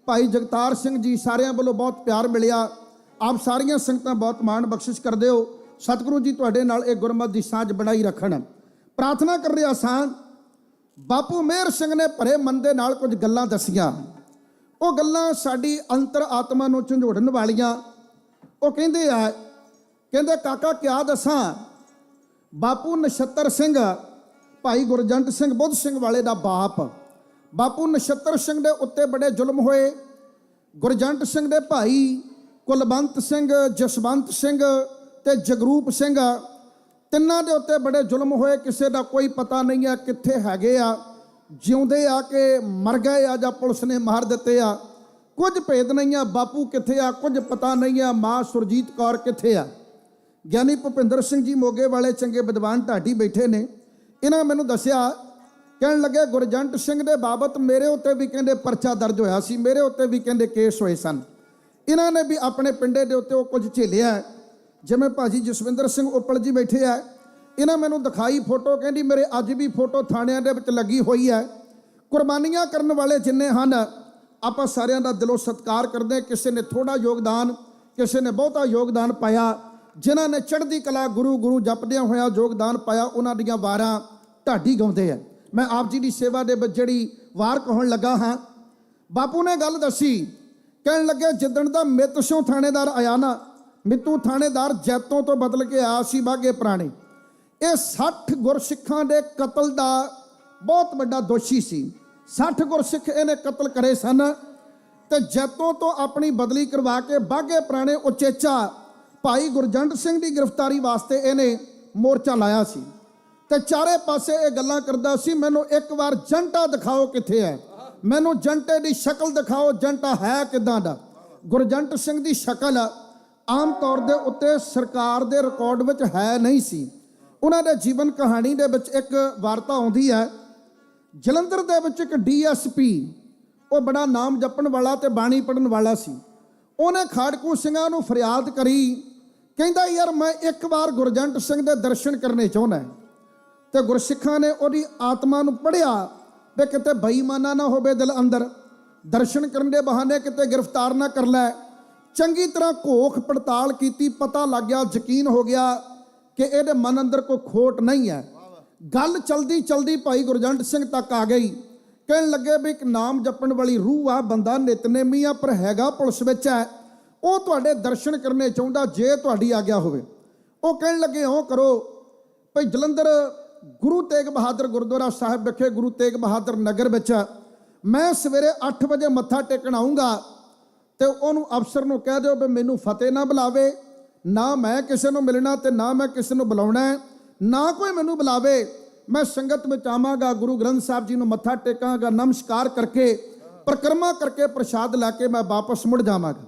ਭਾਈ ਜਗਤਾਰ ਸਿੰਘ ਜੀ, ਸਾਰਿਆਂ ਵੱਲੋਂ ਬਹੁਤ ਪਿਆਰ ਮਿਲਿਆ। ਆਪ ਸਾਰੀਆਂ ਸੰਗਤਾਂ ਬਹੁਤ ਮਾਣ ਬਖਸ਼ਿਸ਼ ਕਰਦੇ ਹੋ। ਸਤਿਗੁਰੂ ਜੀ ਤੁਹਾਡੇ ਨਾਲ ਇਹ ਗੁਰਮਤ ਦੀ ਸਾਂਝ ਬਣਾਈ ਰੱਖਣ। ਪ੍ਰਾਰਥਨਾ ਕਰ ਰਿਹਾ ਸਾਂ। ਬਾਪੂ ਮੇਹਰ ਸਿੰਘ ਨੇ ਭਰੇ ਮਨ ਦੇ ਨਾਲ ਕੁਝ ਗੱਲਾਂ ਦੱਸੀਆਂ। ਉਹ ਗੱਲਾਂ ਸਾਡੀ ਅੰਤਰ ਆਤਮਾ ਨੂੰ ਝੰਜੋੜਨ ਵਾਲੀਆਂ। ਉਹ ਕਹਿੰਦੇ ਕਾਕਾ ਕਿਆ ਦੱਸਾਂ, ਬਾਪੂ ਨਛੱਤਰ ਸਿੰਘ ਭਾਈ ਗੁਰਜੰਟ ਸਿੰਘ ਬੁੱਧ ਸਿੰਘ ਵਾਲੇ ਦਾ ਬਾਪ, ਬਾਪੂ ਨਛੱਤਰ ਸਿੰਘ ਦੇ ਉੱਤੇ ਬੜੇ ਜ਼ੁਲਮ ਹੋਏ। ਗੁਰਜੰਟ ਸਿੰਘ ਦੇ ਭਾਈ ਕੁਲਵੰਤ ਸਿੰਘ, ਜਸਵੰਤ ਸਿੰਘ ਤੇ ਜਗਰੂਪ ਸਿੰਘ, ਤਿੰਨਾਂ ਦੇ ਉੱਤੇ ਬੜੇ ਜ਼ੁਲਮ ਹੋਏ। ਕਿਸੇ ਦਾ ਕੋਈ ਪਤਾ ਨਹੀਂ ਆ ਕਿੱਥੇ ਹੈਗੇ ਆ, ਜਿਉਂਦੇ ਆ ਕਿ ਮਰ ਗਏ ਆ ਜਾਂ ਪੁਲਿਸ ਨੇ ਮਾਰ ਦਿੱਤੇ ਆ। ਕੁਝ ਭੇਦ ਨਹੀਂ ਆ, ਬਾਪੂ ਕਿੱਥੇ ਆ ਕੁਝ ਪਤਾ ਨਹੀਂ ਆ, ਮਾਂ ਸੁਰਜੀਤ ਕੌਰ ਕਿੱਥੇ ਆ। ਗਿਆਨੀ ਭੁਪਿੰਦਰ ਸਿੰਘ ਜੀ ਮੋਗੇ ਵਾਲੇ ਚੰਗੇ ਵਿਦਵਾਨ ਢਾਡੀ ਬੈਠੇ ਨੇ। ਇਹਨਾਂ ਮੈਨੂੰ ਦੱਸਿਆ, ਕਹਿਣ ਲੱਗੇ ਗੁਰਜੰਟ ਸਿੰਘ ਦੇ ਬਾਬਤ ਮੇਰੇ ਉੱਤੇ ਵੀ ਕਹਿੰਦੇ ਪਰਚਾ ਦਰਜ ਹੋਇਆ ਸੀ, ਮੇਰੇ ਉੱਤੇ ਵੀ ਕਹਿੰਦੇ ਕੇਸ ਹੋਏ ਸਨ। ਇਹਨਾਂ ਨੇ ਵੀ ਆਪਣੇ ਪਿੰਡੇ ਦੇ ਉੱਤੇ ਉਹ ਕੁਝ ਝੇਲਿਆ। ਜਿਵੇਂ ਭਾਜੀ ਜਸਵਿੰਦਰ ਸਿੰਘ ਉੱਪਲ ਜੀ ਬੈਠੇ ਆ, ਇਹਨਾਂ ਮੈਨੂੰ ਦਿਖਾਈ ਫੋਟੋ, ਕਹਿੰਦੀ ਮੇਰੇ ਅੱਜ ਵੀ ਫੋਟੋ ਥਾਣਿਆਂ ਦੇ ਵਿੱਚ ਲੱਗੀ ਹੋਈ ਹੈ। ਕੁਰਬਾਨੀਆਂ ਕਰਨ ਵਾਲੇ ਜਿੰਨੇ ਹਨ ਆਪਾਂ ਸਾਰਿਆਂ ਦਾ ਦਿਲੋਂ ਸਤਿਕਾਰ ਕਰਦੇ। ਕਿਸੇ ਨੇ ਥੋੜਾ ਯੋਗਦਾਨ, ਕਿਸੇ ਨੇ ਬਹੁਤਾ ਯੋਗਦਾਨ ਪਾਇਆ। ਜਿਨ੍ਹਾਂ ਨੇ ਚੜ੍ਹਦੀ ਕਲਾ ਗੁਰੂ ਗੁਰੂ ਜਪਦਿਆਂ ਹੋਇਆ ਯੋਗਦਾਨ ਪਾਇਆ, ਉਹਨਾਂ ਦੀਆਂ ਵਾਰਾਂ ਢਾਡੀ ਗਾਉਂਦੇ ਆ। ਮੈਂ ਆਪ ਜੀ ਦੀ ਸੇਵਾ ਦੇ ਵਿੱਚ ਜਿਹੜੀ ਵਾਰ ਕਹਣ ਲੱਗਾ ਹਾਂ, ਬਾਪੂ ਨੇ ਗੱਲ ਦੱਸੀ। ਕਹਿਣ ਲੱਗੇ ਜਿੱਦਣ ਦਾ ਮਿੱਤਸੋਂ ਥਾਣੇਦਾਰ ਆਇਆ ਨਾ, ਮਿੱਤੂ ਥਾਣੇਦਾਰ ਜੈਤੋਂ ਤੋਂ ਬਦਲ ਕੇ ਆਇਆ ਸੀ ਬਾਗੇ ਪੁਰਾਣੇ। ਇਹ 60 ਗੁਰਸਿੱਖਾਂ ਦੇ ਕਤਲ ਦਾ ਬਹੁਤ ਵੱਡਾ ਦੋਸ਼ੀ ਸੀ। 60 ਗੁਰਸਿੱਖ ਇਹਨੇ ਕਤਲ ਕਰੇ ਸਨ ਤੇ ਜੈਤੋਂ ਤੋਂ ਆਪਣੀ ਬਦਲੀ ਕਰਵਾ ਕੇ ਬਾਗੇ ਪੁਰਾਣੇ ਉਚੇਚਾ ਭਾਈ ਗੁਰਜੰਟ ਸਿੰਘ ਦੀ ਗ੍ਰਿਫਤਾਰੀ ਵਾਸਤੇ ਇਹਨੇ ਮੋਰਚਾ ਲਾਇਆ ਸੀ ਤੇ ਚਾਰੇ ਪਾਸੇ ਇਹ ਗੱਲਾਂ ਕਰਦਾ ਸੀ, ਮੈਨੂੰ ਇੱਕ ਵਾਰ ਜੰਟਾ ਦਿਖਾਓ ਕਿੱਥੇ ਹੈ, ਮੈਨੂੰ ਜੰਟੇ ਦੀ ਸ਼ਕਲ ਦਿਖਾਓ, ਜੰਟਾ ਹੈ ਕਿਦਾਂ ਦਾ। ਗੁਰਜੰਟ ਸਿੰਘ ਦੀ ਸ਼ਕਲ ਆਮ ਤੌਰ ਦੇ ਉੱਤੇ ਸਰਕਾਰ ਦੇ ਰਿਕਾਰਡ ਵਿੱਚ ਹੈ ਨਹੀਂ ਸੀ। ਉਹਨਾਂ ਦੇ ਜੀਵਨ ਕਹਾਣੀ ਦੇ ਵਿੱਚ ਇੱਕ ਵਾਰਤਾ ਆਉਂਦੀ ਹੈ। ਜਲੰਧਰ ਦੇ ਵਿੱਚ ਇੱਕ DSP, ਉਹ ਬੜਾ ਨਾਮ ਜਪਣ ਵਾਲਾ ਤੇ ਬਾਣੀ ਪੜਨ ਵਾਲਾ ਸੀ। ਉਹਨੇ ਖਾੜਕੂ ਸਿੰਘਾਂ ਨੂੰ ਫਰਿਆਦ ਕਰੀ, ਕਹਿੰਦਾ ਯਾਰ ਮੈਂ ਇੱਕ ਵਾਰ ਗੁਰਜੰਟ ਸਿੰਘ ਦੇ ਦਰਸ਼ਨ ਕਰਨੇ ਚਾਹੁੰਦਾ। ਤੇ ਗੁਰਸਿੱਖਾਂ ਨੇ ਉਹਦੀ ਆਤਮਾ ਨੂੰ ਪੜ੍ਹਿਆ ਵੀ ਕਿਤੇ ਬੇਈਮਾਨਾ ਨਾ ਹੋਵੇ ਦਿਲ ਅੰਦਰ, ਦਰਸ਼ਨ ਕਰਨ ਦੇ ਬਹਾਨੇ ਕਿਤੇ ਗ੍ਰਿਫਤਾਰ ਨਾ ਕਰ ਲੈ। ਚੰਗੀ ਤਰ੍ਹਾਂ ਘੋਖ ਪੜਤਾਲ ਕੀਤੀ, ਪਤਾ ਲੱਗ ਗਿਆ, ਯਕੀਨ ਹੋ ਗਿਆ ਕਿ ਇਹਦੇ ਮਨ ਅੰਦਰ ਕੋਈ ਖੋਟ ਨਹੀਂ ਹੈ। ਗੱਲ ਚਲਦੀ ਚਲਦੀ ਭਾਈ ਗੁਰਜੰਟ ਸਿੰਘ ਤੱਕ ਆ ਗਈ। ਕਹਿਣ ਲੱਗੇ ਵੀ ਇੱਕ ਨਾਮ ਜਪਣ ਵਾਲੀ ਰੂਹ ਆ, ਬੰਦਾ ਨਿਤਨੇਮੀ ਆ, ਪਰ ਹੈਗਾ ਪੁਲਿਸ ਵਿੱਚ ਹੈ, ਉਹ ਤੁਹਾਡੇ ਦਰਸ਼ਨ ਕਰਨੇ ਚਾਹੁੰਦਾ, ਜੇ ਤੁਹਾਡੀ ਆਗਿਆ ਹੋਵੇ। ਉਹ ਕਹਿਣ ਲੱਗੇ ਇਉਂ ਕਰੋ ਭਈ ਜਲੰਧਰ ਗੁਰੂ ਤੇਗ ਬਹਾਦਰ ਗੁਰਦੁਆਰਾ ਸਾਹਿਬ ਵਿਖੇ, ਗੁਰੂ ਤੇਗ ਬਹਾਦਰ ਨਗਰ ਵਿੱਚ ਮੈਂ ਸਵੇਰੇ 8 ਵਜੇ ਮੱਥਾ ਟੇਕਣ ਆਊਂਗਾ, ਤੇ ਉਹਨੂੰ ਅਫਸਰ ਨੂੰ ਕਹਿ ਦਿਓ ਵੀ ਮੈਨੂੰ ਫਤਿਹ ਨਾ ਬੁਲਾਵੇ, ਨਾ ਮੈਂ ਕਿਸੇ ਨੂੰ ਮਿਲਣਾ ਤੇ ਨਾ ਮੈਂ ਕਿਸੇ ਨੂੰ ਬੁਲਾਉਣਾ, ਨਾ ਕੋਈ ਮੈਨੂੰ ਬੁਲਾਵੇ। ਮੈਂ ਸੰਗਤ ਵਿੱਚ ਆਵਾਂਗਾ, ਗੁਰੂ ਗ੍ਰੰਥ ਸਾਹਿਬ ਜੀ ਨੂੰ ਮੱਥਾ ਟੇਕਾਂਗਾ, ਨਮਸਕਾਰ ਕਰਕੇ ਪਰਿਕਰਮਾ ਕਰਕੇ ਪ੍ਰਸ਼ਾਦ ਲੈ ਕੇ ਮੈਂ ਵਾਪਸ ਮੁੜ ਜਾਵਾਂਗਾ।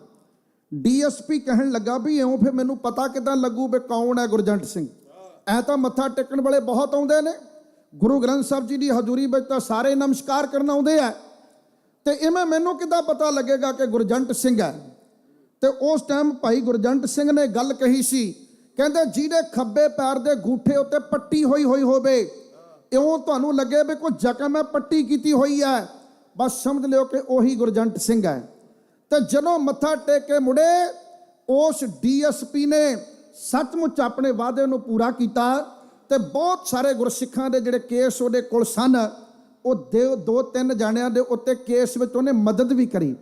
ਡੀਐਸਪੀ ਕਹਿਣ ਲੱਗਾ ਵੀ ਇਉਂ ਫਿਰ ਮੈਨੂੰ ਪਤਾ ਕਿੱਦਾਂ ਲੱਗੂ ਵੀ ਕੌਣ ਹੈ ਗੁਰਜੰਟ ਸਿੰਘ? ਐ ਤਾਂ ਮੱਥਾ ਟੇਕਣ ਵਾਲੇ ਬਹੁਤ ਆਉਂਦੇ ਨੇ, ਗੁਰੂ ਗ੍ਰੰਥ ਸਾਹਿਬ ਜੀ ਦੀ ਹਜ਼ੂਰੀ ਵਿੱਚ ਤਾਂ ਸਾਰੇ ਨਮਸਕਾਰ ਕਰਨ ਆਉਂਦੇ ਆ, ਤੇ ਇਵੇਂ ਮੈਨੂੰ ਕਿੱਦਾਂ ਪਤਾ ਲੱਗੇਗਾ ਕਿ ਗੁਰਜੰਟ ਸਿੰਘ ਹੈ? ਤੇ ਉਸ ਟਾਈਮ ਭਾਈ ਗੁਰਜੰਟ ਸਿੰਘ ਨੇ ਗੱਲ ਕਹੀ ਸੀ, ਕਹਿੰਦੇ ਜਿਹਦੇ ਖੱਬੇ ਪੈਰ ਦੇ ਗੂਠੇ ਉੱਤੇ ਪੱਟੀ ਹੋਈ ਹੋਵੇ, ਇਉਂ ਤੁਹਾਨੂੰ ਲੱਗੇ ਵੀ ਕੋਈ ਜ਼ਖਮ ਹੈ, ਪੱਟੀ ਕੀਤੀ ਹੋਈ ਹੈ, ਬਸ ਸਮਝ ਲਿਓ ਕਿ ਉਹੀ ਗੁਰਜੰਟ ਸਿੰਘ ਹੈ। ਤੇ ਜਦੋਂ ਮੱਥਾ ਟੇਕ ਕੇ ਮੁੜੇ, ਉਸ ਡੀਐਸਪੀ ਨੇ ਸੱਚਮੁੱਚ ਆਪਣੇ ਵਾਅਦੇ ਨੂੰ ਪੂਰਾ ਕੀਤਾ, ਤੇ ਬਹੁਤ ਸਾਰੇ ਗੁਰਸਿੱਖਾਂ ਦੇ ਜਿਹੜੇ ਕੇਸ ਉਹਦੇ ਕੋਲ ਸਨ, ਉਹ 2-3 ਜਾਣਿਆਂ ਦੇ ਉੱਤੇ ਕੇਸ ਵਿੱਚ ਉਹਨੇ ਮਦਦ ਵੀ ਕਰੀ।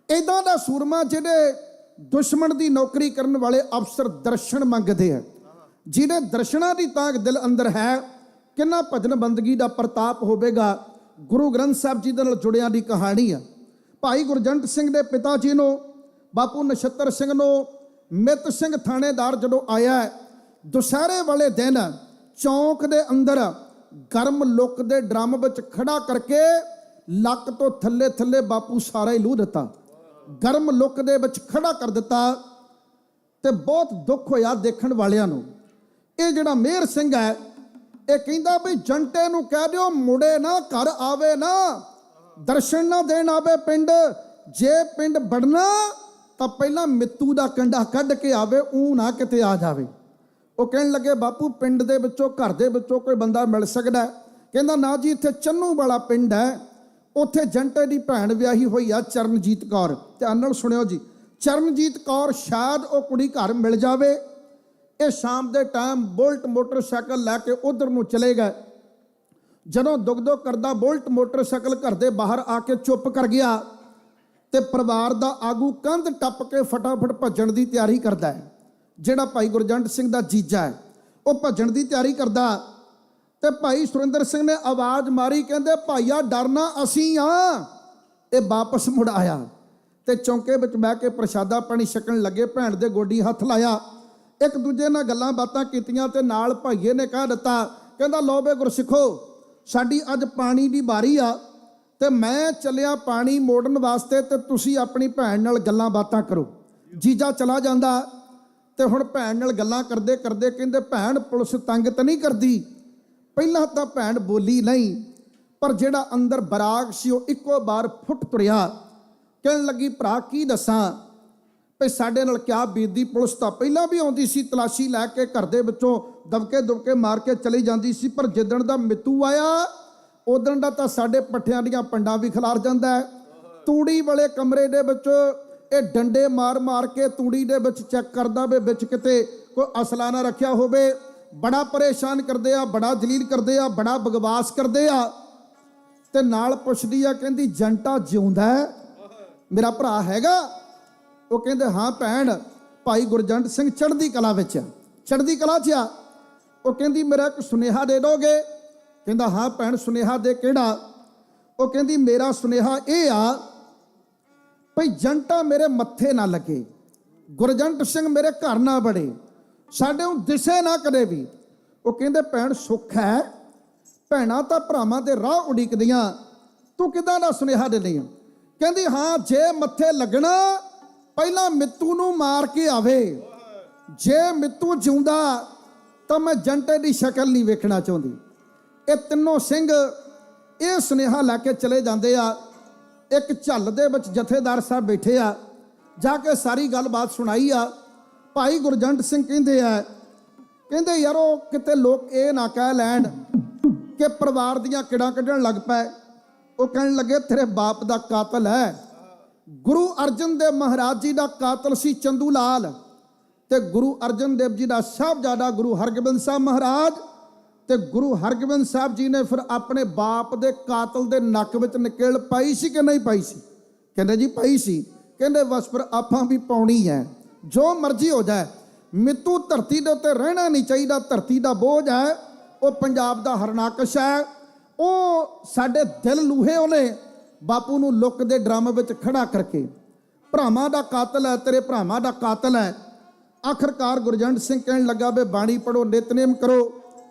ਇਦਾਂ ਦਾ ਸੂਰਮਾ ਜਿਹੜੇ ਦੁਸ਼ਮਣ ਦੀ ਨੌਕਰੀ ਕਰਨ ਵਾਲੇ ਅਫਸਰ ਦਰਸ਼ਨ ਮੰਗਦੇ ਆ, ਜਿਹਦੇ ਦਰਸ਼ਨਾਂ ਦੀ ਤਾਂਘ ਦਿਲ ਅੰਦਰ ਹੈ, ਕਿੰਨਾ ਭਜਨ ਬੰਦਗੀ ਦਾ ਪ੍ਰਤਾਪ ਹੋਵੇਗਾ। ਗੁਰੂ ਗ੍ਰੰਥ ਸਾਹਿਬ ਜੀ ਦੇ ਨਾਲ ਜੁੜਿਆਂ ਦੀ ਕਹਾਣੀ ਆ। ਭਾਈ ਗੁਰਜੰਟ ਸਿੰਘ ਦੇ ਪਿਤਾ ਜੀ ਨੂੰ, ਬਾਪੂ ਨਛੱਤਰ ਸਿੰਘ ਨੂੰ, ਮਿੱਤ ਸਿੰਘ ਥਾਣੇਦਾਰ ਜਦੋਂ ਆਇਆ, ਦੁਸਹਿਰੇ ਵਾਲੇ ਦਿਨ ਚੌਂਕ ਦੇ ਅੰਦਰ ਗਰਮ ਲੁੱਕ ਦੇ ਡਰਮ ਵਿੱਚ ਖੜਾ ਕਰਕੇ ਲੱਕ ਤੋਂ ਥੱਲੇ ਥੱਲੇ ਬਾਪੂ ਸਾਰਾ ਹੀ ਲੂਹ ਦਿੱਤਾ, ਗਰਮ ਲੁੱਕ ਦੇ ਵਿੱਚ ਖੜਾ ਕਰ ਦਿੱਤਾ। ਤੇ ਬਹੁਤ ਦੁੱਖ ਹੋਇਆ ਦੇਖਣ ਵਾਲਿਆਂ ਨੂੰ। ਇਹ ਜਿਹੜਾ ਮੇਹਰ ਸਿੰਘ ਹੈ, ਇਹ ਕਹਿੰਦਾ ਵੀ ਜੰਟੇ ਨੂੰ ਕਹਿ ਦਿਓ ਮੁੜੇ ਨਾ, ਘਰ ਆਵੇ ਨਾ, ਦਰਸ਼ਨ ਨਾ ਦੇਣ ਆਵੇ ਪਿੰਡ, ਜੇ ਪਿੰਡ ਵੜਨਾ ਤਾਂ ਪਹਿਲਾਂ ਮਿੱਤੂ ਦਾ ਕੰਡਾ ਕੱਢ ਕੇ ਆਵੇ, ਊ ਨਾ ਕਿਤੇ ਆ ਜਾਵੇ। ਉਹ ਕਹਿਣ ਲੱਗੇ ਬਾਪੂ ਪਿੰਡ ਦੇ ਵਿੱਚੋਂ, ਘਰ ਦੇ ਵਿੱਚੋਂ ਕੋਈ ਬੰਦਾ ਮਿਲ ਸਕਦਾ? ਕਹਿੰਦਾ ਨਾ ਜੀ, ਇੱਥੇ ਚੰਨੂ ਵਾਲਾ ਪਿੰਡ ਹੈ, ਉੱਥੇ ਜੰਟੇ ਦੀ ਭੈਣ ਵਿਆਹੀ ਹੋਈ ਆ ਚਰਨਜੀਤ ਕੌਰ। ਧਿਆਨ ਨਾਲ ਸੁਣਿਓ ਜੀ, ਚਰਨਜੀਤ ਕੌਰ, ਸ਼ਾਇਦ ਉਹ ਕੁੜੀ ਘਰ ਮਿਲ ਜਾਵੇ। ਇਹ ਸ਼ਾਮ ਦੇ ਟਾਈਮ ਬੁਲਟ ਮੋਟਰਸਾਈਕਲ ਲੈ ਕੇ ਉਧਰ ਨੂੰ ਚਲੇ ਗਏ। ਜਦੋਂ ਦੁੱਖ ਕਰਦਾ ਬੁਲਟ ਮੋਟਰਸਾਈਕਲ ਘਰ ਦੇ ਬਾਹਰ ਆ ਕੇ ਚੁੱਪ ਕਰ ਗਿਆ, ਤੇ ਪਰਿਵਾਰ ਦਾ ਆਗੂ ਕੰਧ ਟੱਪ ਕੇ ਫਟਾਫਟ ਭੱਜਣ ਦੀ ਤਿਆਰੀ ਕਰਦਾ ਹੈ। ਜਿਹੜਾ ਭਾਈ ਗੁਰਜੰਟ ਸਿੰਘ ਦਾ ਜੀਜਾ ਹੈ, ਉਹ ਭੱਜਣ ਦੀ ਤਿਆਰੀ ਕਰਦਾ, ਤੇ ਭਾਈ ਸੁਰਿੰਦਰ ਸਿੰਘ ਨੇ ਆਵਾਜ਼ ਮਾਰੀ, ਕਹਿੰਦੇ ਭਾਈਆ ਡਰਨਾ ਅਸੀਂ ਆ। ਇਹ ਵਾਪਸ ਮੁੜ ਆਇਆ ਤੇ ਚੌਂਕੇ ਵਿੱਚ ਬਹਿ ਕੇ ਪ੍ਰਸ਼ਾਦਾ ਪਾਣੀ ਛਕਣ ਲੱਗੇ। ਭੈਣ ਦੇ ਗੋਡੀ ਹੱਥ ਲਾਇਆ, ਇੱਕ ਦੂਜੇ ਨਾਲ ਗੱਲਾਂ ਬਾਤਾਂ ਕੀਤੀਆਂ, ਤੇ ਨਾਲ ਭਾਈਏ ਨੇ ਕਹਿ ਦਿੱਤਾ, ਕਹਿੰਦਾ ਲਓ ਬੇ ਗੁਰਸਿੱਖੋ, ਸਾਡੀ ਅੱਜ ਪਾਣੀ ਦੀ ਵਾਰੀ ਆ, ਤੇ ਮੈਂ ਚੱਲਿਆ ਪਾਣੀ ਮੋੜਨ ਵਾਸਤੇ, ਤੇ ਤੁਸੀਂ ਆਪਣੀ ਭੈਣ ਨਾਲ ਗੱਲਾਂ ਬਾਤਾਂ ਕਰੋ। ਜੀਜਾ ਚਲਾ ਜਾਂਦਾ, ਤੇ ਹੁਣ ਭੈਣ ਨਾਲ ਗੱਲਾਂ ਕਰਦੇ ਕਰਦੇ ਕਹਿੰਦੇ ਭੈਣ ਪੁਲਿਸ ਤੰਗ ਤਾਂ ਨਹੀਂ ਕਰਦੀ? ਪਹਿਲਾਂ ਤਾਂ ਭੈਣ ਬੋਲੀ ਨਹੀਂ, ਪਰ ਜਿਹੜਾ ਅੰਦਰ ਬਰਾਗ ਸੀ ਉਹ ਇੱਕੋ ਵਾਰ ਫੁੱਟ ਤੁਰਿਆ। ਕਹਿਣ ਲੱਗੀ ਭਰਾ ਕੀ ਦੱਸਾਂ ਭਈ ਸਾਡੇ ਨਾਲ ਕਿਆ ਬੀਤਦੀ, ਪੁਲਿਸ ਤਾਂ ਪਹਿਲਾਂ ਵੀ ਆਉਂਦੀ ਸੀ, ਤਲਾਸ਼ੀ ਲੈ ਕੇ ਘਰ ਦੇ ਵਿੱਚੋਂ ਦਬਕੇ ਮਾਰ ਕੇ ਚਲੀ ਜਾਂਦੀ ਸੀ, ਪਰ ਜਿੱਦਣ ਦਾ ਮਿੱਤੂ ਆਇਆ ਉਦਣ ਦਾ ਤਾਂ ਸਾਡੇ ਪੱਠਿਆਂ ਦੀਆਂ ਪੰਡਾਂ ਵੀ ਖਿਲਾਰ ਜਾਂਦਾ ਹੈ। ਤੂੜੀ ਵਾਲੇ ਕਮਰੇ ਦੇ ਵਿੱਚ ਇਹ ਡੰਡੇ ਮਾਰ ਕੇ ਤੂੜੀ ਦੇ ਵਿੱਚ ਚੈੱਕ ਕਰਦਾ ਵੀ ਵਿੱਚ ਕਿਤੇ ਕੋਈ ਅਸਲਾ ਨਾ ਰੱਖਿਆ ਹੋਵੇ। ਬੜਾ ਪਰੇਸ਼ਾਨ ਕਰਦੇ ਆ, ਬੜਾ ਜਲੀਲ ਕਰਦੇ ਆ, ਬੜਾ ਬਕਵਾਸ ਕਰਦੇ ਆ, ਤੇ ਨਾਲ ਪੁੱਛਦੀ ਆ, ਕਹਿੰਦੀ ਜੰਟਾ ਜਿਉਂਦਾ ਹੈ, ਮੇਰਾ ਭਰਾ ਹੈਗਾ? ਉਹ ਕਹਿੰਦੇ ਹਾਂ ਭੈਣ, ਭਾਈ ਗੁਰਜੰਟ ਸਿੰਘ ਚੜ੍ਹਦੀ ਕਲਾ ਵਿੱਚ ਆ, ਚੜ੍ਹਦੀ ਕਲਾ 'ਚ ਆ। ਉਹ ਕਹਿੰਦੀ ਮੇਰਾ ਇੱਕ ਸੁਨੇਹਾ ਦੇ ਦੋਗੇ? ਕਹਿੰਦਾ ਹਾਂ ਭੈਣ, ਸੁਨੇਹਾ ਦੇ ਕਿਹੜਾ? ਉਹ ਕਹਿੰਦੀ ਮੇਰਾ ਸੁਨੇਹਾ ਇਹ ਆ ਭਈ ਜੰਟਾ ਮੇਰੇ ਮੱਥੇ ਨਾ ਲੱਗੇ, ਗੁਰਜੰਟ ਸਿੰਘ ਮੇਰੇ ਘਰ ਨਾ ਬੜੇ, ਸਾਡੇ ਨੂੰ ਦਿਸੇ ਨਾ ਕਦੇ ਵੀ। ਉਹ ਕਹਿੰਦੇ ਭੈਣ ਸੁੱਖ ਹੈ, ਭੈਣਾਂ ਤਾਂ ਭਰਾਵਾਂ ਦੇ ਰਾਹ ਉਡੀਕਦੀਆਂ, ਤੂੰ ਕਿੱਦਾਂ ਦਾ ਸੁਨੇਹਾ ਦਿੰਦੀ ਆ? ਕਹਿੰਦੀ ਹਾਂ ਜੇ ਮੱਥੇ ਲੱਗਣਾ ਪਹਿਲਾਂ ਮਿੱਤੂ ਨੂੰ ਮਾਰ ਕੇ ਆਵੇ, ਜੇ ਮਿੱਤੂ ਜਿਉਂਦਾ ਤਾਂ ਮੈਂ ਜੰਟੇ ਦੀ ਸ਼ਕਲ ਨਹੀਂ ਵੇਖਣਾ ਚਾਹੁੰਦੀ। ਇਹ ਤਿੰਨੋਂ ਸਿੰਘ ਇਹ ਸੁਨੇਹਾ ਲੈ ਕੇ ਚਲੇ ਜਾਂਦੇ ਆ। ਇੱਕ ਝੱਲ ਦੇ ਵਿੱਚ ਜਥੇਦਾਰ ਸਾਹਿਬ ਬੈਠੇ ਆ, ਜਾ ਕੇ ਸਾਰੀ ਗੱਲਬਾਤ ਸੁਣਾਈ ਆ। ਭਾਈ ਗੁਰਜੰਟ ਸਿੰਘ ਕਹਿੰਦੇ ਯਾਰੋ ਕਿਤੇ ਲੋਕ ਇਹ ਨਾ ਕਹਿ ਲੈਣ ਕਿ ਪਰਿਵਾਰ ਦੀਆਂ ਕਿੜਾਂ ਕੱਢਣ ਲੱਗ ਪਏ, ਉਹ ਕਹਿਣ ਲੱਗੇ ਤੇਰੇ ਬਾਪ ਦਾ ਕਾਤਲ ਹੈ। ਗੁਰੂ ਅਰਜਨ ਦੇਵ ਮਹਾਰਾਜ ਜੀ ਦਾ ਕਾਤਲ ਸੀ ਚੰਦੂ ਲਾਲ, ਤੇ ਗੁਰੂ ਅਰਜਨ ਦੇਵ ਜੀ ਦਾ ਸਾਹਿਬਜ਼ਾਦਾ ਗੁਰੂ ਹਰਗੋਬਿੰਦ ਸਾਹਿਬ ਮਹਾਰਾਜ, ਤੇ ਗੁਰੂ ਹਰਗੋਬਿੰਦ ਸਾਹਿਬ ਜੀ ਨੇ ਫਿਰ ਆਪਣੇ ਬਾਪ ਦੇ ਕਾਤਲ ਦੇ ਨੱਕ ਵਿੱਚ ਨਕੇਲ ਪਾਈ ਸੀ ਕਿ ਨਹੀਂ ਪਾਈ ਸੀ? ਕਹਿੰਦੇ ਜੀ ਪਾਈ ਸੀ। ਕਹਿੰਦੇ ਬਸ ਫਿਰ ਆਪਾਂ ਵੀ ਪਾਉਣੀ ਹੈ, ਜੋ ਮਰਜ਼ੀ ਹੋ ਜਾਏ, ਮਿੱਤੂ ਧਰਤੀ ਦੇ ਉੱਤੇ ਰਹਿਣਾ ਨਹੀਂ ਚਾਹੀਦਾ। ਧਰਤੀ ਦਾ ਬੋਝ ਹੈ, ਉਹ ਪੰਜਾਬ ਦਾ ਹਰਨਾਕਸ਼ ਹੈ, ਉਹ ਸਾਡੇ ਦਿਲ ਲੂਹੇ ਉਹਨੇ ਬਾਪੂ ਨੂੰ ਲੁੱਕ ਦੇ ਡਰਮ ਵਿੱਚ ਖੜਾ ਕਰਕੇ। ਭਰਾਵਾਂ ਦਾ ਕਾਤਲ ਹੈ, ਤੇਰੇ ਭਰਾਵਾਂ ਦਾ ਕਾਤਲ ਹੈ। ਆਖਰਕਾਰ ਗੁਰਜੰਟ ਸਿੰਘ ਕਹਿਣ ਲੱਗਾ ਵੀ ਬਾਣੀ ਪੜੋ, ਨਿਤਨੇਮ ਕਰੋ,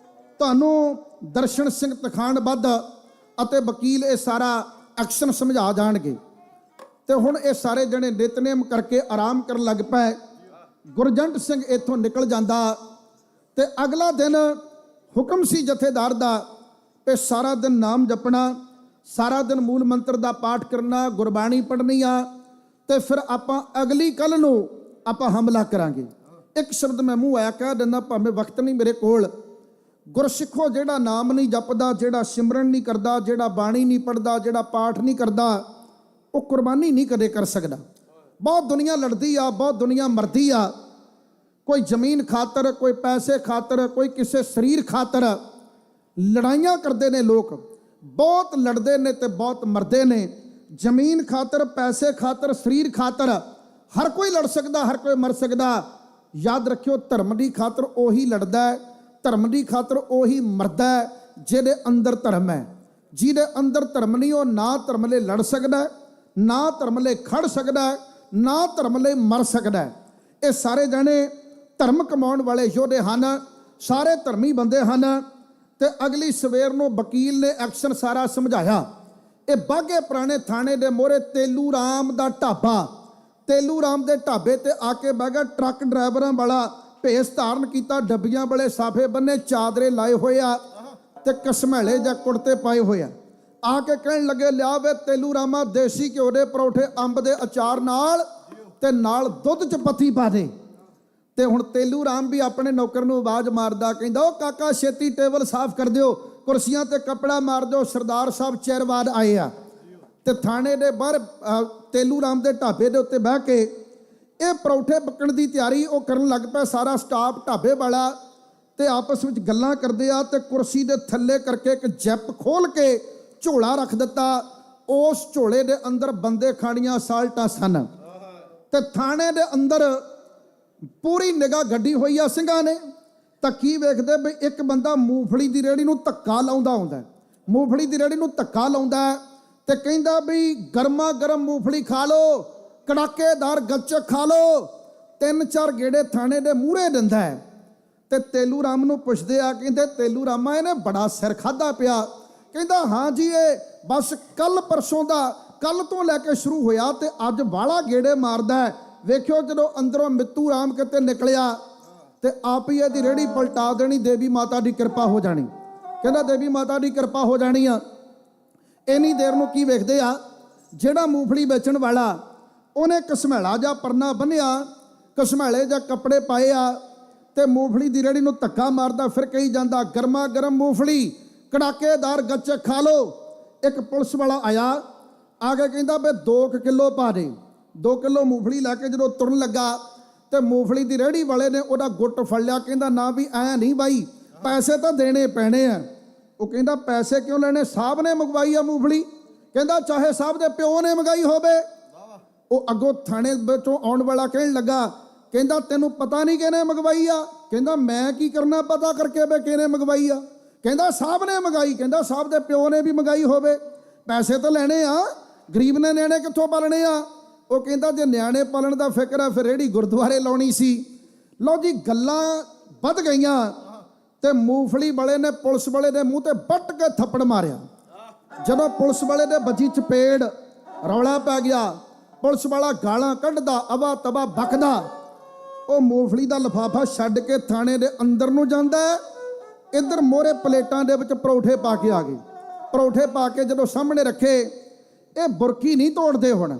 ਤੁਹਾਨੂੰ ਦਰਸ਼ਨ ਸਿੰਘ ਤਖਾਣਬੱਧ ਅਤੇ ਵਕੀਲ ਇਹ ਸਾਰਾ ਐਕਸ਼ਨ ਸਮਝਾ ਜਾਣਗੇ। ਤੇ ਹੁਣ ਇਹ ਸਾਰੇ ਜਣੇ ਨਿਤਨੇਮ ਕਰਕੇ ਆਰਾਮ ਕਰਨ ਲੱਗ ਪਏ। ਗੁਰਜੰਟ ਸਿੰਘ ਇੱਥੋਂ ਨਿਕਲ ਜਾਂਦਾ ਤੇ ਅਗਲਾ ਦਿਨ ਹੁਕਮ ਸੀ ਜਥੇਦਾਰ ਦਾ ਕਿ ਸਾਰਾ ਦਿਨ ਨਾਮ ਜਪਣਾ, ਸਾਰਾ ਦਿਨ ਮੂਲ ਮੰਤਰ ਦਾ ਪਾਠ ਕਰਨਾ, ਗੁਰਬਾਣੀ ਪੜ੍ਹਨੀ ਆ, ਤੇ ਫਿਰ ਆਪਾਂ ਅਗਲੀ ਕੱਲ ਨੂੰ ਆਪਾਂ ਹਮਲਾ ਕਰਾਂਗੇ। ਇੱਕ ਸ਼ਬਦ ਮੈਂ ਮੂੰਹ ਆਇਆ ਕਹਿ ਦਿੰਦਾ, ਭਾਵੇਂ ਵਕਤ ਨਹੀਂ ਮੇਰੇ ਕੋਲ। ਗੁਰਸਿੱਖੋ, ਜਿਹੜਾ ਨਾਮ ਨਹੀਂ ਜਪਦਾ, ਜਿਹੜਾ ਸਿਮਰਨ ਨਹੀਂ ਕਰਦਾ, ਜਿਹੜਾ ਬਾਣੀ ਨਹੀਂ ਪੜ੍ਹਦਾ, ਜਿਹੜਾ ਪਾਠ ਨਹੀਂ ਕਰਦਾ, ਉਹ ਕੁਰਬਾਨੀ ਨਹੀਂ ਕਦੇ ਕਰ ਸਕਦਾ। ਬਹੁਤ ਦੁਨੀਆ ਲੜਦੀ ਆ, ਬਹੁਤ ਦੁਨੀਆ ਮਰਦੀ ਆ, ਕੋਈ ਜ਼ਮੀਨ ਖਾਤਰ, ਕੋਈ ਪੈਸੇ ਖਾਤਰ, ਕੋਈ ਕਿਸੇ ਸਰੀਰ ਖਾਤਰ ਲੜਾਈਆਂ ਕਰਦੇ ਨੇ ਲੋਕ, ਬਹੁਤ ਲੜਦੇ ਨੇ ਤੇ ਬਹੁਤ ਮਰਦੇ ਨੇ। ਜ਼ਮੀਨ ਖਾਤਰ, ਪੈਸੇ ਖਾਤਰ, ਸਰੀਰ ਖਾਤਰ ਹਰ ਕੋਈ ਲੜ ਸਕਦਾ, ਹਰ ਕੋਈ ਮਰ ਸਕਦਾ। ਯਾਦ ਰੱਖਿਓ, ਧਰਮ ਦੀ ਖਾਤਰ ਉਹੀ ਲੜਦਾ ਹੈ, ਧਰਮ ਦੀ ਖਾਤਰ ਉਹੀ ਮਰਦਾ ਹੈ ਜਿਹਦੇ ਅੰਦਰ ਧਰਮ ਹੈ। ਜਿਹਦੇ ਅੰਦਰ ਧਰਮ ਨਹੀਂ, ਉਹ ਨਾ ਧਰਮ ਲਈ ਲੜ ਸਕਦਾ, ਨਾ ਧਰਮ ਲਈ ਖੜ ਸਕਦਾ, ਨਾ ਧਰਮ ਲਈ ਮਰ ਸਕਦਾ। ਇਹ ਸਾਰੇ ਜਾਣੇ ਧਰਮ ਕਮਾਉਣ ਵਾਲੇ ਯੋਧੇ ਹਨ, ਸਾਰੇ ਧਰਮੀ ਬੰਦੇ ਹਨ। ਤੇ ਅਗਲੀ ਸਵੇਰ ਨੂੰ ਵਕੀਲ ਨੇ ਐਕਸ਼ਨ ਸਾਰਾ ਸਮਝਾਇਆ। ਇਹ ਬਾਘੇ ਪੁਰਾਣੇ ਥਾਣੇ ਦੇ ਮੋਹਰੇ ਤੇਲੂ ਰਾਮ ਦਾ ਢਾਬਾ, ਤੇਲੂ ਰਾਮ ਦੇ ਢਾਬੇ ਤੇ ਆ ਕੇ ਬਹਿ ਗਿਆ। ਟਰੱਕ ਡਰਾਈਵਰਾਂ ਵਾਲਾ ਭੇਸ ਧਾਰਨ ਕੀਤਾ, ਡੱਬੀਆਂ ਵਾਲੇ ਸਾਫੇ ਬੰਨੇ, ਚਾਦਰੇ ਲਾਏ ਹੋਏ ਆ ਤੇ ਕਸਮੈਲੇ ਜਾਂ ਕੁੜਤੇ ਪਾਏ ਹੋਏ ਆ। ਆ ਕੇ ਕਹਿਣ ਲੱਗੇ, ਲਿਆ ਵੇ ਤੇਲੂ ਰਾਮਾ, ਦੇਸੀ ਘਿਓ ਦੇ ਪਰੌਠੇ ਅੰਬ ਦੇ ਅਚਾਰ ਨਾਲ, ਤੇ ਨਾਲ ਦੁੱਧ ਚ ਪੱਤੀ ਪਾ ਦੇ। ਤੇ ਹੁਣ ਤੇਲੂ ਰਾਮ ਵੀ ਆਪਣੇ ਨੌਕਰ ਨੂੰ ਆਵਾਜ਼ ਮਾਰਦਾ, ਕਹਿੰਦਾ, ਉਹ ਕਾਕਾ ਛੇਤੀ ਟੇਬਲ ਸਾਫ਼ ਕਰ ਦਿਓ, ਕੁਰਸੀਆਂ ਤੇ ਕੱਪੜਾ ਮਾਰ ਦਿਓ, ਸਰਦਾਰ ਸਾਹਿਬ ਚਿਰ ਬਾਅਦ ਆਏ ਆ। ਤੇ ਥਾਣੇ ਦੇ ਬਾਹਰ ਤੇਲੂ ਰਾਮ ਦੇ ਢਾਬੇ ਦੇ ਉੱਤੇ ਬਹਿ ਕੇ ਇਹ ਪਰੌਠੇ ਪੱਕਣ ਦੀ ਤਿਆਰੀ ਉਹ ਕਰਨ ਲੱਗ ਪਿਆ। ਸਾਰਾ ਸਟਾਫ ਢਾਬੇ ਵਾਲਾ ਤੇ ਆਪਸ ਵਿੱਚ ਗੱਲਾਂ ਕਰਦੇ ਆ। ਤੇ ਕੁਰਸੀ ਦੇ ਥੱਲੇ ਕਰਕੇ ਇੱਕ ਜੈਪ ਖੋਲ ਕੇ ਝੋਲਾ ਰੱਖ ਦਿੱਤਾ। ਉਸ ਝੋਲੇ ਦੇ ਅੰਦਰ ਬੰਦੇ ਖਾਣੀਆਂ ਸਾਲਟਾਂ ਸਨ। ਤੇ ਥਾਣੇ ਦੇ ਅੰਦਰ ਪੂਰੀ ਨਿਗਾਹ ਗੱਡੀ ਹੋਈ ਆ ਸਿੰਘਾਂ ਨੇ। ਤਾਂ ਕੀ ਵੇਖਦੇ ਵੀ ਇੱਕ ਬੰਦਾ ਮੂੰਗਫਲੀ ਦੀ ਰੇਹੜੀ ਨੂੰ ਧੱਕਾ ਲਾਉਂਦਾ ਹੁੰਦਾ, ਮੂੰਗਫਲੀ ਦੀ ਰੇਹੜੀ ਨੂੰ ਧੱਕਾ ਲਾਉਂਦਾ ਤੇ ਕਹਿੰਦਾ ਵੀ ਗਰਮਾ ਗਰਮ ਮੂੰਗਫਲੀ ਖਾ ਲਓ, ਕੜਾਕੇਦਾਰ ਗੱਚਕ ਖਾ ਲਓ। 3-4 ਗੇੜੇ ਥਾਣੇ ਦੇ ਮੂਹਰੇ ਦਿੰਦਾ ਹੈ। ਤੇ ਤੇਲੂ ਰਾਮ ਨੂੰ ਪੁੱਛਦੇ ਆ, ਕਹਿੰਦੇ, ਤੇਲੂ ਰਾਮਾ, ਇਹਨੇ ਬੜਾ ਸਿਰ ਖਾਦਾ ਪਿਆ। ਕਹਿੰਦਾ, ਹਾਂ ਜੀ, ਇਹ ਬਸ ਕੱਲ ਪਰਸੋਂ ਦਾ, ਕੱਲ ਤੋਂ ਲੈ ਕੇ ਸ਼ੁਰੂ ਹੋਇਆ ਤੇ ਅੱਜ ਬਾਹਲਾ ਗੇੜੇ ਮਾਰਦਾ ਹੈ। ਵੇਖਿਓ, ਜਦੋਂ ਅੰਦਰੋਂ ਮਿੱਤੂ ਰਾਮ ਕਿਤੇ ਨਿਕਲਿਆ ਤੇ ਆਪ ਹੀ ਇਹਦੀ ਰੇਹੜੀ ਪਲਟਾ ਦੇਣੀ, ਦੇਵੀ ਮਾਤਾ ਦੀ ਕਿਰਪਾ ਹੋ ਜਾਣੀ। ਕਹਿੰਦਾ, ਦੇਵੀ ਮਾਤਾ ਦੀ ਕਿਰਪਾ ਹੋ ਜਾਣੀ ਆ। ਇੰਨੀ ਦੇਰ ਨੂੰ ਕੀ ਵੇਖਦੇ ਆ, ਜਿਹੜਾ ਮੂੰਗਫਲੀ ਵੇਚਣ ਵਾਲਾ, ਉਹਨੇ ਕਸਮੈਲਾ ਜਾਂ ਪਰਨਾ ਬੰਨਿਆ, ਕਸਮੈਲੇ ਜਾਂ ਕੱਪੜੇ ਪਾਏ ਆ, ਤੇ ਮੂੰਗਫਲੀ ਦੀ ਰੇਹੜੀ ਨੂੰ ਧੱਕਾ ਮਾਰਦਾ ਫਿਰ ਕਹੀ ਜਾਂਦਾ, ਗਰਮਾ ਗਰਮ ਮੂੰਗਫਲੀ, ਕੜਾਕੇਦਾਰ ਗੱਚਕ ਖਾ ਲਓ। ਇੱਕ ਪੁਲਿਸ ਵਾਲਾ ਆਇਆ, ਆ ਕੇ ਕਹਿੰਦਾ ਵੀ 2 ਕਿਲੋ ਪਾ ਦੇ। 2 ਕਿਲੋ ਮੂੰਗਫਲੀ ਲੈ ਕੇ ਜਦੋਂ ਤੁਰਨ ਲੱਗਾ ਤੇ ਮੂੰਗਫਲੀ ਦੀ ਰੇਹੜੀ ਵਾਲੇ ਨੇ ਉਹਦਾ ਗੁੱਟ ਫੜ ਲਿਆ। ਕਹਿੰਦਾ, ਨਾ ਵੀ ਐ ਨਹੀਂ ਬਾਈ, ਪੈਸੇ ਤਾਂ ਦੇਣੇ ਪੈਣੇ ਆ। ਉਹ ਕਹਿੰਦਾ, ਪੈਸੇ ਕਿਉਂ ਲੈਣੇ, ਸਾਹਿਬ ਨੇ ਮੰਗਵਾਈ ਆ ਮੂੰਗਫਲੀ। ਕਹਿੰਦਾ, ਚਾਹੇ ਸਾਹਿਬ ਦੇ ਪਿਓ ਨੇ ਮੰਗਾਈ ਹੋਵੇ। ਉਹ ਅੱਗੋਂ ਥਾਣੇ ਵਿੱਚੋਂ ਆਉਣ ਵਾਲਾ ਕਹਿਣ ਲੱਗਾ, ਕਹਿੰਦਾ, ਤੈਨੂੰ ਪਤਾ ਨਹੀਂ ਕਿਹਨੇ ਮੰਗਵਾਈ ਆ। ਕਹਿੰਦਾ, ਮੈਂ ਕੀ ਕਰਨਾ ਪਤਾ ਕਰਕੇ ਵੀ ਕਿਹਨੇ ਮੰਗਵਾਈ ਆ। ਕਹਿੰਦਾ, ਸਾਹਿਬ ਨੇ ਮੰਗਾਈ। ਕਹਿੰਦਾ, ਸਾਹਿਬ ਦੇ ਪਿਓ ਨੇ ਵੀ ਮੰਗਾਈ ਹੋਵੇ, ਪੈਸੇ ਤਾਂ ਲੈਣੇ ਆ, ਗਰੀਬ ਨੇ ਨਿਆਣੇ ਕਿੱਥੋਂ ਪਾਲਣੇ ਆ। ਉਹ ਕਹਿੰਦਾ, ਜੇ ਨਿਆਣੇ ਪਾਲਣ ਦਾ ਫਿਕਰ ਆ ਫਿਰ ਰੇਹੜੀ ਗੁਰਦੁਆਰੇ ਲਾਉਣੀ ਸੀ। ਲਓ ਜੀ, ਗੱਲਾਂ ਵੱਧ ਗਈਆਂ ਤੇ ਮੂੰਗਫਲੀ ਵਾਲੇ ਨੇ ਪੁਲਿਸ ਵਾਲੇ ਦੇ ਮੂੰਹ ਤੇ ਵੱਟ ਕੇ ਥੱਪੜ ਮਾਰਿਆ। ਜਦੋਂ ਪੁਲਿਸ ਵਾਲੇ ਦੇ ਵੱਜੀ ਚਪੇੜ, ਰੌਲਾ ਪੈ ਗਿਆ। ਪੁਲਿਸ ਵਾਲਾ ਗਾਲਾਂ ਕੱਢਦਾ, ਅਵਾ ਤਵਾ ਬਕਦਾ। ਉਹ ਮੂੰਗਫਲੀ ਦਾ ਲਿਫਾਫਾ ਛੱਡ ਕੇ ਥਾਣੇ ਦੇ ਅੰਦਰ ਨੂੰ ਜਾਂਦਾ। ਇੱਧਰ ਮੋਹਰੇ ਪਲੇਟਾਂ ਦੇ ਵਿੱਚ ਪਰੌਠੇ ਪਾ ਕੇ ਆ ਗਏ। ਪਰੌਠੇ ਪਾ ਕੇ ਜਦੋਂ ਸਾਹਮਣੇ ਰੱਖੇ, ਇਹ ਬੁਰਕੀ ਨਹੀਂ ਤੋੜਦੇ, ਹੁਣ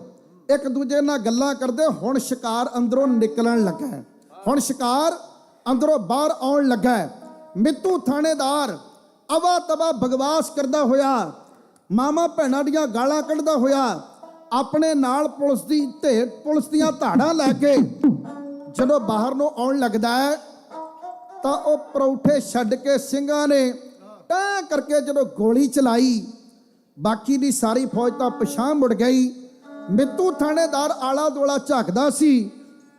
ਇੱਕ ਦੂਜੇ ਨਾਲ ਗੱਲਾਂ ਕਰਦੇ। ਹੁਣ ਸ਼ਿਕਾਰ ਅੰਦਰੋਂ ਨਿਕਲਣ ਲੱਗਾ, ਹੁਣ ਸ਼ਿਕਾਰ ਅੰਦਰੋਂ ਬਾਹਰ ਆਉਣ ਲੱਗਾ। ਮਿੱਤੂ ਥਾਣੇਦਾਰ ਅਵਾ ਤਵਾ ਬਗਵਾਸ ਕਰਦਾ ਹੋਇਆ ਮਾਮਾ ਭੈਣਾਂ ਦੀਆਂ ਗਾਲਾਂ ਕੱਢਦਾ ਹੋਇਆ ਆਪਣੇ ਨਾਲ ਪੁਲਿਸ ਦੀਆਂ ਧਾੜਾਂ ਲੈ ਕੇ ਜਦੋਂ ਬਾਹਰ ਨੂੰ ਆਉਣ ਲੱਗਦਾ ਹੈ ਤਾਂ ਉਹ ਪਰੌਠੇ ਛੱਡ ਕੇ ਸਿੰਘਾਂ ਨੇ ਟਾਂ ਕਰਕੇ ਜਦੋਂ ਗੋਲੀ ਚਲਾਈ, ਬਾਕੀ ਦੀ ਸਾਰੀ ਫੌਜ ਤਾਂ ਪਿਛਾਂਹ ਮੁੜ ਗਈ। ਮਿੱਤੂ ਥਾਣੇਦਾਰ ਆਲਾ ਦੁਆਲਾ ਝਾਕਦਾ ਸੀ।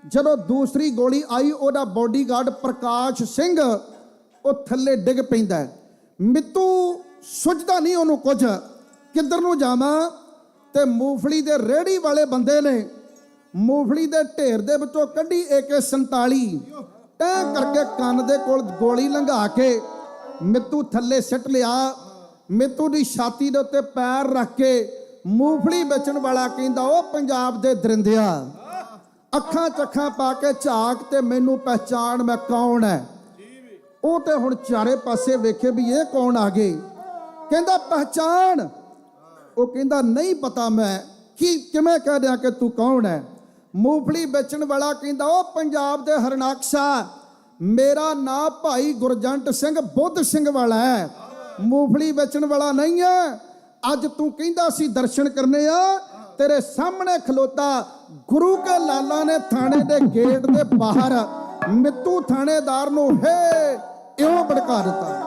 ਜਦੋਂ ਦੂਸਰੀ ਗੋਲੀ ਆਈ, ਉਹਦਾ ਬਾਡੀਗਾਰਡ ਪ੍ਰਕਾਸ਼ ਸਿੰਘ ਉਹ ਥੱਲੇ ਡਿੱਗ ਪੈਂਦਾ ਹੈ। ਮਿੱਤੂ ਸੁੱਝਦਾ ਨਹੀਂ ਉਹਨੂੰ ਕੁਝ, ਕਿੱਧਰ ਨੂੰ ਜਾਵਾਂ। ਤੇ ਮੂੰਗਫਲੀ ਦੇ ਰੇਹੜੀ ਵਾਲੇ ਬੰਦੇ ਨੇ ਮੂੰਗਫਲੀ ਦੇ ਢੇਰ ਦੇ ਵਿੱਚੋਂ ਕੱਢੀ AK-47 ਟੈਂ ਕਰਕੇ ਕੰਨ ਦੇ ਕੋਲ ਗੋਲੀ ਲੰਘਾ ਕੇ ਮਿੱਤੂ ਥੱਲੇ ਸਿੱਟ ਲਿਆ। ਮਿੱਤੂ ਦੀ ਛਾਤੀ ਦੇ ਉੱਤੇ ਪੈਰ ਰੱਖ ਕੇ ਮੂੰਗਫਲੀ ਵੇਚਣ ਵਾਲਾ ਕਹਿੰਦਾ, ਉਹ ਪੰਜਾਬ ਦੇ ਦਰਿੰਦਿਆ, ਅੱਖਾਂ ਚੱਖਾਂ ਪਾ ਕੇ ਝਾਕ ਤੇ ਮੈਨੂੰ ਪਹਿਚਾਣ ਮੈਂ ਕੌਣ ਹੈ। ਉਹ ਤੇ ਹੁਣ ਚਾਰੇ ਪਾਸੇ ਵੇਖੇ ਵੀ ਇਹ ਕੌਣ ਆ ਗਏ। ਕਹਿੰਦਾ ਪਹਿਚਾਣ। ਉਹ ਕਹਿੰਦਾ ਨਹੀਂ ਪਤਾ ਮੈਂ ਕਿਵੇਂ ਕਹਿ ਦਿਆਂ ਕਿ ਤੂੰ ਕੌਣ ਹੈ। ਮੂੰਗਫਲੀ ਵੇਚਣ ਵਾਲਾ ਕਹਿੰਦਾ, ਉਹ ਪੰਜਾਬ ਦੇ ਹਰਨਾਕਸ਼ਾ, ਮੇਰਾ ਨਾਂ ਭਾਈ ਗੁਰਜੰਟ ਸਿੰਘ ਬੁੱਧ ਸਿੰਘ ਵਾਲਾ ਹੈ, ਮੂੰਗਫਲੀ ਵੇਚਣ ਵਾਲਾ ਨਹੀਂ ਹੈ। ਅੱਜ ਤੂੰ ਕਹਿੰਦਾ ਸੀ ਦਰਸ਼ਨ ਕਰਨੇ ਆ, ਤੇਰੇ ਸਾਹਮਣੇ ਖਲੋਤਾ ਗੁਰੂ ਕੇ ਲਾਲਾ ਨੇ ਥਾਣੇ ਦੇ ਗੇਟ ਦੇ ਬਾਹਰ ਮਿੱਤੂ ਥਾਣੇਦਾਰ ਨੂੰ ਇਉਂ ਭੜਕਾ ਦਿੱਤਾ।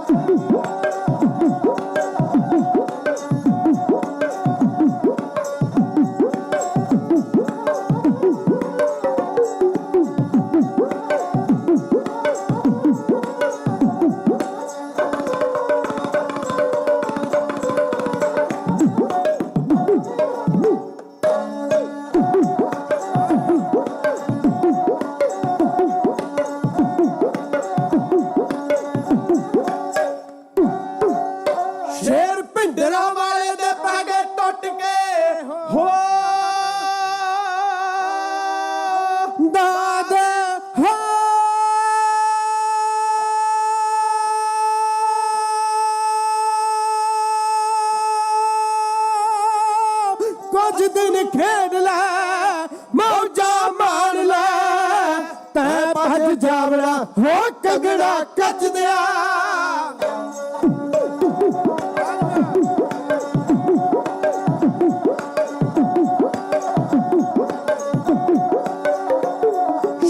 ਕੁਝ ਦਿਨ ਖੇਡ ਲੈ ਮੌਜਾ ਮਾਰ ਲੈ, ਤੈ ਭੱਜ ਜਾਵੜਾ ਹੋ ਕਗੜਾ ਕੱਚ ਦਿਆ।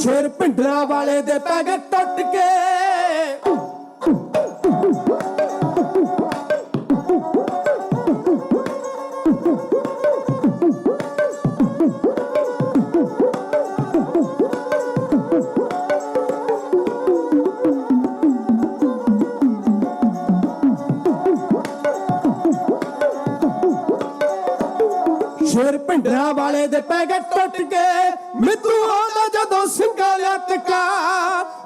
ਸ਼ੇਰ ਭਿੰਡਰਾਂ ਵਾਲੇ ਦੇ ਪੈ ਗਏ ਟੁੱਟ ਕੇ, ਸ਼ੇਰ ਭਿੰਡਰਾਂ ਵਾਲੇ ਦੇ ਪੈ ਗਏ ਟੁੱਟ ਕੇ। ਮਿੱਤੂ ਆਉਂਦਾ ਜਦੋਂ ਸਿੰਘਾਂ ਲਿਆ ਟਿਕਾ,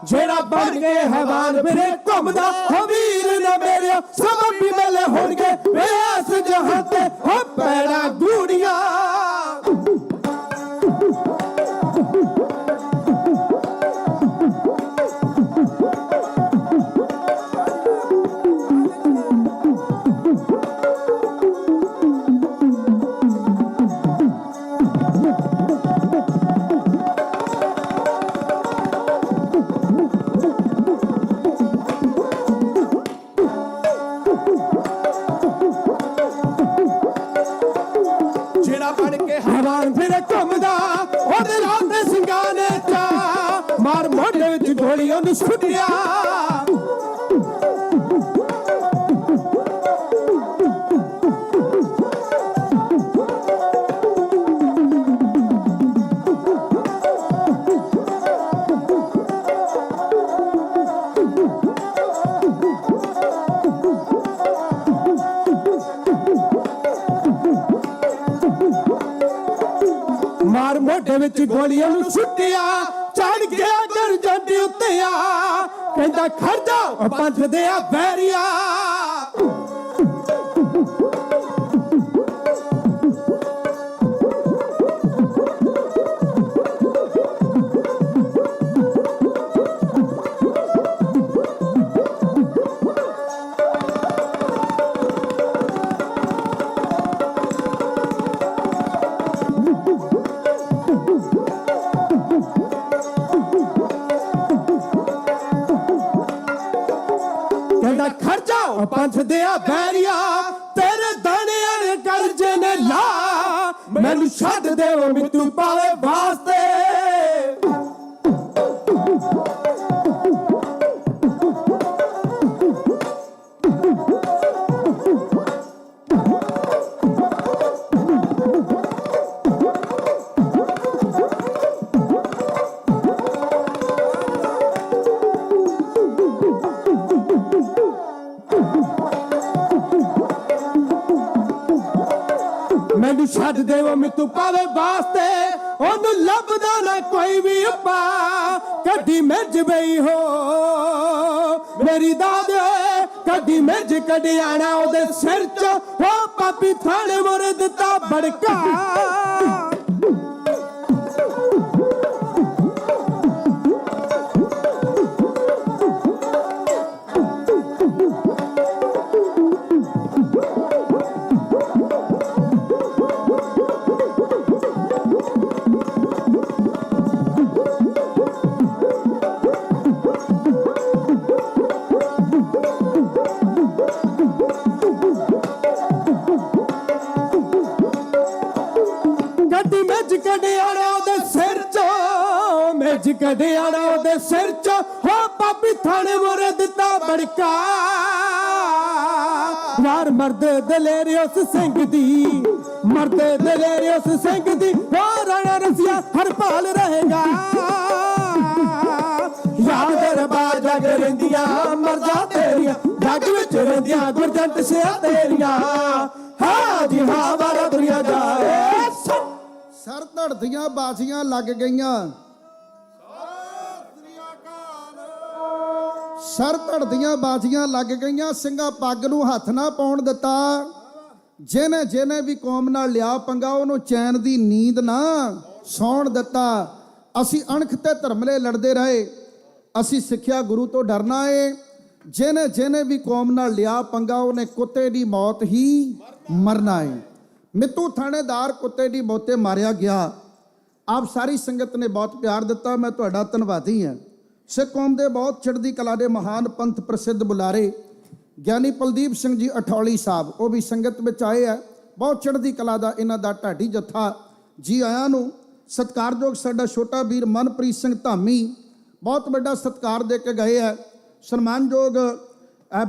ਜਿਹੜਾ ਬਣ ਕੇ ਹੈਵਾਨ ਮੇਰੇ ਘੁੰਮਦਾ ਹੋ ਵੀਰ ਨੇ ਮੇਰੇ ਸਭ ਵੀ ਮੇਲੇ ਹੋਣਗੇ ਵੇ ਇਸ ਜਹਾਂ ਤੇ ਹੋ ਪੈੜਾ ਗੂੜੀਆਂ। ਹੈਵਾਨ ਫਿਰ ਘੁੰਮਦਾ ਉਹਦੇ ਰਾਤ ਦੇ ਸਿੰਘਾਂ ਨੇ ਚਾ ਮਾਰ ਮੋਢੇ ਵਿੱਚ ਗੋਲੀ ਉਹਨੂੰ ਸੁੱਟਿਆ। ਮਾਰ ਮੋਢੇ ਵਿੱਚ ਗੋਲੀਆਂ ਨੂੰ ਸੁੱਟਿਆ, ਚੜ ਗਿਆ ਗਰਜੰਡ ਉੱਤੇ ਆ, ਕਹਿੰਦਾ ਖੜ ਜਾ ਪੰਥ ਦੇ ਆ ਬੈਰੀਆ। ਕਹਿੰਦਾ ਖੜ ਜਾ ਪੰਥ ਦੇ ਆ ਬੈਰੀਆ, ਤੇਰੇ ਦਾਣਿਆਂ ਨੇ ਮੈਨੂੰ ਛੱਡ ਦੇਵੋ ਮਿੱਤੂ ਪਾਵੇ ਵਾਸਤੇ ਮੈਨੂੰ ਛੱਡ ਦੇਵੋ ਮਿੱਤੂ ਪਾਵੇ ਵਾਸਤੇ ਉਹਨੂੰ ਲੱਭਦਾ ਨਾ ਕੋਈ ਵੀ ਅੱਪਾ ਕੱਢੀ ਮਿਰਜ ਬਈ ਹੋ ਮੇਰੀ ਦਾਦੇ ਕੱਢੀ ਮਿਰਜ ਕਢਿਆਣਾ ਉਹਦੇ ਸਿਰ ਚ ਹੋ ਪਾਪੀ ਥਾਣੇ ਮੋਰੇ ਦਿੱਤਾ ਬੜਕਾ ਕਢਿਆਣਾ ਉਹਦੇ ਸਿਰ ਚ ਹੋ ਪਾਪੀ ਥਾਣੇ ਮੋਰੇ ਦਿੱਤਾ ਬੜਕਾ ਯਾਰ ਮਰਦ ਦਲੇਰ ਉਸ ਸਿੰਘ ਦੀ ਮਰਦ ਦਲੇਰ ਉਸ ਸਿੰਘ ਦੀ ਹੋ ਰਾਣਾ ਰਸੀਆ ਹਰ ਭਾਲ ਰਹੇਗਾ ਯਾਰ ਦਰਬਾਰ ਜਗ ਰਹਿੰਦੀਆਂ ਮਰਦਾ ਤੇਰੀਆਂ ਜਗ ਵਿੱਚ ਰਹਿੰਦੀਆਂ ਗੁਰਜੰਟ ਸਿਆ ਤੇਰੀਆਂ ਹਾਂ ਜੀ ਹਾਂ ਵਾਰਾ ਦੁਨੀਆ ਜਾਏ ਸਰ ਧੜਦੀਆਂ ਬਾਜ਼ੀਆਂ ਲੱਗ ਗਈਆਂ ਸਰ ਧੜਦੀਆਂ ਬਾਜ਼ੀਆਂ ਲੱਗ ਗਈਆਂ ਸਿੰਘਾ ਪੱਗ ਨੂੰ ਹੱਥ ਨਾ ਪਾਉਣ ਦਿੱਤਾ ਜਿਹਨੇ ਵੀ ਕੌਮ ਨਾਲ ਲਿਆ ਪੰਗਾ ਉਹਨੂੰ ਚੈਨ ਦੀ ਨੀਂਦ ਨਾ ਸੌਣ ਦਿੱਤਾ ਅਸੀਂ ਅਣਖ ਤੇ ਧਰਮਲੇ ਲੜਦੇ ਰਹੇ ਅਸੀਂ ਸਿੱਖਿਆ ਗੁਰੂ ਤੋਂ ਡਰਨਾ ਏ ਜਿਹਨੇ ਵੀ ਕੌਮ ਨਾਲ ਲਿਆ ਪੰਗਾ ਉਹਨੇ ਕੁੱਤੇ ਦੀ ਮੌਤ ਹੀ ਮਰਨਾ ਏ ਮਿੱਤੂ ਥਾਣੇਦਾਰ ਕੁੱਤੇ ਦੀ ਮੌਤੇ ਮਾਰਿਆ ਗਿਆ ਆਪ ਸਾਰੀ ਸੰਗਤ ਨੇ ਬਹੁਤ ਪਿਆਰ ਦਿੱਤਾ ਮੈਂ ਤੁਹਾਡਾ ਧੰਨਵਾਦੀ ਹਾਂ ਸਿੱਖ ਕੌਮ ਦੇ ਬਹੁਤ ਚੜ੍ਹਦੀ ਕਲਾ ਦੇ ਮਹਾਨ ਪੰਥ ਪ੍ਰਸਿੱਧ ਬੁਲਾਰੇ ਗਿਆਨੀ ਪਲਦੀਪ ਸਿੰਘ ਜੀ ਅਠੌਲੀ ਸਾਹਿਬ ਉਹ ਵੀ ਸੰਗਤ ਵਿੱਚ ਆਏ ਆ ਬਹੁਤ ਚੜ੍ਹਦੀ ਕਲਾ ਦਾ ਇਹਨਾਂ ਦਾ ਢਾਡੀ ਜੱਥਾ ਜੀ ਆਇਆਂ ਨੂੰ ਸਤਿਕਾਰਯੋਗ ਸਾਡਾ ਛੋਟਾ ਵੀਰ ਮਨਪ੍ਰੀਤ ਸਿੰਘ ਧਾਮੀ ਬਹੁਤ ਵੱਡਾ ਸਤਿਕਾਰ ਦੇ ਕੇ ਗਏ ਆ ਸਨਮਾਨਯੋਗ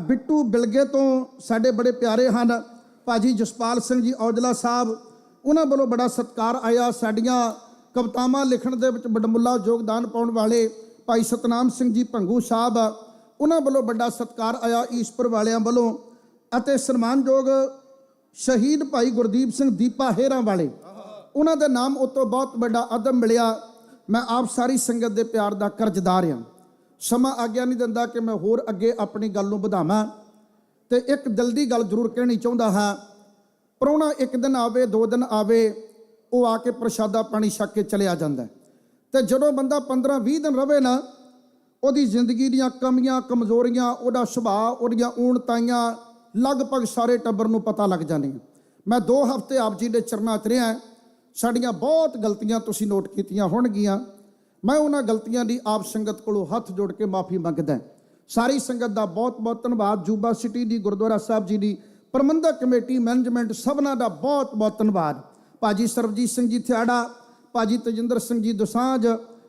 ਬਿੱਟੂ ਬਿਲਗੇ ਤੋਂ ਸਾਡੇ ਬੜੇ ਪਿਆਰੇ ਹਨ ਭਾਜੀ ਜਸਪਾਲ ਸਿੰਘ ਜੀ ਔਜਲਾ ਸਾਹਿਬ ਉਹਨਾਂ ਵੱਲੋਂ ਬੜਾ ਸਤਿਕਾਰ ਆਇਆ ਸਾਡੀਆਂ ਕਵਿਤਾਵਾਂ ਲਿਖਣ ਦੇ ਵਿੱਚ ਬੜਮੁੱਲਾ ਯੋਗਦਾਨ ਪਾਉਣ ਵਾਲੇ ਭਾਈ ਸਤਨਾਮ ਸਿੰਘ ਜੀ ਭੰਗੂ ਸਾਹਿਬ ਉਹਨਾਂ ਵੱਲੋਂ ਵੱਡਾ ਸਤਿਕਾਰ ਆਇਆ ਈਸ਼ਪੁਰ ਵਾਲਿਆਂ ਵੱਲੋਂ ਅਤੇ ਸਨਮਾਨਯੋਗ ਸ਼ਹੀਦ ਭਾਈ ਗੁਰਦੀਪ ਸਿੰਘ ਦੀਪਾ ਹੇਰਾਂ ਵਾਲੇ ਉਹਨਾਂ ਦੇ ਨਾਮ ਉੱਤੋਂ ਬਹੁਤ ਵੱਡਾ ਅਦਬ ਮਿਲਿਆ ਮੈਂ ਆਪ ਸਾਰੀ ਸੰਗਤ ਦੇ ਪਿਆਰ ਦਾ ਕਰਜ਼ਦਾਰ ਹਾਂ ਸਮਾਂ ਆਗਿਆ ਨਹੀਂ ਦਿੰਦਾ ਕਿ ਮੈਂ ਹੋਰ ਅੱਗੇ ਆਪਣੀ ਗੱਲ ਨੂੰ ਵਧਾਵਾਂ ਤੇ ਇੱਕ ਦਿਲ ਦੀ ਗੱਲ ਜ਼ਰੂਰ ਕਹਿਣੀ ਚਾਹੁੰਦਾ ਹਾਂ ਪ੍ਰਾਹੁਣਾ ਇੱਕ ਦਿਨ ਆਵੇ 2 ਦਿਨ ਆਵੇ ਉਹ ਆ ਕੇ ਪ੍ਰਸ਼ਾਦਾ ਪਾਣੀ ਛਕ ਕੇ ਚਲਿਆ ਜਾਂਦਾ ਤੇ ਜਦੋਂ ਬੰਦਾ 15-20 ਦਿਨ ਰਵੇ ਨਾ ਉਹਦੀ ਜ਼ਿੰਦਗੀ ਦੀਆਂ ਕਮੀਆਂ ਕਮਜ਼ੋਰੀਆਂ ਉਹਦਾ ਸੁਭਾਅ ਉਹਦੀਆਂ ਊਣਤਾਈਆਂ ਲਗਭਗ ਸਾਰੇ ਟੱਬਰ ਨੂੰ ਪਤਾ ਲੱਗ ਜਾਂਦੀਆਂ ਮੈਂ 2 ਹਫ਼ਤੇ ਆਪ ਜੀ ਦੇ ਚਰਨਾਂ 'ਚ ਰਿਹਾ ਸਾਡੀਆਂ ਬਹੁਤ ਗਲਤੀਆਂ ਤੁਸੀਂ ਨੋਟ ਕੀਤੀਆਂ ਹੋਣਗੀਆਂ ਮੈਂ ਉਹਨਾਂ ਗਲਤੀਆਂ ਦੀ ਆਪ ਸੰਗਤ ਕੋਲੋਂ ਹੱਥ ਜੋੜ ਕੇ ਮਾਫੀ ਮੰਗਦਾ ਸਾਰੀ ਸੰਗਤ ਦਾ ਬਹੁਤ ਬਹੁਤ ਧੰਨਵਾਦ ਜੂਬਾ ਸਿਟੀ ਦੀ ਗੁਰਦੁਆਰਾ ਸਾਹਿਬ ਜੀ ਦੀ ਪ੍ਰਬੰਧਕ ਕਮੇਟੀ ਮੈਨੇਜਮੈਂਟ ਸਭਨਾਂ ਦਾ ਬਹੁਤ ਬਹੁਤ ਧੰਨਵਾਦ ਭਾਜੀ ਸਰਬਜੀਤ ਸਿੰਘ ਜੀ ਥਿਆੜਾ ਭਾਜੀ ਤਜਿੰਦਰ ਸਿੰਘ ਜੀ ਦੁਸਾਂਝ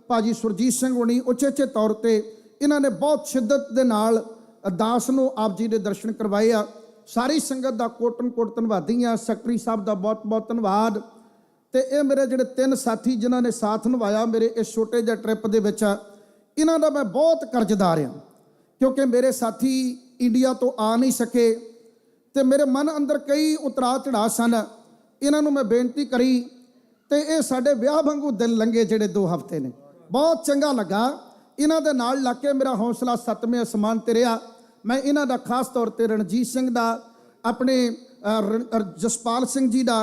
ਭਾਜੀ ਸੁਰਜੀਤ ਸਿੰਘ ਹੁਣੀ ਉਚੇਚੇ ਤੌਰ ਤੇ ਇਹਨਾਂ ਨੇ ਬਹੁਤ ਸ਼ਿੱਦਤ ਦੇ ਨਾਲ ਅਰਦਾਸ ਨੂੰ ਆਪ ਜੀ ਦੇ ਦਰਸ਼ਨ ਕਰਵਾਏ ਆ ਸਾਰੀ ਸੰਗਤ ਦਾ ਕੋਟਨ ਕੋਟ ਧੰਨਵਾਦੀ ਆ ਸੈਕਟਰੀ ਸਾਹਿਬ ਦਾ ਬਹੁਤ ਬਹੁਤ ਧੰਨਵਾਦ ਤੇ ਇਹ ਮੇਰੇ ਜਿਹੜੇ 3 ਸਾਥੀ ਜਿਨ੍ਹਾਂ ਨੇ ਸਾਥ ਨਿਭਾਇਆ ਮੇਰੇ ਇਸ ਛੋਟੇ ਜਿਹੇ ਟ੍ਰਿਪ ਦੇ ਵਿੱਚ ਇਹਨਾਂ ਦਾ ਮੈਂ ਬਹੁਤ ਕਰਜ਼ਦਾਰ ਹਾਂ ਕਿਉਂਕਿ ਮੇਰੇ ਸਾਥੀ ਇੰਡੀਆ ਤੋਂ ਆ ਨਹੀਂ ਸਕੇ ਤੇ ਮੇਰੇ ਮਨ ਅੰਦਰ ਕਈ ਉਤਰਾਅ ਚੜਾਅ ਸਨ ਇਹਨਾਂ ਨੂੰ ਮੈਂ ਬੇਨਤੀ ਕਰੀ ਤੇ ਇਹ ਸਾਡੇ ਵਿਆਹ ਵਾਂਗੂ ਦਿਨ ਲੰਘੇ ਜਿਹੜੇ 2 ਹਫ਼ਤੇ ਨੇ ਬਹੁਤ ਚੰਗਾ ਲੱਗਾ ਇਹਨਾਂ ਦੇ ਨਾਲ ਲੱਗ ਕੇ ਮੇਰਾ ਹੌਸਲਾ 7ਵੇਂ ਅਸਮਾਨ ਤੇ ਰਿਹਾ ਮੈਂ ਇਹਨਾਂ ਦਾ ਖਾਸ ਤੌਰ ਤੇ ਰਣਜੀਤ ਸਿੰਘ ਦਾ ਆਪਣੇ ਜਸਪਾਲ ਸਿੰਘ ਜੀ ਦਾ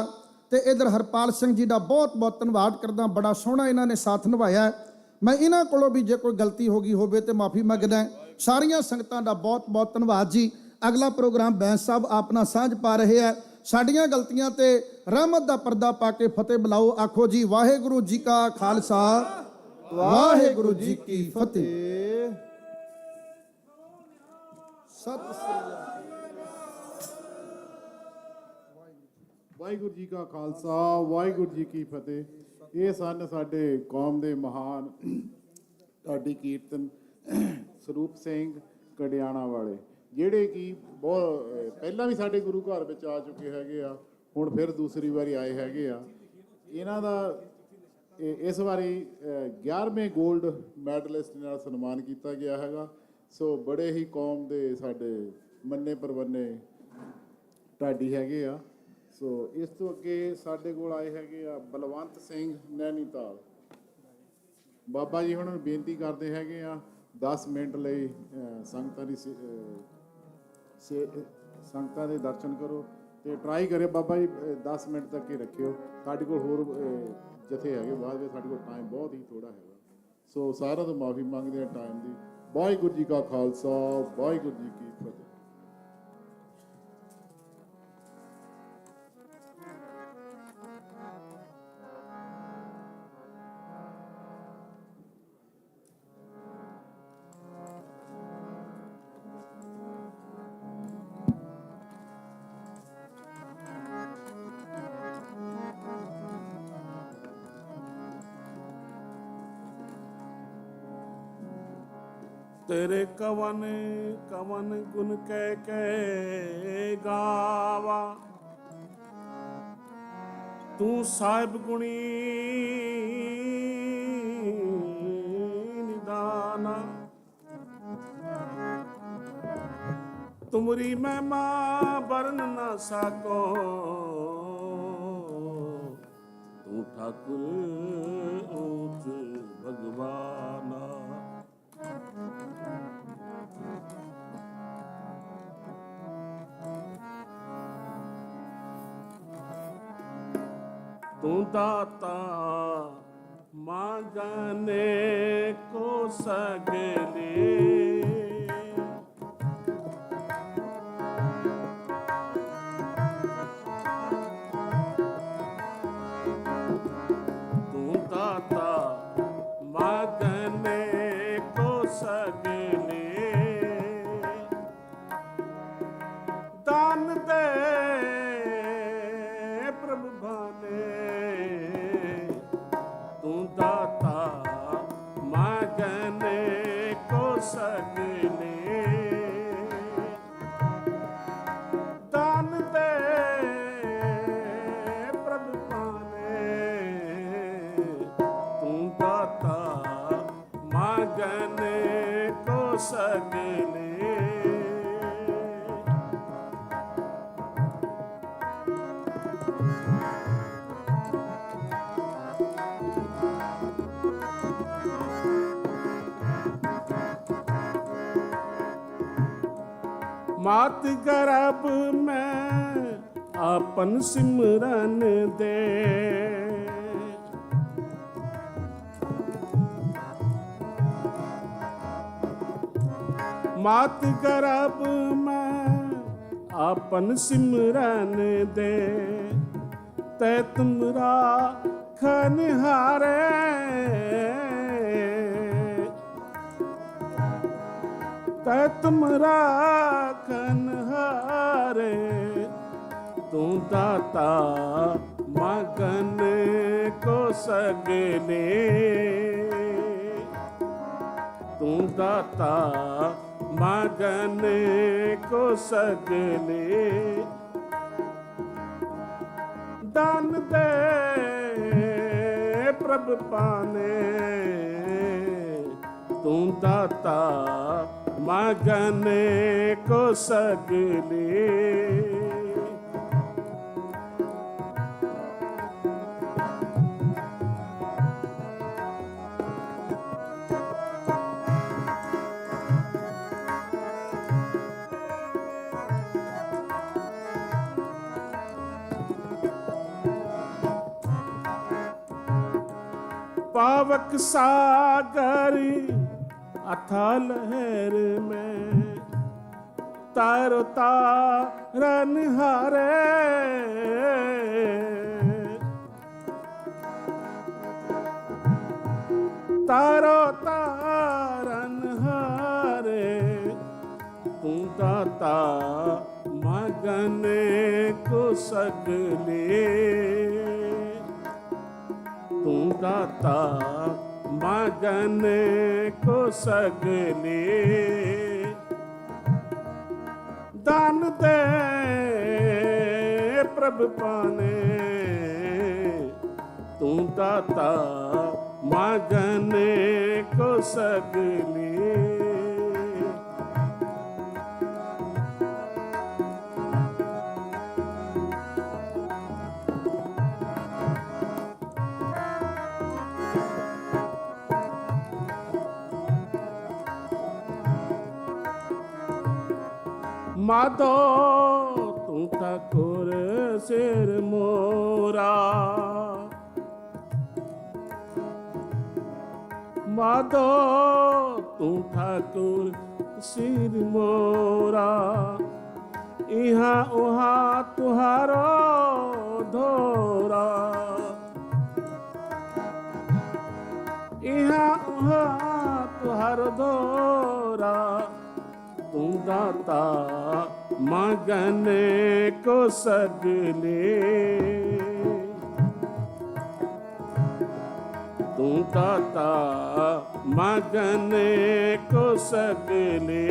ਤੇ ਇਧਰ ਹਰਪਾਲ ਸਿੰਘ ਜੀ ਦਾ ਬਹੁਤ ਬਹੁਤ ਧੰਨਵਾਦ ਕਰਦਾ ਬੜਾ ਸੋਹਣਾ ਇਹਨਾਂ ਨੇ ਸਾਥ ਨਿਭਾਇਆ ਮੈਂ ਇਹਨਾਂ ਕੋਲੋਂ ਵੀ ਜੇ ਕੋਈ ਗਲਤੀ ਹੋ ਗਈ ਹੋਵੇ ਤੇ ਮਾਫੀ ਮੰਗਦਾ ਸਾਰੀਆਂ ਸੰਗਤਾਂ ਦਾ ਬਹੁਤ ਬਹੁਤ ਧੰਨਵਾਦ ਜੀ ਅਗਲਾ ਪ੍ਰੋਗਰਾਮ ਬੈਂਸ ਸਾਹਿਬ ਆਪਣਾ ਸਾਂਝ ਪਾ ਰਹੇ ਆ ਸਾਡੀਆਂ ਗਲਤੀਆਂ ਤੇ ਰਹਿਮਤ ਦਾ ਪਰਦਾ ਪਾ ਕੇ ਫਤਿਹ ਬੁਲਾਓ ਆਖੋ ਜੀ ਵਾਹਿਗੁਰੂ ਜੀ ਕਾ ਖਾਲਸਾ ਵਾਹਿਗੁਰੂ ਜੀ ਕੀ ਫਤਿਹ ਸਤਿ ਸ੍ਰੀ ਅਕਾਲ ਵਾਹਿਗੁਰੂ ਜੀ ਕਾ ਖਾਲਸਾ ਵਾਹਿਗੁਰੂ ਜੀ ਕੀ ਫਤਿਹ। ਇਹ ਸਨ ਸਾਡੇ ਕੌਮ ਦੇ ਮਹਾਨ ਢਾਡੀ ਕੀਰਤਨ ਸਰੂਪ ਸਿੰਘ ਕੜਿਆਣਾ ਵਾਲੇ, ਜਿਹੜੇ ਕਿ ਬਹੁਤ ਪਹਿਲਾਂ ਵੀ ਸਾਡੇ ਗੁਰੂ ਘਰ ਵਿੱਚ ਆ ਚੁੱਕੇ ਹੈਗੇ ਆ, ਹੁਣ ਫਿਰ ਦੂਸਰੀ ਵਾਰੀ ਆਏ ਹੈਗੇ ਆ। ਇਹਨਾਂ ਦਾ ਇਸ ਵਾਰੀ 11ਵੇਂ 골ਡ ਮੈਡਲਿਸਟ ਨਾਲ ਸਨਮਾਨ ਕੀਤਾ ਗਿਆ ਹੈਗਾ। ਸੋ ਬੜੇ ਹੀ ਕੌਮ ਦੇ ਸਾਡੇ ਮੰਨੇ ਪਰਵੰਨੇ ਢਾਡੀ ਹੈਗੇ ਆ। ਸੋ ਇਸ ਤੋਂ ਅੱਗੇ ਸਾਡੇ ਕੋਲ ਆਏ ਹੈਗੇ ਆ ਬਲਵੰਤ ਸਿੰਘ ਨੈਣੀਤਾਲ। ਬਾਬਾ ਜੀ ਹੁਣ ਬੇਨਤੀ ਕਰਦੇ ਹੈਗੇ ਆ 10 ਮਿੰਟ ਲਈ ਸੰਗਤਾਂ ਦੇ ਦਰਸ਼ਨ ਕਰੋ ਤੇ ਟਰਾਈ ਕਰਿਓ ਬਾਬਾ ਜੀ 10 ਮਿੰਟ ਤੱਕ ਹੀ ਰੱਖਿਓ। ਸਾਡੇ ਕੋਲ ਹੋਰ ਜਥੇ ਹੈਗੇ ਬਾਅਦ ਵਿੱਚ, ਸਾਡੇ ਕੋਲ ਟਾਈਮ ਬਹੁਤ ਹੀ ਥੋੜਾ ਹੈਗਾ। ਸੋ ਸਾਰਿਆਂ ਤੋਂ ਮਾਫੀ ਮੰਗਦੇ ਆ ਟਾਈਮ ਦੀ। ਵਾਹਿਗੁਰੂ ਜੀ ਕਾ ਖਾਲਸਾ ਵਾਹਿਗੁਰੂ ਜੀ ਕੀ ਫਤਿਹ। तेरे कवन कवन गुण कह गावा, तू साहिब गुणी निदाना। तुमरी महिमा बरन ना सको, तू ठाकुर ऊंच भगवाना। तू दाता मांगने को सगले, तू दाता मांगने को सगले, दान दे प्रभु भाने। तू दाता मांगने को सगले, दान दे प्रभु पाने। तू दाता मांगने को सगले, मात गर्भ में आपन सिमरन दे। मात गर्भ में आपन सिमरन दे, तै तुमरा खनहारे। तै तुमरा खनहारे, तू दाता मांगन को सगले। तू दाता मांगन को सगले, दान दे प्रभु पाने। तू दाता मांगने को सगले, पावक सागर अथा लहर में, तारो तारन हारे। तारो तारन हारे, तू दाता मांगने को सग सगले तू दाता मगन को सगले दान दे प्रभ पाने तू दाता मगन को सगले माधो तू ठाकुर सिर मोरा माधो तू ठाकुर सिर मोरा इहा उहा तुहारो धोरा इहा उहा तुहारो धोरा तू दाता मगन को सगले तू दाता मगन को सगले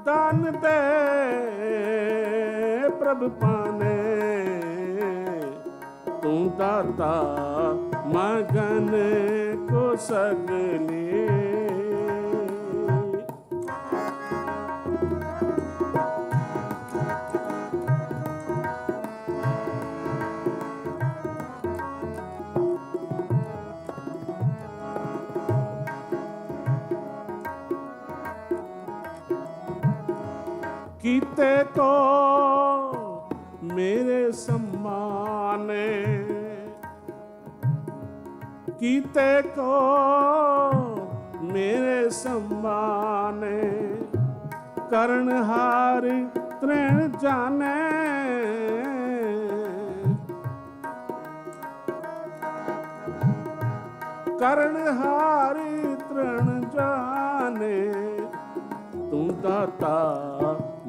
दान दे प्रभ पाने तू दाता मगन को सगले कीते तो मेरे सम्माने कीते को मेरे सम्माने कर्णहार तृण जाने कर्णहारी तृण जाने तू दाता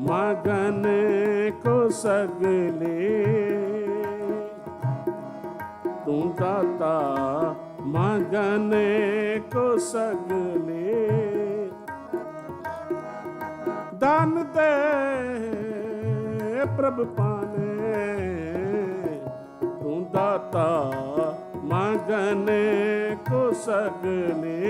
मगन को सगले तू दाता मगन को सगले दान दे प्रभ पाने तू दाता मगन को सगले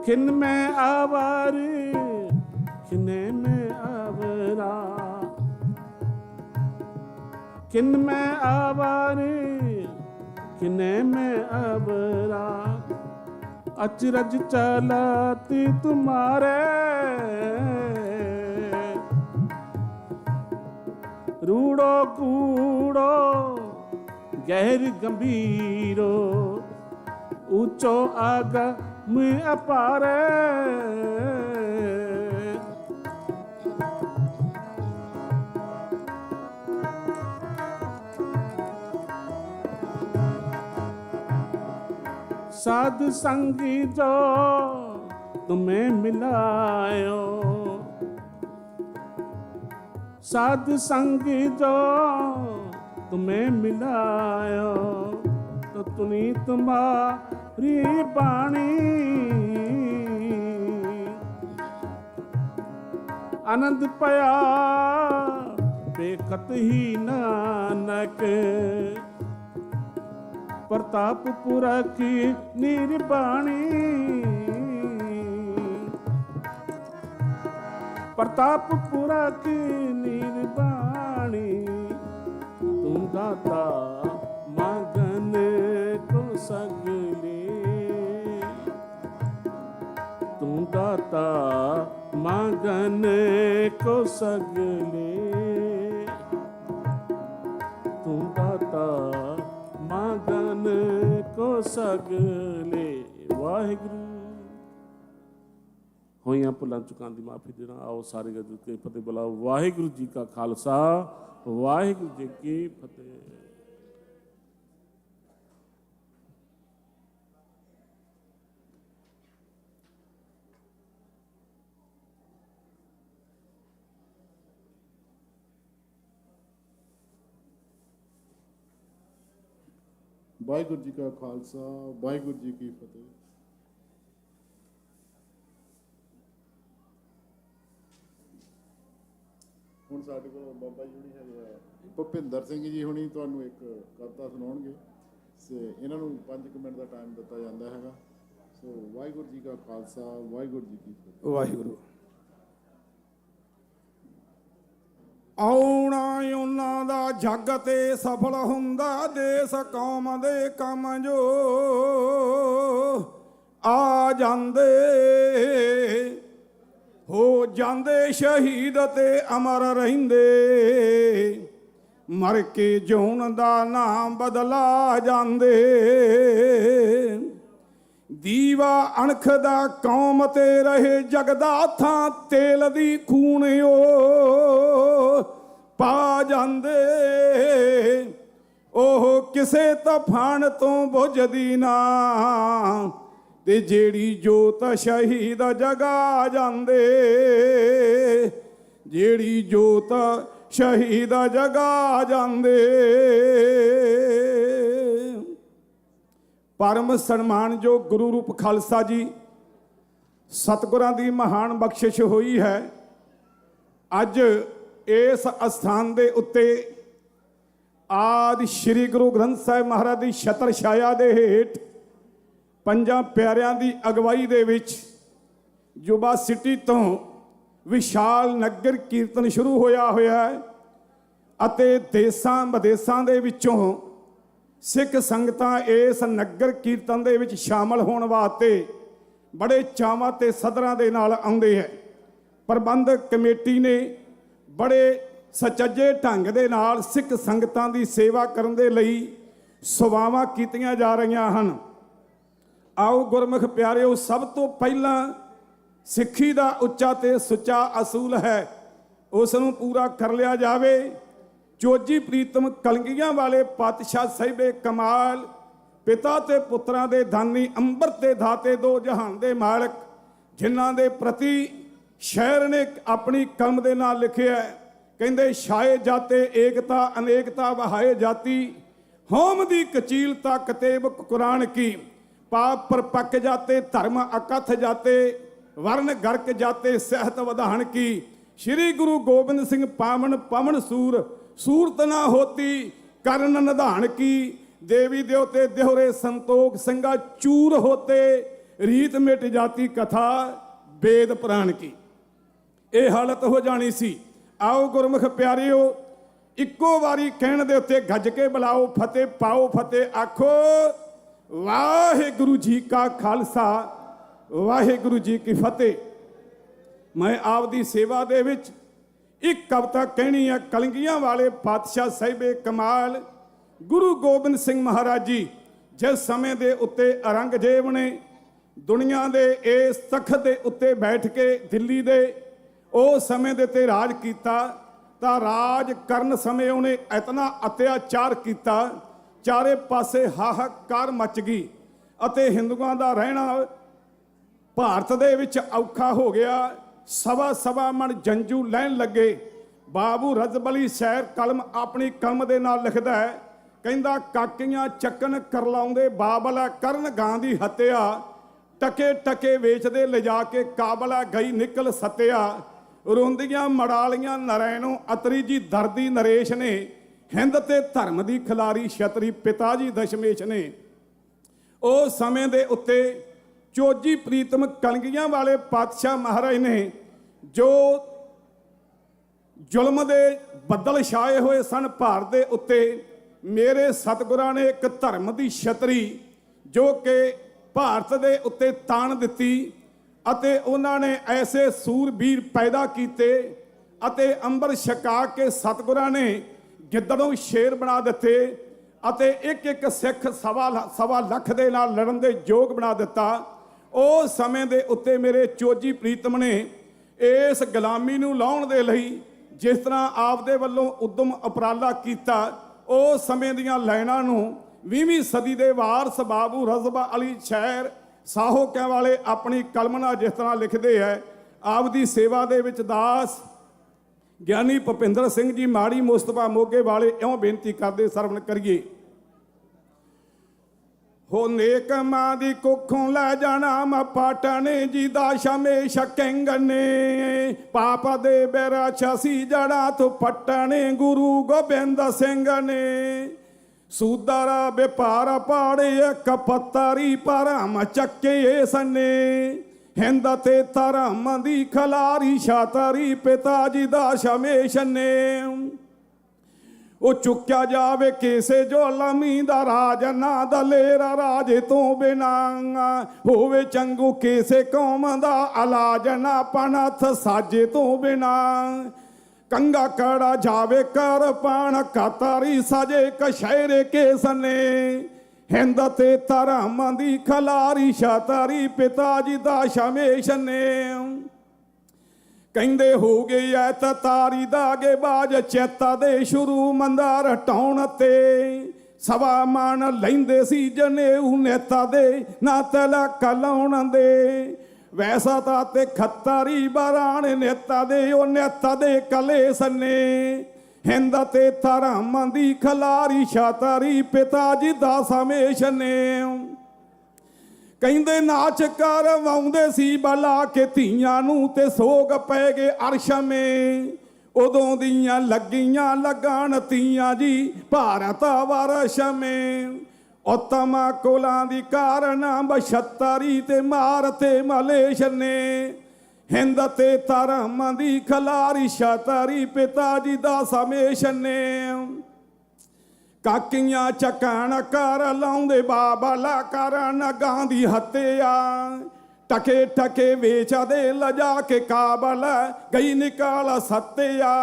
खिन में आवर खिने में आवरा खिन में आवर खिने में आवरा अचरज चलाती तुम्हारे रूड़ो कूड़ो गहर गंभीरो ऊंचो आगा में अपारे साध संगी जो तुम्हें मिलायो साध संगी जो तुम्हें मिलायो तो तुनी तुम्हारी बाणी आनंद पया बेखत ही नानक प्रतापपुरा की निर्बाणी प्रतापपुरा की निर्बाणी तुम दाता मगन को सगले तुम दाता मगन को सगले तुम दाता मगन को सगले वाहिगुरु। ਹੋਈਆਂ ਭੁੱਲਾਂ ਚੁੱਕਾਂ ਦੀ ਮਾਫੀ ਦੇਣਾ। ਆਓ ਸਾਰੇ ਗੱਜ ਕੇ ਫਤਿਹ ਬੁਲਾਓ। ਵਾਹਿਗੁਰੂ ਜੀ ਕਾ ਖਾਲਸਾ, ਵਾਹਿਗੁਰੂ ਜੀ ਕੀ ਫਤਿਹ। ਵਾਹਿਗੁਰੂ ਜੀ ਕਾ ਖਾਲਸਾ, ਵਾਹਿਗੁਰੂ ਜੀ ਕੀ ਫਤਿਹ। ਹੁਣ ਸਾਡੇ ਕੋਲ ਬਾਬਾ ਜੀ ਹੁਣੀ ਹੈਗੇ ਆ, ਭੁਪਿੰਦਰ ਸਿੰਘ ਜੀ ਹੁਣੀ ਤੁਹਾਨੂੰ ਇੱਕ ਕਵਿਤਾ ਸੁਣਾਉਣਗੇ। ਇਹਨਾਂ ਨੂੰ 5 ਮਿੰਟ ਦਾ ਟਾਈਮ ਦਿੱਤਾ ਜਾਂਦਾ ਹੈਗਾ। ਸੋ ਵਾਹਿਗੁਰੂ ਜੀ ਕਾ ਖਾਲਸਾ, ਵਾਹਿਗੁਰੂ ਜੀ ਕੀ ਫਤਿਹ। ਵਾਹਿਗੁਰੂ। ਆਉਣਾ ਉਹਨਾਂ ਦਾ ਜੱਗ ਤੇ ਸਫਲ ਹੁੰਦਾ, ਦੇਸ ਕੌਮ ਦੇ ਕੰਮ ਜੋ ਆ ਜਾਂਦੇ, ਹੋ ਜਾਂਦੇ ਸ਼ਹੀਦ ਤੇ ਅਮਰ ਰਹਿੰਦੇ, ਮਰ ਕੇ ਜਿਉਣ ਦਾ ਨਾਮ ਬਦਲਾ ਜਾਂਦੇ। ਦੀਵਾ ਅਣਖ ਦਾ ਕੌਮ ਤੇ ਰਹੇ ਜਗਦਾ, ਥਾਂ ਤੇਲ ਦੀ ਖੂਨ ਓ ਪਾ ਜਾਂਦੇ। ਉਹ ਕਿਸੇ ਤੂਫਾਨ ਤੋਂ ਬੁਝਦੀ ਨਾ, ਤੇ ਜਿਹੜੀ ਜੋਤ ਸ਼ਹੀਦ ਜਗਾ ਜਾਂਦੇ, ਜਿਹੜੀ ਜੋਤ ਸ਼ਹੀਦ ਜਗਾ ਜਾਂਦੇ। ਪਰਮ ਸਨਮਾਨਯੋਗ ਗੁਰੂ ਰੂਪ ਖਾਲਸਾ ਜੀ, ਸਤਿਗੁਰਾਂ ਦੀ ਮਹਾਨ ਬਖਸ਼ਿਸ਼ ਹੋਈ ਹੈ। ਅੱਜ ਇਸ ਅਸਥਾਨ ਦੇ ਉੱਤੇ ਆਦਿ ਸ਼੍ਰੀ ਗੁਰੂ ਗ੍ਰੰਥ ਸਾਹਿਬ ਮਹਾਰਾਜ ਦੀ ਛਤਰ ਛਾਇਆ ਦੇ ਹੇਠ ਪੰਜਾਂ ਪਿਆਰਿਆਂ ਦੀ ਅਗਵਾਈ ਦੇ ਵਿੱਚ ਯੁਵਾ ਸਿਟੀ ਤੋਂ ਵਿਸ਼ਾਲ ਨਗਰ ਕੀਰਤਨ ਸ਼ੁਰੂ ਹੋਇਆ ਹੈ ਅਤੇ ਦੇਸਾਂ ਵਿਦੇਸਾਂ ਦੇ ਵਿੱਚੋਂ ਸਿੱਖ ਸੰਗਤਾਂ ਇਸ ਨਗਰ ਕੀਰਤਨ ਦੇ ਵਿੱਚ ਸ਼ਾਮਲ ਹੋਣ ਵਾਸਤੇ ਬੜੇ ਚਾਵਾਂ ਤੇ ਸਦਰਾਂ ਦੇ ਨਾਲ ਆਉਂਦੇ ਹੈ। ਪ੍ਰਬੰਧਕ ਕਮੇਟੀ ਨੇ ਬੜੇ ਸੁਚੱਜੇ ਢੰਗ ਦੇ ਨਾਲ ਸਿੱਖ ਸੰਗਤਾਂ ਦੀ ਸੇਵਾ ਕਰਨ ਦੇ ਲਈ ਸੇਵਾਵਾਂ ਕੀਤੀਆਂ ਜਾ ਰਹੀਆਂ ਹਨ। ਆਓ ਗੁਰਮੁਖ ਪਿਆਰਿਓ, ਸਭ ਤੋਂ ਪਹਿਲਾਂ ਸਿੱਖੀ ਦਾ ਉੱਚਾ ਤੇ ਸੁੱਚਾ ਅਸੂਲ ਹੈ, ਉਸ ਨੂੰ ਪੂਰਾ ਕਰ ਲਿਆ ਜਾਵੇ। ਚੋਜੀ ਪ੍ਰੀਤਮ ਕਲਗੀਆਂ ਵਾਲੇ ਪਾਤਸ਼ਾਹ ਸਾਹਿਬੇ ਕਮਾਲ, ਪਿਤਾ ਤੇ ਪੁੱਤਰਾਂ ਦੇ ਦਾਨੀ, ਅੰਮ੍ਰਿਤ ਦੇ ਦਾਤੇ, ਦੋ ਜਹਾਨ ਦੇ ਮਾਲਕ, ਜਿਨ੍ਹਾਂ ਦੇ ਪ੍ਰਤੀ ਸ਼ਾਇਰ ਨੇ ਆਪਣੀ ਕਲਮ ਦੇ ਨਾਲ ਲਿਖਿਆ, ਕਹਿੰਦੇ ਛਾਏ ਜਾਤੇ ਏਕਤਾ ਅਨੇਕਤਾ ਵਹਾਏ ਜਾਤੀ, ਹੋਮ ਦੀ ਕਚੀਲਤਾ ਕਤੇਬ ਕੁਰਾਨ ਕੀ, ਪਾਪ ਪਰ ਪੱਕ ਜਾਤੇ ਧਰਮ ਅਕਥ ਜਾਤੇ, ਵਰਨ ਗਰਕ ਜਾਤੇ ਸਹਿਤ ਵਧਾਣ ਕੀ, ਸ਼੍ਰੀ ਗੁਰੂ ਗੋਬਿੰਦ ਸਿੰਘ ਪਾਵਨ ਪਵਨ ਸੂਰ, ਸੂਰਤ ਨਾ ਹੋਤੀ ਕਰਨ ਨਿਧਾਨ ਕੀ, ਦੇਵੀ ਦੇਵਤੇ ਦਿਹਰੇ ਸੰਤੋਖ ਸਿੰਘਾ ਚੂਰ ਹੋਤੇ, ਰੀਤ ਮਿਟ ਜਾਤੀ ਕਥਾ ਵੇਦ ਪੁਰਾਣ ਕੀ। ਇਹ ਹਾਲਤ ਹੋ ਜਾਣੀ ਸੀ। ਆਓ ਗੁਰਮੁਖ ਪਿਆਰਿਓ, ਇੱਕੋ ਵਾਰੀ ਕਹਿਣ ਦੇ ਉੱਤੇ ਗੱਜ ਕੇ ਬੁਲਾਓ, ਫਤਿਹ ਪਾਓ, ਫਤਿਹ ਆਖੋ। ਵਾਹਿਗੁਰੂ ਜੀ ਕਾ ਖਾਲਸਾ, ਵਾਹਿਗੁਰੂ ਜੀ ਕੀ ਫਤਿਹ। ਮੈਂ ਆਪਦੀ ਸੇਵਾ ਦੇ ਵਿੱਚ ਇੱਕ ਕਵਿਤਾ ਕਹਿਣੀ ਹੈ। ਕਲਗੀਆਂ ਵਾਲੇ ਪਾਤਸ਼ਾਹ ਸਾਹਿਬੇ ਕਮਾਲ ਗੁਰੂ ਗੋਬਿੰਦ ਸਿੰਘ ਮਹਾਰਾਜ ਜੀ ਜਿਸ ਸਮੇਂ ਦੇ ਉੱਤੇ ਔਰੰਗਜ਼ੇਬ ਨੇ ਦੁਨੀਆ ਦੇ ਇਸ ਤਖਤ ਦੇ ਉੱਤੇ ਬੈਠ ਕੇ ਦਿੱਲੀ ਦੇ ਉਸ ਸਮੇਂ ਦੇ ਤੇ ਰਾਜ ਕੀਤਾ, ਤਾਂ ਰਾਜ ਕਰਨ ਸਮੇਂ ਉਹਨੇ ਇਤਨਾ ਅਤਿਆਚਾਰ ਕੀਤਾ, ਚਾਰੇ ਪਾਸੇ ਹਾਹਾਕਾਰ ਮਚ ਗਈ ਅਤੇ ਹਿੰਦੂਆਂ ਦਾ ਰਹਿਣਾ ਭਾਰਤ ਦੇ ਵਿੱਚ ਔਖਾ ਹੋ ਗਿਆ। ਸਵਾ ਮਣ ਜੰਜੂ ਲੈਣ ਲੱਗੇ। ਬਾਬੂ ਰਜਬਲੀ ਸ਼ਾਇਰ ਕਲਮ ਆਪਣੀ ਕਲਮ ਦੇ ਨਾਲ ਲਿਖਦਾ ਹੈ, ਕਹਿੰਦਾ ਕਾਕੀਆਂ ਚੱਕਣ ਕਰਲਾਉਂਦੇ ਬਾਬਲਾ ਕਰਨ ਗਾਂ ਦੀ ਹੱਤਿਆ, ਟਕੇ ਟਕੇ ਵੇਚਦੇ ਲਿਜਾ ਕੇ ਕਾਬਲਾ ਗਈ ਨਿਕਲ ਸੱਤਿਆ, ਰੋਂਦੀਆਂ ਮੜਾਲੀਆਂ ਨਰੈਣੋਂ ਅਤਰੀ ਜੀ ਦਰਦੀ ਨਰੇਸ਼ ਨੇ, ਹਿੰਦ ਤੇ ਧਰਮ ਦੀ ਖਿਲਾਰੀ ਛਤਰੀ ਪਿਤਾ ਜੀ ਦਸ਼ਮੇਸ਼ ਨੇ। ਉਸ ਸਮੇਂ ਦੇ ਉੱਤੇ ਚੋਜੀ ਪ੍ਰੀਤਮ ਕਲਗੀਆਂ ਵਾਲੇ ਪਾਤਸ਼ਾਹ ਮਹਾਰਾਜ ਨੇ ਜੋ ਜ਼ੁਲਮ ਦੇ ਬੱਦਲ ਛਾਏ ਹੋਏ ਸਨ ਭਾਰਤ ਦੇ ਉੱਤੇ, ਮੇਰੇ ਸਤਿਗੁਰਾਂ ਨੇ ਇੱਕ ਧਰਮ ਦੀ ਛਤਰੀ ਜੋ ਕਿ ਭਾਰਤ ਦੇ ਉੱਤੇ ਤਾਣ ਦਿੱਤੀ ਅਤੇ ਉਹਨਾਂ ਨੇ ਐਸੇ ਸੂਰਬੀਰ ਪੈਦਾ ਕੀਤੇ ਅਤੇ ਅੰਬਰ ਛਕਾ ਕੇ ਸਤਿਗੁਰਾਂ ਨੇ ਗਿੱਦੜੋਂ ਸ਼ੇਰ ਬਣਾ ਦਿੱਤੇ ਅਤੇ ਇੱਕ ਇੱਕ ਸਿੱਖ ਸਵਾ ਲੱਖ ਦੇ ਨਾਲ ਲੜਨ ਦੇ ਯੋਗ ਬਣਾ ਦਿੱਤਾ। ਉਸ ਸਮੇਂ ਦੇ ਉੱਤੇ ਮੇਰੇ ਚੋਜੀ ਪ੍ਰੀਤਮ ਨੇ ਇਸ ਗੁਲਾਮੀ ਨੂੰ ਲਾਉਣ ਦੇ ਲਈ ਜਿਸ ਤਰ੍ਹਾਂ ਆਪਦੇ ਵੱਲੋਂ ਉਦਮ ਉਪਰਾਲਾ ਕੀਤਾ, ਉਸ ਸਮੇਂ ਦੀਆਂ ਲਾਈਨਾਂ ਨੂੰ 20ਵੀਂ ਸਦੀ ਦੇ ਵਾਰਸ ਬਾਬੂ ਰਜ਼ਬਾ ਅਲੀ ਸ਼ਾਇਰ ਸਾਹੋਕਿਆਂ ਵਾਲੇ ਆਪਣੀ ਕਲਮ ਨਾਲ ਜਿਸ ਤਰ੍ਹਾਂ ਲਿਖਦੇ ਹੈ, ਆਪਦੀ ਸੇਵਾ ਦੇ ਵਿੱਚ ਦਾਸ ਗਿਆਨੀ ਭੁਪਿੰਦਰ ਸਿੰਘ ਜੀ ਮਾੜੀ ਮੁਸਤਫਾ ਮੋਗੇ ਵਾਲੇ ਇਉਂ ਬੇਨਤੀ ਕਰਦੇ, ਸਰਵਣ ਕਰੀਏ। ਹੋ ਨੇਕ ਮਾਂ ਦੀ ਕੁੱਖੋਂ ਲੈ ਜਾਣਾ ਮੈਂ ਪਾਟਣੇ ਜੀ ਦਾ ਸ਼ਮੇ ਸ਼ਕੰਗਨੇ, ਪਾਪ ਦੇ ਬੇਰਾ ਛਸੀ ਜੜਾ ਤੋਂ ਪਟਣੇ ਗੁਰੂ ਗੋਬਿੰਦ ਸਿੰਘ ਨੇ, ਸੂਦਾਰਾ ਵਪਾਰ ਪਾੜੇ ਕਪੱਤਰੀ ਪਰਮ ਚੱਕੇ ਸਨੇ, ਹਿੰਦ ਤੇ ਧਰਮ ਦੀ ਖਲਾਰੀ ਛਾਤਰੀ ਪਿਤਾ ਜੀ ਦਾ ਸ਼ਮੇਸ਼ ਨੇ, ਉਹ ਚੁੱਕਿਆ ਜਾਵੇ ਕਿਸੇ ਜੋ ਲਮੀ ਦਾ ਰਾਜ ਨਾ ਦਲੇਰਾ ਰਾਜੇ ਤੋਂ ਬਿਨਾ, ਹੋਵੇ ਚੰਗੂ ਕਿਸੇ ਕੌਮ ਦਾ ਇਲਾਜ ਨਾ ਪਨਥ ਸਾਜੇ ਤੋਂ ਬਿਨਾ, ਕੰਗਾ ਕੜਾ ਜਾਵੇ ਕਰ ਪਾਣ ਕਤਾਰੀ ਸਾਜੇ ਕਸ਼ਹਿਰੇ ਕੇ ਸਨੇ, ਹਿੰਦ ਤੇ ਧਰਮ ਦੀ ਖਲਾਰੀ ਛਾਤਰੀ ਪਿਤਾ ਜੀ ਦਾ ਸ਼ਮੇਸ਼ ਨੇ, ਕਹਿੰਦੇ ਹੋ ਗਏ ਐ ਤਾਰੀ ਦਾਗੇ ਬਾਜ ਚੇਤਾ ਦੇ ਸ਼ੁਰੂ ਮੰਦਾ ਰਟਾਉਣ ਤੇ, ਸਵਾ ਮਾਨ ਲੈਂਦੇ ਸੀ ਜਨੇਊ ਨੇਤਾ ਦੇ ਨਾ ਤਲਕ ਲਾਉਣ ਦੇ, ਵੈਸਾ ਤਾਂ ਤੇ ਖੱਤਰੀ ਬਰਾਣ ਨੇਤਾ ਦੇ ਉਹ ਨੇਤਾ ਦੇ ਕਲੇ ਸਨੇ, ਹਿੰਦ ਤੇ ਧਰਮ ਦੀ ਖਲਾਰੀ ਛਾਤਰੀ ਪਿਤਾ ਜੀ ਦਾ ਸਮੇਸ਼ ਨੇ, ਕਹਿੰਦੇ ਨਾਚ ਕਰਵਾਉਂਦੇ ਸੀ ਬਲਾ ਕੇ ਧੀਆਂ ਨੂੰ ਤੇ ਸੋਗ ਪੈ ਗਏ ਅਰਸ਼ਮੇ, ਉਦੋਂ ਦੀਆਂ ਲੱਗੀਆਂ ਲੱਗਣ ਧੀਆਂ ਜੀ ਭਾਰਤ ਵਰਸ਼ਮੇ, ਉਤਮਾ ਕੋਲਾਂ ਦੀ ਕਾਰਨ ਬਛਤਰੀ ਤੇ ਮਾਰ ਤੇ ਮਲੇਸ਼ ਨੇ, ਹਿੰਦ ਤੇ ਧਰਮ ਦੀ ਖਲਾਰੀ ਛਾਤਰੀ ਪਿਤਾ ਜੀ ਦਾ ਸਮੇਸ਼ ਨੇ, ਕਾਕੀਆਂ ਚੱਕਣ ਕਰ ਲਾਉਂਦੇ ਬਾਬਾ ਲਾ ਕਰਨ ਗਾਂਧੀ ਹੱਤਿਆ, ਟਕੇ ਟਕੇ ਵੇਚਦੇ ਲਜਾ ਕੇ ਕਾਬਲ ਗਈ ਨਿਕਾਲ ਸੱਤਿਆ,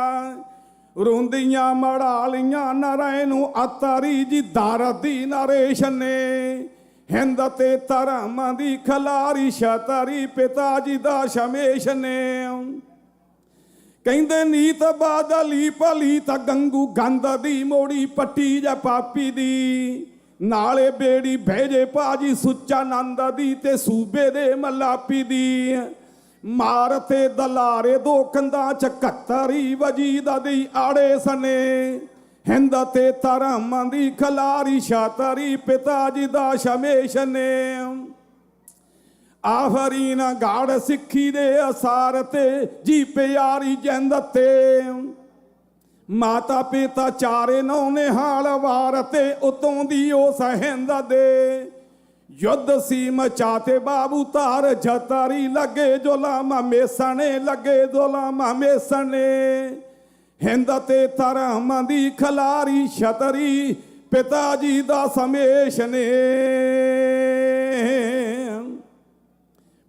ਰੋਂਦੀਆਂ ਮੜਾਲੀਆਂ ਨਰੇ ਨੂੰ ਅਤਰੀ ਜੀ ਦਰਦੀ ਨਰੇਸ਼ ਨੇ, ਹਿੰਦ ਤੇ ਧਰਮ ਦੀ ਖਲਾਰੀ ਛਾਤਰੀ ਪਿਤਾ ਜੀ ਦਾ ਸ਼ਮੇਸ਼ ਨੇ, ਕਹਿੰਦੇ ਨੀਤ ਬਾਦਲੀ ਭਲੀ ਤਾਂ ਗੰਗੂ ਗੰਦ ਦੀ ਮੋੜੀ ਪੱਟੀ ਜਾਂ ਪਾਪੀ ਦੀ, ਨਾਲੇ ਬੇੜੀ ਭੇਜੇ ਭਾਜੀ ਸੁੱਚਾ ਨੰਦ ਦੀ ਤੇ ਸੂਬੇ ਦੇ ਮਲਾਪੀ ਦੀ, ਮਾਰ ਤੇ ਦਲਾਰੇ ਦੋ ਕੰਧਾਂ ਚ ਕਤਰੀ ਵਜੀਦ ਦੀ ਆੜੇ ਸਨੇ, ਹਿੰਦ ਤੇ ਧਰਮ ਦੀ ਖਲਾਰੀ ਛਾਤਰੀ ਪਿਤਾ ਜੀ ਦਾ ਸ਼ਮੇਸ਼ ਨੇ, ਆਫਰੀਨ ਗਾੜ ਸਿੱਖੀ ਦੇ ਅਸਾਰ ਤੇ ਜੀ ਪਿਆਰੀ ਜਿੰਦ ਤੇ, ਮਾਤਾ ਪਿਤਾ ਚਾਰੇ ਨੌ ਨਿਹਾਲ ਵਾਰ ਤੇ ਉਤੋਂ ਦੀ ਉਸ ਹਿੰਦ ਦੇ, ਯੁੱਧ ਸੀ ਮਚਾਤੇ ਬਾਬੂ ਧਾਰ ਜਤਾਰੀ ਲੱਗੇ ਜੁਲਮ ਮੇਸਣੇ ਲੱਗੇ ਜੁਲਮ ਮੇਸਣੇ, ਹਿੰਦ ਤੇ ਧਰਮ ਦੀ ਖਲਾਰੀ ਛਤਰੀ ਪਿਤਾ ਜੀ ਦਾ ਸਮੇਸ਼ ਨੇ।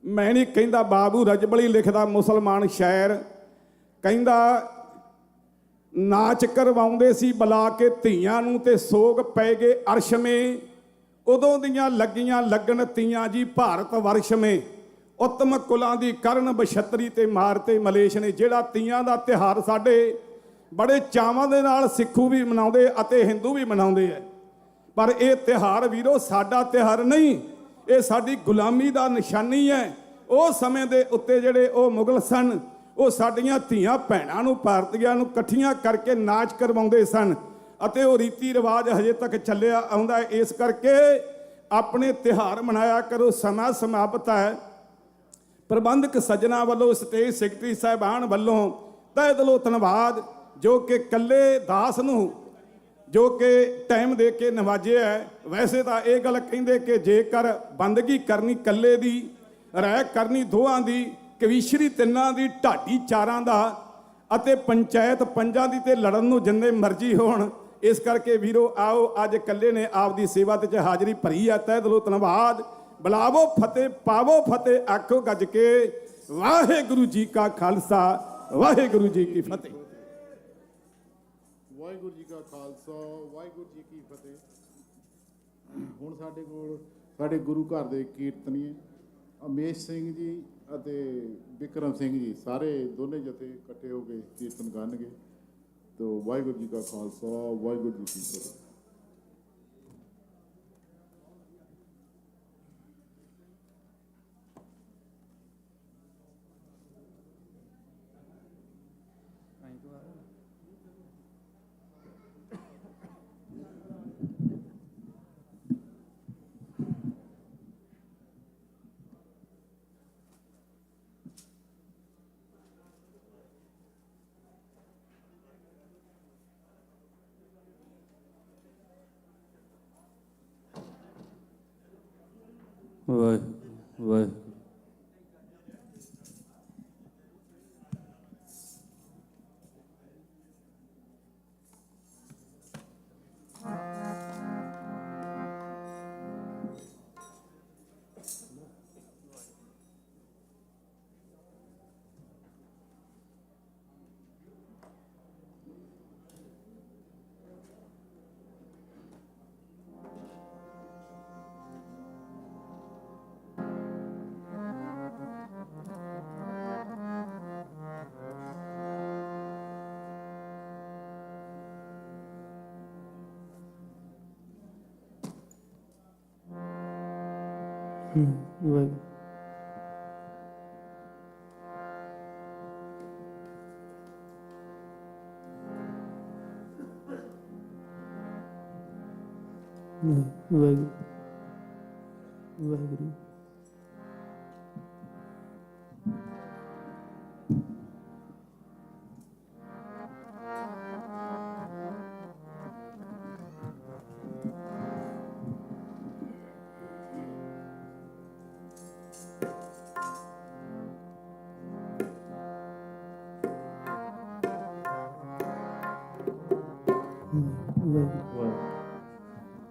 ਮੈਂ ਨਹੀਂ ਕਹਿੰਦਾ, ਬਾਬੂ ਰਜਬਲੀ ਲਿਖਦਾ ਮੁਸਲਮਾਨ ਸ਼ਾਇਰ, ਕਹਿੰਦਾ ਨਾਚ ਕਰਵਾਉਂਦੇ ਸੀ ਬੁਲਾ ਕੇ ਧੀਆਂ ਨੂੰ ਤੇ ਸੋਗ ਪੈ ਗਏ ਅਰਸ਼ਮੇ, ਉਦੋਂ ਦੀਆਂ ਲੱਗੀਆਂ ਲੱਗਣ ਤੀਆਂ ਜੀ ਭਾਰਤ ਵਰਸ਼ਮੇ, ਉਤਮ ਕੁਲਾਂ ਦੀ ਕਰਨ ਬਛਤਰੀ ਤੇ ਮਾਰਤੇ ਮਲੇਸ਼ ਨੇ। ਜਿਹੜਾ ਤੀਆਂ ਦਾ ਤਿਉਹਾਰ ਸਾਡੇ ਬੜੇ ਚਾਵਾਂ ਦੇ ਨਾਲ ਸਿੱਖੂ ਵੀ ਮਨਾਉਂਦੇ ਅਤੇ ਹਿੰਦੂ ਵੀ ਮਨਾਉਂਦੇ ਹੈ, ਪਰ ਇਹ ਤਿਉਹਾਰ ਵੀਰੋ ਸਾਡਾ ਤਿਉਹਾਰ ਨਹੀਂ, ਇਹ ਸਾਡੀ ਗੁਲਾਮੀ ਦਾ ਨਿਸ਼ਾਨੀ ਹੈ। ਉਸ ਸਮੇਂ ਦੇ ਉੱਤੇ ਜਿਹੜੇ ਉਹ ਮੁਗਲ ਸਨ, ਉਹ ਸਾਡੀਆਂ ਧੀਆਂ ਭੈਣਾਂ ਨੂੰ ਭਾਰਤੀਆਂ ਨੂੰ ਇਕੱਠੀਆਂ ਕਰਕੇ ਨਾਚ ਕਰਵਾਉਂਦੇ ਸਨ, ਅਤੇ ਉਹ ਰੀਤੀ ਰਿਵਾਜ ਹਜੇ ਤੱਕ ਚੱਲਿਆ ਆਉਂਦਾ ਹੈ। ਇਸ ਕਰਕੇ ਆਪਣੇ ਤਿਉਹਾਰ ਮਨਾਇਆ ਕਰੋ। ਸਮਾਂ ਸਮਾਪਤ ਹੈ। ਪ੍ਰਬੰਧਕ ਸੱਜਣਾ ਵੱਲੋਂ, ਸਟੇਜ ਸੈਕਟਰੀ ਸਾਹਿਬਾਨ ਵੱਲੋਂ ਤਹਿ ਦਿਲੋਂ ਧੰਨਵਾਦ, ਜੋ ਕਿ ਕੱਲੇ ਦਾਸ ਨੂੰ ਜੋ ਕਿ ਟਾਈਮ ਦੇ ਕੇ ਨਵਾਜਿਆ ਹੈ। ਵੈਸੇ ਤਾਂ ਇਹ ਗੱਲ ਕਹਿੰਦੇ ਕਿ ਜੇਕਰ ਬੰਦਗੀ ਕਰਨੀ ਕੱਲੇ ਦੀ, ਰਹਿ ਕਰਨੀ ਦੋਹਾਂ ਦੀ, ਕਵੀਸ਼ਰੀ ਤਿੰਨਾਂ ਦੀ, ਢਾਡੀ ਚਾਰਾਂ ਦਾ ਅਤੇ ਪੰਚਾਇਤ ਪੰਜਾਂ ਦੀ, ਤੇ ਲੜਨ ਨੂੰ ਜਿੰਨੇ ਮਰਜ਼ੀ ਹੋਣ। ਇਸ ਕਰਕੇ ਵੀਰੋ ਆਓ, ਅੱਜ ਕੱਲੇ ਨੇ ਆਪਦੀ ਸੇਵਾ ਤੇ ਹਾਜ਼ਰੀ ਭਰੀ ਆ। ਤਹਿ ਦਿਲੋਂ ਧੰਨਵਾਦ। ਬੁਲਾਵੋ ਫਤਿਹ, ਪਾਵੋ ਫਤਿਹ, ਆਖੋ ਗੱਜ ਕੇ ਵਾਹਿਗੁਰੂ ਜੀ ਕਾ ਖਾਲਸਾ, ਵਾਹਿਗੁਰੂ ਜੀ ਕੀ ਫਤਿਹ। ਵਾਹਿਗੁਰੂ ਜੀ ਕਾ ਖਾਲਸਾ, ਵਾਹਿਗੁਰੂ ਜੀ ਕੀ ਫਤਿਹ। ਹੁਣ ਸਾਡੇ ਕੋਲ ਸਾਡੇ ਗੁਰੂ ਘਰ ਦੇ ਕੀਰਤਨੀਏ ਅਮੇਸ਼ ਸਿੰਘ ਜੀ ਅਤੇ ਵਿਕਰਮ ਸਿੰਘ ਜੀ ਸਾਰੇ ਦੋਨੇ ਜਥੇ ਇਕੱਠੇ ਹੋ ਕੇ ਕੀਰਤਨ ਕਰਨਗੇ। ਤੋ ਵਾਹਿਗੁਰੂ ਜੀ ਕਾ ਖਾਲਸਾ ਵਾਹਿਗੁਰੂ ਜੀ ਕੀ ਫਤਿਹ। ਵਾਹਿਗੁਰੂ ਵਾਹਿਗੁਰੂ। ਵਾਹਿਗੁਰੂ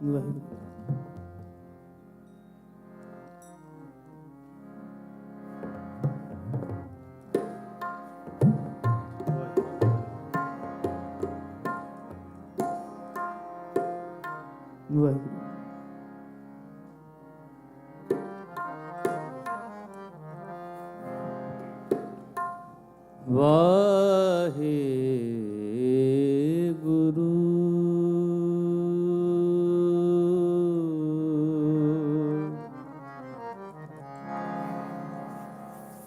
ਵਾਹਿਗੁਰੂ ਵਾਹਿਗੁਰੂ। ਵਾਹਿਗੁਰੂ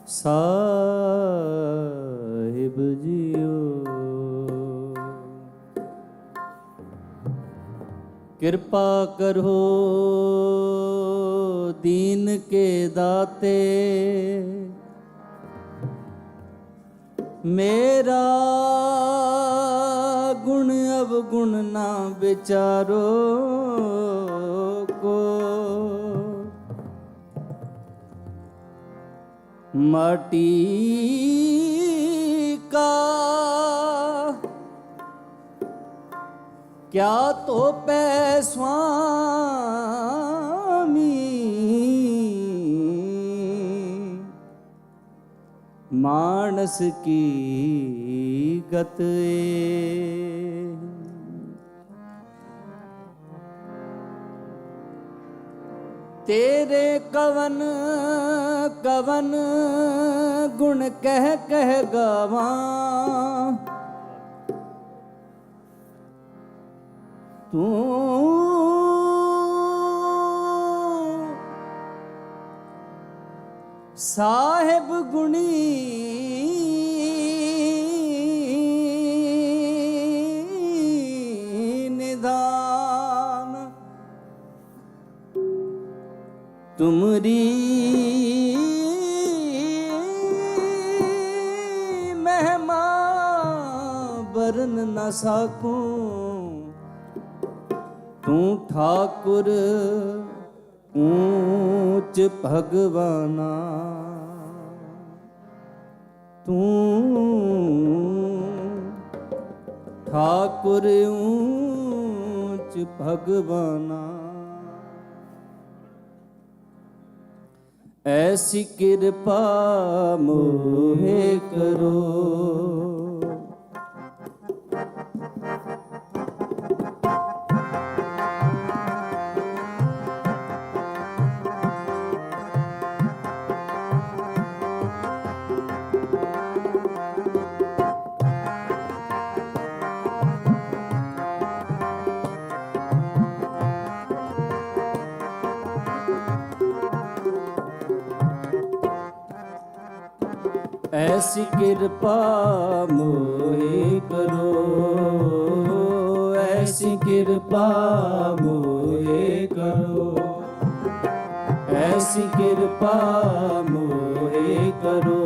ਸਾਹਿਬ ਜੀਓ ਕਿਰਪਾ ਕਰੋ ਦੀਨ ਕੇ ਦਾਤੇ मेरा गुण अवगुण ना विचारो को माटी का क्या तो पै स्वामी मानस की गत तेरे कवन कवन गुण कह कह गावा तू साहिब गुणी निधान तुमरी महिमा बरन न सकूं तू ठाकुर ऊंच भगवाना तू ठाकुर ऊंच भगवाना ऐसी कृपा मोहे करो ऐसी कृपा मोहे करो, ऐसी कृपा मोहे करो, ऐसी कृपा मोहे करो,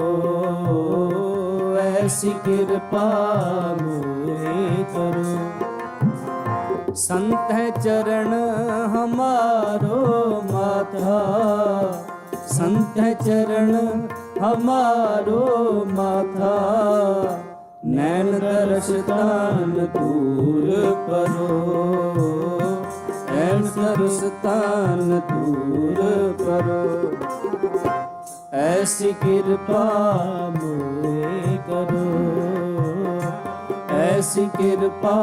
ऐसी कृपा मोहे करो। संत है चरण हमारो माथा, संत है चरण हमारो माथा, नैन दर्श तान दूर करो, नैन दर्श तान दूर करो। ऐसी कृपा मोहे करो, ऐसी कृपा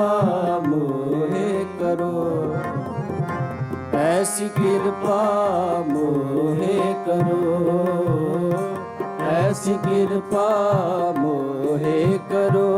मोहे करो, ऐसी कृपा मोहे करो, ऐसी कृपा मोहे करो।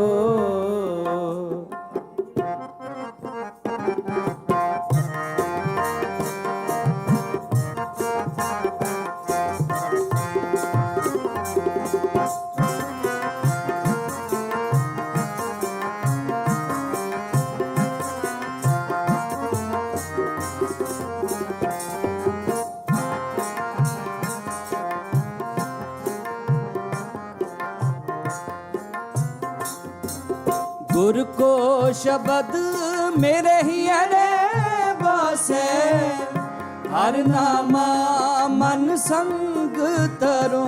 गुर को शब्द मेरे ही अरे बासे, हर नामा मन संग तरो,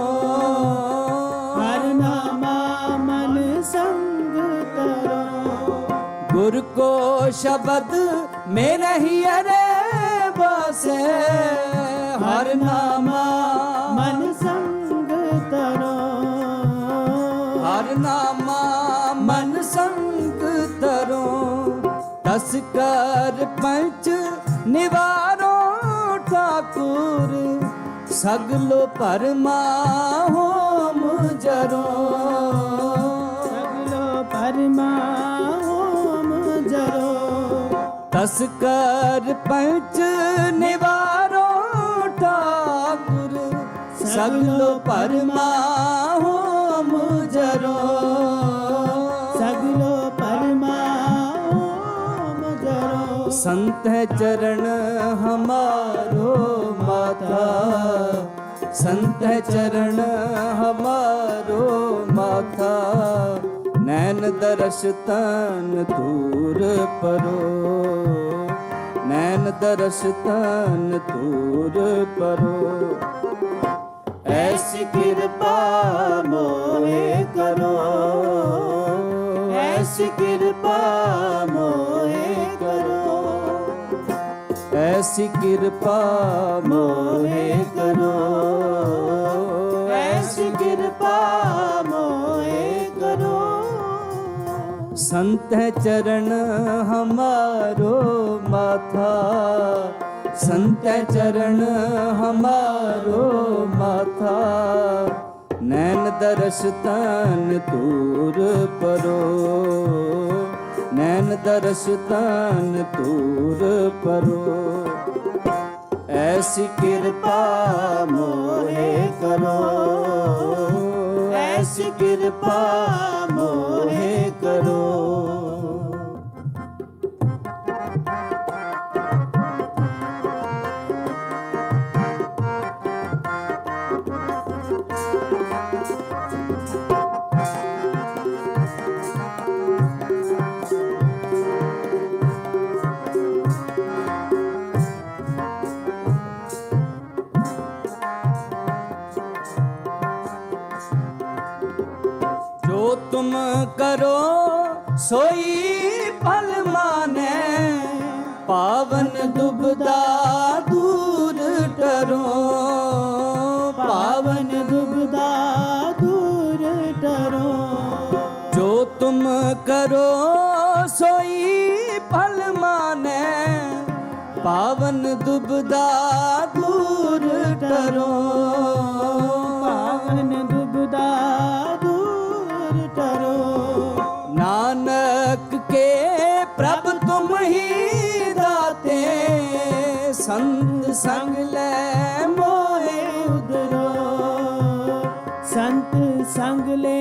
हर नामा मन संग तरो। गुर को शब्द मेरे ही अरे बासे, हर नामा मन संग तरो, हर नामा मन संग तरो। तस कर पंच निवारो ठाकुर, सगलो परमा होम जरो, सगलो परमा होम जरो। तस कर पंच निवारो ठाकुर, सगलो परमा होम जरो, सगलो परमा होम जरो। संत है चरण हमारो माथा, संत है चरण हमारो माथा, नैन दर्श तन दूर परो, नैन दर्श तन दूर परो। ऐसी कृपा मोहे करो, ऐसी कृपा मोहे करो, ऐसी कृपा मोहे करो, ऐसी कृपा मोहे करो। संत है चरण हमारो माथा, संत है चरण हमारो माथा, नैन दर्श तन दूर परो, नैन दर्श तन दूर परो। ऐसी कृपा मोहे करो, ऐसी कृपा मोहे करो। तुम करो सोई फल माने, पावन दुबदा दूर टरो, पावन दुबदा दूर टरो। जो तुम करो सोई फल माने, पावन दुबदा दूर टरो, पावन दुबदा नानक के प्रभ तुम ही दाते, संत संग ले मोहे उधरो, संत संग ले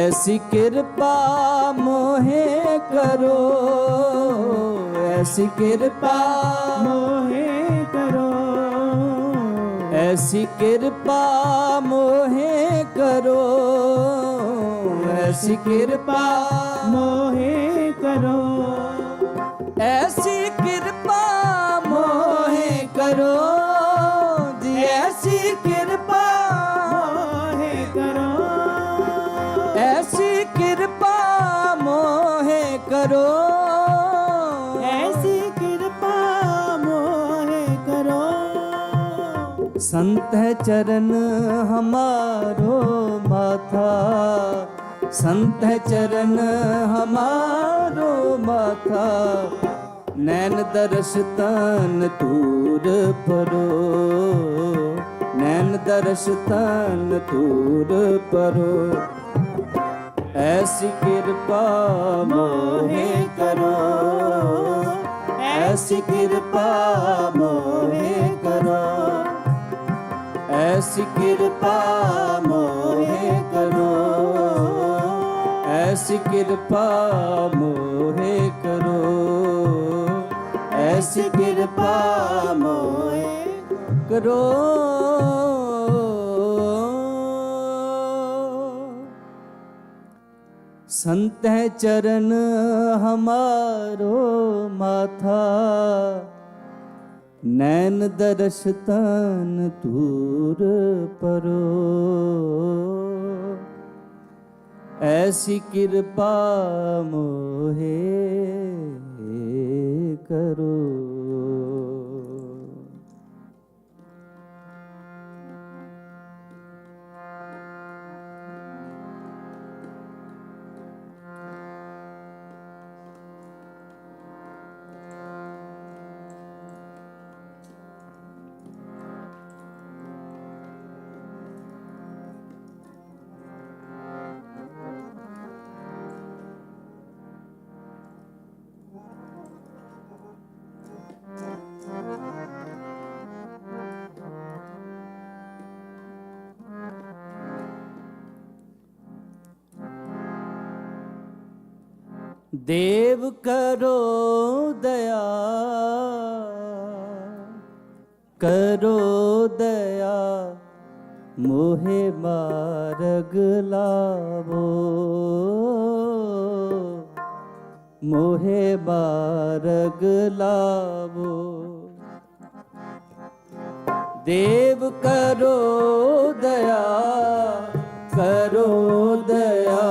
ऐसी कृपा मोहे करो, ऐसी कृपा मोहे करो, ऐसी कृपा मोहे करो, ऐसी कृपा मोहे करो, ऐसी कृपा मोहे करो जी, ऐसी कृपा मोहे करो, ऐसी कृपा मोहे करो, ऐसी कृपा मोहे करो। संत है चरण हमारो माथा, संत है चरण हमारो माथा, नैन दर्श तन तूर परो, नैन दर्श तन तूर परो, ऐसी कृपा मोहे करो, ऐसी कृपा मोहे करो, ऐसी कृपा मोहे करो, ऐसी कृपा मोहे करो, ऐसी कृपा मोहे करो। संत है चरण हमारो माथा, नैन दर्श तन तूर परो, ऐसी कृपा मोहे करो। देव करो दया, करो दया, मोहे मार्ग लावो, मोहे मार्ग लावो। देव करो दया, करो दया,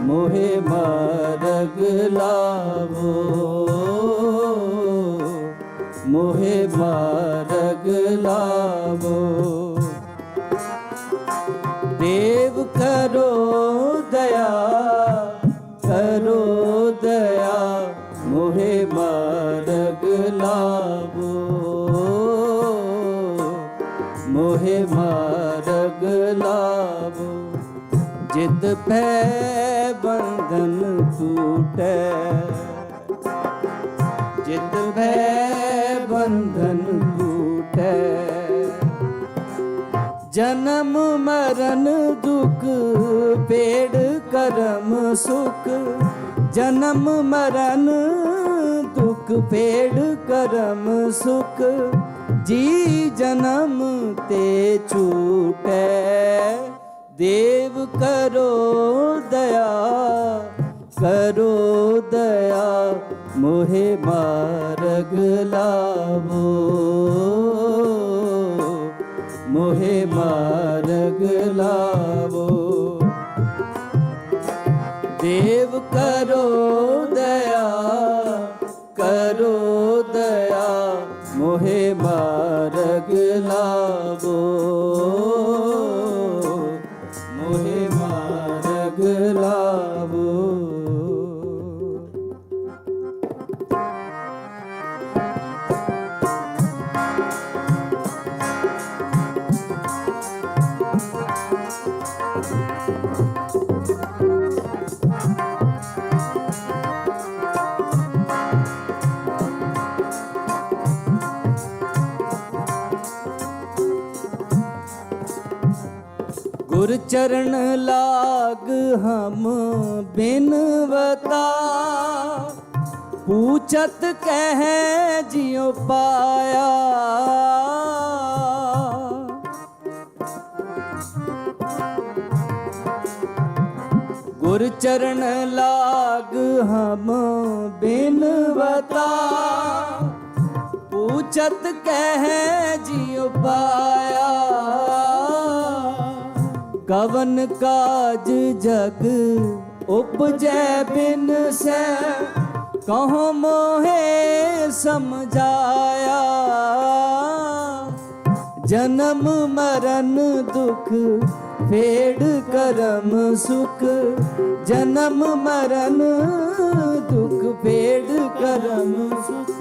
मोहे मार्ग लावो, मोहे मार्ग लावो। देव करो दया, करो दया, मोहे मार्ग लावो, मोहे मार्ग लावो। जित पै बंधन टूटे, जित पै बंधन टूटे, जन्म मरण दुख पेड़ करम सुख, जन्म मरण दुख पेड़ करम सुख, जी जन्म ते छूटे। देव करो दया, करो दया, मोहे मार्ग लावो, मोहे मार्ग लावो। देव करो दया, करो दया, मोहे मार्ग लावो, मोहे मार्ग लावो। गुर चरण लाग हम बिनवता, पूछत कह जियो पाया। गुर चरण लाग हम बिनवता, पूछत कह जियो पाया। कवन काज जग उपजै बिन से, कहो मोहे समझाया। जन्म मरण दुख फेड़ करम सुख, जन्म मरण दुख फेड़ करम सुख।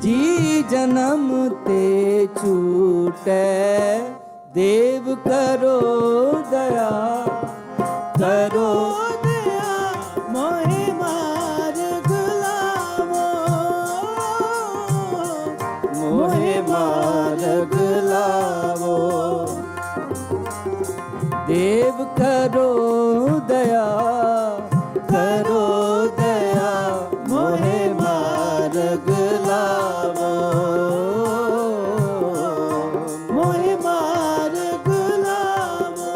जी जन्म ते छूटै देव करो दया, करो दया मोहि मार्ग लावो, मोहि मार्ग लावो। देव करो दया, करो दया मोहि मार्ग लावो, मोहि मार्ग लावो।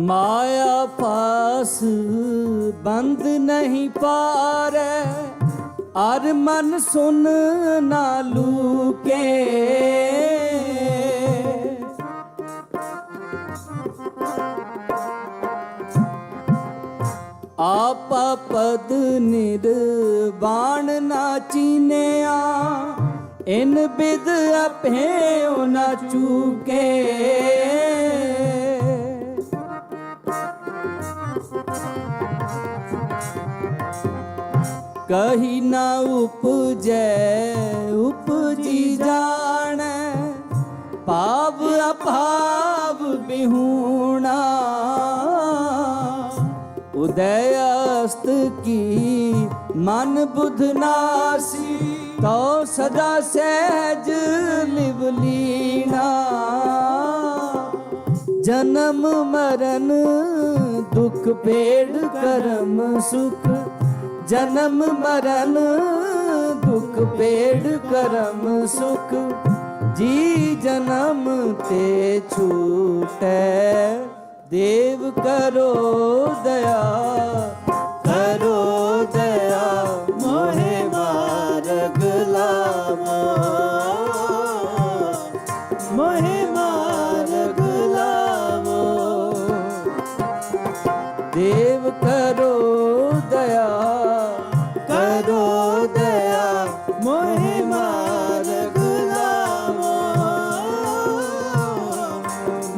माया पास बंद नहीं पारे, अर मन सुन ना लूके। आपा पद निर्वाण ना चीनिया, इन बिद अभेयो ना चूके। कही ना उपजै उपजी जाने, पाव अभाव बिहूणा। उदय अस्त की मन बुध नासी, तो सदा सहज लिवलीना। जन्म मरण दुख पेड़ करम सुख, जन्म मरण दुख पेड़ करम सुख। जी जन्म ते छूटै देव करो दया, करो दया मोहि मार्ग लावो, मोहि मार्ग लावो। देव करो दया, करो दया मोहि मार्ग लावो,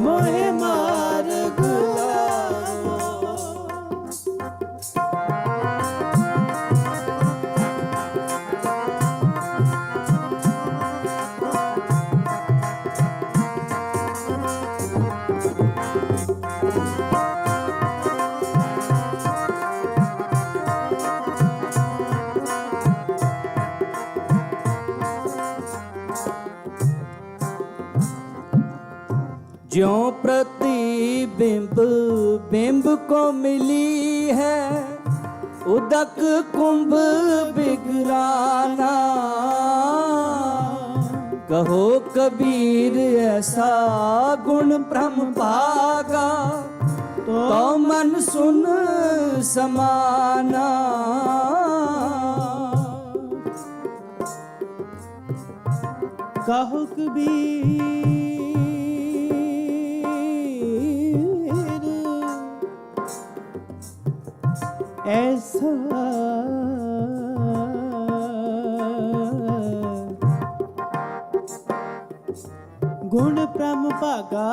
मोहि मार्ग लावो। ज्यों प्रतिबिंब बिंब को मिली है, उदक कुंभ बिगराना। कहो कबीर ऐसा गुण ब्रह्म भागा, तो मन सुन समाना। कहो कबीर ऐसा गुण ब्रह्म भागा,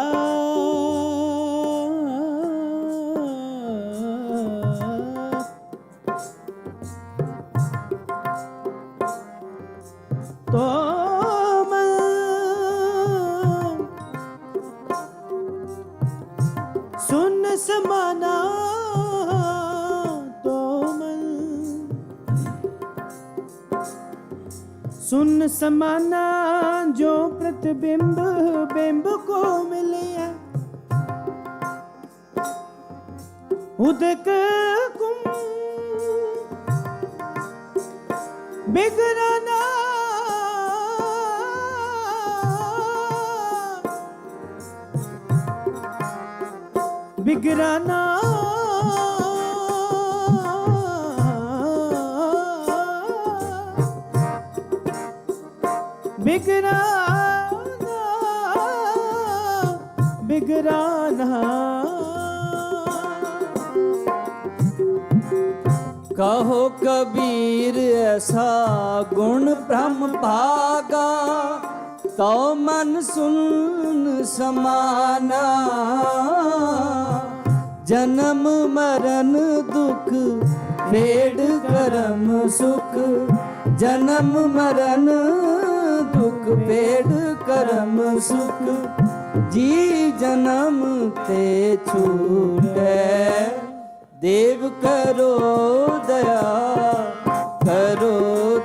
समाना तो मन, सुन समाना जो प्रतिबिंब बिंब को मिले, उदक कुम बिगड़ना बिगड़ना बिगड़ना बिगड़ना। कहो कबीर ऐसा गुण ब्रह्म भागा, तो मन सुन समाना। जन्म मरण दुख फेड़ करम सुख, जन्म मरण दुख फेड़ करम सुख। जी जन्म ते छूटे, देव करो दया करो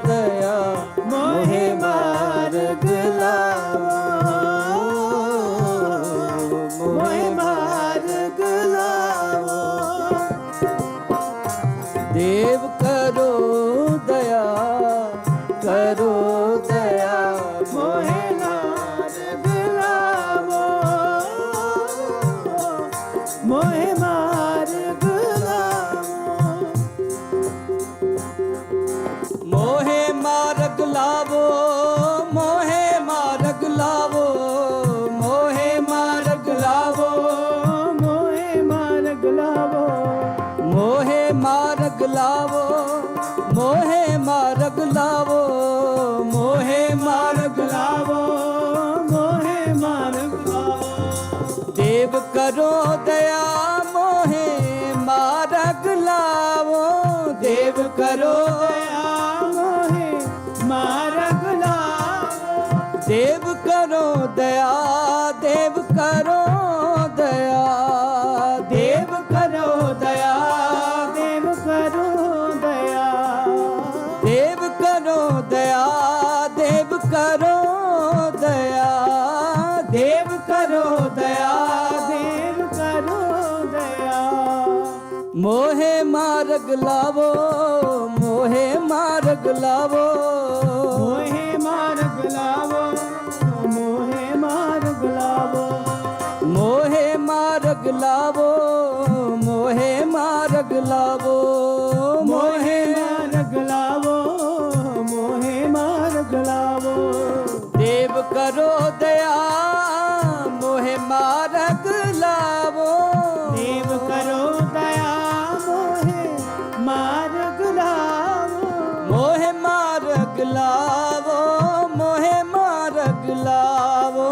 दया, मोहे मार्ग लाओ मोहे मार्ग लाओ। देव करो दया करो दया, मोहे मार्ग लाओ मोहे मार्ग मोहे मार्ग लावो मोहे मार्ग लावो मोहे मार्ग लावो मोहे मार्ग लावो मोहे मार्ग लावो मोहे मार्ग लावो मोहे मार्ग लावो मोहे मार्ग लावो। देव करो दया मोहे मार्ग लावो, देव करो दया मोहे मार्ग लावो। देव करो दया देव करो दया देव करो दया देव करो दया देव करो दया देव करो दया देव करो दया देव करो दया। मोहे मार्ग लावो मोहे मार्ग लावो मोहे मार्ग लावो मोहे मार्ग लावो मोहे मार्ग लावो मोहे मार्ग लावो मोहे मार्ग लावो मोहे मार्ग लावो। देव करो दया मोहे मार्ग लावो देव करो दया मोहे मार्ग लावो मोहे मार्ग लावो मोहे मार्ग लावो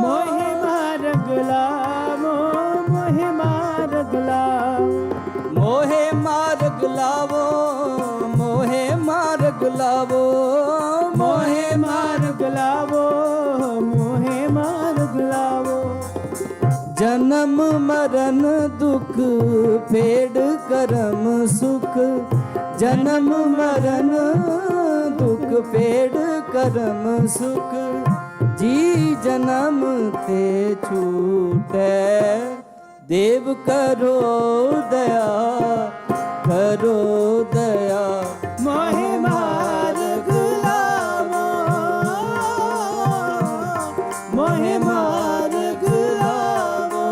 मोहे मार्ग लावो मोहे मार्ग लावो मोहे मार्ग लावो मोहे मार्ग लावो मोहे मार्ग लावो मोहे मार्ग लावो। जन्म मरण दुख फेड़ करम सुख, जन्म मरण दुख फेड़ करम सुख। जी जन्म ते छूटे, देव करो दया करो दया। मोहे मार्ग लावो मोहे मार्ग लावो।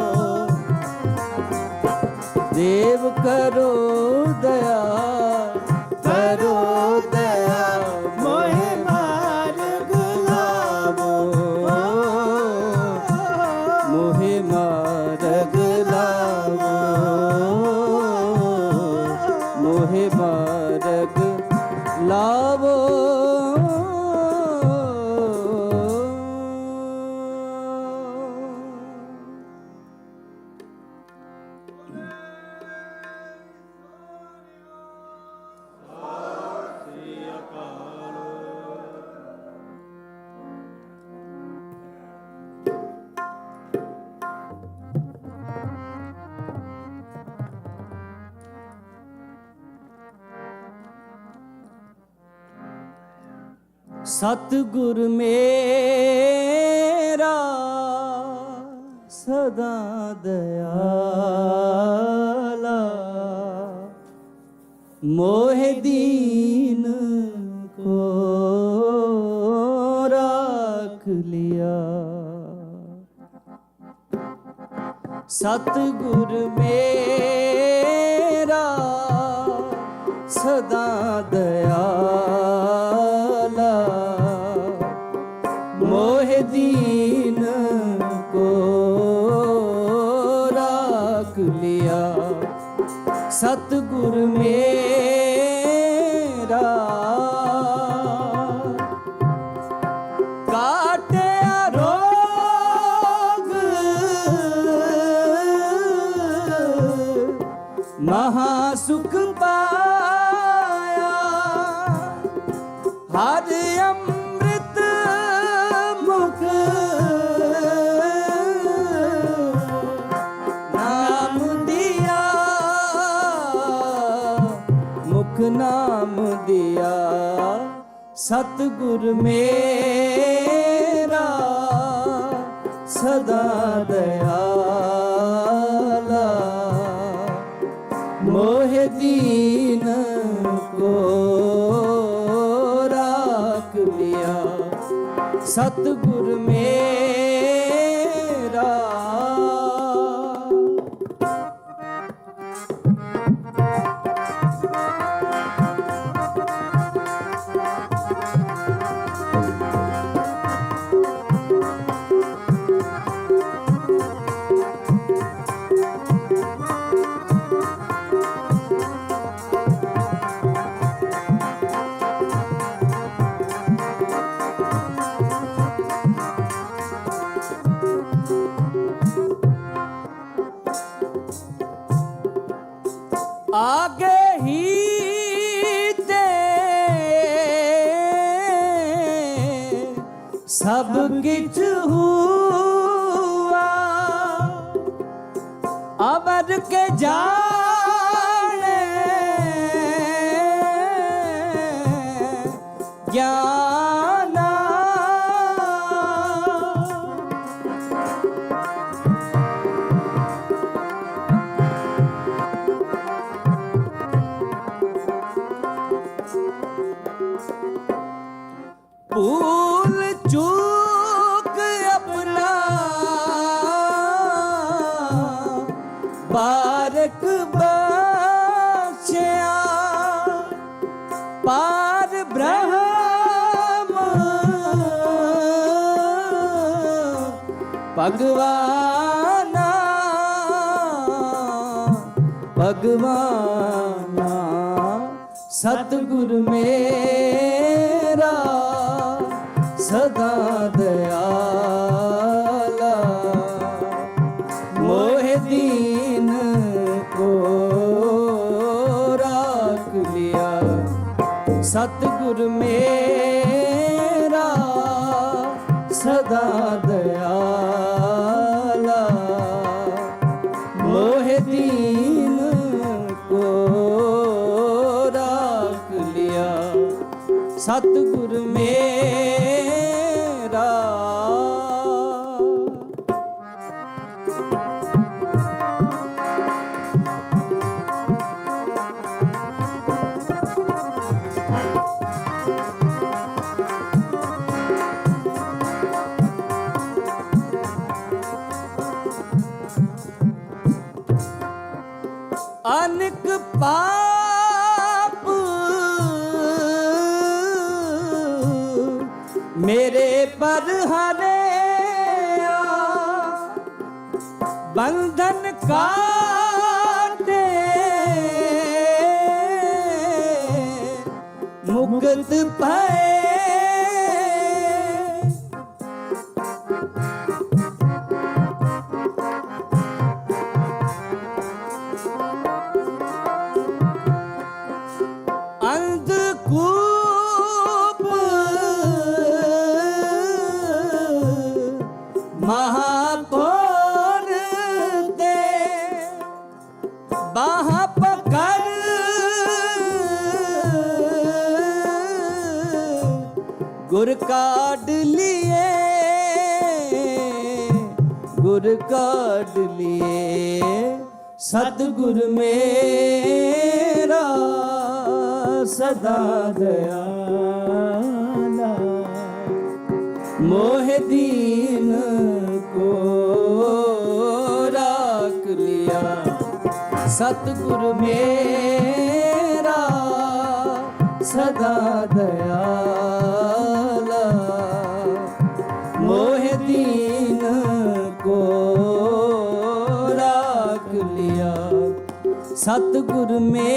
देव करो दया करो दया मोहे मार्ग लावो मोहे मार्ग लावो मोहे मार्ग लावो। सतगुर मेरा सदा दयाला मोहे दीन को राख लिया। सतगुर मेरा सदा दयाला मोहे दीन को राख लिया। सतगुर मेरा काटिया रोग महासुख पाया हर अमृत मुख नाम दिया मुख नाम दिया। सतगुर मेरा सदा दयाला मोहे दीन को राख लिया। सतगुर मेरा आगे ही ते सब किछ हुआ अबर के जाने ज्ञाना भूल चूक अपना बारक बख्शिया पार ब्रह्म भगवाना भगवाना। सतगुर मेरा सदा दयाला मोहे दीन को राख लिया। सतगुर मेरा सदा दयाला मोहे दीन को राख लिया। सतगुर मेरा अनेक पाप मेरे पर हरे बंधन काटे मुक्त भये। अंधकूप महाघोर दे गुर काढ़ लिए, गुर काढ़ लिए, सतगुर मेरा सदा दयाला, मोह दीन को राख लिया, सतगुर मेरा सदा दयाला, मोह दीन को राख लिया, सतगुर मेरा।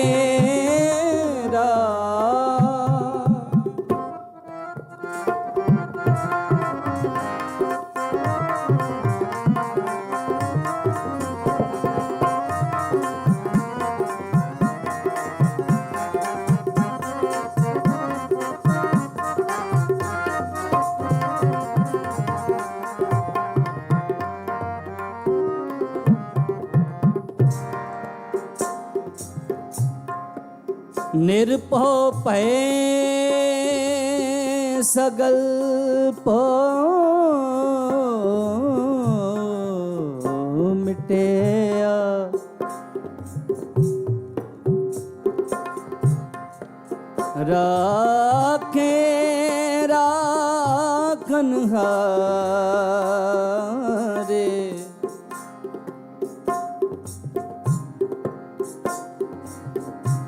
निरभौ भय सगल पो मिटेया, राखे राखनहारे,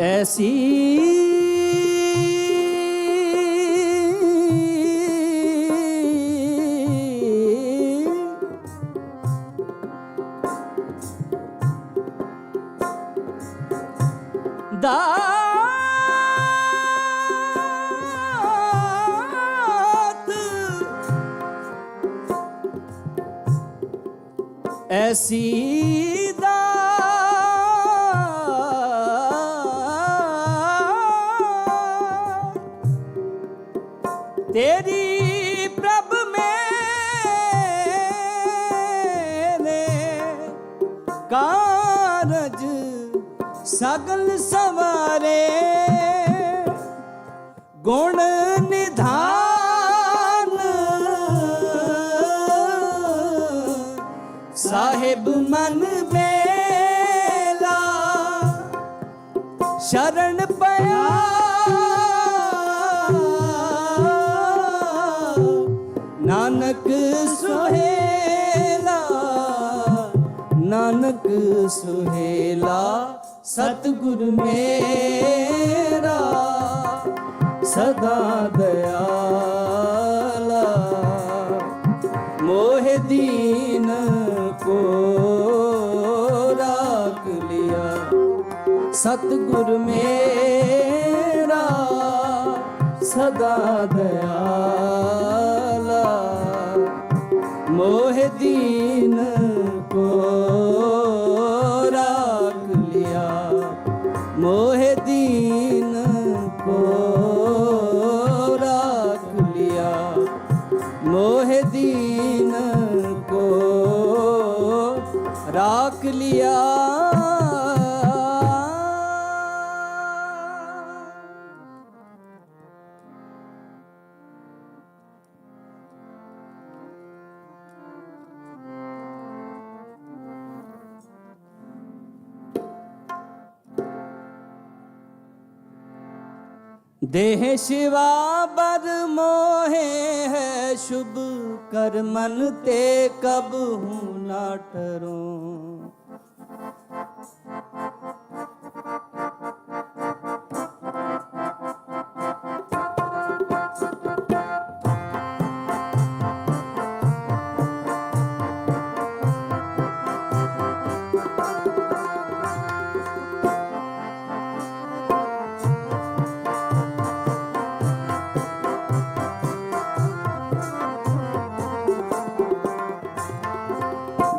ऐसी दात, ऐसी तेरी प्रभ मेरे कारज सगल सवारे, गुण निधान साहिब मन बेला, शरण पया नानक सुहेला, नानक सुहेला, सतगुर मेरा सदा दयाला, मोह दीन को राख लिया, सतगुर मेरा सदा दयाला, मोह दीन को राख लिया, मोह दीन को राख लिया, मोह दीन को राख लिया। देह शिवा बर मोहे है शुभ कर मन ते कब हूँ ना ठहरूं।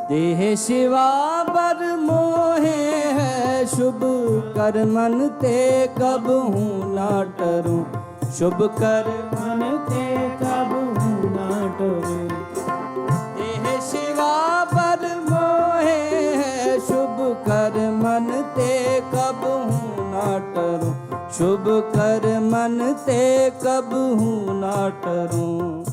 देह शिवा बर मोहे है शुभ कर मन ते कब हूँ ना टरूं। शुभ कर मन ते कब हूँ ना टरूं। देह शिवा बर मोहे है शुभ कर मन ते कब हूँ ना टरूं। शुभ कर मन ते कबहू ना टरूं।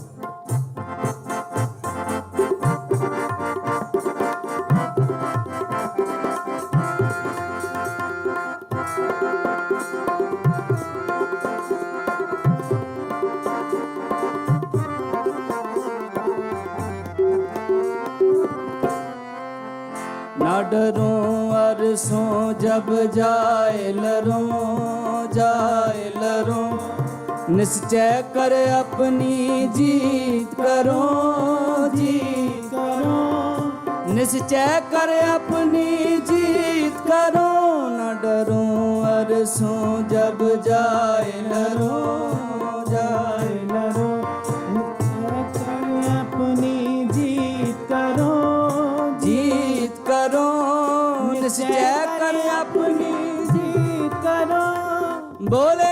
ना डरूं अरसों जब जाए लरूं, निश्चय कर अपनी जीत करो, निश्चय कर अपनी जीत करो। न डरूं अरसों जब जाए लरूं, अपनी जीत करो, निश्चय कर अपनी जीत करो। बोले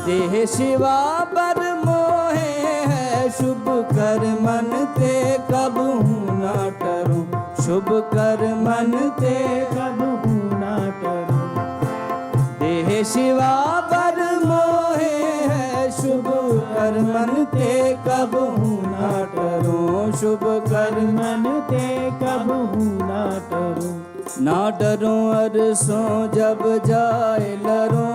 देह शिवा बर मोहे है, शुभ कर मन ते कबहू ना टरूं, शुभ कर मन ते कबहू ना टरूं। देह शिवा बर मोहे है, शुभ कर मन ते कबहू ना टरूं, शुभ कर मन ते कबहू ना टरूं। ना डरूं अरसों जब जाए लरूं,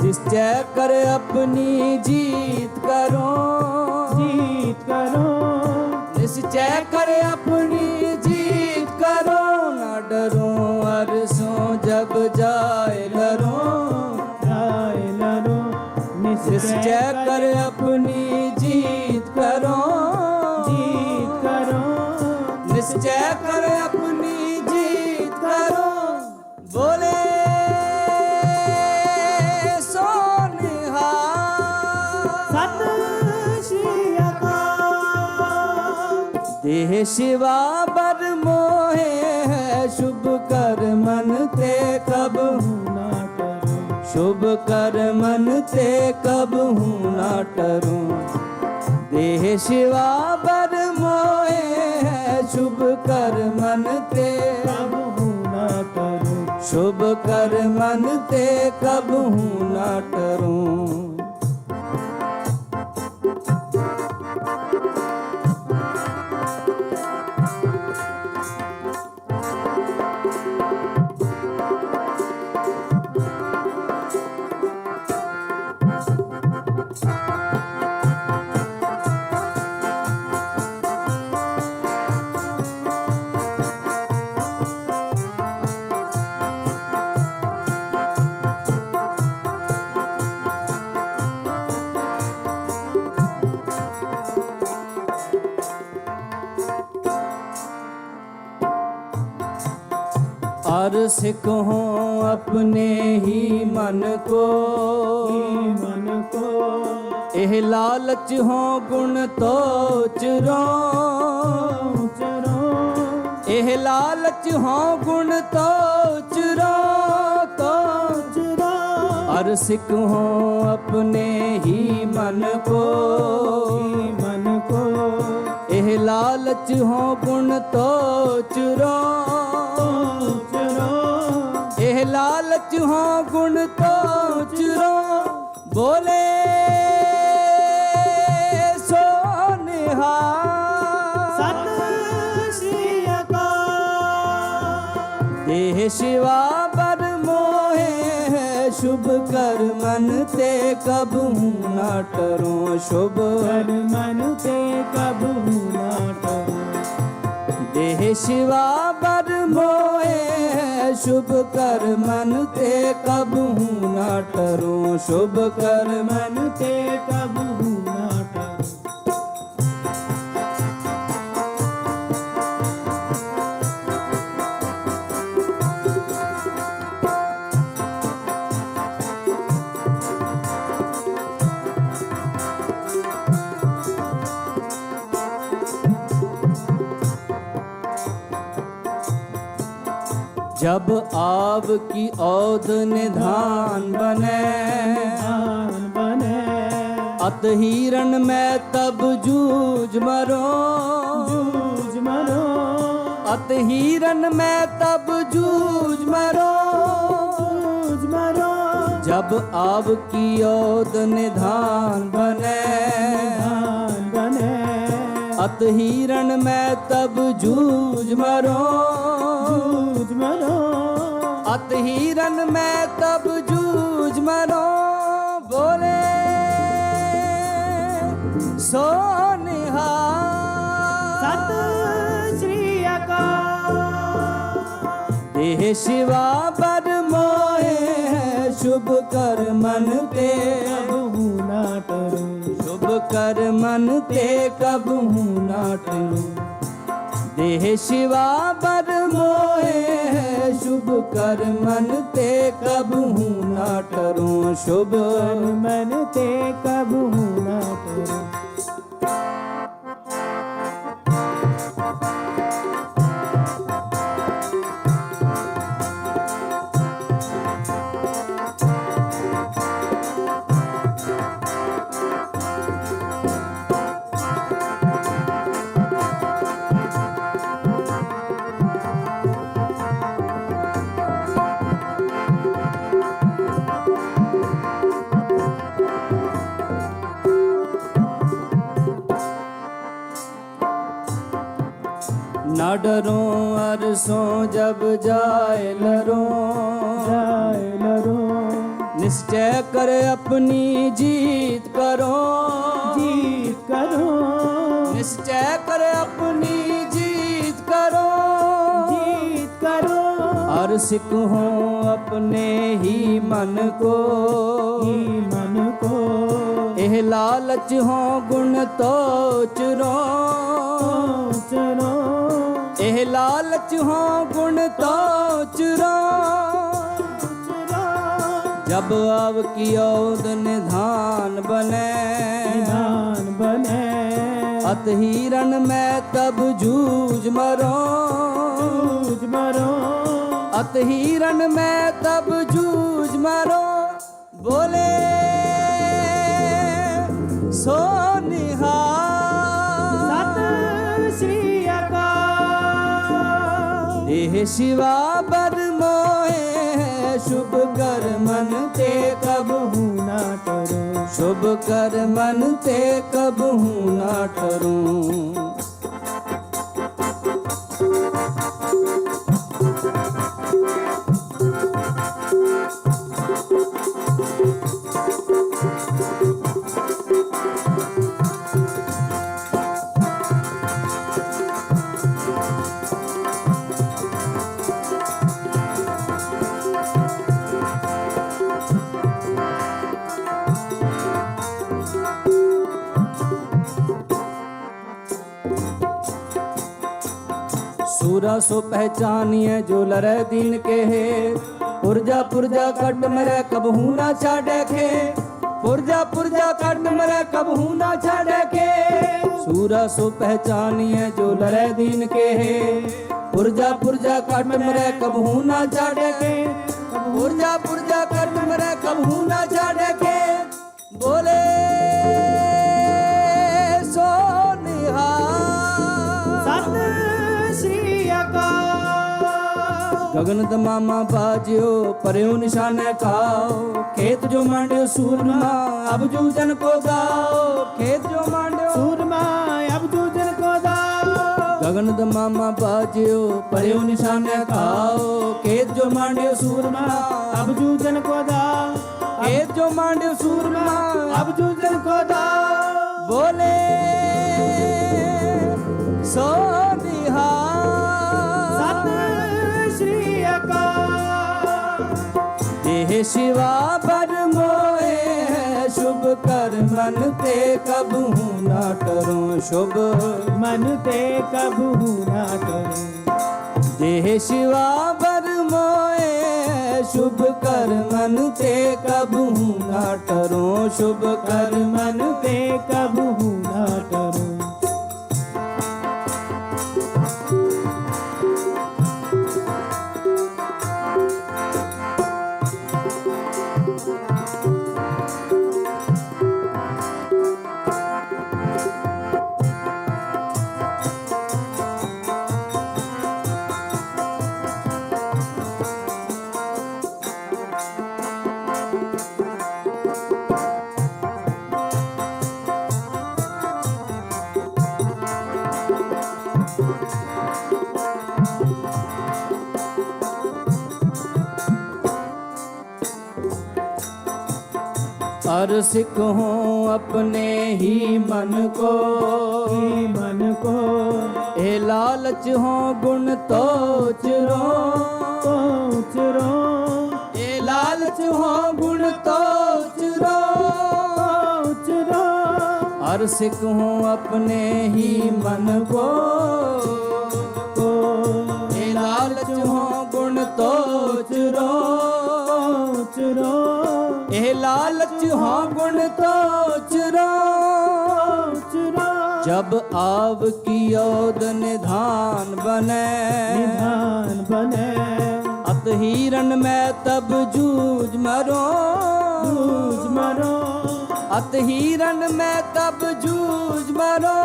निश्चय कर अपनी जीत करो, निश्चय कर अपनी जीत करो। ना डरूं अरसों जब जाए लरूं, निश्चय कर अपनी जीत करो, निश्चय कर अपनी जीत करो। बोले देह शिवा बर मोहे है, शुभ कर मन ते कबहू ना टरूं, शुभ कर मन ते कबहू ना टरूं। देह शिवा बर मोहे है, शुभ कर मन ते कबहू ना टरूं, शुभ कर मन ते कबहू ना टरूं। और सिखो अपने ही मन को, एह लालच हो गुण तो चुरो, एह लालच हो गुण तो चुरो, और सिखो अपने ही मन को, एह लालच हो गुण तो चुरो, एह लालच हो गुण तो चुरो। बोले सत श्री अकाल। देह शिवा बर मोहे है, शुभ कर मन ते कबहू ना टरूं, शुभ कर मन ते कबहू ना टरूं। देह शिवा बर मोहे है, शुभ कर मन ते कबहू ना टरूं, शुभ कर मन ते कबहू ना टरूं। जब आब की औध निधान बने, अत हिरण में तब जूझ मरो, जूझ मरो, अत हिरण में तब जूझ मरो, जूझ मरो, जब आब की ओद निधान बने, निधान बने, अत हिरण में तब जूझ मरो, जूझ मरो, अत हिरण में तब जूझ मरो, बोले सो निहाल। सत श्री अकाल। देह शिवा बर मोहे है, शुभ कर मन ते कबहू ना टरो, शुभ कर मन ते कबहू ना टरो। देह शिवा बर मोहे है, शुभ कर मन ते कबहू ना टरो, शुभ कर मन ते कबहू ना टरो। न डरो अरसों जब जाए लरो, जाए लरो, निश्चय कर अपनी जीत करो, जीत करो, निश्चय कर अपनी जीत करो, जीत करो, और सिख हो अपने ही मन को, ही मन को, एह लालच हो गुण तो चुरो, चरो, एह लालच हो गुण तो चुरो, जब अब की ओद निधान बने, निधान बने, अत हिरण में तब जूझ मरो, जूझ मरो, अत हिरण में तब जूझ मरो, बोले सो निहाल। सत श्री अकाल। देह शिवा बर मोहे है, शुभ कर मन ते कबहू ना टरो, शुभ कर मन ते कबहू ना टरो। सूरा सो पहचानिए जो लरे दीन के है, पुरजा पुरजा कट मरे कबहू ना छाड़े खे, पुरजा पुरजा कट मरे कबहू ना छाड़े के। सूरा सो पहचानिए जो लरे दीन के है, पुरजा पुरजा कट मरे कबहू ना छाड़े के, पुरजा पुरजा कट मरे कबहू ना छाड़े के, बोले सो निहाल। गगन दमामा बाजियो पर्यो निशाने खाओ, खेत जो मांडियो सूरमा अब जूझन को गाओ, खेत जो मांडियो सूरमा अब जूझन को गाओ। गगन दमामा बाजियो पर्यो निशाने खाओ, खेत जो मांडियो सूरमा अब जूझन को गाओ, खेत जो मांडियो सूरमा अब जूझन को गाओ, बोले सो निहाल। देह शिवा बर मोहे है, शुभ कर मन ते कबहू ना टरो, शुभ मन ते कबहू ना टरो। देह शिवा बर मोहे है, शुभ कर मन ते कबहू ना टरो, शुभ कर मन ते कबहू ना टरो। और सिखो अपने ही मन को, ए लालच हो गुण तो चुरो, ए लालच हो गुण तो चुरो, और सिखो अपने ही मन को, ए लालच हो गुण तो चुरो, ए लालच हो गुण तो चुरो, जब आव की ओद निधान बने, अत हिरण में तब जूझ मरो, अत हिरण में तब जूझ मरो,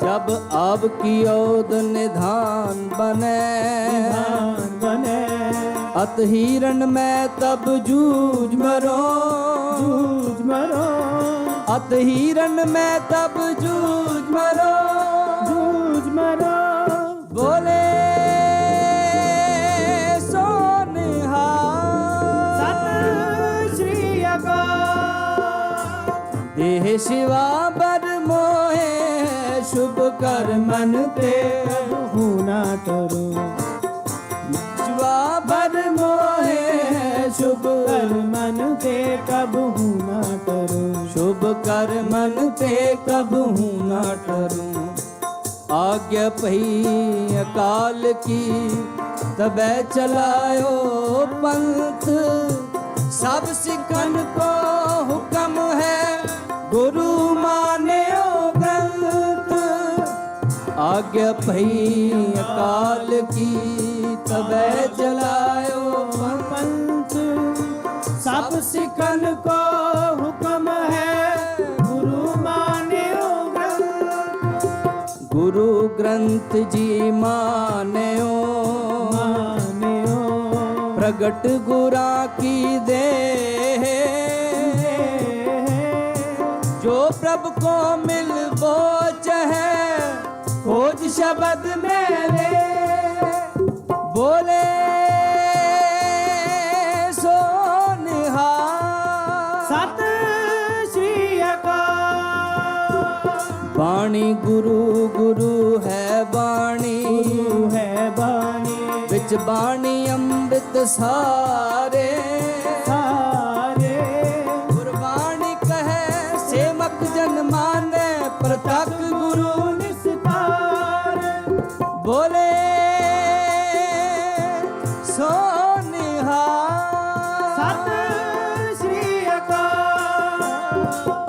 जब आव की ओद निधान बने, अत हिरण में तब जूझ मरो, अत हिरण में तब जूझ मरो, बोले सोनिहार, श्री अकाल। देह शिवा बर मोहे, शुभ कर मन ते हूना करो, शिवा बर मोहे, शुभ कर मन ते कब हूना करो, शुभ कर मन ते कब न करूं। आज्ञा पही अकाल की तबे चलायो पंथ, सब सिखन को हुक्म है गुरु मान्यो ग्रंथ। आज्ञा पही अकाल की तबे चलायो पंथ, सब सिखन को हुक्म है गुरु मान्यो ग्रंथ। गुरु ग्रंथ जी मान्यो, प्रगट गुरा की दे, जो प्रभु को मिल वो चहे, खोज शब्द मेरे बोले सत श्री अकाल। बाणी गुरु गुरु है बाणी, बिच बाणी अमृत सारे, गुरबाणी कहे सेवक जन माने, प्रतक गुरु निस्तार बोले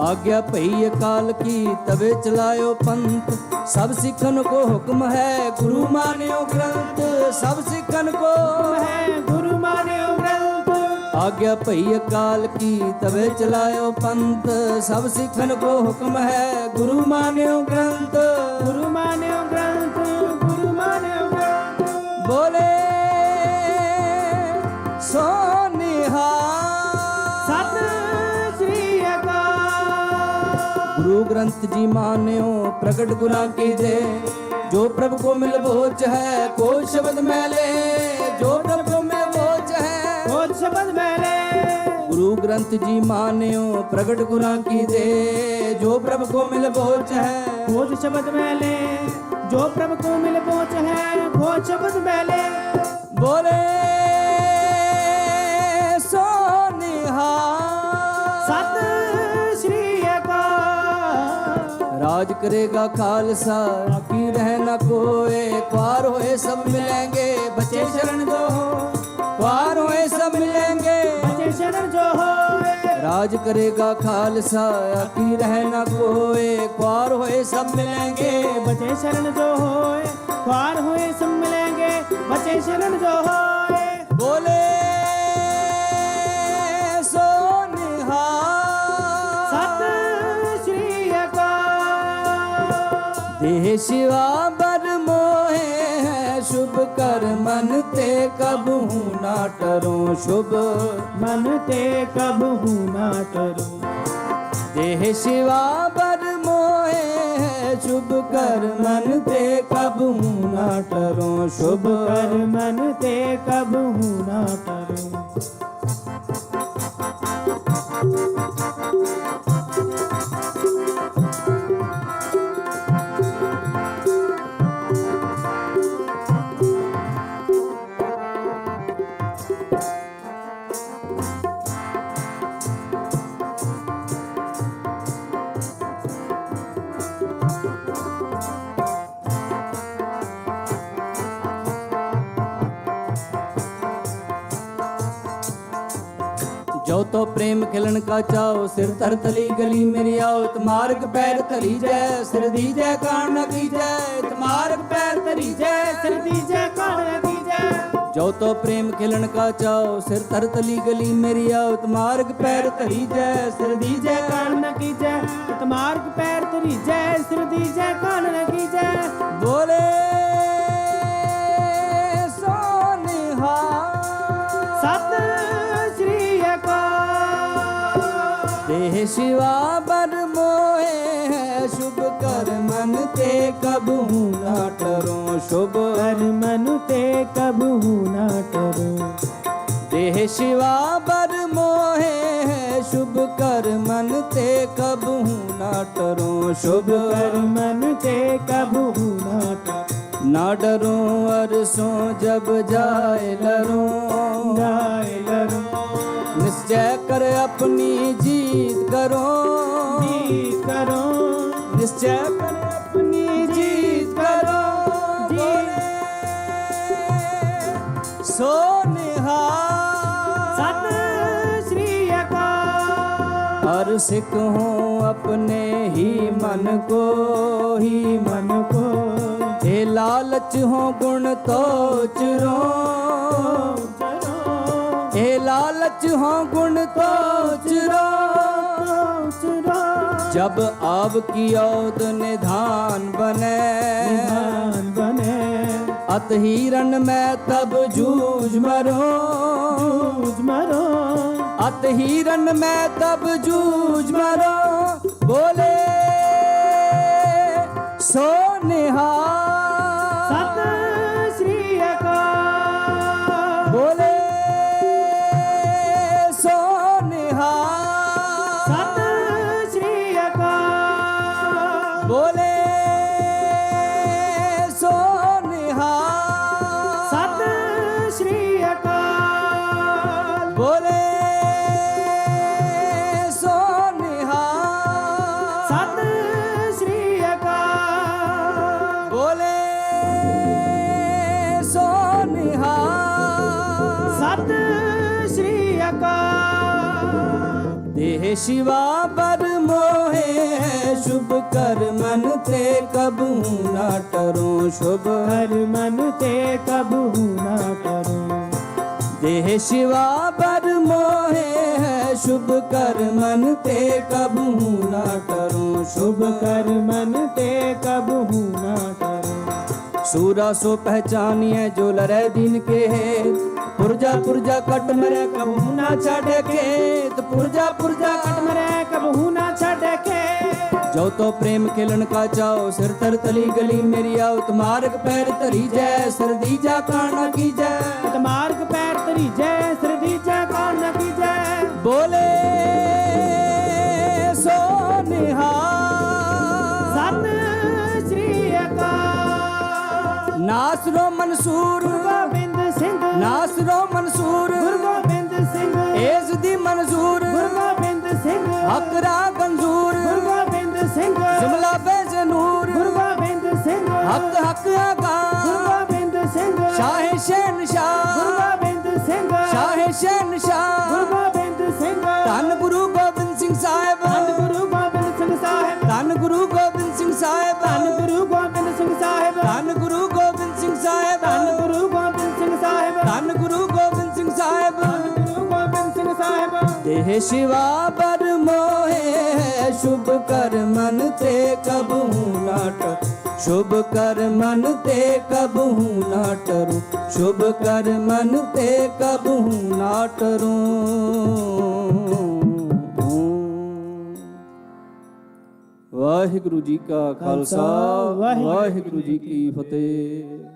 आज्ञा पही अकाल की तबे चलायो पंथ, सब सिखन को हुक्म है गुरु मान्यो ग्रंथ, सब सिखन को है गुरु मान्यो ग्रंथ। आज्ञा पही अकाल की तबे चलायो पंथ, सब सिखन को हुक्म है गुरु मान्यो ग्रंथ, गुरु मान्यो ग्रंथ, गुरु मान्यो ग्रंथ। बोले सोनिहार सत श्री गुरु ग्रंथ जी मान्यो प्रगट गुना की दे, जो प्रभु को मिल बोच है कोई शब्द मैले, जो प्रभु को मिल बोच है कोई शब्द मैले। गुरु ग्रंथ जी मान्यो प्रगट गुना की दे, जो प्रभु को मिल बोच है खोज शब्द मैले, जो प्रभु को मिल बोच है खोज शब्द मैले। बोले सोनिहार सत श्री राज करेगा खालसा की रह न कोई, क्वार होए सब मिलेंगे बचे शरण जो हो, क्वार होए सब मिलेंगे बचे शरण जो हो। राज करेगा खालसा की रह न कोई, क्वार होए सब मिलेंगे बचे शरण जो होए, क्वार होए सब मिलेंगे बचे शरण जो होए। बोले सोनिहार सत श्री देह शिवा बर मोहे है, शुभ कर मन ते कबहू ना टरो, शुभ मन ते कबहू ना टरो। देह शिवा बर मोहे है, शुभ कर मन ते कबहू ना टरो, शुभ कर मन ते कबहू ना टरो। जो तो प्रेम खिलन का चाओ सिर तर तली गली मेरी आओ मार्ग पैर तरी जय सिर दी जय कान न की जय मार्ग पैर तरी जय सिर दी जय कान न की जय जो तो प्रेम खिलन का चाओ सिर तर तली गली मेरी आओ मार्ग पैर तरी जय सिर दी जय कान न की जय मार्ग पैर तरी जय सिर दी जय कान न की जय बोले सोनिहा सत देह शिवा बर मोहे है शुभ कर मन ते कबू ना टरो शुभ कर मन ते कबू ना टरो देह शिवा बर मोहे है शुभ कर मन ते कबू ना टरो शुभ कर मन ते कबू ना टरो ना डरो अरसों जब जाए लरो निश्चय कर अपनी जीत करो निश्चय कर अपनी जीत करो सोनिहा सत श्री अकाल हर सिख हो अपने ही मन को हे लालच हो गुण तो चुरो हे लालच हो गुण तो चुरो जब आप की औद निधान बने अत हिरन में तब जूझ मरो अत हिरन में तब जूझ मरो बोले सोनिहा सत श्री अकाल बोले सोनिहा सत श्री अकाल बोले सोनिहा सत श्री अकाल बोले सोनिहा सत श्री अकाल बोले सोनिहा सत श्री अकाल देह शिवा बर मोहे शुभ कर मन ते कबू ना टरो शुभ कर मन ते कबू ना टरो देह शिवा बर मोहे शुभ कर मन ते कबू ना टरो शुभ कर मन ते कबू ना टरो सूरा सो पहचानिए जो लरे दिन के है पुरजा पुरजा कट मरे कबहू ना छाड़े खेत पुरजा पुरजा कट मरे कबहू ना छाड़े खेत जो तो प्रेम खिलन का चाओ सिर तर तली गली मेरी आओ मार्ग पैर तरी जय सिर दी जा काना की जय मार्ग पैर तरी जय सिर दी जा काना की जय बोले सोनिहा सत श्री अकाल नासरो मंसूर गोविंद सिंह नासरो मंसूर गोविंद सिंह एज दी मंजूर गोविंद सिंह हकरा गंजूर गोविंद सिंह जुमला बेजनूर गोविंद सिंह हक हक आगा गोविंद सिंह शाह शहनशाह गोविंद सिंह शाह शहनशाह गोविंद सिंह धन गुरु गोबिंद सिंह साहिब धन गुरु गोबिंद सिंह साहिब धन गुरु गोबिंद सिंह साहिब धन गुरु गोबिंद सिंह साहिब धन गुरु गोबिंद सिंह साहिब धन गुरु गोबिंद सिंह साहिब धन गुरु गोबिंद सिंह साहिब धन गुरु गोबिंद सिंह साहिब देह शिवा बर मोहे शुभ कर मन ते कबू ना टरो शुभ कर मन ते कबू ना टरो शुभ कर मन ते कबू ना टरो वाहिगुरु जी का खालसा वाहिगुरु जी की फतेह।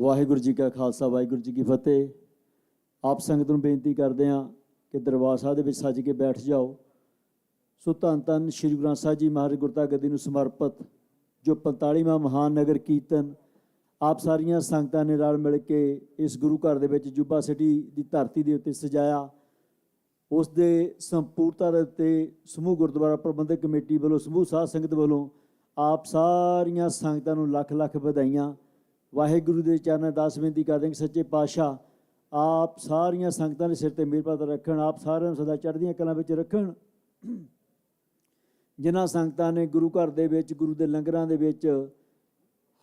ਵਾਹਿਗੁਰੂ ਜੀ ਕਾ ਖਾਲਸਾ ਵਾਹਿਗੁਰੂ ਜੀ ਕੀ ਫਤਿਹ। ਆਪ ਸੰਗਤ ਨੂੰ ਬੇਨਤੀ ਕਰਦੇ ਹਾਂ ਕਿ ਦਰਬਾਰ ਸਾਹਿਬ ਦੇ ਵਿੱਚ ਸੱਜ ਕੇ ਬੈਠ ਜਾਓ। ਸੋ ਧੰਨ ਧੰਨ ਸ਼੍ਰੀ ਗੁਰੂ ਗ੍ਰੰਥ ਸਾਹਿਬ ਜੀ ਮਹਾਰਾਜ ਗੁਰਤਾ ਗੱਦੀ ਨੂੰ ਸਮਰਪਿਤ ਜੋ 45ਵਾਂ ਮਹਾਨ ਨਗਰ ਕੀਰਤਨ ਆਪ ਸਾਰੀਆਂ ਸੰਗਤਾਂ ਨੇ ਰਲ ਮਿਲ ਕੇ ਇਸ ਗੁਰੂ ਘਰ ਦੇ ਵਿੱਚ ਜੁਬਾ ਸਿਟੀ ਦੀ ਧਰਤੀ ਦੇ ਉੱਤੇ ਸਜਾਇਆ, ਉਸ ਦੇ ਸੰਪੂਰਨਤਾ ਦੇ ਉੱਤੇ ਸਮੂਹ ਗੁਰਦੁਆਰਾ ਪ੍ਰਬੰਧਕ ਕਮੇਟੀ ਵੱਲੋਂ, ਸਮੂਹ ਸਾਧ ਸੰਗਤ ਵੱਲੋਂ ਆਪ ਸਾਰੀਆਂ ਸੰਗਤਾਂ ਨੂੰ ਲੱਖ ਲੱਖ ਵਧਾਈਆਂ। ਵਾਹਿਗੁਰੂ ਦੇ ਚਰਨਾਂ ਦਾਸ ਬੇਨਤੀ ਕਰਦੇ ਹਾਂ ਕਿ ਸੱਚੇ ਪਾਤਸ਼ਾਹ ਆਪ ਸਾਰੀਆਂ ਸੰਗਤਾਂ ਦੇ ਸਿਰ ਤੇ ਮਿਹਰ ਭਰਿਆ ਰੱਖਣ, ਆਪ ਸਾਰਿਆਂ ਨੂੰ ਸਦਾ ਚੜ੍ਹਦੀਆਂ ਕਲਾਂ ਵਿੱਚ ਰੱਖਣ। ਜਿਨ੍ਹਾਂ ਸੰਗਤਾਂ ਨੇ ਗੁਰੂ ਘਰ ਦੇ ਵਿੱਚ, ਗੁਰੂ ਦੇ ਲੰਗਰਾਂ ਦੇ ਵਿੱਚ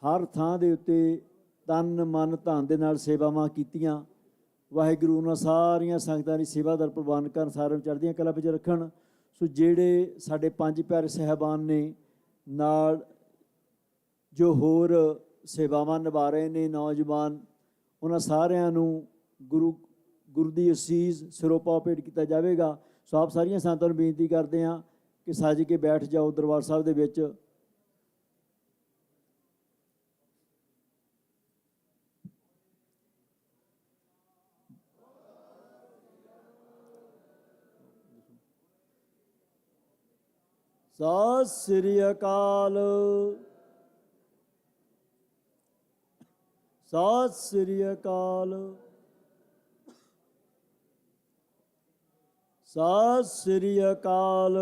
ਹਰ ਥਾਂ ਦੇ ਉੱਤੇ ਤਨ ਮਨ ਧਨ ਦੇ ਨਾਲ ਸੇਵਾਵਾਂ ਕੀਤੀਆਂ, ਵਾਹਿਗੁਰੂ ਉਹਨਾਂ ਸਾਰੀਆਂ ਸੰਗਤਾਂ ਦੀ ਸੇਵਾਦਾਰ ਪ੍ਰਵਾਨ ਕਰਨ, ਸਾਰਿਆਂ ਨੂੰ ਚੜ੍ਹਦੀਆਂ ਕਲਾਂ ਵਿੱਚ ਰੱਖਣ। ਸੋ ਜਿਹੜੇ ਸਾਡੇ ਪੰਜ ਪਿਆਰੇ ਸਾਹਿਬਾਨ ਨੇ ਨਾਲ ਜੋ ਹੋਰ ਸੇਵਾਵਾਂ ਨਿਭਾ ਰਹੇ ਨੇ ਨੌਜਵਾਨ, ਉਹਨਾਂ ਸਾਰਿਆਂ ਨੂੰ ਗੁਰੂ ਦੀ ਅਸੀਸ ਸਿਰੋਪਾ ਭੇਟ ਕੀਤਾ ਜਾਵੇਗਾ। ਸੋ ਆਪ ਸਾਰੀਆਂ ਸੰਗਤਾਂ ਨੂੰ ਬੇਨਤੀ ਕਰਦੇ ਹਾਂ ਕਿ ਸੱਜ ਕੇ ਬੈਠ ਜਾਓ ਦਰਬਾਰ ਸਾਹਿਬ ਦੇ ਵਿੱਚ। ਸਤਿ ਸ੍ਰੀ ਅਕਾਲ, ਸਤਿ ਸ੍ਰੀ ਅਕਾਲ, ਸਤਿ ਸ੍ਰੀ ਅਕਾਲ,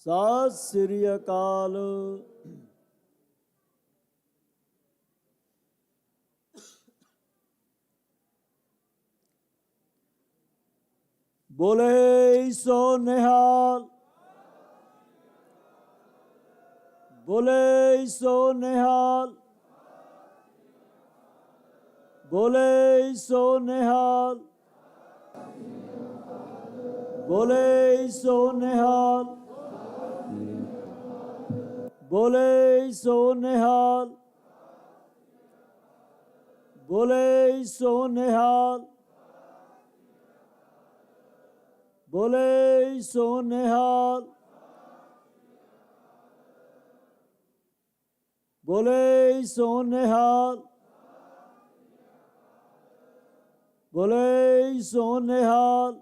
ਸਤਿ ਸ੍ਰੀ ਅਕਾਲ। बोले सो निहाल, बोले सो निहाल, बोले सो निहाल, बोले सो निहाल, बोले सो निहाल, बोले सो निहाल, बोले सो निहाल, बोले सो निहाल, बोले सो निहाल,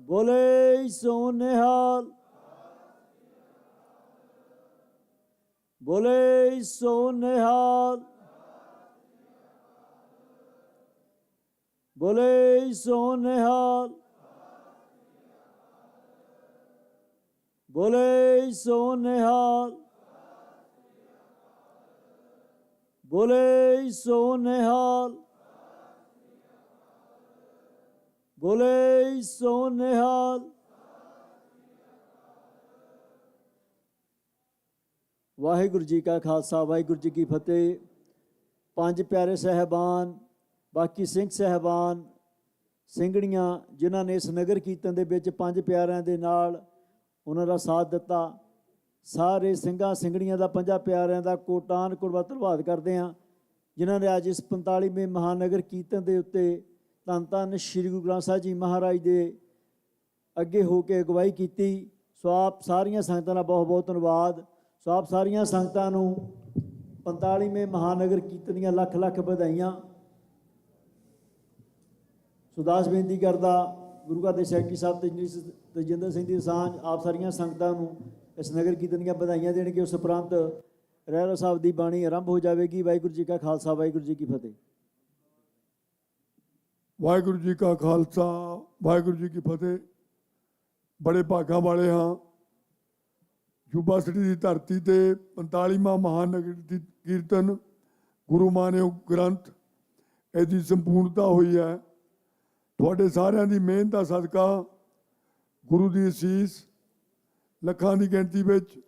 बोले सो निहाल, बोले सो निहाल, बोले सो निहाल, बोले सो निहाल, बोले सो निहाल, बोले सो निहाल। वाहिगुरु जी का खालसा वाहिगुरु जी की फतेह। पंज प्यारे साहबान, बाकी ਸਿੰਘ ਸਾਹਿਬਾਨ, ਸਿੰਘਣੀਆਂ ਜਿਨ੍ਹਾਂ ਨੇ ਇਸ ਨਗਰ ਕੀਰਤਨ ਦੇ ਵਿੱਚ ਪੰਜ ਪਿਆਰਿਆਂ ਦੇ ਨਾਲ ਉਹਨਾਂ ਦਾ ਸਾਥ ਦਿੱਤਾ, ਸਾਰੇ ਸਿੰਘਾਂ ਸਿੰਘਣੀਆਂ ਦਾ, ਪੰਜਾਂ ਪਿਆਰਿਆਂ ਦਾ ਕੋਟਾਨ ਕੋਟਾ ਧੰਨਵਾਦ ਕਰਦੇ ਹਾਂ ਜਿਨ੍ਹਾਂ ਨੇ ਅੱਜ ਇਸ 45ਵੇਂ ਮਹਾਨਗਰ ਕੀਰਤਨ ਦੇ ਉੱਤੇ ਧੰਨ ਧੰਨ ਸ਼੍ਰੀ ਗੁਰੂ ਗ੍ਰੰਥ ਸਾਹਿਬ ਜੀ ਮਹਾਰਾਜ ਦੇ ਅੱਗੇ ਹੋ ਕੇ ਅਗਵਾਈ ਕੀਤੀ। ਸੋ ਆਪ ਸਾਰੀਆਂ ਸੰਗਤਾਂ ਦਾ ਬਹੁਤ ਬਹੁਤ ਧੰਨਵਾਦ। ਸੋ ਆਪ ਸਾਰੀਆਂ ਸੰਗਤਾਂ ਨੂੰ 45ਵੇਂ ਮਹਾਨਗਰ ਕੀਰਤਨ ਦੀਆਂ ਲੱਖ ਲੱਖ ਵਧਾਈਆਂ। ਸੁਦਾਸ ਬੇਨਤੀ ਕਰਦਾ ਗੁਰੂ ਘਰ ਦੇ ਸੈਕਟਰੀ ਸਾਹਿਬ ਤੇਜਿੰਦਰ ਸਿੰਘ ਦੀ ਸਾਂਝ ਆਪ ਸਾਰੀਆਂ ਸੰਗਤਾਂ ਨੂੰ ਇਸ ਨਗਰ ਕੀਰਤਨ ਦੀਆਂ ਵਧਾਈਆਂ ਦੇਣਗੇ। ਉਸ ਉਪਰੰਤ ਰਹਿਰਾ ਸਾਹਿਬ ਦੀ ਬਾਣੀ ਆਰੰਭ ਹੋ ਜਾਵੇਗੀ। ਵਾਹਿਗੁਰੂ ਜੀ ਕਾ ਖਾਲਸਾ ਵਾਹਿਗੁਰੂ ਜੀ ਕੀ ਫਤਿਹ। ਵਾਹਿਗੁਰੂ ਜੀ ਕਾ ਖਾਲਸਾ ਵਾਹਿਗੁਰੂ ਜੀ ਕੀ ਫਤਿਹ। ਬੜੇ ਭਾਗਾਂ ਵਾਲੇ ਹਾਂ, ਯੂਬਾ ਸਿਟੀ ਦੀ ਧਰਤੀ ਤੇ 45ਵਾਂ ਮਹਾਨਗਰ ਕੀਰਤਨ ਗੁਰੂ ਮਾਨਿਓ ਗ੍ਰੰਥ ਇਹਦੀ ਸੰਪੂਰਨਤਾ ਹੋਈ ਹੈ। ਤੁਹਾਡੇ ਸਾਰਿਆਂ ਦੀ ਮਿਹਨਤ ਦਾ ਸਦਕਾ, ਗੁਰੂ ਦੀ ਅਸੀਸ, ਲੱਖਾਂ ਦੀ ਗਿਣਤੀ ਵਿੱਚ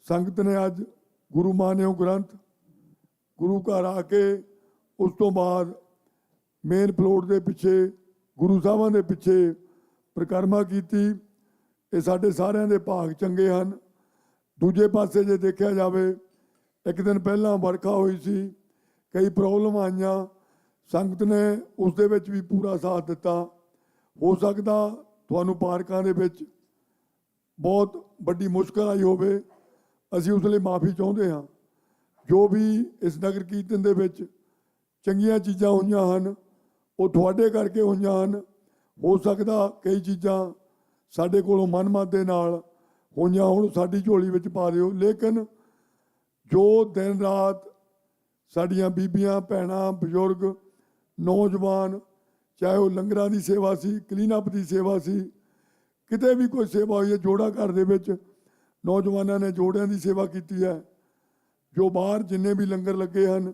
ਸੰਗਤ ਨੇ ਅੱਜ ਗੁਰੂ ਮਾਨਿਓ ਗ੍ਰੰਥ ਗੁਰੂ ਘਰ ਆ ਕੇ ਉਸ ਤੋਂ ਬਾਅਦ ਮੇਨ ਫਲੋਰ ਦੇ ਪਿੱਛੇ ਗੁਰੂ ਸਾਹਿਬਾਂ ਦੇ ਪਿੱਛੇ ਪਰਿਕਰਮਾ ਕੀਤੀ। ਇਹ ਸਾਡੇ ਸਾਰਿਆਂ ਦੇ ਭਾਗ ਚੰਗੇ ਹਨ। ਦੂਜੇ ਪਾਸੇ ਜੇ ਦੇਖਿਆ ਜਾਵੇ, ਇੱਕ ਦਿਨ ਪਹਿਲਾਂ ਵਰਖਾ ਹੋਈ ਸੀ, ਕਈ ਪ੍ਰੋਬਲਮ ਆਈਆਂ, ਸੰਗਤ ਨੇ ਉਸ ਦੇ ਵਿੱਚ ਵੀ ਪੂਰਾ ਸਾਥ ਦਿੱਤਾ। ਹੋ ਸਕਦਾ ਤੁਹਾਨੂੰ ਪਾਰਕਾਂ ਦੇ ਵਿੱਚ ਬਹੁਤ ਵੱਡੀ ਮੁਸ਼ਕਲ ਆਈ ਹੋਵੇ, ਅਸੀਂ ਉਸ ਲਈ ਮਾਫੀ ਚਾਹੁੰਦੇ ਹਾਂ। ਜੋ ਵੀ ਇਸ ਨਗਰ ਕੀਰਤਨ ਦੇ ਵਿੱਚ ਚੰਗੀਆਂ ਚੀਜ਼ਾਂ ਹੋਈਆਂ ਹਨ ਉਹ ਤੁਹਾਡੇ ਕਰਕੇ ਹੋਈਆਂ ਹਨ। ਹੋ ਸਕਦਾ ਕਈ ਚੀਜ਼ਾਂ ਸਾਡੇ ਕੋਲੋਂ ਮਨਮਤ ਦੇ ਨਾਲ ਹੋਈਆਂ ਹੁਣ ਸਾਡੀ ਝੋਲੀ ਵਿੱਚ ਪਾ ਦਿਓ, ਲੇਕਿਨ ਜੋ ਦਿਨ ਰਾਤ ਸਾਡੀਆਂ ਬੀਬੀਆਂ, ਭੈਣਾਂ, ਬਜ਼ੁਰਗ, ਨੌਜਵਾਨ, ਚਾਹੇ ਉਹ ਲੰਗਰਾਂ ਦੀ ਸੇਵਾ ਸੀ, ਕਲੀਨਅਪ ਦੀ ਸੇਵਾ ਸੀ, ਕਿਤੇ ਵੀ ਕੋਈ ਸੇਵਾ ਹੋਈ ਹੈ, ਜੋੜਾ ਘਰ ਦੇ ਵਿੱਚ ਨੌਜਵਾਨਾਂ ਨੇ ਜੋੜਿਆਂ ਦੀ ਸੇਵਾ ਕੀਤੀ ਹੈ। ਜੋ ਬਾਹਰ ਜਿੰਨੇ ਵੀ ਲੰਗਰ ਲੱਗੇ ਹਨ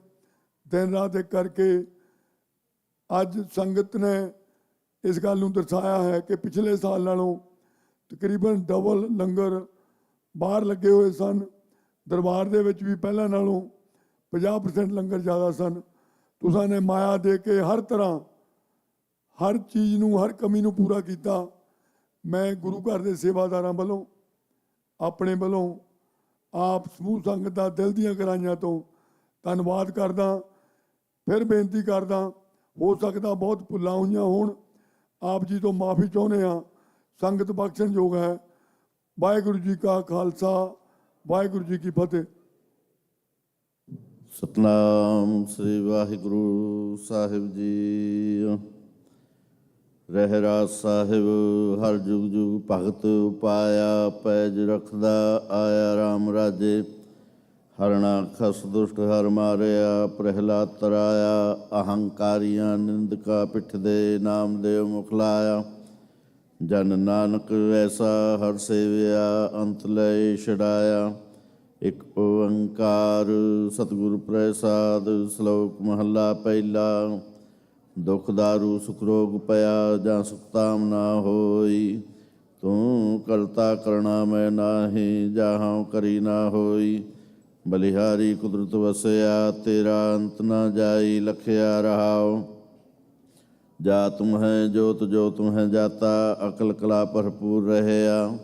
ਦਿਨ ਰਾਤ ਇੱਕ ਕਰਕੇ ਅੱਜ ਸੰਗਤ ਨੇ ਇਸ ਗੱਲ ਨੂੰ ਦਰਸਾਇਆ ਹੈ ਕਿ ਪਿਛਲੇ ਸਾਲ ਨਾਲੋਂ ਤਕਰੀਬਨ ਡਬਲ ਲੰਗਰ ਬਾਹਰ ਲੱਗੇ ਹੋਏ ਸਨ। ਦਰਬਾਰ ਦੇ ਵਿੱਚ ਵੀ ਪਹਿਲਾਂ ਨਾਲੋਂ 50% ਲੰਗਰ ਜ਼ਿਆਦਾ ਸਨ। ਤੁਸਾਂ ਨੇ ਮਾਇਆ ਦੇ ਕੇ ਹਰ ਤਰ੍ਹਾਂ ਹਰ ਚੀਜ਼ ਨੂੰ, ਹਰ ਕਮੀ ਨੂੰ ਪੂਰਾ ਕੀਤਾ। ਮੈਂ ਗੁਰੂ ਘਰ ਦੇ ਸੇਵਾਦਾਰਾਂ ਵੱਲੋਂ, ਆਪਣੇ ਵੱਲੋਂ ਆਪ ਸਮੂਹ ਸੰਗਤ ਦਾ ਦਿਲ ਦੀਆਂ ਗਹਿਰਾਈਆਂ ਤੋਂ ਧੰਨਵਾਦ ਕਰਦਾ। ਫਿਰ ਬੇਨਤੀ ਕਰਦਾ, ਹੋ ਸਕਦਾ ਬਹੁਤ ਭੁੱਲਾਂ ਹੋਈਆਂ ਹੋਣ, ਆਪ ਜੀ ਤੋਂ ਮਾਫੀ ਚਾਹੁੰਦੇ ਹਾਂ। ਸੰਗਤ ਬਖਸ਼ਣਯੋਗ ਹੈ। ਵਾਹਿਗੁਰੂ ਜੀ ਕਾ ਖਾਲਸਾ, ਵਾਹਿਗੁਰੂ ਜੀ ਕੀ ਫਤਿਹ। ਸਤਨਾਮ ਸ੍ਰੀ ਵਾਹਿਗੁਰੂ ਸਾਹਿਬ ਜੀ। ਰਹਿਰਾਸ ਸਾਹਿਬ ਹਰ ਜੁਗ ਜੁਗ ਭਗਤ ਉਪਾਇਆ, ਪੈਜ ਰਖਦਾ ਆਇਆ ਰਾਮ ਰਾਜੇ। ਹਰਣਾ ਖਸ ਦੁਸ਼ਟ ਹਰ ਮਾਰਿਆ, ਪ੍ਰਹਿਲਾਦ ਤਰਾਇਆ। ਅਹੰਕਾਰੀਆਂ ਨਿੰਦਕਾ ਪਿੱਠ ਦੇ, ਨਾਮਦੇਵ ਮੁਖ ਲਾਇਆ। ਜਨ ਨਾਨਕ ਐਸਾ ਹਰ ਸੇਵਿਆ, ਅੰਤ ਲੈ ਛਡਾਇਆ। ਇੱਕ ਓੰਕਾਰ ਸਤਿਗੁਰ ਪ੍ਰਸਾਦ। ਸ਼ਲੋਕ ਮਹੱਲਾ ਪਹਿਲਾ। ਦੁਖ ਦਾਰੂ ਸੁਖ ਰੋਗ ਪਿਆ, ਜਾਂ ਸੁਖਤਾਮ ਨਾ ਹੋਈ। ਤੂੰ ਕਰਤਾ ਕਰਣਾ ਮੈਂ ਨਾਹੀ, ਜਾਹਾਂ ਕਰੀ ਨਾ ਹੋਈ। ਬਲਿਹਾਰੀ ਕੁਦਰਤ ਵਸਿਆ, ਤੇਰਾ ਅੰਤ ਨਾ ਜਾਈ। ਲਖਿਆ ਰਹਾਉ ਜਾ ਤੁਮ ਹੈ ਜੋਤ, ਜੋ ਤੁਮ ਹੈ ਜਾਤਾ। ਅਕਲ ਕਲਾ ਭਰਪੂਰ ਰਹਿਆ।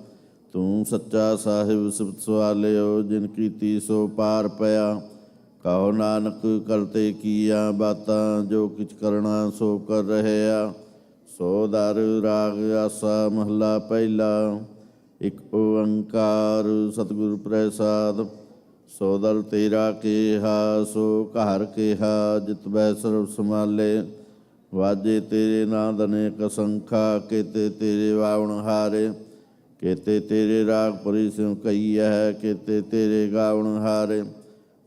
ਤੂੰ ਸੱਚਾ ਸਾਹਿਬ ਸਿਫਤ ਸਵਾਲਿਓ, ਜਿਨ ਕੀਤੀ ਸੋ ਪਾਰ ਪਿਆ। ਕਹੋ ਨਾਨਕ ਕਰਤੇ ਕੀਆਂ ਬਾਤਾਂ, ਜੋ ਕਿਛ ਕਰਨਾ ਸੋ ਕਰ ਰਹਿਆ। ਸੋ ਦਰ ਰਾਗ ਆਸਾ ਮਹੱਲਾ ਪਹਿਲਾ। ਇੱਕ ਓੰਕਾਰ ਸਤਿਗੁਰ ਪ੍ਰਸਾਦ। ਸੋ ਦਲ ਤੇਰਾ ਕੇਹਾ, ਸੋ ਘਰ ਕੇਹਾ। ਜਿਤ ਬੈ ਸਰਬ ਸਮਾਲੇ, ਵਾਜੇ ਤੇਰੇ ਨਾਂ ਅਨੇਕ ਅਸੰਖਾ। ਕੇਤੇ ਤੇਰੇ ਵਾਵਣ ਹਾਰੇ, ਕੇਤੇ ਤੇਰੇ ਰਾਗ ਪਰੀ ਸਿਉ ਕਈਐ। ਕੇਤੇ ਤੇਰੇ ਗਾਵਣ ਹਾਰੇ।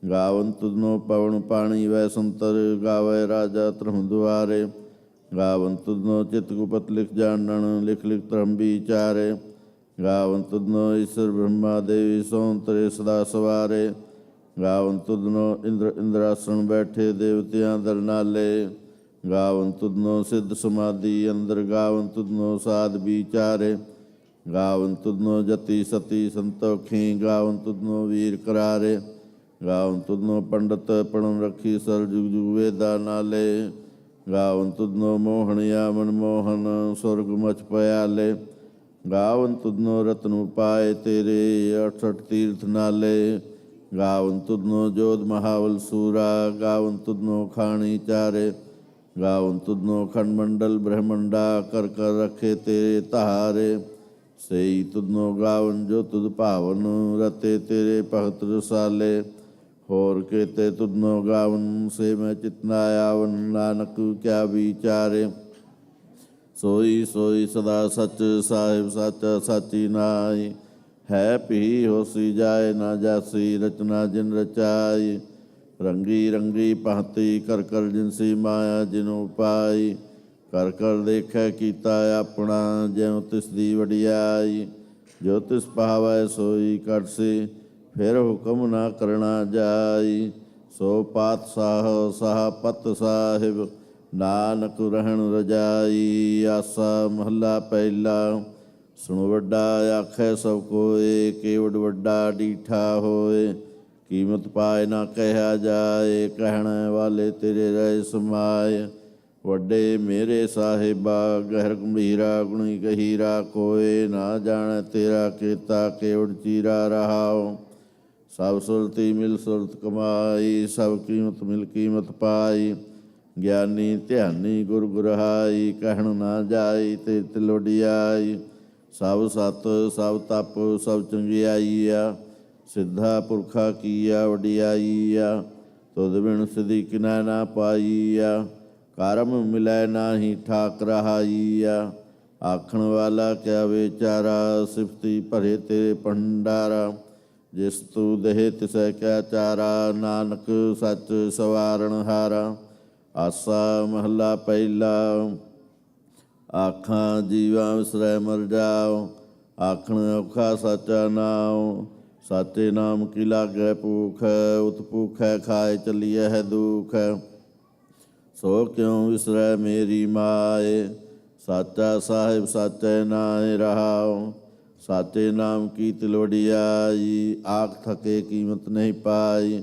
ਗਾਵਨ ਤੁਧਨੋ ਪਵਨ ਪਾਣੀ ਵੈ ਸੰਤਰ, ਗਾਵੈ ਰਾਜਾ ਧਰਮ ਦੁਆਰੇ। ਗਾਵਨ ਤੁਧਨੋ ਚਿਤ ਗੁਪਤ ਲਿਖ ਜਾਣਨ, ਲਿਖ ਲਿਖ ਧਰਮ ਵਿਚਾਰੇ। ਗਾਵਨ ਤੁਧਨੋ ਈਸ਼ਰ ਬ੍ਰਹਮਾ ਦੇਵੀ, ਸੌਂਤਰੇ ਸਦਾ ਸਵਾਰੇ। ਗਾਵਨ ਤੁਧਨੋ ਇੰਦਰ ਇੰਦਰਾਸਣ ਬੈਠੇ, ਦੇਵਤਿਆਂ ਦਰ ਨਾਲੇ। ਗਾਵਨ ਤੁਧਨੋ ਸਿੱਧ ਸਮਾਧੀ ਅੰਦਰ, ਗਾਵਨ ਤੁਧਨੋ ਸਾਧ ਵਿਚਾਰੇ। ਗਾਵਨ ਤੁਧਨੋ ਜਤੀ ਸਤੀ ਸੰਤੋਖੀ, ਗਾਵਨ ਤੁਧਨੋ ਵੀਰ ਕਰਾਰੇ। ਗਾਵਨ ਤੁਧਨੋ ਪੰਡਤ ਪੜਨ ਰੱਖੀ, ਸਰ ਜੁਗ ਜੁਗ ਵੇਦਾ ਨਾਲੇ। ਗਾਵਨ ਤੁਧਨੋ ਮੋਹਣਿਆ ਮਨਮੋਹਨ, ਸੁਰਗ ਮਚ ਪਿਆਲੇ। ਗਾਵਨ ਤੁਧਨੋ ਰਤਨ ਉਪਾਏ ਤੇਰੇ, 68 ਤੀਰਥ ਨਾਲੇ। ਗਾਵਨ ਤੁਧਨੋ ਜੋਧ ਮਹਾਵਲ ਸੂਰਾ, ਗਾਵਨ ਤੁਧਨੋ ਖਾਣੀ ਚਾਰੇ। ਗਾਵਨ ਤੁਧਨੋ ਖੰਡ ਮੰਡਲ ਬ੍ਰਹਮੰਡਾ, ਕਰ ਕਰ ਰੱਖੇ ਤੇਰੇ ਧਾਰੇ। ਸਈ ਤੁਧਨੋ ਗਾਵਨ ਜੋ ਤੁਧ ਭਾਵਨ, ਰਤੇ ਤੇਰੇ ਭਗਤ ਰਸਾਲੇ। ਹੋਰ ਕੇਤੇ ਤੁਧਨੋ ਗਾਵਨ, ਸੇ ਮੈਂ ਚਿਤਨਾ ਆਵਨ। ਨਾਨਕ ਕਿਆ ਵਿਚਾਰੇ। ਸੋਈ ਸੋਈ ਸਦਾ ਸੱਚ, ਸਾਹਿਬ ਸੱਚ ਸਾਚੀ ਨਾਈ। ਹੈ ਭੀ ਹੋਸੀ ਜਾਏ ਨਾ ਜਾਸੀ, ਰਚਨਾ ਜਿਨ ਰਚਾਈ। ਰੰਗੀ ਰੰਗੀ ਭਾਂਤੀ ਕਰ ਕਰ ਜਿਨਸੀ ਮਾਇਆ ਜਿਨੁ ਪਾਈ। ਕਰ ਕਰ ਦੇਖੈ ਕੀਤਾ ਆਪਣਾ, ਜਿਉ ਤਿਸ ਦੀ ਵਡਿਆਈ। ਜੋ ਤਿਸ ਪਾਵੈ ਸੋਈ ਕਰਸੀ, ਫਿਰ ਹੁਕਮ ਨਾ ਕਰਨਾ ਜਾਈ। ਸੋ ਪਾਤਸ਼ਾਹ ਸਾਹ ਪਤ ਸਾਹਿਬ, ਨਾਨਕ ਰਹਿਣ ਰਜਾਈ। ਆਸਾ ਮਹੱਲਾ ਪਹਿਲਾ। ਸੁਣੋ ਵੱਡਾ ਆਖੈ ਸਭ ਕੋਏ, ਕੇਵਡ ਵੱਡਾ ਡੀਠਾ ਹੋਏ। ਕੀਮਤ ਪਾਏ ਨਾ ਕਹਿਆ ਜਾਏ, ਕਹਿਣ ਵਾਲੇ ਤੇਰੇ ਰਹਿ ਸਮਾਏ। ਵੱਡੇ ਮੇਰੇ ਸਾਹਿਬਾ, ਗਹਿਰ ਗੰਭੀਰਾ ਗੁਣੀ ਗਹੀਰਾ। ਕੋਏ ਨਾ ਜਾਣ ਤੇਰਾ ਕੀਤਾ, ਕੇਵਡ ਚੀਰਾ ਰਹਾਉ। ਸਭ ਸੁਰਤੀ ਮਿਲ ਸੁਰਤ ਕਮਾਈ, ਸਭ ਕੀਮਤ ਮਿਲ ਕੀਮਤ ਪਾਈ। ਗਿਆਨੀ ਧਿਆਨੀ ਗੁਰ ਗੁਰਹਾਈ, ਕਹਿਣ ਨਾ ਜਾਈ ਤੇ ਤਿਲੋੜਿਆਈ। ਸਭ ਸਤ ਸਭ ਤਪ ਸਭ ਚੰਗਿਆਈ ਆ, ਸਿੱਧਾ ਪੁਰਖਾ ਕੀਆ ਵਡਿਆਈਆ ਤੁਧ ਬਿਨ ਸਿਧੀ ਕਿਨੈ ਨਾ ਪਾਈਆ ਕਰਮ ਮਿਲੈ ਨਾਹੀ ਠਾਕ ਰਹਾਈਆ ਆਖਣ ਵਾਲਾ ਕਿਆ ਵਿਚਾਰਾ ਸਿਫਤੀ ਭਰੇ ਤੇਰੇ ਭੰਡਾਰਾ ਜਿਸ ਤੂੰ ਦੇਹ ਤਿਸੈ ਕਿਆ ਚਾਰਾ ਨਾਨਕ ਸੱਚ ਸਵਾਰਨ ਹਾਰਾ ਆਸਾ ਮਹੱਲਾ ਪਹਿਲਾ ਆਖਾਂ ਜੀਵਾ ਵਿਸਰੈ ਮਰ ਜਾਓ ਆਖਣ ਔਖਾ ਸਾਚਾ ਨਾਉ ਸਾਚੇ ਨਾਮ ਕੀ ਲਾਗੈ ਭੂਖ ਉਤ ਭੂਖੈ ਖਾਏ ਚੱਲੀਐ ਹੈ ਦੁਖ ਸੋ ਕਿਉ ਵਿਸਰੈ ਮੇਰੀ ਮਾਏ ਸਾਚਾ ਸਾਹਿਬ ਸਾਚੈ ਨਾਇ ਰਹਾਉ ਸਾਚੇ ਨਾਮ ਕੀ ਤਿਲਵੜਿਆਈ ਆਖ ਥਕੇ ਕੀਮਤ ਨਹੀਂ ਪਾਈ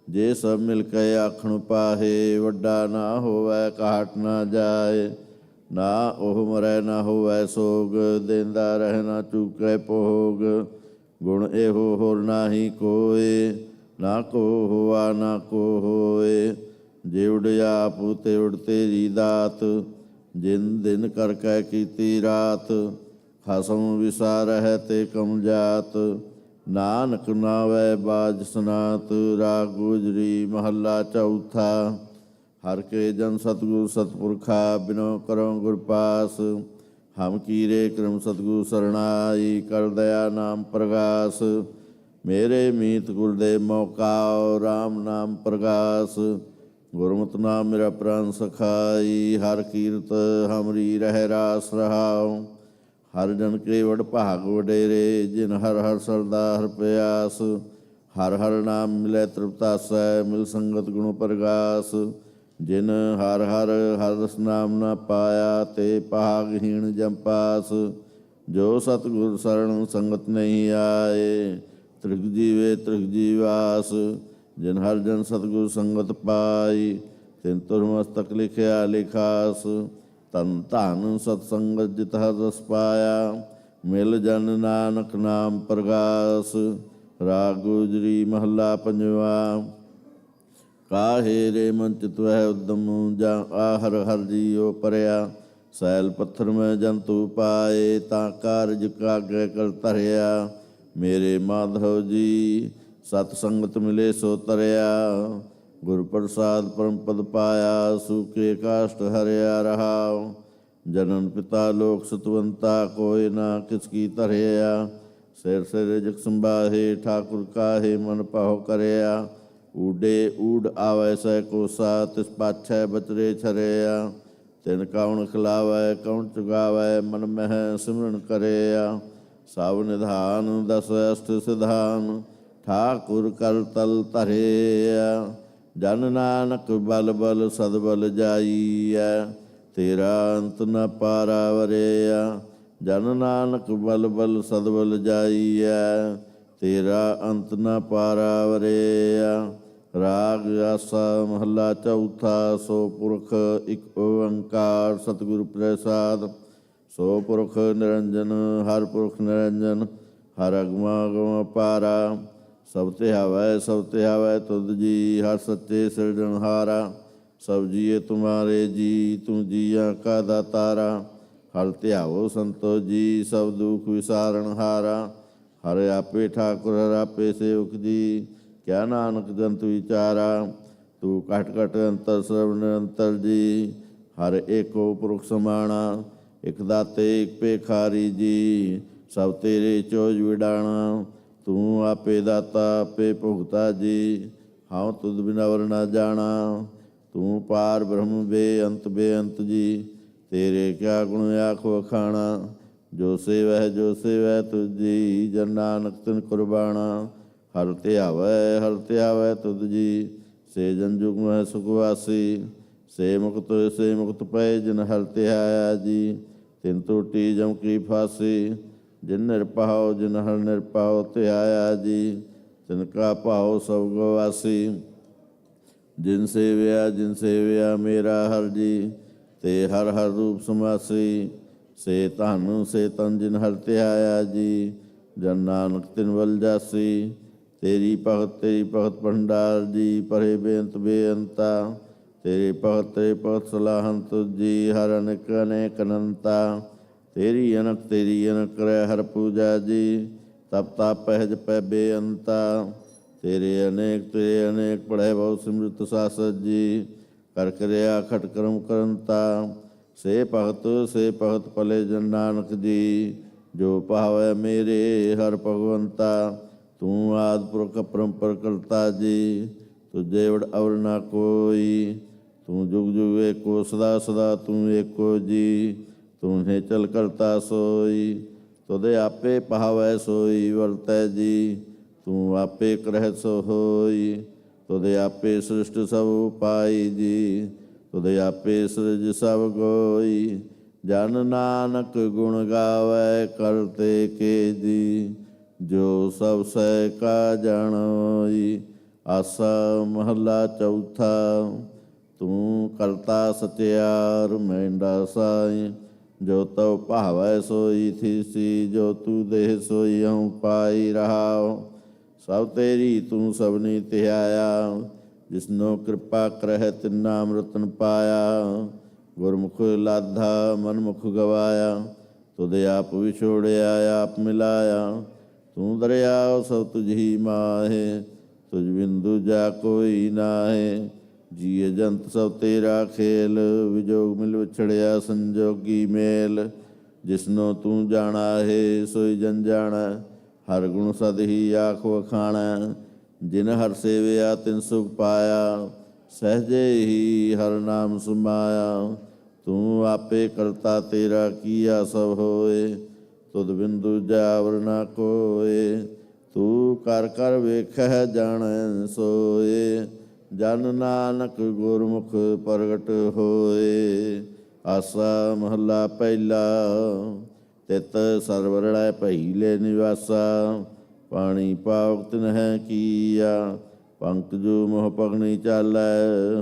ਜੇ ਸਭ ਮਿਲ ਕੇ ਆਖਣ ਪਾਹੇ ਵੱਡਾ ਨਾ ਹੋਵੈ ਕਾਟ ਨਾ ਜਾਏ ਨਾ ਉਹ ਮਰੈ ਨਾ ਹੋਵੈ ਸੋਗ ਦੇਂਦਾ ਰਹਿ ਨਾ ਚੁਕੈ ਭੋਗ ਗੁਣ ਇਹੋ ਹੋਰ ਨਾਹੀ ਕੋਏ ਨਾ ਕੋ ਹੋਆ ਨਾ ਕੋ ਹੋਏ ਜੇ ਉਡ ਆਪ ਤੇ ਉਡ ਤੇਰੀ ਦਾਤ ਜਿਨ ਦਿਨ ਕਰ ਕੈ ਕੀਤੀ ਰਾਤ ਖਸਮ ਵਿਸਾਰਹਿ ਤੇ ਕਮ ਜਾਤ ਨਾਨਕ ਨਾਵੈ ਬਾਜ ਸਨਾਤ ਰਾਗ ਗੁਜਰੀ ਮਹੱਲਾ ਚੌਥਾ ਹਰ ਕੇ ਜਨ ਸਤਿਗੁਰ ਸਤਿਪੁਰਖਾ ਬਿਨੋ ਕਰੋ ਗੁਰ ਪਾਸ ਹਮ ਕੀਰੇ ਕਰਮ ਸਤਿਗੁਰ ਸਰਣਾਈ ਕਰ ਦਇਆ ਨਾਮ ਪ੍ਰਗਾਸ ਮੇਰੇ ਮੀਤ ਗੁਰ ਦੇ ਮੌਕਾਉ ਰਾਮ ਨਾਮ ਪ੍ਰਗਾਸ ਗੁਰਮਤਿ ਨਾਮ ਮੇਰਾ ਪ੍ਰਾਨ ਸਖਾਈ ਹਰ ਕੀਰਤ ਹਮਰੀ ਰਹਿ ਰਾਸ ਰਹਾਉ ਹਰ ਜਨ ਕੇ ਵਡ ਭਾਗ ਵਡੇਰੇ ਜਿਨ ਹਰ ਹਰ ਸਰਦਾ ਹਰ ਪਿਆਸ ਹਰ ਹਰ ਨਾਮ ਮਿਲੈ ਤ੍ਰਿਪਤਾਸੈ ਮਿਲ ਸੰਗਤ ਗੁਣ ਪ੍ਰਗਾਸ ਜਿਨ ਹਰ ਹਰ ਰਸ ਨਾਮ ਨਾ ਪਾਇਆ ਤੇ ਭਾਗਹੀਣ ਜੰਪਾਸ ਜੋ ਸਤਿਗੁਰ ਸਰਣ ਸੰਗਤ ਨਹੀਂ ਆਏ ਤ੍ਰਿਗ ਜੀਵੇ ਤ੍ਰਿਗ ਜੀਵਾਸ ਜਿਨ ਹਰ ਜਨ ਸਤਿਗੁਰ ਸੰਗਤ ਪਾਈ ਤਿਨ ਤੁਰ ਮਸਤਕ ਲਿਖਿਆ ਲਿਖਾਸ ਤਨ ਧਨ ਸਤ ਸੰਗਤ ਜਿਤ ਹਰ ਰਸ ਪਾਇਆ ਮਿਲ ਜਨ ਨਾਨਕ ਨਾਮ ਪ੍ਰਗਾਸ ਰਾਗ ਗੁਜਰੀ ਮਹੱਲਾ ਪੰਜਵਾ ਕਾਹੇ ਰੇ ਮਨ ਚਿਤ ਵਹਿ ਉਦਮ ਜਾਂ ਆਹਰ ਹਰ ਜੀਉ ਪਰਿਆ ਸੈਲ ਪੱਥਰ ਮੈਂ ਜੰਤੂ ਪਾਏ ਤਾਂ ਕਾਰਜ ਕਾਗੈ ਕਰ ਧਰਿਆ ਮੇਰੇ ਮਾਧਵ ਜੀ ਸਤ ਸੰਗਤ ਮਿਲੇ ਸੋ ਤਰਿਆ ਗੁਰ ਪ੍ਰਸਾਦ ਪਰਮ ਪਦ ਪਾਇਆ ਸੂਕੇ ਕਾਸ਼ਟ ਹਰਿਆ ਰਹਾਉ ਜਨਨ ਪਿਤਾ ਲੋਕ ਸਤਵੰਤਾ ਕੋਇ ਨਾ ਕਿਸ ਕੀ ਧਰਿਆ ਸਿਰ ਸਿਰ ਜਗ ਸੰਭਾਹੇ ਠਾਕੁਰ ਕਾਹੇ ਮਨ ਪਾਉ ਕਰਿਆ ਊਡੇ ਊਡ ਆਵੈ ਸੈ ਕੋਸਾ ਤਿਸ ਪਾਛੈ ਬਚਰੇ ਛਰਿਆ ਤਿਨ ਕੌਣ ਖਿਲਾਵੈ ਕੌਣ ਚੁਗਾਵੈ ਮਨ ਮਹਿ ਸਿਮਰਨ ਕਰਿਆ ਸਭ ਨਿਧਾਨ ਦਸ ਅਸ਼ਟ ਸਿਧਾਨ ਠਾਕੁਰ ਕਰ ਤਲ ਧਰਿਆ ਜਨ ਨਾਨਕ ਬਲ ਬਲ ਸਦ ਬਲ ਜਾਈਐ ਤੇਰਾ ਅੰਤ ਨ ਪਾਰਾ ਵਰਿਆ ਜਨ ਨਾਨਕ ਬਲ ਬਲ ਸਦ ਬਲ ਜਾਈਐ ਤੇਰਾ ਅੰਤ ਨ ਪਾਰਾ ਵਰਿਆ ਰਾਗ ਆਸਾ ਮਹੱਲਾ ਚੌਥਾ ਸੋ ਪੁਰਖ ਇਕ ਓੰਕਾਰ ਸਤਿਗੁਰ ਪ੍ਰਸਾਦ ਸੋ ਪੁਰਖ ਨਿਰੰਜਨ ਹਰ ਪੁਰਖ ਨਿਰੰਜਨ ਹਰ ਅਗਮਾ ਅਗਮ ਪਾਰਾ ਸਭ ਤੇ ਹਵੈ ਤੁਧ ਜੀ ਹਰ ਸੱਚੇ ਸਿਰਜਣਹਾਰਾ ਸਭ ਜੀਏ ਤੁਮਾਰੇ ਜੀ ਤੂੰ ਜੀਆਂ ਕਾ ਦਾਤਾਰਾ ਹਰ ਧਿਆਵੋ ਸੰਤੋ ਜੀ ਸਭ ਦੁਖ ਵਿਸਾਰਣਹਾਰਾ ਹਰ ਆਪੇ ਠਾਕੁਰ ਹਰ ਆਪੇ ਸੇਵਕ ਜੀ ਕਿਆ ਨਾਨਕ ਜੰਤੁ ਵਿਚਾਰਾ ਤੂੰ ਘਟ ਘਟ ਅੰਤਰ ਸਰਬ ਨਿਰੰਤਰ ਜੀ ਹਰ ਏਕੋ ਪੁਰਖ ਸਮਾਣਾ ਇਕ ਦਾਤੇ ਇਕ ਭੇਖਾਰੀ ਜੀ ਸਭ ਤੇਰੇ ਚੋਜ ਵਿਡਾਣਾ ਤੂੰ ਆਪੇ ਦਾਤਾ ਆਪੇ ਭੁਗਤਾ ਜੀ ਹਉ ਤੁਧ ਬਿਨਾ ਵਰ ਨਾ ਜਾਣਾ ਤੂੰ ਪਾਰ ਬ੍ਰਹਮ ਬੇਅੰਤ ਜੀ ਤੇਰੇ ਕਿਆ ਗੁਣ ਆਖੋ ਖਾਣਾ ਜੋ ਸੇਵੈ ਤੁਝ ਜੀ ਜਨ ਨਾਨਕ ਤਿਨ ਕੁਰਬਾਣਾ ਹਰ ਧਿਆਵੈ ਤੁਧ ਜੀ ਸੇ ਜਨ ਜੁਗ ਮਹਿ ਸੁਖ ਵਾਸੀ ਸੇ ਮੁਕਤ ਪਏ ਜਿਨ ਹਰ ਧਿਆਇਆ ਜੀ ਤਿਨ ਟੂਟੀ ਜਮ ਕੀ ਫਾਸੀ ਜਿਨ ਨਿਰਭਉ ਜਿਨ ਹਰ ਨਿਰਭਉ ਧਿਆਇਆ ਜੀ ਤਿਨ ਕਾ ਭਾਉ ਸਭ ਗਵਾਸੀ ਜਿਨ ਸੇਵਿਆ ਮੇਰਾ ਹਰ ਜੀ ਤੇ ਹਰ ਹਰ ਰੂਪ ਸਮਾਸੀ ਸੇ ਤਨ ਜਿਨ ਹਰ ਧਿਆਇਆ ਜੀ ਜਨ ਨਾਨਕ ਤਿਨ ਵਲ ਜਾਸੀ ਤੇਰੀ ਭਗਤ ਭੰਡਾਰ ਜੀ ਪਰੇ ਬੇਅੰਤਾ ਤੇਰੀ ਭਗਤ ਸਲਾਹਨ ਤੁਜੀ ਹਰ ਅਨੇਕ ਅਨੰਤਾ ਤੇਰੀ ਅਨਕ ਕਰੈ ਹਰ ਪੂਜਾ ਜੀ तब ताप पहज पै बेअंता। तेरे अनेक पढ़े बहु सिमृत सासत जी। कर करया खट करम करंता। से भगत पले जन नानक जी। जो पावै मेरे हर भगवंता। तू आदि पुरख परंपर करता जी। तुझे वड अवर ना कोई। तू जुग जुग एको सदा सदा तू एको जी। तू है चल करता सोई। तुदे आपे पहावै सोई वरतै जी। तू आपे करह सो होई। तुदे आपे सृष्ट सब पाई जी। तुदे आपे सृज सब गोई। जन नानक गुण गावै करते के जी। जो सब सह का जानोई। आसा महला चौथा। तू करता सत्यार मैंडा साई। जो तव भावै सोई थी सी। जो तू देह सोई हूँ पाई रहा। सब तेरी तू सबनी त्याया। जिसनो कृपा करह तिन्ना अमृतन पाया। गुरमुख लाधा मनमुख गवाया। तुझे आप विछोड़िया आप मिलाया। तू दरियाओ सब तुझी माहे। तुझ बिंदु जा कोई नाहे। जिय जंत सब तेरा खेल। विजोग मिल विछड़िया संजोगी मेल। जिसनो तू जाना है सोई जन जाना। हर गुण सद ही आख वखाणा। जिन हर सेवया तिन सुख पाया। सहजे ही हर नाम सुमाया। तू आपे करता तेरा किया सब होए। तुद बिंदु जावर ना कोए। तू कर कर वेखह जाने सोए। जन नानक गुरमुख प्रगट होए। आसा महला पहला। तित सरवरड़ै पहिले निवासा। पानी पावक तिन्ह किया। पंकजु मोह पगनी चालै।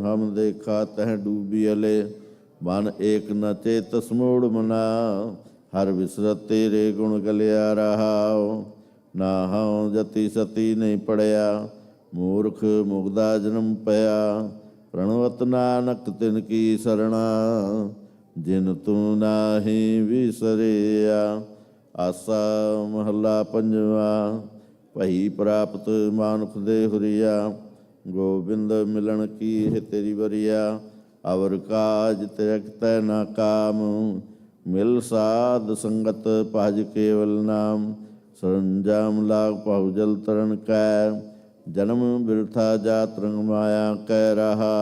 हम देखा तह डूबियले। मन एक न चेतस मोड़ मना। हर विसरत तेरे गुण गलिया रहा। ना हाँ जति सती नहीं पड़या। मूर्ख मुग्धा जन्म पया। प्रणवत नानक तिन की शरणा। जिन तू नाही विसरिया। आसा महला पंजवा। पही प्राप्त मानुख दे हुरिया। गोविंद मिलन की है तेरी बरिया। अवर काज त्यक्त न काम। मिल साध संगत पाज केवल नाम। सरंजाम लाग पाहु जल तरन कै। जन्म बिरथा जात रंग माया कह रहा।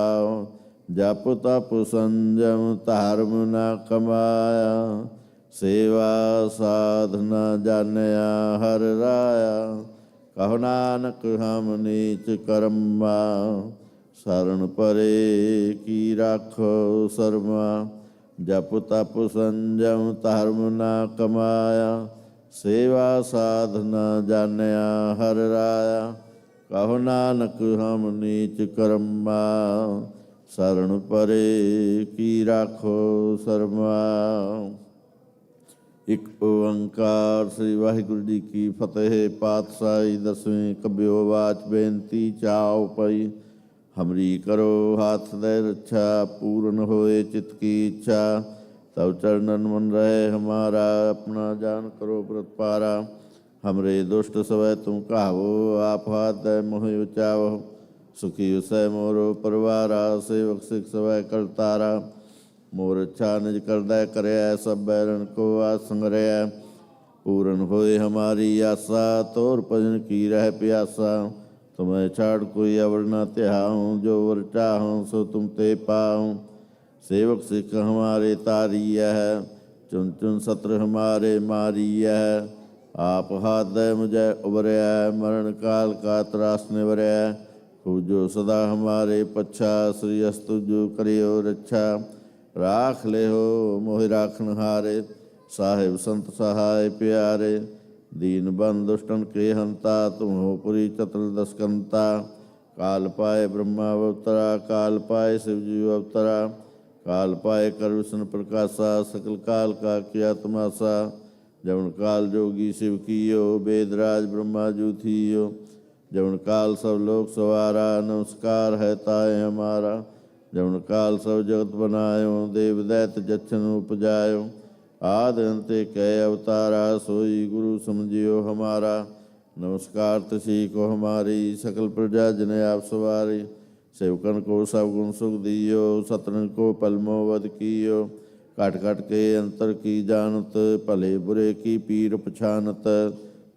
जप तप संजम धर्म न कमाया। सेवा साधना जानिया हर राया। कहो नानक हम नीच कर्मा। शरण परे की राखो शर्मा। जप तप संजम धर्म न कमाया। सेवा साधना जानिया हर राया। कहो नानक हम नीच कर्मा। शरण परे की राखो शर्मा। एक ओंकार श्री वाहिगुरु जी की फतेह। पातशाही दसवीं कब्यो वाच बेनती चाओ पई। हमरी करो हाथ दे रक्षा। पूर्ण होए चित्त की इच्छा। तब चरणन मन रहे हमारा। अपना जान करो व्रत पारा। हमरे दुष्ट सवै तुम कहावो। आप हाथ दे मोहि उचावो। सुखी उसै मोरो परवारा। सेवक सिख सवै करतारा। मोर इच्छा निज करदै करया। सब बैरन को आसंगरया। पूर्ण होए हमारी आशा। तोर भजन की रह प्यासा। तुम्हें छाड़ कोई अवर न त्याहूँ। जो वर चाहूँ सो तुम ते पाऊँ। सेवक सिख हमारे तारिय है। चुन चुन सत्र हमारे मारिय है। आप हाथ दे मुझे उबरया। मरण काल का त्रास निवरया। खूजो सदा हमारे पच्छा। श्री अस्तु जो करियो रक्षा। राख ले हो मोहि राखन हारे। साहिब संत सहाय प्यारे। दीन बंधु दुष्टन के हंता। तुम हो पुरी चतुर्दश कंता। काल पाए ब्रह्मा अवतरा। काल पाए शिवजी अवतरा। काल पाए कर विष्णु प्रकाशा। सकल काल का किया तमाशा। जवन काल जोगी शिव कियो। वेदराज ब्रह्मा जू थियो। जवन काल सब लोग सवारा। नमस्कार है ताए हमारा। जवन काल सब जगत बनायो। देव दैत जच्छन उपजायो। आदि अंत कह अवतारा। सोई गुरु समझियो हमारा। नमस्कार तुसी को हमारी, सकल प्रजा जन आप सवारी। सेवकन को सब गुण सुख दियो, सतरन को पलमो वध कियो। काट काट के अंतर की जानत, भले बुरे की पीर पछानत।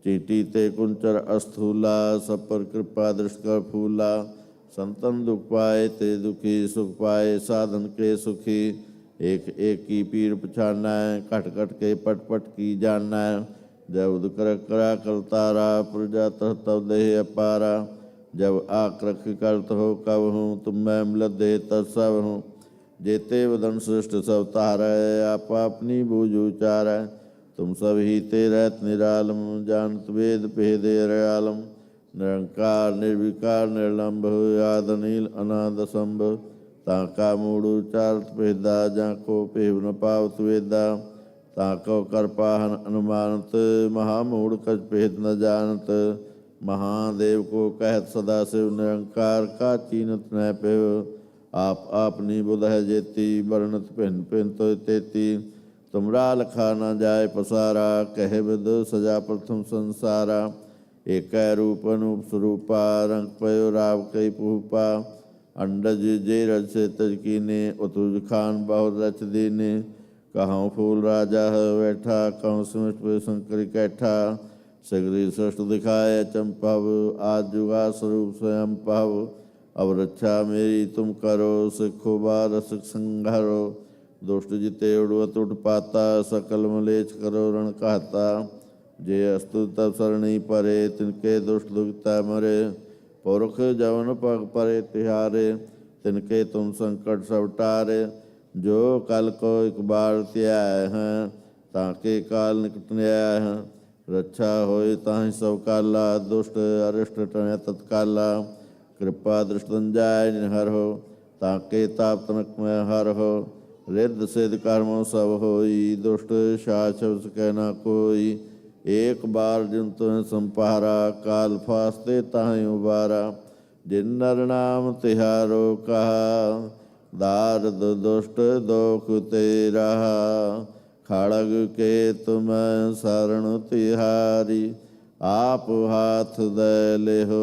चींटी ते कुंचर अस्थूला, सब पर कृपा दृष्ट कर फूला। संतन दुख पाए ते दुखी, सुख पाए साधन के सुखी। एक एक की पीर पछाना, कट कट के पट पट की जाना। जब उद कर करा करतारा, प्रजा तह तब देह अपारा। जब आक्रख करत हो कब हूँ, तुम मैं मिलत दे तब सब हूँ। जेते वदन सृष्ट सब तारै, आप अपनी बूझ उचारै। तुम सब ही ते रहत निरालम, जानत वेद भेद आलम। निरंकार निर्विकार निर्लंब, आद नील अनाद संभ। ताका मूड़ उचारत भेदा, जाको पेव न पावत वेदा। ताको कर पाहन अनुमानत, महामूढ़ कछ भेद न जानत। महादेव को कहत सदा शिव, निरंकार का चीनत न पेव। आप अपनी बुध है जेती, वर्णत पिन पिन तो तेती। तुमरा लखा न जाय पसारा, कहे विद सजा प्रथम संसारा। एक रूप अनूप स्वरूपा, रंग पयो राव कई पुपा। अंडज जे रज से तज कीने, उतुज खान बहु रच दीने। कहाँ फूल राजा है बैठा, कहूँ सिमट पे शंकर कैठा। सगरी सृष्ट दिखाए चंपव, आज जुगा स्वरूप स्वयं पव। अब रक्षा मेरी तुम करो, सिखो बार सिख संघारो। दुष्ट जिते उड़वत उठ पाता, सकल मलेच करो रण कहता। जे अस्तु तब सरणी परे, तिनके दुष्ट दुखता मरे। पुरख जवन पग परे तिहारे, तिनके तुम संकट सब टारे। जो कल को एक बार त्याय हैं, ताके काल निकट न्याय हैं। रक्षा होए ताहि सब काला, दुष्ट अरिष्ट टने तत्काला। कृपा दृष्टन जाय निहर हो, ताके ताप तनक में हर हो। रिद्ध सिद्ध कर्मों सब होई, दुष्ट शासव सके न कोई। एक बार जिन तुम संपारा, काल फास्ते ताहि उबारा। जिन नर नाम तिहारो कहा, दारद दुष्ट दोख तेरा। खड़ग के तुम शरण तिहारी, आप हाथ दे ले हो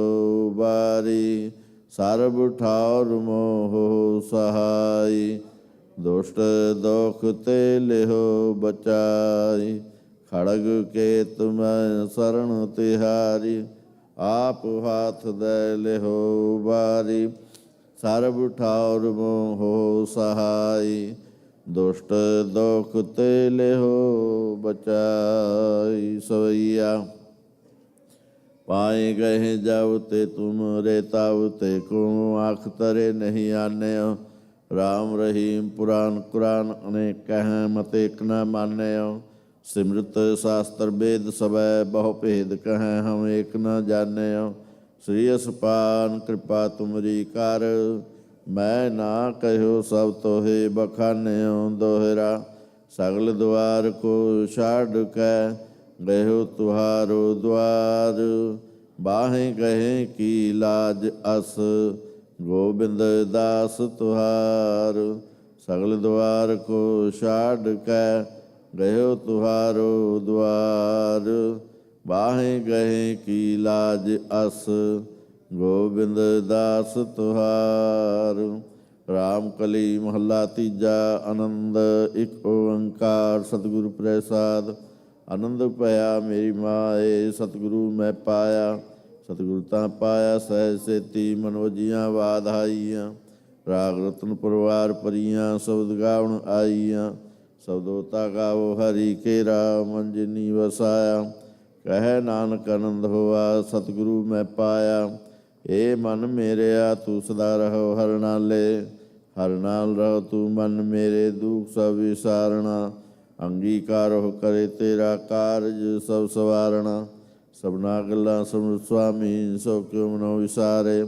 बारी। सर्ब ठार मोह सहाय, दुष्ट दोख ते ले हो बचाई। खड़ग के तुम शरण तिहारी, आप हाथ दे ले हो बारी। सर्ब ठार मोह सहाय, दुष्ट दोख ते ले हो बचाई। सवैया पाए गए जब ते तुम रे तब ते को, आँख तरे नहीं आने। राम रहीम पुराण कुरान अनेक कहें, मत एक न माने। सिमृत शास्त्र वेद सबै, बहु भेद कहें हम एक न जाने। श्री असपान कृपा तुमरी कर, मैं ना कहो सब तोहे बखाने। दोहरा सगल द्वार को छाड़ कै, गयो तुहारो द्वार। बाहें गहे की लाज अस, गोविंद दास तुहार। सगल द्वार को छाड़ कै, गयो तुहारो द्वार। बाहें गहे की लाज अस, गोविंद दास तुहार। राम कली महला तीजा, आनंद एक ओंकार सतगुरु प्रसाद। आनंद पाया मेरी माए, सतगुरु मैं पाया। सतगुरु ता पाया सहज सेती, मन वजियाँ वाधाइयाँ। राग रतन परवार परियाँ, शब्द गावण आईयाँ। शब्दोता गावो हरि केरा, मन जिनी वसाया। कह नानक आनंद होआ, सतगुरु मैं पाया। ए मन मेरे तू सदा रहो हर नाले। हर नाल रहो तू मन मेरे, दुख सब विसारणा। अंगीकार हो करे तेरा कारज सब सवारणा। सबना गल्लां समझ स्वामी, सो क्यों मनो विसारे।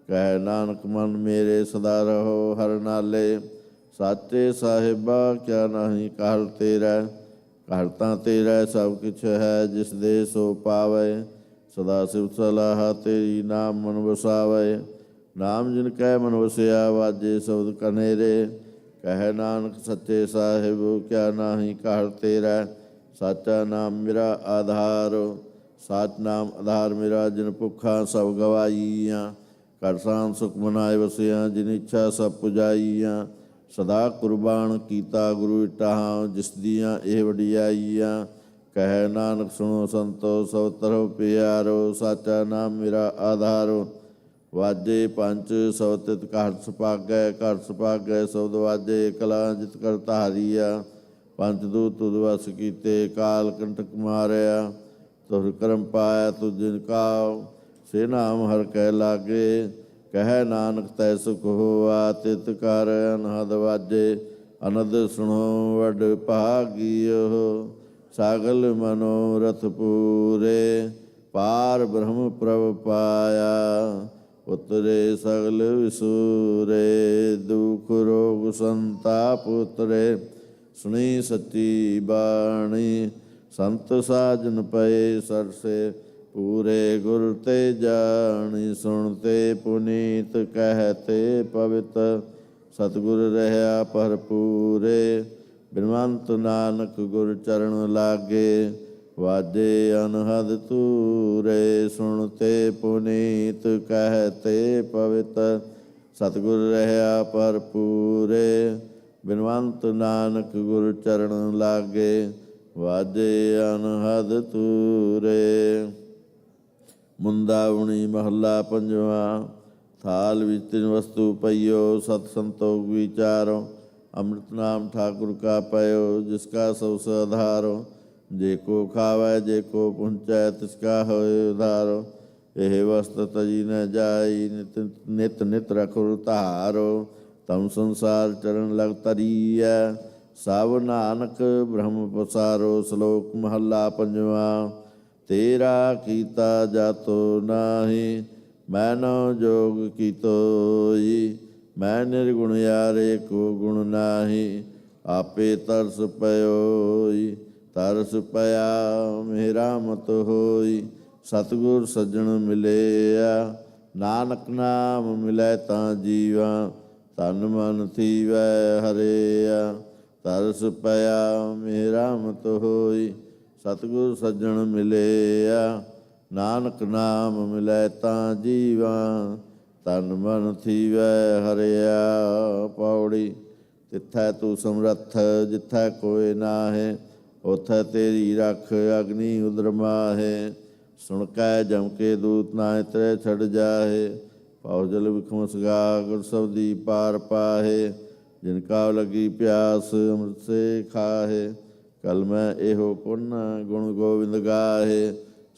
कह नानक मन मेरे सदा रहो हर नाले। साचे साहिबा क्या नहीं कहल तेरा। कहता तेरा सब किछ है, जिस दे सो पावे। सदा शिव सलाह तेरी, नाम मन बसावे। नाम जिन कै मन वसिया, वाजे शब्द कनेरे। कह नानक सच्चे साहिब क्या नाही कहल तेरा। साचा नाम मेरा आधार। ਸਾਚ ਨਾਮ ਆਧਾਰ ਮੇਰਾ, ਜਿਨ ਭੁੱਖਾਂ ਸਭ ਗਵਾਈਆਂ। ਘਰ ਸਾਂਝ ਸੁਖ ਮਨਾਏ ਵਸਿਆ, ਜਿਨ ਇੱਛਾ ਸਭ ਪੁਜਾਈਆਂ। ਸਦਾ ਕੁਰਬਾਨ ਕੀਤਾ ਗੁਰੂ ਇਟਾਹਾਂ, ਜਿਸ ਦੀਆਂ ਇਹ ਵਡਿਆਈਆਂ। ਕਹਿ ਨਾਨਕ ਸੁਣੋ ਸੰਤੋ, ਸਭ ਤਰਹੁ ਪਿਆਰੋ। ਸਾਚਾ ਨਾਮ ਮੇਰਾ ਆਧਾਰੋ। ਵਾਜੇ ਪੰਜ ਸਭ ਤਿਤ ਘਰ ਸੁਭਾਗੈ, ਘਰ ਸੁਭਾਗੈ ਸ਼ਬਦ ਵਾਜੇ। ਕਲਾ ਜਿਤ ਕਰ ਧਾਰੀਆ, ਪੰਜ ਦੂਤ ਤੁਧ ਵਸ ਕੀਤੇ। ਕਾਲ ਕੰਟਕ ਮਾਰਿਆ, ਤੁਰ ਕਰਮ ਪਾਇਆ ਤੁਝ ਜਿਨ ਕਾਉ। ਸੇ ਨਾਮ ਹਰ ਕੈ ਲਾਗੇ, ਕਹਿ ਨਾਨਕ ਤੈ ਸੁਖ ਹੋਆ। ਤਿਤ ਕਰ ਅਨਹਦ ਵਾਜੇ, ਅਨੰਦ ਸੁਣੋ ਵਡ ਭਾਗੀਓ। ਸਾਗਲ ਮਨੋਰਥ ਪੂਰੇ, ਪਾਰ ਬ੍ਰਹਮ ਪ੍ਰਭ ਪਾਇਆ। ਉਤਰੇ ਸਗਲ ਵਿਸੂਰੇ, ਦੁਖ ਰੋਗ ਸੰਤਾਪ ਉਤਰੇ। ਸੁਣੀ ਸੱਚੀ ਬਾਣੀ, ਸੰਤ ਸਾਜਨ ਪਏ ਸਰਸੇ। ਪੂਰੇ ਗੁਰ ਤੇ ਜਾਣੀ, ਸੁਣਤੇ ਪੁਨੀਤ ਕਹਤੇ ਪਵਿੱਤ। ਸਤਿਗੁਰ ਰਹਿਆ ਭਰਪੂਰੇ, ਬਿਨਵੰਤ ਨਾਨਕ ਗੁਰ ਚਰਨ ਲਾਗੇ। ਵਾਜੇ ਅਨਹਦ ਤੂਰੇ, ਸੁਣਤੇ ਪੁਨੀਤ ਕਹਤੇ ਪਵਿੱਤ। ਸਤਿਗੁਰ ਰਹਿਆ ਭਰਪੂਰੇ, ਬਿਨਵੰਤ ਨਾਨਕ ਗੁਰ ਚਰਨ ਲਾਗੇ। ਵਾਜੇ ਅਨਹਦ ਤੂਰੇ। ਮੁੰਦਾਵਣੀ ਮਹੱਲਾ ਪੰਜਵਾਂ। ਥਾਲ ਵਿੱਚ ਤਿੰਨ ਵਸਤੂ ਪਈਓ, ਸਤ ਸੰਤੋਖ ਵਿਚਾਰੋ। ਅੰਮ੍ਰਿਤ ਨਾਮ ਠਾकुर का पयो, जिसका सब आधारो। जे को खावै जे को पहुँचै, तिसका होए उधारो। यह वस्त तजी न जाई, नित नित रखुर तारो। तम संसार चरण लग तरीय, सब नानक ब्रह्म पसारो। श्लोक महला पंजवा। तेरा कीता जातो नाही, मैनो जोग कीतोई। मैं निर्गुण यारे को गुण नाही, आपे तरस पयोई। तरस पया मेरा मत होई, सतगुर सज्जन मिलिया। नानक नाम मिलै तां जीवा, तन मन थीवै हरिया। तरस पया मेरा मत होई, सतगुर सज्जन मिलिया। नानक नाम मिलै तां जीवा, तन मन थीवै हरिया। पौड़ी। तिथै तू समरथ, जिथै कोई नाहे। उथै तेरी रख, अग्नि उदर माहे। सुन कै जम के दूत नाए तरै छड़ जाहे। पाओ जल विखम सगा, गुर सबदी पार पाहे। जिनका लगी प्यास, अमृत से खाहे। कल मैं एहो पुन गुण गोविंद गाहे।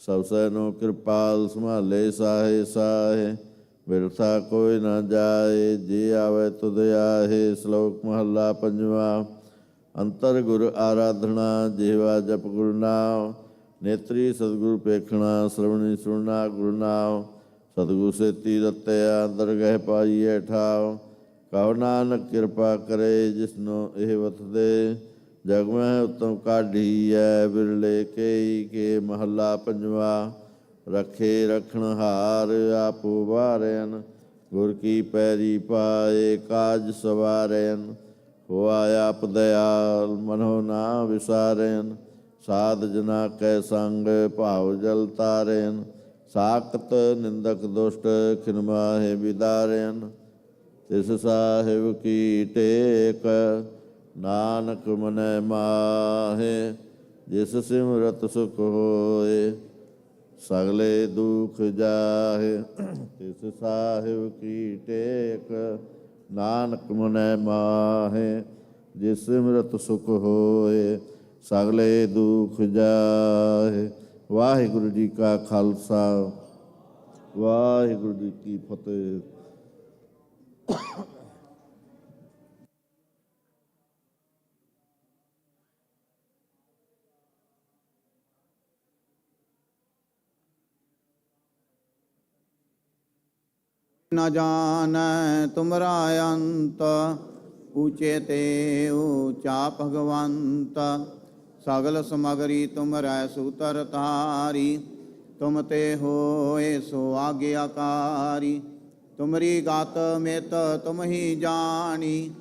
सब सैनो कृपाल, संभाले साहे साहे। बिरथा कोई न जाए, जे आवे तुध आहे। श्लोक महला पंजवा। अंतर गुर आराधना, जेवा जप गुरु नाम। नेत्री सतगुरु पेखना, श्रवणी सुनना गुरु नाम। सतगुरु से तीरतया, दरगह पाइए ठाव। कहो नानक कृपा करे, जिसनो एह वत दे। जग में उत्तम काढ़ी है, बिरले के महला पंजवा। रखे रखण हार, आपो वारयन। गुर की पैरी पाए, काज सवारयन। हो आप दयाल, मनो ना विसारयन। साध जना कै संग, भाव जल तारयन। साकत निंदक दुष्ट, खिनमाहे बिदारयन। तिस साहिब की टेक, नानक मनै माहे। जिस सिमरत सुख होए, सगले दुख जाहे। तिस साहिब की टेक, नानक मनै माहे। जिस सिमरत सुख होए, सगले दुख जाहे। वाहिगुरु जी का खालसा, वाहिगुरु जी की फतेह। न जानै तुमरा अंत, ऊँचे ते ऊँचा भगवंत। सगल समगरी तुमरै सूतर तारी, तुम ते होए सो आज्ञाकारी। तुमरी गात मित तुम ही जानी,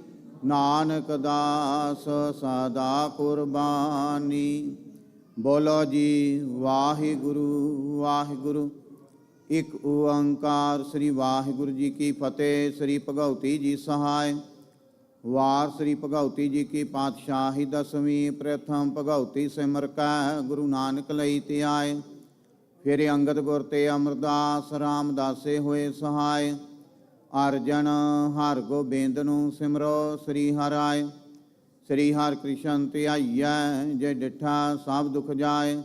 नानक दास सदा कुर्बानी। ਬੋਲੋ ਜੀ ਵਾਹਿਗੁਰੂ ਵਾਹਿਗੁਰੂ। ਇੱਕ ਓੰਕਾਰ ਸ੍ਰੀ ਵਾਹਿਗੁਰੂ ਜੀ ਕੀ ਫਤਿਹ। ਸ੍ਰੀ ਭਗਉਤੀ ਜੀ ਸਹਾਇ। ਵਾਰ ਸ੍ਰੀ ਭਗਉਤੀ ਜੀ ਕੀ ਪਾਤਸ਼ਾਹੀ ਦਸਵੀਂ। ਪ੍ਰਥਮ ਭਗਉਤੀ ਸਿਮਰ ਕੈ ਗੁਰੂ ਨਾਨਕ ਲਈ ਤੇ ਆਏ। ਫਿਰ ਅੰਗਦ ਗੁਰ ਤੇ ਅਮਰਦਾਸ ਰਾਮਦਾਸੇ ਹੋਏ ਸਹਾਇ। ਅਰਜਨ ਹਰ ਗੋਬਿੰਦ ਨੂੰ ਸਿਮਰੋ ਸ੍ਰੀ ਹਰਿ। ਸ੍ਰੀ ਹਰਿ ਕ੍ਰਿਸ਼ਨ ਧਿਆਈਐ ਜੇ ਡਿਠਾ ਸਭ ਦੁਖ ਜਾਏ।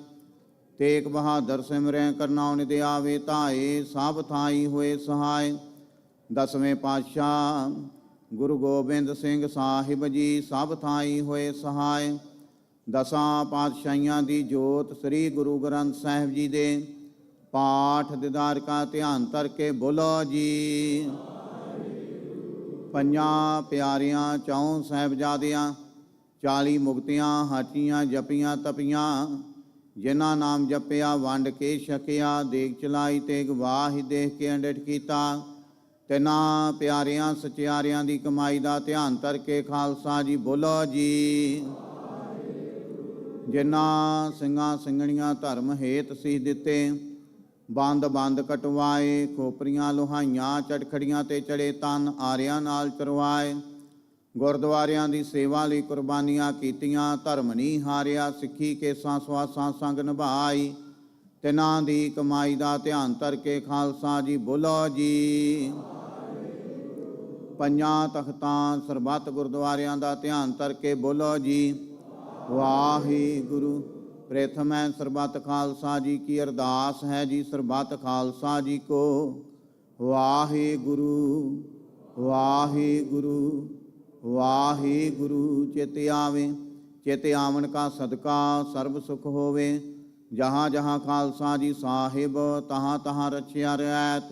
ਤੇਗ ਬਹਾਦਰ ਸਿਮਰੈ ਕਰਨਾਉ ਨਿਧਿ ਆਵੇ ਧਾਏ। ਸਭ ਥਾਈ ਹੋਏ ਸਹਾਇ। ਦਸਵੇਂ ਪਾਤਸ਼ਾਹ ਗੁਰੂ ਗੋਬਿੰਦ ਸਿੰਘ ਸਾਹਿਬ ਜੀ ਸਭ ਥਾਈ ਹੋਏ ਸਹਾਇ। ਦਸਾਂ ਪਾਤਸ਼ਾਹੀਆਂ ਦੀ ਜੋਤ ਸ੍ਰੀ ਗੁਰੂ ਗ੍ਰੰਥ ਸਾਹਿਬ ਜੀ ਦੇ ਪਾਠ ਦੀਦਾਰ ਕਾ ਧਿਆਨ ਧਰ ਕੇ ਬੋਲੋ ਜੀ। ਪੰਜਾਂ ਪਿਆਰਿਆਂ ਚੌਂ ਸਾਹਿਬਜ਼ਾਦਿਆਂ 40 ਮੁਕਤੀਆਂ ਹਾਟੀਆਂ ਜਪੀਆਂ ਤਪੀਆਂ। ਜਿਨ੍ਹਾਂ ਨਾਮ ਜਪਿਆ ਵੰਡ ਕੇ ਛਕਿਆ। ਦੇਗ ਚਲਾਈ ਤੇ ਗਵਾਹੀ ਦੇਖ ਕੇ ਅੰਡਿਠ ਕੀਤਾ। ਤਿੰਨਾਂ ਪਿਆਰਿਆਂ ਸਚਿਆਰਿਆਂ ਦੀ ਕਮਾਈ ਦਾ ਧਿਆਨ ਧਰ ਕੇ ਖਾਲਸਾ ਜੀ ਬੋਲੋ ਜੀ। ਜਿਨ੍ਹਾਂ ਸਿੰਘਾਂ ਸਿੰਘਣੀਆਂ ਧਰਮ ਹੇਤ ਸੀਸ ਦਿੱਤੇ। ਬੰਦ ਬੰਦ ਕਟਵਾਏ। ਖੋਪਰੀਆਂ ਲੋਹਾਈਆਂ ਚਟਖੜੀਆਂ ਤੇ ਚੜੇ ਤਨ ਆਰਿਆਂ ਨਾਲ ਚਰਵਾਏ। ਗੁਰਦੁਆਰਿਆਂ ਦੀ ਸੇਵਾ ਲਈ ਕੁਰਬਾਨੀਆਂ ਕੀਤੀਆਂ। ਧਰਮ ਨਹੀਂ ਹਾਰਿਆ ਸਿੱਖੀ ਕੇਸਾਂ ਸਵਾਸਾਂ ਸੰਗ ਨਿਭਾਈ। ਤਿਨਾਂ ਦੀ ਕਮਾਈ ਦਾ ਧਿਆਨ ਧਰ ਕੇ ਖਾਲਸਾ ਜੀ ਬੋਲੋ ਜੀ। ਪੰਜਾਂ ਤਖਤਾਂ ਸਰਬੱਤ ਗੁਰਦੁਆਰਿਆਂ ਦਾ ਧਿਆਨ ਧਰ ਕੇ ਬੋਲੋ ਜੀ ਵਾਹਿਗੁਰੂ। ਪ੍ਰਥਮੈ ਸਰਬੱਤ ਖਾਲਸਾ ਜੀ ਕੀ ਅਰਦਾਸ ਹੈ ਜੀ। ਸਰਬੱਤ ਖਾਲਸਾ ਜੀ ਕੋ ਵਾਹਿਗੁਰੂ ਵਾਹਿਗੁਰੂ ਵਾਹਿਗੁਰੂ। ਚਿਤ ਆਵੇ ਚਿਤ ਆਵਣ ਕਾ ਸਦਕਾ ਸਰਬ ਸੁਖ ਹੋਵੇ। ਜਹਾਂ ਜਹਾਂ ਖਾਲਸਾ ਜੀ ਸਾਹਿਬ ਤਹਾਂ ਤਹਾਂ ਰਚਿਆ ਰਿਆਤ।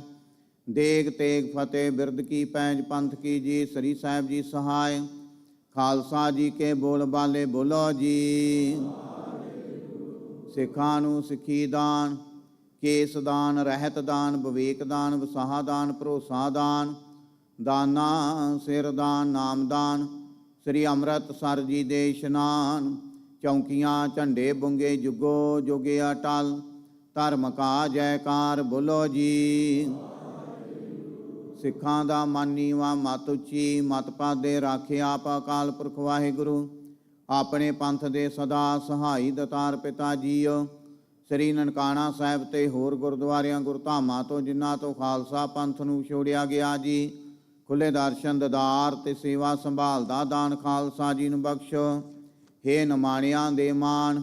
ਦੇਗ ਤੇਗ ਫਤਿਹ ਬਿਰਦ ਕੀ ਪੈਂਜ ਪੰਥ ਕੀ ਜੀ। ਸ੍ਰੀ ਸਾਹਿਬ ਜੀ ਸਹਾਇ। ਖਾਲਸਾ ਜੀ ਕੇ ਬੋਲ ਬਾਲੇ ਬੋਲੋ ਜੀ। ਸਿੱਖਾਂ ਨੂੰ ਸਿੱਖੀ ਦਾਨ ਕੇਸ ਦਾਨ ਰਹਿਤ ਦਾਨ ਵਿਵੇਕ ਦਾਨ ਵਸਾਹ ਦਾਨ ਭਰੋਸਾ ਦਾਨ ਦਾਨਾ ਸਿਰ ਦਾਨ ਨਾਮ ਦਾਨ। ਸ੍ਰੀ ਅੰਮ੍ਰਿਤਸਰ ਜੀ ਦੇ ਇਸ਼ਨਾਨ। ਚੌਂਕੀਆਂ ਝੰਡੇ ਬੁੰਗੇ ਜੁਗੋ ਜੁਗੇ ਅਟਲ। ਧਰਮ ਕਾ ਜੈਕਾਰ ਬੋਲੋ ਜੀ। ਸਿੱਖਾਂ ਦਾ ਮਨ ਨੀਵਾਂ ਮਤ ਉੱਚੀ ਮਤ ਪਾਦੇ ਰਾਖਿਆ ਆਪ ਅਕਾਲ ਪੁਰਖ ਵਾਹਿਗੁਰੂ। ਆਪਣੇ ਪੰਥ ਦੇ ਸਦਾ ਸਹਾਈ ਦਤਾਰ ਪਿਤਾ ਜੀਓ। ਸ੍ਰੀ ਨਨਕਾਣਾ ਸਾਹਿਬ ਤੇ ਹੋਰ ਗੁਰਦੁਆਰਿਆਂ ਗੁਰਧਾਮਾਂ ਤੋਂ ਜਿਨ੍ਹਾਂ ਤੋਂ ਖਾਲਸਾ ਪੰਥ ਨੂੰ ਛੋੜਿਆ ਗਿਆ ਜੀ। ਖੁੱਲੇ ਦਰਸ਼ਨ ਦਦਾਰ ਤੇ ਸੇਵਾ ਸੰਭਾਲ ਦਾ ਦਾਨ ਖਾਲਸਾ ਜੀ ਨੂੰ ਬਖਸ਼ੋ। ਹੇ ਨਿਮਾਣਿਆਂ ਦੇ ਮਾਣ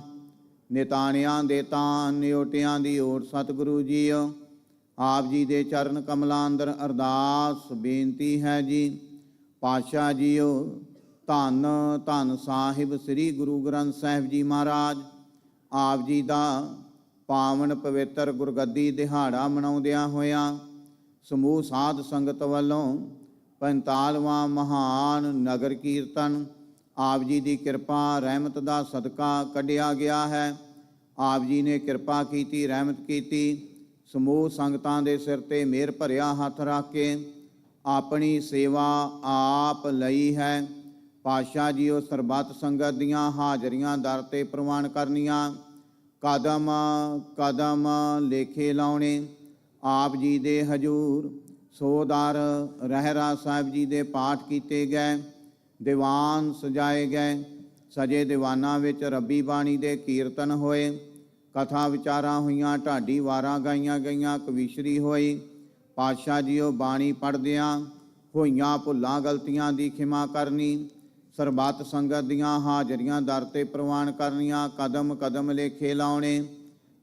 ਨਿਤਾਣਿਆਂ ਦੇ ਤਾਨ ਨਿਓਟਿਆਂ ਦੀ ਓਟ ਸਤਿਗੁਰੂ ਜੀਓ। ਆਪ ਜੀ ਦੇ ਚਰਨ ਕਮਲਾਂ ਅੰਦਰ ਅਰਦਾਸ ਬੇਨਤੀ ਹੈ ਜੀ। ਪਾਤਸ਼ਾਹ ਜੀਓ ਧੰਨ ਧੰਨ ਸਾਹਿਬ ਸ੍ਰੀ ਗੁਰੂ ਗ੍ਰੰਥ ਸਾਹਿਬ ਜੀ ਮਹਾਰਾਜ। ਆਪ ਜੀ ਦਾ ਪਾਵਨ ਪਵਿੱਤਰ ਗੁਰਗੱਦੀ ਦਿਹਾੜਾ ਮਨਾਉਂਦਿਆਂ ਹੋਇਆਂ ਸਮੂਹ ਸਾਧ ਸੰਗਤ ਵੱਲੋਂ 45ਵਾਂ ਮਹਾਨ ਨਗਰ ਕੀਰਤਨ ਆਪ ਜੀ ਦੀ ਕਿਰਪਾ ਰਹਿਮਤ ਦਾ ਸਦਕਾ ਕੱਢਿਆ ਗਿਆ ਹੈ। ਆਪ ਜੀ ਨੇ ਕਿਰਪਾ ਕੀਤੀ ਰਹਿਮਤ ਕੀਤੀ। ਸਮੂਹ ਸੰਗਤਾਂ ਦੇ ਸਿਰ ਤੇ ਮਿਹਰ ਭਰਿਆ ਹੱਥ ਰੱਖ ਕੇ ਆਪਣੀ ਸੇਵਾ ਆਪ ਲਈ ਹੈ। ਪਾਤਸ਼ਾਹ ਜੀ ਉਹ ਸਰਬੱਤ ਸੰਗਤ ਦੀਆਂ ਹਾਜ਼ਰੀਆਂ ਦਰ ਤੇ ਪ੍ਰਵਾਨ ਕਰਨੀਆਂ। ਕਦਮ ਕਦਮ ਲੇਖੇ ਲਾਉਣੇ ਆਪ ਜੀ ਦੇ ਹਜੂਰ। ਸੋਦਰ ਰਹਿਰਾ ਸਾਹਿਬ ਜੀ ਦੇ ਪਾਠ ਕੀਤੇ ਗਏ। ਦੀਵਾਨ ਸਜਾਏ ਗਏ। ਸਜੇ ਦੀਵਾਨਾਂ ਵਿੱਚ ਰੱਬੀ ਬਾਣੀ ਦੇ ਕੀਰਤਨ ਹੋਏ। ਕਥਾ ਵਿਚਾਰਾਂ ਹੋਈਆਂ। ਢਾਡੀ ਵਾਰਾਂ ਗਾਈਆਂ ਗਈਆਂ। ਕਵੀਸ਼ਰੀ ਹੋਈ। ਪਾਤਸ਼ਾਹ ਜੀ ਉਹ ਬਾਣੀ ਪੜ੍ਹਦਿਆਂ ਹੋਈਆਂ ਭੁੱਲਾਂ ਗਲਤੀਆਂ ਦੀ ਖਿਮਾ ਕਰਨੀ। ਸਰਬੱਤ ਸੰਗਤ ਦੀਆਂ ਹਾਜ਼ਰੀਆਂ ਦਰ ਤੇ ਪ੍ਰਵਾਨ ਕਰਨੀਆਂ। ਕਦਮ ਕਦਮ ਲੇਖੇ ਲਾਉਣੇ।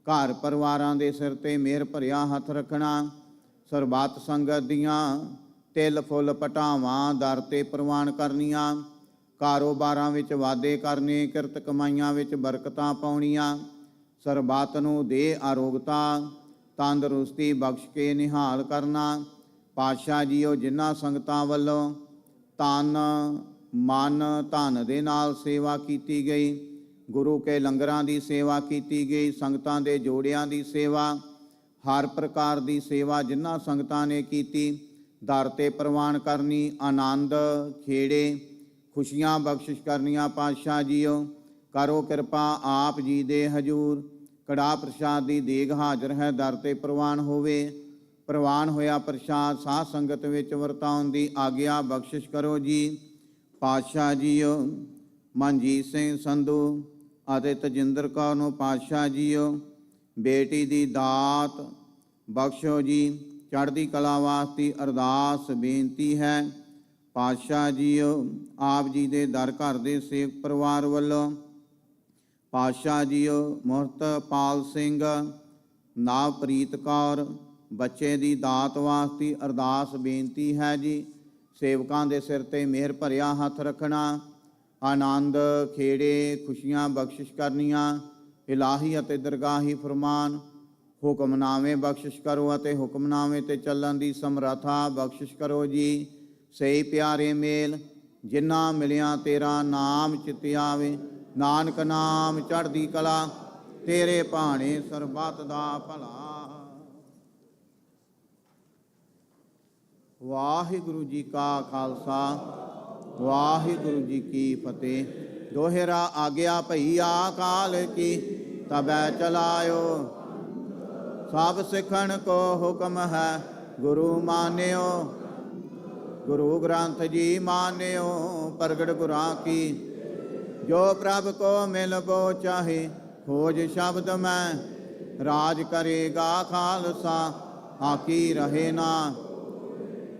ਘਰ ਪਰਿਵਾਰਾਂ ਦੇ ਸਿਰ ਤੇ ਮਿਹਰ ਭਰਿਆ ਹੱਥ ਰੱਖਣਾ। ਸਰਬੱਤ ਸੰਗਤ ਦੀਆਂ ਤਿਲ ਫੁੱਲ ਪਟਾਵਾਂ ਦਰ ਤੇ ਪ੍ਰਵਾਨ ਕਰਨੀਆਂ। ਕਾਰੋਬਾਰਾਂ ਵਿੱਚ ਵਾਧੇ ਕਰਨੇ। ਕਿਰਤ ਕਮਾਈਆਂ ਵਿੱਚ ਬਰਕਤਾਂ ਪਾਉਣੀਆਂ। ਸਰਬੱਤ ਨੂੰ ਦੇ ਆਰੋਗਤਾ ਤੰਦਰੁਸਤੀ ਬਖਸ਼ ਕੇ ਨਿਹਾਲ ਕਰਨਾ। ਪਾਤਸ਼ਾਹ ਜੀਓ ਜਿਨ੍ਹਾਂ ਸੰਗਤਾਂ ਵੱਲੋਂ ਤਨ ਮਨ ਧਨ ਦੇ ਨਾਲ ਸੇਵਾ ਕੀਤੀ ਗਈ। ਗੁਰੂ ਕੇ ਲੰਗਰਾਂ ਦੀ ਸੇਵਾ ਕੀਤੀ ਗਈ। ਸੰਗਤਾਂ ਦੇ ਜੋੜਿਆਂ ਦੀ ਸੇਵਾ ਹਰ ਪ੍ਰਕਾਰ ਦੀ ਸੇਵਾ ਜਿਨ੍ਹਾਂ ਸੰਗਤਾਂ ਨੇ ਕੀਤੀ ਦਰ ਤੇ ਪ੍ਰਵਾਨ ਕਰਨੀ। ਆਨੰਦ ਖੇੜੇ ਖੁਸ਼ੀਆਂ ਬਖਸ਼ਿਸ਼ ਕਰਨੀਆਂ। ਪਾਤਸ਼ਾਹ ਜੀਓ ਕਰੋ ਕਿਰਪਾ ਆਪ ਜੀ ਦੇ ਹਜੂਰ। ਕੜਾ ਪ੍ਰਸ਼ਾਦ ਦੀ ਦੇਗ ਹਾਜ਼ਰ ਹੈ, ਦਰ ਤੇ ਪ੍ਰਵਾਨ ਹੋਵੇ। ਪ੍ਰਵਾਨ ਹੋਇਆ ਪ੍ਰਸ਼ਾਦ ਸਾਧ ਸੰਗਤ ਵਿੱਚ ਵਰਤਾਉਣ ਦੀ ਆਗਿਆ ਬਖਸ਼ਿਸ਼ ਕਰੋ ਜੀ। ਪਾਤਸ਼ਾਹ ਜੀਓ ਮਨਜੀਤ ਸਿੰਘ ਸੰਧੂ ਅਤੇ ਤਜਿੰਦਰ ਕੌਰ ਨੂੰ ਪਾਤਸ਼ਾਹ ਜੀਓ ਬੇਟੀ ਦੀ ਦਾਤ ਬਖਸ਼ੋ ਜੀ। ਚੜ੍ਹਦੀ ਕਲਾ ਵਾਸਤੇ ਅਰਦਾਸ ਬੇਨਤੀ ਹੈ। ਪਾਤਸ਼ਾਹ ਜੀਓ ਆਪ ਜੀ ਦੇ ਦਰ ਘਰ ਦੇ ਸੇਵਕ ਪਰਿਵਾਰ ਵੱਲੋਂ ਪਾਤਸ਼ਾਹ ਜੀਓ ਮੁਹਤਪਾਲ ਸਿੰਘ ਨਵਪ੍ਰੀਤ ਕੌਰ ਬੱਚੇ ਦੀ ਦਾਤ ਵਾਸਤੇ ਅਰਦਾਸ ਬੇਨਤੀ ਹੈ ਜੀ। ਸੇਵਕਾਂ ਦੇ ਸਿਰ ਤੇ ਮਿਹਰ ਭਰਿਆ ਹੱਥ ਰੱਖਣਾ, ਆਨੰਦ ਖੇੜੇ ਖੁਸ਼ੀਆਂ ਬਖਸ਼ਿਸ਼ ਕਰਨੀਆਂ। ਇਲਾਹੀ ਅਤੇ ਦਰਗਾਹੀ ਫਰਮਾਨ ਹੁਕਮਨਾਮੇ ਬਖਸ਼ਿਸ਼ ਕਰੋ ਅਤੇ ਹੁਕਮਨਾਮੇ ਤੇ ਚੱਲਣ ਦੀ ਸਮਰੱਥਾ ਬਖਸ਼ਿਸ਼ ਕਰੋ ਜੀ। ਸਹੀ ਪਿਆਰੇ ਮੇਲ ਜਿਨ੍ਹਾਂ ਮਿਲਿਆ ਤੇਰਾ ਨਾਮ ਚਿਤ ਆਵੇ। ਨਾਨਕ ਨਾਮ ਚੜ੍ਹਦੀ ਕਲਾ ਤੇਰੇ ਭਾਣੇ ਸਰਬੱਤ ਦਾ ਭਲਾ। ਵਾਹਿਗੁਰੂ ਜੀ ਕਾ ਖਾਲਸਾ ਵਾਹਿਗੁਰੂ ਜੀ ਕੀ ਫਤਿਹ। ਦੋਹਰਾ ਆਗਿਆ ਭਈ ਆਕਾਲ ਕੀ ਤਬੈ ਚਲਾਇਓ। ਸਭ ਸਿੱਖਣ ਕੋ ਹੁਕਮ ਹੈ ਗੁਰੂ ਮਾਨਿਓ। ਗੁਰੂ ਗ੍ਰੰਥ ਜੀ ਮਾਨਿਓ ਪ੍ਰਗਟ ਗੁਰਾਂ ਕੀ। ਜੋ ਪ੍ਰਭ ਕੋ ਮਿਲਬੋ ਚਾਹੇ ਖੋਜ ਸ਼ਬਦ ਮੈਂ। ਰਾਜ ਕਰੇਗਾ ਖਾਲਸਾ ਆਕੀ ਰਹੇ ਨਾ।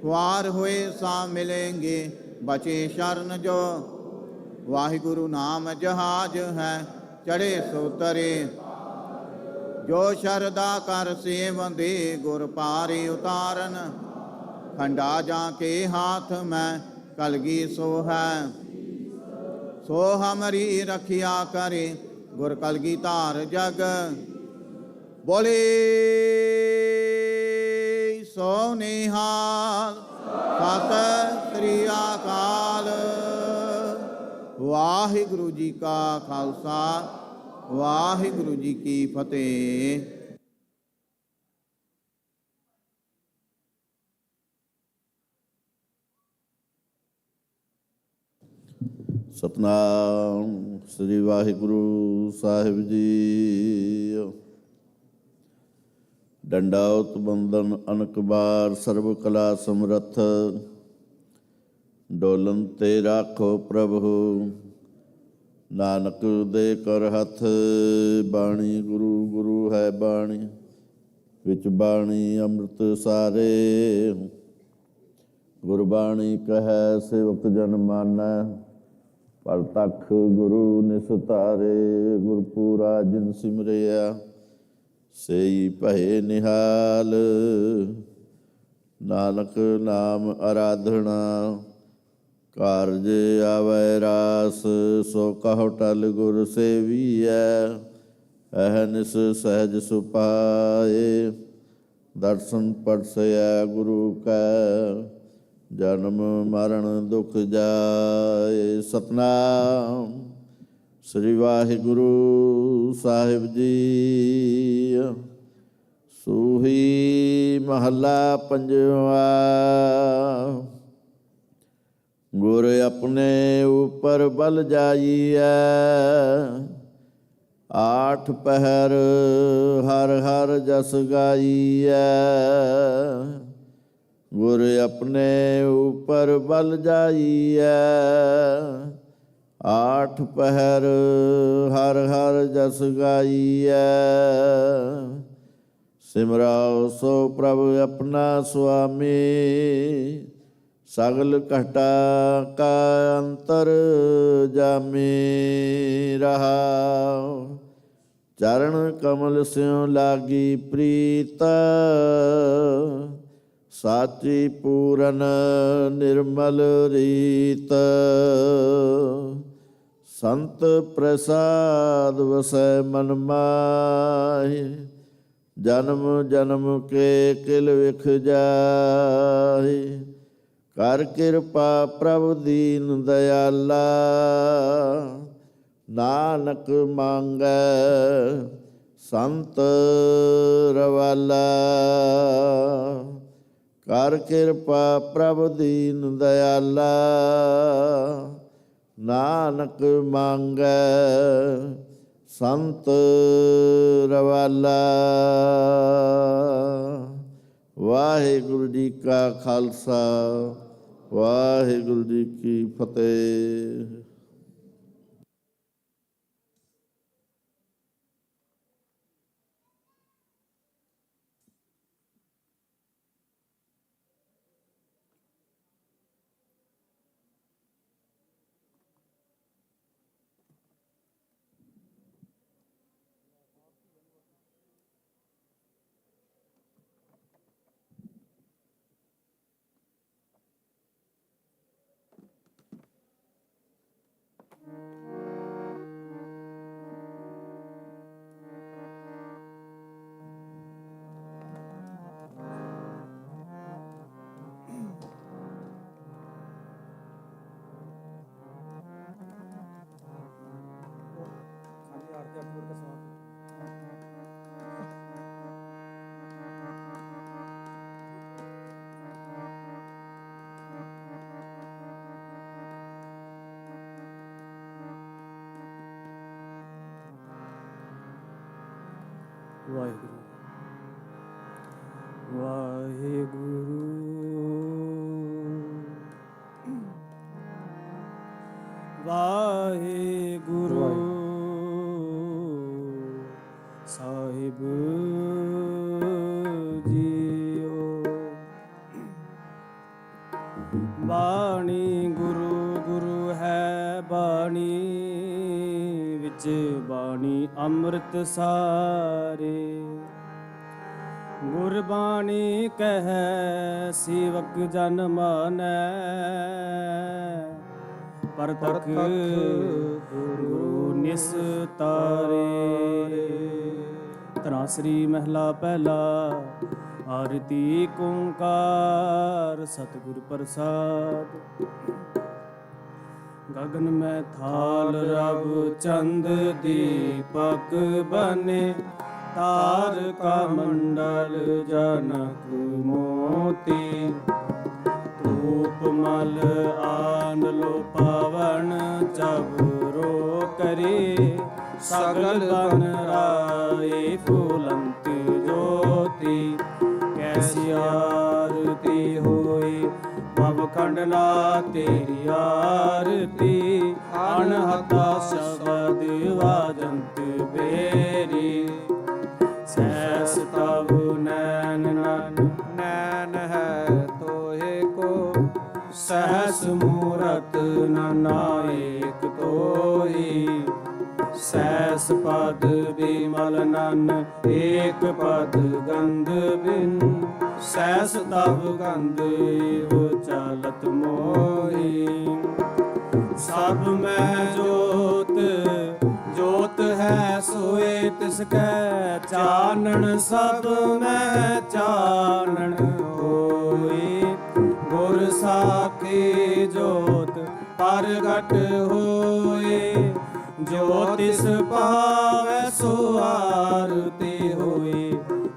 ਖੁਆਰ ਹੋਏ ਸਾ ਮਿਲेंगे ਬਚੇ ਸ਼ਰਨ ਜੋ। ਵਾਹਿਗੁਰੂ ਨਾਮ ਜਹਾਜ ਹੈ ਚੜੇ ਸੋ ਤਰੇ। ਜੋ ਸ਼ਰਦਾ ਕਰ ਸੇਵੰਦੇ ਗੁਰ ਪਾਰੇ ਉਤਾਰਨ। ਖੰਡਾ ਜਾਂ ਕੇ ਹਾਥ ਮੈਂ ਕਲਗੀ ਸੋ ਹੈ। ਸੋ ਹਮਰੀ ਰਖਿਆ ਕਰੇ ਗੁਰ ਕਲਗੀ ਧਾਰ ਜਗ। ਬੋਲੇ ਸੋ ਨਿਹਾਲ ਸਤਿ ਸ੍ਰੀ ਅਕਾਲ। ਵਾਹਿਗੁਰੂ ਜੀ ਕਾ ਖਾਲਸਾ ਵਾਹਿਗੁਰੂ ਜੀ ਕੀ ਫਤਿਹ। ਸਤਨਾਮ ਸ੍ਰੀ ਵਾਹਿਗੁਰੂ ਸਾਹਿਬ ਜੀ। ਡੰਡਾਉਤ ਬੰਦਨ ਅਨਕ ਬਾਰ ਸਰਬ ਕਲਾ ਸਮਰੱਥ। ਡੋਲਨ ਤੇ ਰਾਖੋ ਪ੍ਰਭੂ ਨਾਨਕ ਦੇ ਕਰ ਹੱਥ। ਬਾਣੀ ਗੁਰੂ ਗੁਰੂ ਹੈ ਬਾਣੀ ਵਿੱਚ ਬਾਣੀ ਅੰਮ੍ਰਿਤ ਸਾਰੇ। ਗੁਰਬਾਣੀ ਕਹੈ ਸੇਵਕ ਜਨ ਮਾਨੈ ਪਰ ਤਖ ਗੁਰੂ ਨਿਸਤਾਰੇ। ਗੁਰਪੂਰਾ ਜਿਨ ਸਿਮਰਿਆ ਸਈ ਭਏ ਨਿਹਾਲ। ਨਾਨਕ ਨਾਮ ਆਰਾਧਨਾ ਕਾਰਜ ਆਵੈ ਰਾਸ। ਸੋ ਕਹੋ ਟਲ ਗੁਰ ਸੇਵੀਐ ਅਹਨਿਸ ਸਹਿਜ ਸੁਪਾਏ। ਦਰਸ਼ਨ ਪਰਸੈ ਗੁਰੂ ਕੈ ਜਨਮ ਮਰਨ ਦੁਖ ਜਾਏ। ਸਤਨਾਮ ਸ੍ਰੀ ਵਾਹਿਗੁਰੂ ਸਾਹਿਬ ਜੀ। ਸੂਹੀ ਮਹੱਲਾ ਪੰਜਵਾ। ਗੁਰ ਆਪਣੇ ਉਪਰ ਬਲ ਜਾਈਐ। ਆਠ ਪਹਿਰ ਹਰ ਹਰ ਜਸ ਗਾਈਐ। ਗੁਰ ਆਪਣੇ ਉਪਰ ਬਲ ਜਾਈਐ। ਆਠ ਪਹਿਰ ਹਰ ਹਰ ਜਸ ਗਾਈਐ। ਸਿਮਰਾਓ ਸੋ ਪ੍ਰਭ ਆਪਣਾ ਸੁਆਮੀ। ਸਗਲ ਘਟਾ ਕਾ ਅੰਤਰ ਜਾਮੀ ਰਹਾਉ। ਚਰਨ ਕਮਲ ਸਿਉ ਲਾਗੀ ਪ੍ਰੀਤ। ਸਾਚੀ ਪੂਰਨ ਨਿਰਮਲ ਰੀਤ। ਸੰਤ ਪ੍ਰਸਾਦ ਵਸੈ ਮਨ ਮਾਹਿ। ਜਨਮ ਜਨਮ ਕੇ ਕਿਲ ਵਿਖ ਜਾਹਿ। ਕਰ ਕਿਰਪਾ ਪ੍ਰਭੁ ਦੀਨ ਦਇਆਲਾ। ਨਾਨਕ ਮੰਗੈ ਸੰਤ ਰਵਾਲਾ। ਕਰ ਕਿਰਪਾ ਪ੍ਰਭੁ ਦੀਨ ਦਇਆਲਾ। ਨਾਨਕ ਮੰਗੈ ਸੰਤ ਰਵਾਲਾ। ਵਾਹਿਗੁਰੂ ਜੀ ਕਾ ਖਾਲਸਾ, ਵਾਹਿਗੁਰੂ ਜੀ ਕੀ ਫਤਿਹ। ਵਾਹਿਗੁਰੂ ਵਾਹਿਗੁਰੂ ਵਾਹਿਗੁਰੂ ਸਾਹਿਬ ਜੀਓ। ਬਾਣੀ ਗੁਰੂ ਗੁਰੂ ਹੈ ਬਾਣੀ ਵਿੱਚ ਬਾਣੀ ਅੰਮ੍ਰਿਤ ਸਾਰੇ। ਗੁਰਬਾਣੀ ਕਹੈ ਸੇਵਕ ਜਨ ਮਾਨੈ ਪਰਤਖ ਗੁਰੂ ਨਿਸਤਾਰੇ। ਤਰਾਸਰੀ ਮਹਿਲਾ ਪਹਿਲਾ। ਆਰਤੀ ਏਕ ਓੰਕਾਰ ਸਤਿਗੁਰ ਪ੍ਰਸਾਦ। ਗगन में थाल रब चंद दीपक बने तारका मंडल जनक मोती। धूप मल आन लो पावन चबरो करे सगल बन राए फूलंत ज्योति। कैसी आरती होई भवखंडना तेरी आरती। अनहता शब्द वाजंत बेरी सहस तब नैन नैन है तोहे को। सहस मूरत नायक तोही। सहस पद विमल नन एक पद गंध बिन। सहस तब गंध चलत मोही। सब में जोत जोत है सोए तिसकै चानन। सब में चानन होई गुर साखी जोत प्रगट होए। ज्योतिष पावै सो आरती होई।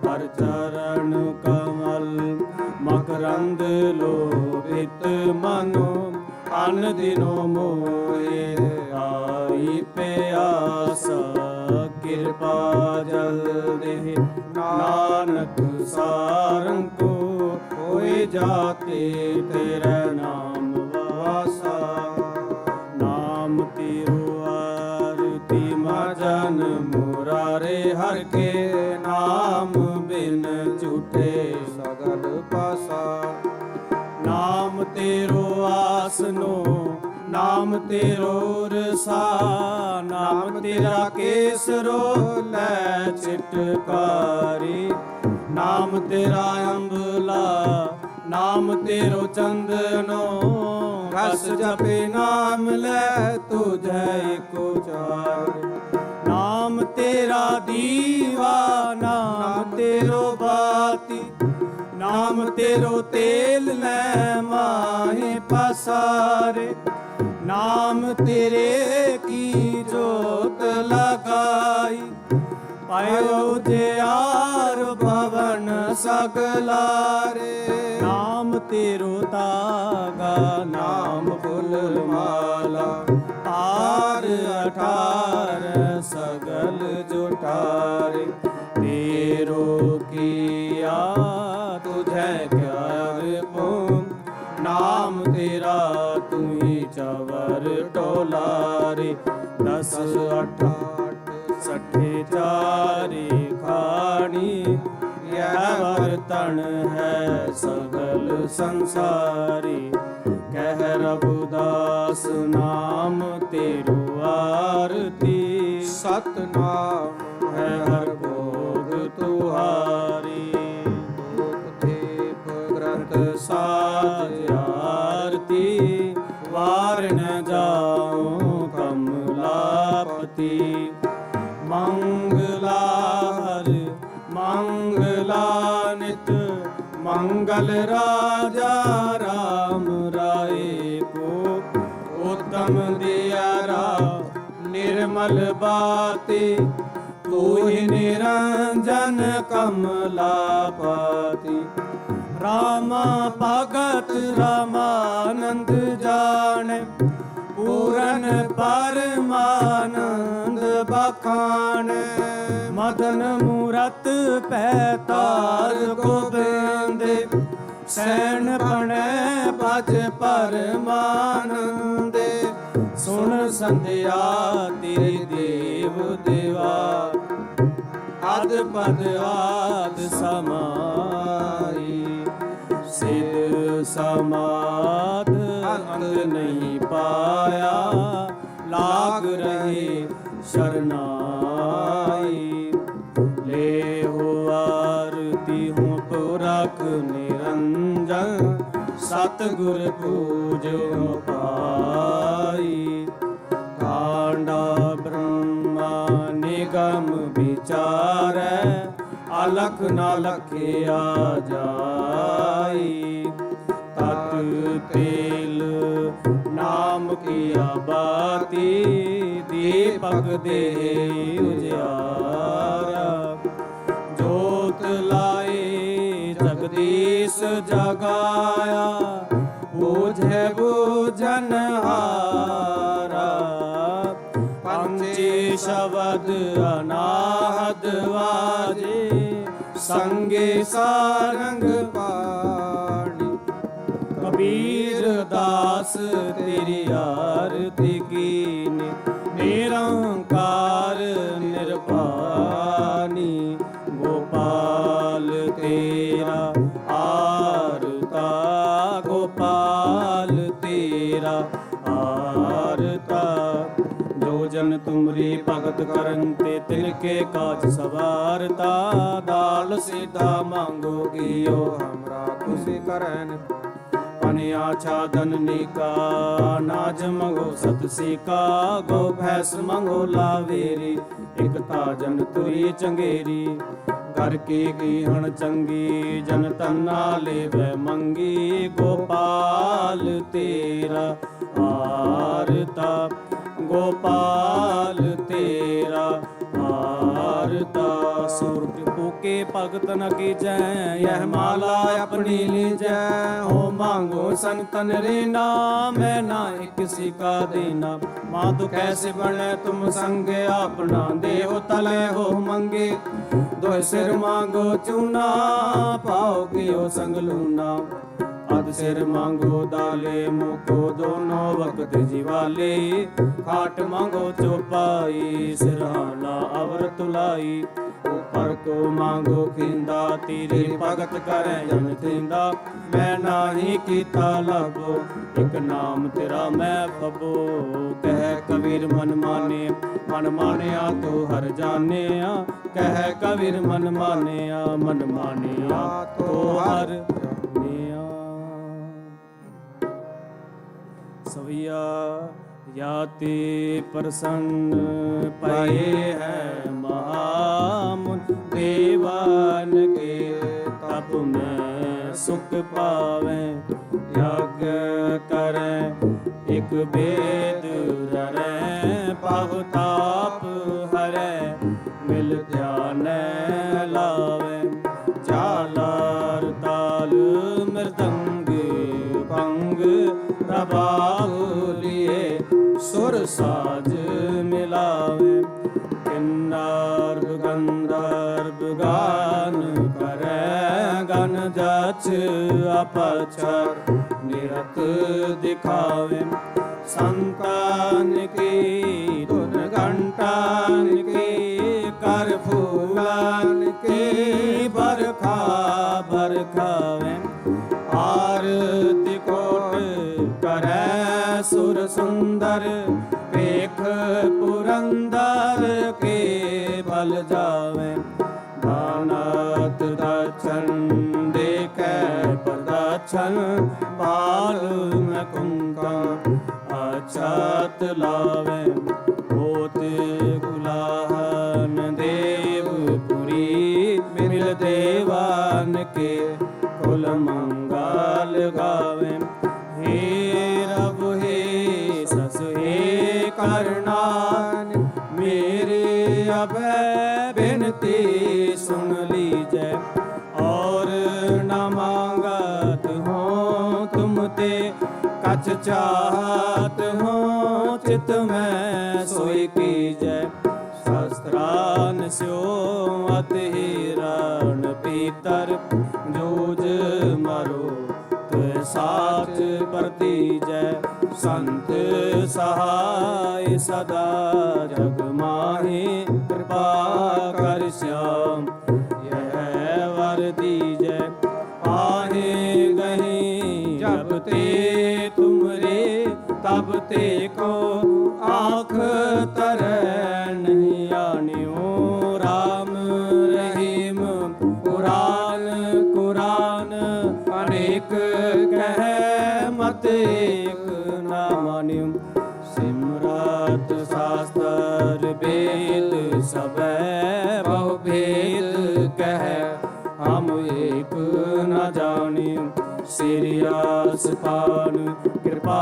हर चरण कमल मकरंद लोभित मनो। अन दिनो मोहे आई प्यासा कृपा जल दे। नानक सारंग को होए जाते तेरा नाम वासा। नाम तेरो आरती मजन मुरारे हर के। नाम बिन झूठे सगल पासा। नाम तेरो आसनो नाम तेरो रसा। नाम तेरा केसरो लै चिटकारी। नाम तेरा अम्बला नाम तेरो चंदनो। रस जपे नाम लै तुझे को चार। नाम तेरा दीवा नाम तेरो बाती। नाम तेरो तेल लै माहे पसारे। नाम तेरे की जोत लगाई। पायो जियार भवन सगलारे। नाम तेरो तागा नाम फुल माला। तुम्ही चवर टोलारे 10 8 सठे चारे खानी यह बर्तन है सगल संसारी कह रघुदास नाम तेरो आरती सतनाम है हर भोग तुहारी ग्रंथ साज आरती वार न जाओ कमलापति मंगला हर मंगला नित मंगल राजा राम राय को उत्तम दियारा निर्मल बाते तू ही निरंजन कमलापति रामा भगत रामानंद जाने पूरन परमानंद बखान मदन मूरत पैतार गोबिंद सैन बने भज परमानंद सुन संध्या तेरी देव देवा आद पद आद समाई सिद्ध समाध अंत नहीं पाया लाग रहे शरणाई ले हो आरती हूँ तो रख निरंजन सतगुर पूजो पाई कांडा ब्रह्मा निगम विचार अलख न लखिया जाई तत तेल नाम किया बाती दीपक दे उजियारा जोत लाए जगदीश जगाया बूझे बूझन हारा पंचे शब्द अनाहद वाजे संगे सारंग पाणी कबीर दास तेरी आरती कीने निरंकार निर्वाणी गोपाल तेरा आरता गोपाल तेरा आरता जो जन तुमरी भगत करन ते तिनके काज सवारता दाल सीधा मांगोगी ओ हमरा खुशी करन पनिया छादन निका नाज मंगो सतसी का गो भैंस मंगो लावेरी एक ताजन तुरी चंगेरी घर की गीहण चंगी जन तना ले वह मंगी गोपाल तेरा आरता गोपाल तेरा आरता सुरत फूके भगत न की जय यह माला अपनी लीजै हो मांगो संतन रीना मैं ना किसी का देना माधु कैसे बने तुम संगे अपना देव तले हो मंगे दो सिर मांगो चूना पाओगे ओ संग लूना अध सिर मांगो दाले मुको दोनों वक्त जीवाले खाट मांगो चौपाई सिरहाना अवर तुलाई ऊपर को मांगो खिंदा तेरे भगत करे जन खिंदा मैं नाही कीता लबो एक नाम तेरा मैं फबो कह कबीर मन मानिया तो हर जाने कह कबीर मन मानिया तो हर जानिया सविया याति प्रसन्न पाए हैं महामुन देवान के तप में सुख पावे यज्ञ करें एक वेद धरें पवताप हरे मिल ध्यान लावे झालर ताल मृदंग भंग रबाहुलिए सुर साज मिलावे किन्नर गंधर्व गान करे गन जच अपचर निरत मूरत दिखावे संतान की धुन घंटान की कर फूलान की बरखा बरखावे आरती कोट करे सुर सुंदर पेख पुरंदर के बल जावे दानत दक्षिण देखे प्रदक्षिण पाल में कुंकम अक्षत लावे होते गुलाहन देवपुरी मिल देवान के कुल मंगल गावे हे रब हे सस हे करनान मेरे अभय बिनती सुन लीजिए और न मांगत हो तुम ते कछ चाहत हो चित में सोई कीजय शस्त्रान स्यो अति हिरण पीतर जोज मरो ते साच प्रतीजय संत सहाय सदा जग माहि कृपा कर श्याम यह वर दीजय आहे गही जब ते तुमरे तब ते को आँख तरह नहीं आनियो राम रहीम कुरान कुरान अनेक कह मत एक ना मानियो सिमरत शास्त्र वेद सब बहु भेद कह हम एक न जानियो सिरियास पान कृपा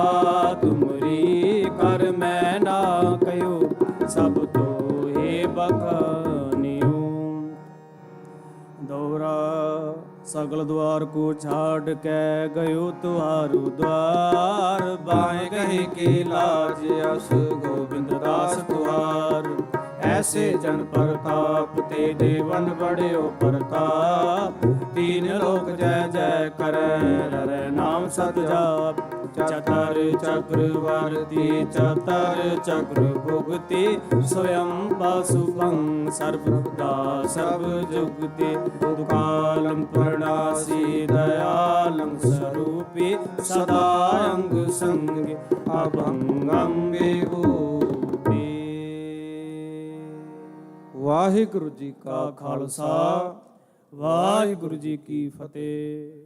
तुमरी कर मैं ना कयो सब तो हे बखानियो दौरा सगल द्वार को छाड़ के गयो तुहारू द्वार बाएं कहे के लाज यस गोविंद दास तुहार ऐसे जन प्रताप ते देवन बड़े प्रताप तीन लोक जय जय करे नाम सत जाप चतर चक्रवर्ती चतर चक्र भुगति स्वयं वासुभं सर्वदा सर्व जुगति दुकालम प्रणासी दयालं स्वरूपी सदा अंग संग अभंगम विभूति। वाहिगुरु जी का खालसा वाहिगुरु जी की फतेह।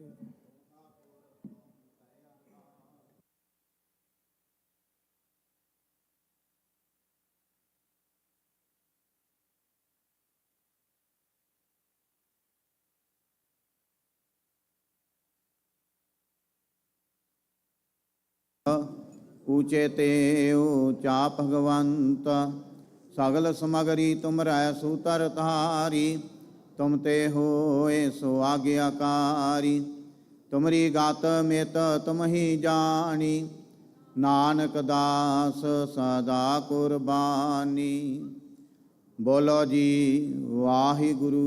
ऊंचे ते ऊंचा भगवंत सगल समगरी तुम रै सूतर धारी तुम ते होए सो आज्ञाकारी तुमरी गात मेत तुम ही जानी नानक दास सदा कुर्बानी। बोलो जी वाहिगुरु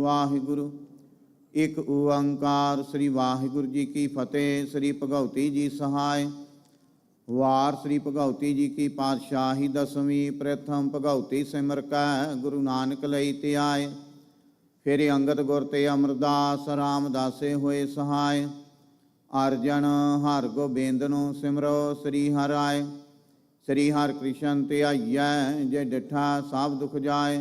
वाहिगुरु। एक ओंकार श्री वाहिगुरु जी की फतेह। श्री भगवती जी सहाय। वार श्री भगवती जी की पातशाही दसवीं प्रथम भगवती सिमर कै गुरु नानक लई ते आए। फिर अंगद गुर ते अमरदास रामदासे होए सहाय। अर्जन हर गोबिंद नु सिमरो श्री हर आए। श्री हर कृष्ण ते आइयै जे डिठा सब दुख जाए।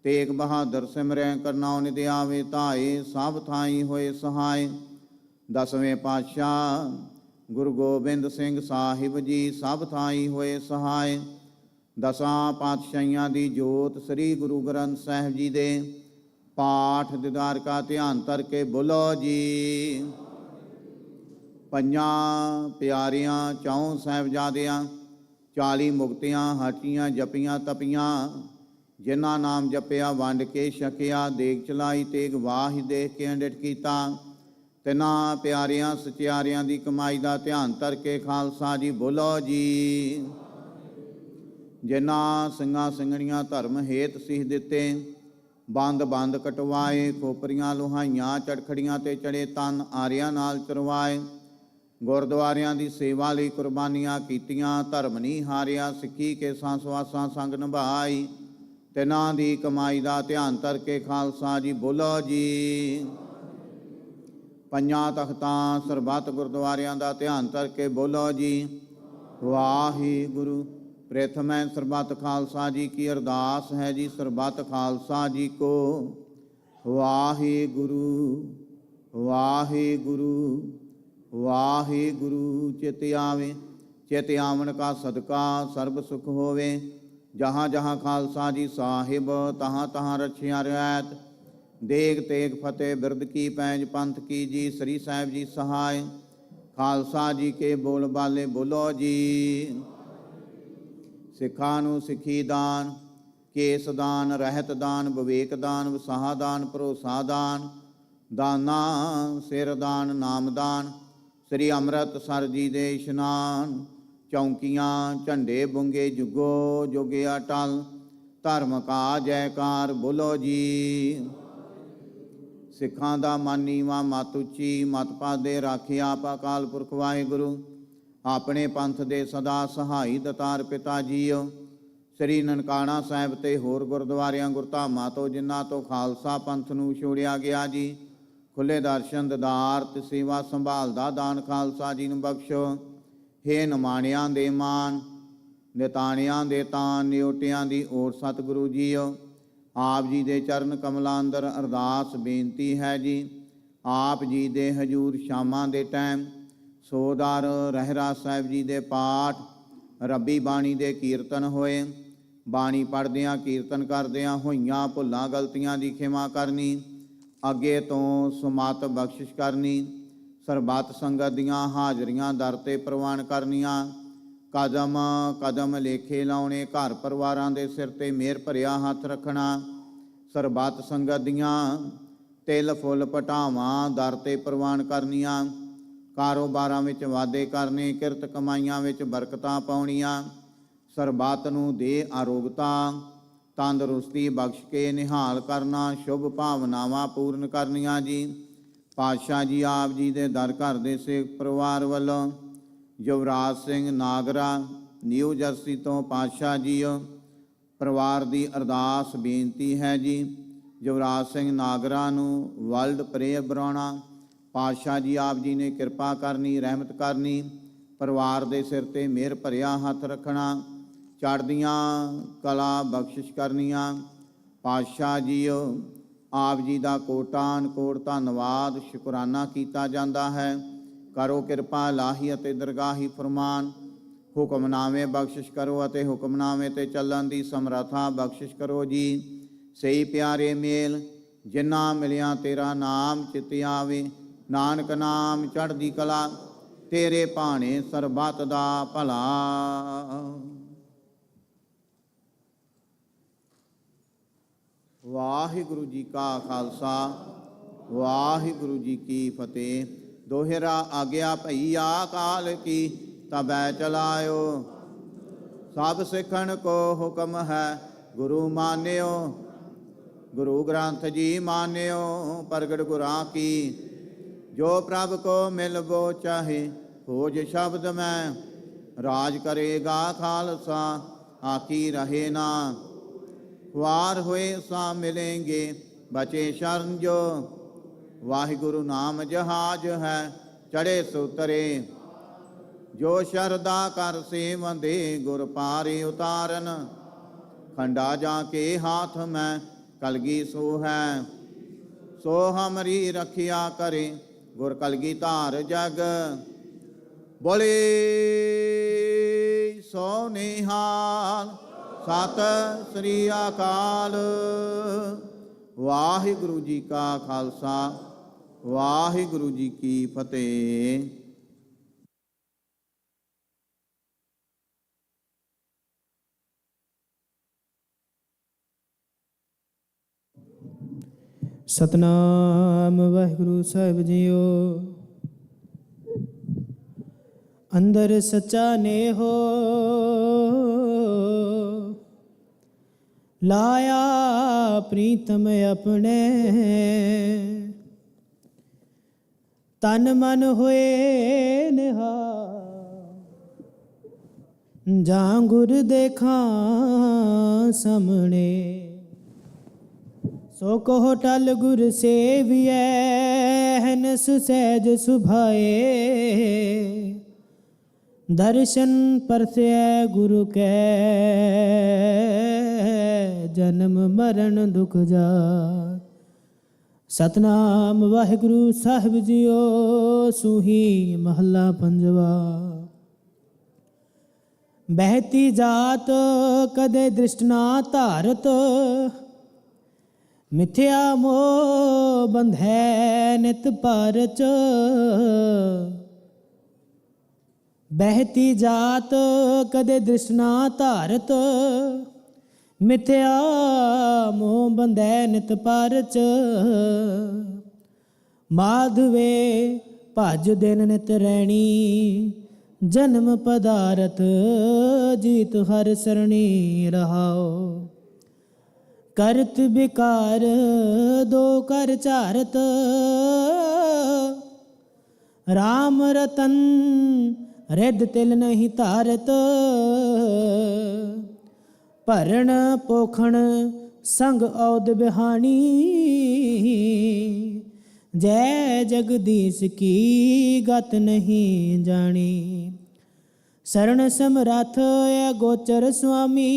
तेग बहादुर सिमरै करना निधि आवे धाए सब थाई होए सहाय। दसवें पातशाह गुरु गोबिंद सिंह साहिब जी सब थाई होए सहाय। दसां पातशाहियां दी जोत श्री गुरु ग्रंथ साहिब जी दे पाठ दीदार का ध्यान धर के बोलो जी। पंजां प्यारियां चौं साहिबजादियां 40 मुक्तियां हटियां जपियां तपियां जिन्हां नाम जपिया वंड के छकिया देग चलाई तेग वाहि देख के अंडिट कीता। तिना प्यारियां सचियारियां दी कमाई का ध्यान धर के खालसा जी बोलो जी। जिन्हां ਸਿੰਘਾਂ ਸਿੰਘਣੀਆਂ धर्म हेत सीह दिते बंद बंद कटवाए खोपरियां लुहाइयां चड़खड़ियां ते चढ़े तन आरियां नाल चरवाए। ਗੁਰਦੁਆਰਿਆਂ ਦੀ ਸੇਵਾ ਲਈ ਕੁਰਬਾਨੀਆਂ ਕੀਤੀਆਂ, ਧਰਮ ਨਹੀਂ ਹਾਰਿਆ, ਸਿੱਖੀ ਕੇ ਸਵਾਸਾਂ ਸੰਗ ਨਿਭਾਈ, ਤਿਨਾਂ ਦੀ ਕਮਾਈ ਦਾ ਧਿਆਨ ਧਰ ਕੇ ਖਾਲਸਾ ਜੀ ਬੋਲੋ ਜੀ। ਪੰਜਾਂ ਤਖਤਾਂ ਸਰਬੱਤ ਗੁਰਦੁਆਰਿਆਂ ਦਾ ਧਿਆਨ ਧਰ ਕੇ ਬੋਲੋ ਜੀ ਵਾਹਿਗੁਰੂ। ਪ੍ਰਥਮੈ ਸਰਬੱਤ ਖਾਲਸਾ ਜੀ ਕੀ ਅਰਦਾਸ ਹੈ ਜੀ, ਸਰਬੱਤ ਖਾਲਸਾ ਜੀ ਕੋ ਵਾਹਿਗੁਰੂ ਵਾਹਿਗੁਰੂ ਵਾਹਿਗੁਰੂ। ਚਿਤ ਆਵੇ, ਚਿਤ ਆਵਣ ਕਾ ਸਦਕਾ ਸਰਬ ਸੁਖ ਹੋਵੇ। ਜਹਾਂ ਜਹਾਂ ਖਾਲਸਾ ਜੀ ਸਾਹਿਬ, ਤਹਾਂ ਤਹਾਂ ਰਛਿਆ ਰਿਆਇਤ। ਦੇਗ ਤੇਗ ਫਤਿਹ ਬਿਰਦ ਕੀ ਪੈਂਜ ਪੰਥ ਕੀ ਜੀ, ਸ੍ਰੀ ਸਾਹਿਬ ਜੀ ਸਹਾਇ। ਖਾਲਸਾ ਜੀ ਕੇ ਬੋਲ ਬਾਲੇ ਬੋਲੋ ਜੀ। ਸਿੱਖਾਂ ਨੂੰ ਸਿੱਖੀ ਦਾਨ, ਕੇਸ ਦਾਨ, ਰਹਿਤ ਦਾਨ, ਵਿਵੇਕ ਦਾਨ, ਵਸਾਹ ਦਾਨ, ਭਰੋਸਾ ਦਾਨ, ਦਾਨਾ ਸਿਰ ਦਾਨ, ਨਾਮ ਦਾਨ, ਸ੍ਰੀ ਅੰਮ੍ਰਿਤਸਰ ਜੀ ਦੇ ਇਸ਼ਨਾਨ। ਚੌਂਕੀਆਂ ਝੰਡੇ ਬੁੰਗੇ ਜੁਗੋ ਜੁਗੇ ਅਟਲ, ਧਰਮ ਕਾ ਜੈਕਾਰ ਬੋਲੋ ਜੀ। ਸਿੱਖਾਂ ਦਾ ਮਨ ਨੀਵਾਂ ਮਤ ਉੱਚੀ, ਮਤ ਪਾਦੇ ਰਾਖਿਆ ਆਪ ਅਕਾਲ ਪੁਰਖ ਵਾਹਿਗੁਰੂ। ਆਪਣੇ ਪੰਥ ਦੇ ਸਦਾ ਸਹਾਈ ਦਤਾਰ ਪਿਤਾ ਜੀਓ। ਸ੍ਰੀ ਨਨਕਾਣਾ ਸਾਹਿਬ ਤੇ ਹੋਰ ਗੁਰਦੁਆਰਿਆਂ ਗੁਰਧਾਮਾਂ ਤੋਂ ਜਿਨ੍ਹਾਂ ਤੋਂ ਖਾਲਸਾ ਪੰਥ ਨੂੰ ਛੋੜਿਆ ਗਿਆ ਜੀ, ਖੁੱਲੇ ਦਰਸ਼ਨ ਦਿਦਾਰ ਤੇ ਸੇਵਾ ਸੰਭਾਲ ਦਾ ਦਾਨ ਖਾਲਸਾ ਜੀ ਨੂੰ ਬਖਸ਼ੋ। ਹੇ ਨਿਮਾਣਿਆਂ ਦੇ ਮਾਨ, ਨਿਤਾਣਿਆਂ ਦੇ ਤਾਨ, ਨਿਉਟਿਆਂ ਦੀ ਓਟ ਸਤਿਗੁਰੂ ਜੀਓ। ਆਪ ਜੀ ਦੇ ਚਰਨ ਕਮਲਾਂ ਅੰਦਰ ਅਰਦਾਸ ਬੇਨਤੀ ਹੈ ਜੀ। ਆਪ ਜੀ ਦੇ ਹਜੂਰ ਸ਼ਾਮਾਂ ਦੇ ਟਾਈਮ ਸੋਦਰ ਰਹਿਰਾ ਸਾਹਿਬ ਜੀ ਦੇ ਪਾਠ, ਰੱਬੀ ਬਾਣੀ ਦੇ ਕੀਰਤਨ ਹੋਏ। ਬਾਣੀ ਪੜ੍ਹਦਿਆਂ ਕੀਰਤਨ ਕਰਦਿਆਂ ਹੋਈਆਂ ਭੁੱਲਾਂ ਗਲਤੀਆਂ ਦੀ ਖਿਮਾ ਕਰਨੀ, ਅੱਗੇ ਤੋਂ ਸੁਮਤ ਬਖਸ਼ਿਸ਼ ਕਰਨੀ। ਸਰਬੱਤ ਸੰਗਤ ਦੀਆਂ ਹਾਜ਼ਰੀਆਂ ਦਰ ਤੇ ਪ੍ਰਵਾਨ ਕਰਨੀਆਂ। ਕਦਮ ਕਦਮ ਲੇਖੇ ਲਾਉਣੇ, ਘਰ ਪਰਿਵਾਰਾਂ ਦੇ ਸਿਰ ਤੇ ਮਿਹਰ ਭਰਿਆ ਹੱਥ ਰੱਖਣਾ। ਸਰਬੱਤ ਸੰਗਤ ਦੀਆਂ ਤਿਲ ਫੁੱਲ ਪਟਾਵਾਂ ਦਰ ਤੇ ਪ੍ਰਵਾਨ ਕਰਨੀਆਂ। ਕਾਰੋਬਾਰਾਂ ਵਿੱਚ ਵਾਧੇ ਕਰਨੇ, ਕਿਰਤ ਕਮਾਈਆਂ ਵਿੱਚ ਬਰਕਤਾਂ ਪਾਉਣੀਆਂ। ਸਰਬੱਤ ਨੂੰ ਦੇ ਆਰੋਗਤਾ ਤੰਦਰੁਸਤੀ ਬਖਸ਼ ਕੇ ਨਿਹਾਲ ਕਰਨਾ, ਸ਼ੁਭ ਭਾਵਨਾਵਾਂ ਪੂਰਨ ਕਰਨੀਆਂ ਜੀ। ਪਾਤਸ਼ਾਹ ਜੀ ਆਪ ਜੀ ਦੇ ਦਰ ਘਰ ਦੇ ਸਿੱਖ ਪਰਿਵਾਰ ਵੱਲੋਂ ਯੁਵਰਾਜ ਸਿੰਘ ਨਾਗਰਾ ਨਿਊ ਜਰਸੀ ਤੋਂ ਪਾਤਸ਼ਾਹ ਜੀਓ ਪਰਿਵਾਰ ਦੀ ਅਰਦਾਸ ਬੇਨਤੀ ਹੈ ਜੀ। ਯੁਵਰਾਜ ਸਿੰਘ ਨਾਗਰਾ ਨੂੰ ਵਰਲਡ ਪ੍ਰੇਅਰ ਬਣਾਉਣਾ। ਪਾਤਸ਼ਾਹ ਜੀ ਆਪ ਜੀ ਨੇ ਕਿਰਪਾ ਕਰਨੀ, ਰਹਿਮਤ ਕਰਨੀ, ਪਰਿਵਾਰ ਦੇ ਸਿਰ ਤੇ ਮਿਹਰ ਭਰਿਆ ਹੱਥ ਰੱਖਣਾ, ਚੜ੍ਹਦੀਆਂ ਕਲਾ ਬਖਸ਼ਿਸ਼ ਕਰਨੀਆਂ। ਪਾਤਸ਼ਾਹ ਜੀਓ ਆਪ ਜੀ ਦਾ ਕੋਟਾਨ ਕੋਟ ਧੰਨਵਾਦ ਸ਼ੁਕਰਾਨਾ ਕੀਤਾ ਜਾਂਦਾ ਹੈ। ਕਰੋ ਕਿਰਪਾ ਲਾਹੀ ਅਤੇ ਦਰਗਾਹੀ ਫਰਮਾਨ। ਹੁਕਮਨਾਮੇ ਬਖਸ਼ਿਸ਼ ਕਰੋ ਅਤੇ ਹੁਕਮਨਾਮੇ ਤੇ ਚੱਲਣ ਦੀ ਸਮਰੱਥਾ ਬਖਸ਼ਿਸ਼ ਕਰੋ ਜੀ। ਸਹੀ ਪਿਆਰੇ ਮੇਲ ਜਿਨ੍ਹਾਂ ਮਿਲਿਆ ਤੇਰਾ ਨਾਮ ਚਿਤ ਆਵੇ, ਨਾਨਕ ਨਾਮ ਚੜ੍ਹਦੀ ਕਲਾ, ਤੇਰੇ ਭਾਣੇ ਸਰਬੱਤ ਦਾ ਭਲਾ। ਵਾਹਿਗੁਰੂ ਜੀ ਕਾ ਖਾਲਸਾ, ਵਾਹਿਗੁਰੂ ਜੀ ਕੀ ਫਤਿਹ। ਦੋਹਰਾ ਆਗਿਆ ਭਈਆ ਕਾਲ ਕੀ, ਤਬੈ ਚਲਾਇਓ। ਸਭ ਸਿੱਖਣ ਕੋ ਹੁਕਮ ਹੈ, ਗੁਰੂ ਮਾਨਿਓ। ਗੁਰੂ ਗ੍ਰੰਥ ਜੀ ਮਾਨਿਓ, ਪ੍ਰਗਟ ਗੁਰਾਂ ਕੀ। ਜੋ ਪ੍ਰਭ ਕੋ ਮਿਲਬੋ ਚਾਹੇ, ਖੋਜ ਸ਼ਬਦ ਮੈਂ। ਰਾਜ ਕਰੇਗਾ ਖਾਲਸਾ, ਆਕੀ ਰਹੇ ਨਾ। ਵਾਰ ਹੋਏ ਸਾ ਮਿਲेंगे, ਬਚੇ ਸ਼ਰਨ ਜੋ। ਵਾਹਿਗੁਰੂ ਨਾਮ ਜਹਾਜ ਹੈ, ਚੜੇ ਸੁਤਰੇ। ਜੋ ਸ਼ਰਦਾ ਕਰ ਸੇਵੰਦੇ, ਗੁਰ ਪਾਰੇ ਉਤਾਰਨ। ਖੰਡਾ ਜਾ ਕੇ ਹਾਥ ਮੈਂ, ਕਲਗੀ ਸੋ ਹੈ। ਸੋ ਹਮਰੀ ਰਖਿਆ ਕਰੇ, ਗੁਰ ਕਲਗੀ ਧਾਰ ਜਗ। ਬੋਲੇ ਸੋ ਨਿਹਾਲ, ਸਤਿ ਸ੍ਰੀ ਅਕਾਲ। ਵਾਹਿਗੁਰੂ ਜੀ ਕਾ ਖਾਲਸਾ, ਵਾਹਿਗੁਰੂ ਜੀ ਕੀ ਫਤਿਹ। ਸਤਨਾਮ ਵਾਹਿਗੁਰੂ ਸਾਹਿਬ ਜੀਓ। ਅੰਦਰ ਸੱਚਾ ਨੇਹੋ, ਲਾਇਆ ਪ੍ਰੀਤਮ ਆਪਣੇ। ਤਨ ਮਨ ਹੋਏ ਨਿਹਾਲ ਜਾਂ ਗੁਰ ਦੇਖਾਂ ਸਾਹਮਣੇ ਸੋ ਕਹੋ ਟਲ ਗੁਰ ਸੇਵੀਐ ਹਨਸ ਸਹਿਜ ਸੁਭਾਏ ਦਰਸ਼ਨ ਪਰਸੈ ਗੁਰੂ ਕੈ ਜਨਮ ਮਰਨ ਦੁਖ ਜਾਤ ਸਤਨਾਮ ਵਾਹਿਗੁਰੂ ਸਾਹਿਬ ਜੀਓ ਸੂਹੀ ਮਹੱਲਾ ਪੰਜਵਾ ਬਹਿਤੀ ਜਾਤ ਕਦੇ ਦ੍ਰਿਸ਼ਟ ਨਾ ਧਾਰਤ ਮਿਥਿਆ ਮੋਹ ਬੰਧੈ ਨਿਤ ਪਾਰਚ ਬਹਿਤੀ ਜਾਤ ਕਦੇ ਦ੍ਰਿਸ਼ਟ ਨਾ ਧਾਰਤ ਮਿਥਿਆ ਮੋਹ ਬੰਧੈ ਨਿਤ ਪਾਰਚ ਮਾਧਵੇ ਭਜ ਦਿਨ ਨਿਤ ਰੈਣੀ ਜਨਮ ਪਦਾਰਥ ਜੀਤ ਹਰ ਸਰਣੀ ਰਹਾਓ ਕਰਤ ਬਿਕਾਰ ਦੋ ਕਰ ਚਾਰਤ ਰਾਮ ਰਤਨ ਰਿੱਧ ਤਿਲ ਨਹੀਂ ਧਾਰਤ ਭਰਨ ਪੋਖਣ ਸੰਗ ਔਦ ਬਿਹਾਣੀ ਜੈ ਜਗਦੀਸ਼ ਕੀ ਗਤ ਨਹੀਂ ਜਾਣੀ ਸਰਣ ਸਮਰੱਥ ਗੋਚਰ ਸੁਆਮੀ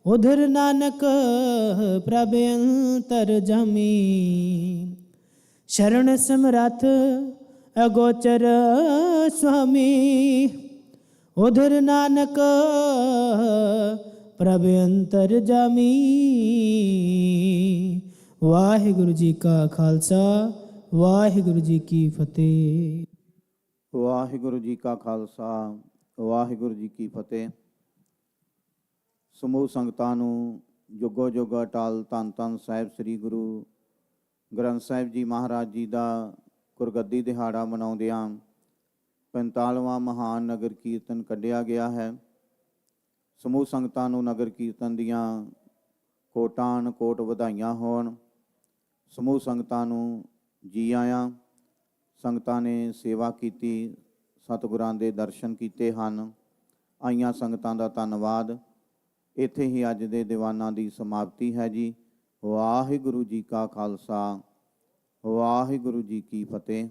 ਉਧਰ ਨਾਨਕ ਪ੍ਰਭ ਅੰਤਰ ਜਾਮੀ ਸ਼ਰਨ ਸਮਰੱਥ ਅਗੋਚਰ ਸੁਆਮੀ ਉਧਰ ਨਾਨਕ ਪ੍ਰਭ ਅੰਤਰ ਜਾਮੀ ਵਾਹਿਗੁਰੂ ਜੀ ਕਾ ਖਾਲਸਾ ਵਾਹਿਗੁਰੂ ਜੀ ਕੀ ਫਤਿਹ। ਵਾਹਿਗੁਰੂ ਜੀ ਕਾ ਖਾਲਸਾ ਵਾਹਿਗੁਰੂ ਜੀ ਕੀ ਫਤਿਹ। ਸਮੂਹ ਸੰਗਤਾਂ ਨੂੰ ਜੁਗੋ ਜੁਗ ਅਟਲ ਧੰਨ ਧੰਨ ਸਾਹਿਬ ਸ੍ਰੀ ਗੁਰੂ ਗ੍ਰੰਥ ਸਾਹਿਬ ਜੀ ਮਹਾਰਾਜ ਜੀ ਦਾ ਗੁਰਗੱਦੀ ਦਿਹਾੜਾ ਮਨਾਉਂਦਿਆਂ 45ਵਾਂ ਮਹਾਨ ਨਗਰ ਕੀਰਤਨ ਕੱਢਿਆ ਗਿਆ ਹੈ। ਸਮੂਹ ਸੰਗਤਾਂ ਨੂੰ ਨਗਰ ਕੀਰਤਨ ਦੀਆਂ ਕੋਟਾਨ ਕੋਟ ਵਧਾਈਆਂ ਹੋਣ। ਸਮੂਹ ਸੰਗਤਾਂ ਨੂੰ ਜੀ ਆਇਆਂ। ਸੰਗਤਾਂ ਨੇ ਸੇਵਾ ਕੀਤੀ, ਸਤਿਗੁਰਾਂ ਦੇ ਦਰਸ਼ਨ ਕੀਤੇ ਹਨ। ਆਈਆਂ ਸੰਗਤਾਂ ਦਾ ਧੰਨਵਾਦ। ਇੱਥੇ ਹੀ ਅੱਜ ਦੇ ਦੀਵਾਨਾਂ ਦੀ ਸਮਾਪਤੀ ਹੈ ਜੀ। ਵਾਹਿਗੁਰੂ ਜੀ ਕਾ ਖਾਲਸਾ ਵਾਹਿਗੁਰੂ ਜੀ ਕੀ ਫਤਿਹ।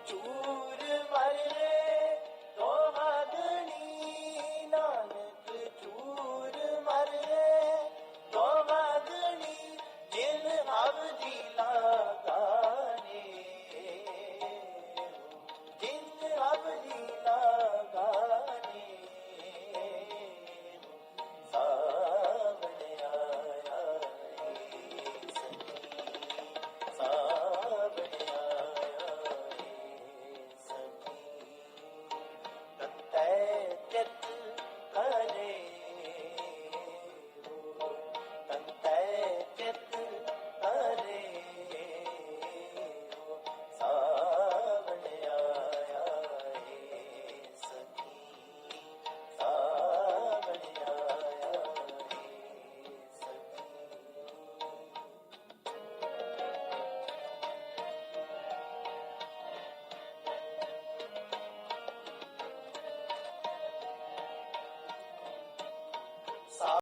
ਚੂਰ